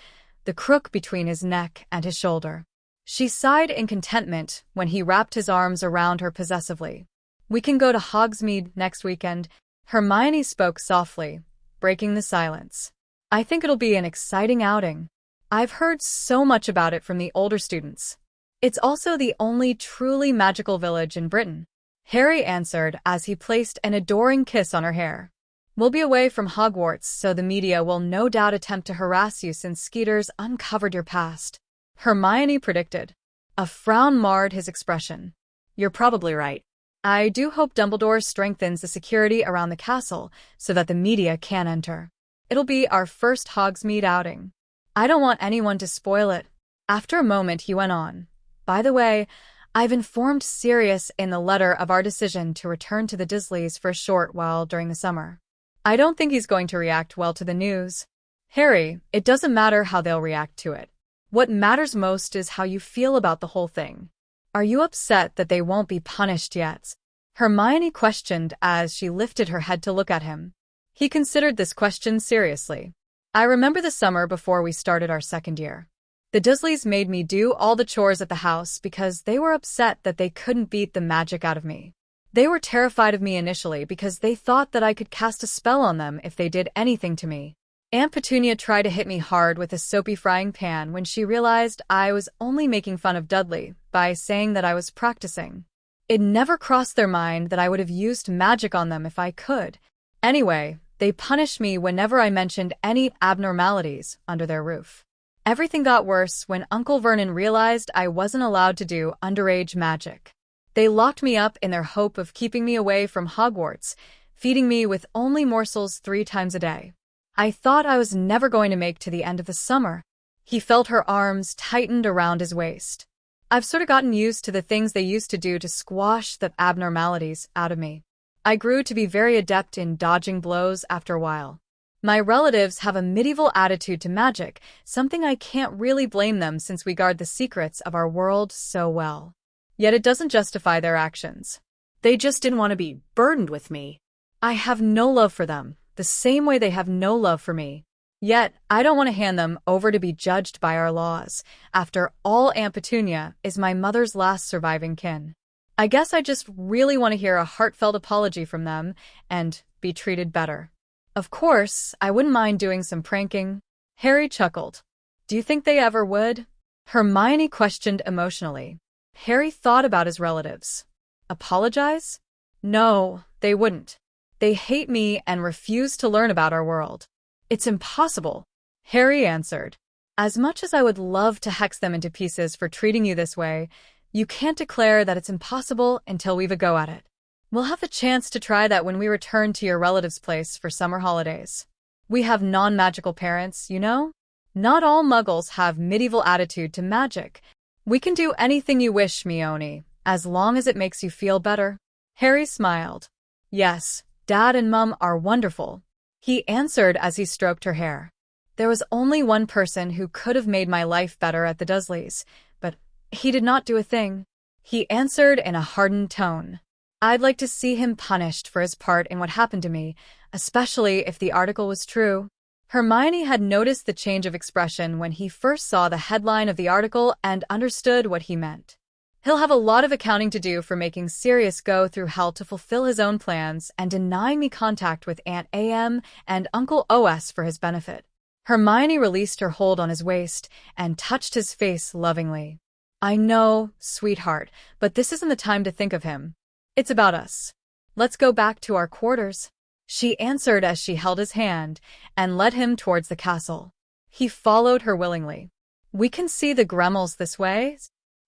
the crook between his neck and his shoulder. She sighed in contentment when he wrapped his arms around her possessively. "We can go to Hogsmeade next weekend," Hermione spoke softly, breaking the silence. "I think it'll be an exciting outing. I've heard so much about it from the older students. It's also the only truly magical village in Britain," Harry answered as he placed an adoring kiss on her hair. "We'll be away from Hogwarts, so the media will no doubt attempt to harass you since Skeeter's uncovered your past," Hermione predicted. A frown marred his expression. "You're probably right. I do hope Dumbledore strengthens the security around the castle so that the media can't enter. It'll be our first Hogsmeade outing. I don't want anyone to spoil it." After a moment, he went on. "By the way, I've informed Sirius in the letter of our decision to return to the Dursleys for a short while during the summer. I don't think he's going to react well to the news." "Harry, it doesn't matter how they'll react to it. What matters most is how you feel about the whole thing. Are you upset that they won't be punished yet?" Hermione questioned as she lifted her head to look at him. He considered this question seriously. "I remember the summer before we started our second year. The Dursleys made me do all the chores at the house because they were upset that they couldn't beat the magic out of me. They were terrified of me initially because they thought that I could cast a spell on them if they did anything to me. Aunt Petunia tried to hit me hard with a soapy frying pan when she realized I was only making fun of Dudley by saying that I was practicing. It never crossed their mind that I would have used magic on them if I could. Anyway, they punished me whenever I mentioned any abnormalities under their roof. Everything got worse when Uncle Vernon realized I wasn't allowed to do underage magic. They locked me up in their hope of keeping me away from Hogwarts, feeding me with only morsels 3 times a day. I thought I was never going to make to the end of the summer." He felt her arms tightened around his waist. "I've sort of gotten used to the things they used to do to squash the abnormalities out of me. I grew to be very adept in dodging blows after a while. My relatives have a medieval attitude to magic, something I can't really blame them since we guard the secrets of our world so well. Yet it doesn't justify their actions. They just didn't want to be burdened with me. I have no love for them, the same way they have no love for me. Yet, I don't want to hand them over to be judged by our laws. After all, Aunt Petunia is my mother's last surviving kin. I guess I just really want to hear a heartfelt apology from them and be treated better. Of course, I wouldn't mind doing some pranking." Harry chuckled. "Do you think they ever would?" Hermione questioned emotionally. Harry thought about his relatives. Apologize? No, they wouldn't. They hate me and refuse to learn about our world. "It's impossible," Harry answered. "As much as I would love to hex them into pieces for treating you this way, you can't declare that it's impossible until we've a go at it. We'll have the chance to try that when we return to your relative's place for summer holidays. We have non-magical parents, you know? Not all Muggles have medieval attitude to magic. We can do anything you wish, Hermione, as long as it makes you feel better." Harry smiled. "Yes, Dad and Mum are wonderful," he answered as he stroked her hair. "There was only one person who could have made my life better at the Dursleys, but he did not do a thing," he answered in a hardened tone. "I'd like to see him punished for his part in what happened to me, especially if the article was true." Hermione had noticed the change of expression when he first saw the headline of the article and understood what he meant. He'll have a lot of accounting to do for making Sirius go through hell to fulfill his own plans and denying me contact with Aunt AM and Uncle OS for his benefit. Hermione released her hold on his waist and touched his face lovingly. "I know, sweetheart, but this isn't the time to think of him. It's about us. Let's go back to our quarters," she answered as she held his hand and led him towards the castle. He followed her willingly. We can see the Gremmels this way?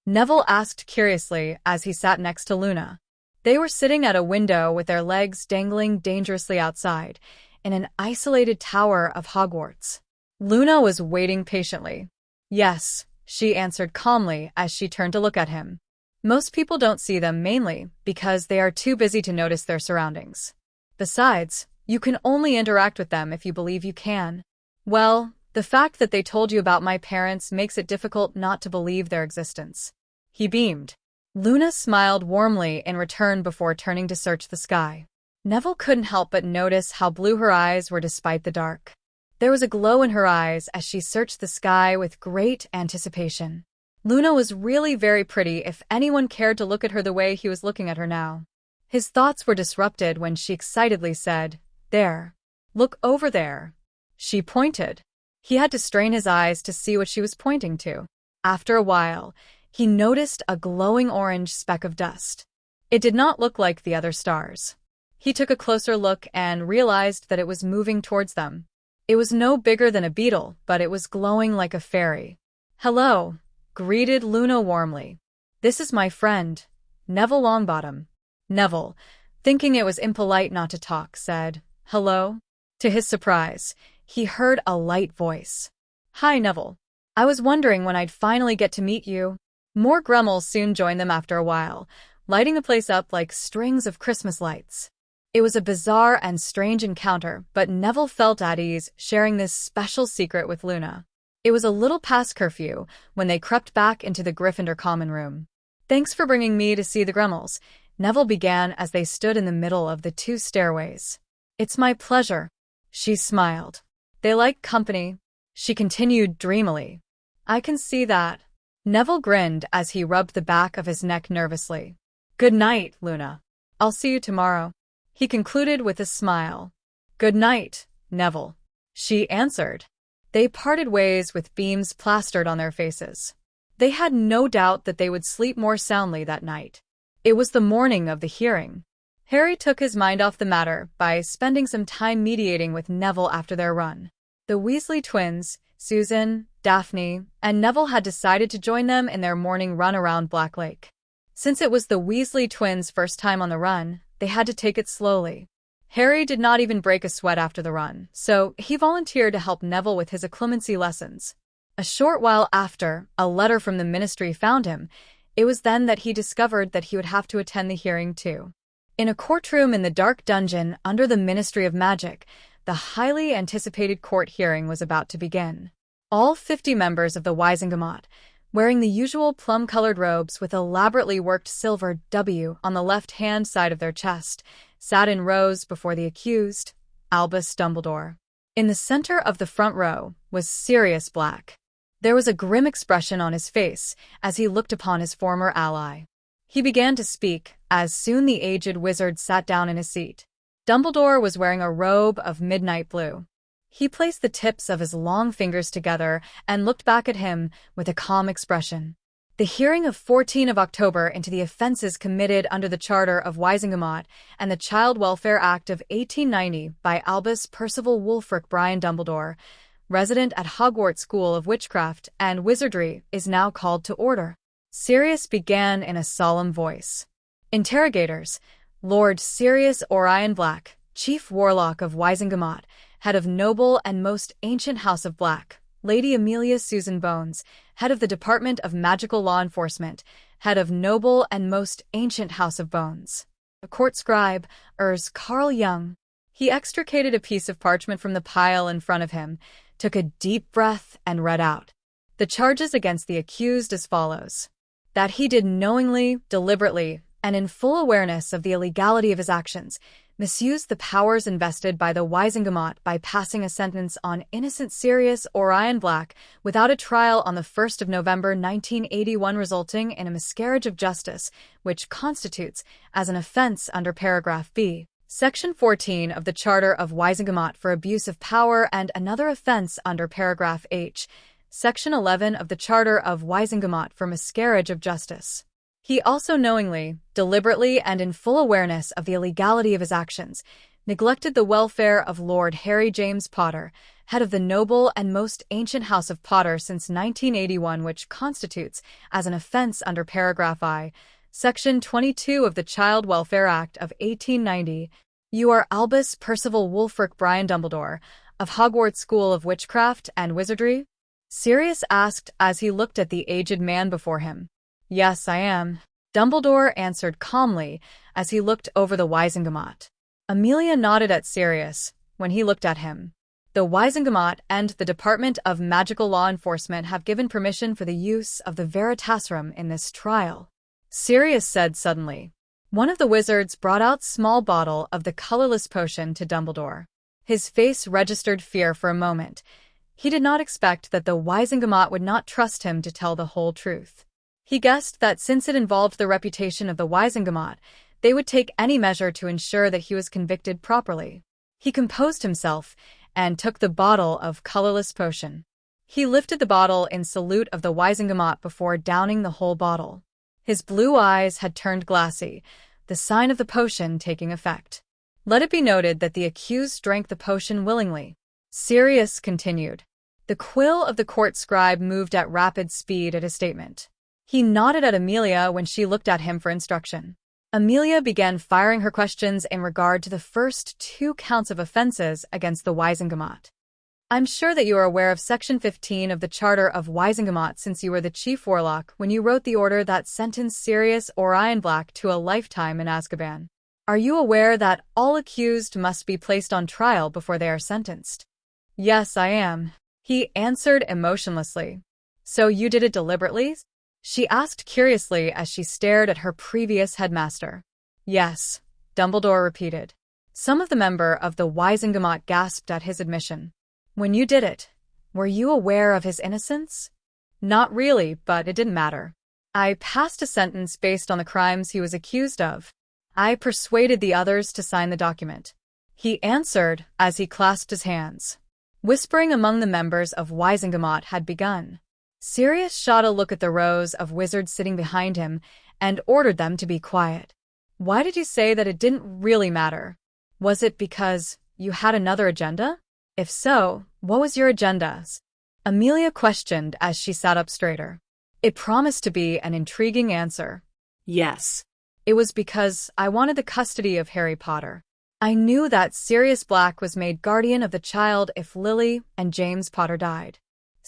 Neville asked curiously as he sat next to Luna. They were sitting at a window with their legs dangling dangerously outside, in an isolated tower of Hogwarts. Luna was waiting patiently. Yes, she answered calmly as she turned to look at him. Most people don't see them mainly because they are too busy to notice their surroundings. Besides, you can only interact with them if you believe you can. Well, the fact that they told you about my parents makes it difficult not to believe their existence. He beamed. Luna smiled warmly in return before turning to search the sky. Neville couldn't help but notice how blue her eyes were despite the dark. There was a glow in her eyes as she searched the sky with great anticipation. Luna was really very pretty if anyone cared to look at her the way he was looking at her now. His thoughts were disrupted when she excitedly said, "There. Look over there." She pointed. He had to strain his eyes to see what she was pointing to. After a while, he noticed a glowing orange speck of dust. It did not look like the other stars. He took a closer look and realized that it was moving towards them. It was no bigger than a beetle, but it was glowing like a fairy. "Hello," greeted Luna warmly. "This is my friend, Neville Longbottom." Neville, thinking it was impolite not to talk, said, "Hello?" To his surprise, he heard a light voice. "Hi, Neville. I was wondering when I'd finally get to meet you." More Gremmels soon joined them after a while, lighting the place up like strings of Christmas lights. It was a bizarre and strange encounter, but Neville felt at ease sharing this special secret with Luna. It was a little past curfew when they crept back into the Gryffindor common room. "Thanks for bringing me to see the Gremmels," Neville began as they stood in the middle of the two stairways. "It's my pleasure." She smiled. "They like company," she continued dreamily. "I can see that." Neville grinned as he rubbed the back of his neck nervously. "Good night, Luna. I'll see you tomorrow," he concluded with a smile. "Good night, Neville," she answered. They parted ways with beams plastered on their faces. They had no doubt that they would sleep more soundly that night. It was the morning of the hearing. Harry took his mind off the matter by spending some time mediating with Neville after their run. The Weasley twins, Susan, Daphne, and Neville had decided to join them in their morning run around Black Lake. Since it was the Weasley twins' first time on the run, they had to take it slowly. Harry did not even break a sweat after the run, so he volunteered to help Neville with his occlumency lessons. A short while after, a letter from the Ministry found him. It was then that he discovered that he would have to attend the hearing too. In a courtroom in the dark dungeon under the Ministry of Magic, the highly anticipated court hearing was about to begin. All 50 members of the Wizengamot, wearing the usual plum-colored robes with elaborately worked silver W on the left-hand side of their chest, sat in rows before the accused, Albus Dumbledore. In the center of the front row was Sirius Black. There was a grim expression on his face as he looked upon his former ally. He began to speak as soon the aged wizard sat down in his seat. Dumbledore was wearing a robe of midnight blue. He placed the tips of his long fingers together and looked back at him with a calm expression. The hearing of 14 of October into the offenses committed under the Charter of Wizengamot and the Child Welfare Act of 1890 by Albus Percival Wulfric Brian Dumbledore, resident at Hogwarts School of Witchcraft and Wizardry, is now called to order. Sirius began in a solemn voice. Interrogators, Lord Sirius Orion Black, Chief Warlock of Wizengamot, head of noble and most ancient House of Black, Lady Amelia Susan Bones, head of the Department of Magical Law Enforcement, head of noble and most ancient House of Bones. A court scribe, Ers Carl Jung. He extricated a piece of parchment from the pile in front of him, took a deep breath, and read out the charges against the accused as follows. That he did knowingly, deliberately, and in full awareness of the illegality of his actions, misused the powers invested by the Wizengamot by passing a sentence on innocent Sirius Orion Black without a trial on the 1st of November 1981, resulting in a miscarriage of justice, which constitutes as an offense under paragraph B, Section 14 of the Charter of Wizengamot for abuse of power, and another offense under paragraph H, Section 11 of the Charter of Wizengamot for miscarriage of justice. He also knowingly, deliberately, and in full awareness of the illegality of his actions, neglected the welfare of Lord Harry James Potter, head of the noble and most ancient House of Potter since 1981, which constitutes as an offense under Paragraph I, Section 22 of the Child Welfare Act of 1890. You are Albus Percival Wulfric Brian Dumbledore, of Hogwarts School of Witchcraft and Wizardry? Sirius asked as he looked at the aged man before him. Yes, I am, Dumbledore answered calmly as he looked over the Wizengamot. Amelia nodded at Sirius when he looked at him. The Wizengamot and the Department of Magical Law Enforcement have given permission for the use of the Veritasserum in this trial, Sirius said suddenly. One of the wizards brought out a small bottle of the colorless potion to Dumbledore. His face registered fear for a moment. He did not expect that the Wizengamot would not trust him to tell the whole truth. He guessed that since it involved the reputation of the Wizengamot, they would take any measure to ensure that he was convicted properly. He composed himself and took the bottle of colorless potion. He lifted the bottle in salute of the Wizengamot before downing the whole bottle. His blue eyes had turned glassy, the sign of the potion taking effect. Let it be noted that the accused drank the potion willingly, Sirius continued. The quill of the court scribe moved at rapid speed at his statement. He nodded at Amelia when she looked at him for instruction. Amelia began firing her questions in regard to the first 2 counts of offenses against the Wizengamot. I'm sure that you are aware of Section 15 of the Charter of Wizengamot since you were the Chief Warlock when you wrote the order that sentenced Sirius Black to a lifetime in Azkaban. Are you aware that all accused must be placed on trial before they are sentenced? Yes, I am, he answered emotionlessly. So you did it deliberately? She asked curiously as she stared at her previous headmaster. Yes, Dumbledore repeated. Some of the members of the Wizengamot gasped at his admission. When you did it, were you aware of his innocence? Not really, but it didn't matter. I passed a sentence based on the crimes he was accused of. I persuaded the others to sign the document, he answered as he clasped his hands. Whispering among the members of Wizengamot had begun. Sirius shot a look at the rows of wizards sitting behind him and ordered them to be quiet. Why did you say that it didn't really matter? Was it because you had another agenda? If so, what was your agenda? Amelia questioned as she sat up straighter. It promised to be an intriguing answer. Yes. It was because I wanted the custody of Harry Potter. I knew that Sirius Black was made guardian of the child if Lily and James Potter died.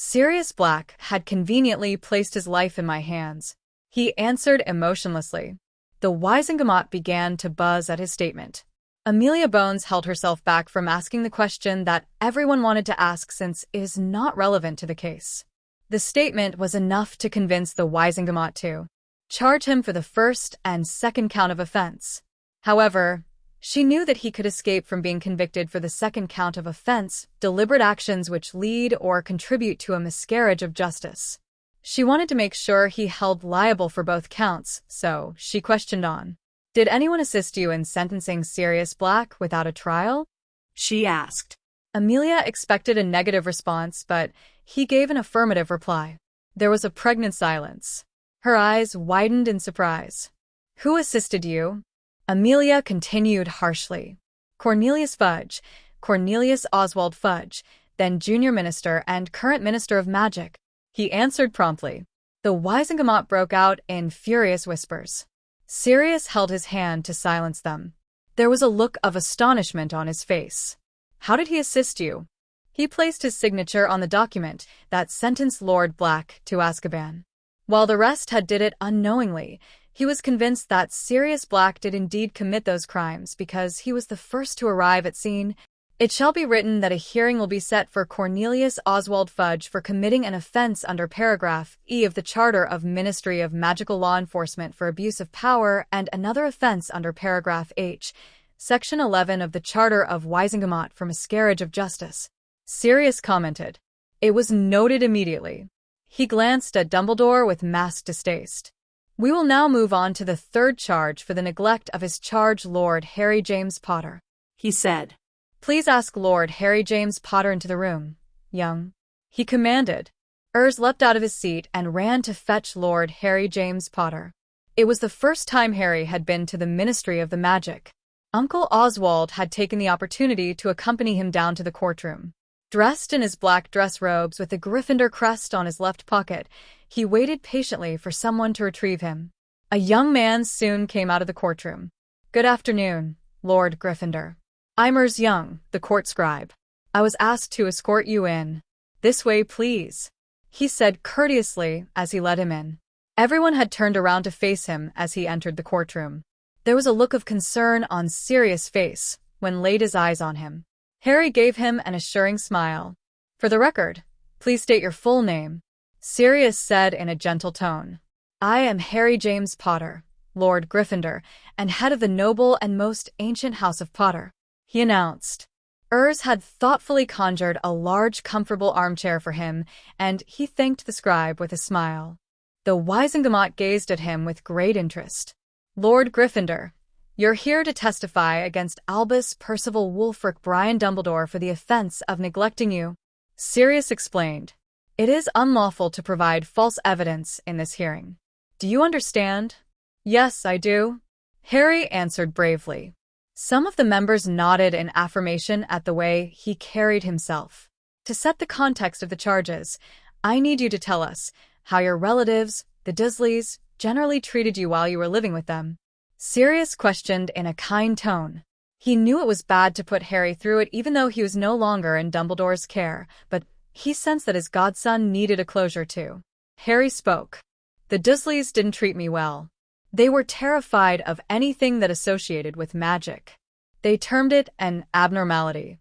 Sirius Black had conveniently placed his life in my hands, he answered emotionlessly. The Wizengamot began to buzz at his statement. Amelia Bones held herself back from asking the question that everyone wanted to ask since it is not relevant to the case. The statement was enough to convince the Wizengamot to charge him for the first and second count of offense. However, she knew that he could escape from being convicted for the second count of offense, deliberate actions which lead or contribute to a miscarriage of justice. She wanted to make sure he held liable for both counts, so she questioned on. Did anyone assist you in sentencing Sirius Black without a trial? She asked. Amelia expected a negative response, but he gave an affirmative reply. There was a pregnant silence. Her eyes widened in surprise. Who assisted you? Amelia continued harshly. Cornelius Fudge, Cornelius Oswald Fudge, then Junior Minister and current Minister of Magic, he answered promptly. The Wizengamot broke out in furious whispers. Sirius held his hand to silence them. There was a look of astonishment on his face. How did he assist you? He placed his signature on the document that sentenced Lord Black to Azkaban. While the rest had did it unknowingly, he was convinced that Sirius Black did indeed commit those crimes because he was the first to arrive at scene. It shall be written that a hearing will be set for Cornelius Oswald Fudge for committing an offense under Paragraph E of the Charter of Ministry of Magical Law Enforcement for abuse of power and another offense under Paragraph H, Section 11 of the Charter of Wizengamot for miscarriage of justice. Sirius commented. It was noted immediately. He glanced at Dumbledore with masked distaste. We will now move on to the third charge for the neglect of his charge Lord Harry James Potter, he said. Please ask Lord Harry James Potter into the room, young, he commanded. Leapt out of his seat and ran to fetch Lord Harry James Potter. It was the first time Harry had been to the Ministry of the Magic. Uncle Oswald had taken the opportunity to accompany him down to the courtroom. Dressed in his black dress robes with the Gryffindor crest on his left pocket, he waited patiently for someone to retrieve him. A young man soon came out of the courtroom. "Good afternoon, Lord Gryffindor. I'm Young, the court scribe. I was asked to escort you in. This way, please," he said courteously as he led him in. Everyone had turned around to face him as he entered the courtroom. There was a look of concern on Sirius' face when laid his eyes on him. Harry gave him an assuring smile. "For the record, please state your full name," Sirius said in a gentle tone. "I am Harry James Potter, Lord Gryffindor, and head of the noble and most ancient House of Potter," he announced. Had thoughtfully conjured a large, comfortable armchair for him, and he thanked the scribe with a smile. The Wizengamot gazed at him with great interest. "Lord Gryffindor, you're here to testify against Albus Percival Wulfric Brian Dumbledore for the offense of neglecting you," Sirius explained. "It is unlawful to provide false evidence in this hearing. Do you understand?" "Yes, I do," Harry answered bravely. Some of the members nodded in affirmation at the way he carried himself. "To set the context of the charges, I need you to tell us how your relatives, the Dursleys, generally treated you while you were living with them," Sirius questioned in a kind tone. He knew it was bad to put Harry through it even though he was no longer in Dumbledore's care, but he sensed that his godson needed a closure too. Harry spoke. "The Dursleys didn't treat me well. They were terrified of anything that associated with magic. They termed it an abnormality.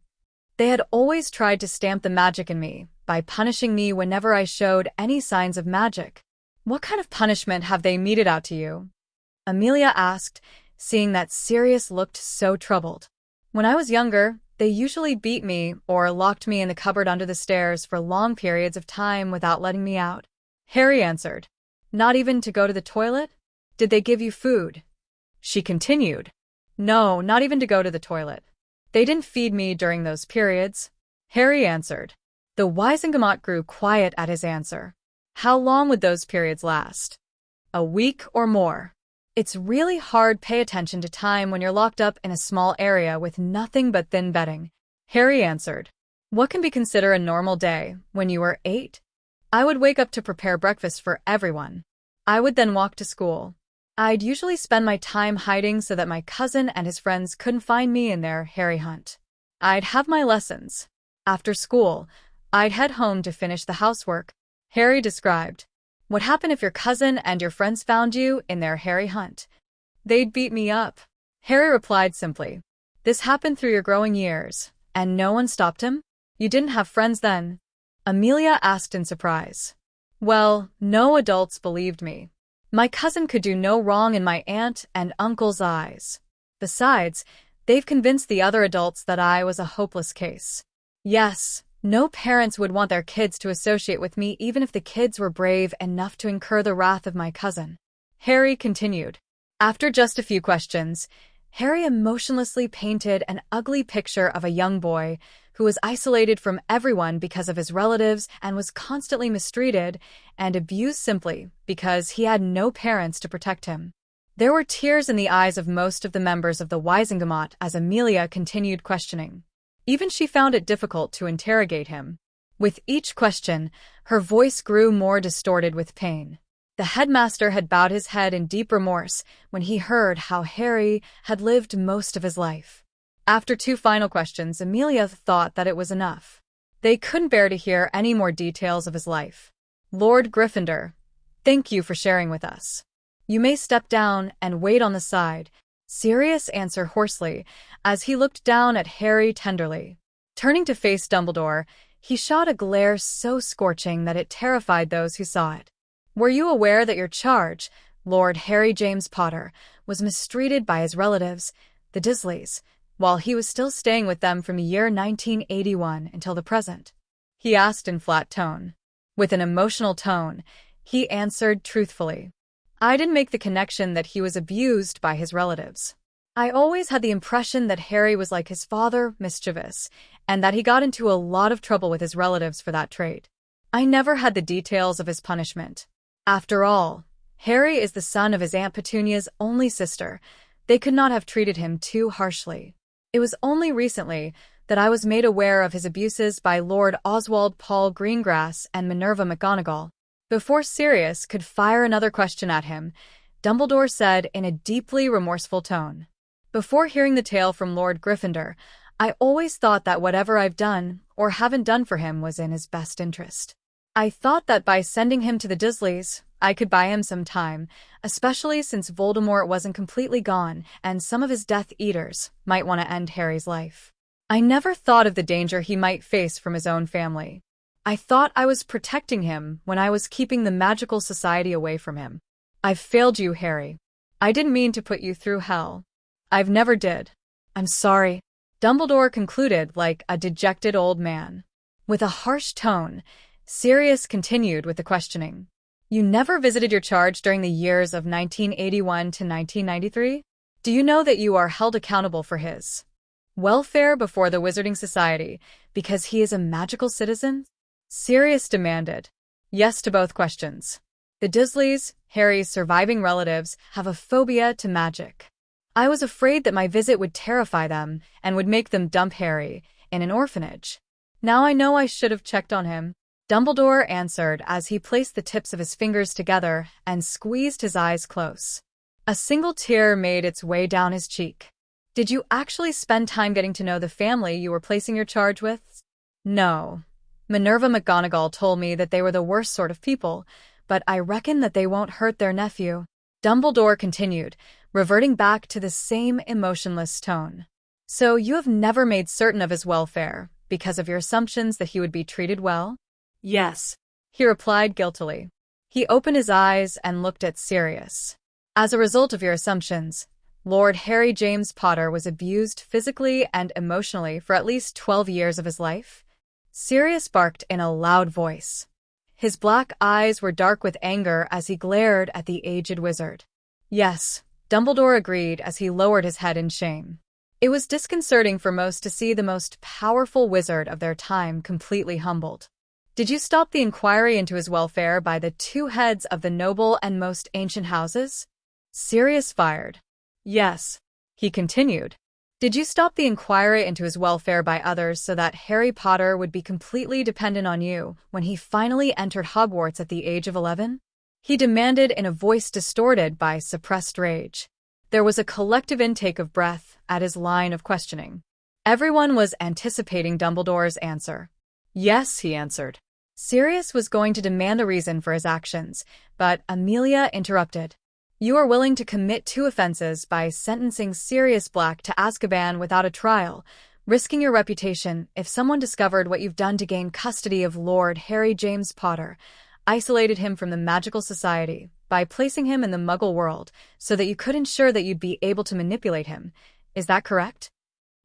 They had always tried to stamp the magic in me by punishing me whenever I showed any signs of magic." "What kind of punishment have they meted out to you?" Amelia asked, seeing that Sirius looked so troubled. "When I was younger, they usually beat me or locked me in the cupboard under the stairs for long periods of time without letting me out," Harry answered. "Not even to go to the toilet? Did they give you food?" She continued. "No, not even to go to the toilet. They didn't feed me during those periods," Harry answered. The Wizengamot grew quiet at his answer. How long would those periods last? A week or more? It's really hard to pay attention to time when you're locked up in a small area with nothing but thin bedding, Harry answered. "What can be considered a normal day when you were 8? I would wake up to prepare breakfast for everyone. I would then walk to school. I'd usually spend my time hiding so that my cousin and his friends couldn't find me in their Harry hunt. I'd have my lessons. After school, I'd head home to finish the housework," Harry described. "What happened if your cousin and your friends found you in their Harry hunt?" "They'd beat me up," Harry replied simply. "This happened through your growing years, and no one stopped him? You didn't have friends then?" Amelia asked in surprise. "Well, no adults believed me. My cousin could do no wrong in my aunt and uncle's eyes. Besides, they've convinced the other adults that I was a hopeless case. Yes, no parents would want their kids to associate with me even if the kids were brave enough to incur the wrath of my cousin," Harry continued. After just a few questions, Harry emotionlessly painted an ugly picture of a young boy who was isolated from everyone because of his relatives and was constantly mistreated and abused simply because he had no parents to protect him. There were tears in the eyes of most of the members of the Wizengamot as Amelia continued questioning. Even she found it difficult to interrogate him. With each question, her voice grew more distorted with pain. The headmaster had bowed his head in deep remorse when he heard how Harry had lived most of his life. After 2 final questions, Amelia thought that it was enough. They couldn't bear to hear any more details of his life. "Lord Gryffindor, thank you for sharing with us. You may step down and wait on the side," Sirius answered hoarsely as he looked down at Harry tenderly. Turning to face Dumbledore, he shot a glare so scorching that it terrified those who saw it. "Were you aware that your charge, Lord Harry James Potter, was mistreated by his relatives, the Dursleys, while he was still staying with them from the year 1981 until the present?" he asked in flat tone. With an emotional tone, he answered truthfully. "I didn't make the connection that he was abused by his relatives. I always had the impression that Harry was like his father, mischievous, and that he got into a lot of trouble with his relatives for that trait. I never had the details of his punishment. After all, Harry is the son of his Aunt Petunia's only sister, They could not have treated him too harshly. It was only recently that I was made aware of his abuses by Lord Oswald Paul Greengrass and Minerva McGonagall. Before Sirius could fire another question at him, Dumbledore said in a deeply remorseful tone, "Before hearing the tale from Lord Gryffindor, I always thought that whatever I've done or haven't done for him was in his best interest. I thought that by sending him to the Dursleys, I could buy him some time, especially since Voldemort wasn't completely gone and some of his Death Eaters might want to end Harry's life. I never thought of the danger he might face from his own family. I thought I was protecting him when I was keeping the magical society away from him. I've failed you, Harry. I didn't mean to put you through hell. I've never did. I'm sorry." Dumbledore concluded like a dejected old man. With a harsh tone, Sirius continued with the questioning. "You never visited your charge during the years of 1981 to 1993? Do you know that you are held accountable for his welfare before the Wizarding Society because he is a magical citizen?" Sirius demanded. "Yes to both questions. The Dursleys, Harry's surviving relatives, have a phobia to magic. I was afraid that my visit would terrify them and would make them dump Harry in an orphanage. Now I know I should have checked on him," Dumbledore answered as he placed the tips of his fingers together and squeezed his eyes close. A single tear made its way down his cheek. "Did you actually spend time getting to know the family you were placing your charge with?" "No. Minerva McGonagall told me that they were the worst sort of people, but I reckon that they won't hurt their nephew," Dumbledore continued, reverting back to the same emotionless tone. "So you have never made certain of his welfare because of your assumptions that he would be treated well?" Yes, he replied guiltily. He opened his eyes and looked at Sirius. "As a result of your assumptions, Lord Harry James Potter was abused physically and emotionally for at least 12 years of his life?" Sirius barked in a loud voice. His black eyes were dark with anger as he glared at the aged wizard. "Yes," Dumbledore agreed as he lowered his head in shame. It was disconcerting for most to see the most powerful wizard of their time completely humbled. "Did you stop the inquiry into his welfare by the two heads of the noble and most ancient houses?" Sirius fired. "Yes," he continued. "Did you stop the inquiry into his welfare by others so that Harry Potter would be completely dependent on you when he finally entered Hogwarts at the age of 11? He demanded in a voice distorted by suppressed rage. There was a collective intake of breath at his line of questioning. Everyone was anticipating Dumbledore's answer. "Yes," he answered. Sirius was going to demand a reason for his actions, but Amelia interrupted. "You are willing to commit 2 offenses by sentencing Sirius Black to Azkaban without a trial, risking your reputation if someone discovered what you've done to gain custody of Lord Harry James Potter, isolated him from the magical society by placing him in the Muggle world so that you could ensure that you'd be able to manipulate him. Is that correct?"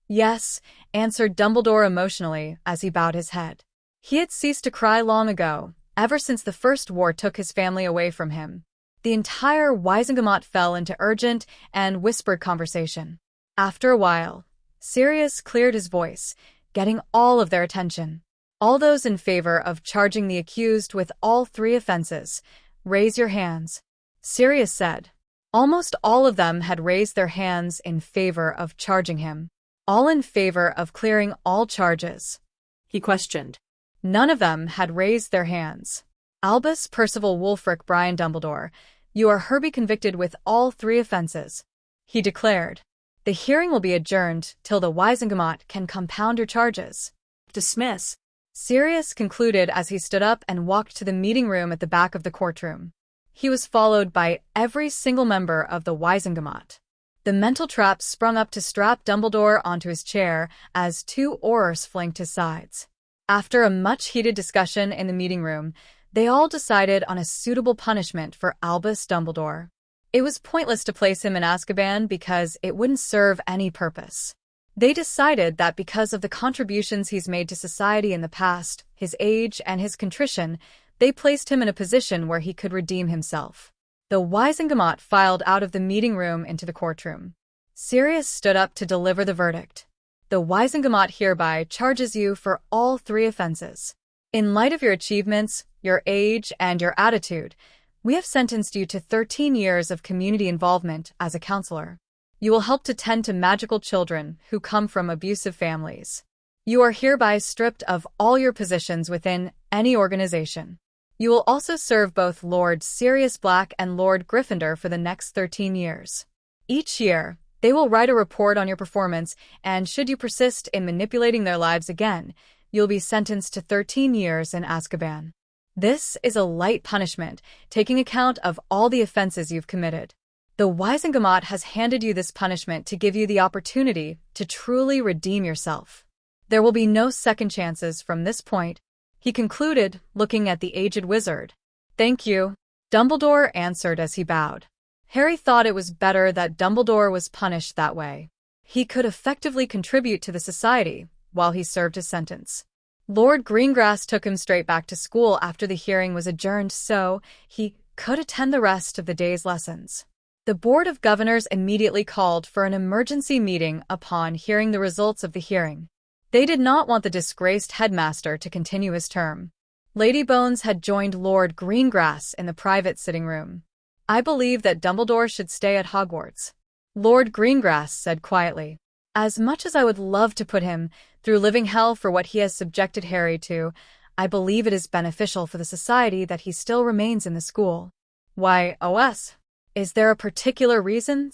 "Yes," answered Dumbledore emotionally as he bowed his head. He had ceased to cry long ago, ever since the First War took his family away from him. The entire Wizengamot fell into urgent and whispered conversation. After a while, Sirius cleared his voice, getting all of their attention. "All those in favor of charging the accused with all 3 offenses, raise your hands," Sirius said. Almost all of them had raised their hands in favor of charging him. "All in favor of clearing all charges?" he questioned. None of them had raised their hands. "Albus Percival Wulfric Brian Dumbledore, you are hereby convicted with all 3 offenses," he declared. "The hearing will be adjourned till the Wizengamot can compound your charges." "Dismiss," Sirius concluded as he stood up and walked to the meeting room at the back of the courtroom. He was followed by every single member of the Wizengamot. The mental trap sprung up to strap Dumbledore onto his chair as 2 Aurors flanked his sides. After a much-heated discussion in the meeting room, they all decided on a suitable punishment for Albus Dumbledore. It was pointless to place him in Azkaban because it wouldn't serve any purpose. They decided that because of the contributions he's made to society in the past, his age, and his contrition, they placed him in a position where he could redeem himself. The Wizengamot filed out of the meeting room into the courtroom. Sirius stood up to deliver the verdict. "The Wizengamot hereby charges you for all 3 offenses. In light of your achievements, your age, and your attitude, we have sentenced you to 13 years of community involvement as a counselor. You will help to tend to magical children who come from abusive families. You are hereby stripped of all your positions within any organization. You will also serve both Lord Sirius Black and Lord Gryffindor for the next 13 years. Each year, they will write a report on your performance, and should you persist in manipulating their lives again, you'll be sentenced to 13 years in Azkaban. This is a light punishment, taking account of all the offenses you've committed. The Wisengamot has handed you this punishment to give you the opportunity to truly redeem yourself. There will be no second chances from this point, he concluded, looking at the aged wizard. Thank you, Dumbledore answered as he bowed. Harry thought it was better that Dumbledore was punished that way. He could effectively contribute to the society while he served his sentence. Lord Greengrass took him straight back to school after the hearing was adjourned so he could attend the rest of the day's lessons. The Board of Governors immediately called for an emergency meeting upon hearing the results of the hearing. They did not want the disgraced headmaster to continue his term. Lady Bones had joined Lord Greengrass in the private sitting room. I believe that Dumbledore should stay at Hogwarts, Lord Greengrass said quietly. As much as I would love to put him through living hell for what he has subjected Harry to, I believe it is beneficial for the society that he still remains in the school. Why, OS? Is there a particular reason?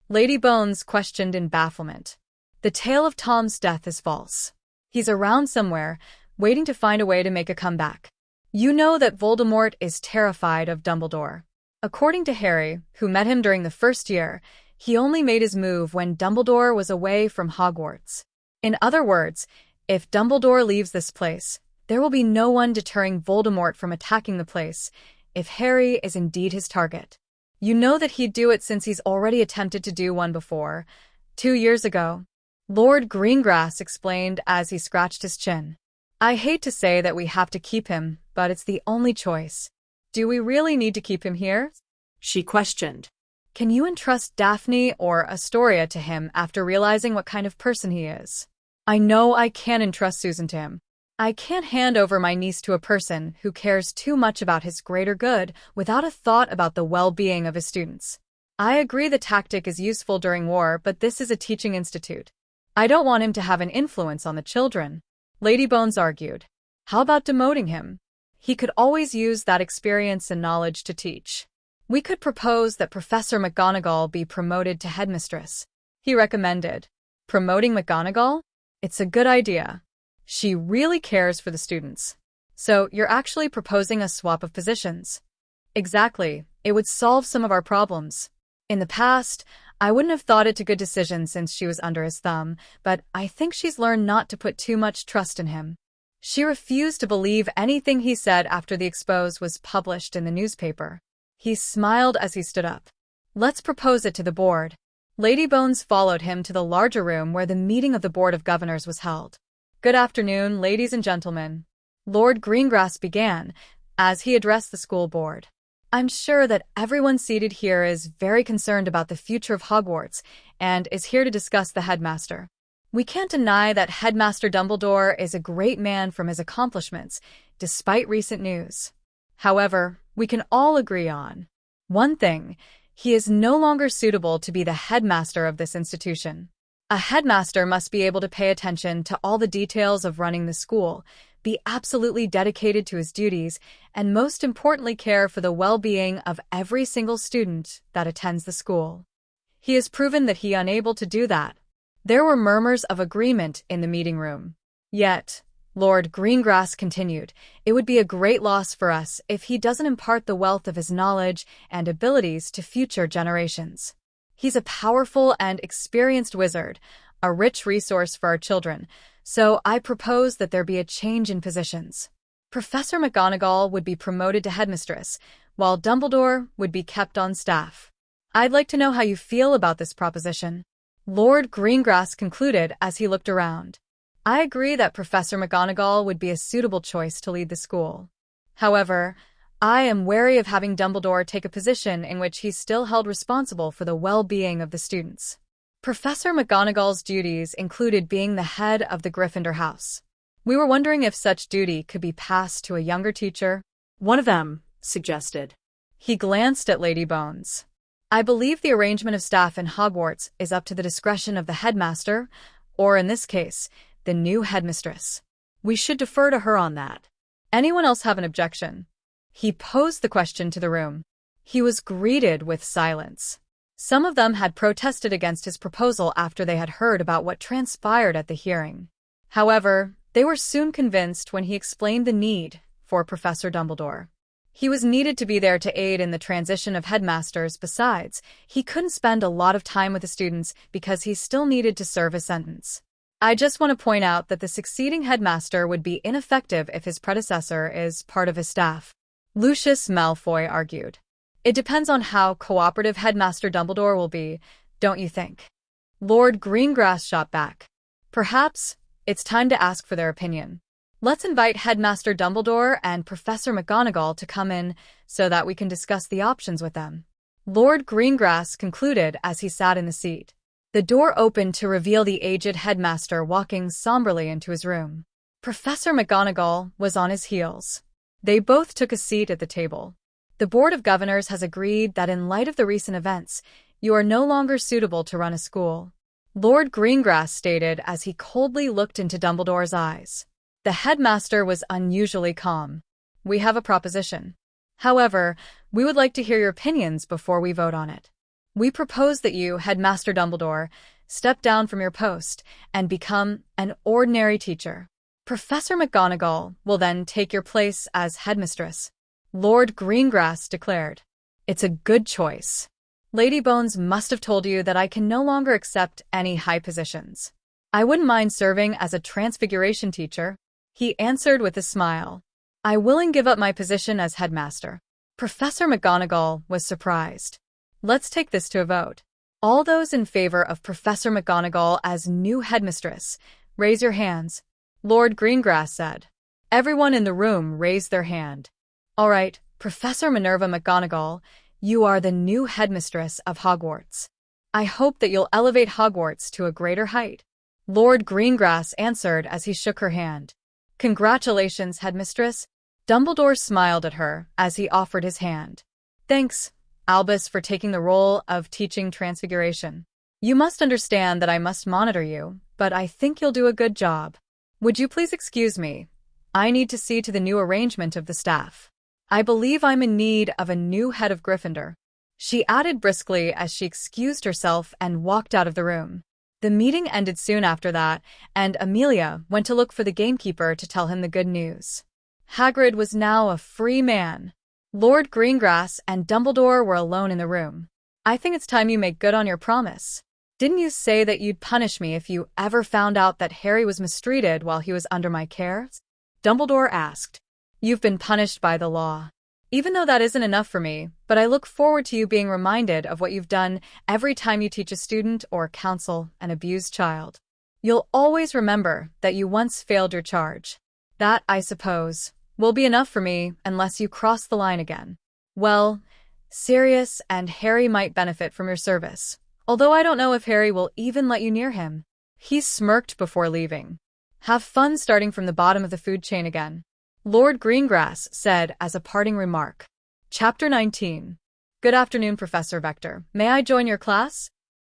Lady Bones questioned in bafflement. The tale of Tom's death is false. He's around somewhere, waiting to find a way to make a comeback. You know that Voldemort is terrified of Dumbledore. According to Harry, who met him during the first year, he only made his move when Dumbledore was away from Hogwarts. In other words, if Dumbledore leaves this place, there will be no one deterring Voldemort from attacking the place, if Harry is indeed his target. You know that he'd do it since he's already attempted to do one before, 2 years ago. Lord Greengrass explained as he scratched his chin. I hate to say that we have to keep him, but it's the only choice. Do we really need to keep him here? She questioned. Can you entrust Daphne or Astoria to him after realizing what kind of person he is? I know I can't entrust Susan to him. I can't hand over my niece to a person who cares too much about his greater good without a thought about the well-being of his students. I agree the tactic is useful during war, but this is a teaching institute. I don't want him to have an influence on the children, Lady Bones argued. How about demoting him? He could always use that experience and knowledge to teach. We could propose that Professor McGonagall be promoted to headmistress, he recommended. Promoting McGonagall? It's a good idea. She really cares for the students. So you're actually proposing a swap of positions. Exactly. It would solve some of our problems. In the past, I wouldn't have thought it a good decision since she was under his thumb, but I think she's learned not to put too much trust in him. She refused to believe anything he said after the expose was published in the newspaper. He smiled as he stood up. Let's propose it to the board. Lady Bones followed him to the larger room where the meeting of the Board of Governors was held. Good afternoon, ladies and gentlemen. Lord Greengrass began, as he addressed the school board. I'm sure that everyone seated here is very concerned about the future of Hogwarts and is here to discuss the headmaster. We can't deny that Headmaster Dumbledore is a great man from his accomplishments, despite recent news. However, we can all agree on one thing: he is no longer suitable to be the headmaster of this institution. A headmaster must be able to pay attention to all the details of running the school, be absolutely dedicated to his duties, and most importantly care for the well-being of every single student that attends the school. He has proven that he is unable to do that. There were murmurs of agreement in the meeting room. Yet, Lord Greengrass continued, it would be a great loss for us if he doesn't impart the wealth of his knowledge and abilities to future generations. He's a powerful and experienced wizard, a rich resource for our children, so I propose that there be a change in positions. Professor McGonagall would be promoted to headmistress, while Dumbledore would be kept on staff. I'd like to know how you feel about this proposition. Lord Greengrass concluded as he looked around. I agree that Professor McGonagall would be a suitable choice to lead the school. However, I am wary of having Dumbledore take a position in which he's still held responsible for the well-being of the students. Professor McGonagall's duties included being the head of the Gryffindor house. We were wondering if such duty could be passed to a younger teacher. One of them suggested. He glanced at Lady Bones. I believe the arrangement of staff in Hogwarts is up to the discretion of the headmaster, or in this case, the new headmistress. We should defer to her on that. Anyone else have an objection? He posed the question to the room. He was greeted with silence. Some of them had protested against his proposal after they had heard about what transpired at the hearing. However, they were soon convinced when he explained the need for Professor Dumbledore. He was needed to be there to aid in the transition of headmasters. Besides, he couldn't spend a lot of time with the students because he still needed to serve his sentence. I just want to point out that the succeeding headmaster would be ineffective if his predecessor is part of his staff. Lucius Malfoy argued. It depends on how cooperative Headmaster Dumbledore will be, don't you think? Lord Greengrass shot back. Perhaps it's time to ask for their opinion. Let's invite Headmaster Dumbledore and Professor McGonagall to come in so that we can discuss the options with them. Lord Greengrass concluded as he sat in the seat. The door opened to reveal the aged headmaster walking somberly into his room. Professor McGonagall was on his heels. They both took a seat at the table. The Board of Governors has agreed that in light of the recent events, you are no longer suitable to run a school. Lord Greengrass stated as he coldly looked into Dumbledore's eyes. The headmaster was unusually calm. We have a proposition. However, we would like to hear your opinions before we vote on it. We propose that you, Headmaster Dumbledore, step down from your post and become an ordinary teacher. Professor McGonagall will then take your place as headmistress. Lord Greengrass declared. It's a good choice. Lady Bones must have told you that I can no longer accept any high positions. I wouldn't mind serving as a Transfiguration teacher, he answered with a smile. I willingly give up my position as headmaster. Professor McGonagall was surprised. Let's take this to a vote. All those in favor of Professor McGonagall as new headmistress, raise your hands, Lord Greengrass said. Everyone in the room raised their hand. All right, Professor Minerva McGonagall, you are the new headmistress of Hogwarts. I hope that you'll elevate Hogwarts to a greater height. Lord Greengrass answered as he shook her hand. Congratulations, headmistress. Dumbledore smiled at her as he offered his hand. Thanks, Albus, for taking the role of teaching Transfiguration. You must understand that I must monitor you, but I think you'll do a good job. Would you please excuse me? I need to see to the new arrangement of the staff. I believe I'm in need of a new head of Gryffindor, she added briskly as she excused herself and walked out of the room. The meeting ended soon after that, and Amelia went to look for the gamekeeper to tell him the good news. Hagrid was now a free man. Lord Greengrass and Dumbledore were alone in the room. I think it's time you make good on your promise. Didn't you say that you'd punish me if you ever found out that Harry was mistreated while he was under my care? Dumbledore asked. You've been punished by the law. Even though that isn't enough for me, but I look forward to you being reminded of what you've done every time you teach a student or counsel an abused child. You'll always remember that you once failed your charge. That, I suppose, will be enough for me unless you cross the line again. Well, Sirius and Harry might benefit from your service, although I don't know if Harry will even let you near him. He smirked before leaving. Have fun starting from the bottom of the food chain again, Lord Greengrass said as a parting remark. Chapter 19. Good afternoon, Professor Vector. May I join your class?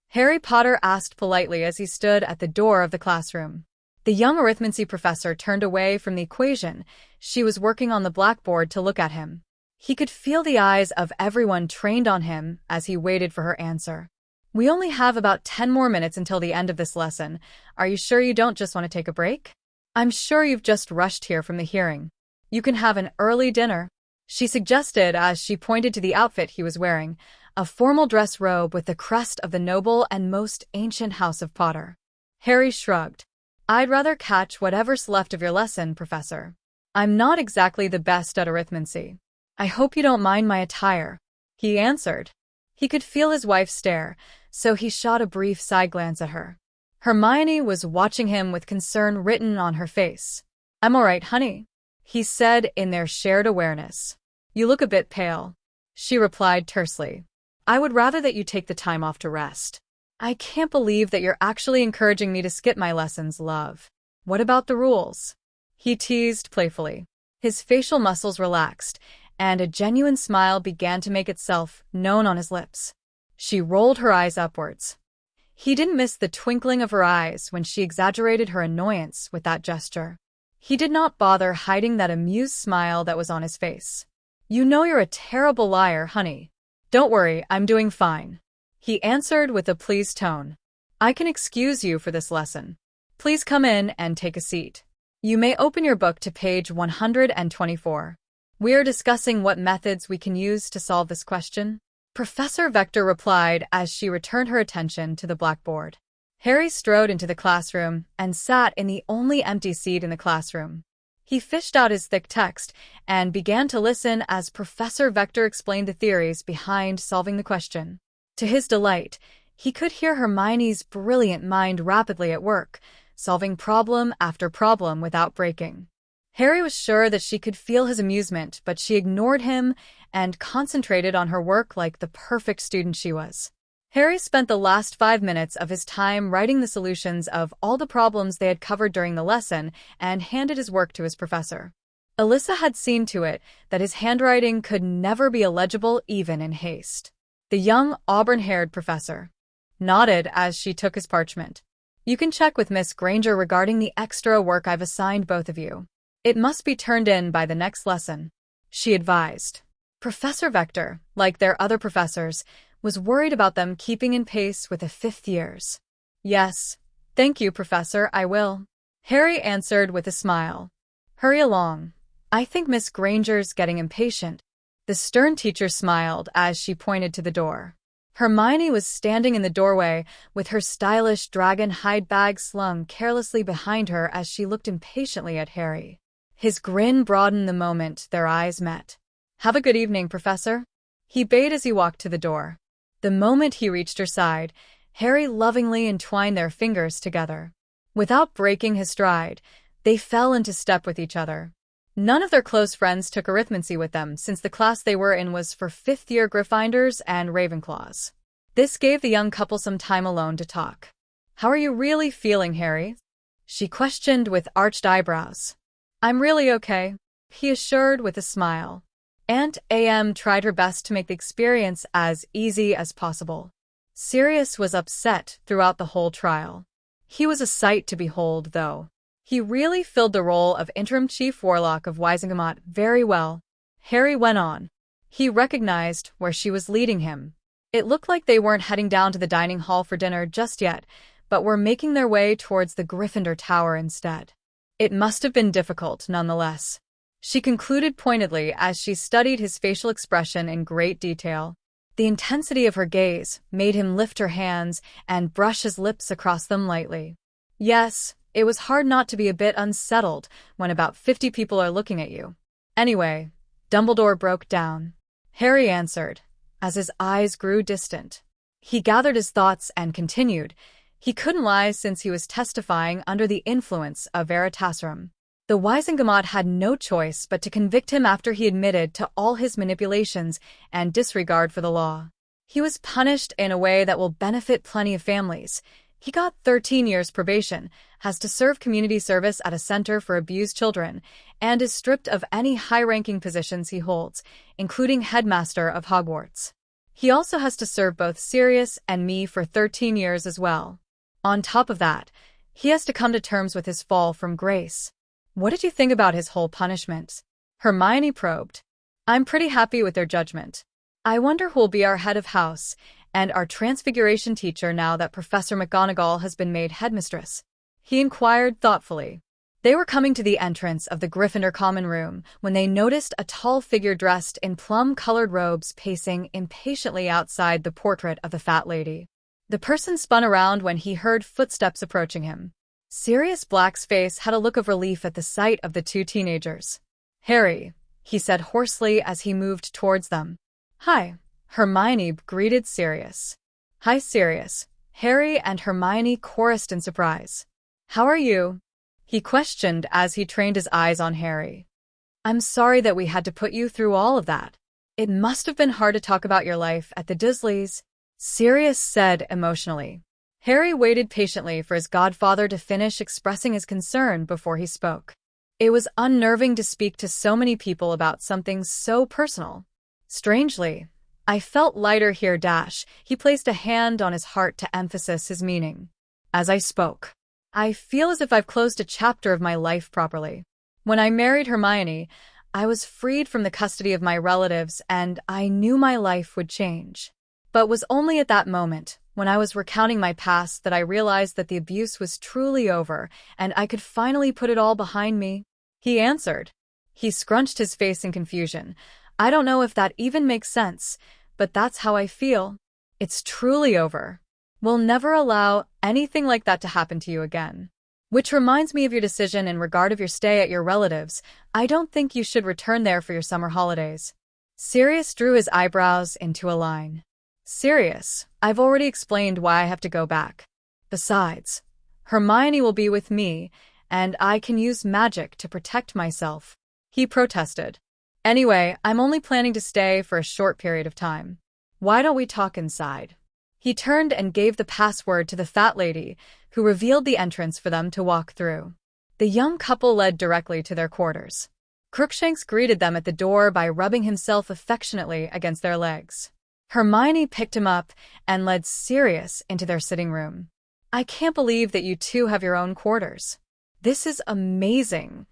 Harry Potter asked politely as he stood at the door of the classroom. The young arithmancy professor turned away from the equation she was working on the blackboard to look at him. He could feel the eyes of everyone trained on him as he waited for her answer. We only have about 10 more minutes until the end of this lesson. Are you sure you don't just want to take a break? I'm sure you've just rushed here from the hearing. You can have an early dinner, she suggested as she pointed to the outfit he was wearing, a formal dress robe with the crest of the noble and most ancient house of Potter. Harry shrugged. I'd rather catch whatever's left of your lesson, Professor. I'm not exactly the best at arithmancy. I hope you don't mind my attire, he answered. He could feel his wife stare, so he shot a brief side glance at her. Hermione was watching him with concern written on her face. I'm all right, honey, he said in their shared awareness. You look a bit pale, she replied tersely. I would rather that you take the time off to rest. I can't believe that you're actually encouraging me to skip my lessons, love. What about the rules? He teased playfully. His facial muscles relaxed, and a genuine smile began to make itself known on his lips. She rolled her eyes upwards. He didn't miss the twinkling of her eyes when she exaggerated her annoyance with that gesture. He did not bother hiding that amused smile that was on his face. "You know you're a terrible liar, honey. Don't worry, I'm doing fine," he answered with a pleased tone. "I can excuse you for this lesson. Please come in and take a seat. You may open your book to page 124. We are discussing what methods we can use to solve this question," Professor Vector replied as she returned her attention to the blackboard. Harry strode into the classroom and sat in the only empty seat in the classroom. He fished out his thick text and began to listen as Professor Vector explained the theories behind solving the question. To his delight, he could hear Hermione's brilliant mind rapidly at work, solving problem after problem without breaking. Harry was sure that she could feel his amusement, but she ignored him and concentrated on her work like the perfect student she was. Harry spent the last 5 minutes of his time writing the solutions of all the problems they had covered during the lesson and handed his work to his professor. Alyssa had seen to it that his handwriting could never be illegible even in haste. The young, auburn-haired professor nodded as she took his parchment. "You can check with Miss Granger regarding the extra work I've assigned both of you. It must be turned in by the next lesson," she advised. Professor Vector, like their other professors, was worried about them keeping in pace with the 5th years. "Yes, thank you, Professor, I will," Harry answered with a smile. "Hurry along. I think Miss Granger's getting impatient." The stern teacher smiled as she pointed to the door. Hermione was standing in the doorway with her stylish dragon hide bag slung carelessly behind her as she looked impatiently at Harry. His grin broadened the moment their eyes met. "Have a good evening, Professor," he bade as he walked to the door. The moment he reached her side, Harry lovingly entwined their fingers together. Without breaking his stride, they fell into step with each other. None of their close friends took arithmancy with them since the class they were in was for 5th-year Gryffindors and Ravenclaws. This gave the young couple some time alone to talk. "How are you really feeling, Harry?" she questioned with arched eyebrows. "I'm really okay," he assured with a smile. Aunt A.M. tried her best to make the experience as easy as possible. Sirius was upset throughout the whole trial. He was a sight to behold, though. He really filled the role of interim chief warlock of Wizengamot very well. Harry went on. He recognized where she was leading him. It looked like they weren't heading down to the dining hall for dinner just yet, but were making their way towards the Gryffindor Tower instead. It must have been difficult, nonetheless, she concluded pointedly as she studied his facial expression in great detail. The intensity of her gaze made him lift her hands and brush his lips across them lightly. Yes, it was hard not to be a bit unsettled when about 50 people are looking at you. Anyway, Dumbledore broke down. Harry answered, as his eyes grew distant. He gathered his thoughts and continued. He couldn't lie since he was testifying under the influence of Veritaserum. The Wizengamot had no choice but to convict him after he admitted to all his manipulations and disregard for the law. He was punished in a way that will benefit plenty of families. He got 13 years probation, has to serve community service at a center for abused children, and is stripped of any high-ranking positions he holds, including headmaster of Hogwarts. He also has to serve both Sirius and me for 13 years as well. On top of that, he has to come to terms with his fall from grace. What did you think about his whole punishment? Hermione probed. I'm pretty happy with their judgment. I wonder who'll be our head of house and our Transfiguration teacher now that Professor McGonagall has been made headmistress, he inquired thoughtfully. They were coming to the entrance of the Gryffindor common room when they noticed a tall figure dressed in plum-colored robes pacing impatiently outside the portrait of the fat lady. The person spun around when he heard footsteps approaching him. Sirius Black's face had a look of relief at the sight of the two teenagers. Harry, he said hoarsely as he moved towards them. Hi, Hermione greeted Sirius. Hi, Sirius, Harry and Hermione chorused in surprise. How are you? He questioned as he trained his eyes on Harry. I'm sorry that we had to put you through all of that. It must have been hard to talk about your life at the Dursleys, Sirius said emotionally. Harry waited patiently for his godfather to finish expressing his concern before he spoke. It was unnerving to speak to so many people about something so personal. Strangely, I felt lighter here. He placed a hand on his heart to emphasize his meaning. As I spoke, I feel as if I've closed a chapter of my life properly. When I married Hermione, I was freed from the custody of my relatives and I knew my life would change. But it was only at that moment, when I was recounting my past, that I realized that the abuse was truly over and I could finally put it all behind me. He answered. He scrunched his face in confusion. I don't know if that even makes sense, but that's how I feel. It's truly over. We'll never allow anything like that to happen to you again. Which reminds me of your decision in regard of your stay at your relatives. I don't think you should return there for your summer holidays. Sirius drew his eyebrows into a line. Sirius, I've already explained why I have to go back. Besides, Hermione will be with me, and I can use magic to protect myself. He protested. Anyway, I'm only planning to stay for a short period of time. Why don't we talk inside? He turned and gave the password to the fat lady, who revealed the entrance for them to walk through. The young couple led directly to their quarters. Crookshanks greeted them at the door by rubbing himself affectionately against their legs. Hermione picked him up and led Sirius into their sitting room. I can't believe that you two have your own quarters. This is amazing,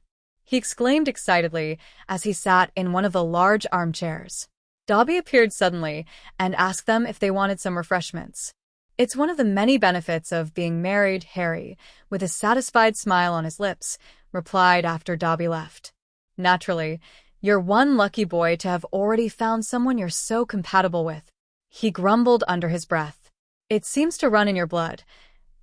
he exclaimed excitedly as he sat in one of the large armchairs. Dobby appeared suddenly and asked them if they wanted some refreshments. It's one of the many benefits of being married, Harry, with a satisfied smile on his lips, replied after Dobby left. Naturally, you're one lucky boy to have already found someone you're so compatible with, he grumbled under his breath. It seems to run in your blood.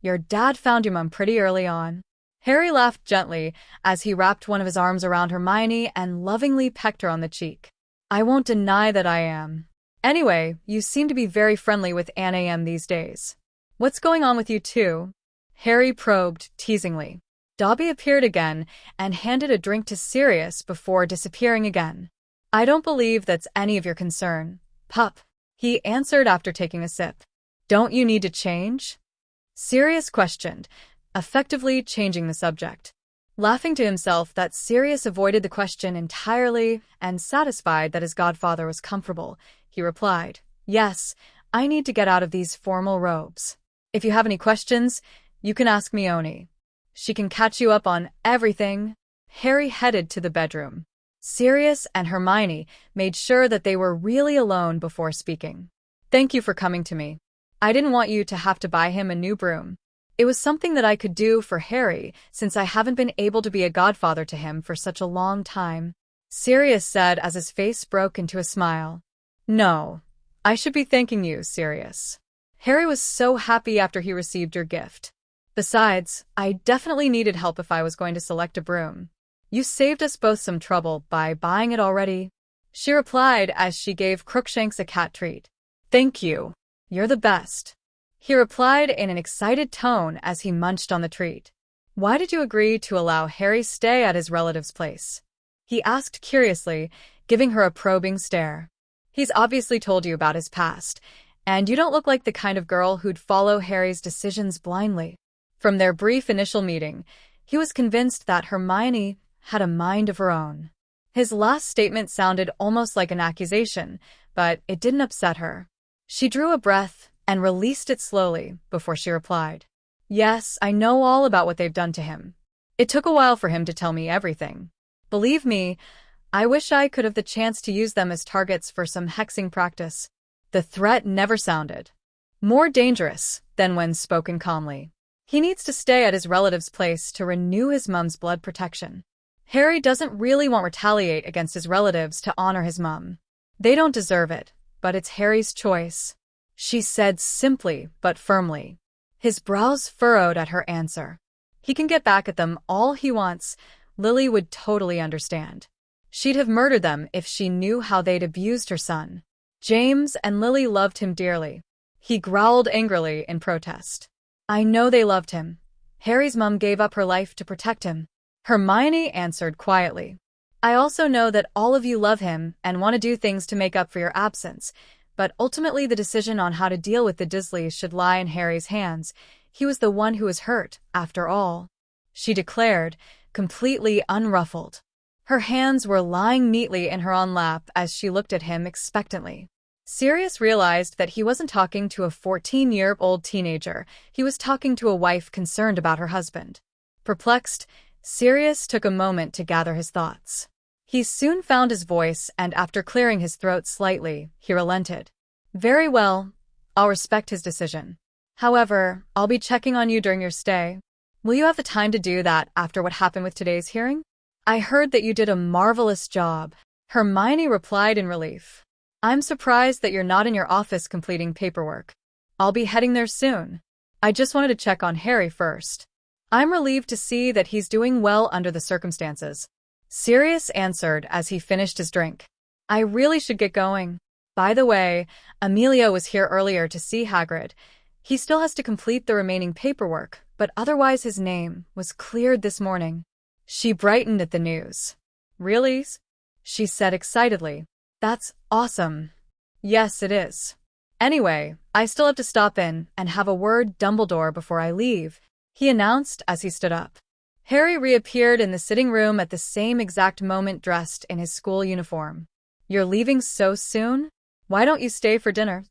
Your dad found your mom pretty early on. Harry laughed gently as he wrapped one of his arms around Hermione and lovingly pecked her on the cheek. I won't deny that I am. Anyway, you seem to be very friendly with Anne AM these days. What's going on with you two? Harry probed teasingly. Dobby appeared again and handed a drink to Sirius before disappearing again. I don't believe that's any of your concern, pup, he answered after taking a sip. Don't you need to change? Sirius questioned, effectively changing the subject. Laughing to himself that Sirius avoided the question entirely and satisfied that his godfather was comfortable, he replied, Yes, I need to get out of these formal robes. If you have any questions, you can ask Wane. She can catch you up on everything. Harry headed to the bedroom. Sirius and Hermione made sure that they were really alone before speaking. Thank you for coming to me. I didn't want you to have to buy him a new broom. It was something that I could do for Harry since I haven't been able to be a godfather to him for such a long time, Sirius said as his face broke into a smile. No, I should be thanking you, Sirius. Harry was so happy after he received your gift. Besides, I definitely needed help if I was going to select a broom. You saved us both some trouble by buying it already, she replied as she gave Crookshanks a cat treat. Thank you. You're the best, he replied in an excited tone as he munched on the treat. Why did you agree to allow Harry stay at his relative's place? He asked curiously, giving her a probing stare. He's obviously told you about his past, and you don't look like the kind of girl who'd follow Harry's decisions blindly. From their brief initial meeting, he was convinced that Hermione had a mind of her own. His last statement sounded almost like an accusation, but it didn't upset her. She drew a breath and released it slowly before she replied. Yes, I know all about what they've done to him. It took a while for him to tell me everything. Believe me, I wish I could have the chance to use them as targets for some hexing practice. The threat never sounded more dangerous than when spoken calmly. He needs to stay at his relative's place to renew his mum's blood protection. Harry doesn't really want to retaliate against his relatives to honor his mum. They don't deserve it, but it's Harry's choice, she said simply but firmly. His brows furrowed at her answer. He can get back at them all he wants. Lily would totally understand. She'd have murdered them if she knew how they'd abused her son. James and Lily loved him dearly. He growled angrily in protest. I know they loved him. Harry's mum gave up her life to protect him, Hermione answered quietly. I also know that all of you love him and want to do things to make up for your absence, but ultimately the decision on how to deal with the Dursleys should lie in Harry's hands. He was the one who was hurt, after all, she declared, completely unruffled. Her hands were lying neatly in her own lap as she looked at him expectantly. Sirius realized that he wasn't talking to a 14-year-old teenager. He was talking to a wife concerned about her husband. Perplexed, Sirius took a moment to gather his thoughts. He soon found his voice, and after clearing his throat slightly, he relented. Very well, I'll respect his decision. However, I'll be checking on you during your stay. Will you have the time to do that after what happened with today's hearing? I heard that you did a marvelous job. Hermione replied in relief. I'm surprised that you're not in your office completing paperwork. I'll be heading there soon. I just wanted to check on Harry first. I'm relieved to see that he's doing well under the circumstances. Sirius answered as he finished his drink. I really should get going. By the way, Emilio was here earlier to see Hagrid. He still has to complete the remaining paperwork, but otherwise his name was cleared this morning. She brightened at the news. Really? She said excitedly. That's awesome. Yes, it is. Anyway, I still have to stop in and have a word Dumbledore before I leave, he announced as he stood up. Harry reappeared in the sitting room at the same exact moment dressed in his school uniform. You're leaving so soon? Why don't you stay for dinner?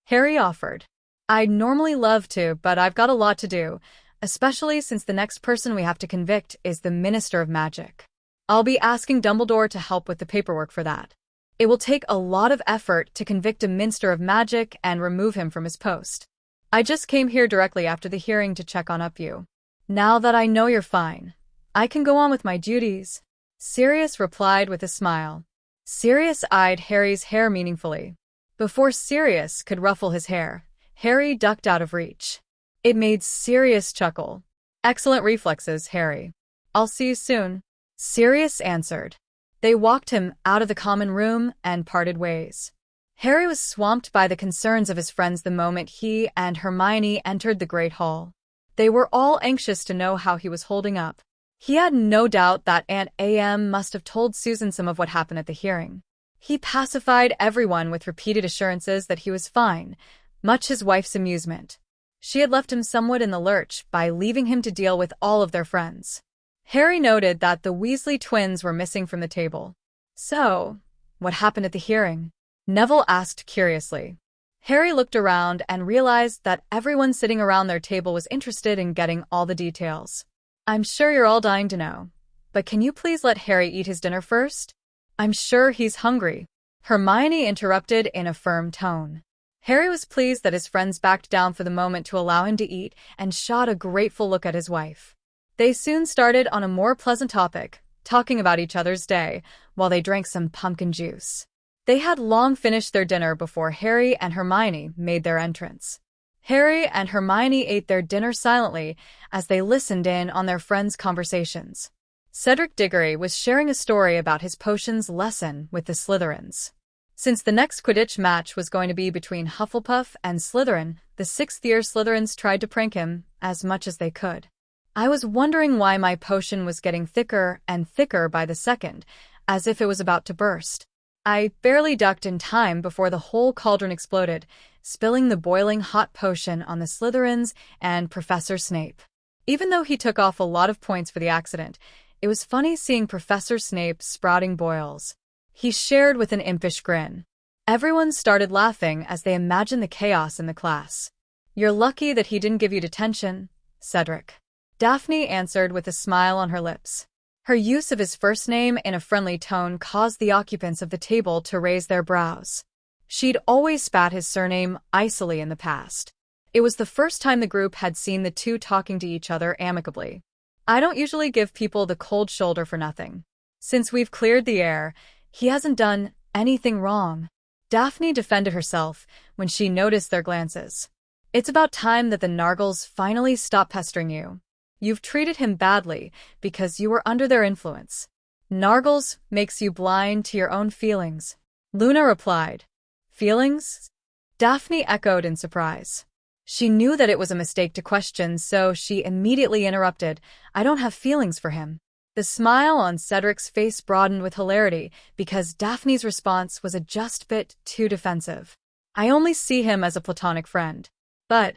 Harry offered. I'd normally love to, but I've got a lot to do, especially since the next person we have to convict is the Minister of Magic. I'll be asking Dumbledore to help with the paperwork for that. It will take a lot of effort to convict a Minister of Magic and remove him from his post. I just came here directly after the hearing to check on you. Now that I know you're fine, I can go on with my duties, Sirius replied with a smile. Sirius eyed Harry's hair meaningfully. Before Sirius could ruffle his hair, Harry ducked out of reach. It made Sirius chuckle. Excellent reflexes, Harry. I'll see you soon, Sirius answered. They walked him out of the common room and parted ways. Harry was swamped by the concerns of his friends the moment he and Hermione entered the Great Hall. They were all anxious to know how he was holding up. He had no doubt that Aunt Am must have told Susan some of what happened at the hearing. He pacified everyone with repeated assurances that he was fine, much his wife's amusement. She had left him somewhat in the lurch by leaving him to deal with all of their friends. Harry noted that the Weasley twins were missing from the table. So, what happened at the hearing? Neville asked curiously. Harry looked around and realized that everyone sitting around their table was interested in getting all the details. I'm sure you're all dying to know, but can you please let Harry eat his dinner first? I'm sure he's hungry, Hermione interrupted in a firm tone. Harry was pleased that his friends backed down for the moment to allow him to eat and shot a grateful look at his wife. They soon started on a more pleasant topic, talking about each other's day, while they drank some pumpkin juice. They had long finished their dinner before Harry and Hermione made their entrance. Harry and Hermione ate their dinner silently as they listened in on their friends' conversations. Cedric Diggory was sharing a story about his potions lesson with the Slytherins. Since the next Quidditch match was going to be between Hufflepuff and Slytherin, the sixth-year Slytherins tried to prank him as much as they could. I was wondering why my potion was getting thicker and thicker by the second, as if it was about to burst. I barely ducked in time before the whole cauldron exploded, spilling the boiling hot potion on the Slytherins and Professor Snape. Even though he took off a lot of points for the accident, it was funny seeing Professor Snape sprouting boils. He shared with an impish grin. Everyone started laughing as they imagined the chaos in the class. You're lucky that he didn't give you detention, Cedric. Daphne answered with a smile on her lips. Her use of his first name in a friendly tone caused the occupants of the table to raise their brows. She'd always spat his surname icily in the past. It was the first time the group had seen the two talking to each other amicably. I don't usually give people the cold shoulder for nothing. Since we've cleared the air, he hasn't done anything wrong. Daphne defended herself when she noticed their glances. It's about time that the Nargles finally stop pestering you. You've treated him badly because you were under their influence. Nargles makes you blind to your own feelings. Luna replied. Feelings? Daphne echoed in surprise. She knew that it was a mistake to question, so she immediately interrupted. I don't have feelings for him. The smile on Cedric's face broadened with hilarity because Daphne's response was a just bit too defensive. I only see him as a platonic friend. But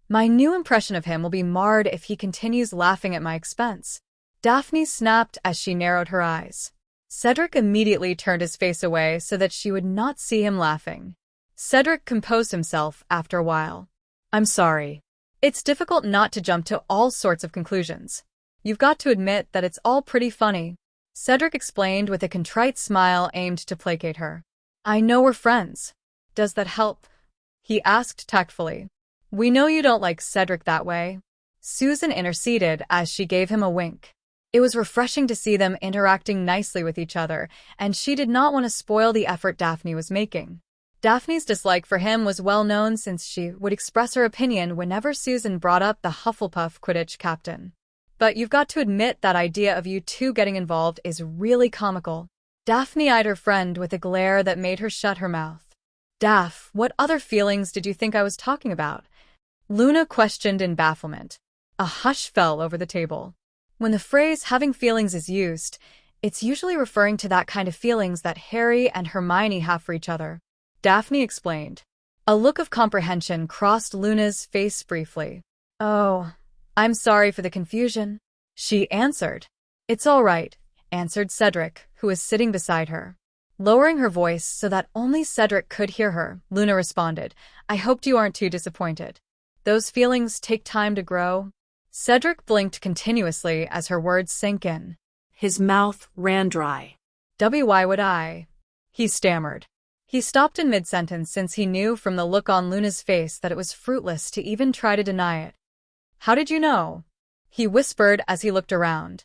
my new impression of him will be marred if he continues laughing at my expense. Daphne snapped as she narrowed her eyes. Cedric immediately turned his face away so that she would not see him laughing. Cedric composed himself after a while. I'm sorry. It's difficult not to jump to all sorts of conclusions. You've got to admit that it's all pretty funny. Cedric explained with a contrite smile aimed to placate her. I know we're friends. Does that help? He asked tactfully. We know you don't like Cedric that way. Susan interceded as she gave him a wink. It was refreshing to see them interacting nicely with each other, and she did not want to spoil the effort Daphne was making. Daphne's dislike for him was well known since she would express her opinion whenever Susan brought up the Hufflepuff Quidditch captain. But you've got to admit that idea of you two getting involved is really comical. Daphne eyed her friend with a glare that made her shut her mouth. Daph, what other feelings did you think I was talking about? Luna questioned in bafflement. A hush fell over the table. When the phrase having feelings is used, it's usually referring to that kind of feelings that Harry and Hermione have for each other. Daphne explained. A look of comprehension crossed Luna's face briefly. Oh, I'm sorry for the confusion, she answered. It's all right, answered Cedric, who was sitting beside her. Lowering her voice so that only Cedric could hear her, Luna responded, I hoped you aren't too disappointed. Those feelings take time to grow. Cedric blinked continuously as her words sank in. His mouth ran dry. Why would I? He stammered. He stopped in mid-sentence since he knew from the look on Luna's face that it was fruitless to even try to deny it. How did you know? He whispered as he looked around.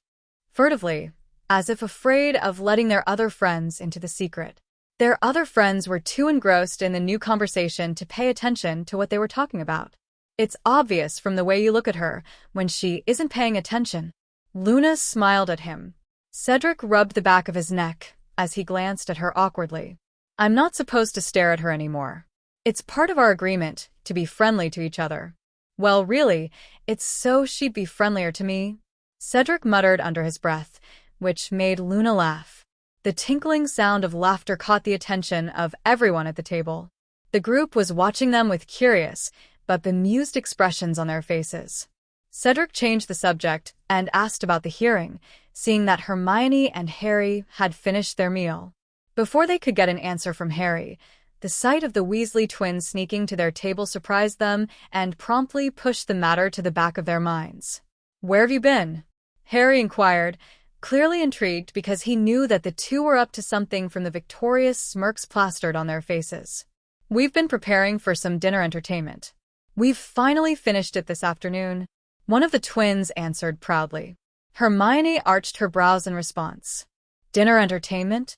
Furtively, as if afraid of letting their other friends into the secret. Their other friends were too engrossed in the new conversation to pay attention to what they were talking about. It's obvious from the way you look at her when she isn't paying attention. Luna smiled at him. Cedric rubbed the back of his neck as he glanced at her awkwardly. I'm not supposed to stare at her anymore. It's part of our agreement to be friendly to each other. Well, really, it's so she'd be friendlier to me. Cedric muttered under his breath, which made Luna laugh. The tinkling sound of laughter caught the attention of everyone at the table. The group was watching them with curious but bemused expressions on their faces. Cedric changed the subject and asked about the hearing, seeing that Hermione and Harry had finished their meal. Before they could get an answer from Harry, the sight of the Weasley twins sneaking to their table surprised them and promptly pushed the matter to the back of their minds. Where have you been? Harry inquired, clearly intrigued because he knew that the two were up to something from the victorious smirks plastered on their faces. We've been preparing for some dinner entertainment. We've finally finished it this afternoon, one of the twins answered proudly. Hermione arched her brows in response. Dinner entertainment?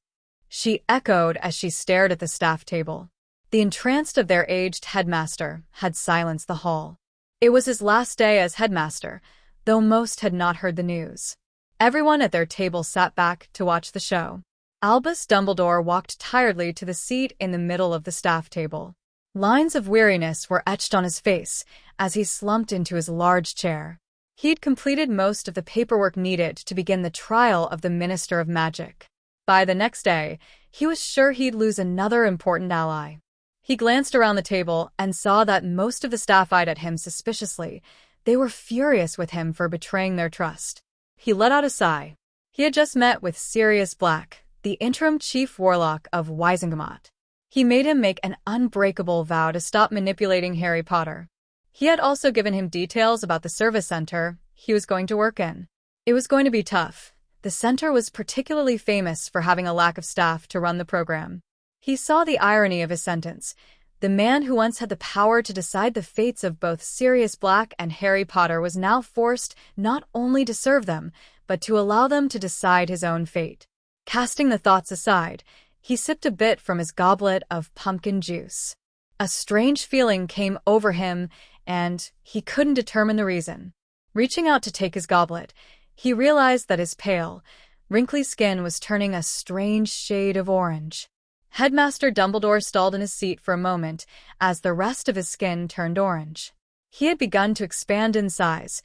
She echoed as she stared at the staff table. The entranced of their aged headmaster had silenced the hall. It was his last day as headmaster, though most had not heard the news. Everyone at their table sat back to watch the show. Albus Dumbledore walked tiredly to the seat in the middle of the staff table. Lines of weariness were etched on his face as he slumped into his large chair. He'd completed most of the paperwork needed to begin the trial of the Minister of Magic. By the next day, he was sure he'd lose another important ally. He glanced around the table and saw that most of the staff eyed at him suspiciously. They were furious with him for betraying their trust. He let out a sigh. He had just met with Sirius Black, the interim chief warlock of Wizengamot. He made him make an unbreakable vow to stop manipulating Harry Potter. He had also given him details about the service center he was going to work in. It was going to be tough. The center was particularly famous for having a lack of staff to run the program. He saw the irony of his sentence. The man who once had the power to decide the fates of both Sirius Black and Harry Potter was now forced not only to serve them, but to allow them to decide his own fate. Casting the thoughts aside, he sipped a bit from his goblet of pumpkin juice. A strange feeling came over him, and he couldn't determine the reason. Reaching out to take his goblet, he realized that his pale, wrinkly skin was turning a strange shade of orange. Headmaster Dumbledore stalled in his seat for a moment as the rest of his skin turned orange. He had begun to expand in size,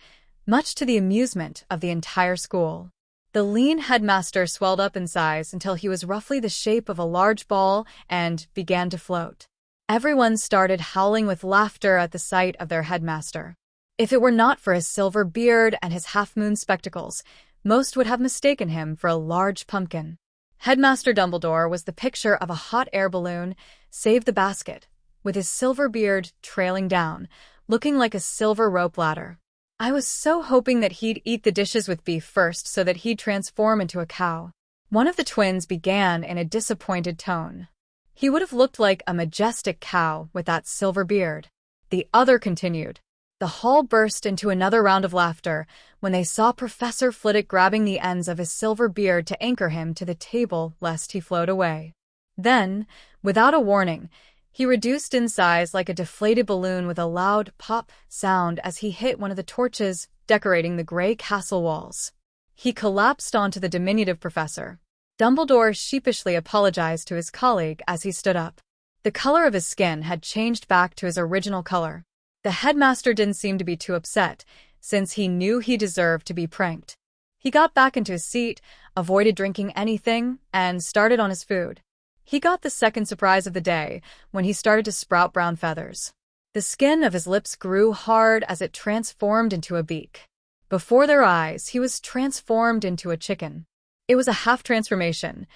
much to the amusement of the entire school. The lean headmaster swelled up in size until he was roughly the shape of a large ball and began to float. Everyone started howling with laughter at the sight of their headmaster. If it were not for his silver beard and his half-moon spectacles, most would have mistaken him for a large pumpkin. Headmaster Dumbledore was the picture of a hot air balloon, save the basket, with his silver beard trailing down, looking like a silver rope ladder. I was so hoping that he'd eat the dishes with beef first so that he'd transform into a cow. One of the twins began in a disappointed tone. He would have looked like a majestic cow with that silver beard. The other continued. The hall burst into another round of laughter when they saw Professor Flitwick grabbing the ends of his silver beard to anchor him to the table lest he float away. Then, without a warning, he reduced in size like a deflated balloon with a loud pop sound as he hit one of the torches decorating the gray castle walls. He collapsed onto the diminutive professor. Dumbledore sheepishly apologized to his colleague as he stood up. The color of his skin had changed back to his original color. The headmaster didn't seem to be too upset, since he knew he deserved to be pranked. He got back into his seat, avoided drinking anything, and started on his food. He got the second surprise of the day when he started to sprout brown feathers. The skin of his lips grew hard as it transformed into a beak. Before their eyes, he was transformed into a chicken. It was a half-transformation.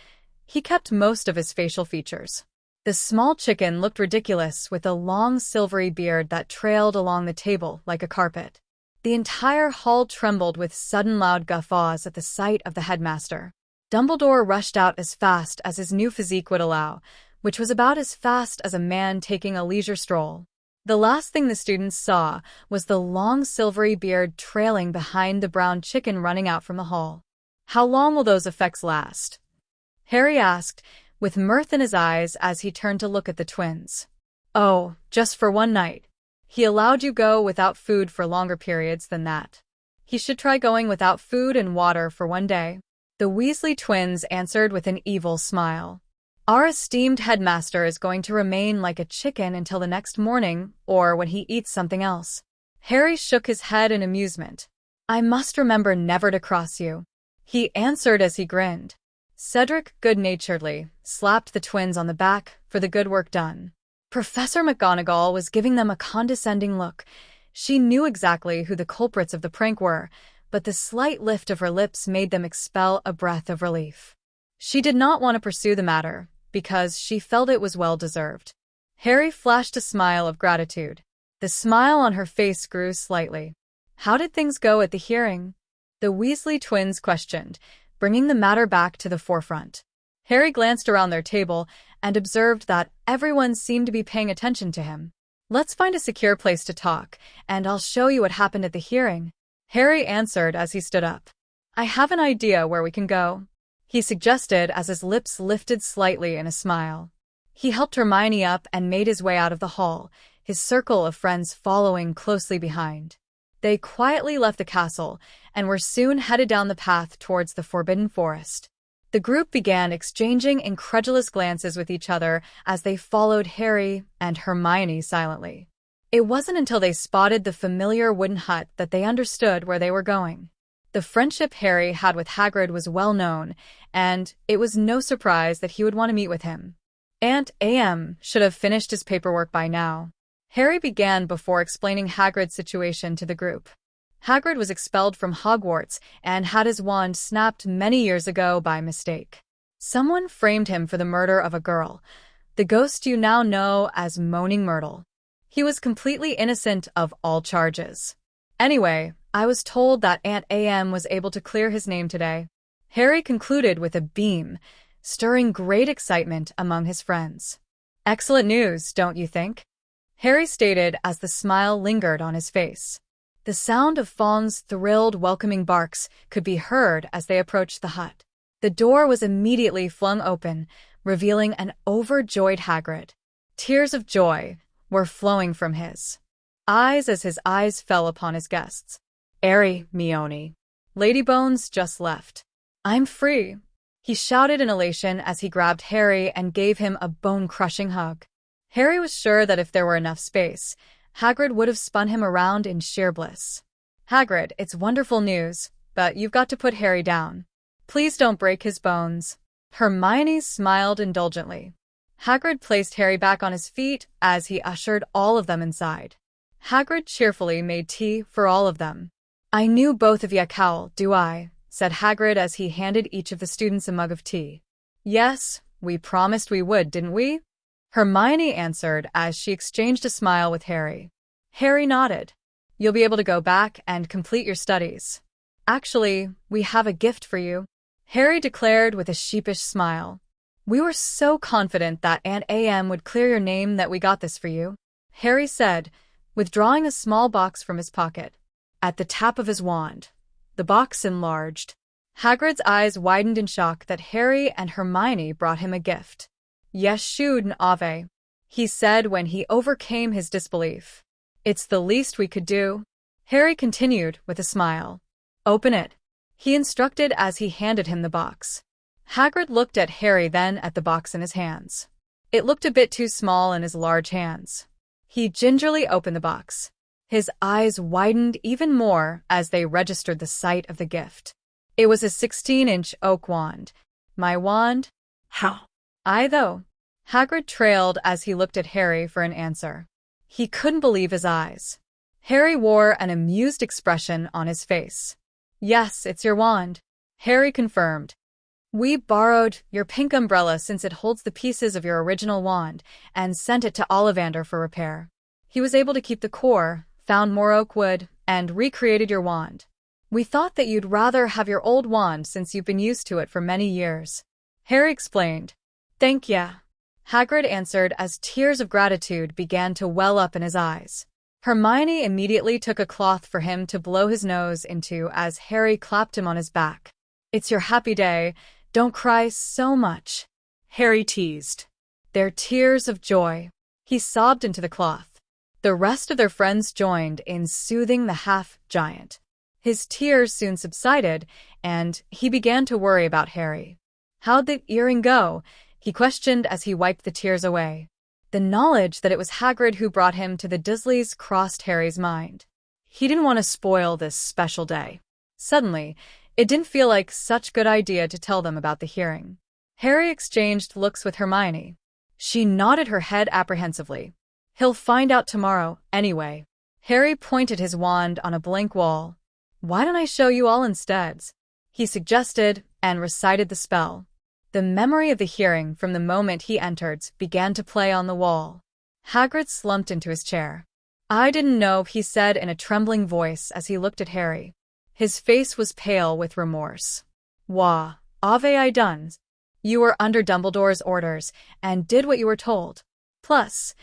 He kept most of his facial features. The small chicken looked ridiculous with a long silvery beard that trailed along the table like a carpet. The entire hall trembled with sudden loud guffaws at the sight of the headmaster. Dumbledore rushed out as fast as his new physique would allow, which was about as fast as a man taking a leisure stroll. The last thing the students saw was the long silvery beard trailing behind the brown chicken running out from the hall. "How long will those effects last?" Harry asked, with mirth in his eyes as he turned to look at the twins. "Oh, just for one night. He allowed you go without food for longer periods than that. He should try going without food and water for one day." The Weasley twins answered with an evil smile. "Our esteemed headmaster is going to remain like a chicken until the next morning, or when he eats something else." Harry shook his head in amusement. "I must remember never to cross you," he answered as he grinned. Cedric good-naturedly slapped the twins on the back for the good work done. Professor McGonagall was giving them a condescending look. She knew exactly who the culprits of the prank were, but the slight lift of her lips made them expel a breath of relief. She did not want to pursue the matter, because she felt it was well-deserved. Harry flashed a smile of gratitude. The smile on her face grew slightly. "How did things go at the hearing?" the Weasley twins questioned, bringing the matter back to the forefront. Harry glanced around their table and observed that everyone seemed to be paying attention to him. "Let's find a secure place to talk, and I'll show you what happened at the hearing," Harry answered as he stood up. "I have an idea where we can go," he suggested as his lips lifted slightly in a smile. He helped Hermione up and made his way out of the hall, his circle of friends following closely behind. They quietly left the castle and were soon headed down the path towards the Forbidden Forest. The group began exchanging incredulous glances with each other as they followed Harry and Hermione silently. It wasn't until they spotted the familiar wooden hut that they understood where they were going. The friendship Harry had with Hagrid was well known, and it was no surprise that he would want to meet with him. Aunt A.M. should have finished his paperwork by now. Harry began before explaining Hagrid's situation to the group. Hagrid was expelled from Hogwarts and had his wand snapped many years ago by mistake. Someone framed him for the murder of a girl, the ghost you now know as Moaning Myrtle. He was completely innocent of all charges. Anyway, I was told that Aunt A.M. was able to clear his name today. Harry concluded with a beam, stirring great excitement among his friends. "Excellent news, don't you think?" Harry stated as the smile lingered on his face. The sound of Fawn's thrilled, welcoming barks could be heard as they approached the hut. The door was immediately flung open, revealing an overjoyed Hagrid. Tears of joy were flowing from his eyes as his eyes fell upon his guests. Hermione. Lady Bones just left. "I'm free," he shouted in elation as he grabbed Harry and gave him a bone-crushing hug. Harry was sure that if there were enough space, Hagrid would have spun him around in sheer bliss. "Hagrid, it's wonderful news, but you've got to put Harry down. Please don't break his bones." Hermione smiled indulgently. Hagrid placed Harry back on his feet as he ushered all of them inside. Hagrid cheerfully made tea for all of them. "I knew both of you, Cowl, do I?" said Hagrid as he handed each of the students a mug of tea. "Yes, we promised we would, didn't we?" Hermione answered as she exchanged a smile with Harry. Harry nodded. You'll be able to go back and complete your studies. Actually, we have a gift for you, Harry declared with a sheepish smile. We were so confident that Aunt AM would clear your name that we got this for you, Harry said, withdrawing a small box from his pocket. At the tap of his wand, the box enlarged. Hagrid's eyes widened in shock that Harry and Hermione brought him a gift. Yes, shoo'n Ave, he said when he overcame his disbelief. It's the least we could do, Harry continued with a smile. Open it, he instructed as he handed him the box. Hagrid looked at Harry, then at the box in his hands. It looked a bit too small in his large hands. He gingerly opened the box. His eyes widened even more as they registered the sight of the gift. It was a 16-inch oak wand. My wand? How? Though. Hagrid trailed as he looked at Harry for an answer. He couldn't believe his eyes. Harry wore an amused expression on his face. Yes, it's your wand, Harry confirmed. We borrowed your pink umbrella since it holds the pieces of your original wand and sent it to Ollivander for repair. He was able to keep the core, found more oak wood, and recreated your wand. We thought that you'd rather have your old wand since you've been used to it for many years, Harry explained. Thank ya, Hagrid answered as tears of gratitude began to well up in his eyes. Hermione immediately took a cloth for him to blow his nose into as Harry clapped him on his back. It's your happy day. Don't cry so much, Harry teased. Their tears of joy. He sobbed into the cloth. The rest of their friends joined in soothing the half-giant. His tears soon subsided, and he began to worry about Harry. How'd the earring go? He questioned as he wiped the tears away. The knowledge that it was Hagrid who brought him to the Dursleys crossed Harry's mind. He didn't want to spoil this special day. Suddenly, it didn't feel like such a good idea to tell them about the hearing. Harry exchanged looks with Hermione. She nodded her head apprehensively. He'll find out tomorrow, anyway. Harry pointed his wand on a blank wall. Why don't I show you all instead? He suggested, and recited the spell. The memory of the hearing from the moment he entered began to play on the wall. Hagrid slumped into his chair. I didn't know, he said in a trembling voice as he looked at Harry. His face was pale with remorse. Wah, ave I done? You were under Dumbledore's orders and did what you were told. Plus,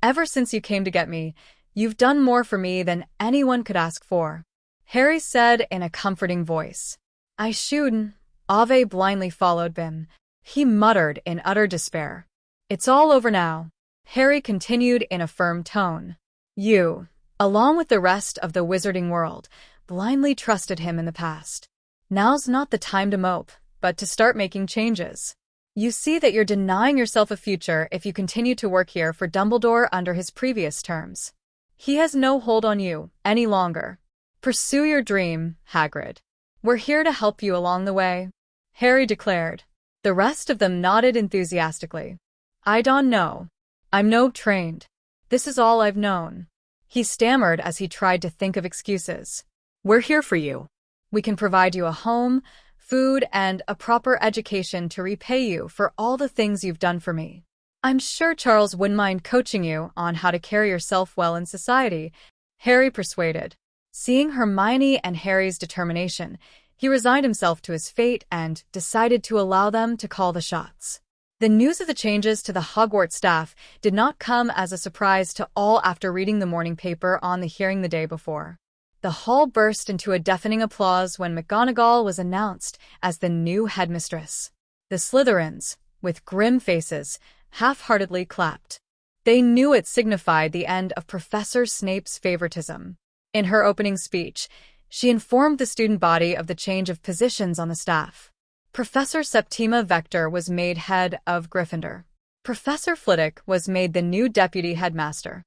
ever since you came to get me, you've done more for me than anyone could ask for, Harry said in a comforting voice. I shouldn't. Ave blindly followed him. He muttered in utter despair. It's all over now, Harry continued in a firm tone. You, along with the rest of the wizarding world, blindly trusted him in the past. Now's not the time to mope, but to start making changes. You see that you're denying yourself a future if you continue to work here for Dumbledore under his previous terms. He has no hold on you any longer. Pursue your dream, Hagrid. We're here to help you along the way, Harry declared. The rest of them nodded enthusiastically. I don't know. I'm no trained. This is all I've known, he stammered as he tried to think of excuses. We're here for you. We can provide you a home, food, and a proper education to repay you for all the things you've done for me. I'm sure Charles wouldn't mind coaching you on how to carry yourself well in society, Harry persuaded. Seeing Hermione and Harry's determination, he resigned himself to his fate and decided to allow them to call the shots. The news of the changes to the Hogwarts staff did not come as a surprise to all after reading the morning paper on the hearing the day before. The hall burst into a deafening applause when McGonagall was announced as the new headmistress. The Slytherins, with grim faces, half-heartedly clapped. They knew it signified the end of Professor Snape's favoritism. In her opening speech, she informed the student body of the change of positions on the staff. Professor Septima Vector was made head of Gryffindor. Professor Flitwick was made the new deputy headmaster.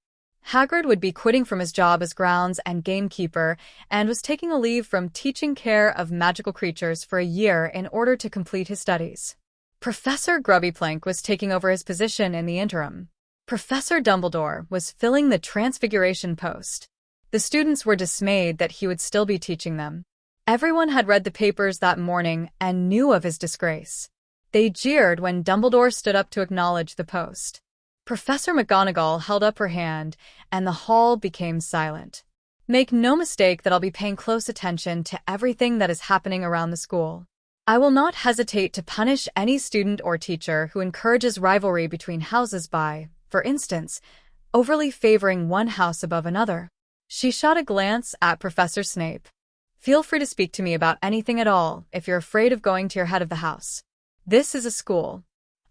Hagrid would be quitting from his job as grounds and gamekeeper and was taking a leave from teaching care of magical creatures for a year in order to complete his studies. Professor Grubbyplank was taking over his position in the interim. Professor Dumbledore was filling the Transfiguration post. The students were dismayed that he would still be teaching them. Everyone had read the papers that morning and knew of his disgrace. They jeered when Dumbledore stood up to acknowledge the post. Professor McGonagall held up her hand, and the hall became silent. Make no mistake that I'll be paying close attention to everything that is happening around the school. I will not hesitate to punish any student or teacher who encourages rivalry between houses by, for instance, overly favoring one house above another. She shot a glance at Professor Snape. Feel free to speak to me about anything at all if you're afraid of going to your head of the house. This is a school.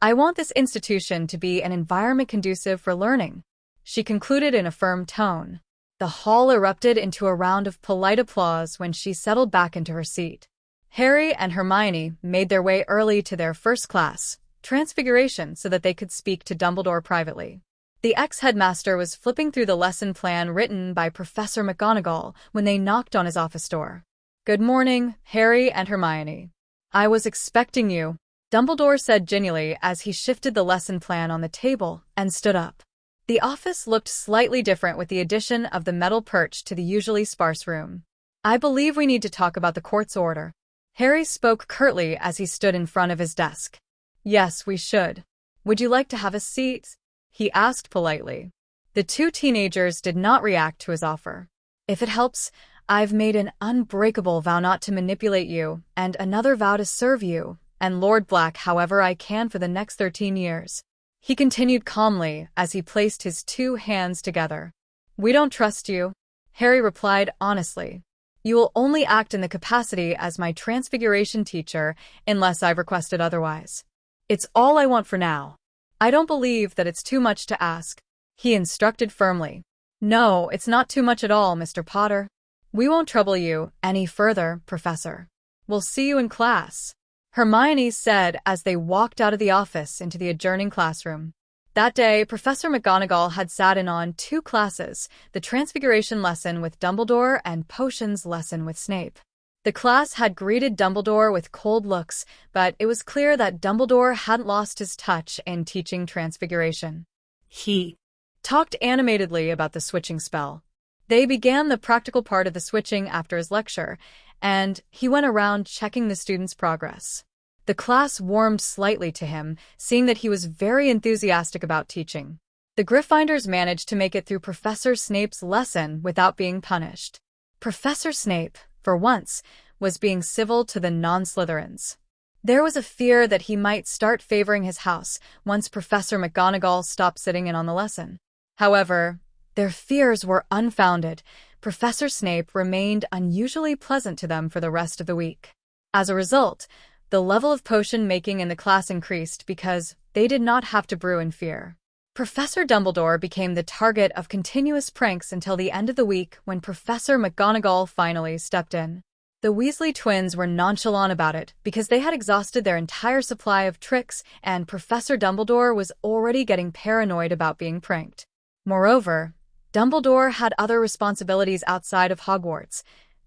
I want this institution to be an environment conducive for learning, she concluded in a firm tone. The hall erupted into a round of polite applause when she settled back into her seat. Harry and Hermione made their way early to their first class, Transfiguration, so that they could speak to Dumbledore privately. The ex-headmaster was flipping through the lesson plan written by Professor McGonagall when they knocked on his office door. Good morning, Harry and Hermione. I was expecting you, Dumbledore said genially as he shifted the lesson plan on the table and stood up. The office looked slightly different with the addition of the metal perch to the usually sparse room. I believe we need to talk about the court's order. Harry spoke curtly as he stood in front of his desk. Yes, we should. Would you like to have a seat? He asked politely. The two teenagers did not react to his offer. If it helps, I've made an unbreakable vow not to manipulate you, and another vow to serve you, and Lord Black however I can for the next 13 years. He continued calmly as he placed his two hands together. We don't trust you, Harry replied honestly. You will only act in the capacity as my Transfiguration teacher unless I've requested otherwise. It's all I want for now. I don't believe that it's too much to ask, he instructed firmly. No, it's not too much at all, Mr. Potter. We won't trouble you any further, Professor. We'll see you in class, Hermione said as they walked out of the office into the adjoining classroom. That day, Professor McGonagall had sat in on two classes, the Transfiguration lesson with Dumbledore and Potions lesson with Snape. The class had greeted Dumbledore with cold looks, but it was clear that Dumbledore hadn't lost his touch in teaching Transfiguration. He talked animatedly about the switching spell. They began the practical part of the switching after his lecture, and he went around checking the students' progress. The class warmed slightly to him, seeing that he was very enthusiastic about teaching. The Gryffindors managed to make it through Professor Snape's lesson without being punished. Professor Snape, for once, was being civil to the non-Slytherins. There was a fear that he might start favoring his house once Professor McGonagall stopped sitting in on the lesson. However, their fears were unfounded. Professor Snape remained unusually pleasant to them for the rest of the week. As a result, the level of potion making in the class increased because they did not have to brew in fear. Professor Dumbledore became the target of continuous pranks until the end of the week when Professor McGonagall finally stepped in. The Weasley twins were nonchalant about it because they had exhausted their entire supply of tricks and Professor Dumbledore was already getting paranoid about being pranked. Moreover, Dumbledore had other responsibilities outside of Hogwarts.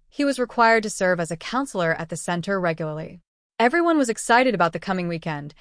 He was required to serve as a counselor at the center regularly. Everyone was excited about the coming weekend.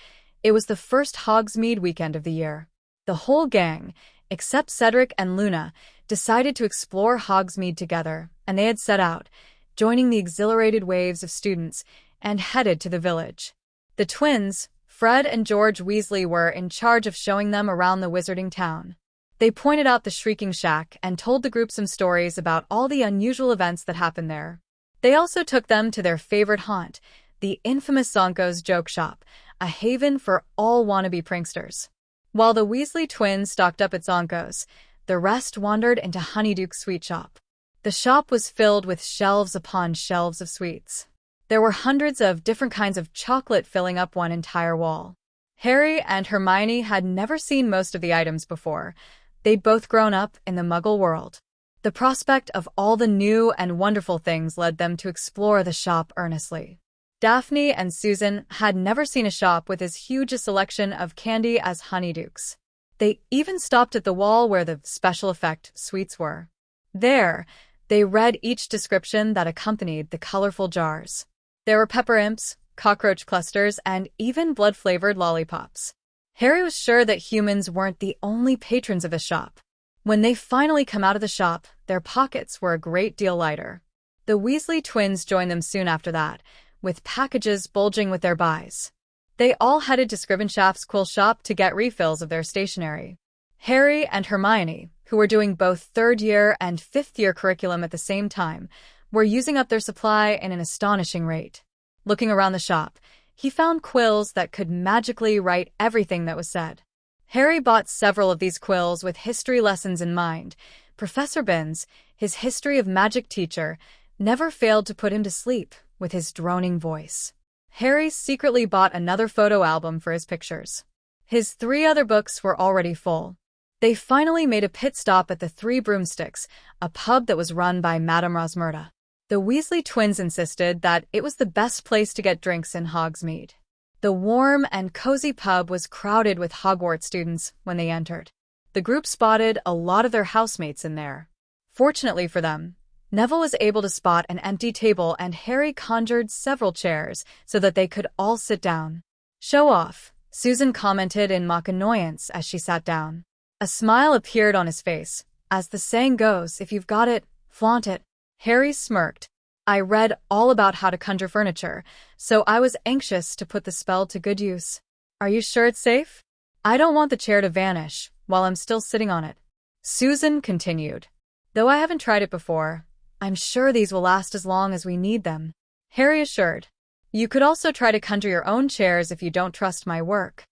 It was the first Hogsmeade weekend of the year. The whole gang, except Cedric and Luna, decided to explore Hogsmeade together, and they had set out, joining the exhilarated waves of students, and headed to the village. The twins, Fred and George Weasley, were in charge of showing them around the wizarding town. They pointed out the Shrieking Shack and told the group some stories about all the unusual events that happened there. They also took them to their favorite haunt, the infamous Zonko's Joke Shop, a haven for all wannabe pranksters. While the Weasley twins stocked up at Zonko's, the rest wandered into Honeyduke's sweet shop. The shop was filled with shelves upon shelves of sweets. There were hundreds of different kinds of chocolate filling up one entire wall. Harry and Hermione had never seen most of the items before. They'd both grown up in the Muggle world. The prospect of all the new and wonderful things led them to explore the shop earnestly. Daphne and Susan had never seen a shop with as huge a selection of candy as Honeyduke's. They even stopped at the wall where the special effect sweets were. There, they read each description that accompanied the colorful jars. There were pepper imps, cockroach clusters, and even blood-flavored lollipops. Harry was sure that humans weren't the only patrons of the shop. When they finally come out of the shop, their pockets were a great deal lighter. The Weasley twins joined them soon after that, with packages bulging with their buys. They all headed to Scribbenshaft's quill shop to get refills of their stationery. Harry and Hermione, who were doing both third-year and fifth-year curriculum at the same time, were using up their supply in an astonishing rate. Looking around the shop, he found quills that could magically write everything that was said. Harry bought several of these quills with history lessons in mind. Professor Binns, his history of magic teacher, never failed to put him to sleep with his droning voice. Harry secretly bought another photo album for his pictures. His 3 other books were already full. They finally made a pit stop at the Three Broomsticks, a pub that was run by Madame Rosmerta. The Weasley twins insisted that it was the best place to get drinks in Hogsmeade. The warm and cozy pub was crowded with Hogwarts students when they entered. The group spotted a lot of their housemates in there. Fortunately for them, Neville was able to spot an empty table and Harry conjured several chairs so that they could all sit down. "Show off," Susan commented in mock annoyance as she sat down. A smile appeared on his face. As the saying goes, if you've got it, flaunt it. Harry smirked. "I read all about how to conjure furniture, so I was anxious to put the spell to good use. Are you sure it's safe? I don't want the chair to vanish while I'm still sitting on it." Susan continued. "Though I haven't tried it before, I'm sure these will last as long as we need them," Harry assured. "You could also try to conjure your own chairs if you don't trust my work,"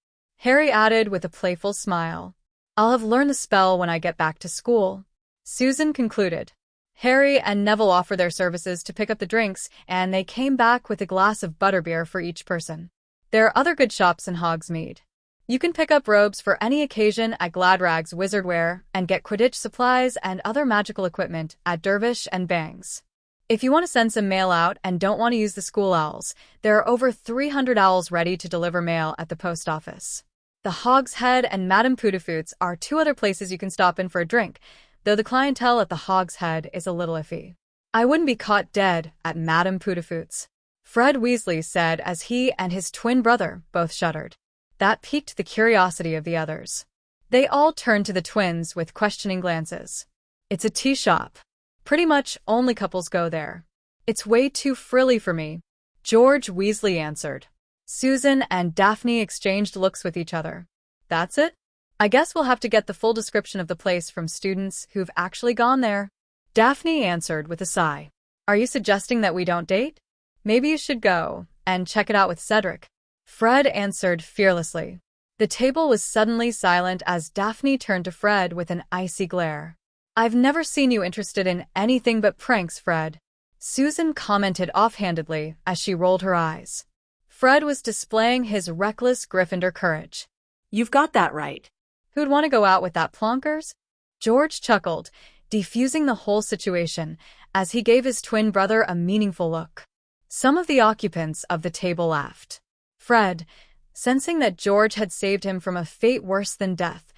Harry added with a playful smile. "I'll have learned the spell when I get back to school," Susan concluded. Harry and Neville offered their services to pick up the drinks, and they came back with a glass of butterbeer for each person. There are other good shops in Hogsmeade. You can pick up robes for any occasion at Gladrag's Wizardwear and get Quidditch supplies and other magical equipment at Dervish and Bangs. If you want to send some mail out and don't want to use the school owls, there are over 300 owls ready to deliver mail at the post office. The Hog's Head and Madame Pootifoots are 2 other places you can stop in for a drink, though the clientele at the Hog's Head is a little iffy. "I wouldn't be caught dead at Madame Pootifoots," Fred Weasley said as he and his twin brother both shuddered. That piqued the curiosity of the others. They all turned to the twins with questioning glances. "It's a tea shop. Pretty much only couples go there. It's way too frilly for me," George Weasley answered. Susan and Daphne exchanged looks with each other. "That's it? I guess we'll have to get the full description of the place from students who've actually gone there," Daphne answered with a sigh. "Are you suggesting that we don't date? Maybe you should go and check it out with Cedric," Fred answered fearlessly. The table was suddenly silent as Daphne turned to Fred with an icy glare. "I've never seen you interested in anything but pranks, Fred," Susan commented offhandedly as she rolled her eyes. Fred was displaying his reckless Gryffindor courage. "You've got that right." "Who'd want to go out with that plonkers?" George chuckled, defusing the whole situation as he gave his twin brother a meaningful look. Some of the occupants of the table laughed. Fred, sensing that George had saved him from a fate worse than death,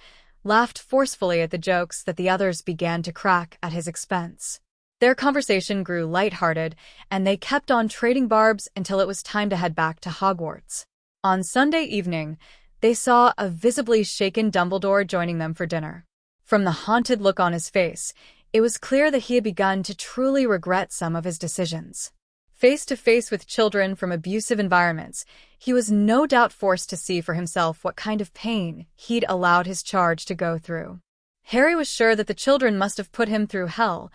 laughed forcefully at the jokes that the others began to crack at his expense. Their conversation grew lighthearted, and they kept on trading barbs until it was time to head back to Hogwarts. On Sunday evening, they saw a visibly shaken Dumbledore joining them for dinner. From the haunted look on his face, it was clear that he had begun to truly regret some of his decisions. Face to face with children from abusive environments, he was no doubt forced to see for himself what kind of pain he'd allowed his charge to go through. Harry was sure that the children must have put him through hell,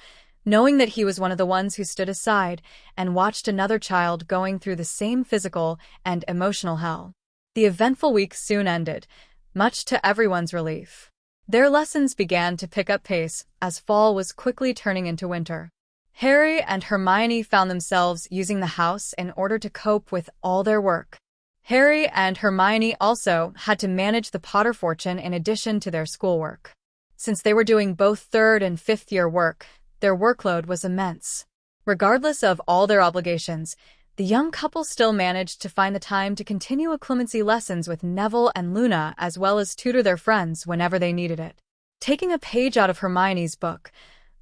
knowing that he was one of the ones who stood aside and watched another child going through the same physical and emotional hell. The eventful week soon ended, much to everyone's relief. Their lessons began to pick up pace as fall was quickly turning into winter. Harry and Hermione found themselves using the house in order to cope with all their work. Harry and Hermione also had to manage the Potter fortune in addition to their schoolwork. Since they were doing both third and fifth year work, their workload was immense. Regardless of all their obligations, the young couple still managed to find the time to continue occlumency lessons with Neville and Luna as well as tutor their friends whenever they needed it. Taking a page out of Hermione's book,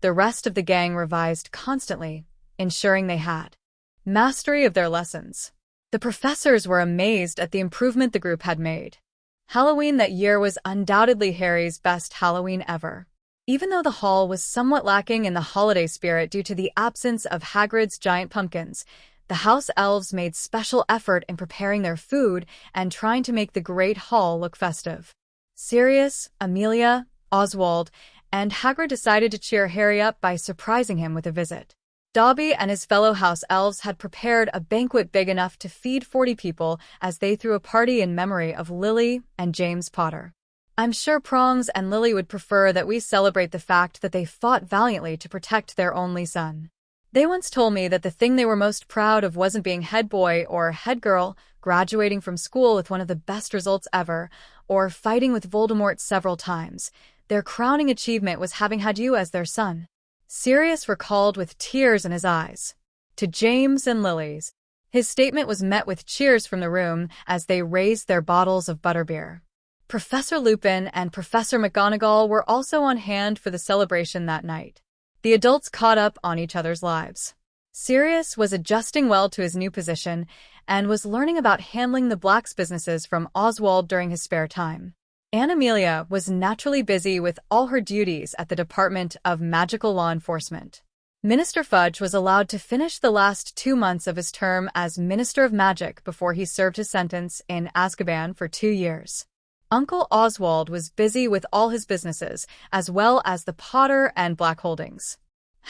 the rest of the gang revised constantly, ensuring they had mastery of their lessons. The professors were amazed at the improvement the group had made. Halloween that year was undoubtedly Harry's best Halloween ever. Even though the hall was somewhat lacking in the holiday spirit due to the absence of Hagrid's giant pumpkins, the house elves made special effort in preparing their food and trying to make the Great Hall look festive. Sirius, Amelia, Oswald, and Hagrid decided to cheer Harry up by surprising him with a visit. Dobby and his fellow house elves had prepared a banquet big enough to feed 40 people as they threw a party in memory of Lily and James Potter. I'm sure Prongs and Lily would prefer that we celebrate the fact that they fought valiantly to protect their only son. They once told me that the thing they were most proud of wasn't being head boy or head girl, graduating from school with one of the best results ever, or fighting with Voldemort several times. Their crowning achievement was having had you as their son. Sirius recalled with tears in his eyes. To James and Lily's. His statement was met with cheers from the room as they raised their bottles of butterbeer. Professor Lupin and Professor McGonagall were also on hand for the celebration that night. The adults caught up on each other's lives. Sirius was adjusting well to his new position and was learning about handling the Black's businesses from Oswald during his spare time. Aunt Amelia was naturally busy with all her duties at the Department of Magical Law Enforcement. Minister Fudge was allowed to finish the last 2 months of his term as Minister of Magic before he served his sentence in Azkaban for 2 years. Uncle Oswald was busy with all his businesses, as well as the Potter and Black holdings.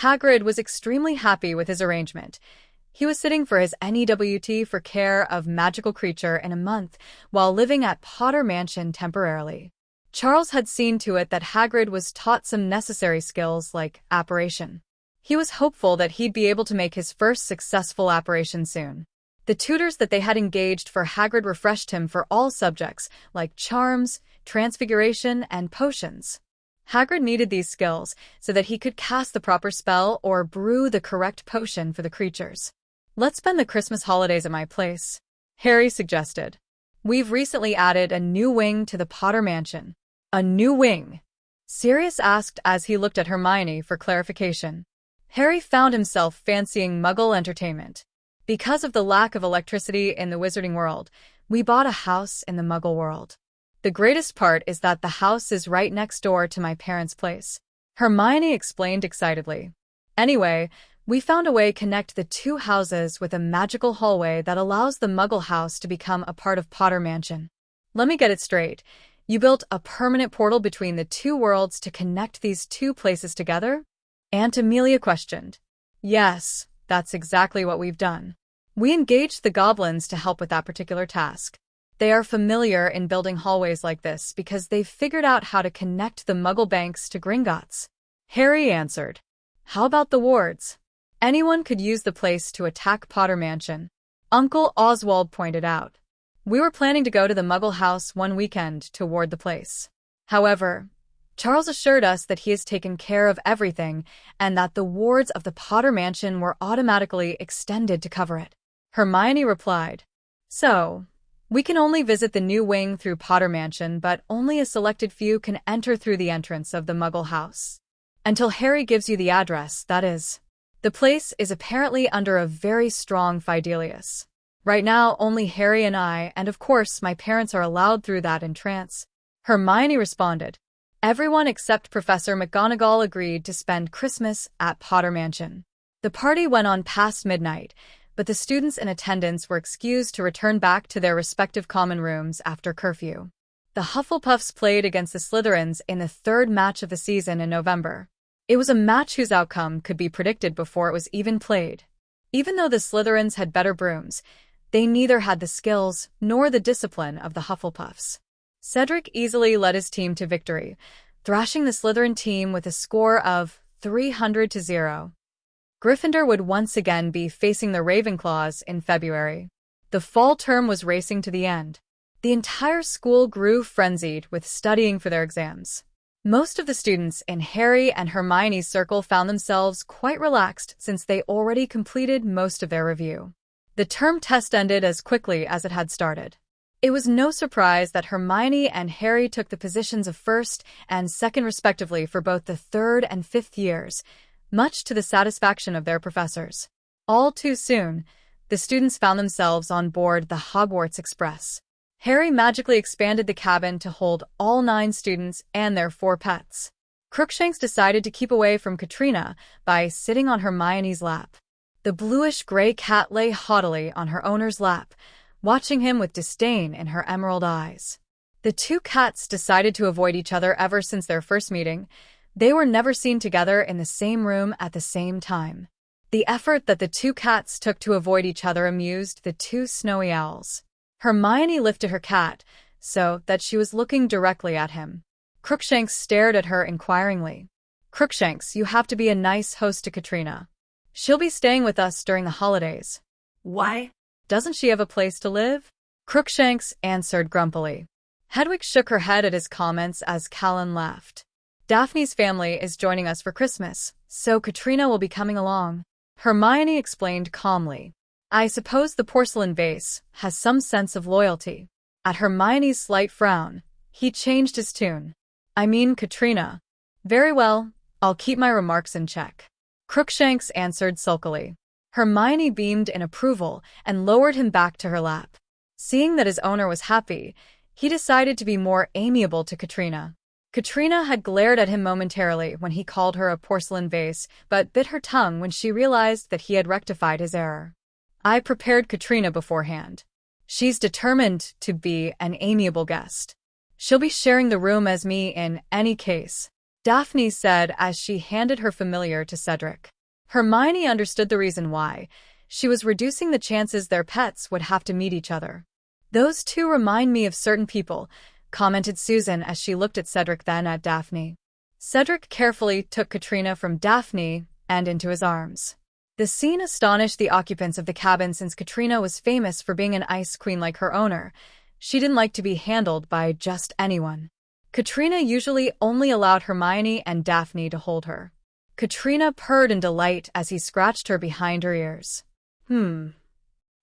Hagrid was extremely happy with his arrangement. He was sitting for his NEWT for care of magical creature in a month while living at Potter Mansion temporarily. Charles had seen to it that Hagrid was taught some necessary skills like apparition. He was hopeful that he'd be able to make his first successful apparition soon. The tutors that they had engaged for Hagrid refreshed him for all subjects like charms, transfiguration, and potions. Hagrid needed these skills so that he could cast the proper spell or brew the correct potion for the creatures. "Let's spend the Christmas holidays at my place," Harry suggested. "We've recently added a new wing to the Potter Mansion." "A new wing?" Sirius asked as he looked at Hermione for clarification. Harry found himself fancying Muggle entertainment. "Because of the lack of electricity in the Wizarding world, we bought a house in the Muggle world. The greatest part is that the house is right next door to my parents' place," Hermione explained excitedly. "Anyway, we found a way to connect the two houses with a magical hallway that allows the Muggle house to become a part of Potter Mansion. Let me get it straight. You built a permanent portal between the two worlds to connect these two places together?" Aunt Amelia questioned. "Yes, that's exactly what we've done. We engaged the goblins to help with that particular task. They are familiar in building hallways like this because they've figured out how to connect the Muggle banks to Gringotts," Harry answered. "How about the wards? Anyone could use the place to attack Potter Mansion," Uncle Oswald pointed out. "We were planning to go to the Muggle house one weekend to ward the place. However, Charles assured us that he has taken care of everything and that the wards of the Potter Mansion were automatically extended to cover it," Hermione replied. "So, we can only visit the new wing through Potter Mansion, but only a selected few can enter through the entrance of the Muggle house. Until Harry gives you the address, that is. The place is apparently under a very strong Fidelius. Right now, only Harry and I, and of course my parents are allowed through that entrance," Hermione responded. Everyone except Professor McGonagall agreed to spend Christmas at Potter Mansion. The party went on past midnight, but the students in attendance were excused to return back to their respective common rooms after curfew. The Hufflepuffs played against the Slytherins in the third match of the season in November. It was a match whose outcome could be predicted before it was even played. Even though the Slytherins had better brooms, they neither had the skills nor the discipline of the Hufflepuffs. Cedric easily led his team to victory, thrashing the Slytherin team with a score of 300-0. Gryffindor would once again be facing the Ravenclaws in February. The fall term was racing to the end. The entire school grew frenzied with studying for their exams. Most of the students in Harry and Hermione's circle found themselves quite relaxed since they already completed most of their review. The term test ended as quickly as it had started. It was no surprise that Hermione and Harry took the positions of first and second respectively for both the third and fifth years, much to the satisfaction of their professors. All too soon, the students found themselves on board the Hogwarts Express. Harry magically expanded the cabin to hold all 9 students and their 4 pets. Crookshanks decided to keep away from Katrina by sitting on Hermione's lap. The bluish-gray cat lay haughtily on her owner's lap, watching him with disdain in her emerald eyes. The two cats decided to avoid each other ever since their first meeting. They were never seen together in the same room at the same time. The effort that the two cats took to avoid each other amused the two snowy owls. Hermione lifted her cat so that she was looking directly at him. Crookshanks stared at her inquiringly. Crookshanks, you have to be a nice host to Katrina. She'll be staying with us during the holidays. Why? Doesn't she have a place to live? Crookshanks answered grumpily. Hedwig shook her head at his comments as Callan laughed. Daphne's family is joining us for Christmas, so Katrina will be coming along. Hermione explained calmly. I suppose the porcelain vase has some sense of loyalty. At Hermione's slight frown, he changed his tune. I mean Katrina. Very well, I'll keep my remarks in check. Crookshanks answered sulkily. Hermione beamed in approval and lowered him back to her lap. Seeing that his owner was happy, he decided to be more amiable to Katrina. Katrina had glared at him momentarily when he called her a porcelain vase, but bit her tongue when she realized that he had rectified his error. I prepared Katrina beforehand. She's determined to be an amiable guest. She'll be sharing the room as me in any case, Daphne said as she handed her familiar to Cedric. Hermione understood the reason why. She was reducing the chances their pets would have to meet each other. Those two remind me of certain people, commented Susan as she looked at Cedric then at Daphne. Cedric carefully took Katrina from Daphne and into his arms. The scene astonished the occupants of the cabin since Katrina was famous for being an ice queen like her owner. She didn't like to be handled by just anyone. Katrina usually only allowed Hermione and Daphne to hold her. Katrina purred in delight as he scratched her behind her ears.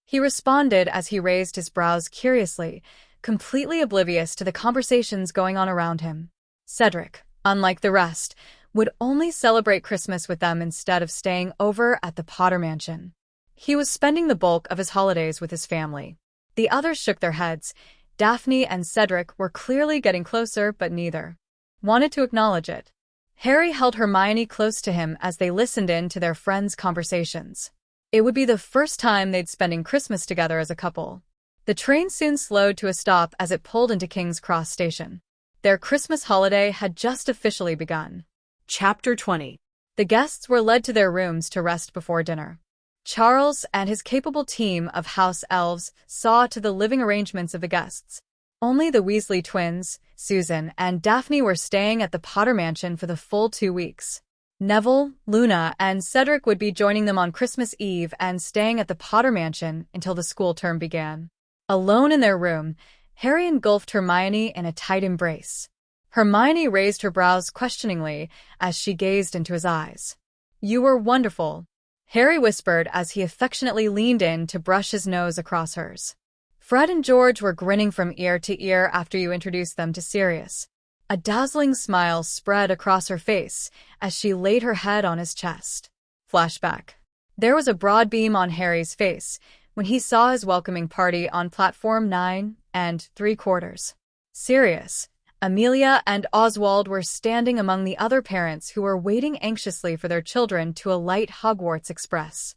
He responded as he raised his brows curiously, completely oblivious to the conversations going on around him. Cedric, unlike the rest, would only celebrate Christmas with them instead of staying over at the Potter Mansion. He was spending the bulk of his holidays with his family. The others shook their heads. Daphne and Cedric were clearly getting closer, but neither wanted to acknowledge it. Harry held Hermione close to him as they listened in to their friends' conversations. It would be the first time they'd spending Christmas together as a couple. The train soon slowed to a stop as it pulled into King's Cross Station. Their Christmas holiday had just officially begun. Chapter 20. The guests were led to their rooms to rest before dinner. Charles and his capable team of house elves saw to the living arrangements of the guests. Only the Weasley twins, Susan and Daphne, were staying at the Potter Mansion for the full 2 weeks. Neville, Luna, and Cedric would be joining them on Christmas Eve and staying at the Potter Mansion until the school term began. Alone in their room, Harry engulfed Hermione in a tight embrace. Hermione raised her brows questioningly as she gazed into his eyes. You were wonderful, Harry whispered as he affectionately leaned in to brush his nose across hers. Fred and George were grinning from ear to ear after you introduced them to Sirius. A dazzling smile spread across her face as she laid her head on his chest. Flashback. There was a broad beam on Harry's face when he saw his welcoming party on platform 9 3/4. Sirius, Amelia, and Oswald were standing among the other parents who were waiting anxiously for their children to alight Hogwarts Express.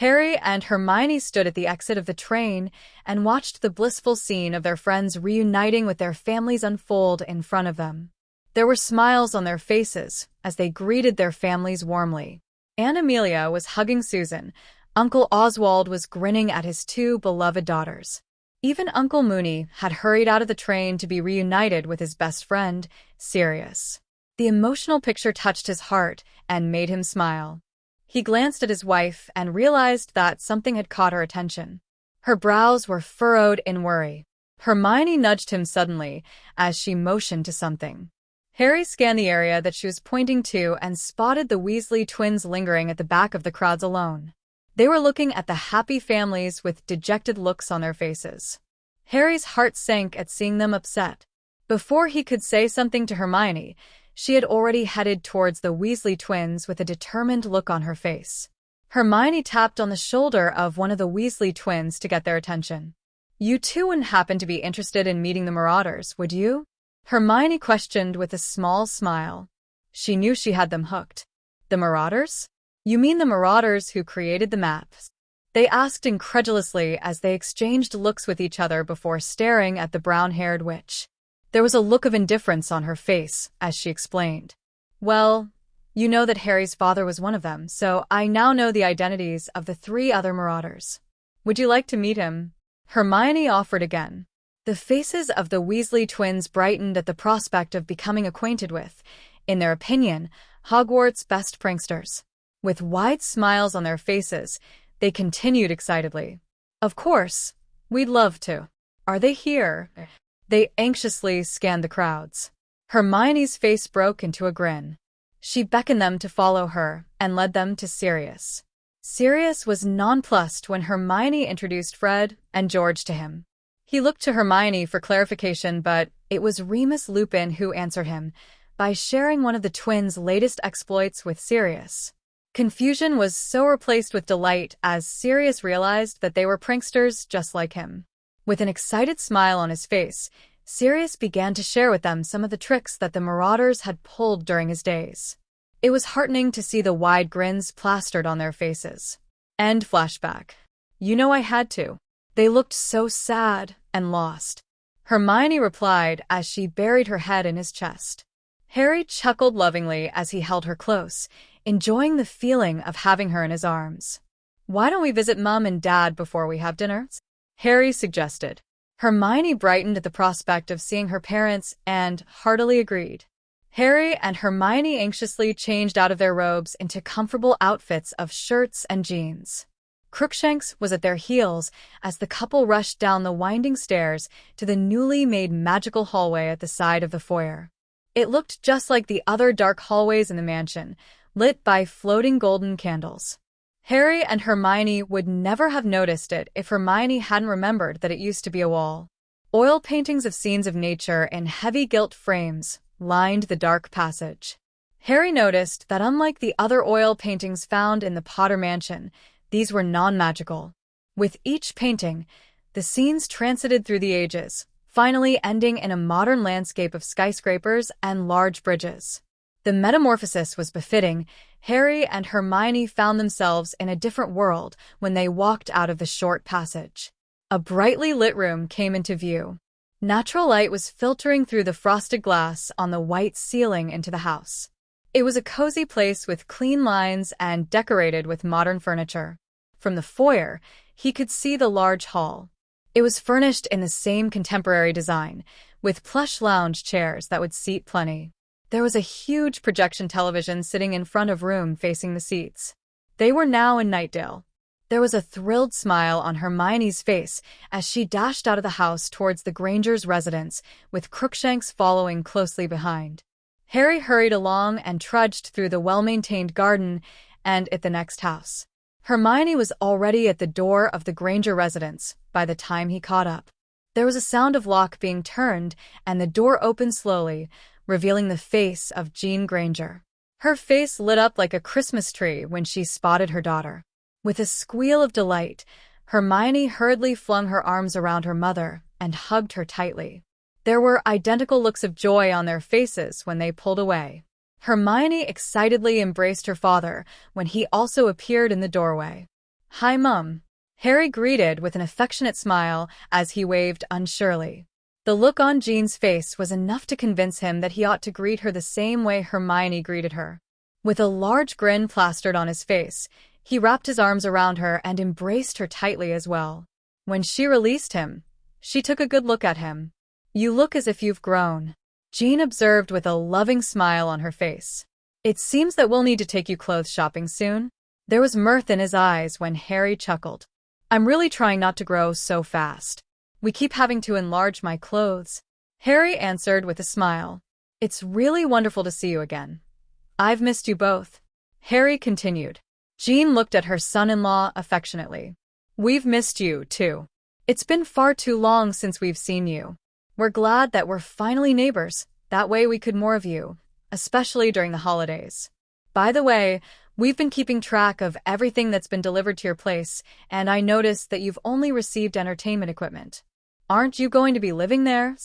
Harry and Hermione stood at the exit of the train and watched the blissful scene of their friends reuniting with their families unfold in front of them. There were smiles on their faces as they greeted their families warmly. Aunt Amelia was hugging Susan. Uncle Oswald was grinning at his 2 beloved daughters. Even Uncle Mooney had hurried out of the train to be reunited with his best friend, Sirius. The emotional picture touched his heart and made him smile. He glanced at his wife and realized that something had caught her attention. Her brows were furrowed in worry. Hermione nudged him suddenly as she motioned to something. Harry scanned the area that she was pointing to and spotted the Weasley twins lingering at the back of the crowds alone. They were looking at the happy families with dejected looks on their faces. Harry's heart sank at seeing them upset. Before he could say something to Hermione, she had already headed towards the Weasley twins with a determined look on her face. Hermione tapped on the shoulder of one of the Weasley twins to get their attention. You two wouldn't happen to be interested in meeting the Marauders, would you? Hermione questioned with a small smile. She knew she had them hooked. The Marauders? You mean the Marauders who created the maps? They asked incredulously as they exchanged looks with each other before staring at the brown-haired witch. There was a look of indifference on her face as she explained. Well, you know that Harry's father was one of them, so I now know the identities of the 3 other marauders. Would you like to meet him? Hermione offered again. The faces of the Weasley twins brightened at the prospect of becoming acquainted with, in their opinion, Hogwarts' best pranksters. With wide smiles on their faces, they continued excitedly. Of course, we'd love to. Are they here? They anxiously scanned the crowds. Hermione's face broke into a grin. She beckoned them to follow her and led them to Sirius. Sirius was nonplussed when Hermione introduced Fred and George to him. He looked to Hermione for clarification, but it was Remus Lupin who answered him by sharing one of the twins' latest exploits with Sirius. Confusion was so replaced with delight as Sirius realized that they were pranksters just like him. With an excited smile on his face, Sirius began to share with them some of the tricks that the marauders had pulled during his days. It was heartening to see the wide grins plastered on their faces. End flashback. You know I had to. They looked so sad and lost. Hermione replied as she buried her head in his chest. Harry chuckled lovingly as he held her close, enjoying the feeling of having her in his arms. Why don't we visit Mum and Dad before we have dinner? Harry suggested. Hermione brightened at the prospect of seeing her parents and heartily agreed. Harry and Hermione anxiously changed out of their robes into comfortable outfits of shirts and jeans. Crookshanks was at their heels as the couple rushed down the winding stairs to the newly made magical hallway at the side of the foyer. It looked just like the other dark hallways in the mansion, lit by floating golden candles. Harry and Hermione would never have noticed it if Hermione hadn't remembered that it used to be a wall. Oil paintings of scenes of nature in heavy gilt frames lined the dark passage. Harry noticed that unlike the other oil paintings found in the Potter Mansion, these were non-magical. With each painting, the scenes transited through the ages, finally ending in a modern landscape of skyscrapers and large bridges. The metamorphosis was befitting. Harry and Hermione found themselves in a different world when they walked out of the short passage. A brightly lit room came into view. Natural light was filtering through the frosted glass on the white ceiling into the house. It was a cozy place with clean lines and decorated with modern furniture. From the foyer, he could see the large hall. It was furnished in the same contemporary design, with plush lounge chairs that would seat plenty. There was a huge projection television sitting in front of room facing the seats. They were now in Nightdale. There was a thrilled smile on Hermione's face as she dashed out of the house towards the Grangers' residence, with Crookshanks following closely behind. Harry hurried along and trudged through the well-maintained garden and at the next house. Hermione was already at the door of the Granger residence by the time he caught up. There was a sound of lock being turned, and the door opened slowly, revealing the face of Jean Granger. Her face lit up like a Christmas tree when she spotted her daughter. With a squeal of delight, Hermione hurriedly flung her arms around her mother and hugged her tightly. There were identical looks of joy on their faces when they pulled away. Hermione excitedly embraced her father when he also appeared in the doorway. "Hi, Mum," Harry greeted with an affectionate smile as he waved unsurely. The look on Jean's face was enough to convince him that he ought to greet her the same way Hermione greeted her. With a large grin plastered on his face, he wrapped his arms around her and embraced her tightly as well. When she released him, she took a good look at him. "You look as if you've grown," Jean observed with a loving smile on her face. "It seems that we'll need to take you clothes shopping soon." There was mirth in his eyes when Harry chuckled. "I'm really trying not to grow so fast. We keep having to enlarge my clothes." Harry answered with a smile. "It's really wonderful to see you again. I've missed you both," Harry continued. Jean looked at her son-in-law affectionately. "We've missed you, too. It's been far too long since we've seen you. We're glad that we're finally neighbors. That way we could more of you, especially during the holidays. By the way, we've been keeping track of everything that's been delivered to your place, and I noticed that you've only received entertainment equipment. Aren't you going to be living there?"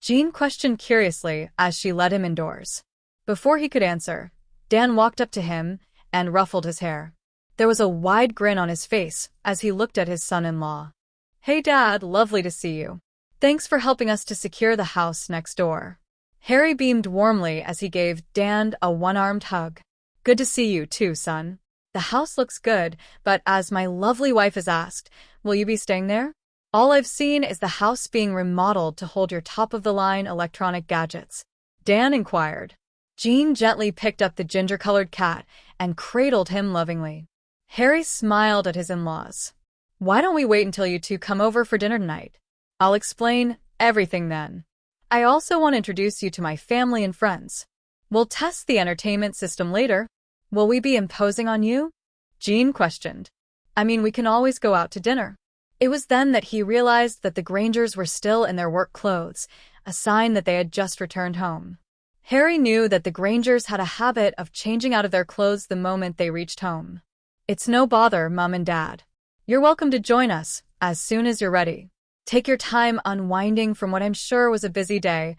Jean questioned curiously as she led him indoors. Before he could answer, Dan walked up to him and ruffled his hair. There was a wide grin on his face as he looked at his son-in-law. "Hey, Dad, lovely to see you." Thanks for helping us to secure the house next door. Harry beamed warmly as he gave Dan a one-armed hug. Good to see you too, son. The house looks good, but as my lovely wife has asked, will you be staying there? All I've seen is the house being remodeled to hold your top-of-the-line electronic gadgets. Dan inquired. Jean gently picked up the ginger-colored cat and cradled him lovingly. Harry smiled at his in-laws. Why don't we wait until you two come over for dinner tonight? I'll explain everything then. I also want to introduce you to my family and friends. We'll test the entertainment system later. Will we be imposing on you? Jean questioned. I mean, we can always go out to dinner. It was then that he realized that the Grangers were still in their work clothes, a sign that they had just returned home. Harry knew that the Grangers had a habit of changing out of their clothes the moment they reached home. It's no bother, Mum and Dad. You're welcome to join us as soon as you're ready. Take your time unwinding from what I'm sure was a busy day.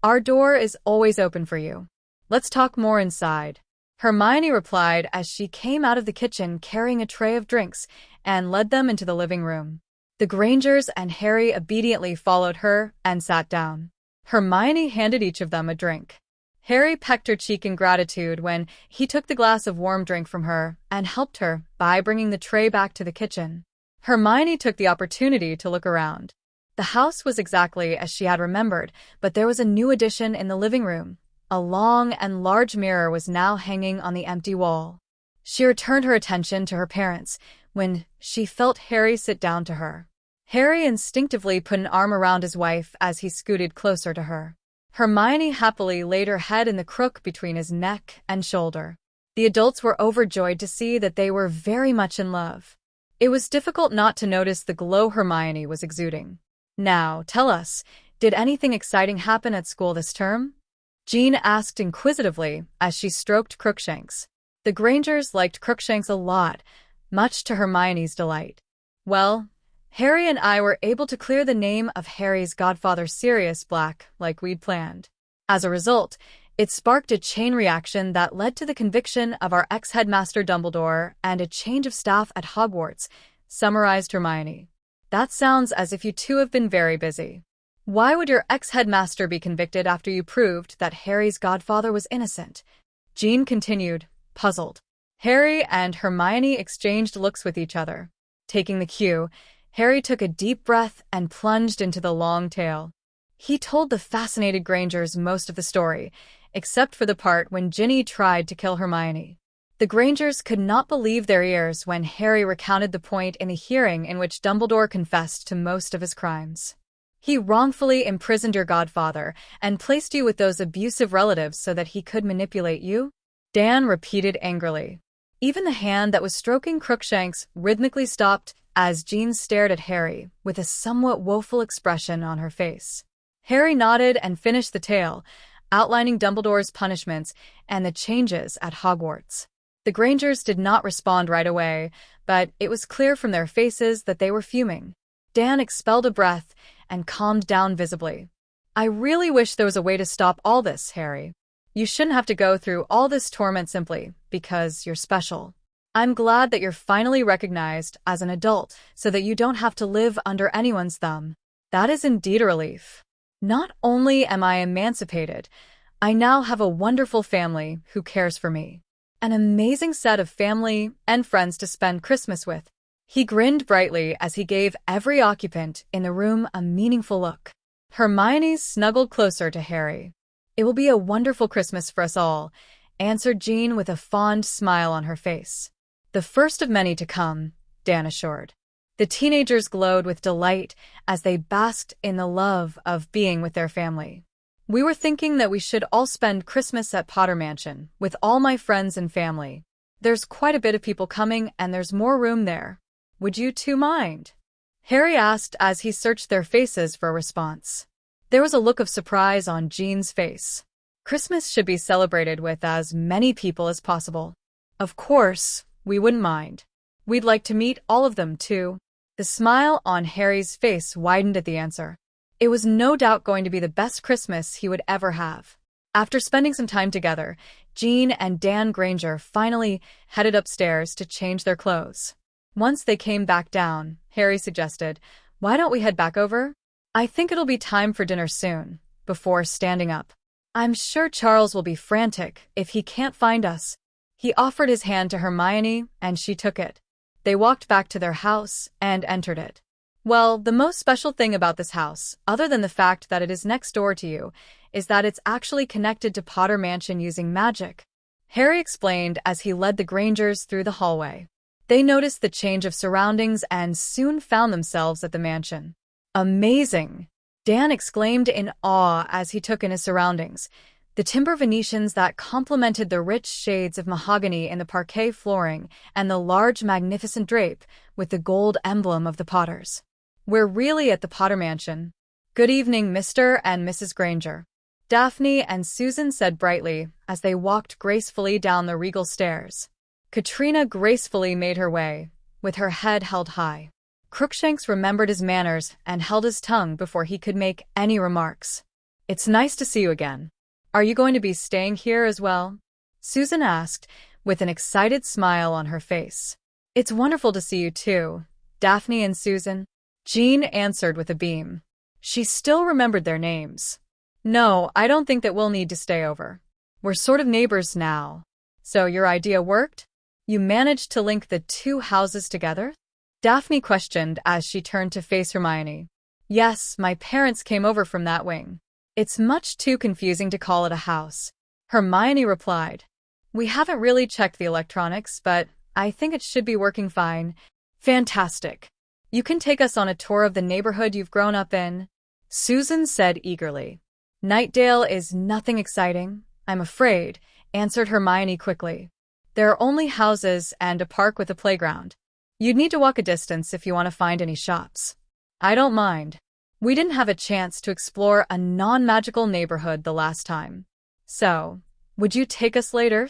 Our door is always open for you. Let's talk more inside. Hermione replied as she came out of the kitchen carrying a tray of drinks and led them into the living room. The Grangers and Harry obediently followed her and sat down. Hermione handed each of them a drink. Harry pecked her cheek in gratitude when he took the glass of warm drink from her and helped her by bringing the tray back to the kitchen. Hermione took the opportunity to look around. The house was exactly as she had remembered, but there was a new addition in the living room. A long and large mirror was now hanging on the empty wall. She returned her attention to her parents when she felt Harry sit down to her. Harry instinctively put an arm around his wife as he scooted closer to her. Hermione happily laid her head in the crook between his neck and shoulder. The adults were overjoyed to see that they were very much in love. It was difficult not to notice the glow Hermione was exuding. Now, tell us, did anything exciting happen at school this term? Jean asked inquisitively as she stroked Crookshanks. The Grangers liked Crookshanks a lot, much to Hermione's delight. Well, Harry and I were able to clear the name of Harry's godfather Sirius Black like we'd planned. As a result, it sparked a chain reaction that led to the conviction of our ex-headmaster Dumbledore and a change of staff at Hogwarts, summarized Hermione. That sounds as if you two have been very busy. Why would your ex-headmaster be convicted after you proved that Harry's godfather was innocent? Jean continued, puzzled. Harry and Hermione exchanged looks with each other. Taking the cue, Harry took a deep breath and plunged into the long tale. He told the fascinated Grangers most of the story, except for the part when Ginny tried to kill Hermione. The Grangers could not believe their ears when Harry recounted the point in the hearing in which Dumbledore confessed to most of his crimes. He wrongfully imprisoned your godfather and placed you with those abusive relatives so that he could manipulate you? Dan repeated angrily. Even the hand that was stroking Crookshanks rhythmically stopped as Jean stared at Harry with a somewhat woeful expression on her face. Harry nodded and finished the tale, outlining Dumbledore's punishments and the changes at Hogwarts. The Grangers did not respond right away, but it was clear from their faces that they were fuming. Dan expelled a breath and calmed down visibly. I really wish there was a way to stop all this, Harry. You shouldn't have to go through all this torment simply because you're special. I'm glad that you're finally recognized as an adult so that you don't have to live under anyone's thumb. That is indeed a relief. Not only am I emancipated, I now have a wonderful family who cares for me. An amazing set of family and friends to spend Christmas with. He grinned brightly as he gave every occupant in the room a meaningful look. Hermione snuggled closer to Harry. It will be a wonderful Christmas for us all, answered Jean with a fond smile on her face. The first of many to come, Dan assured. The teenagers glowed with delight as they basked in the love of being with their family. We were thinking that we should all spend Christmas at Potter Mansion with all my friends and family. There's quite a bit of people coming and there's more room there. Would you two mind? Harry asked as he searched their faces for a response. There was a look of surprise on Jean's face. Christmas should be celebrated with as many people as possible. Of course, we wouldn't mind. We'd like to meet all of them, too. The smile on Harry's face widened at the answer. It was no doubt going to be the best Christmas he would ever have. After spending some time together, Jean and Dan Granger finally headed upstairs to change their clothes. Once they came back down, Harry suggested, "Why don't we head back over?" I think it'll be time for dinner soon, before standing up. I'm sure Charles will be frantic if he can't find us. He offered his hand to Hermione, and she took it. They walked back to their house and entered it. Well, the most special thing about this house, other than the fact that it is next door to you, is that it's actually connected to Potter Mansion using magic. Harry explained as he led the Grangers through the hallway. They noticed the change of surroundings and soon found themselves at the mansion. Amazing! Dan exclaimed in awe as he took in his surroundings. The timber Venetians that complemented the rich shades of mahogany in the parquet flooring and the large magnificent drape with the gold emblem of the Potters. We're really at the Potter Mansion. Good evening, Mr. and Mrs. Granger. Daphne and Susan said brightly as they walked gracefully down the regal stairs. Katrina gracefully made her way, with her head held high. Crookshanks remembered his manners and held his tongue before he could make any remarks. It's nice to see you again. Are you going to be staying here as well? Susan asked, with an excited smile on her face. It's wonderful to see you too, Daphne and Susan. Jean answered with a beam. She still remembered their names. No, I don't think that we'll need to stay over. We're sort of neighbors now. So your idea worked? You managed to link the two houses together? Daphne questioned as she turned to face Hermione. Yes, my parents came over from that wing. It's much too confusing to call it a house. Hermione replied. We haven't really checked the electronics, but I think it should be working fine. Fantastic. You can take us on a tour of the neighborhood you've grown up in, Susan said eagerly. Nightdale is nothing exciting, I'm afraid, answered Hermione quickly. There are only houses and a park with a playground. You'd need to walk a distance if you want to find any shops. I don't mind. We didn't have a chance to explore a non-magical neighborhood the last time. So, would you take us later?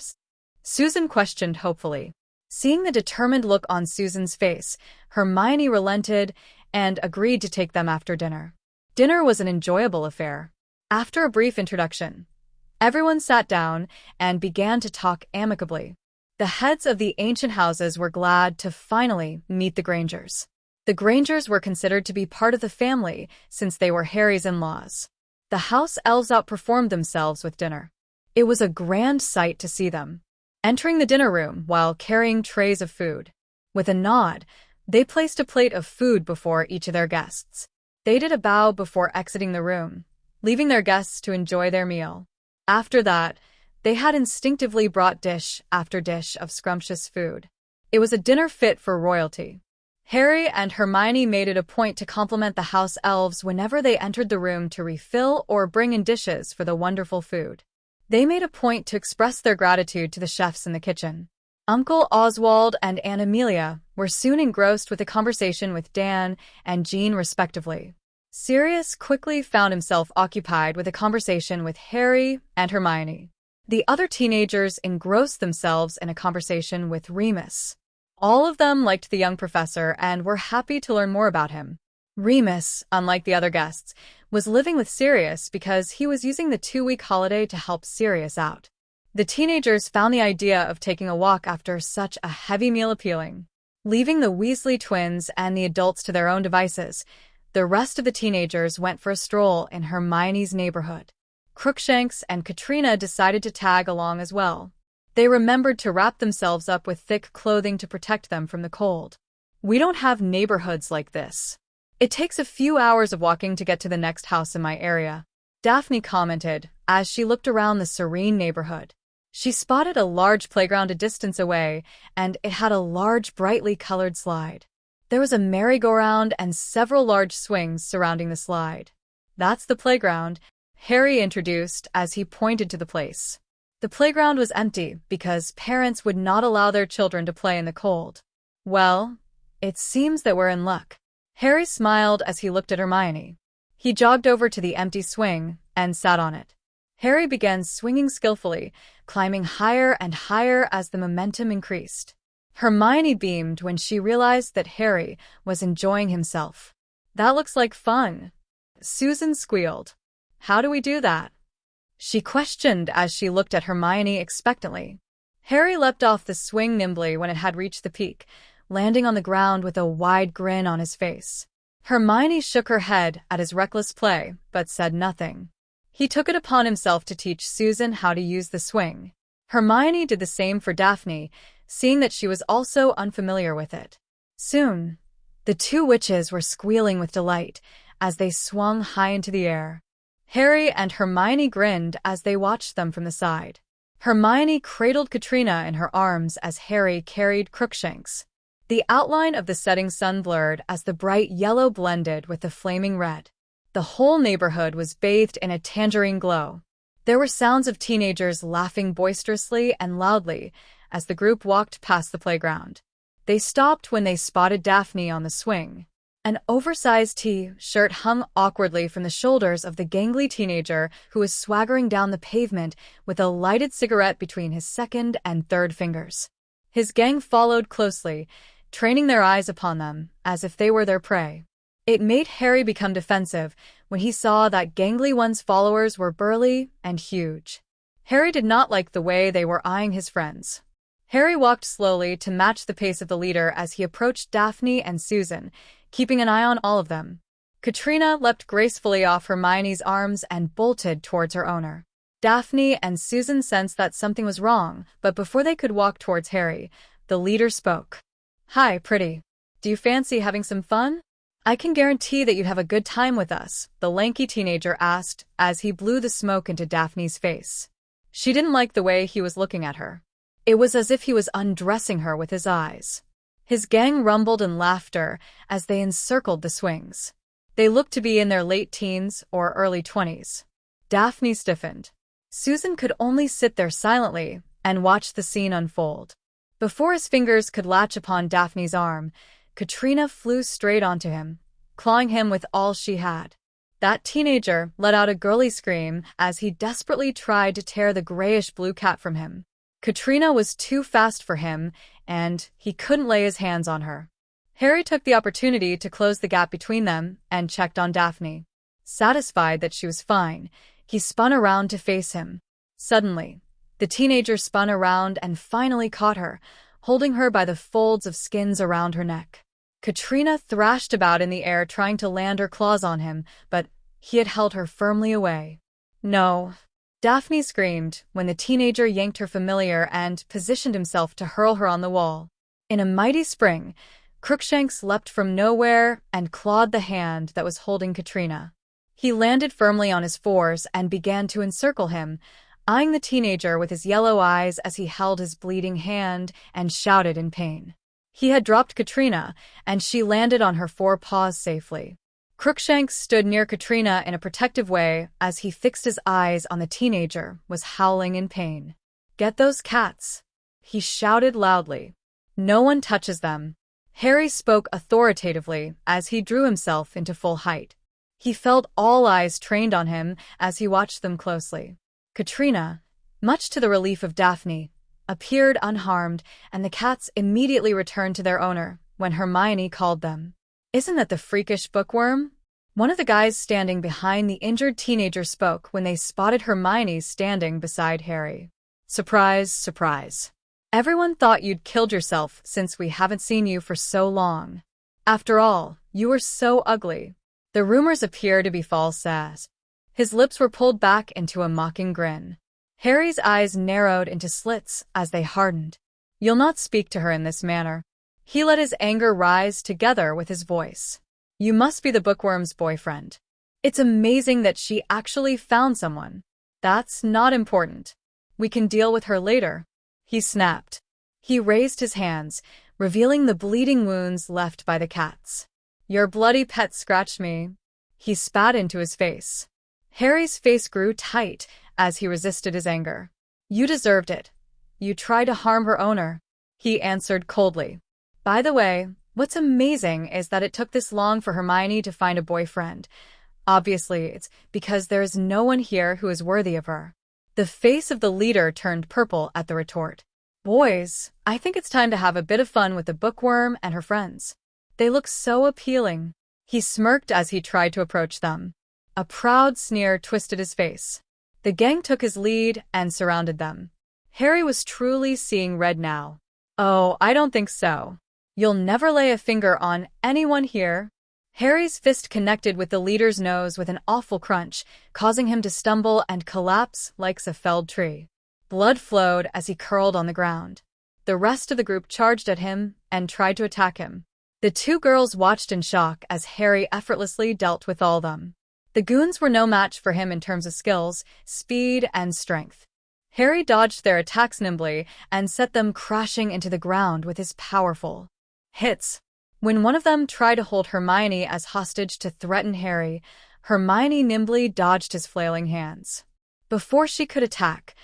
Susan questioned hopefully. Seeing the determined look on Susan's face, Hermione relented and agreed to take them after dinner. Dinner was an enjoyable affair. After a brief introduction, everyone sat down and began to talk amicably. The heads of the ancient houses were glad to finally meet the Grangers. The Grangers were considered to be part of the family since they were Harry's in-laws. The house elves outperformed themselves with dinner. It was a grand sight to see them, entering the dinner room while carrying trays of food. With a nod, they placed a plate of food before each of their guests. They did a bow before exiting the room, leaving their guests to enjoy their meal. After that, they had instinctively brought dish after dish of scrumptious food. It was a dinner fit for royalty. Harry and Hermione made it a point to compliment the house elves whenever they entered the room to refill or bring in dishes for the wonderful food. They made a point to express their gratitude to the chefs in the kitchen. Uncle Oswald and Aunt Amelia were soon engrossed with a conversation with Dan and Jean respectively. Sirius quickly found himself occupied with a conversation with Harry and Hermione. The other teenagers engrossed themselves in a conversation with Remus. All of them liked the young professor and were happy to learn more about him. Remus, unlike the other guests, was living with Sirius because he was using the 2-week holiday to help Sirius out. The teenagers found the idea of taking a walk after such a heavy meal appealing. Leaving the Weasley twins and the adults to their own devices, the rest of the teenagers went for a stroll in Hermione's neighborhood. Crookshanks and Katrina decided to tag along as well. They remembered to wrap themselves up with thick clothing to protect them from the cold. We don't have neighborhoods like this. It takes a few hours of walking to get to the next house in my area, Daphne commented as she looked around the serene neighborhood. She spotted a large playground a distance away, and it had a large, brightly colored slide. There was a merry-go-round and several large swings surrounding the slide. That's the playground, Harry introduced as he pointed to the place. The playground was empty because parents would not allow their children to play in the cold. Well, it seems that we're in luck. Harry smiled as he looked at Hermione. He jogged over to the empty swing and sat on it. Harry began swinging skillfully, climbing higher and higher as the momentum increased. Hermione beamed when she realized that Harry was enjoying himself. That looks like fun. Susan squealed. How do we do that? She questioned as she looked at Hermione expectantly. Harry leapt off the swing nimbly when it had reached the peak, landing on the ground with a wide grin on his face. Hermione shook her head at his reckless play, but said nothing. He took it upon himself to teach Susan how to use the swing. Hermione did the same for Daphne, seeing that she was also unfamiliar with it. Soon, the two witches were squealing with delight as they swung high into the air. Harry and Hermione grinned as they watched them from the side. Hermione cradled Katrina in her arms as Harry carried Crookshanks. The outline of the setting sun blurred as the bright yellow blended with the flaming red. The whole neighborhood was bathed in a tangerine glow. There were sounds of teenagers laughing boisterously and loudly as the group walked past the playground. They stopped when they spotted Daphne on the swing. An oversized T-shirt hung awkwardly from the shoulders of the gangly teenager who was swaggering down the pavement with a lighted cigarette between his second and third fingers. His gang followed closely, training their eyes upon them as if they were their prey. It made Harry become defensive when he saw that gangly one's followers were burly and huge. Harry did not like the way they were eyeing his friends. Harry walked slowly to match the pace of the leader as he approached Daphne and Susan, keeping an eye on all of them. Katrina leapt gracefully off Hermione's arms and bolted towards her owner. Daphne and Susan sensed that something was wrong, but before they could walk towards Harry, the leader spoke. "Hi, pretty. Do you fancy having some fun? I can guarantee that you'd have a good time with us," the lanky teenager asked as he blew the smoke into Daphne's face. She didn't like the way he was looking at her. It was as if he was undressing her with his eyes. His gang rumbled in laughter as they encircled the swings. They looked to be in their late teens or early 20s. Daphne stiffened. Susan could only sit there silently and watch the scene unfold. Before his fingers could latch upon Daphne's arm, Katrina flew straight onto him, clawing him with all she had. That teenager let out a girly scream as he desperately tried to tear the grayish-blue cat from him. Katrina was too fast for him, and he couldn't lay his hands on her. Harry took the opportunity to close the gap between them and checked on Daphne. Satisfied that she was fine, he spun around to face him. Suddenly, the teenager spun around and finally caught her, holding her by the folds of skins around her neck. Katrina thrashed about in the air trying to land her claws on him, but he had held her firmly away. "No," Daphne screamed when the teenager yanked her familiar and positioned himself to hurl her on the wall. In a mighty spring, Crookshanks leapt from nowhere and clawed the hand that was holding Katrina. He landed firmly on his fours and began to encircle him, eyeing the teenager with his yellow eyes as he held his bleeding hand and shouted in pain. He had dropped Katrina, and she landed on her four paws safely. Crookshanks stood near Katrina in a protective way as he fixed his eyes on the teenager, was howling in pain. "Get those cats!" he shouted loudly. "No one touches them." Harry spoke authoritatively as he drew himself into full height. He felt all eyes trained on him as he watched them closely. Katrina, much to the relief of Daphne, appeared unharmed, and the cats immediately returned to their owner when Hermione called them. "Isn't that the freakish bookworm?" One of the guys standing behind the injured teenager spoke when they spotted Hermione standing beside Harry. "Surprise, surprise. Everyone thought you'd killed yourself since we haven't seen you for so long. After all, you were so ugly." The rumors appear to be false as. His lips were pulled back into a mocking grin. Harry's eyes narrowed into slits as they hardened. "You'll not speak to her in this manner." He let his anger rise together with his voice. "You must be the bookworm's boyfriend. It's amazing that she actually found someone." "That's not important. We can deal with her later," he snapped. He raised his hands, revealing the bleeding wounds left by the cats. "Your bloody pet scratched me." He spat into his face. Harry's face grew tight as he resisted his anger. "You deserved it. You tried to harm her owner," he answered coldly. "By the way, what's amazing is that it took this long for Hermione to find a boyfriend. Obviously, it's because there is no one here who is worthy of her." The face of the leader turned purple at the retort. "Boys, I think it's time to have a bit of fun with the bookworm and her friends. They look so appealing." He smirked as he tried to approach them. A proud sneer twisted his face. The gang took his lead and surrounded them. Harry was truly seeing red now. "Oh, I don't think so. You'll never lay a finger on anyone here." Harry's fist connected with the leader's nose with an awful crunch, causing him to stumble and collapse like a felled tree. Blood flowed as he curled on the ground. The rest of the group charged at him and tried to attack him. The two girls watched in shock as Harry effortlessly dealt with all of them. The goons were no match for him in terms of skills, speed, and strength. Harry dodged their attacks nimbly and set them crashing into the ground with his powerful hits. When one of them tried to hold Hermione as hostage to threaten Harry, Hermione nimbly dodged his flailing hands. Before she could attack,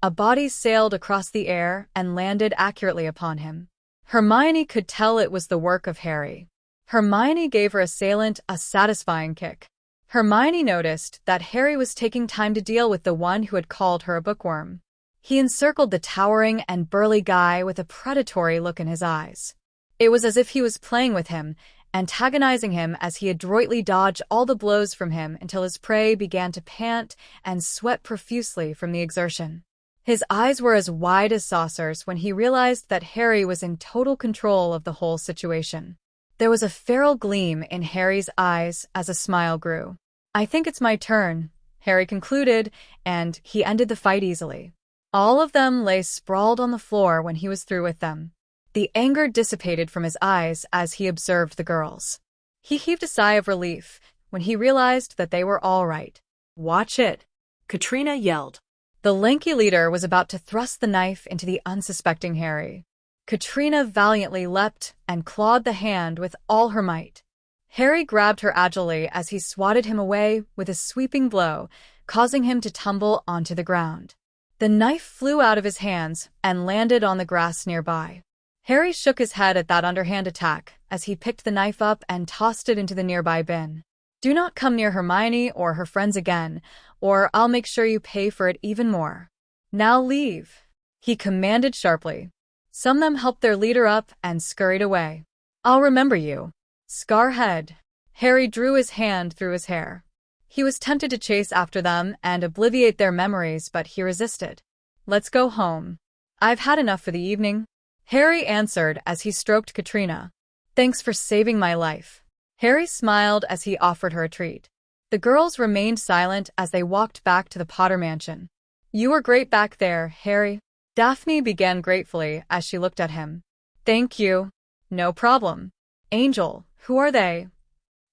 a body sailed across the air and landed accurately upon him. Hermione could tell it was the work of Harry. Hermione gave her assailant a satisfying kick. Hermione noticed that Harry was taking time to deal with the one who had called her a bookworm. He encircled the towering and burly guy with a predatory look in his eyes. It was as if he was playing with him, antagonizing him as he adroitly dodged all the blows from him until his prey began to pant and sweat profusely from the exertion. His eyes were as wide as saucers when he realized that Harry was in total control of the whole situation. There was a feral gleam in Harry's eyes as a smile grew. "I think it's my turn," Harry concluded, and he ended the fight easily. All of them lay sprawled on the floor when he was through with them. The anger dissipated from his eyes as he observed the girls. He heaved a sigh of relief when he realized that they were all right. "Watch it," Katrina yelled. The lanky leader was about to thrust the knife into the unsuspecting Harry. Katrina valiantly leapt and clawed the hand with all her might. Harry grabbed her agilely as he swatted him away with a sweeping blow, causing him to tumble onto the ground. The knife flew out of his hands and landed on the grass nearby. Harry shook his head at that underhand attack as he picked the knife up and tossed it into the nearby bin. "Do not come near Hermione or her friends again, or I'll make sure you pay for it even more. Now leave," he commanded sharply. Some of them helped their leader up and scurried away. "I'll remember you, Scarhead." Harry drew his hand through his hair. He was tempted to chase after them and obliviate their memories, but he resisted. "Let's go home. I've had enough for the evening," Harry answered as he stroked Katrina. "Thanks for saving my life." Harry smiled as he offered her a treat. The girls remained silent as they walked back to the Potter mansion. "You were great back there, Harry," Daphne began gratefully as she looked at him. "Thank you." "No problem." "Angel, who are they?"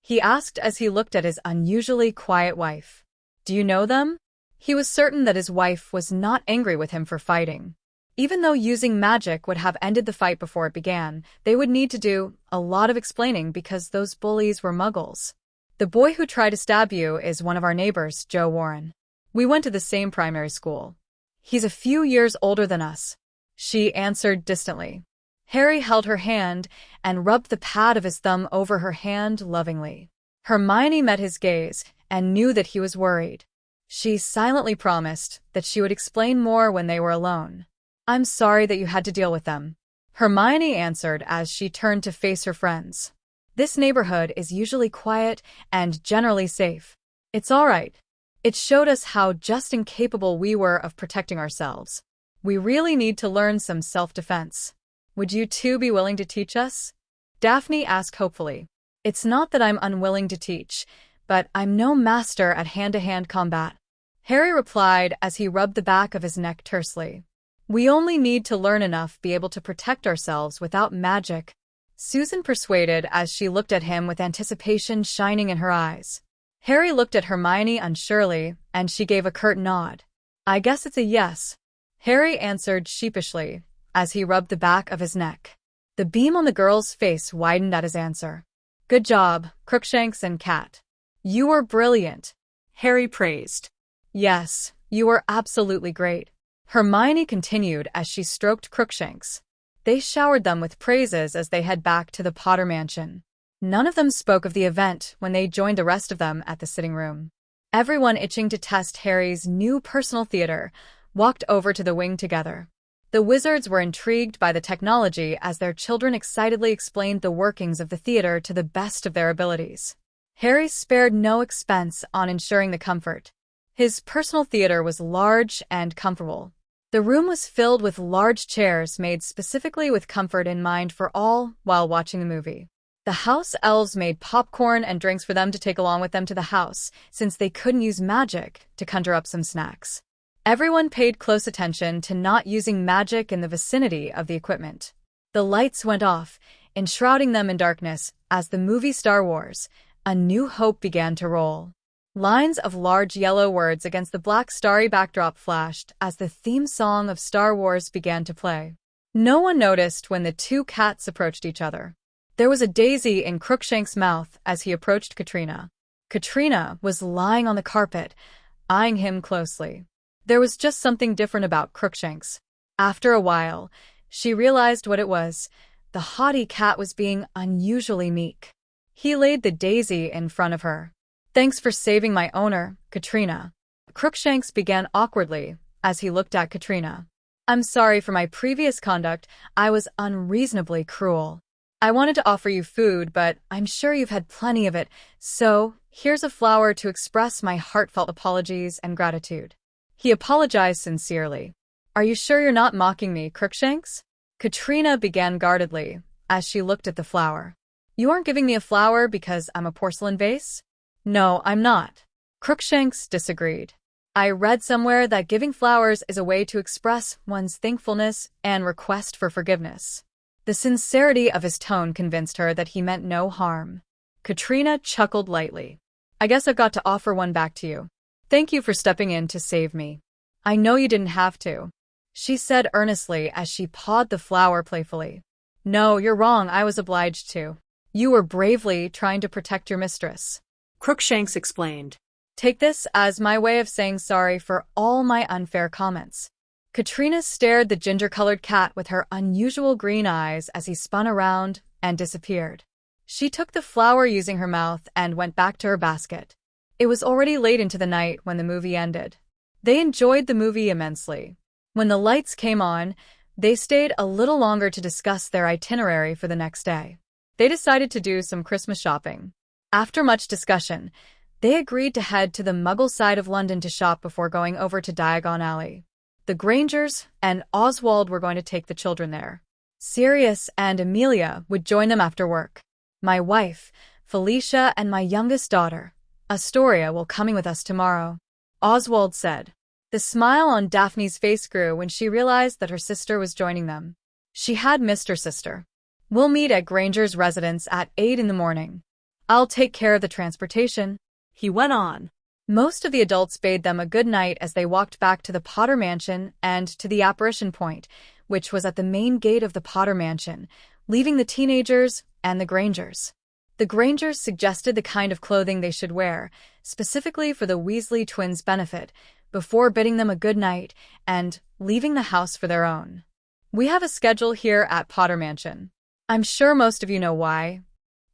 he asked as he looked at his unusually quiet wife. "Do you know them?" He was certain that his wife was not angry with him for fighting. Even though using magic would have ended the fight before it began, they would need to do a lot of explaining because those bullies were Muggles. "The boy who tried to stab you is one of our neighbors, Joe Warren. We went to the same primary school. He's a few years older than us," she answered distantly. Harry held her hand and rubbed the pad of his thumb over her hand lovingly. Hermione met his gaze and knew that he was worried. She silently promised that she would explain more when they were alone. "I'm sorry that you had to deal with them," Hermione answered as she turned to face her friends. "This neighborhood is usually quiet and generally safe. It's all right. It showed us how just incapable we were of protecting ourselves. We really need to learn some self-defense. Would you two be willing to teach us?" Daphne asked hopefully. "It's not that I'm unwilling to teach, but I'm no master at hand-to-hand combat," Harry replied as he rubbed the back of his neck tersely. "We only need to learn enough to be able to protect ourselves without magic," Susan persuaded as she looked at him with anticipation shining in her eyes. Harry looked at Hermione unsurely, and she gave a curt nod. "I guess it's a yes," Harry answered sheepishly as he rubbed the back of his neck. The beam on the girl's face widened at his answer. "Good job, Crookshanks and Cat. You were brilliant," Harry praised. "Yes, you were absolutely great," Hermione continued as she stroked Crookshanks. They showered them with praises as they head back to the Potter mansion. None of them spoke of the event when they joined the rest of them at the sitting room. Everyone itching to test Harry's new personal theater walked over to the wing together. The wizards were intrigued by the technology as their children excitedly explained the workings of the theater to the best of their abilities. Harry spared no expense on ensuring the comfort. His personal theater was large and comfortable. The room was filled with large chairs made specifically with comfort in mind for all while watching the movie. The house elves made popcorn and drinks for them to take along with them to the house, since they couldn't use magic to conjure up some snacks. Everyone paid close attention to not using magic in the vicinity of the equipment. The lights went off, enshrouding them in darkness, as the movie Star Wars: A New Hope began to roll. Lines of large yellow words against the black starry backdrop flashed as the theme song of Star Wars began to play. No one noticed when the two cats approached each other. There was a daisy in Crookshank's mouth as he approached Katrina. Katrina was lying on the carpet, eyeing him closely. There was just something different about Crookshanks. After a while, she realized what it was. The haughty cat was being unusually meek. He laid the daisy in front of her. "Thanks for saving my owner, Katrina." Crookshanks began awkwardly as he looked at Katrina. "I'm sorry for my previous conduct. I was unreasonably cruel. I wanted to offer you food, but I'm sure you've had plenty of it, so here's a flower to express my heartfelt apologies and gratitude." He apologized sincerely. "Are you sure you're not mocking me, Crookshanks?" Katrina began guardedly as she looked at the flower. "You aren't giving me a flower because I'm a porcelain vase?" "No, I'm not." Crookshanks disagreed. "I read somewhere that giving flowers is a way to express one's thankfulness and request for forgiveness." The sincerity of his tone convinced her that he meant no harm. Katrina chuckled lightly. "I guess I've got to offer one back to you. Thank you for stepping in to save me." "I know you didn't have to," she said earnestly as she pawed the flower playfully. "No, you're wrong. I was obliged to. You were bravely trying to protect your mistress." Crookshanks explained. "Take this as my way of saying sorry for all my unfair comments." Katrina stared the ginger-colored cat with her unusual green eyes as he spun around and disappeared. She took the flower using her mouth and went back to her basket. It was already late into the night when the movie ended. They enjoyed the movie immensely. When the lights came on, they stayed a little longer to discuss their itinerary for the next day. They decided to do some Christmas shopping. After much discussion, they agreed to head to the Muggle side of London to shop before going over to Diagon Alley. The Grangers and Oswald were going to take the children there. Sirius and Amelia would join them after work. "My wife, Felicia, and my youngest daughter, Astoria, will coming with us tomorrow," Oswald said. The smile on Daphne's face grew when she realized that her sister was joining them. She had missed her sister. "We'll meet at Granger's residence at 8 in the morning. I'll take care of the transportation," he went on. Most of the adults bade them a good night as they walked back to the Potter Mansion and to the apparition point, which was at the main gate of the Potter Mansion, leaving the teenagers and the Grangers. The Grangers suggested the kind of clothing they should wear, specifically for the Weasley twins' benefit, before bidding them a good night and leaving the house for their own. "We have a schedule here at Potter Mansion. I'm sure most of you know why,"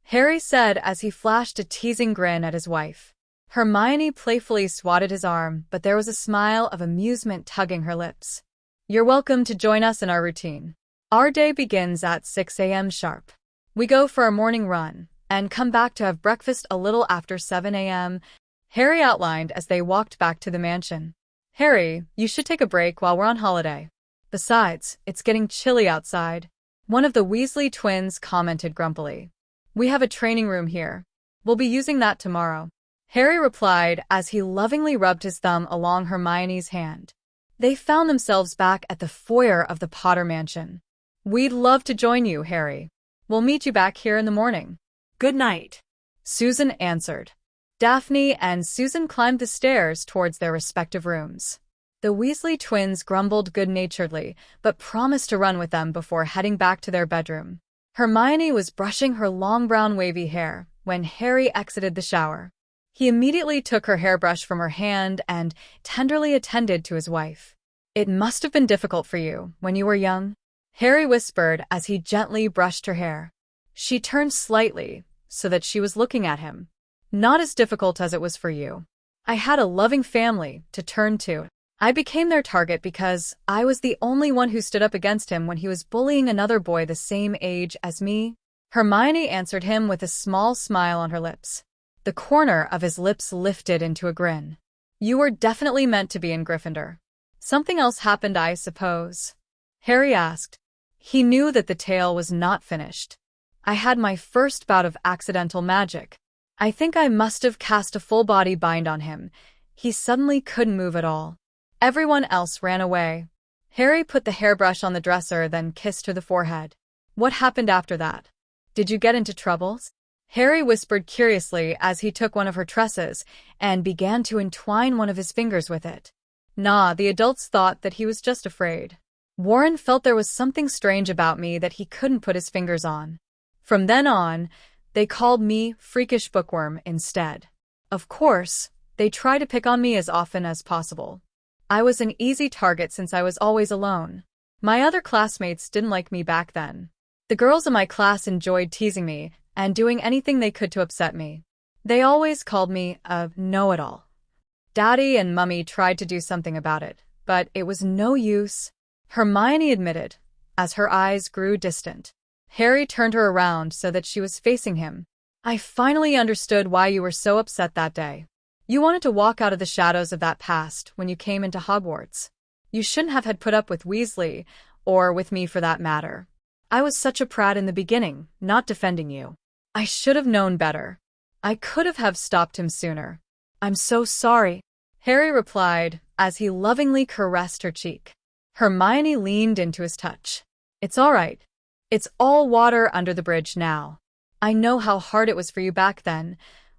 Harry said as he flashed a teasing grin at his wife. Hermione playfully swatted his arm, but there was a smile of amusement tugging her lips. "You're welcome to join us in our routine. Our day begins at 6 a.m. sharp. We go for a morning run and come back to have breakfast a little after 7 a.m., Harry outlined as they walked back to the mansion. "Harry, you should take a break while we're on holiday. Besides, it's getting chilly outside," one of the Weasley twins commented grumpily. "We have a training room here. We'll be using that tomorrow," Harry replied as he lovingly rubbed his thumb along Hermione's hand. They found themselves back at the foyer of the Potter Mansion. "We'd love to join you, Harry. We'll meet you back here in the morning." "Good night," Susan answered. Daphne and Susan climbed the stairs towards their respective rooms. The Weasley twins grumbled good-naturedly, but promised to run with them before heading back to their bedroom. Hermione was brushing her long brown wavy hair when Harry exited the shower. He immediately took her hairbrush from her hand and tenderly attended to his wife. "It must have been difficult for you when you were young," Harry whispered as he gently brushed her hair. She turned slightly so that she was looking at him. "Not as difficult as it was for you. I had a loving family to turn to. I became their target because I was the only one who stood up against him when he was bullying another boy the same age as me." Hermione answered him with a small smile on her lips. The corner of his lips lifted into a grin. "You were definitely meant to be in Gryffindor. Something else happened, I suppose?" Harry asked. He knew that the tale was not finished. I had my first bout of accidental magic. I think I must have cast a full-body bind on him. He suddenly couldn't move at all. Everyone else ran away. Harry put the hairbrush on the dresser, then kissed her the forehead. What happened after that? Did you get into troubles? Harry whispered curiously as he took one of her tresses and began to entwine one of his fingers with it. Nah, the adults thought that he was just afraid. Warren felt there was something strange about me that he couldn't put his fingers on. From then on, they called me Freakish Bookworm instead. Of course, they try to pick on me as often as possible. I was an easy target since I was always alone. My other classmates didn't like me back then. The girls in my class enjoyed teasing me and doing anything they could to upset me. They always called me a know-it-all. Daddy and Mummy tried to do something about it, but it was no use. Hermione admitted, as her eyes grew distant. Harry turned her around so that she was facing him. I finally understood why you were so upset that day. You wanted to walk out of the shadows of that past when you came into Hogwarts. You shouldn't have had put up with Weasley, or with me for that matter. I was such a prat in the beginning, not defending you. I should have known better. I could have stopped him sooner. I'm so sorry, Harry replied as he lovingly caressed her cheek. Hermione leaned into his touch. It's all right. It's all water under the bridge now. I know how hard it was for you back then.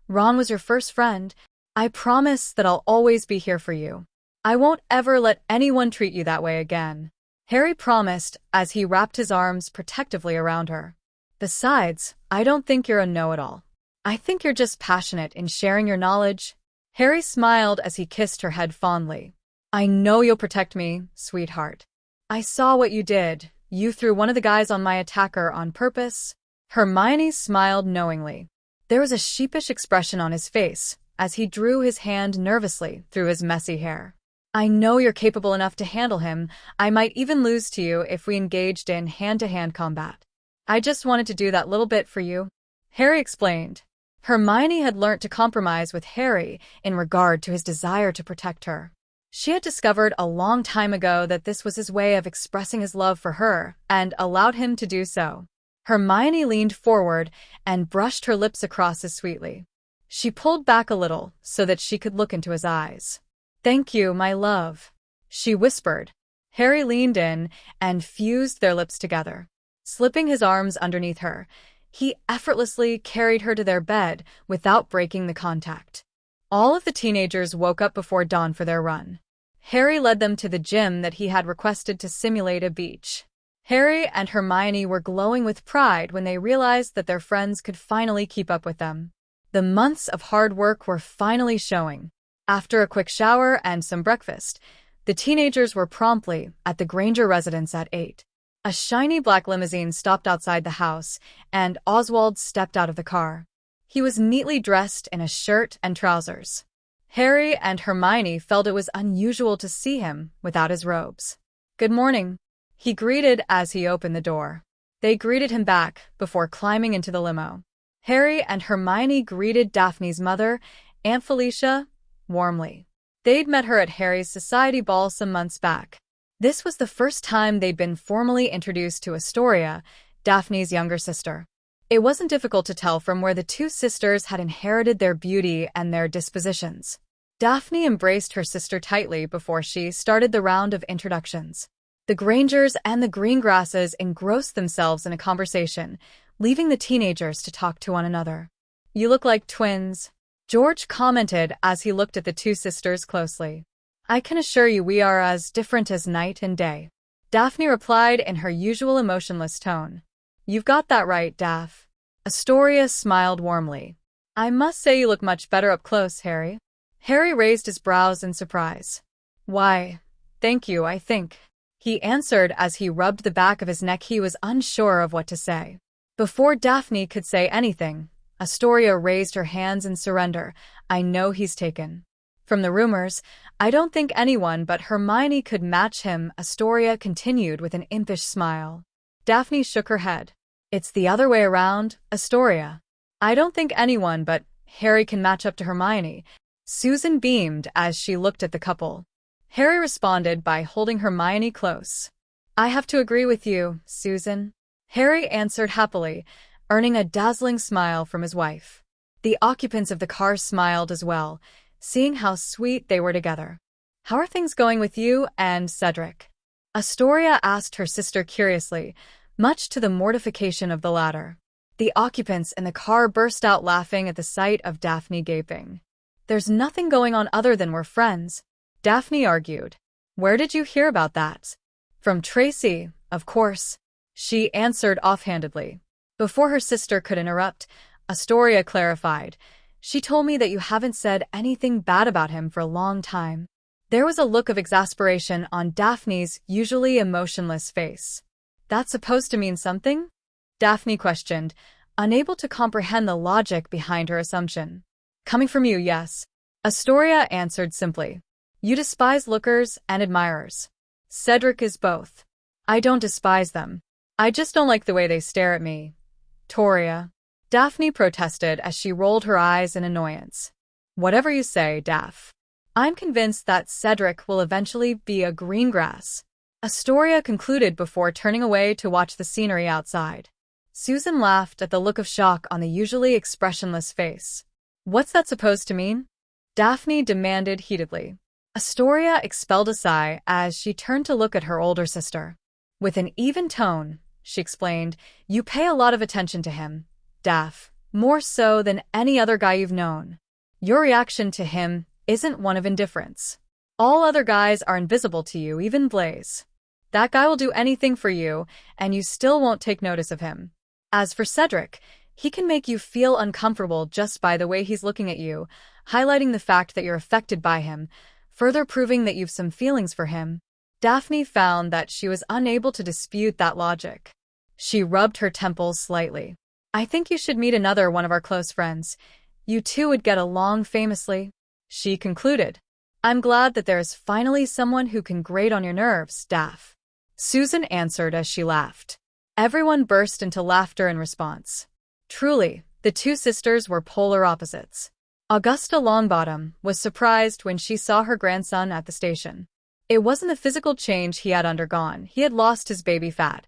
Ron was your first friend. I promise that I'll always be here for you. I won't ever let anyone treat you that way again. Harry promised as he wrapped his arms protectively around her. Besides, I don't think you're a know-it-all. I think you're just passionate in sharing your knowledge. Harry smiled as he kissed her head fondly. I know you'll protect me, sweetheart. I saw what you did. You threw one of the guys on my attacker on purpose. Hermione smiled knowingly. There was a sheepish expression on his face as he drew his hand nervously through his messy hair. I know you're capable enough to handle him. I might even lose to you if we engaged in hand-to-hand combat. I just wanted to do that little bit for you, Harry explained. Hermione had learnt to compromise with Harry in regard to his desire to protect her. She had discovered a long time ago that this was his way of expressing his love for her and allowed him to do so. Hermione leaned forward and brushed her lips across as sweetly. She pulled back a little so that she could look into his eyes. Thank you, my love, she whispered. Harry leaned in and fused their lips together. Slipping his arms underneath her, he effortlessly carried her to their bed without breaking the contact. All of the teenagers woke up before dawn for their run. Harry led them to the gym that he had requested to simulate a beach. Harry and Hermione were glowing with pride when they realized that their friends could finally keep up with them. The months of hard work were finally showing. After a quick shower and some breakfast, the teenagers were promptly at the Granger residence at 8. A shiny black limousine stopped outside the house, and Oswald stepped out of the car. He was neatly dressed in a shirt and trousers. Harry and Hermione felt it was unusual to see him without his robes. Good morning, he greeted as he opened the door. They greeted him back before climbing into the limo. Harry and Hermione greeted Daphne's mother, Aunt Felicia, warmly. They'd met her at Harry's society ball some months back. This was the first time they'd been formally introduced to Astoria, Daphne's younger sister. It wasn't difficult to tell from where the two sisters had inherited their beauty and their dispositions. Daphne embraced her sister tightly before she started the round of introductions. The Grangers and the Greengrasses engrossed themselves in a conversation, leaving the teenagers to talk to one another. You look like twins, George commented as he looked at the two sisters closely. I can assure you we are as different as night and day, Daphne replied in her usual emotionless tone. You've got that right, Daph. Astoria smiled warmly. I must say you look much better up close, Harry. Harry raised his brows in surprise. Why, thank you, I think, he answered as he rubbed the back of his neck. He was unsure of what to say. Before Daphne could say anything, Astoria raised her hands in surrender. I know he's taken. From the rumors, I don't think anyone but Hermione could match him, Astoria continued with an impish smile. Daphne shook her head. It's the other way around, Astoria. I don't think anyone but Harry can match up to Hermione. Susan beamed as she looked at the couple. Harry responded by holding Hermione close. I have to agree with you, Susan, Harry answered happily, earning a dazzling smile from his wife. The occupants of the car smiled as well, seeing how sweet they were together. "How are things going with you and Cedric?" Astoria asked her sister curiously, much to the mortification of the latter. The occupants in the car burst out laughing at the sight of Daphne gaping. "There's nothing going on other than we're friends," Daphne argued. "Where did you hear about that?" "From Tracy, of course," she answered offhandedly. Before her sister could interrupt, Astoria clarified. "She told me that you haven't said anything bad about him for a long time." There was a look of exasperation on Daphne's usually emotionless face. "That's supposed to mean something?" Daphne questioned, unable to comprehend the logic behind her assumption. "Coming from you, yes," Astoria answered simply. "You despise lookers and admirers. Cedric is both." "I don't despise them. I just don't like the way they stare at me." "Toria," Daphne protested as she rolled her eyes in annoyance. "Whatever you say, Daph. I'm convinced that Cedric will eventually be a Greengrass," Astoria concluded before turning away to watch the scenery outside. Susan laughed at the look of shock on the usually expressionless face. "What's that supposed to mean?" Daphne demanded heatedly. Astoria expelled a sigh as she turned to look at her older sister. With an even tone, she explained, "You pay a lot of attention to him, Daph, more so than any other guy you've known. Your reaction to him isn't one of indifference. All other guys are invisible to you, even Blaze. That guy will do anything for you, and you still won't take notice of him. As for Cedric, he can make you feel uncomfortable just by the way he's looking at you, highlighting the fact that you're affected by him, further proving that you've some feelings for him." Daphne found that she was unable to dispute that logic. She rubbed her temples slightly. "I think you should meet another one of our close friends. You two would get along famously," she concluded. "I'm glad that there is finally someone who can grate on your nerves, Daph," Susan answered as she laughed. Everyone burst into laughter in response. Truly, the two sisters were polar opposites. Augusta Longbottom was surprised when she saw her grandson at the station. It wasn't the physical change he had undergone. He had lost his baby fat.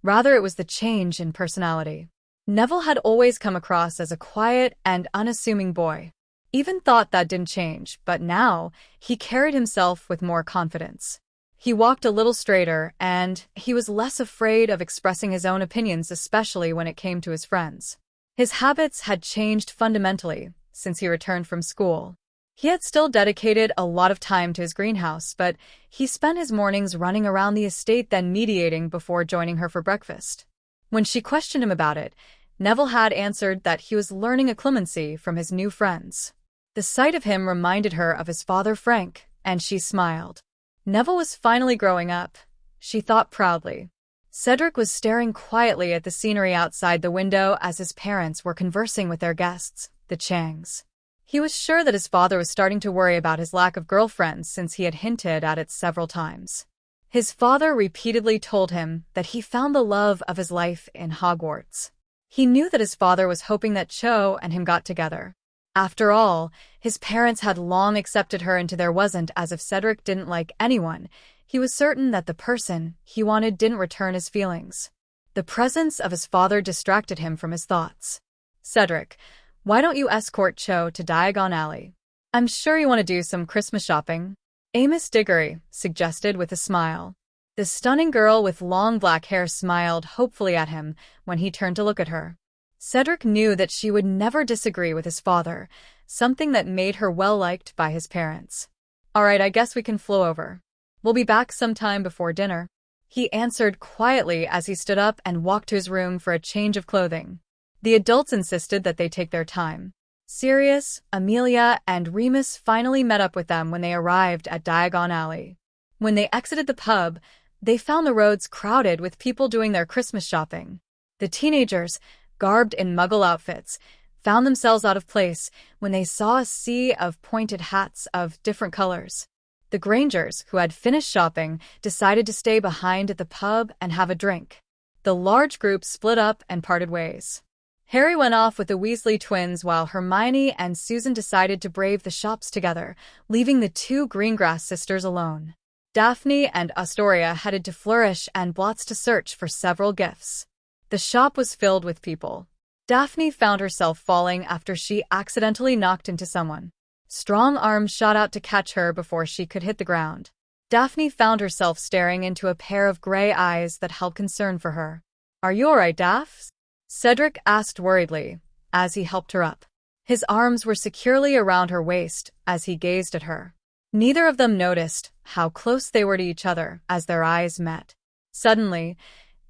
Rather, it was the change in personality. Neville had always come across as a quiet and unassuming boy. Even thought that didn't change, but now he carried himself with more confidence. He walked a little straighter, and he was less afraid of expressing his own opinions, especially when it came to his friends. His habits had changed fundamentally since he returned from school. He had still dedicated a lot of time to his greenhouse, but he spent his mornings running around the estate, then mediating before joining her for breakfast. When she questioned him about it, Neville had answered that he was learning acclimacy from his new friends. The sight of him reminded her of his father Frank, and she smiled. Neville was finally growing up, she thought proudly. Cedric was staring quietly at the scenery outside the window as his parents were conversing with their guests, the Changs. He was sure that his father was starting to worry about his lack of girlfriends since he had hinted at it several times. His father repeatedly told him that he found the love of his life in Hogwarts. He knew that his father was hoping that Cho and him got together. After all, his parents had long accepted her into their wasn't as if Cedric didn't like anyone. He was certain that the person he wanted didn't return his feelings. The presence of his father distracted him from his thoughts. "Cedric, why don't you escort Cho to Diagon Alley? I'm sure you want to do some Christmas shopping," Amos Diggory suggested with a smile. The stunning girl with long black hair smiled hopefully at him when he turned to look at her. Cedric knew that she would never disagree with his father, something that made her well-liked by his parents. "All right, I guess we can flow over. We'll be back sometime before dinner," he answered quietly as he stood up and walked to his room for a change of clothing. The adults insisted that they take their time. Sirius, Amelia, and Remus finally met up with them when they arrived at Diagon Alley. When they exited the pub, they found the roads crowded with people doing their Christmas shopping. The teenagers, garbed in Muggle outfits, found themselves out of place when they saw a sea of pointed hats of different colors. The Grangers, who had finished shopping, decided to stay behind at the pub and have a drink. The large group split up and parted ways. Harry went off with the Weasley twins while Hermione and Susan decided to brave the shops together, leaving the two Greengrass sisters alone. Daphne and Astoria headed to Flourish and Blots to search for several gifts. The shop was filled with people. Daphne found herself falling after she accidentally knocked into someone. Strong arms shot out to catch her before she could hit the ground. Daphne found herself staring into a pair of gray eyes that held concern for her. "Are you alright, Daph?" Cedric asked worriedly, as he helped her up. His arms were securely around her waist as he gazed at her. Neither of them noticed how close they were to each other as their eyes met. Suddenly,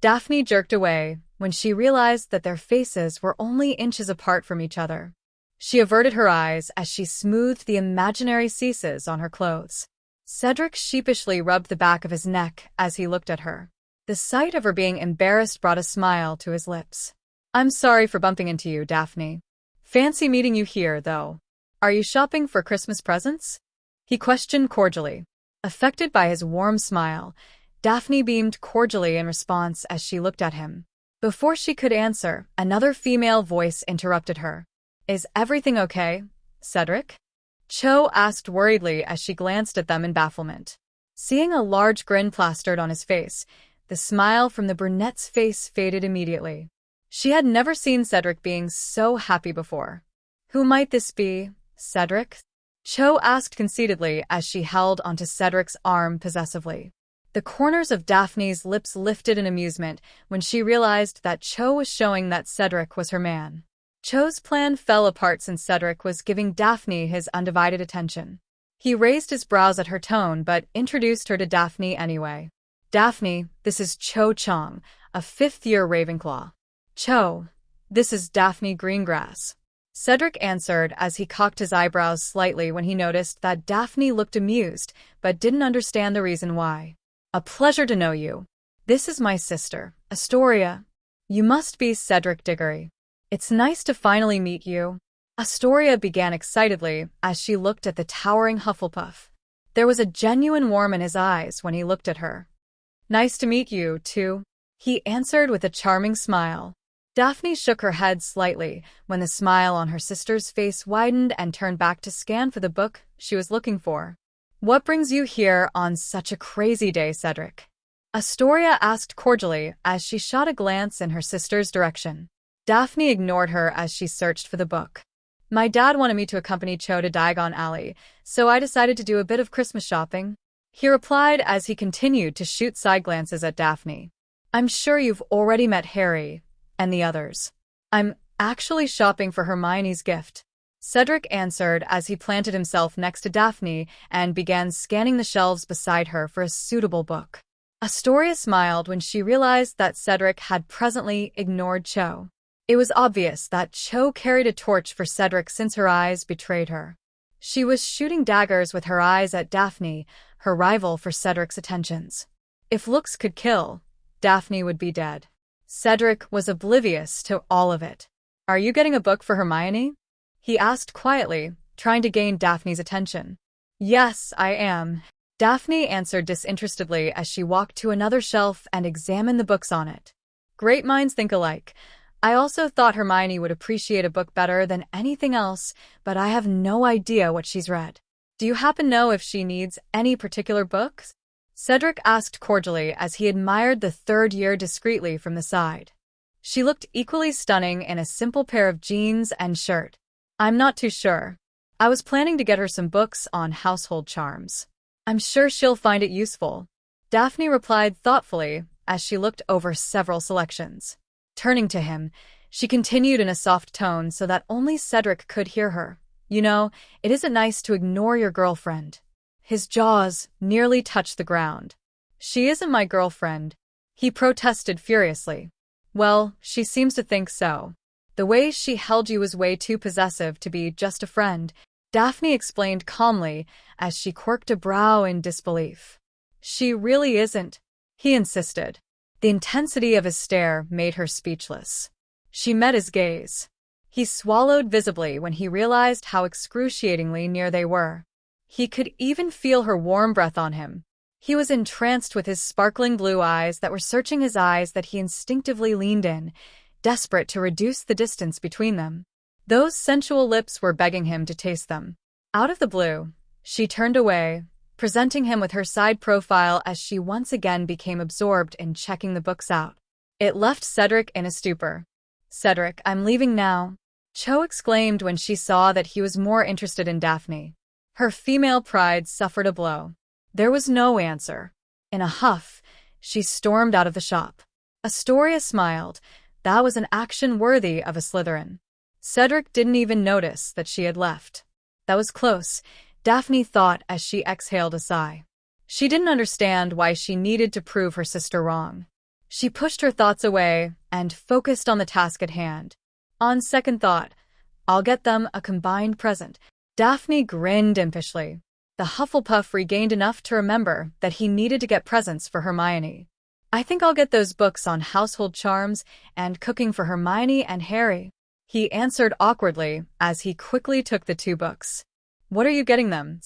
Daphne jerked away when she realized that their faces were only inches apart from each other. She averted her eyes as she smoothed the imaginary creases on her clothes. Cedric sheepishly rubbed the back of his neck as he looked at her. The sight of her being embarrassed brought a smile to his lips. "I'm sorry for bumping into you, Daphne. Fancy meeting you here, though. Are you shopping for Christmas presents?" He questioned cordially. Affected by his warm smile, Daphne beamed cordially in response as she looked at him. Before she could answer, another female voice interrupted her. "Is everything okay, Cedric?" Cho asked worriedly as she glanced at them in bafflement. Seeing a large grin plastered on his face, the smile from the brunette's face faded immediately. She had never seen Cedric being so happy before. "Who might this be, Cedric?" Cho asked conceitedly as she held onto Cedric's arm possessively. The corners of Daphne's lips lifted in amusement when she realized that Cho was showing that Cedric was her man. Cho's plan fell apart since Cedric was giving Daphne his undivided attention. He raised his brows at her tone but introduced her to Daphne anyway. "Daphne, this is Cho Chong, a fifth-year Ravenclaw." "Cho, this is Daphne Greengrass." Cedric answered as he cocked his eyebrows slightly when he noticed that Daphne looked amused but didn't understand the reason why. "A pleasure to know you. This is my sister, Astoria. You must be Cedric Diggory. It's nice to finally meet you." Astoria began excitedly as she looked at the towering Hufflepuff. There was a genuine warmth in his eyes when he looked at her. "Nice to meet you, too," he answered with a charming smile. Daphne shook her head slightly when the smile on her sister's face widened and turned back to scan for the book she was looking for. "What brings you here on such a crazy day, Cedric?" Astoria asked cordially as she shot a glance in her sister's direction. Daphne ignored her as she searched for the book. "My dad wanted me to accompany Cho to Diagon Alley, so I decided to do a bit of Christmas shopping," he replied as he continued to shoot side glances at Daphne. "I'm sure you've already met Harry and the others." "I'm actually shopping for Hermione's gift," Cedric answered as he planted himself next to Daphne and began scanning the shelves beside her for a suitable book. Astoria smiled when she realized that Cedric had presently ignored Cho. It was obvious that Cho carried a torch for Cedric since her eyes betrayed her. She was shooting daggers with her eyes at Daphne, her rival for Cedric's attentions. If looks could kill, Daphne would be dead. Cedric was oblivious to all of it. "Are you getting a book for Hermione?" he asked quietly, trying to gain Daphne's attention. "Yes, I am," Daphne answered disinterestedly as she walked to another shelf and examined the books on it. "Great minds think alike. I also thought Hermione would appreciate a book better than anything else, but I have no idea what she's read. Do you happen to know if she needs any particular books?" Cedric asked cordially as he admired the third year discreetly from the side. She looked equally stunning in a simple pair of jeans and shirt. "I'm not too sure. I was planning to get her some books on household charms. I'm sure she'll find it useful," Daphne replied thoughtfully as she looked over several selections. Turning to him, she continued in a soft tone so that only Cedric could hear her. "You know, it isn't nice to ignore your girlfriend." His jaws nearly touched the ground. "She isn't my girlfriend," he protested furiously. "Well, she seems to think so. The way she held you was way too possessive to be just a friend," Daphne explained calmly as she quirked a brow in disbelief. "She really isn't," he insisted. The intensity of his stare made her speechless. She met his gaze. He swallowed visibly when he realized how excruciatingly near they were. He could even feel her warm breath on him. He was entranced with his sparkling blue eyes that were searching his eyes that he instinctively leaned in, desperate to reduce the distance between them. Those sensual lips were begging him to taste them. Out of the blue, she turned away, presenting him with her side profile as she once again became absorbed in checking the books out. It left Cedric in a stupor. Cedric, I'm leaving now, Cho exclaimed when she saw that he was more interested in Daphne. Her female pride suffered a blow. There was no answer. In a huff, she stormed out of the shop. Astoria smiled. That was an action worthy of a Slytherin. Cedric didn't even notice that she had left. That was close, Daphne thought as she exhaled a sigh. She didn't understand why she needed to prove her sister wrong. She pushed her thoughts away and focused on the task at hand. On second thought, I'll get them a combined present. Daphne grinned impishly. The Hufflepuff regained enough to remember that he needed to get presents for Hermione. I think I'll get those books on household charms and cooking for Hermione and Harry, he answered awkwardly as he quickly took the 2 books. What are you getting them?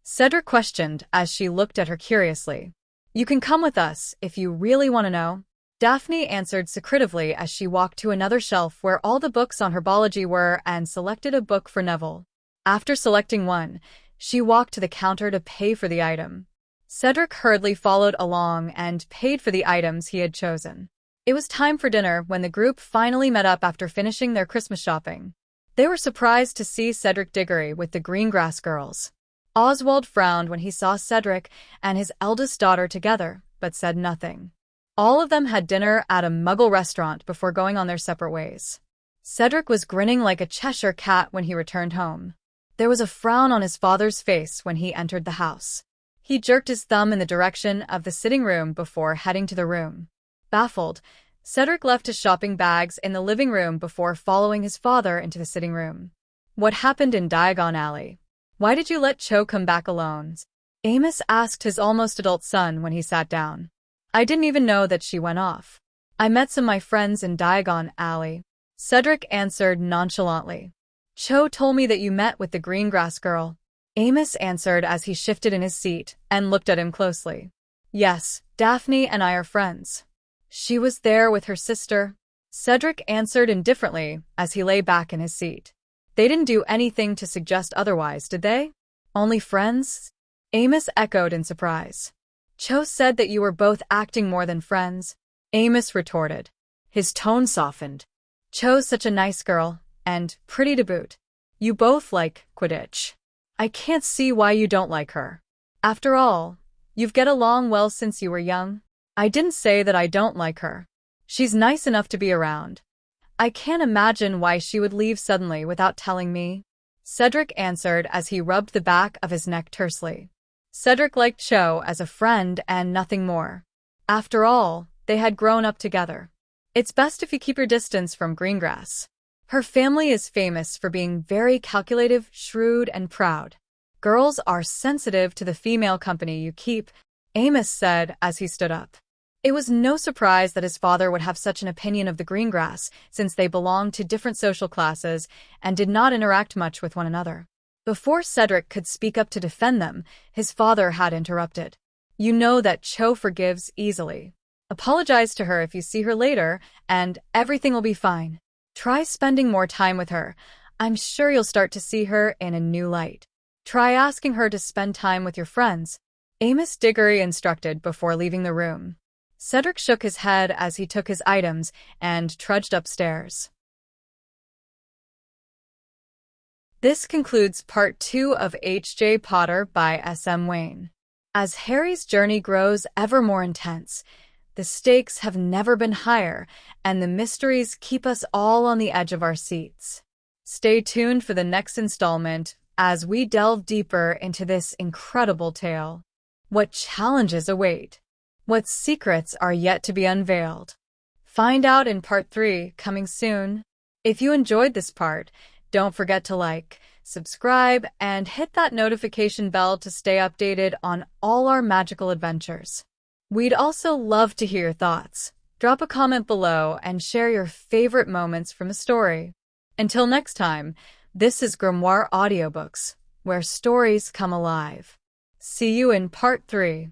Cedric questioned as she looked at her curiously. You can come with us if you really want to know, Daphne answered secretively as she walked to another shelf where all the books on herbology were and selected a book for Neville. After selecting one, she walked to the counter to pay for the item. Cedric hurriedly followed along and paid for the items he had chosen. It was time for dinner when the group finally met up after finishing their Christmas shopping. They were surprised to see Cedric Diggory with the Greengrass girls. Oswald frowned when he saw Cedric and his eldest daughter together, but said nothing. All of them had dinner at a Muggle restaurant before going on their separate ways. Cedric was grinning like a Cheshire cat when he returned home. There was a frown on his father's face when he entered the house. He jerked his thumb in the direction of the sitting room before heading to the room. Baffled, Cedric left his shopping bags in the living room before following his father into the sitting room. What happened in Diagon Alley? Why did you let Cho come back alone? Amos asked his almost adult son when he sat down. I didn't even know that she went off. I met some of my friends in Diagon Alley, Cedric answered nonchalantly. Cho told me that you met with the Greengrass girl, Amos answered as he shifted in his seat and looked at him closely. Yes, Daphne and I are friends. She was there with her sister, Cedric answered indifferently as he lay back in his seat. They didn't do anything to suggest otherwise, did they? Only friends? Amos echoed in surprise. Cho said that you were both acting more than friends, Amos retorted. His tone softened. Cho's such a nice girl, and pretty to boot. You both like Quidditch. I can't see why you don't like her. After all, you've get along well since you were young. I didn't say that I don't like her. She's nice enough to be around. I can't imagine why she would leave suddenly without telling me, Cedric answered as he rubbed the back of his neck tersely. Cedric liked Cho as a friend and nothing more. After all, they had grown up together. It's best if you keep your distance from Greengrass. Her family is famous for being very calculative, shrewd, and proud. Girls are sensitive to the female company you keep, Amos said as he stood up. It was no surprise that his father would have such an opinion of the Greengrass, since they belonged to different social classes and did not interact much with one another. Before Cedric could speak up to defend them, his father had interrupted. You know that Cho forgives easily. Apologize to her if you see her later, and everything will be fine. Try spending more time with her. I'm sure you'll start to see her in a new light. Try asking her to spend time with your friends, Amos Diggory instructed before leaving the room. Cedric shook his head as he took his items and trudged upstairs. This concludes Part 2 of H.J. Potter by S.M. Wane. As Harry's journey grows ever more intense, the stakes have never been higher, and the mysteries keep us all on the edge of our seats. Stay tuned for the next installment as we delve deeper into this incredible tale. What challenges await? What secrets are yet to be unveiled? Find out in Part 3, coming soon. If you enjoyed this part, don't forget to like, subscribe, and hit that notification bell to stay updated on all our magical adventures. We'd also love to hear your thoughts. Drop a comment below and share your favorite moments from the story. Until next time, this is Grimoire Audiobooks, where stories come alive. See you in Part 3.